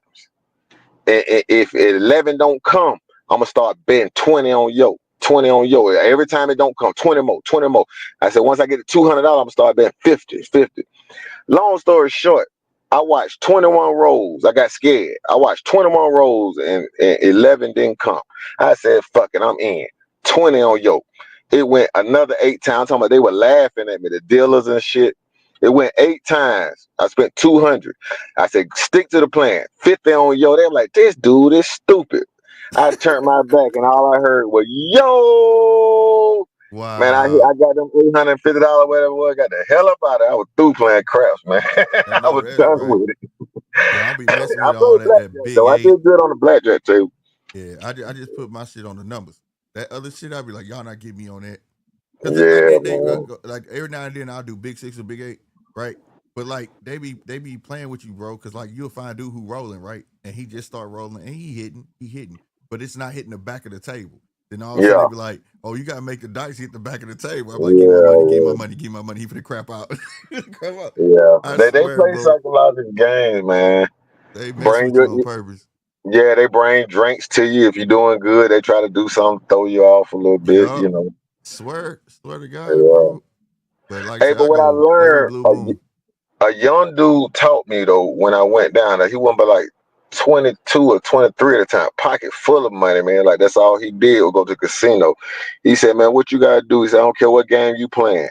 If 11 don't come, I'm gonna start betting 20 on yo. 20 on yo. Every time it don't come, 20 more, 20 more. I said, once I get to $200, I'm gonna start betting 50, 50. Long story short, I watched 21 rolls. I got scared. I watched 21 rolls and 11 didn't come. I said, fuck it, I'm in. 20 on yo. It went another 8 times. I'm talking about they were laughing at me, the dealers and shit. It went 8 times. I spent 200. I said, stick to the plan. 50 on yo. They were like, this dude is stupid. I turned my back and all I heard was yo. Man, Wow. I got them $850, whatever it was. Got the hell up out of it. I was through playing craps, man. I I know was that's done right. with it. Yeah, I'll be messing I with all played that blackjack big though. I eight. did good on the blackjack too. Yeah, I just put my shit on the numbers. That other shit, I'd be like, y'all not getting me on that. Cause like Yeah, they man. like every now and then I'll do big 6 or big 8, right? But like they be playing with you, bro. Cause like you'll find a dude who rolling, right? And he just start rolling and he hitting, but it's not hitting the back of the table. Then all of a sudden Yeah, they be like, oh, you gotta make the dice hit the back of the table. I'm like, give me my money, give me my yeah, money, give me my money. He finna crap out. Crap out. yeah. I They swear, play bro. psychological games, man. They mess Bring with you your on purpose. Yeah, they bring drinks to you. If you're doing good, they try to do something, throw you off a little bit, Yup. Swear to God, Yeah. bro. But like I Hey, said, but I what I go every learned, blue moon. a young dude taught me though when I went down there. He wasn't but like 22 or 23 at the time, pocket full of money, man. Like that's all he did was go to the casino. He said, man, what you gotta do? He said, I don't care what game you playing.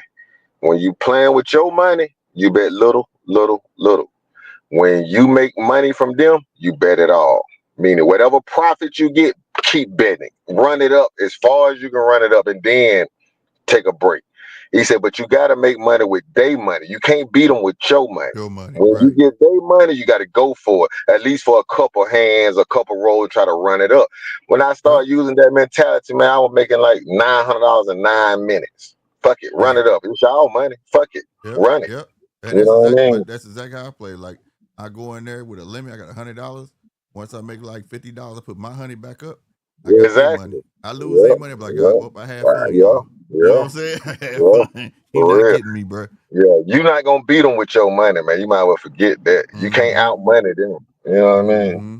When you playing with your money, you bet little, little, little. When you make money from them, you bet it all. Meaning whatever profit you get, keep betting. Run it up as far as you can run it up and then take a break. He said, but you got to make money with their money. You can't beat them with your money. Your money, When you right. get their money, you got to go for it, at least for a couple hands, a couple rolls, try to run it up. When I Yep. started using that mentality, man, I was making like $900 in 9 minutes. Fuck it, run Right. it up. It's your money. Fuck it, Yep, run it. yep. And You that's know what I exactly, mean? but that's exactly how I play. Like I go in there with a limit. I got $100. Once I make like $50, I put my honey back up. I Yeah, got their money. exactly. I lose Yeah, their money. I'm like, yeah, well, I had fun, yeah, y'all. You know yeah, what I'm saying? I had yeah, fun. You're for not real. getting me, bro. Yeah, you're not gonna beat them with your money, man. You might as well forget that. You can't Mm-hmm. out money them. You know what I mean? Mm-hmm.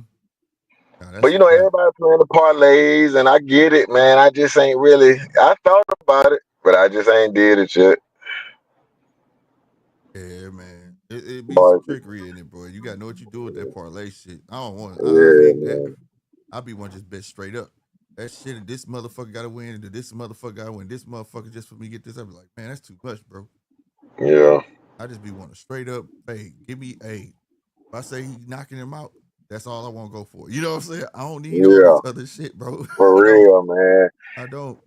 Nah, But that's a fact. everybody playing the parlays, and I get it, man. I just ain't really. I thought about it, but I just ain't did it yet. Yeah, man. It be some But trickery in it, bro. You gotta know what you do with that parlay shit. I don't want. I yeah, hate that. man. I be one just bet straight up. that shit, this motherfucker gotta win, and this motherfucker gotta win, this motherfucker just for me to get this. I be like, man, that's too much, bro. Yeah. I just be wanting straight up, hey, give me a. If I say he knocking him out, that's all I want to go for. You know what I'm saying? I don't need all Yeah. this other shit, bro. For real, man. I don't.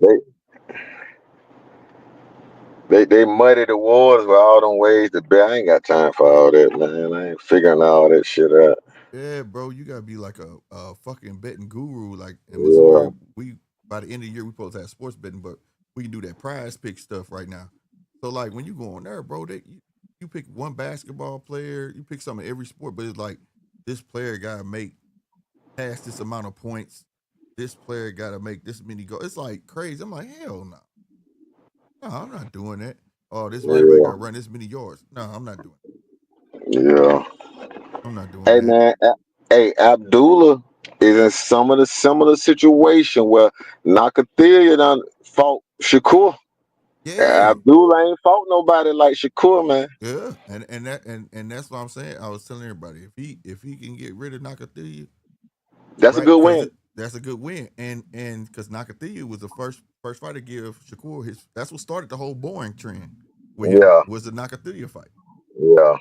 They muddy the waters with all them ways to bet. I ain't got time for all that, man. I ain't figuring all that shit out. Yeah, bro, you gotta be like a fucking betting guru. Like in Yeah. Missouri, we by the end of the year we supposed to have sports betting, but we can do that prize pick stuff right now. So like when you go on there, bro, you pick one basketball player, you pick some of every sport, but it's like this player gotta make past this amount of points. This player gotta make this many goals. It's like crazy. I'm like, hell no. No, I'm not doing that. Oh, this running back gotta run this many yards. No, I'm not doing it. Yeah. I'm not doing Hey, that. man. Hey, Abdullah is in some of the similar situation where Nakathilia done fought Shakur. Yeah. Abdullah ain't fought nobody like Shakur, man. Yeah, and that's what I'm saying. I was telling everybody if he can get rid of Nakathilia, That's a right? good Because win. that's a good win, and because Nakathilia was the first fight to give Shakur his. That's what started the whole boring trend with him Yeah. was the Nakathilia fight. Yeah.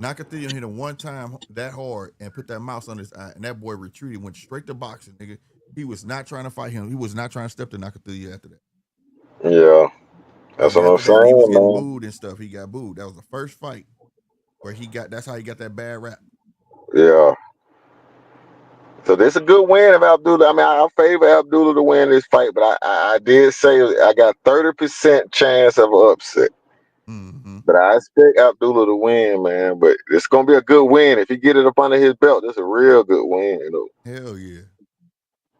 Nakathilia hit him one time that hard and put that mouse on his eye, and that boy retreated, went straight to boxing, nigga. He was not trying to fight him. He was not trying to step to Nakathilia after that. Yeah. That's And what I'm after that, he was saying, getting man. booed and stuff. He got booed. That was the first fight where he got. That's how he got that bad rap. Yeah. So this a good win of Abdullah. I mean, I favor Abdullah to win this fight, but I did say I got 30% chance of an upset. Mm-hmm. But I expect Abdullah to win, man. But it's gonna be a good win if he get it up under his belt. That's a real good win, you know. Hell yeah.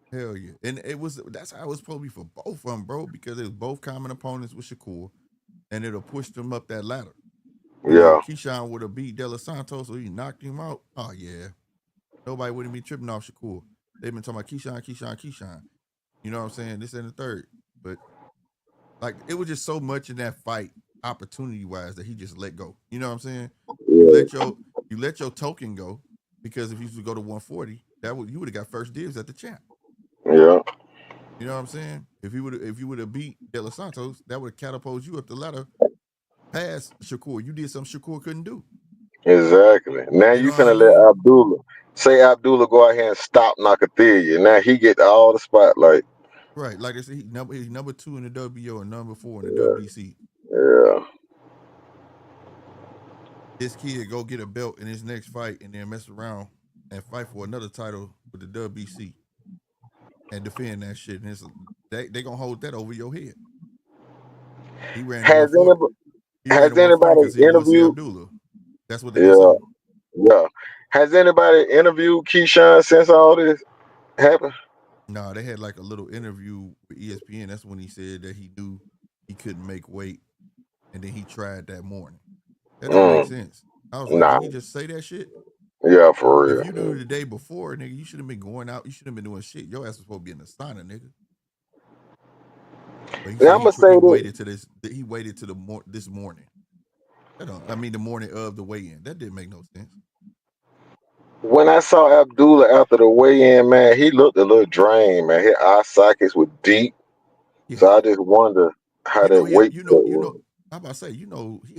Hell yeah. And that's how it was supposed to be for both of them, bro, because it was both common opponents with Shakur, and it'll push them up that ladder. You know, Yeah. Keshan would have beat De Los Santos, so he knocked him out. Oh yeah. Nobody wouldn't be tripping off Shakur. They've been talking about Keshan. You know what I'm saying? This and the third. But like it was just so much in that fight, opportunity wise, that he just let go. You know what I'm saying? You Yeah. let your token go, because if you would go to 140, you would have got first dibs at the champ. Yeah. You know what I'm saying? If you would have beat De Los Santos, that would have catapulted you up the ladder past Shakur. You did something Shakur couldn't do. Exactly. Now You know you what I finna mean? let Abdullah go out here and stop Nakathilia. Now he get all the spotlight. Right. Like I said, he's number 2 in the WBO and number 4 in the WBC. Yeah. This kid go get a belt in his next fight and then mess around and fight for another title with the WBC and defend that shit. And they gonna hold that over your head. He ran to Has 140. anybody He ran to 140 because he want to see interviewed? Abdullah. That's what they gonna Yeah. say. Yeah. Has anybody interviewed Keshan since all this happened? No, they had like a little interview with ESPN. That's when he said that he knew he couldn't make weight, and then he tried that morning. That don't make sense. I was like, Nah. did he just say that shit? Yeah, for If real. you knew the day before, nigga, you should have been going out. You should have been doing shit. Your ass was supposed to be in the sauna, nigga. But he Now said I'm gonna say he this. waited to this. He waited to this morning. The morning of the weigh-in. That didn't make no sense. When I saw Abdullah after the weigh-in, man, he looked a little drained, man. His eye sockets were deep. Yeah. So I just wonder how that weight cut was. I'm about to say, he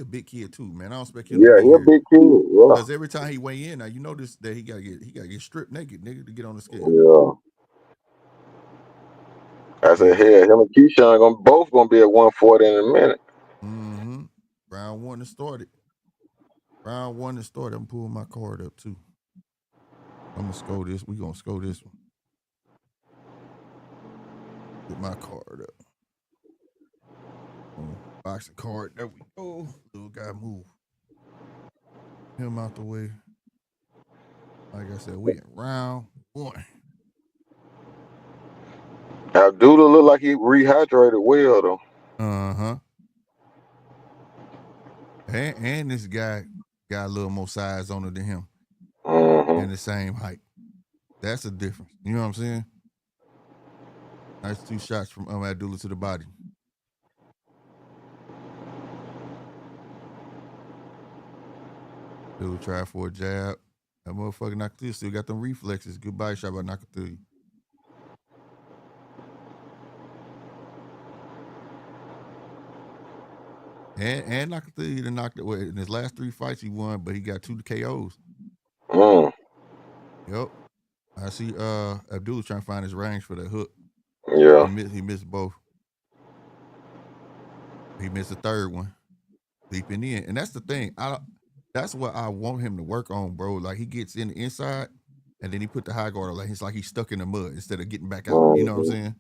a big kid too, man. I don't expect him to Yeah, be he a here. big kid. Yeah. Because every time he weigh in, now you notice that he gotta get stripped naked, nigga, to get on the scale. Yeah. I said, hell, him and Keshan both gonna be at 140 in a minute. Mm-hmm. Round one to start it. I'm pulling my card up too. I'm gonna score this. We gonna score this one. Get my card up. Boxing card. There we go. Little guy move. Him out the way. Like I said, we in round one. Abdullah look like he rehydrated well though. Uh-huh. And this guy got a little more size on it than him. And the same height. That's a difference. You know what I'm saying? Nice 2 shots from Abdullah to the body. Abdullah tried for a jab. That motherfucker Nakathilia still got them reflexes. Good body shot by Nakathilia. And Nakathilia knocked it. In his last 3 fights, he won, but he got 2 KOs. Yep. I see Abdul trying to find his range for that hook. Yeah. He missed both. He missed the third one. Leaping in. And that's the thing. That's what I want him to work on, bro. Like he gets in the inside and then he put the high guard on. Like it's like he's stuck in the mud instead of getting back out. You know what I'm saying?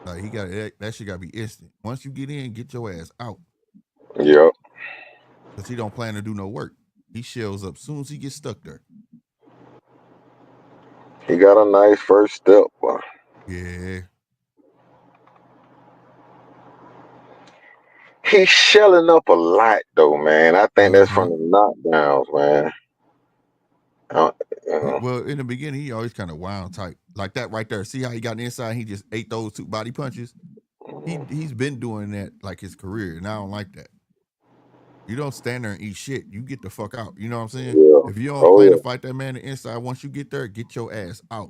Like he got that shit gotta be instant. Once you get in, get your ass out. Yep. Because he don't plan to do no work. He shells up as soon as he gets stuck there. He got a nice first step, boy. Yeah. He's shelling up a lot though, man. I think that's from the knockdowns, man. Well, in the beginning, he always kind of wound tight. Like that right there. See how he got inside? He just ate those 2 body punches. He's been doing that like his career, and I don't like that. You don't stand there and eat shit. You get the fuck out. You know what I'm saying? Yeah. If you don't plan to fight that man inside, once you get there, get your ass out.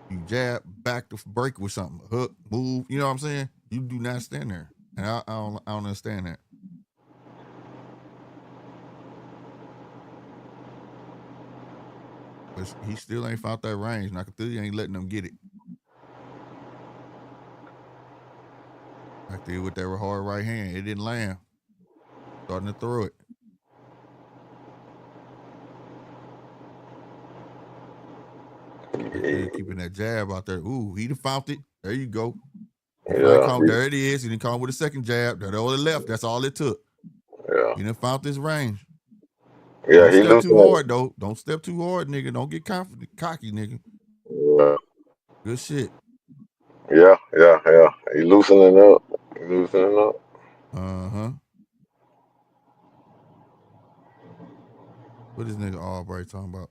You jab, back to break with something, hook, move. You know what I'm saying? You do not stand there, and I don't understand that. But he still ain't found that range. Nakathilia ain't letting them get it. Nakathilia with that hard right hand, it didn't land. Starting to throw it. Keeping that jab out there. Ooh, he done found it. There you go. There it is. He didn't come with a second jab. That on the left. That's all it took. Yeah. He done found this range. Yeah, don't step too hard though. Don't step too hard, nigga. Don't get confident, cocky, nigga. Yeah. Good shit. Yeah. He loosening up. What is nigga Albright talking about?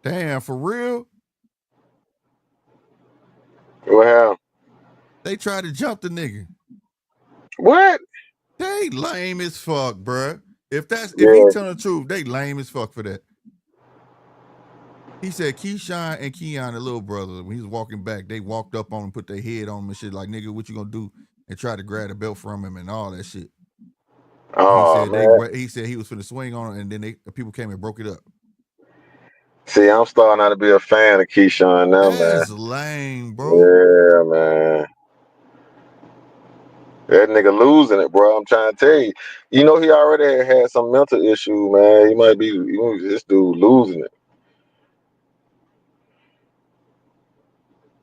Damn, for real? What happened? They tried to jump the nigga. What? They lame as fuck, bruh. If he telling the truth, they lame as fuck for that. He said Keshan and Keon, the little brother, when he was walking back, they walked up on him, put their head on him and shit, like, nigga, what you gonna do? And tried to grab the belt from him and all that shit. Oh, he said he was finna swing on it, and then the people came and broke it up. See, I'm starting not to be a fan of Keshan now, man. That's lame, bro. Yeah, man. That nigga losing it, bro. I'm trying to tell you. You know, he already had some mental issue, man. He might be this dude losing it.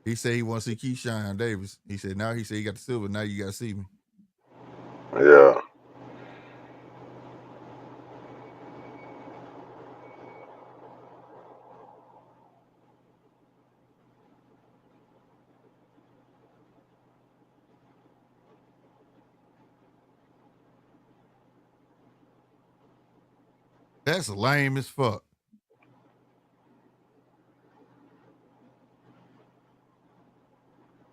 He said he want to see Keshan Davis. He said he got the silver. Now you got to see me. Yeah. That's lame as fuck.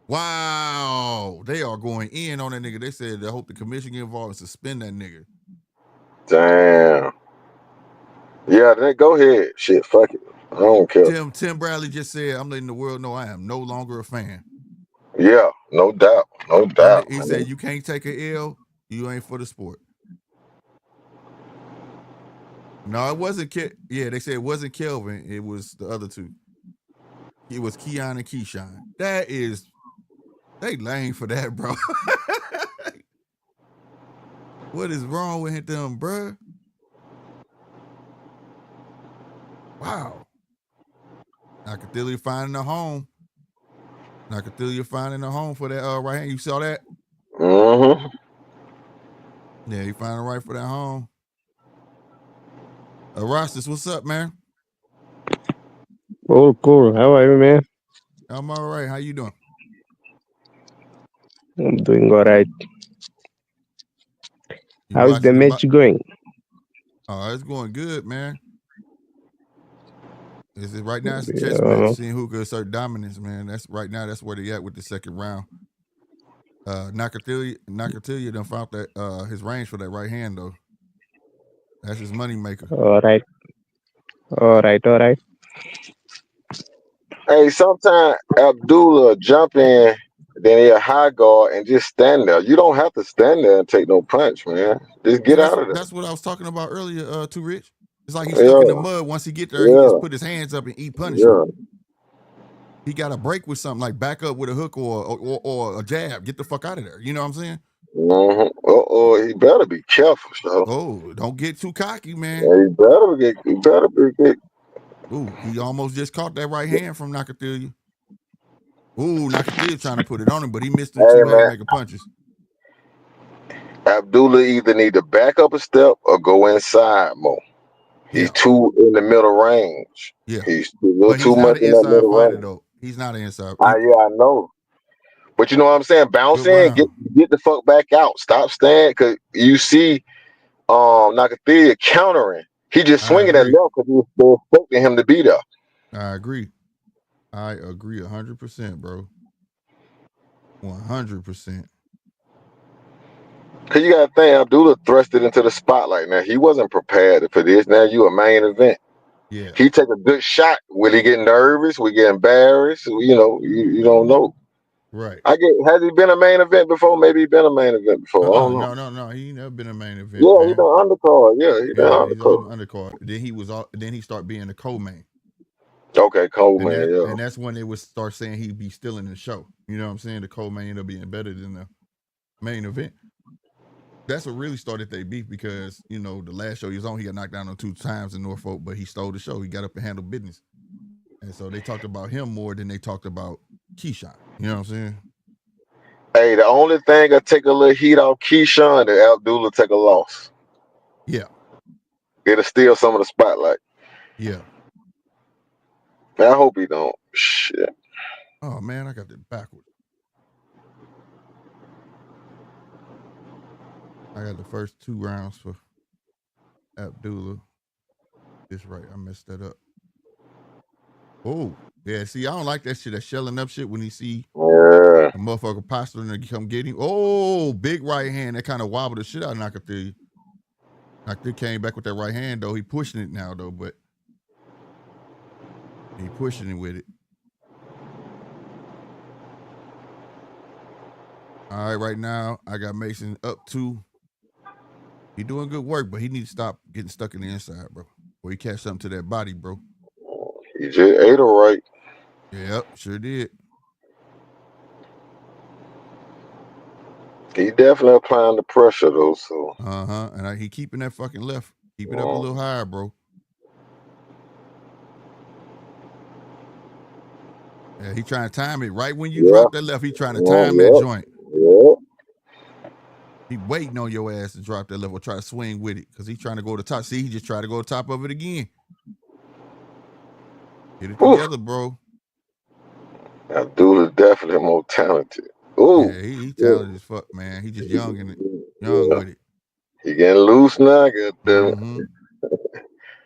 Wow. They are going in on that nigga. They said they hope the commission get involved and suspend that nigga. Damn. Yeah, then go ahead. Shit, fuck it. I don't care. Tim Bradley just said, I'm letting the world know I am no longer a fan. Yeah, no doubt. He said, you can't take a L, you ain't for the sport. No, it wasn't. They said it wasn't Kelvin. It was the other two. It was Keon and Keshan. They lame for that, bro. What is wrong with them, bro? Wow. Nakathilia finding a home. Nakathilia finding a home for that right hand. You saw that? Mm-hmm. Yeah, he finding right for that home. Rostas, what's up, man? Cool. How are you, man? I'm all right. How you doing? I'm doing all right. How's the match going? Oh, it's going good, man. Right now it's a chess match, seeing who could assert dominance, man. That's right now. That's where they at with the second round. Nakathilia done found that his range for that right hand though. That's his money maker. All right. Hey, sometimes Abdullah jump in, then he'll high guard and just stand there. You don't have to stand there and take no punch, man. Just get out of there. That's what I was talking about earlier, Too Rich. It's like he's stuck in the mud. Once he get there, he just put his hands up and eat punishment. He got to break with something, like back up with a hook or a jab. Get the fuck out of there. You know what I'm saying? He better be careful, so. Oh, don't get too cocky, man. Yeah, he better be. Ooh, he almost just caught that right hand from Nakathilia. Ooh, Nakathilia trying to put it on him, but he missed them two haymaker punches. Abdullah either need to back up a step or go inside more. He's too in the middle range. Yeah. He's a little too much in that middle range. Though. He's not an inside. I know. But you know what I'm saying? Bounce in, get the fuck back out. Stop standing, because you see Nakathilia countering. He just swinging that left because he was expecting him to be there. I agree 100%, bro. 100%. Because you got to think, Abdullah thrusted into the spotlight. Now, he wasn't prepared for this. Now, you a main event. Yeah. He take a good shot. Will he get nervous? Will he get embarrassed? You know, you don't know. Right. Has he been a main event before? Maybe he been a main event before. I don't know. No. He never been a main event. Yeah, he done undercard. Yeah, he done undercard. Then he start being a co-main. Okay, co-main, yeah. And that's when they would start saying he'd be still in the show. You know what I'm saying? The co-main ended up being better than the main event. That's what really started their beef, because, you know, the last show he was on, he got knocked down on 2 times in Norfolk, but he stole the show. He got up and handled business. And so they talked about him more than they talked about Keshan. You know what I'm saying? Hey, the only thing I take a little heat off Keshan, that Abdullah take a loss. Yeah. It'll steal some of the spotlight. Yeah. Man, I hope he don't. Shit. Oh, man, I got that backwards. I got the first 2 rounds for Abdullah. This right. I messed that up. Oh, yeah. See, I don't like that shit, that shelling up shit when you see a motherfucker posturing to come get him. Oh, big right hand. That kind of wobbled the shit out of Nakathilia. Nakathilia came back with that right hand, though. He pushing it now, though, but he pushing it with it. All right, right now, I got Mason up 2. He doing good work, but he needs to stop getting stuck in the inside, bro. Or he catch something to that body, bro. He just ate her right. Yep, sure did. He definitely applying the pressure, though, so. And he keeping that fucking left. Keep it up a little higher, bro. Yeah, he trying to time it. Right when you drop that left, he trying to time that joint. Yeah. He waiting on your ass to drop that left or try to swing with it, because he trying to go to the top. See, he just tried to go to the top of it again. Get it together, bro. Abdullah definitely more talented. Ooh. Yeah, he talented as fuck, man. He just young with it. He getting loose now, goddamn.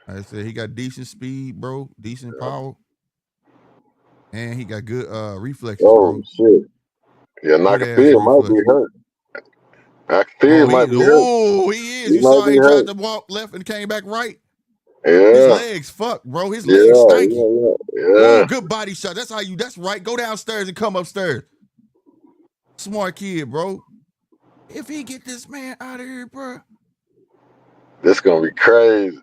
Like I said, he got decent speed, bro. Decent power. And he got good reflexes, bro. Oh, shit. Yeah, Nakathilia might be hurt. Nakathilia might be hurt. Oh, he is. You saw he tried to walk left and came back right. Yeah. His legs fucked, bro. His legs stanky. Yeah. Ooh, good body shot. That's right. Go downstairs and come upstairs. Smart kid, bro. If he get this man out of here, bro. This gonna be crazy.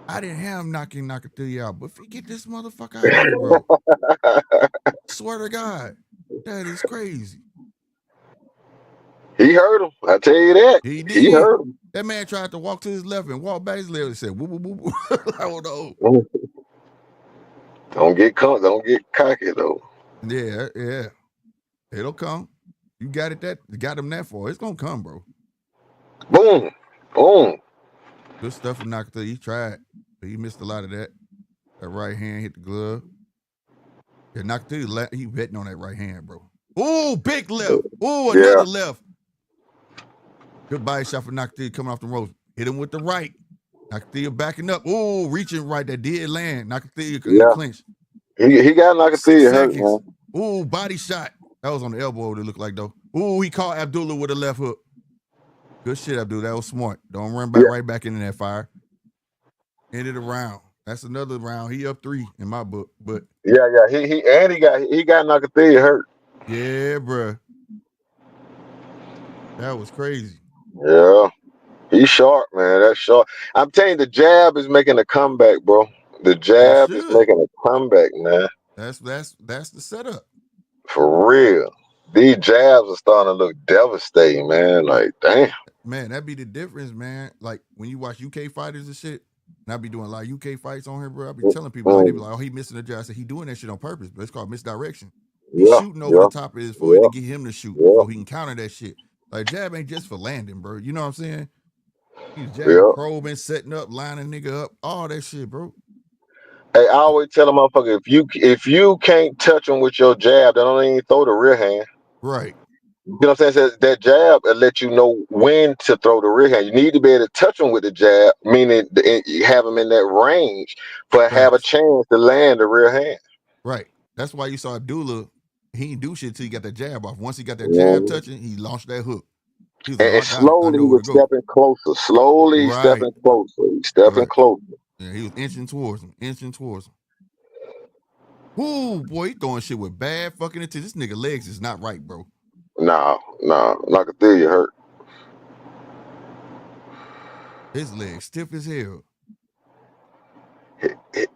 I didn't have him knocking Nakathilia out, but if he get this motherfucker out of here, bro. Swear to God, that is crazy. He hurt him. I tell you that. He did. He hurt him. That man tried to walk to his left and walk back his left and said, whoop, whoop, whoop. I don't know. Don't get cocky, though. Yeah. It'll come. You got him that far. It's gonna come, bro. Boom. Good stuff from Nakathilia. He tried, but he missed a lot of that. That right hand hit the glove. Yeah, Nakathilia, he betting on that right hand, bro. Ooh, big left. Ooh, another left. Good body shot for Nakathilia coming off the ropes. Hit him with the right. Nakathilia backing up. Ooh, reaching right. That did land. Nakathilia couldn't clinch. He got Nakathilia hurt, man. Ooh, body shot. That was on the elbow, it looked like, though. Ooh, he caught Abdullah with a left hook. Good shit, Abdullah. That was smart. Don't run back right back into that fire. Ended the round. That's another round. He up 3 in my book. But he got Nakathilia hurt. Yeah, bruh. That was crazy. Yeah. He's sharp, man. That's sharp. I'm telling you, the jab is making a comeback, bro. The jab is making a comeback, man. That's the setup. For real. These jabs are starting to look devastating, man. Like, damn. Man, that'd be the difference, man. Like, when you watch UK fighters and shit, and I be doing a lot of UK fights on here, bro. I be telling people, like, they be like, oh, he missing a jab. I said, he doing that shit on purpose, but it's called misdirection. He's shooting over the top of his foot to get him to shoot so he can counter that shit. Like, jab ain't just for landing, bro. You know what I'm saying? He's jabbing, probing, setting up, lining nigga up, all that shit, bro. Hey, I always tell a motherfucker, if you can't touch him with your jab, then don't even throw the rear hand. Right. You know what I'm saying? So that jab will let you know when to throw the rear hand. You need to be able to touch him with the jab, meaning you have him in that range for have a chance to land the rear hand. Right. That's why you saw Abdullah, he didn't do shit till he got that jab off. Once he got that jab touching, he launched that hook. He was like, and slowly he was stepping closer. Slowly he's stepping closer. He's stepping closer. Yeah, he was inching towards him. Ooh, boy, he throwing shit with bad fucking intent. This nigga legs is not right, bro. Nah. Nakathilia hurt. His legs stiff as hell.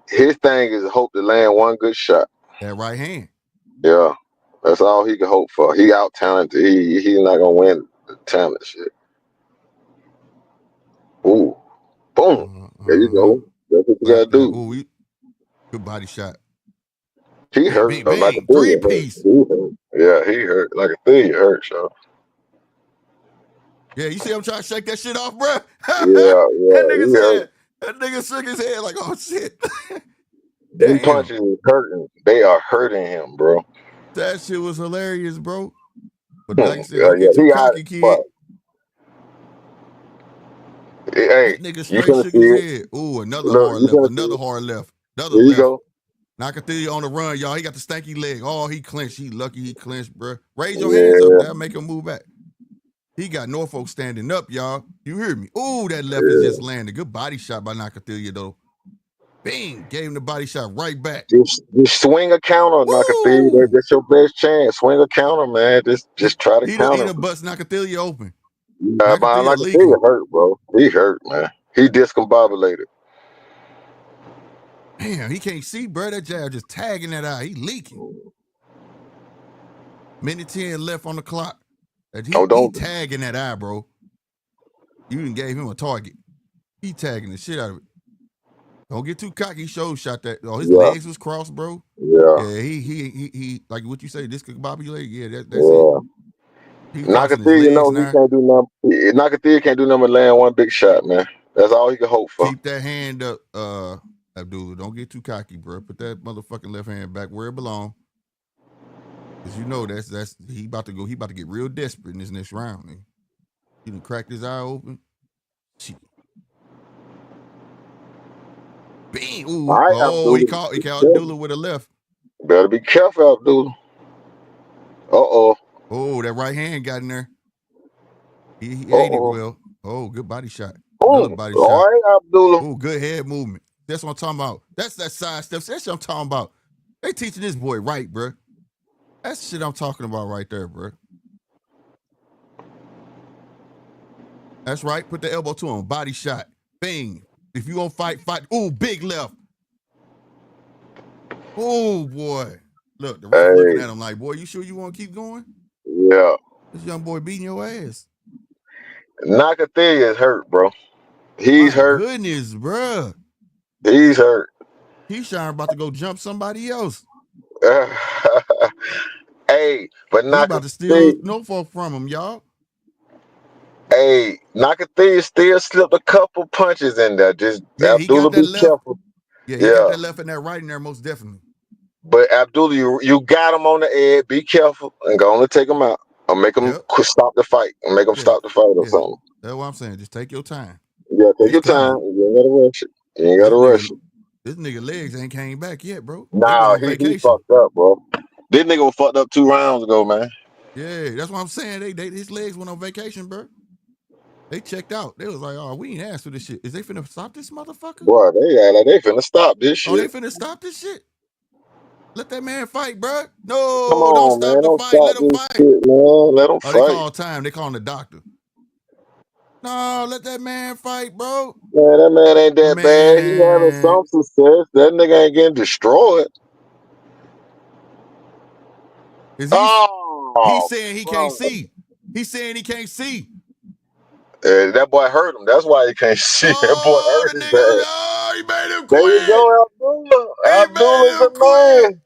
His thing is hope to land one good shot. That right hand. Yeah. That's all he can hope for. He out talented. He's not gonna win the talent shit. Ooh. Boom. There you go. That's what you gotta do. Ooh, good body shot. He hurt. Bang, 3-piece. Yeah, he hurt. Nakathilia hurt, so. Yeah, you see him trying to shake that shit off, bro? That nigga shook his head like, oh shit. Them punches is hurting. They are hurting him, bro. That shit was hilarious, bro. But like you said, don't get too cocky, kid. Hey, that nigga straight shook his head. Ooh, another hard left. There you go. Nakathilia on the run, y'all. He got the stanky leg. Oh, he clinched. He lucky he clinched, bro. Raise your hands up. That'll make him move back. He got Norfolk standing up, y'all. You hear me? Ooh, that left is just landed. Good body shot by Nakathilia, though. Bing! Gave him the body shot right back. Just swing a counter, Nakathilia. That's your best chance. Swing a counter, man. Just try to counter. He done bust Nakathilia open. Nakathilia hurt, bro. He hurt, man. He discombobulated. Damn, he can't see, bro. That jab just tagging that eye. He leaking. Minute 10 left on the clock. He tagging that eye, bro. You done gave him a target. He tagging the shit out of it. Don't get too cocky. He shot that. Oh, his legs was crossed, bro. Yeah. He like what you say, discombobulated. Yeah, that's it. Nakathilia he can't do nothing. Nakathilia can't do nothing but land one big shot, man. That's all he can hope for. Keep that hand up, Abdullah. Don't get too cocky, bro. Put that motherfucking left hand back where it belongs. Cause you know that's he about to go. He about to get real desperate in this next round. Man. He done cracked his eye open. Shit. Bing! Ooh! Oh, he caught Abdullah with a left. Better be careful, Abdullah. Oh, that right hand got in there. He ate it well. Oh, good body shot. Another body shot. All right, Abdullah. Oh, good head movement. That's what I'm talking about. That's that side step. That's what I'm talking about. They teaching this boy right, bro. That's the shit I'm talking about right there, bro. That's right. Put the elbow to him. Body shot. Bing. If you gonna fight. Ooh, big left. Oh, boy. Look, the ref looking at him like, boy, you sure you want to keep going? Yeah. This young boy beating your ass. Nakathilia is hurt, bro. He's hurt. Goodness, bro. He's hurt. He's trying about to go jump somebody else. Hey, but Nakathilia about to steal Norfolk from him, y'all. Hey, Nakathilia still slipped a couple punches in there. Just Abdullah, be careful. Yeah, he got that left and that right in there, most definitely. But Abdullah, you got him on the edge. Be careful and go on to take him out or make him stop the fight or make him stop the fight or something. That's what I'm saying. Just take your time. Yeah, take your time. You ain't gotta rush it. You ain't gotta rush it. This nigga legs ain't came back yet, bro. They went Nah, on he vacation. fucked up, bro. This nigga was fucked up 2 rounds ago, man. Yeah, that's what I'm saying. His legs went on vacation, bro. They checked out. They was like, oh, we ain't asked for this shit. Is they finna stop this motherfucker? Boy, they finna stop this shit. Oh, they finna stop this shit? Let that man fight, bro. No, Come on, don't stop man. the Don't fight. Let stop him this fight. shit, man. Let him Oh, fight. they call time. They calling the doctor. No, let that man fight, bro. Man, that man ain't that bad. He having some success. That nigga ain't getting destroyed. Is he's saying he can't see. He's saying he can't see. That boy hurt him. That's why he can't see. That boy hurt his ass. He made him quit. There you go, Abdullah. Abdullah's the man.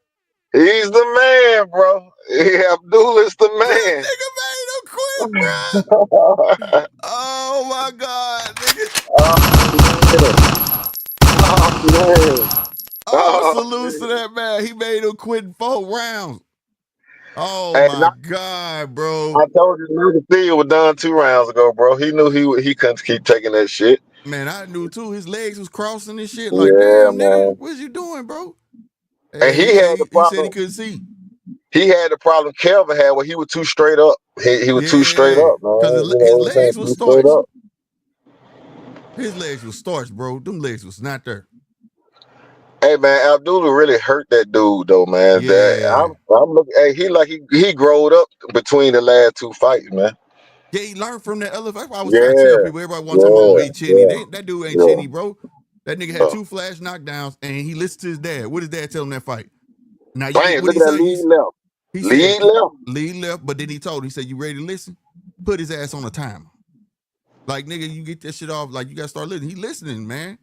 He's the man, bro. Abdullah's the man. This nigga made him quit, bro. Oh my God, nigga. Oh man. Oh, salute to that man. He made him quit in 4 rounds. Oh my God, bro. I told you Nakathilia was done 2 rounds ago, bro. He knew he couldn't keep taking that shit. Man, I knew too. His legs was crossing and shit. Yeah, Like, damn, man. nigga, what you doing, bro? And he had the problem. He said he couldn't see. He had the problem Kelvin had where he was too straight up. He was too straight up, man. Because his legs was straight starched. up. His legs was starched, bro. Them legs was not there. Hey man, Abdullah really hurt that dude though, man. Yeah. I'm looking. Hey, he growed up between the last 2 fights, man. Yeah, he learned from that other. That's why I was trying to tell people. Everybody want to talk about, oh, he chinny. That dude ain't chinny, bro. That nigga had 2 flash knockdowns, and he listened to his dad. What did his dad tell him that fight? Now, Dang, look at that lead left. He lead said, left. Lead left, but then he told him, he said, you ready to listen? Put his ass on a timer. Like, nigga, you get that shit off. Like, you got to start listening. He listening, man.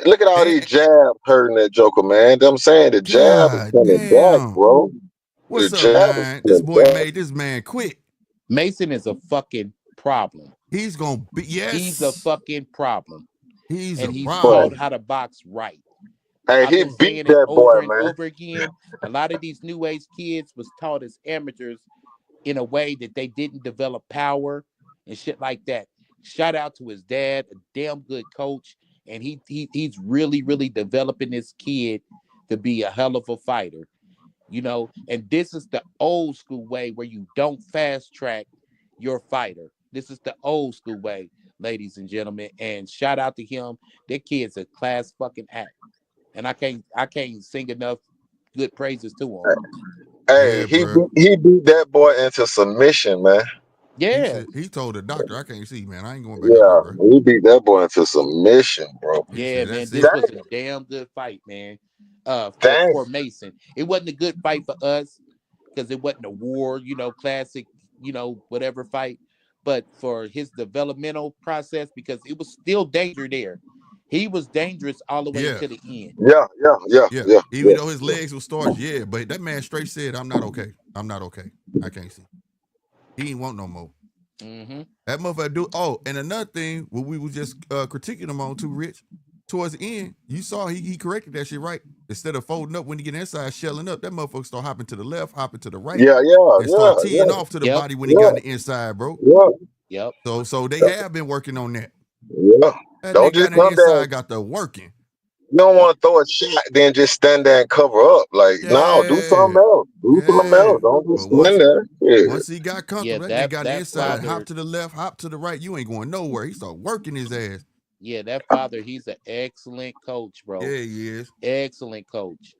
Look at all these jabs hurting that Joker, man. I'm saying the jab is coming back, bro. What's up, man? This boy made this man quit. Mason is a fucking problem. He's gonna be He's a fucking problem. He's taught how to box right. Hey, I've he been beat saying that it over boy, and man. over again. A lot of these new age kids was taught as amateurs in a way that they didn't develop power and shit like that. Shout out to his dad, a damn good coach, and he's really developing this kid to be a hell of a fighter. You know, and this is the old school way where you don't fast track your fighter. This is the old school way, ladies and gentlemen. And shout out to him. That kid's a class fucking act. And I can't sing enough good praises to him. Hey, he beat that boy into submission, man. Yeah. He told the doctor, I can't see, man. I ain't going back up there, bro. He beat that boy into submission, bro. Yeah, man. This was a damn good fight, man. For Mason. It wasn't a good fight for us because it wasn't a war, classic, whatever fight. But for his developmental process, because it was still danger there. He was dangerous all the way to the end. Yeah. Even though his legs were starched, but that man straight said, I'm not okay. I'm not okay. I can't see. He ain't want no more. Mm-hmm. That motherfucker do. Oh, and another thing, what we was just critiquing him on too, Rich, towards the end, you saw he corrected that shit, right? Instead of folding up when he get inside, shelling up, that motherfucker start hopping to the left, hopping to the right. And start teeing off to the body when he got on the inside, bro. Yep. So they have been working on that. Yeah. That nigga got on the inside, got the working. You don't want to throw a shot, then just stand there and cover up. Like, no, do something else. Do something else. Don't just stand there. Yeah. Once he got comfortable, that nigga got the inside, hop to the left, hop to the right. You ain't going nowhere. He started working his ass. Yeah, that father, he's an excellent coach, bro. Yeah, he is. Excellent coach.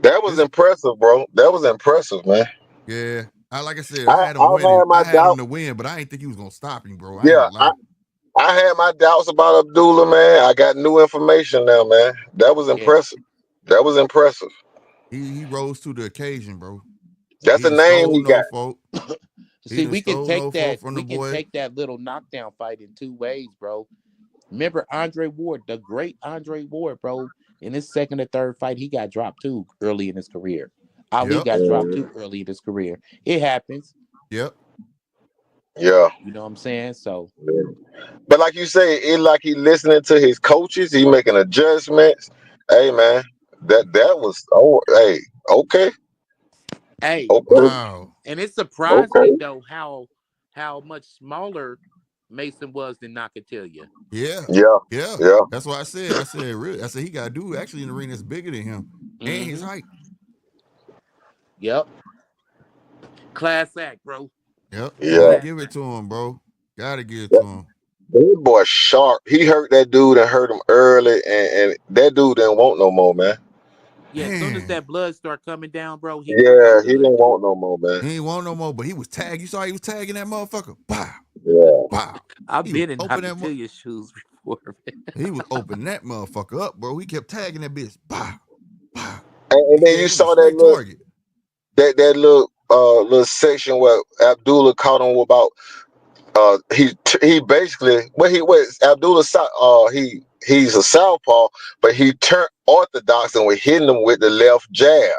That was impressive, bro. That was impressive, man. Yeah. Like I said, I had him winning. I had him to win, but I ain't think he was going to stop him, bro. I had my doubts about Abdullah, man. I got new information now, man. That was impressive. That was impressive. He rose to the occasion, bro. That's the name he got. See, we can take that. We can take that little knockdown fight in 2 ways, bro. Remember Andre Ward, the great Andre Ward, bro. In his second or third fight, he got dropped too early in his career. Ali got dropped too early in his career. It happens. Yep. Yeah. You know what I'm saying? So. Yeah. But like you say, it like he listening to his coaches. He making adjustments. Hey, man, that was okay. Hey, okay. Wow. And it's surprising though how much smaller Mason was than Nakathilia. Yeah. Yeah. Yeah. Yeah. That's why I said really. I said he got a dude actually in the ring that's bigger than him and his height. Yep. Class act, bro. Yep. Yeah. Gotta give it to him, bro. Gotta give it to him. That boy sharp. He hurt that dude and hurt him early, and that dude didn't want no more, man. Yeah, as soon as that blood start coming down, bro, he got no Yeah, he good. didn't want no more, man. He ain't want no more, but he was tagged. You saw he was tagging that motherfucker. Wow. Yeah. Wow. I've been in Nakathilia shoes before, man. He was opening that motherfucker up, bro. He kept tagging that bitch. Wow. Wow. And then you saw that little target. that little section where Abdullah caught him about he basically Abdullah he's a southpaw, but he turned orthodox and was hitting him with the left jab.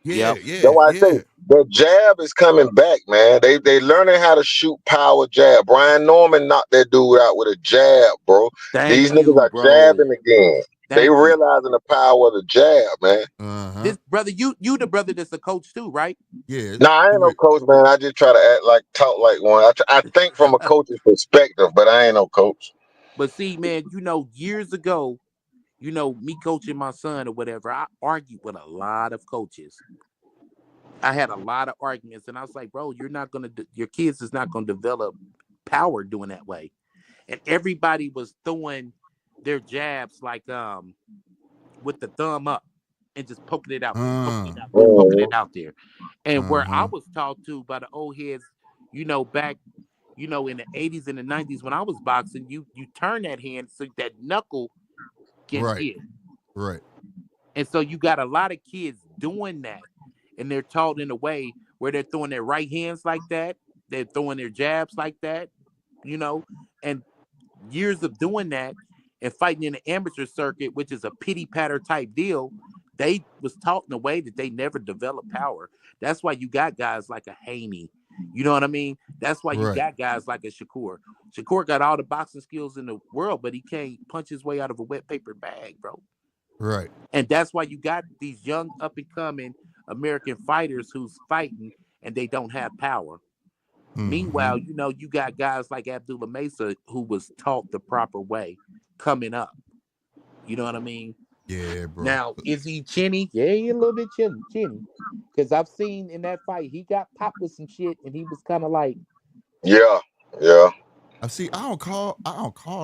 Yeah. That's why I say the jab is coming back, man. They learning how to shoot power jab. Brian Norman knocked that dude out with a jab, bro. These niggas are jabbing again. They realizing the power of the jab, man. This brother, you the brother that's a coach too, right? Yeah. Nah, I ain't no coach, man. I just try to talk like one. I think from a coach's perspective, but I ain't no coach. But see, man, years ago, me coaching my son or whatever, I argued with a lot of coaches. I had a lot of arguments, and I was like, bro, your kids is not gonna develop power doing that way. And everybody was throwing their jabs like with the thumb up and just poking it out there, poking it out there. And where I was taught to by the old heads, back, in the 80s and the 90s when I was boxing, you turn that hand so that knuckle can hit. Right. And so you got a lot of kids doing that. And they're taught in a way where they're throwing their right hands like that. They're throwing their jabs like that, and years of doing that and fighting in the amateur circuit, which is a pity patter type deal, they was taught in a way that they never developed power. That's why you got guys like a Haney. You know what I mean? That's why you got guys like a Shakur. Shakur got all the boxing skills in the world, but he can't punch his way out of a wet paper bag, bro. Right. And that's why you got these young up and coming American fighters who's fighting and they don't have power. Meanwhile, you got guys like Abdullah Mesa who was taught the proper way coming up. You know what I mean? Yeah, bro. Now, is he chinny? Yeah, he a little bit chinny. Because I've seen in that fight, he got popped with some shit and he was kind of like, yeah. I don't call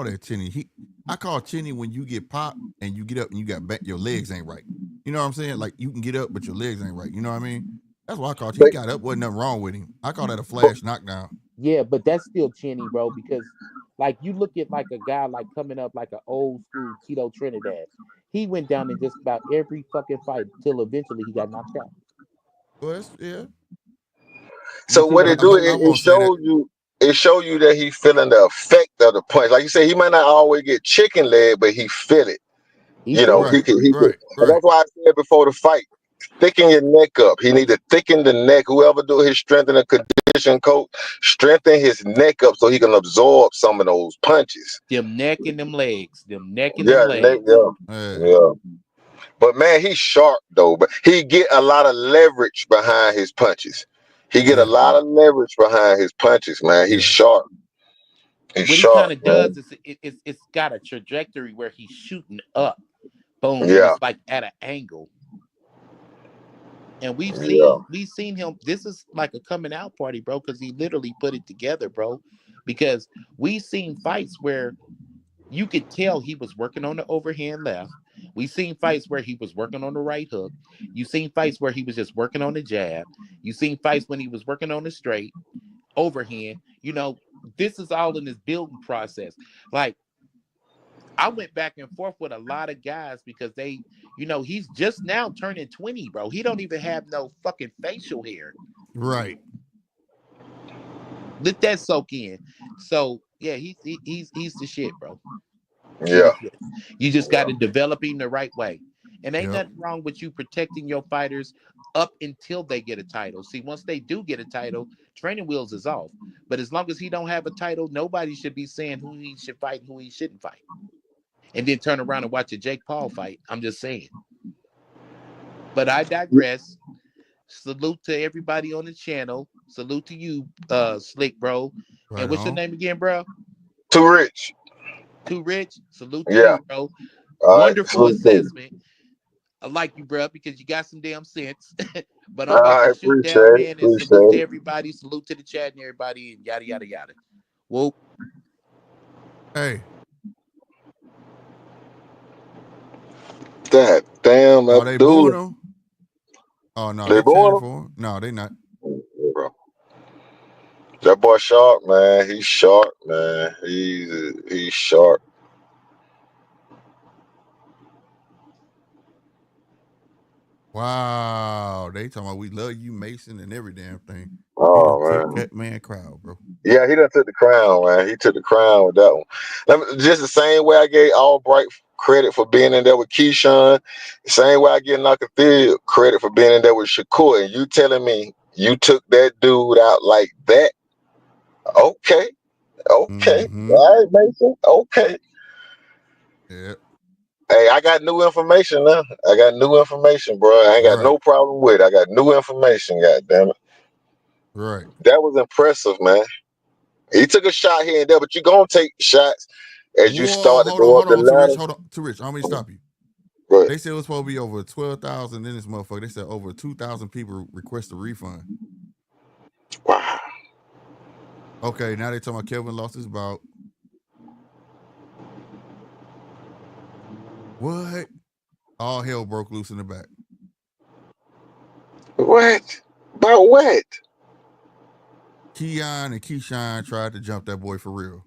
that chinny. I call chinny when you get popped and you get up and you got back, your legs ain't right. You know what I'm saying? Like you can get up, but your legs ain't right. You know what I mean? That's why I call it. He got up, wasn't nothing wrong with him. I call that a flash knockdown. Yeah, but that's still chinny, bro, because like you look at like a guy like coming up like an old school Tito Trinidad. He went down in just about every fucking fight till eventually he got knocked out. Well, yeah. So what it do, it show you that he feeling the effect of the punch. Like you say, he might not always get chicken leg, but he feel it. He can. That's why I said before the fight, thicken your neck up. He need to thicken the neck. Whoever do his strength and condition coach, strengthen his neck up so he can absorb some of those punches. Them neck and them legs. Yeah. But man, he's sharp though. But he get a lot of leverage behind his punches. He get a lot of leverage behind his punches, man. He's sharp. What he kind of does is it's got a trajectory where he's shooting up. Boom. And it's like at an angle. And we've seen him. This is like a coming out party, bro, because he literally put it together, bro. Because we've seen fights where you could tell he was working on the overhand left. We've seen fights where he was working on the right hook. You've seen fights where he was just working on the jab. You've seen fights when he was working on the straight overhand. This is all in this building process. Like, I went back and forth with a lot of guys because they, he's just now turning 20, bro. He don't even have no fucking facial hair. Right. Let that soak in. So yeah, he's the shit, bro. Yeah. You just got to develop him the right way. And ain't nothing wrong with you protecting your fighters up until they get a title. See, once they do get a title, training wheels is off. But as long as he don't have a title, nobody should be saying who he should fight and who he shouldn't fight. And then turn around and watch a Jake Paul fight. I'm just saying. But I digress. Salute to everybody on the channel. Salute to you, Slick, bro. Right. And what's your name again, bro? Too rich. Too rich. Salute to Yeah. you, bro. All right. Wonderful Salute to you. assessment. I like you, bro, because you got some damn sense. But I'm All about to right. shoot Appreciate down, it. man, and Appreciate salute to it. everybody. Salute to the chat and everybody, and yada yada yada. Well, Hey. God damn, Are they booing Abdullah. him? Oh, no, They they booing cheering him? for him? No, they not. Yeah, bro. That boy sharp, man. He's sharp, man. He's sharp. Wow. They talking about we love you, Mason, and every damn thing. You done Oh took man. that man crowd, bro. Yeah, he done took the crown, man. He took the crown with that one. Just the same way I gave Albright credit for being in there with Keshan, the same way I give Nakathila credit for being in there with Shakur. And you telling me you took that dude out like that? Okay. Okay. Mm-hmm. All right, Mason. Okay. Yeah. Hey, I got new information now. I got new information, bro. I ain't got Right. no problem with it. I got new information, goddamn it. Right. That was impressive, man. He took a shot here and there, but you gonna take shots as you Whoa, start to go up hold the on, too rich. ladder. Hold on, too rich. I don't mean to stop you. But They said it was supposed to be over 12,000 in this motherfucker. They said over 2,000 people request a refund. wow. Okay, now they talking about Kelvin lost his bout. What? All hell broke loose in the back. What? About what? Keon and Keshan tried to jump that boy for real.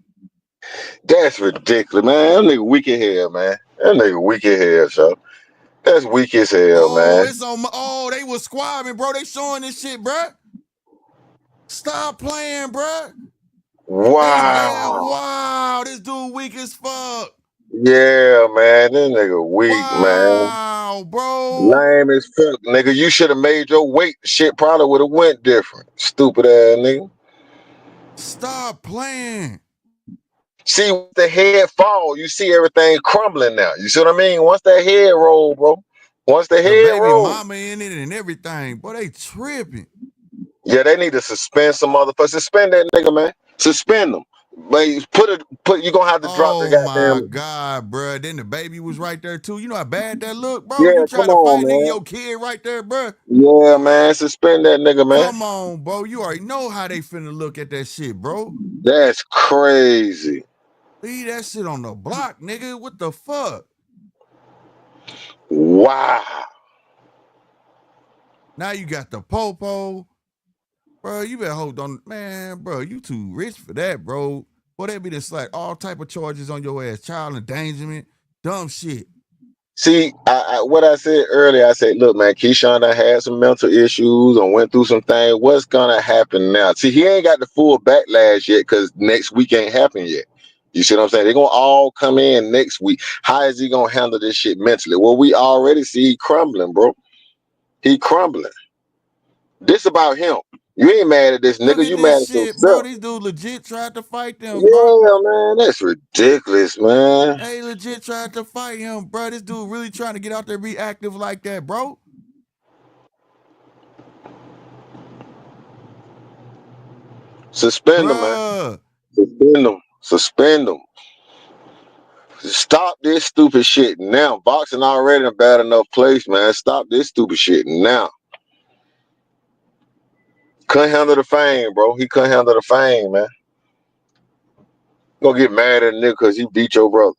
That's ridiculous, man. That nigga weak as hell, man. That nigga weak as hell, so. That's weak as hell, Oh, man. it's on my. Oh, they was squabbing, bro. They showing this shit, bro. Stop playing, bro. Wow. Wow, this dude weak as fuck. Yeah, man. This nigga weak, man. Wow, bro. Lame as fuck, nigga. You should have made your weight. Shit probably would have went different. Stupid ass nigga. Stop playing. See, once the head fall, you see everything crumbling now. You see what I mean? Once that head roll, bro. Once the The head baby roll. mama in it and everything. Boy, they tripping. Yeah, they need to suspend some motherfuckers. Suspend that nigga, man. Suspend them. But you you gonna have to drop the Oh my goddamn. God, bro. Then the baby was right there too. You know how bad that look, bro? Yeah, You come trying to on, fight nigga, man. your kid right there, bro. Yeah, man. Suspend that nigga, man. Come on, bro. You already know how they finna look at that shit, bro. That's crazy. Leave that shit on the block, nigga. What the fuck? Wow. Now you got the popo. Bro, you better hold on. Man, bro, you too rich for that, bro. Boy, they be the slack all type of charges on your ass. Child endangerment, dumb shit. See, what I said earlier, I said, look, man, Keshan done had some mental issues and went through some things. What's gonna happen now? See, he ain't got the full backlash yet because next week ain't happened yet. You see what I'm saying? They're gonna all come in next week. How is he gonna handle this shit mentally? Well, we already see he crumbling, bro. He crumbling. This about him. You ain't mad at this Look nigga. at You this mad at shit, bro. yourself. These dudes legit tried to fight them, bro. Yeah, man. That's ridiculous, man. They legit tried to fight him, bro. This dude really trying to get out there, be active like that, bro. Suspend him, man. Bruh. Suspend him. Suspend him. Stop this stupid shit now. Boxing already in a bad enough place, man. Stop this stupid shit now. Couldn't handle the fame, bro. He couldn't handle the fame, man. Gonna get mad at a nigga because he beat your brother.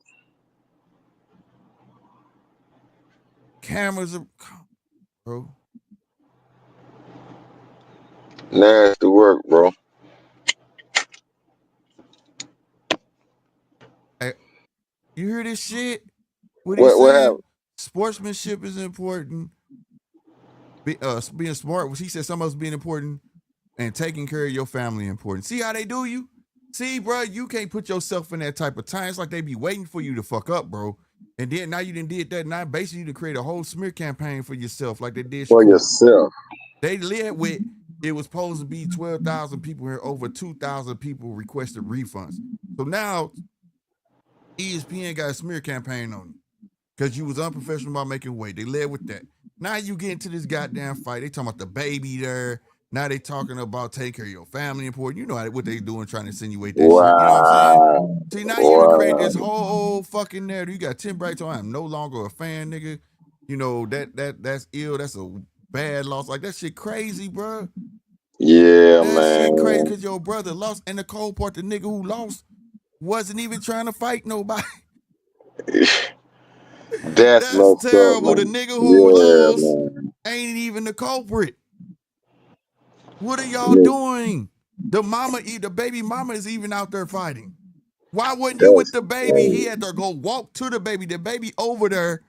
Cameras are, bro. Nasty work, bro. Hey, you hear this shit? What he's What saying? happened? Sportsmanship is important. Being smart. He said something else being important, and taking care of your family important. See how they do you? See, bro, you can't put yourself in that type of time. It's like they be waiting for you to fuck up, bro. And then now you done did that. Now basically you to create a whole smear campaign for yourself, like they did For Shakur. yourself. They led with it was supposed to be 12,000 people here. Over 2,000 people requested refunds. So now ESPN got a smear campaign on you because you was unprofessional about making weight. They led with that. Now you get into this goddamn fight. They talking about the baby there. Now they talking about take care of your family important. You know what they doing, trying to insinuate that shit. You know what I'm saying? See, now you done create this whole fucking narrative. You got Tim Bright on. I'm no longer a fan, nigga. You know, that's ill. That's a bad loss. Like, that shit crazy, bro. Yeah, that man. shit crazy because your brother lost. And the cold part, the nigga who lost wasn't even trying to fight nobody. That's terrible. Up, the nigga who lost man. ain't even the culprit. What are y'all doing? The baby mama is even out there fighting. Why wasn't you with the baby? He had to go walk to the baby over there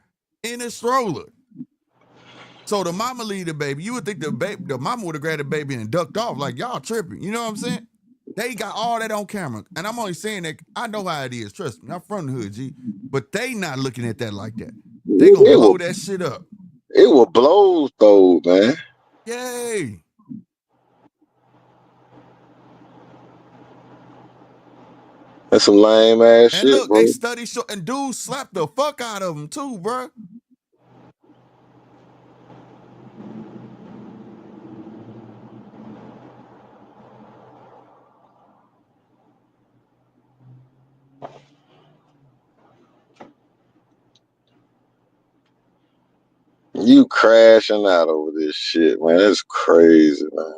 in a stroller. So the mama leave the baby. You would think the mama would have grabbed the baby and ducked off, like, y'all tripping. You know what I'm saying? They got all that on camera. And I'm only saying that, I know how it is. Trust me, I'm from the hood, G. But they not looking at that like that. They gonna blow that shit up. It will blow though, man. Yay. That's some lame ass shit, look, bro. they study short, and dudes slapped the fuck out of them too, bro. You crashing out over this shit, man. That's crazy, man.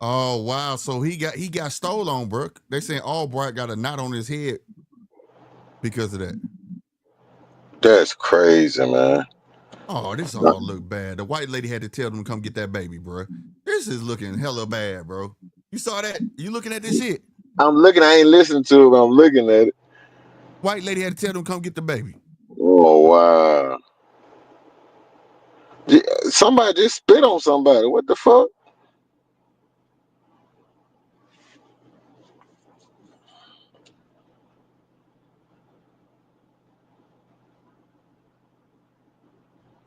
Oh wow! So he got stole on, Brooke. They saying Albright got a knot on his head because of that. That's crazy, man. Oh, this all look bad. The white lady had to tell them to come get that baby, bro. This is looking hella bad, bro. You saw that? You looking at this shit? I'm looking. I ain't listening to it, but I'm looking at it. White lady had to tell them to come get the baby. Oh wow! Somebody just spit on somebody. What the fuck?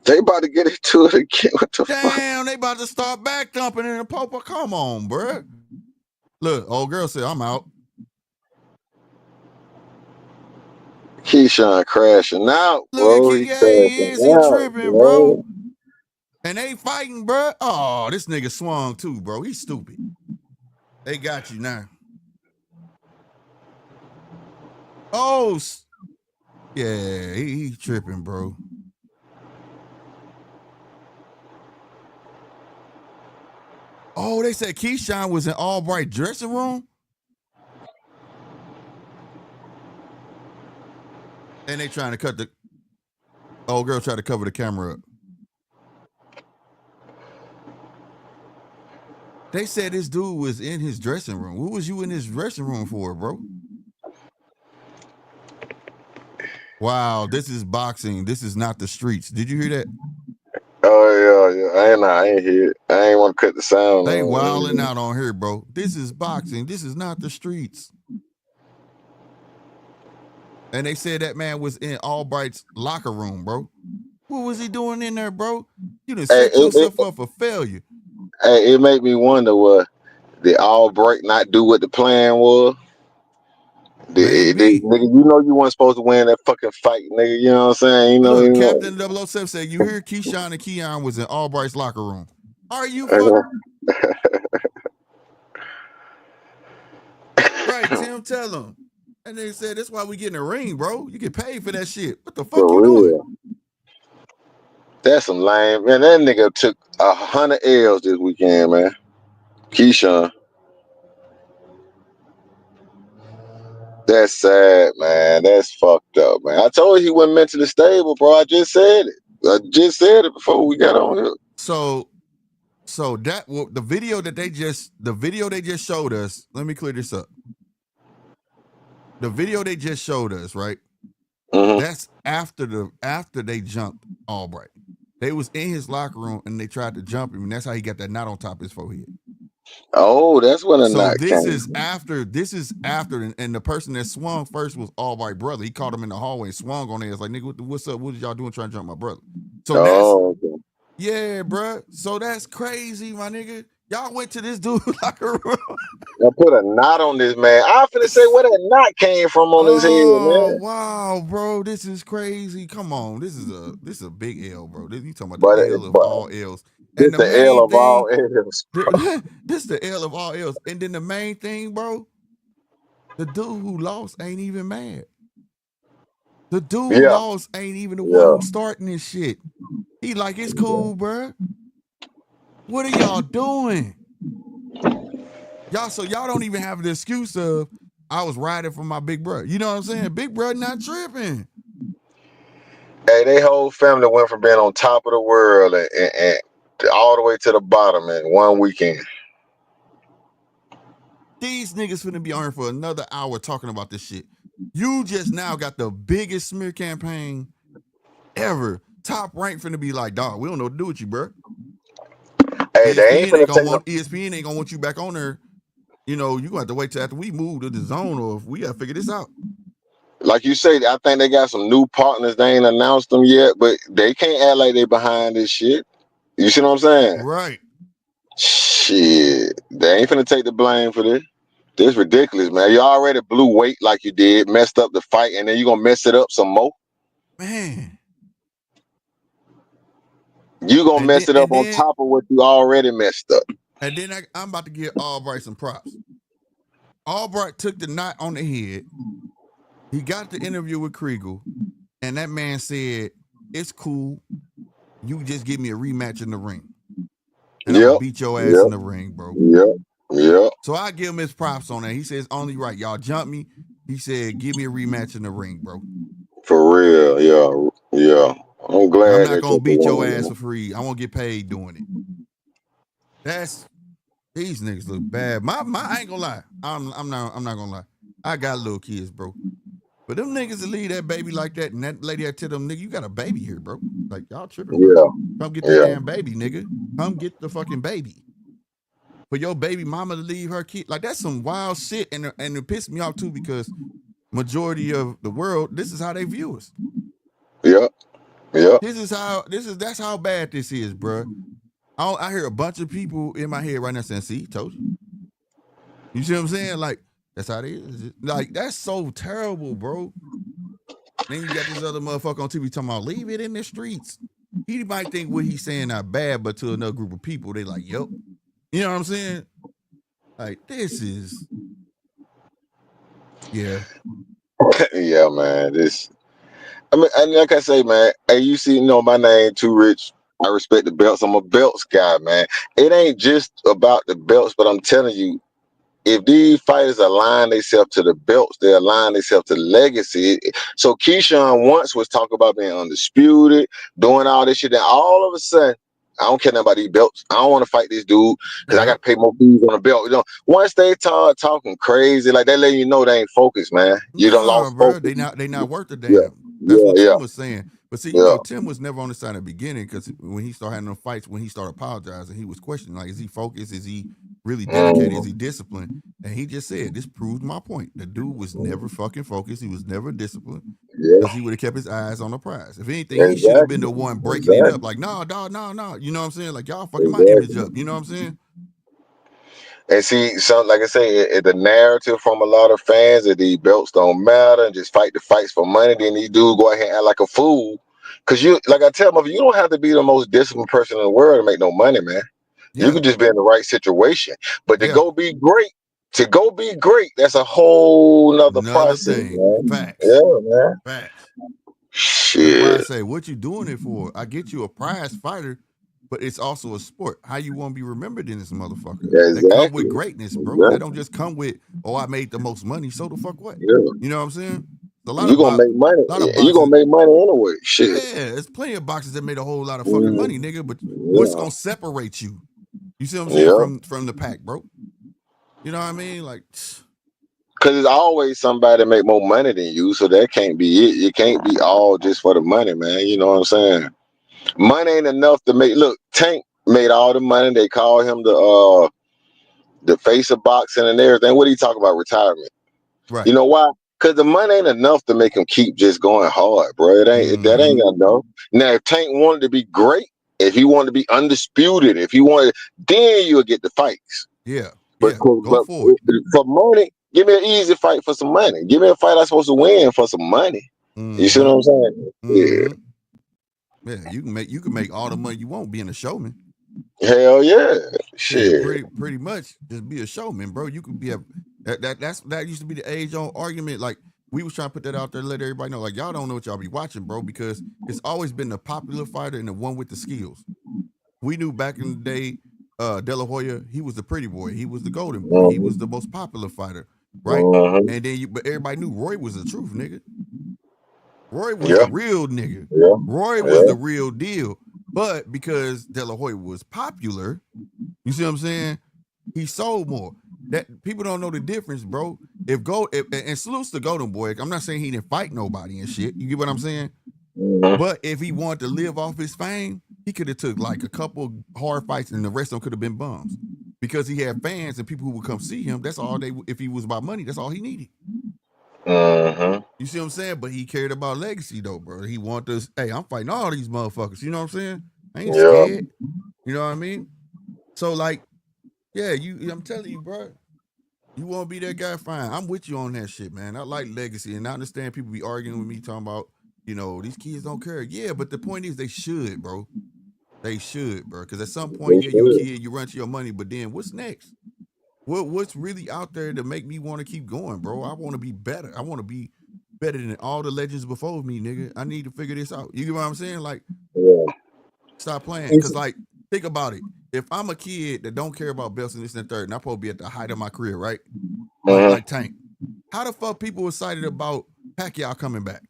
They about to get into it again. What the fuck? Damn, they about to start back dumping in the popo. Come on, bro. Look, old girl said, I'm out. Keshan crashing out, bro. Look at he is. He tripping, bro. And they fighting, bro. Oh, this nigga swung too, bro. He's stupid. They got you now. Oh, yeah, he tripping, bro. Oh, they said Keshan was in Albright dressing room? And they trying to cut the old girl tried to cover the camera up. They said this dude was in his dressing room. What was you in his dressing room for, bro? Wow, this is boxing. This is not the streets. Did you hear that? Oh yeah. I ain't hear it. I ain't want to cut the sound. They wilding out on here, bro. This is boxing. This is not the streets. And they said that man was in Albright's locker room, bro. What was he doing in there, bro? You done set yourself up for failure. Hey, it made me wonder, did Albright not do what the plan was? Nigga, you know you weren't supposed to win that fucking fight, nigga. You know what I'm saying? You know, look, Captain 007 said, you hear Keshan and Keon was in Albright's locker room. Are you Right, Tim, tell them. And they said, that's why we get in the ring, bro. You get paid for that shit. What the fuck you doing? That's some lame. Man, that nigga took 100 L's this weekend, man. Keshan. That's sad, man. That's fucked up, man. I told you he wasn't mentally stable, bro. I just said it. I just said it before we got on here. So that the video they just showed us. Let me clear this up. The video they just showed us, right? Mm-hmm. That's after they jumped Albright. They was in his locker room and they tried to jump him, and that's how he got that knot on top of his forehead. Oh, that's when a knot came. This is after, and the person that swung first was Albright brother. He caught him in the hallway and swung on there. Like, nigga, what's up? What did y'all doing trying to jump my brother? So yeah, bro. So that's crazy, my nigga. Y'all went to this dude locker room. I put a knot on this man. I finna say where that knot came from on his head, Oh man. wow, bro, this is crazy. Come on, this is a big L, bro. You talking about But the L of all L's, this and the the L main of all thing, L's. this the L of all L's, and then the main thing, bro, the dude who lost ain't even mad. The dude who lost ain't even the one who's starting this shit. He like, it's cool, bro. What are y'all doing? Y'all don't even have the excuse of I was riding for my big brother. You know what I'm saying? Big brother not tripping. Hey, they whole family went from being on top of the world and all the way to the bottom in one weekend. These niggas finna be on here for another hour talking about this shit. You just now got the biggest smear campaign ever. Top rank finna be like, dog, we don't know what to do with you, bro. Hey, they ain't finna take ESPN ain't gonna want you back on there. You know, you gonna have to wait till after we move to the zone, or if we gotta figure this out. Like you say, I think they got some new partners. They ain't announced them yet, but they can't act like they behind this shit. You see what I'm saying? Right. Shit. They ain't finna take the blame for this. This ridiculous, man. You already blew weight like you did, messed up the fight, and then you gonna mess it up some more. Man. You gonna mess it up on top of what you already messed up. And then I'm about to give Albright some props. Albright took the knot on the head. He got the interview with Kriegel, and that man said, it's cool. You just give me a rematch in the ring. And I'm gonna beat your ass in the ring, bro. Yeah. So I give him his props on that. He says, only right. Y'all jump me. He said, give me a rematch in the ring, bro. For real, yeah. I'm glad I'm not gonna beat your ass for free. I won't get paid doing it. These niggas look bad. I ain't gonna lie. I'm not gonna lie. I got little kids, bro. But them niggas that leave that baby like that, and that lady that tell them, nigga, you got a baby here, bro. Like, y'all tripping, bro. Come get that damn baby, nigga. Come get the fucking baby. For your baby mama to leave her kid, like, that's some wild shit. And it pissed me off too, because majority of the world, this is how they view us. Yeah. That's how bad this is, bro. I hear a bunch of people in my head right now saying, see, told you. You see what I'm saying? Like, that's how it is. Like, that's so terrible, bro. Then you got this other motherfucker on TV talking about leave it in the streets. He might think what he's saying not bad, but to another group of people, they like, yep. You know what I'm saying? Like, this is, yeah. Yeah, man. I mean, and like I say, man, hey, you see, my name Too Rich. I respect the belts. I'm a belts guy, man. It ain't just about the belts, but I'm telling you, if these fighters align themselves to the belts, they align themselves to legacy. So Keshan once was talking about being undisputed, doing all this shit, and all of a sudden, I don't care nothing about these belts. I don't want to fight this dude because I got to pay more fees on the belt. Once they start talking crazy, like they letting you know they ain't focused, man. You done lost bro. focus. They not worth a damn. That's what Tim was saying. But see, Tim was never on the side at the beginning, because when he started having them fights, when he started apologizing, he was questioning, like, is he focused? Is he really dedicated? Is he disciplined? And he just said, this proves my point. The dude was never fucking focused. He was never disciplined, because he would have kept his eyes on the prize. If anything, he should have been the one breaking it up. Like, no, dog, no. You know what I'm saying? Like, y'all fucking my image up. You know what I'm saying? And see, like I say, the narrative from a lot of fans that these belts don't matter and just fight the fights for money. Then these dudes go ahead and act like a fool. Cause like I tell them, you don't have to be the most disciplined person in the world to make no money, man. You can just be in the right situation. But to go be great, that's a whole nother process, thing. man. Facts. Yeah, man. Facts. Shit. That's why I say, what you doing it for? I get you a prize fighter, but it's also a sport. How you want to be remembered in this motherfucker? Exactly. That come with greatness, bro. Exactly. That don't just come with, I made the most money. So the fuck what? Yeah. You know what I'm saying? You're gonna make money. You're gonna make money anyway. Shit. Yeah, there's plenty of boxers that made a whole lot of fucking money, nigga. But what's gonna separate you? You see what I'm saying? From the pack, bro. You know what I mean? Like, because there's always somebody that make more money than you, so that can't be it. It can't be all just for the money, man. You know what I'm saying? Money ain't enough to make. Look, Tank made all the money. They call him the face of boxing and everything. What are you talking about? Retirement. Right. You know why? Because the money ain't enough to make him keep just going hard, bro. That ain't enough. Now, if Tank wanted to be great, If he wanted to be undisputed, if he wanted, then you'll get the fights. Yeah. But, Yeah. Go for it. For money, give me an easy fight for some money. Give me a fight I'm supposed to win for some money. You see what I'm saying? Yeah. Yeah, you can make all the money you want being a showman. Hell yeah. Shit. Yeah, pretty much just be a showman, bro. You could be that used to be the age-old argument. Like, we was trying to put that out there to let everybody know, like, y'all don't know what y'all be watching, bro, because it's always been the popular fighter and the one with the skills. We knew back in the day, De La Hoya, he was the pretty boy. He was the golden boy. He was the most popular fighter, right? And then but everybody knew Roy was the truth, nigga. Roy was the real nigga. Roy was the real deal. But because De La Hoya was popular, you see what I'm saying? He sold more. That people don't know the difference, bro. And salutes to Golden Boy. I'm not saying he didn't fight nobody and shit. You get what I'm saying? But if he wanted to live off his fame, he could have took like a couple hard fights and the rest of them could have been bums. Because he had fans and people who would come see him. That's all if he was about money, that's all he needed. You see what I'm saying? But he cared about legacy though, bro. He wanted to, hey, I'm fighting all these motherfuckers. You know what I'm saying? I ain't scared. You know what I mean? So like, yeah, I'm telling you, bro. You want to be that guy? Fine. I'm with you on that shit, man. I like legacy, and I understand people be arguing with me talking about, these kids don't care. Yeah, but the point is they should, bro. They should, bro. Because at some point, you a kid, you run to your money, but then what's next? What's really out there to make me want to keep going, bro? I want to be better. I want to be better than all the legends before me, nigga. I need to figure this out. You get what I'm saying? Like, stop playing. Because, like, think about it. If I'm a kid that don't care about belts and this and the third, and I'm supposed to be at the height of my career, right? Like Tank. How the fuck people excited about Pacquiao coming back?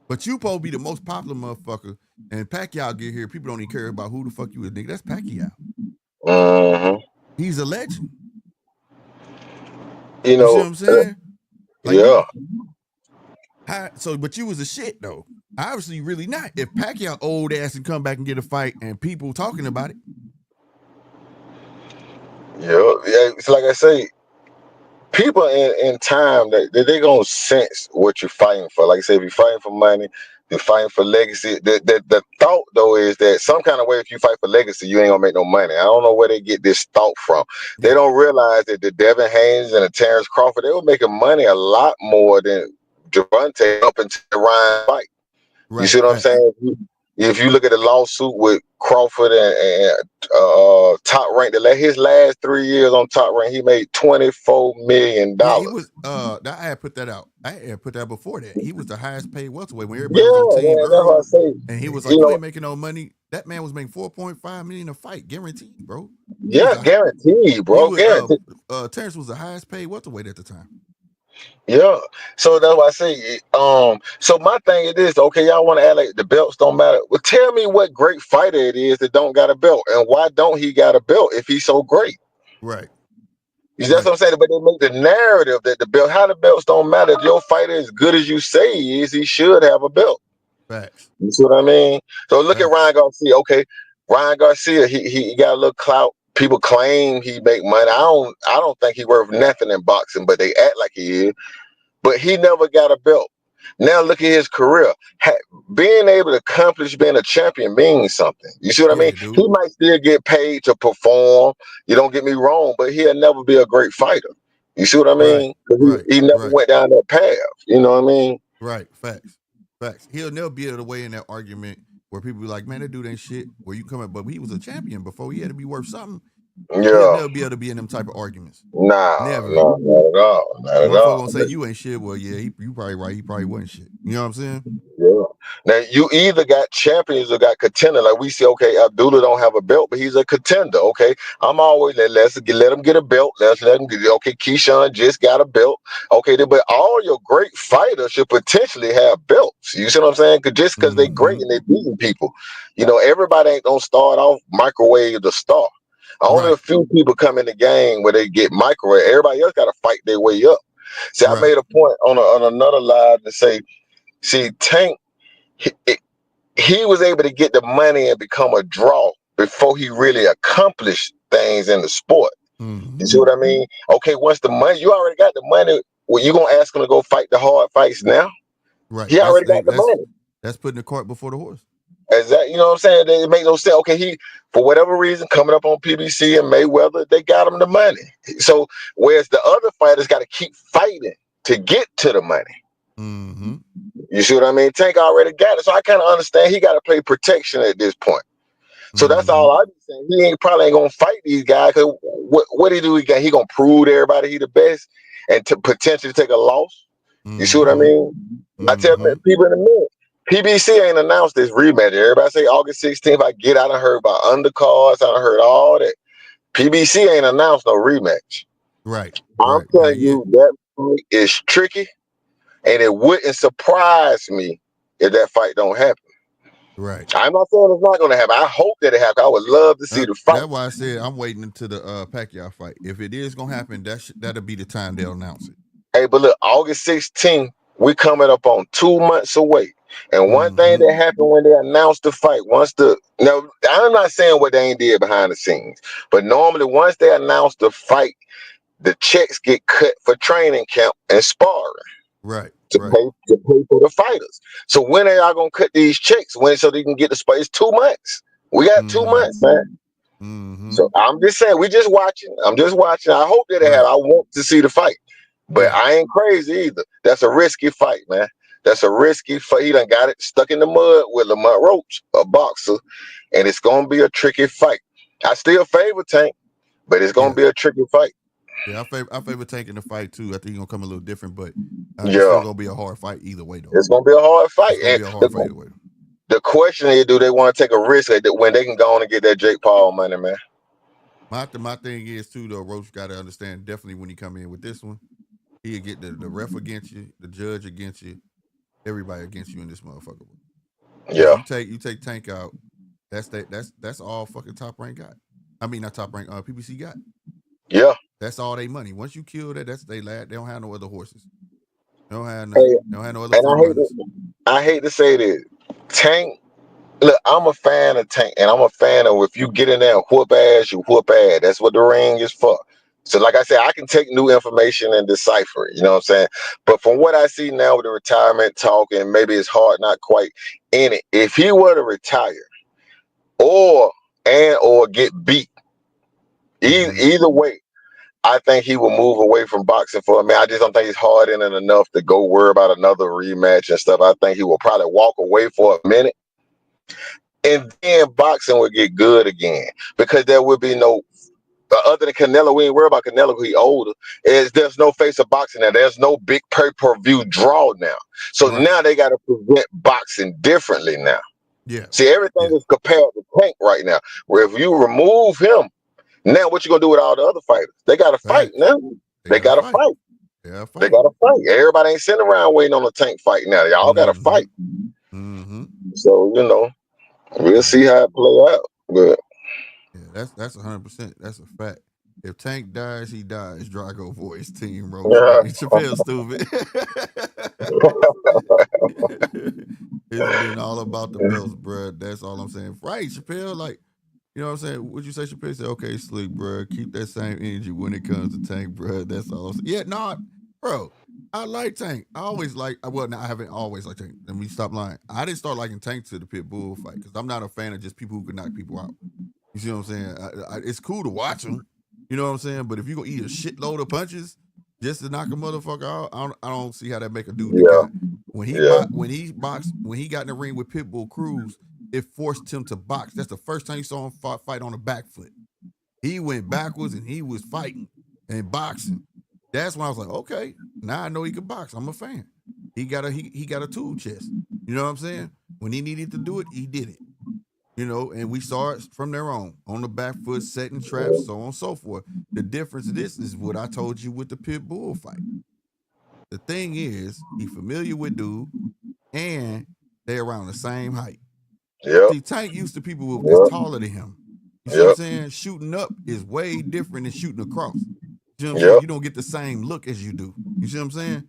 But you supposed to be the most popular motherfucker, and Pacquiao get here, people don't even care about who the fuck you is, nigga. That's Pacquiao. He's a legend. You see what I'm saying? Like, but you was a shit though. Obviously, really not. If Pacquiao old ass and come back and get a fight, and people talking about it. Yeah, it's like I say, people in time they gonna sense what you're fighting for. Like I say, if you're fighting for money, you're fighting for legacy. The thought though is that some kind of way, if you fight for legacy, you ain't gonna make no money. I don't know where they get this thought from. They don't realize that the Devin Haney and the Terrence Crawford, they were making money a lot more than Gervonta up until the Ryan fight. Right. You see what I'm saying? If you look at the lawsuit with Crawford and Top Rank, his last 3 years on Top Rank, he made $24 million. Yeah, he was. I had put that out. I had put that before that. He was the highest paid welterweight when everybody was on Team Earl, that's what I say. And he was like, "You ain't making no money." That man was making $4.5 million a fight, guaranteed, bro. Guaranteed, bro. Guaranteed. Terrence was the highest paid welterweight at the time. Yeah, so that's why I say. So my thing is this: okay, y'all want to act like the belts don't matter. Well, tell me what great fighter it is that don't got a belt, and why don't he got a belt if he's so great? Right. That's what I'm saying. But they make the narrative that how the belts don't matter. If your fighter is good as you say he is, he should have a belt. Facts. You see what I mean? So look at Ryan Garcia. Okay, Ryan Garcia, he got a little clout. People claim he make money. I don't think he worth nothing in boxing, but they act like he is. But he never got a belt. Now look at his career. Being able to accomplish being a champion means something. You see what I mean? Dude. He might still get paid to perform. You don't get me wrong, but he'll never be a great fighter. You see what I mean? He never went down that path. You know what I mean? Right. Facts. He'll never be able to weigh in that argument where people be like, man, that dude ain't shit. Where you coming? But he was a champion before. He had to be worth something. Yeah. He'll never be able to be in them type of arguments. Never. No, not at all. Not at all. Gonna say you ain't shit. Well, yeah, you probably right. He probably wasn't shit. You know what I'm saying? Yeah. Now you either got champions or got contender. Like we say, okay, Abdullah don't have a belt, but he's a contender. Okay, I'm always let him get a belt. Let's let him get. Okay, Keshan just got a belt. Okay, but all your great fighters should potentially have belts. You see what I'm saying? Just because they great and they beating people, everybody ain't gonna start off microwave the star. Only a few people come in the game where they get microwave. Everybody else got to fight their way up. See, I made a point on another live to say, see, Tank, he was able to get the money and become a draw before he really accomplished things in the sport. You see what I mean? Okay, once the money, you already got the money. Well, you gonna ask him to go fight the hard fights now? Right. He already got the money. That's putting the cart before the horse. Exactly. You know what I'm saying? It make no sense. Okay, he for whatever reason coming up on PBC and Mayweather, they got him the money. So whereas the other fighters got to keep fighting to get to the money. Mm-hmm. You see what I mean? Tank already got it, so I kind of understand he got to play protection at this point. So that's all I'm saying. He probably ain't gonna fight these guys. Cause what he do? He gonna prove to everybody he the best and to potentially take a loss. You see what I mean? I tell people in a minute. PBC ain't announced this rematch. Everybody say August 16th. I get out. I heard about undercards. I heard all that. PBC ain't announced no rematch. Right. I'm telling you that fight is tricky, and it wouldn't surprise me if that fight don't happen. Right. I'm not saying it's not going to happen. I hope that it happens. I would love to see the fight. That's why I said I'm waiting until the Pacquiao fight. If it is going to happen, that'll be the time they'll announce it. Hey, but look, August 16th, we coming up on 2 months away. And one thing that happened when they announced the fight, now I'm not saying what they ain't did behind the scenes, but normally once they announce the fight, the checks get cut for training camp and sparring. Right. To pay for the fighters. So when are y'all gonna cut these checks? When so they can get the space? 2 months. We got 2 months, man. So I'm just saying, we just watching. I'm just watching. I hope that they have. I want to see the fight, but I ain't crazy either. That's a risky fight, man. That's a risky fight. He done got it stuck in the mud with Lamont Roach, a boxer, and it's gonna be a tricky fight. I still favor Tank, but it's gonna be a tricky fight. Yeah, I favor Tank in the fight too. I think he's gonna come a little different, but it's still gonna be a hard fight either way, though. It's gonna be a hard fight. It's gonna be a hard fight either way. The question is, do they want to take a risk when they can go on and get that Jake Paul money, man? My thing is too, though. Roach got to understand definitely when he come in with this one, he'll get the ref against you, the judge against you, everybody against you in this motherfucker. Yeah. You take Tank out. That's all fucking Top Rank got. I mean, not Top Rank. PBC got. Yeah. That's all they money. Once you kill that, that's they lad. They don't have no other horses. They don't have nothing. They don't have no other front runners. I hate to say this. Tank, look, I'm a fan of Tank, and I'm a fan of if you get in there and whoop ass, you whoop ass. That's what the ring is for. So, like I said, I can take new information and decipher it. You know what I'm saying? But from what I see now with the retirement talk, and maybe it's hard, not quite in it. If he were to retire, or get beat, either way, I think he will move away from boxing for a minute. I just don't think he's hard in it enough to go worry about another rematch and stuff. I think he will probably walk away for a minute. And then boxing will get good again. Because there will be no, other than Canelo, we ain't worried about Canelo, he older. There's no face of boxing now. There's no big pay-per-view draw now. So now they got to present boxing differently now. Yeah. See, everything is compared to Tank right now. Where if you remove him, now what you gonna do with all the other fighters? They gotta fight now. They gotta fight. They gotta fight. Everybody ain't sitting around waiting on a Tank fight now. Y'all gotta fight. So we'll see how it play out. But yeah, that's 100%. That's a fact. If Tank dies, he dies. Drago voice team Roach. Chappelle stupid. It's been all about the belts, bro. That's all I'm saying. Right, Chappelle, like, you know what I'm saying? Would you say Chappelle said, okay, Slick, bro, keep that same energy when it comes to Tank, bro. That's all I'm saying. Yeah, no, bro, I like Tank. I always like, well, no, I haven't always liked Tank. Let me stop lying. I didn't start liking Tank to the pit bull fight because I'm not a fan of just people who can knock people out. You see what I'm saying? It's cool to watch them. You know what I'm saying? But if you're going to eat a shitload of punches just to knock a motherfucker out, I don't see how that make a dude the guy. When he got in the ring with Pitbull Cruz, it forced him to box. That's the first time you saw him fight on a back foot. He went backwards and he was fighting and boxing. That's when I was like, okay, now I know he can box. I'm a fan. He got a tool chest. You know what I'm saying? When he needed to do it, he did it. You know, and we saw it from there on the back foot, setting traps, so on and so forth. The difference of this is what I told you with the Pitbull fight. The thing is, he familiar with dude, and they around the same height. Yeah. See, Tank used to people that's taller than him. You see what I'm saying? Shooting up is way different than shooting across. You know what I'm saying? You don't get the same look as you do. You see what I'm saying?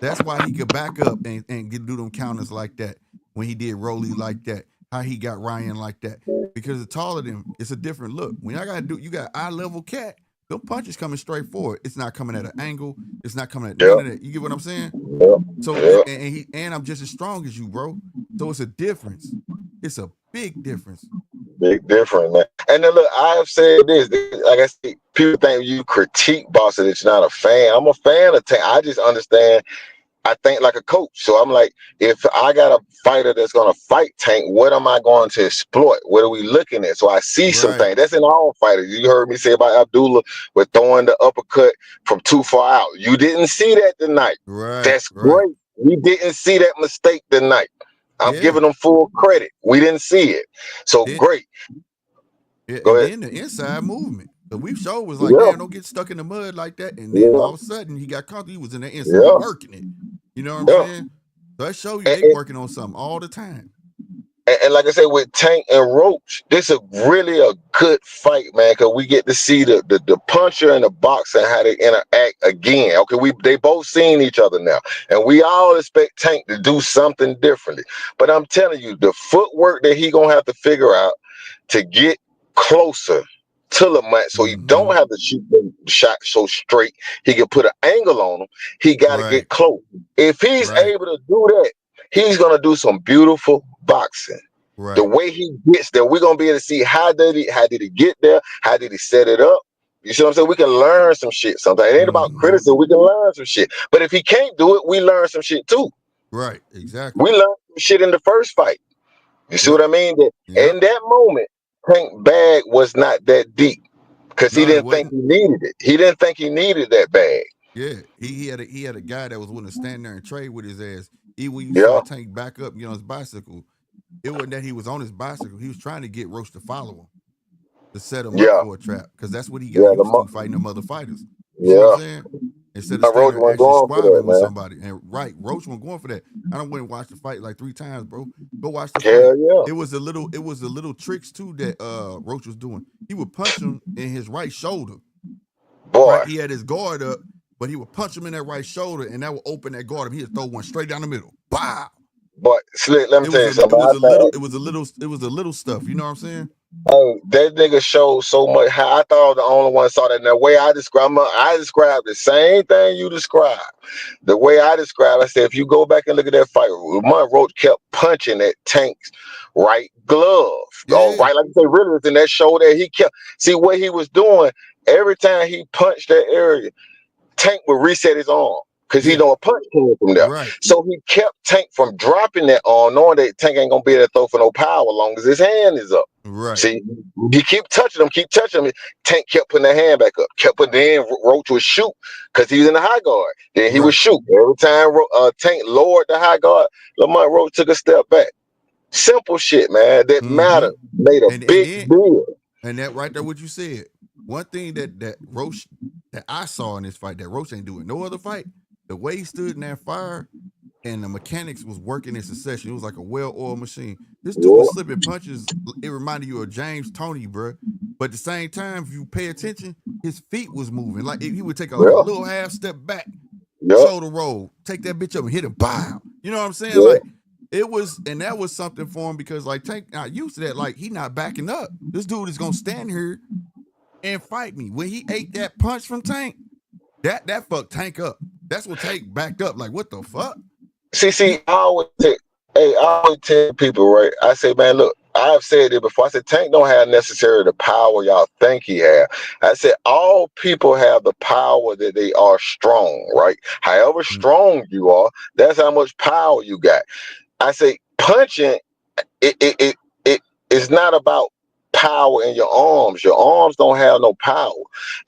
That's why he could back up and do them counters like that when he did Rolly like that. How he got Ryan like that. Because the taller than him, it's a different look. When you got eye-level cat, them punches coming straight forward. It's not coming at an angle. It's not coming at none of that. You get what I'm saying? So and I'm just as strong as you, bro. So it's a difference. It's a big difference. Big difference, man. And then look, I have said this. Like I said, people think you critique boxing that you're not a fan. I'm a fan of Tank. I just understand. I think like a coach. So I'm like, if I got a fighter that's gonna fight Tank, what am I going to exploit? What are we looking at? So I see some things. That's in all fighters. You heard me say about Abdullah with throwing the uppercut from too far out. You didn't see that tonight. That's great. We didn't see that mistake tonight. I'm giving them full credit. We didn't see it. So great. Yeah, and then the inside movement. But we showed was like, damn, don't get stuck in the mud like that. And then all of a sudden he got comfortable. He was in the inside working it. You know what I'm saying? So that show you they working on something all the time. And like I said, with Tank and Roach, this is really a good fight, man, because we get to see the puncher and the boxer and how they interact again. Okay, they both seen each other now. And we all expect Tank to do something differently. But I'm telling you, the footwork that he gonna have to figure out to get closer to Lamont, so he don't have to shoot the shot so straight. He can put an angle on him. He got to get close. If he's able to do that, he's gonna do some beautiful boxing. The way he gets there, we're gonna be able to see how did he get there? How did he set it up? You see what I'm saying? We can learn some shit sometimes. It ain't about criticism. We can learn some shit. But if he can't do it, we learn some shit too. Right, exactly. We learned some shit in the first fight. You see what I mean? That in that moment, Tank bag was not that deep because he didn't think he needed it. He didn't think he needed that bag. Yeah, he had a guy that was willing to stand there and trade with his ass. Even when you saw Tank back up and get on his bicycle, it wasn't that he was on his bicycle. He was trying to get Roach to follow him, to set him up for a trap, because that's what he got used to fighting them other fighters. You see what I'm saying? Instead of standing there actually squabbling with somebody. And Roach wasn't going for that. I done went and watched the fight like 3 times, bro. Go watch the fight. It was a little tricks too that Roach was doing. He would punch him in his right shoulder. Boy. He had his guard up, but he would punch him in that right shoulder, and that would open that guard up. He'd throw one straight down the middle. Bow. But Slick, let me tell you something. It was a little stuff. You know what I'm saying? Oh, that nigga showed so much. How I thought I was the only one saw that. And the way I described the same thing you described. The way I described, I said, if you go back and look at that fight, Lamont Roach kept punching at Tank's right glove. Oh, right, like I said, really in that shoulder. He kept see what he was doing. Every time he punched that area, Tank would reset his arm. Because he know a punch came from there. So he kept Tank from dropping that arm, knowing that Tank ain't gonna be able to throw for no power as long as his hand is up. See, you keep touching him. Tank kept putting that hand back up, kept putting in. Roach would shoot because he was in the high guard. Then he would shoot. Every time Tank lowered the high guard, Lamont Roach took a step back. Simple shit, man. That mattered. Made a big deal. And that right there, what you said. One thing that Roach, that I saw in this fight, that Roach ain't doing no other fight, the way he stood in that fire and the mechanics was working in succession. It was like a well-oiled machine. This dude was slipping punches. It reminded you of James Toney, bro. But at the same time, if you pay attention, his feet was moving. Like he would take a little half step back, shoulder roll, take that bitch up and hit him, bow. You know what I'm saying? Like it was, and that was something for him because like Tank not used to that. Like he not backing up. This dude is gonna stand here and fight me. When he ate that punch from Tank, that fucked Tank up. That's what Tank backed up. Like, what the fuck? See, I always tell people, right? I say, man, look, I've said it before. I said, Tank don't have necessarily the power y'all think he have. I said, all people have the power that they are strong, right? However strong you are, that's how much power you got. I say, punching, it's not about power in your arms. Your arms don't have no power.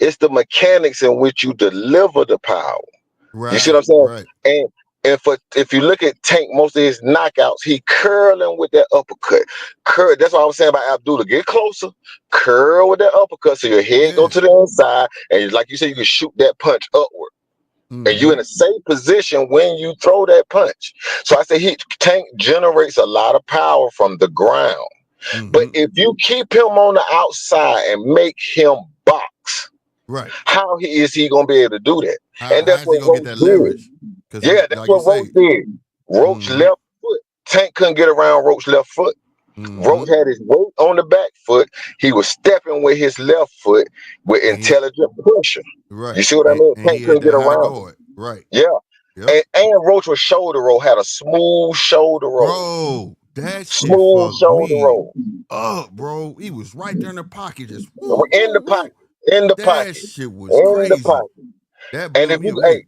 It's the mechanics in which you deliver the power. You see what I'm saying? And if you look at Tank, most of his knockouts, he curling with that uppercut. That's what I was saying about Abdullah. Get closer, curl with that uppercut so your head go to the inside, and like you said, you can shoot that punch upward. And you're in a safe position when you throw that punch. So I say Tank generates a lot of power from the ground. But if you keep him on the outside and make him box, how is he gonna be able to do that? And that's what Roach did. Yeah, that's what Roach did. Roach left foot. Tank couldn't get around Roach left foot. Roach had his weight on the back foot. He was stepping with his left foot with intelligent pressure. You see what I mean? Tank couldn't get around. Yeah. And Roach was shoulder roll, had a smooth shoulder roll. Bro, That shit Smooth fucked shoulder me roll. up, bro. He was right there in the pocket, just We're woo, in woo, the woo. pocket. In the That pocket. shit was In the crazy. pocket. That And blew me away.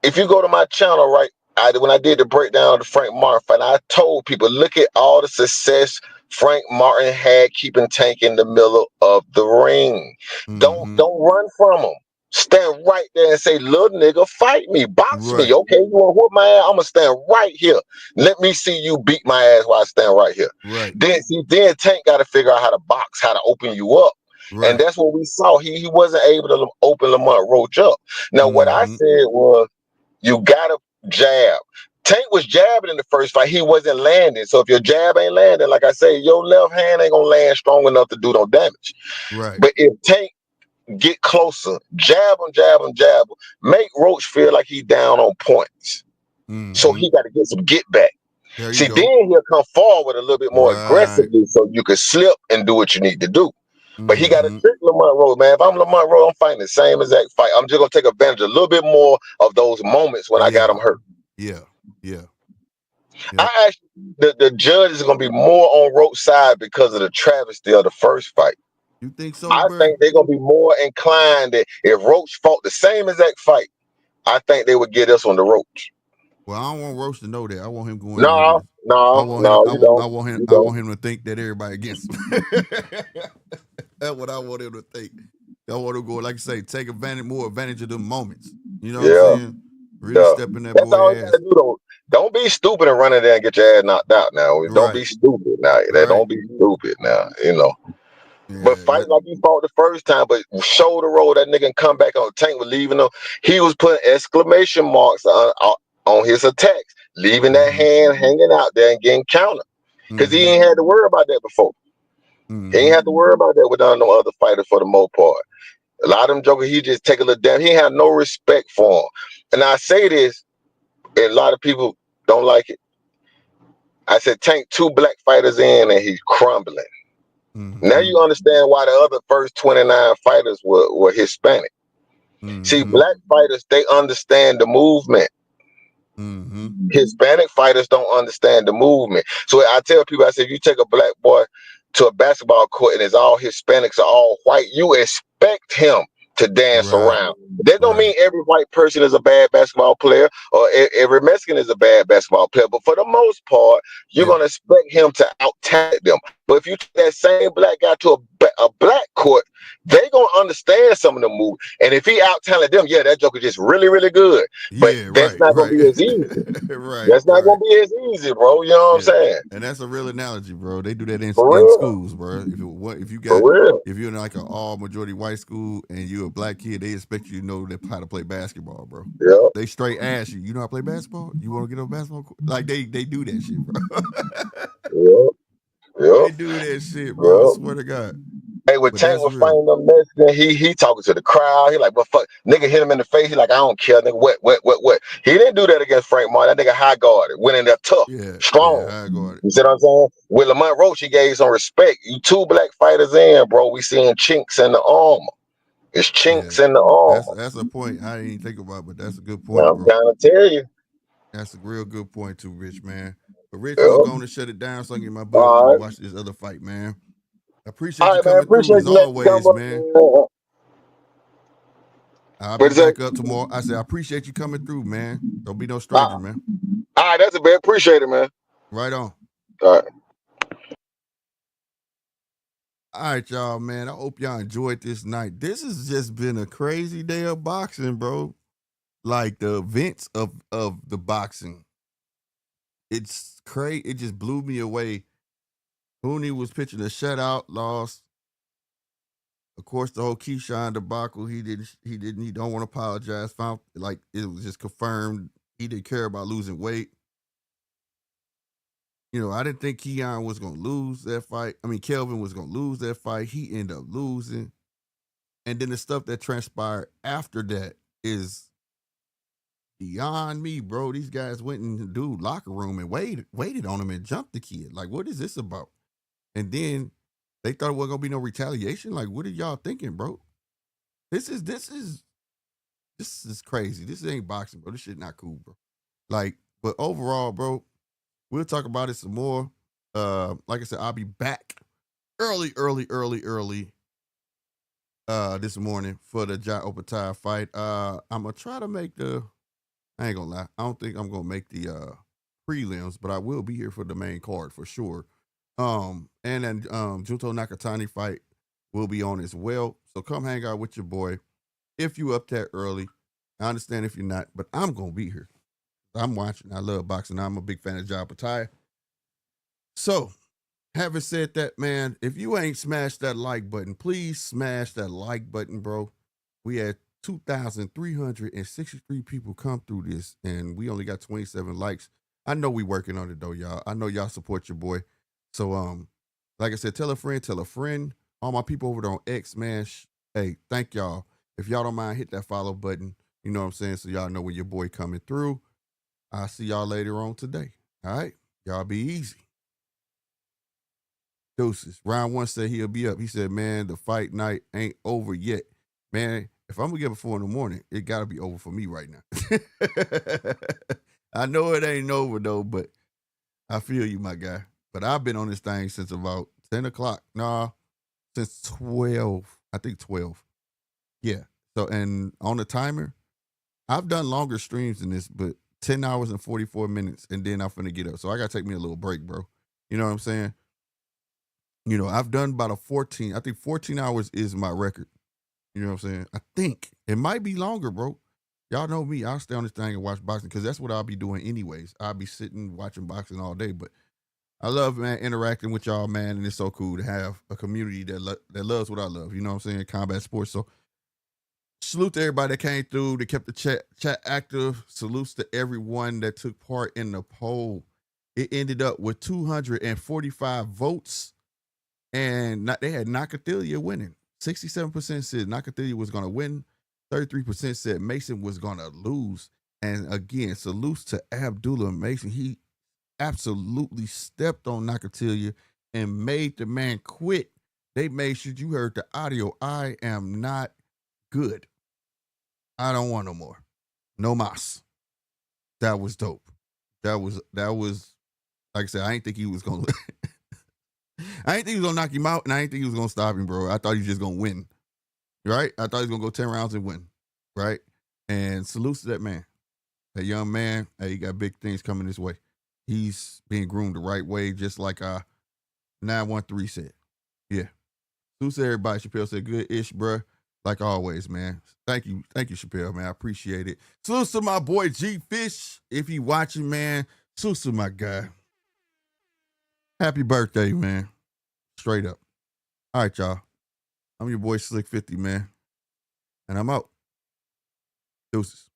if you go to my channel, right, when I did the breakdown of the Frank Martin fight, I told people, look at all the success Frank Martin had keeping Tank in the middle of the ring. Mm-hmm. Don't run from him. Stand right there and say, little nigga, fight me, box me. Right. Okay, you want to whoop my ass? I'm gonna stand right here. Let me see you beat my ass while I stand right here. Right. Then Tank got to figure out how to box, how to open you up. Right. And that's what we saw. He wasn't able to open Lamont Roach up. Now, what I Mm-hmm. said was, you gotta jab. Tank was jabbing in the first fight. He wasn't landing. So if your jab ain't landing, like I say, your left hand ain't gonna land strong enough to do no damage. Right. But if Tank get closer, jab him, jab him, jab him, make Roach feel like he down on points. Mm-hmm. So he got to get some get back. There you See, go. then he'll come forward a little bit more Right. aggressively so you can slip and do what you need to do. But he got to Mm-hmm. trick Lamont Road, man. If I'm Lamont Road, I'm fighting the same exact fight. I'm just gonna take advantage a little bit more of those moments when I got him hurt. Yeah. Yeah. Yep. I actually, the judge is gonna be more on Roach's side because of the travesty of the first fight. You think so, I bro? think they're gonna be more inclined that if Roach fought the same exact fight, I think they would get us on the Roach. Well, I don't want Roach to know that. I want him going there with it. No, I you want him to think that everybody against him. That's what I want him to think. I want him to go, like you say, take more advantage of them moments. You know what I'm saying? Really step in that That's all boy you ass. gotta do though. Don't be stupid and run in there and get your ass knocked out now. Don't be stupid now. Don't be stupid now, Yeah, but fight like you fought the first time, but shoulder roll that nigga and come back on. Tank was leaving him. He was putting exclamation marks on his attacks, leaving that hand hanging out there and getting countered. Because he ain't had to worry about that before. He ain't had to worry about that with no other fighters for the most part. A lot of them jokers, he just take a little damn. He had no respect for him. And I say this, and a lot of people don't like it. I said Tank 2 black fighters in and he's crumbling. Now you understand why the other first 29 fighters were Hispanic. See, black fighters, they understand the movement. Hispanic fighters don't understand the movement. So I tell people, I say, if you take a black boy to a basketball court and it's all Hispanics or all white, you expect him to dance around. That don't mean every white person is a bad basketball player or every Mexican is a bad basketball player. But for the most part, you're going to expect him to out-talent them. But if you take that same black guy to a black court, they going to understand some of the moves. And if he out-talent them, yeah, that joker just really, really good. But that's not going to be as easy. That's not going to be as easy, bro. You know what I'm saying? And that's a real analogy, bro. They do that in For schools, bro. If you're in like an all majority white school and you're a black kid, they expect you to know how to play basketball, bro. Yeah. They straight ask you, you know how to play basketball? You want to get on basketball court? Like they do that shit, bro. They do that shit, bro. I swear to God. Hey, when Tank was fighting them Mexicans, he talking to the crowd. He like, but fuck, nigga hit him in the face. He like, I don't care, nigga. What? He didn't do that against Frank Martin. That nigga high guarded, went in there tough, strong. High guarded. You see what I'm saying? With Lamont Roach, he gave some respect. You 2 black fighters in, bro. We seeing chinks in the armor. It's chinks in the armor. That's a point I didn't even think about, but that's a good point, I'm trying to tell you. That's a real good point too, Rich, man. But Rich, we're going to shut it down so I can get my butt up to watch this other fight, man. I appreciate you coming through as always, man. I'll be back up tomorrow. I said, I appreciate you coming through, man. Don't be no stranger, man. All right, that's a bit. Appreciate it, man. Right on. All right. All right, y'all, man. I hope y'all enjoyed this night. This has just been a crazy day of boxing, bro. Like the events of the boxing. It's crazy. It just blew me away. Hooney was pitching a shutout, lost. Of course, the whole Keshan debacle, he don't want to apologize. Found like it was just confirmed he didn't care about losing weight. You know, I didn't think Keon was gonna lose that fight. I mean, Kelvin was gonna lose that fight. He ended up losing. And then the stuff that transpired after that is beyond me, bro. These guys went in the dude locker room and waited on him and jumped the kid. Like, what is this about? And then they thought it wasn't gonna be no retaliation. Like, what are y'all thinking, bro? This is crazy. This ain't boxing, bro. This shit not cool, bro. Like, but overall, bro, we'll talk about it some more. like I said, I'll be back early this morning for the Jai Opetaia fight. I'm gonna try to make I ain't gonna lie, I don't think I'm gonna make the prelims, but I will be here for the main card for sure. And then Junto Nakatani fight will be on as well. So come hang out with your boy if you up that early. I understand if you're not, but I'm gonna be here. I'm watching. I love boxing. I'm a big fan of Jai Opetaia. So, having said that, man, if you ain't smashed that like button, please smash that like button, bro. We had 2,363 people come through this, and we only got 27 likes. I know we working on it though, y'all. I know y'all support your boy. So, like I said, tell a friend. All my people over there on X, man. Hey, thank y'all. If y'all don't mind, hit that follow button. You know what I'm saying? So y'all know when your boy coming through. I'll see y'all later on today. All right? Y'all be easy. Deuces. Round 1 said he'll be up. He said, man, the fight night ain't over yet. Man, if I'm going to get up at 4 in the morning, it got to be over for me right now. I know it ain't over, though, but I feel you, my guy. But I've been on this thing since about 10 o'clock. Nah, since 12. I think 12. Yeah. So, and on the timer, I've done longer streams than this, but 10 hours and 44 minutes, and then I'm finna get up. So I got to take me a little break, bro. You know what I'm saying? You know, I've done about I think 14 hours is my record. You know what I'm saying? I think it might be longer, bro. Y'all know me. I'll stay on this thing and watch boxing because that's what I'll be doing anyways. I'll be sitting watching boxing all day, but I love, man, interacting with y'all, man, and it's so cool to have a community that loves what I love. You know what I'm saying? Combat sports. So salute to everybody that came through, that kept the chat active. Salutes to everyone that took part in the poll. It ended up with 245 votes, and they had Nakathilia winning. 67% said Nakathilia was going to win. 33% said Mason was going to lose. And again, salutes to Abdullah Mason. He absolutely stepped on Nakathilia and made the man quit. They made sure you heard the audio. I am not good. I don't want no more. No mas. That was dope. That was like I said, I didn't think he was gonna I didn't think he was gonna knock him out, and I didn't think he was gonna stop him, bro. I thought he was just gonna win. Right? I thought he was gonna go 10 rounds and win. Right? And salutes to that man. That young man, hey, he got big things coming his way. He's being groomed the right way, just like 913 said. Yeah. Salutes to everybody. Chappelle said, good-ish, bro. Like always, man. Thank you, Chappelle, man. I appreciate it. Salutes to my boy G Fish. If you watching, man, salutes to my guy. Happy birthday, man. Straight up. All right, y'all. I'm your boy Slick 50, man. And I'm out. Deuces.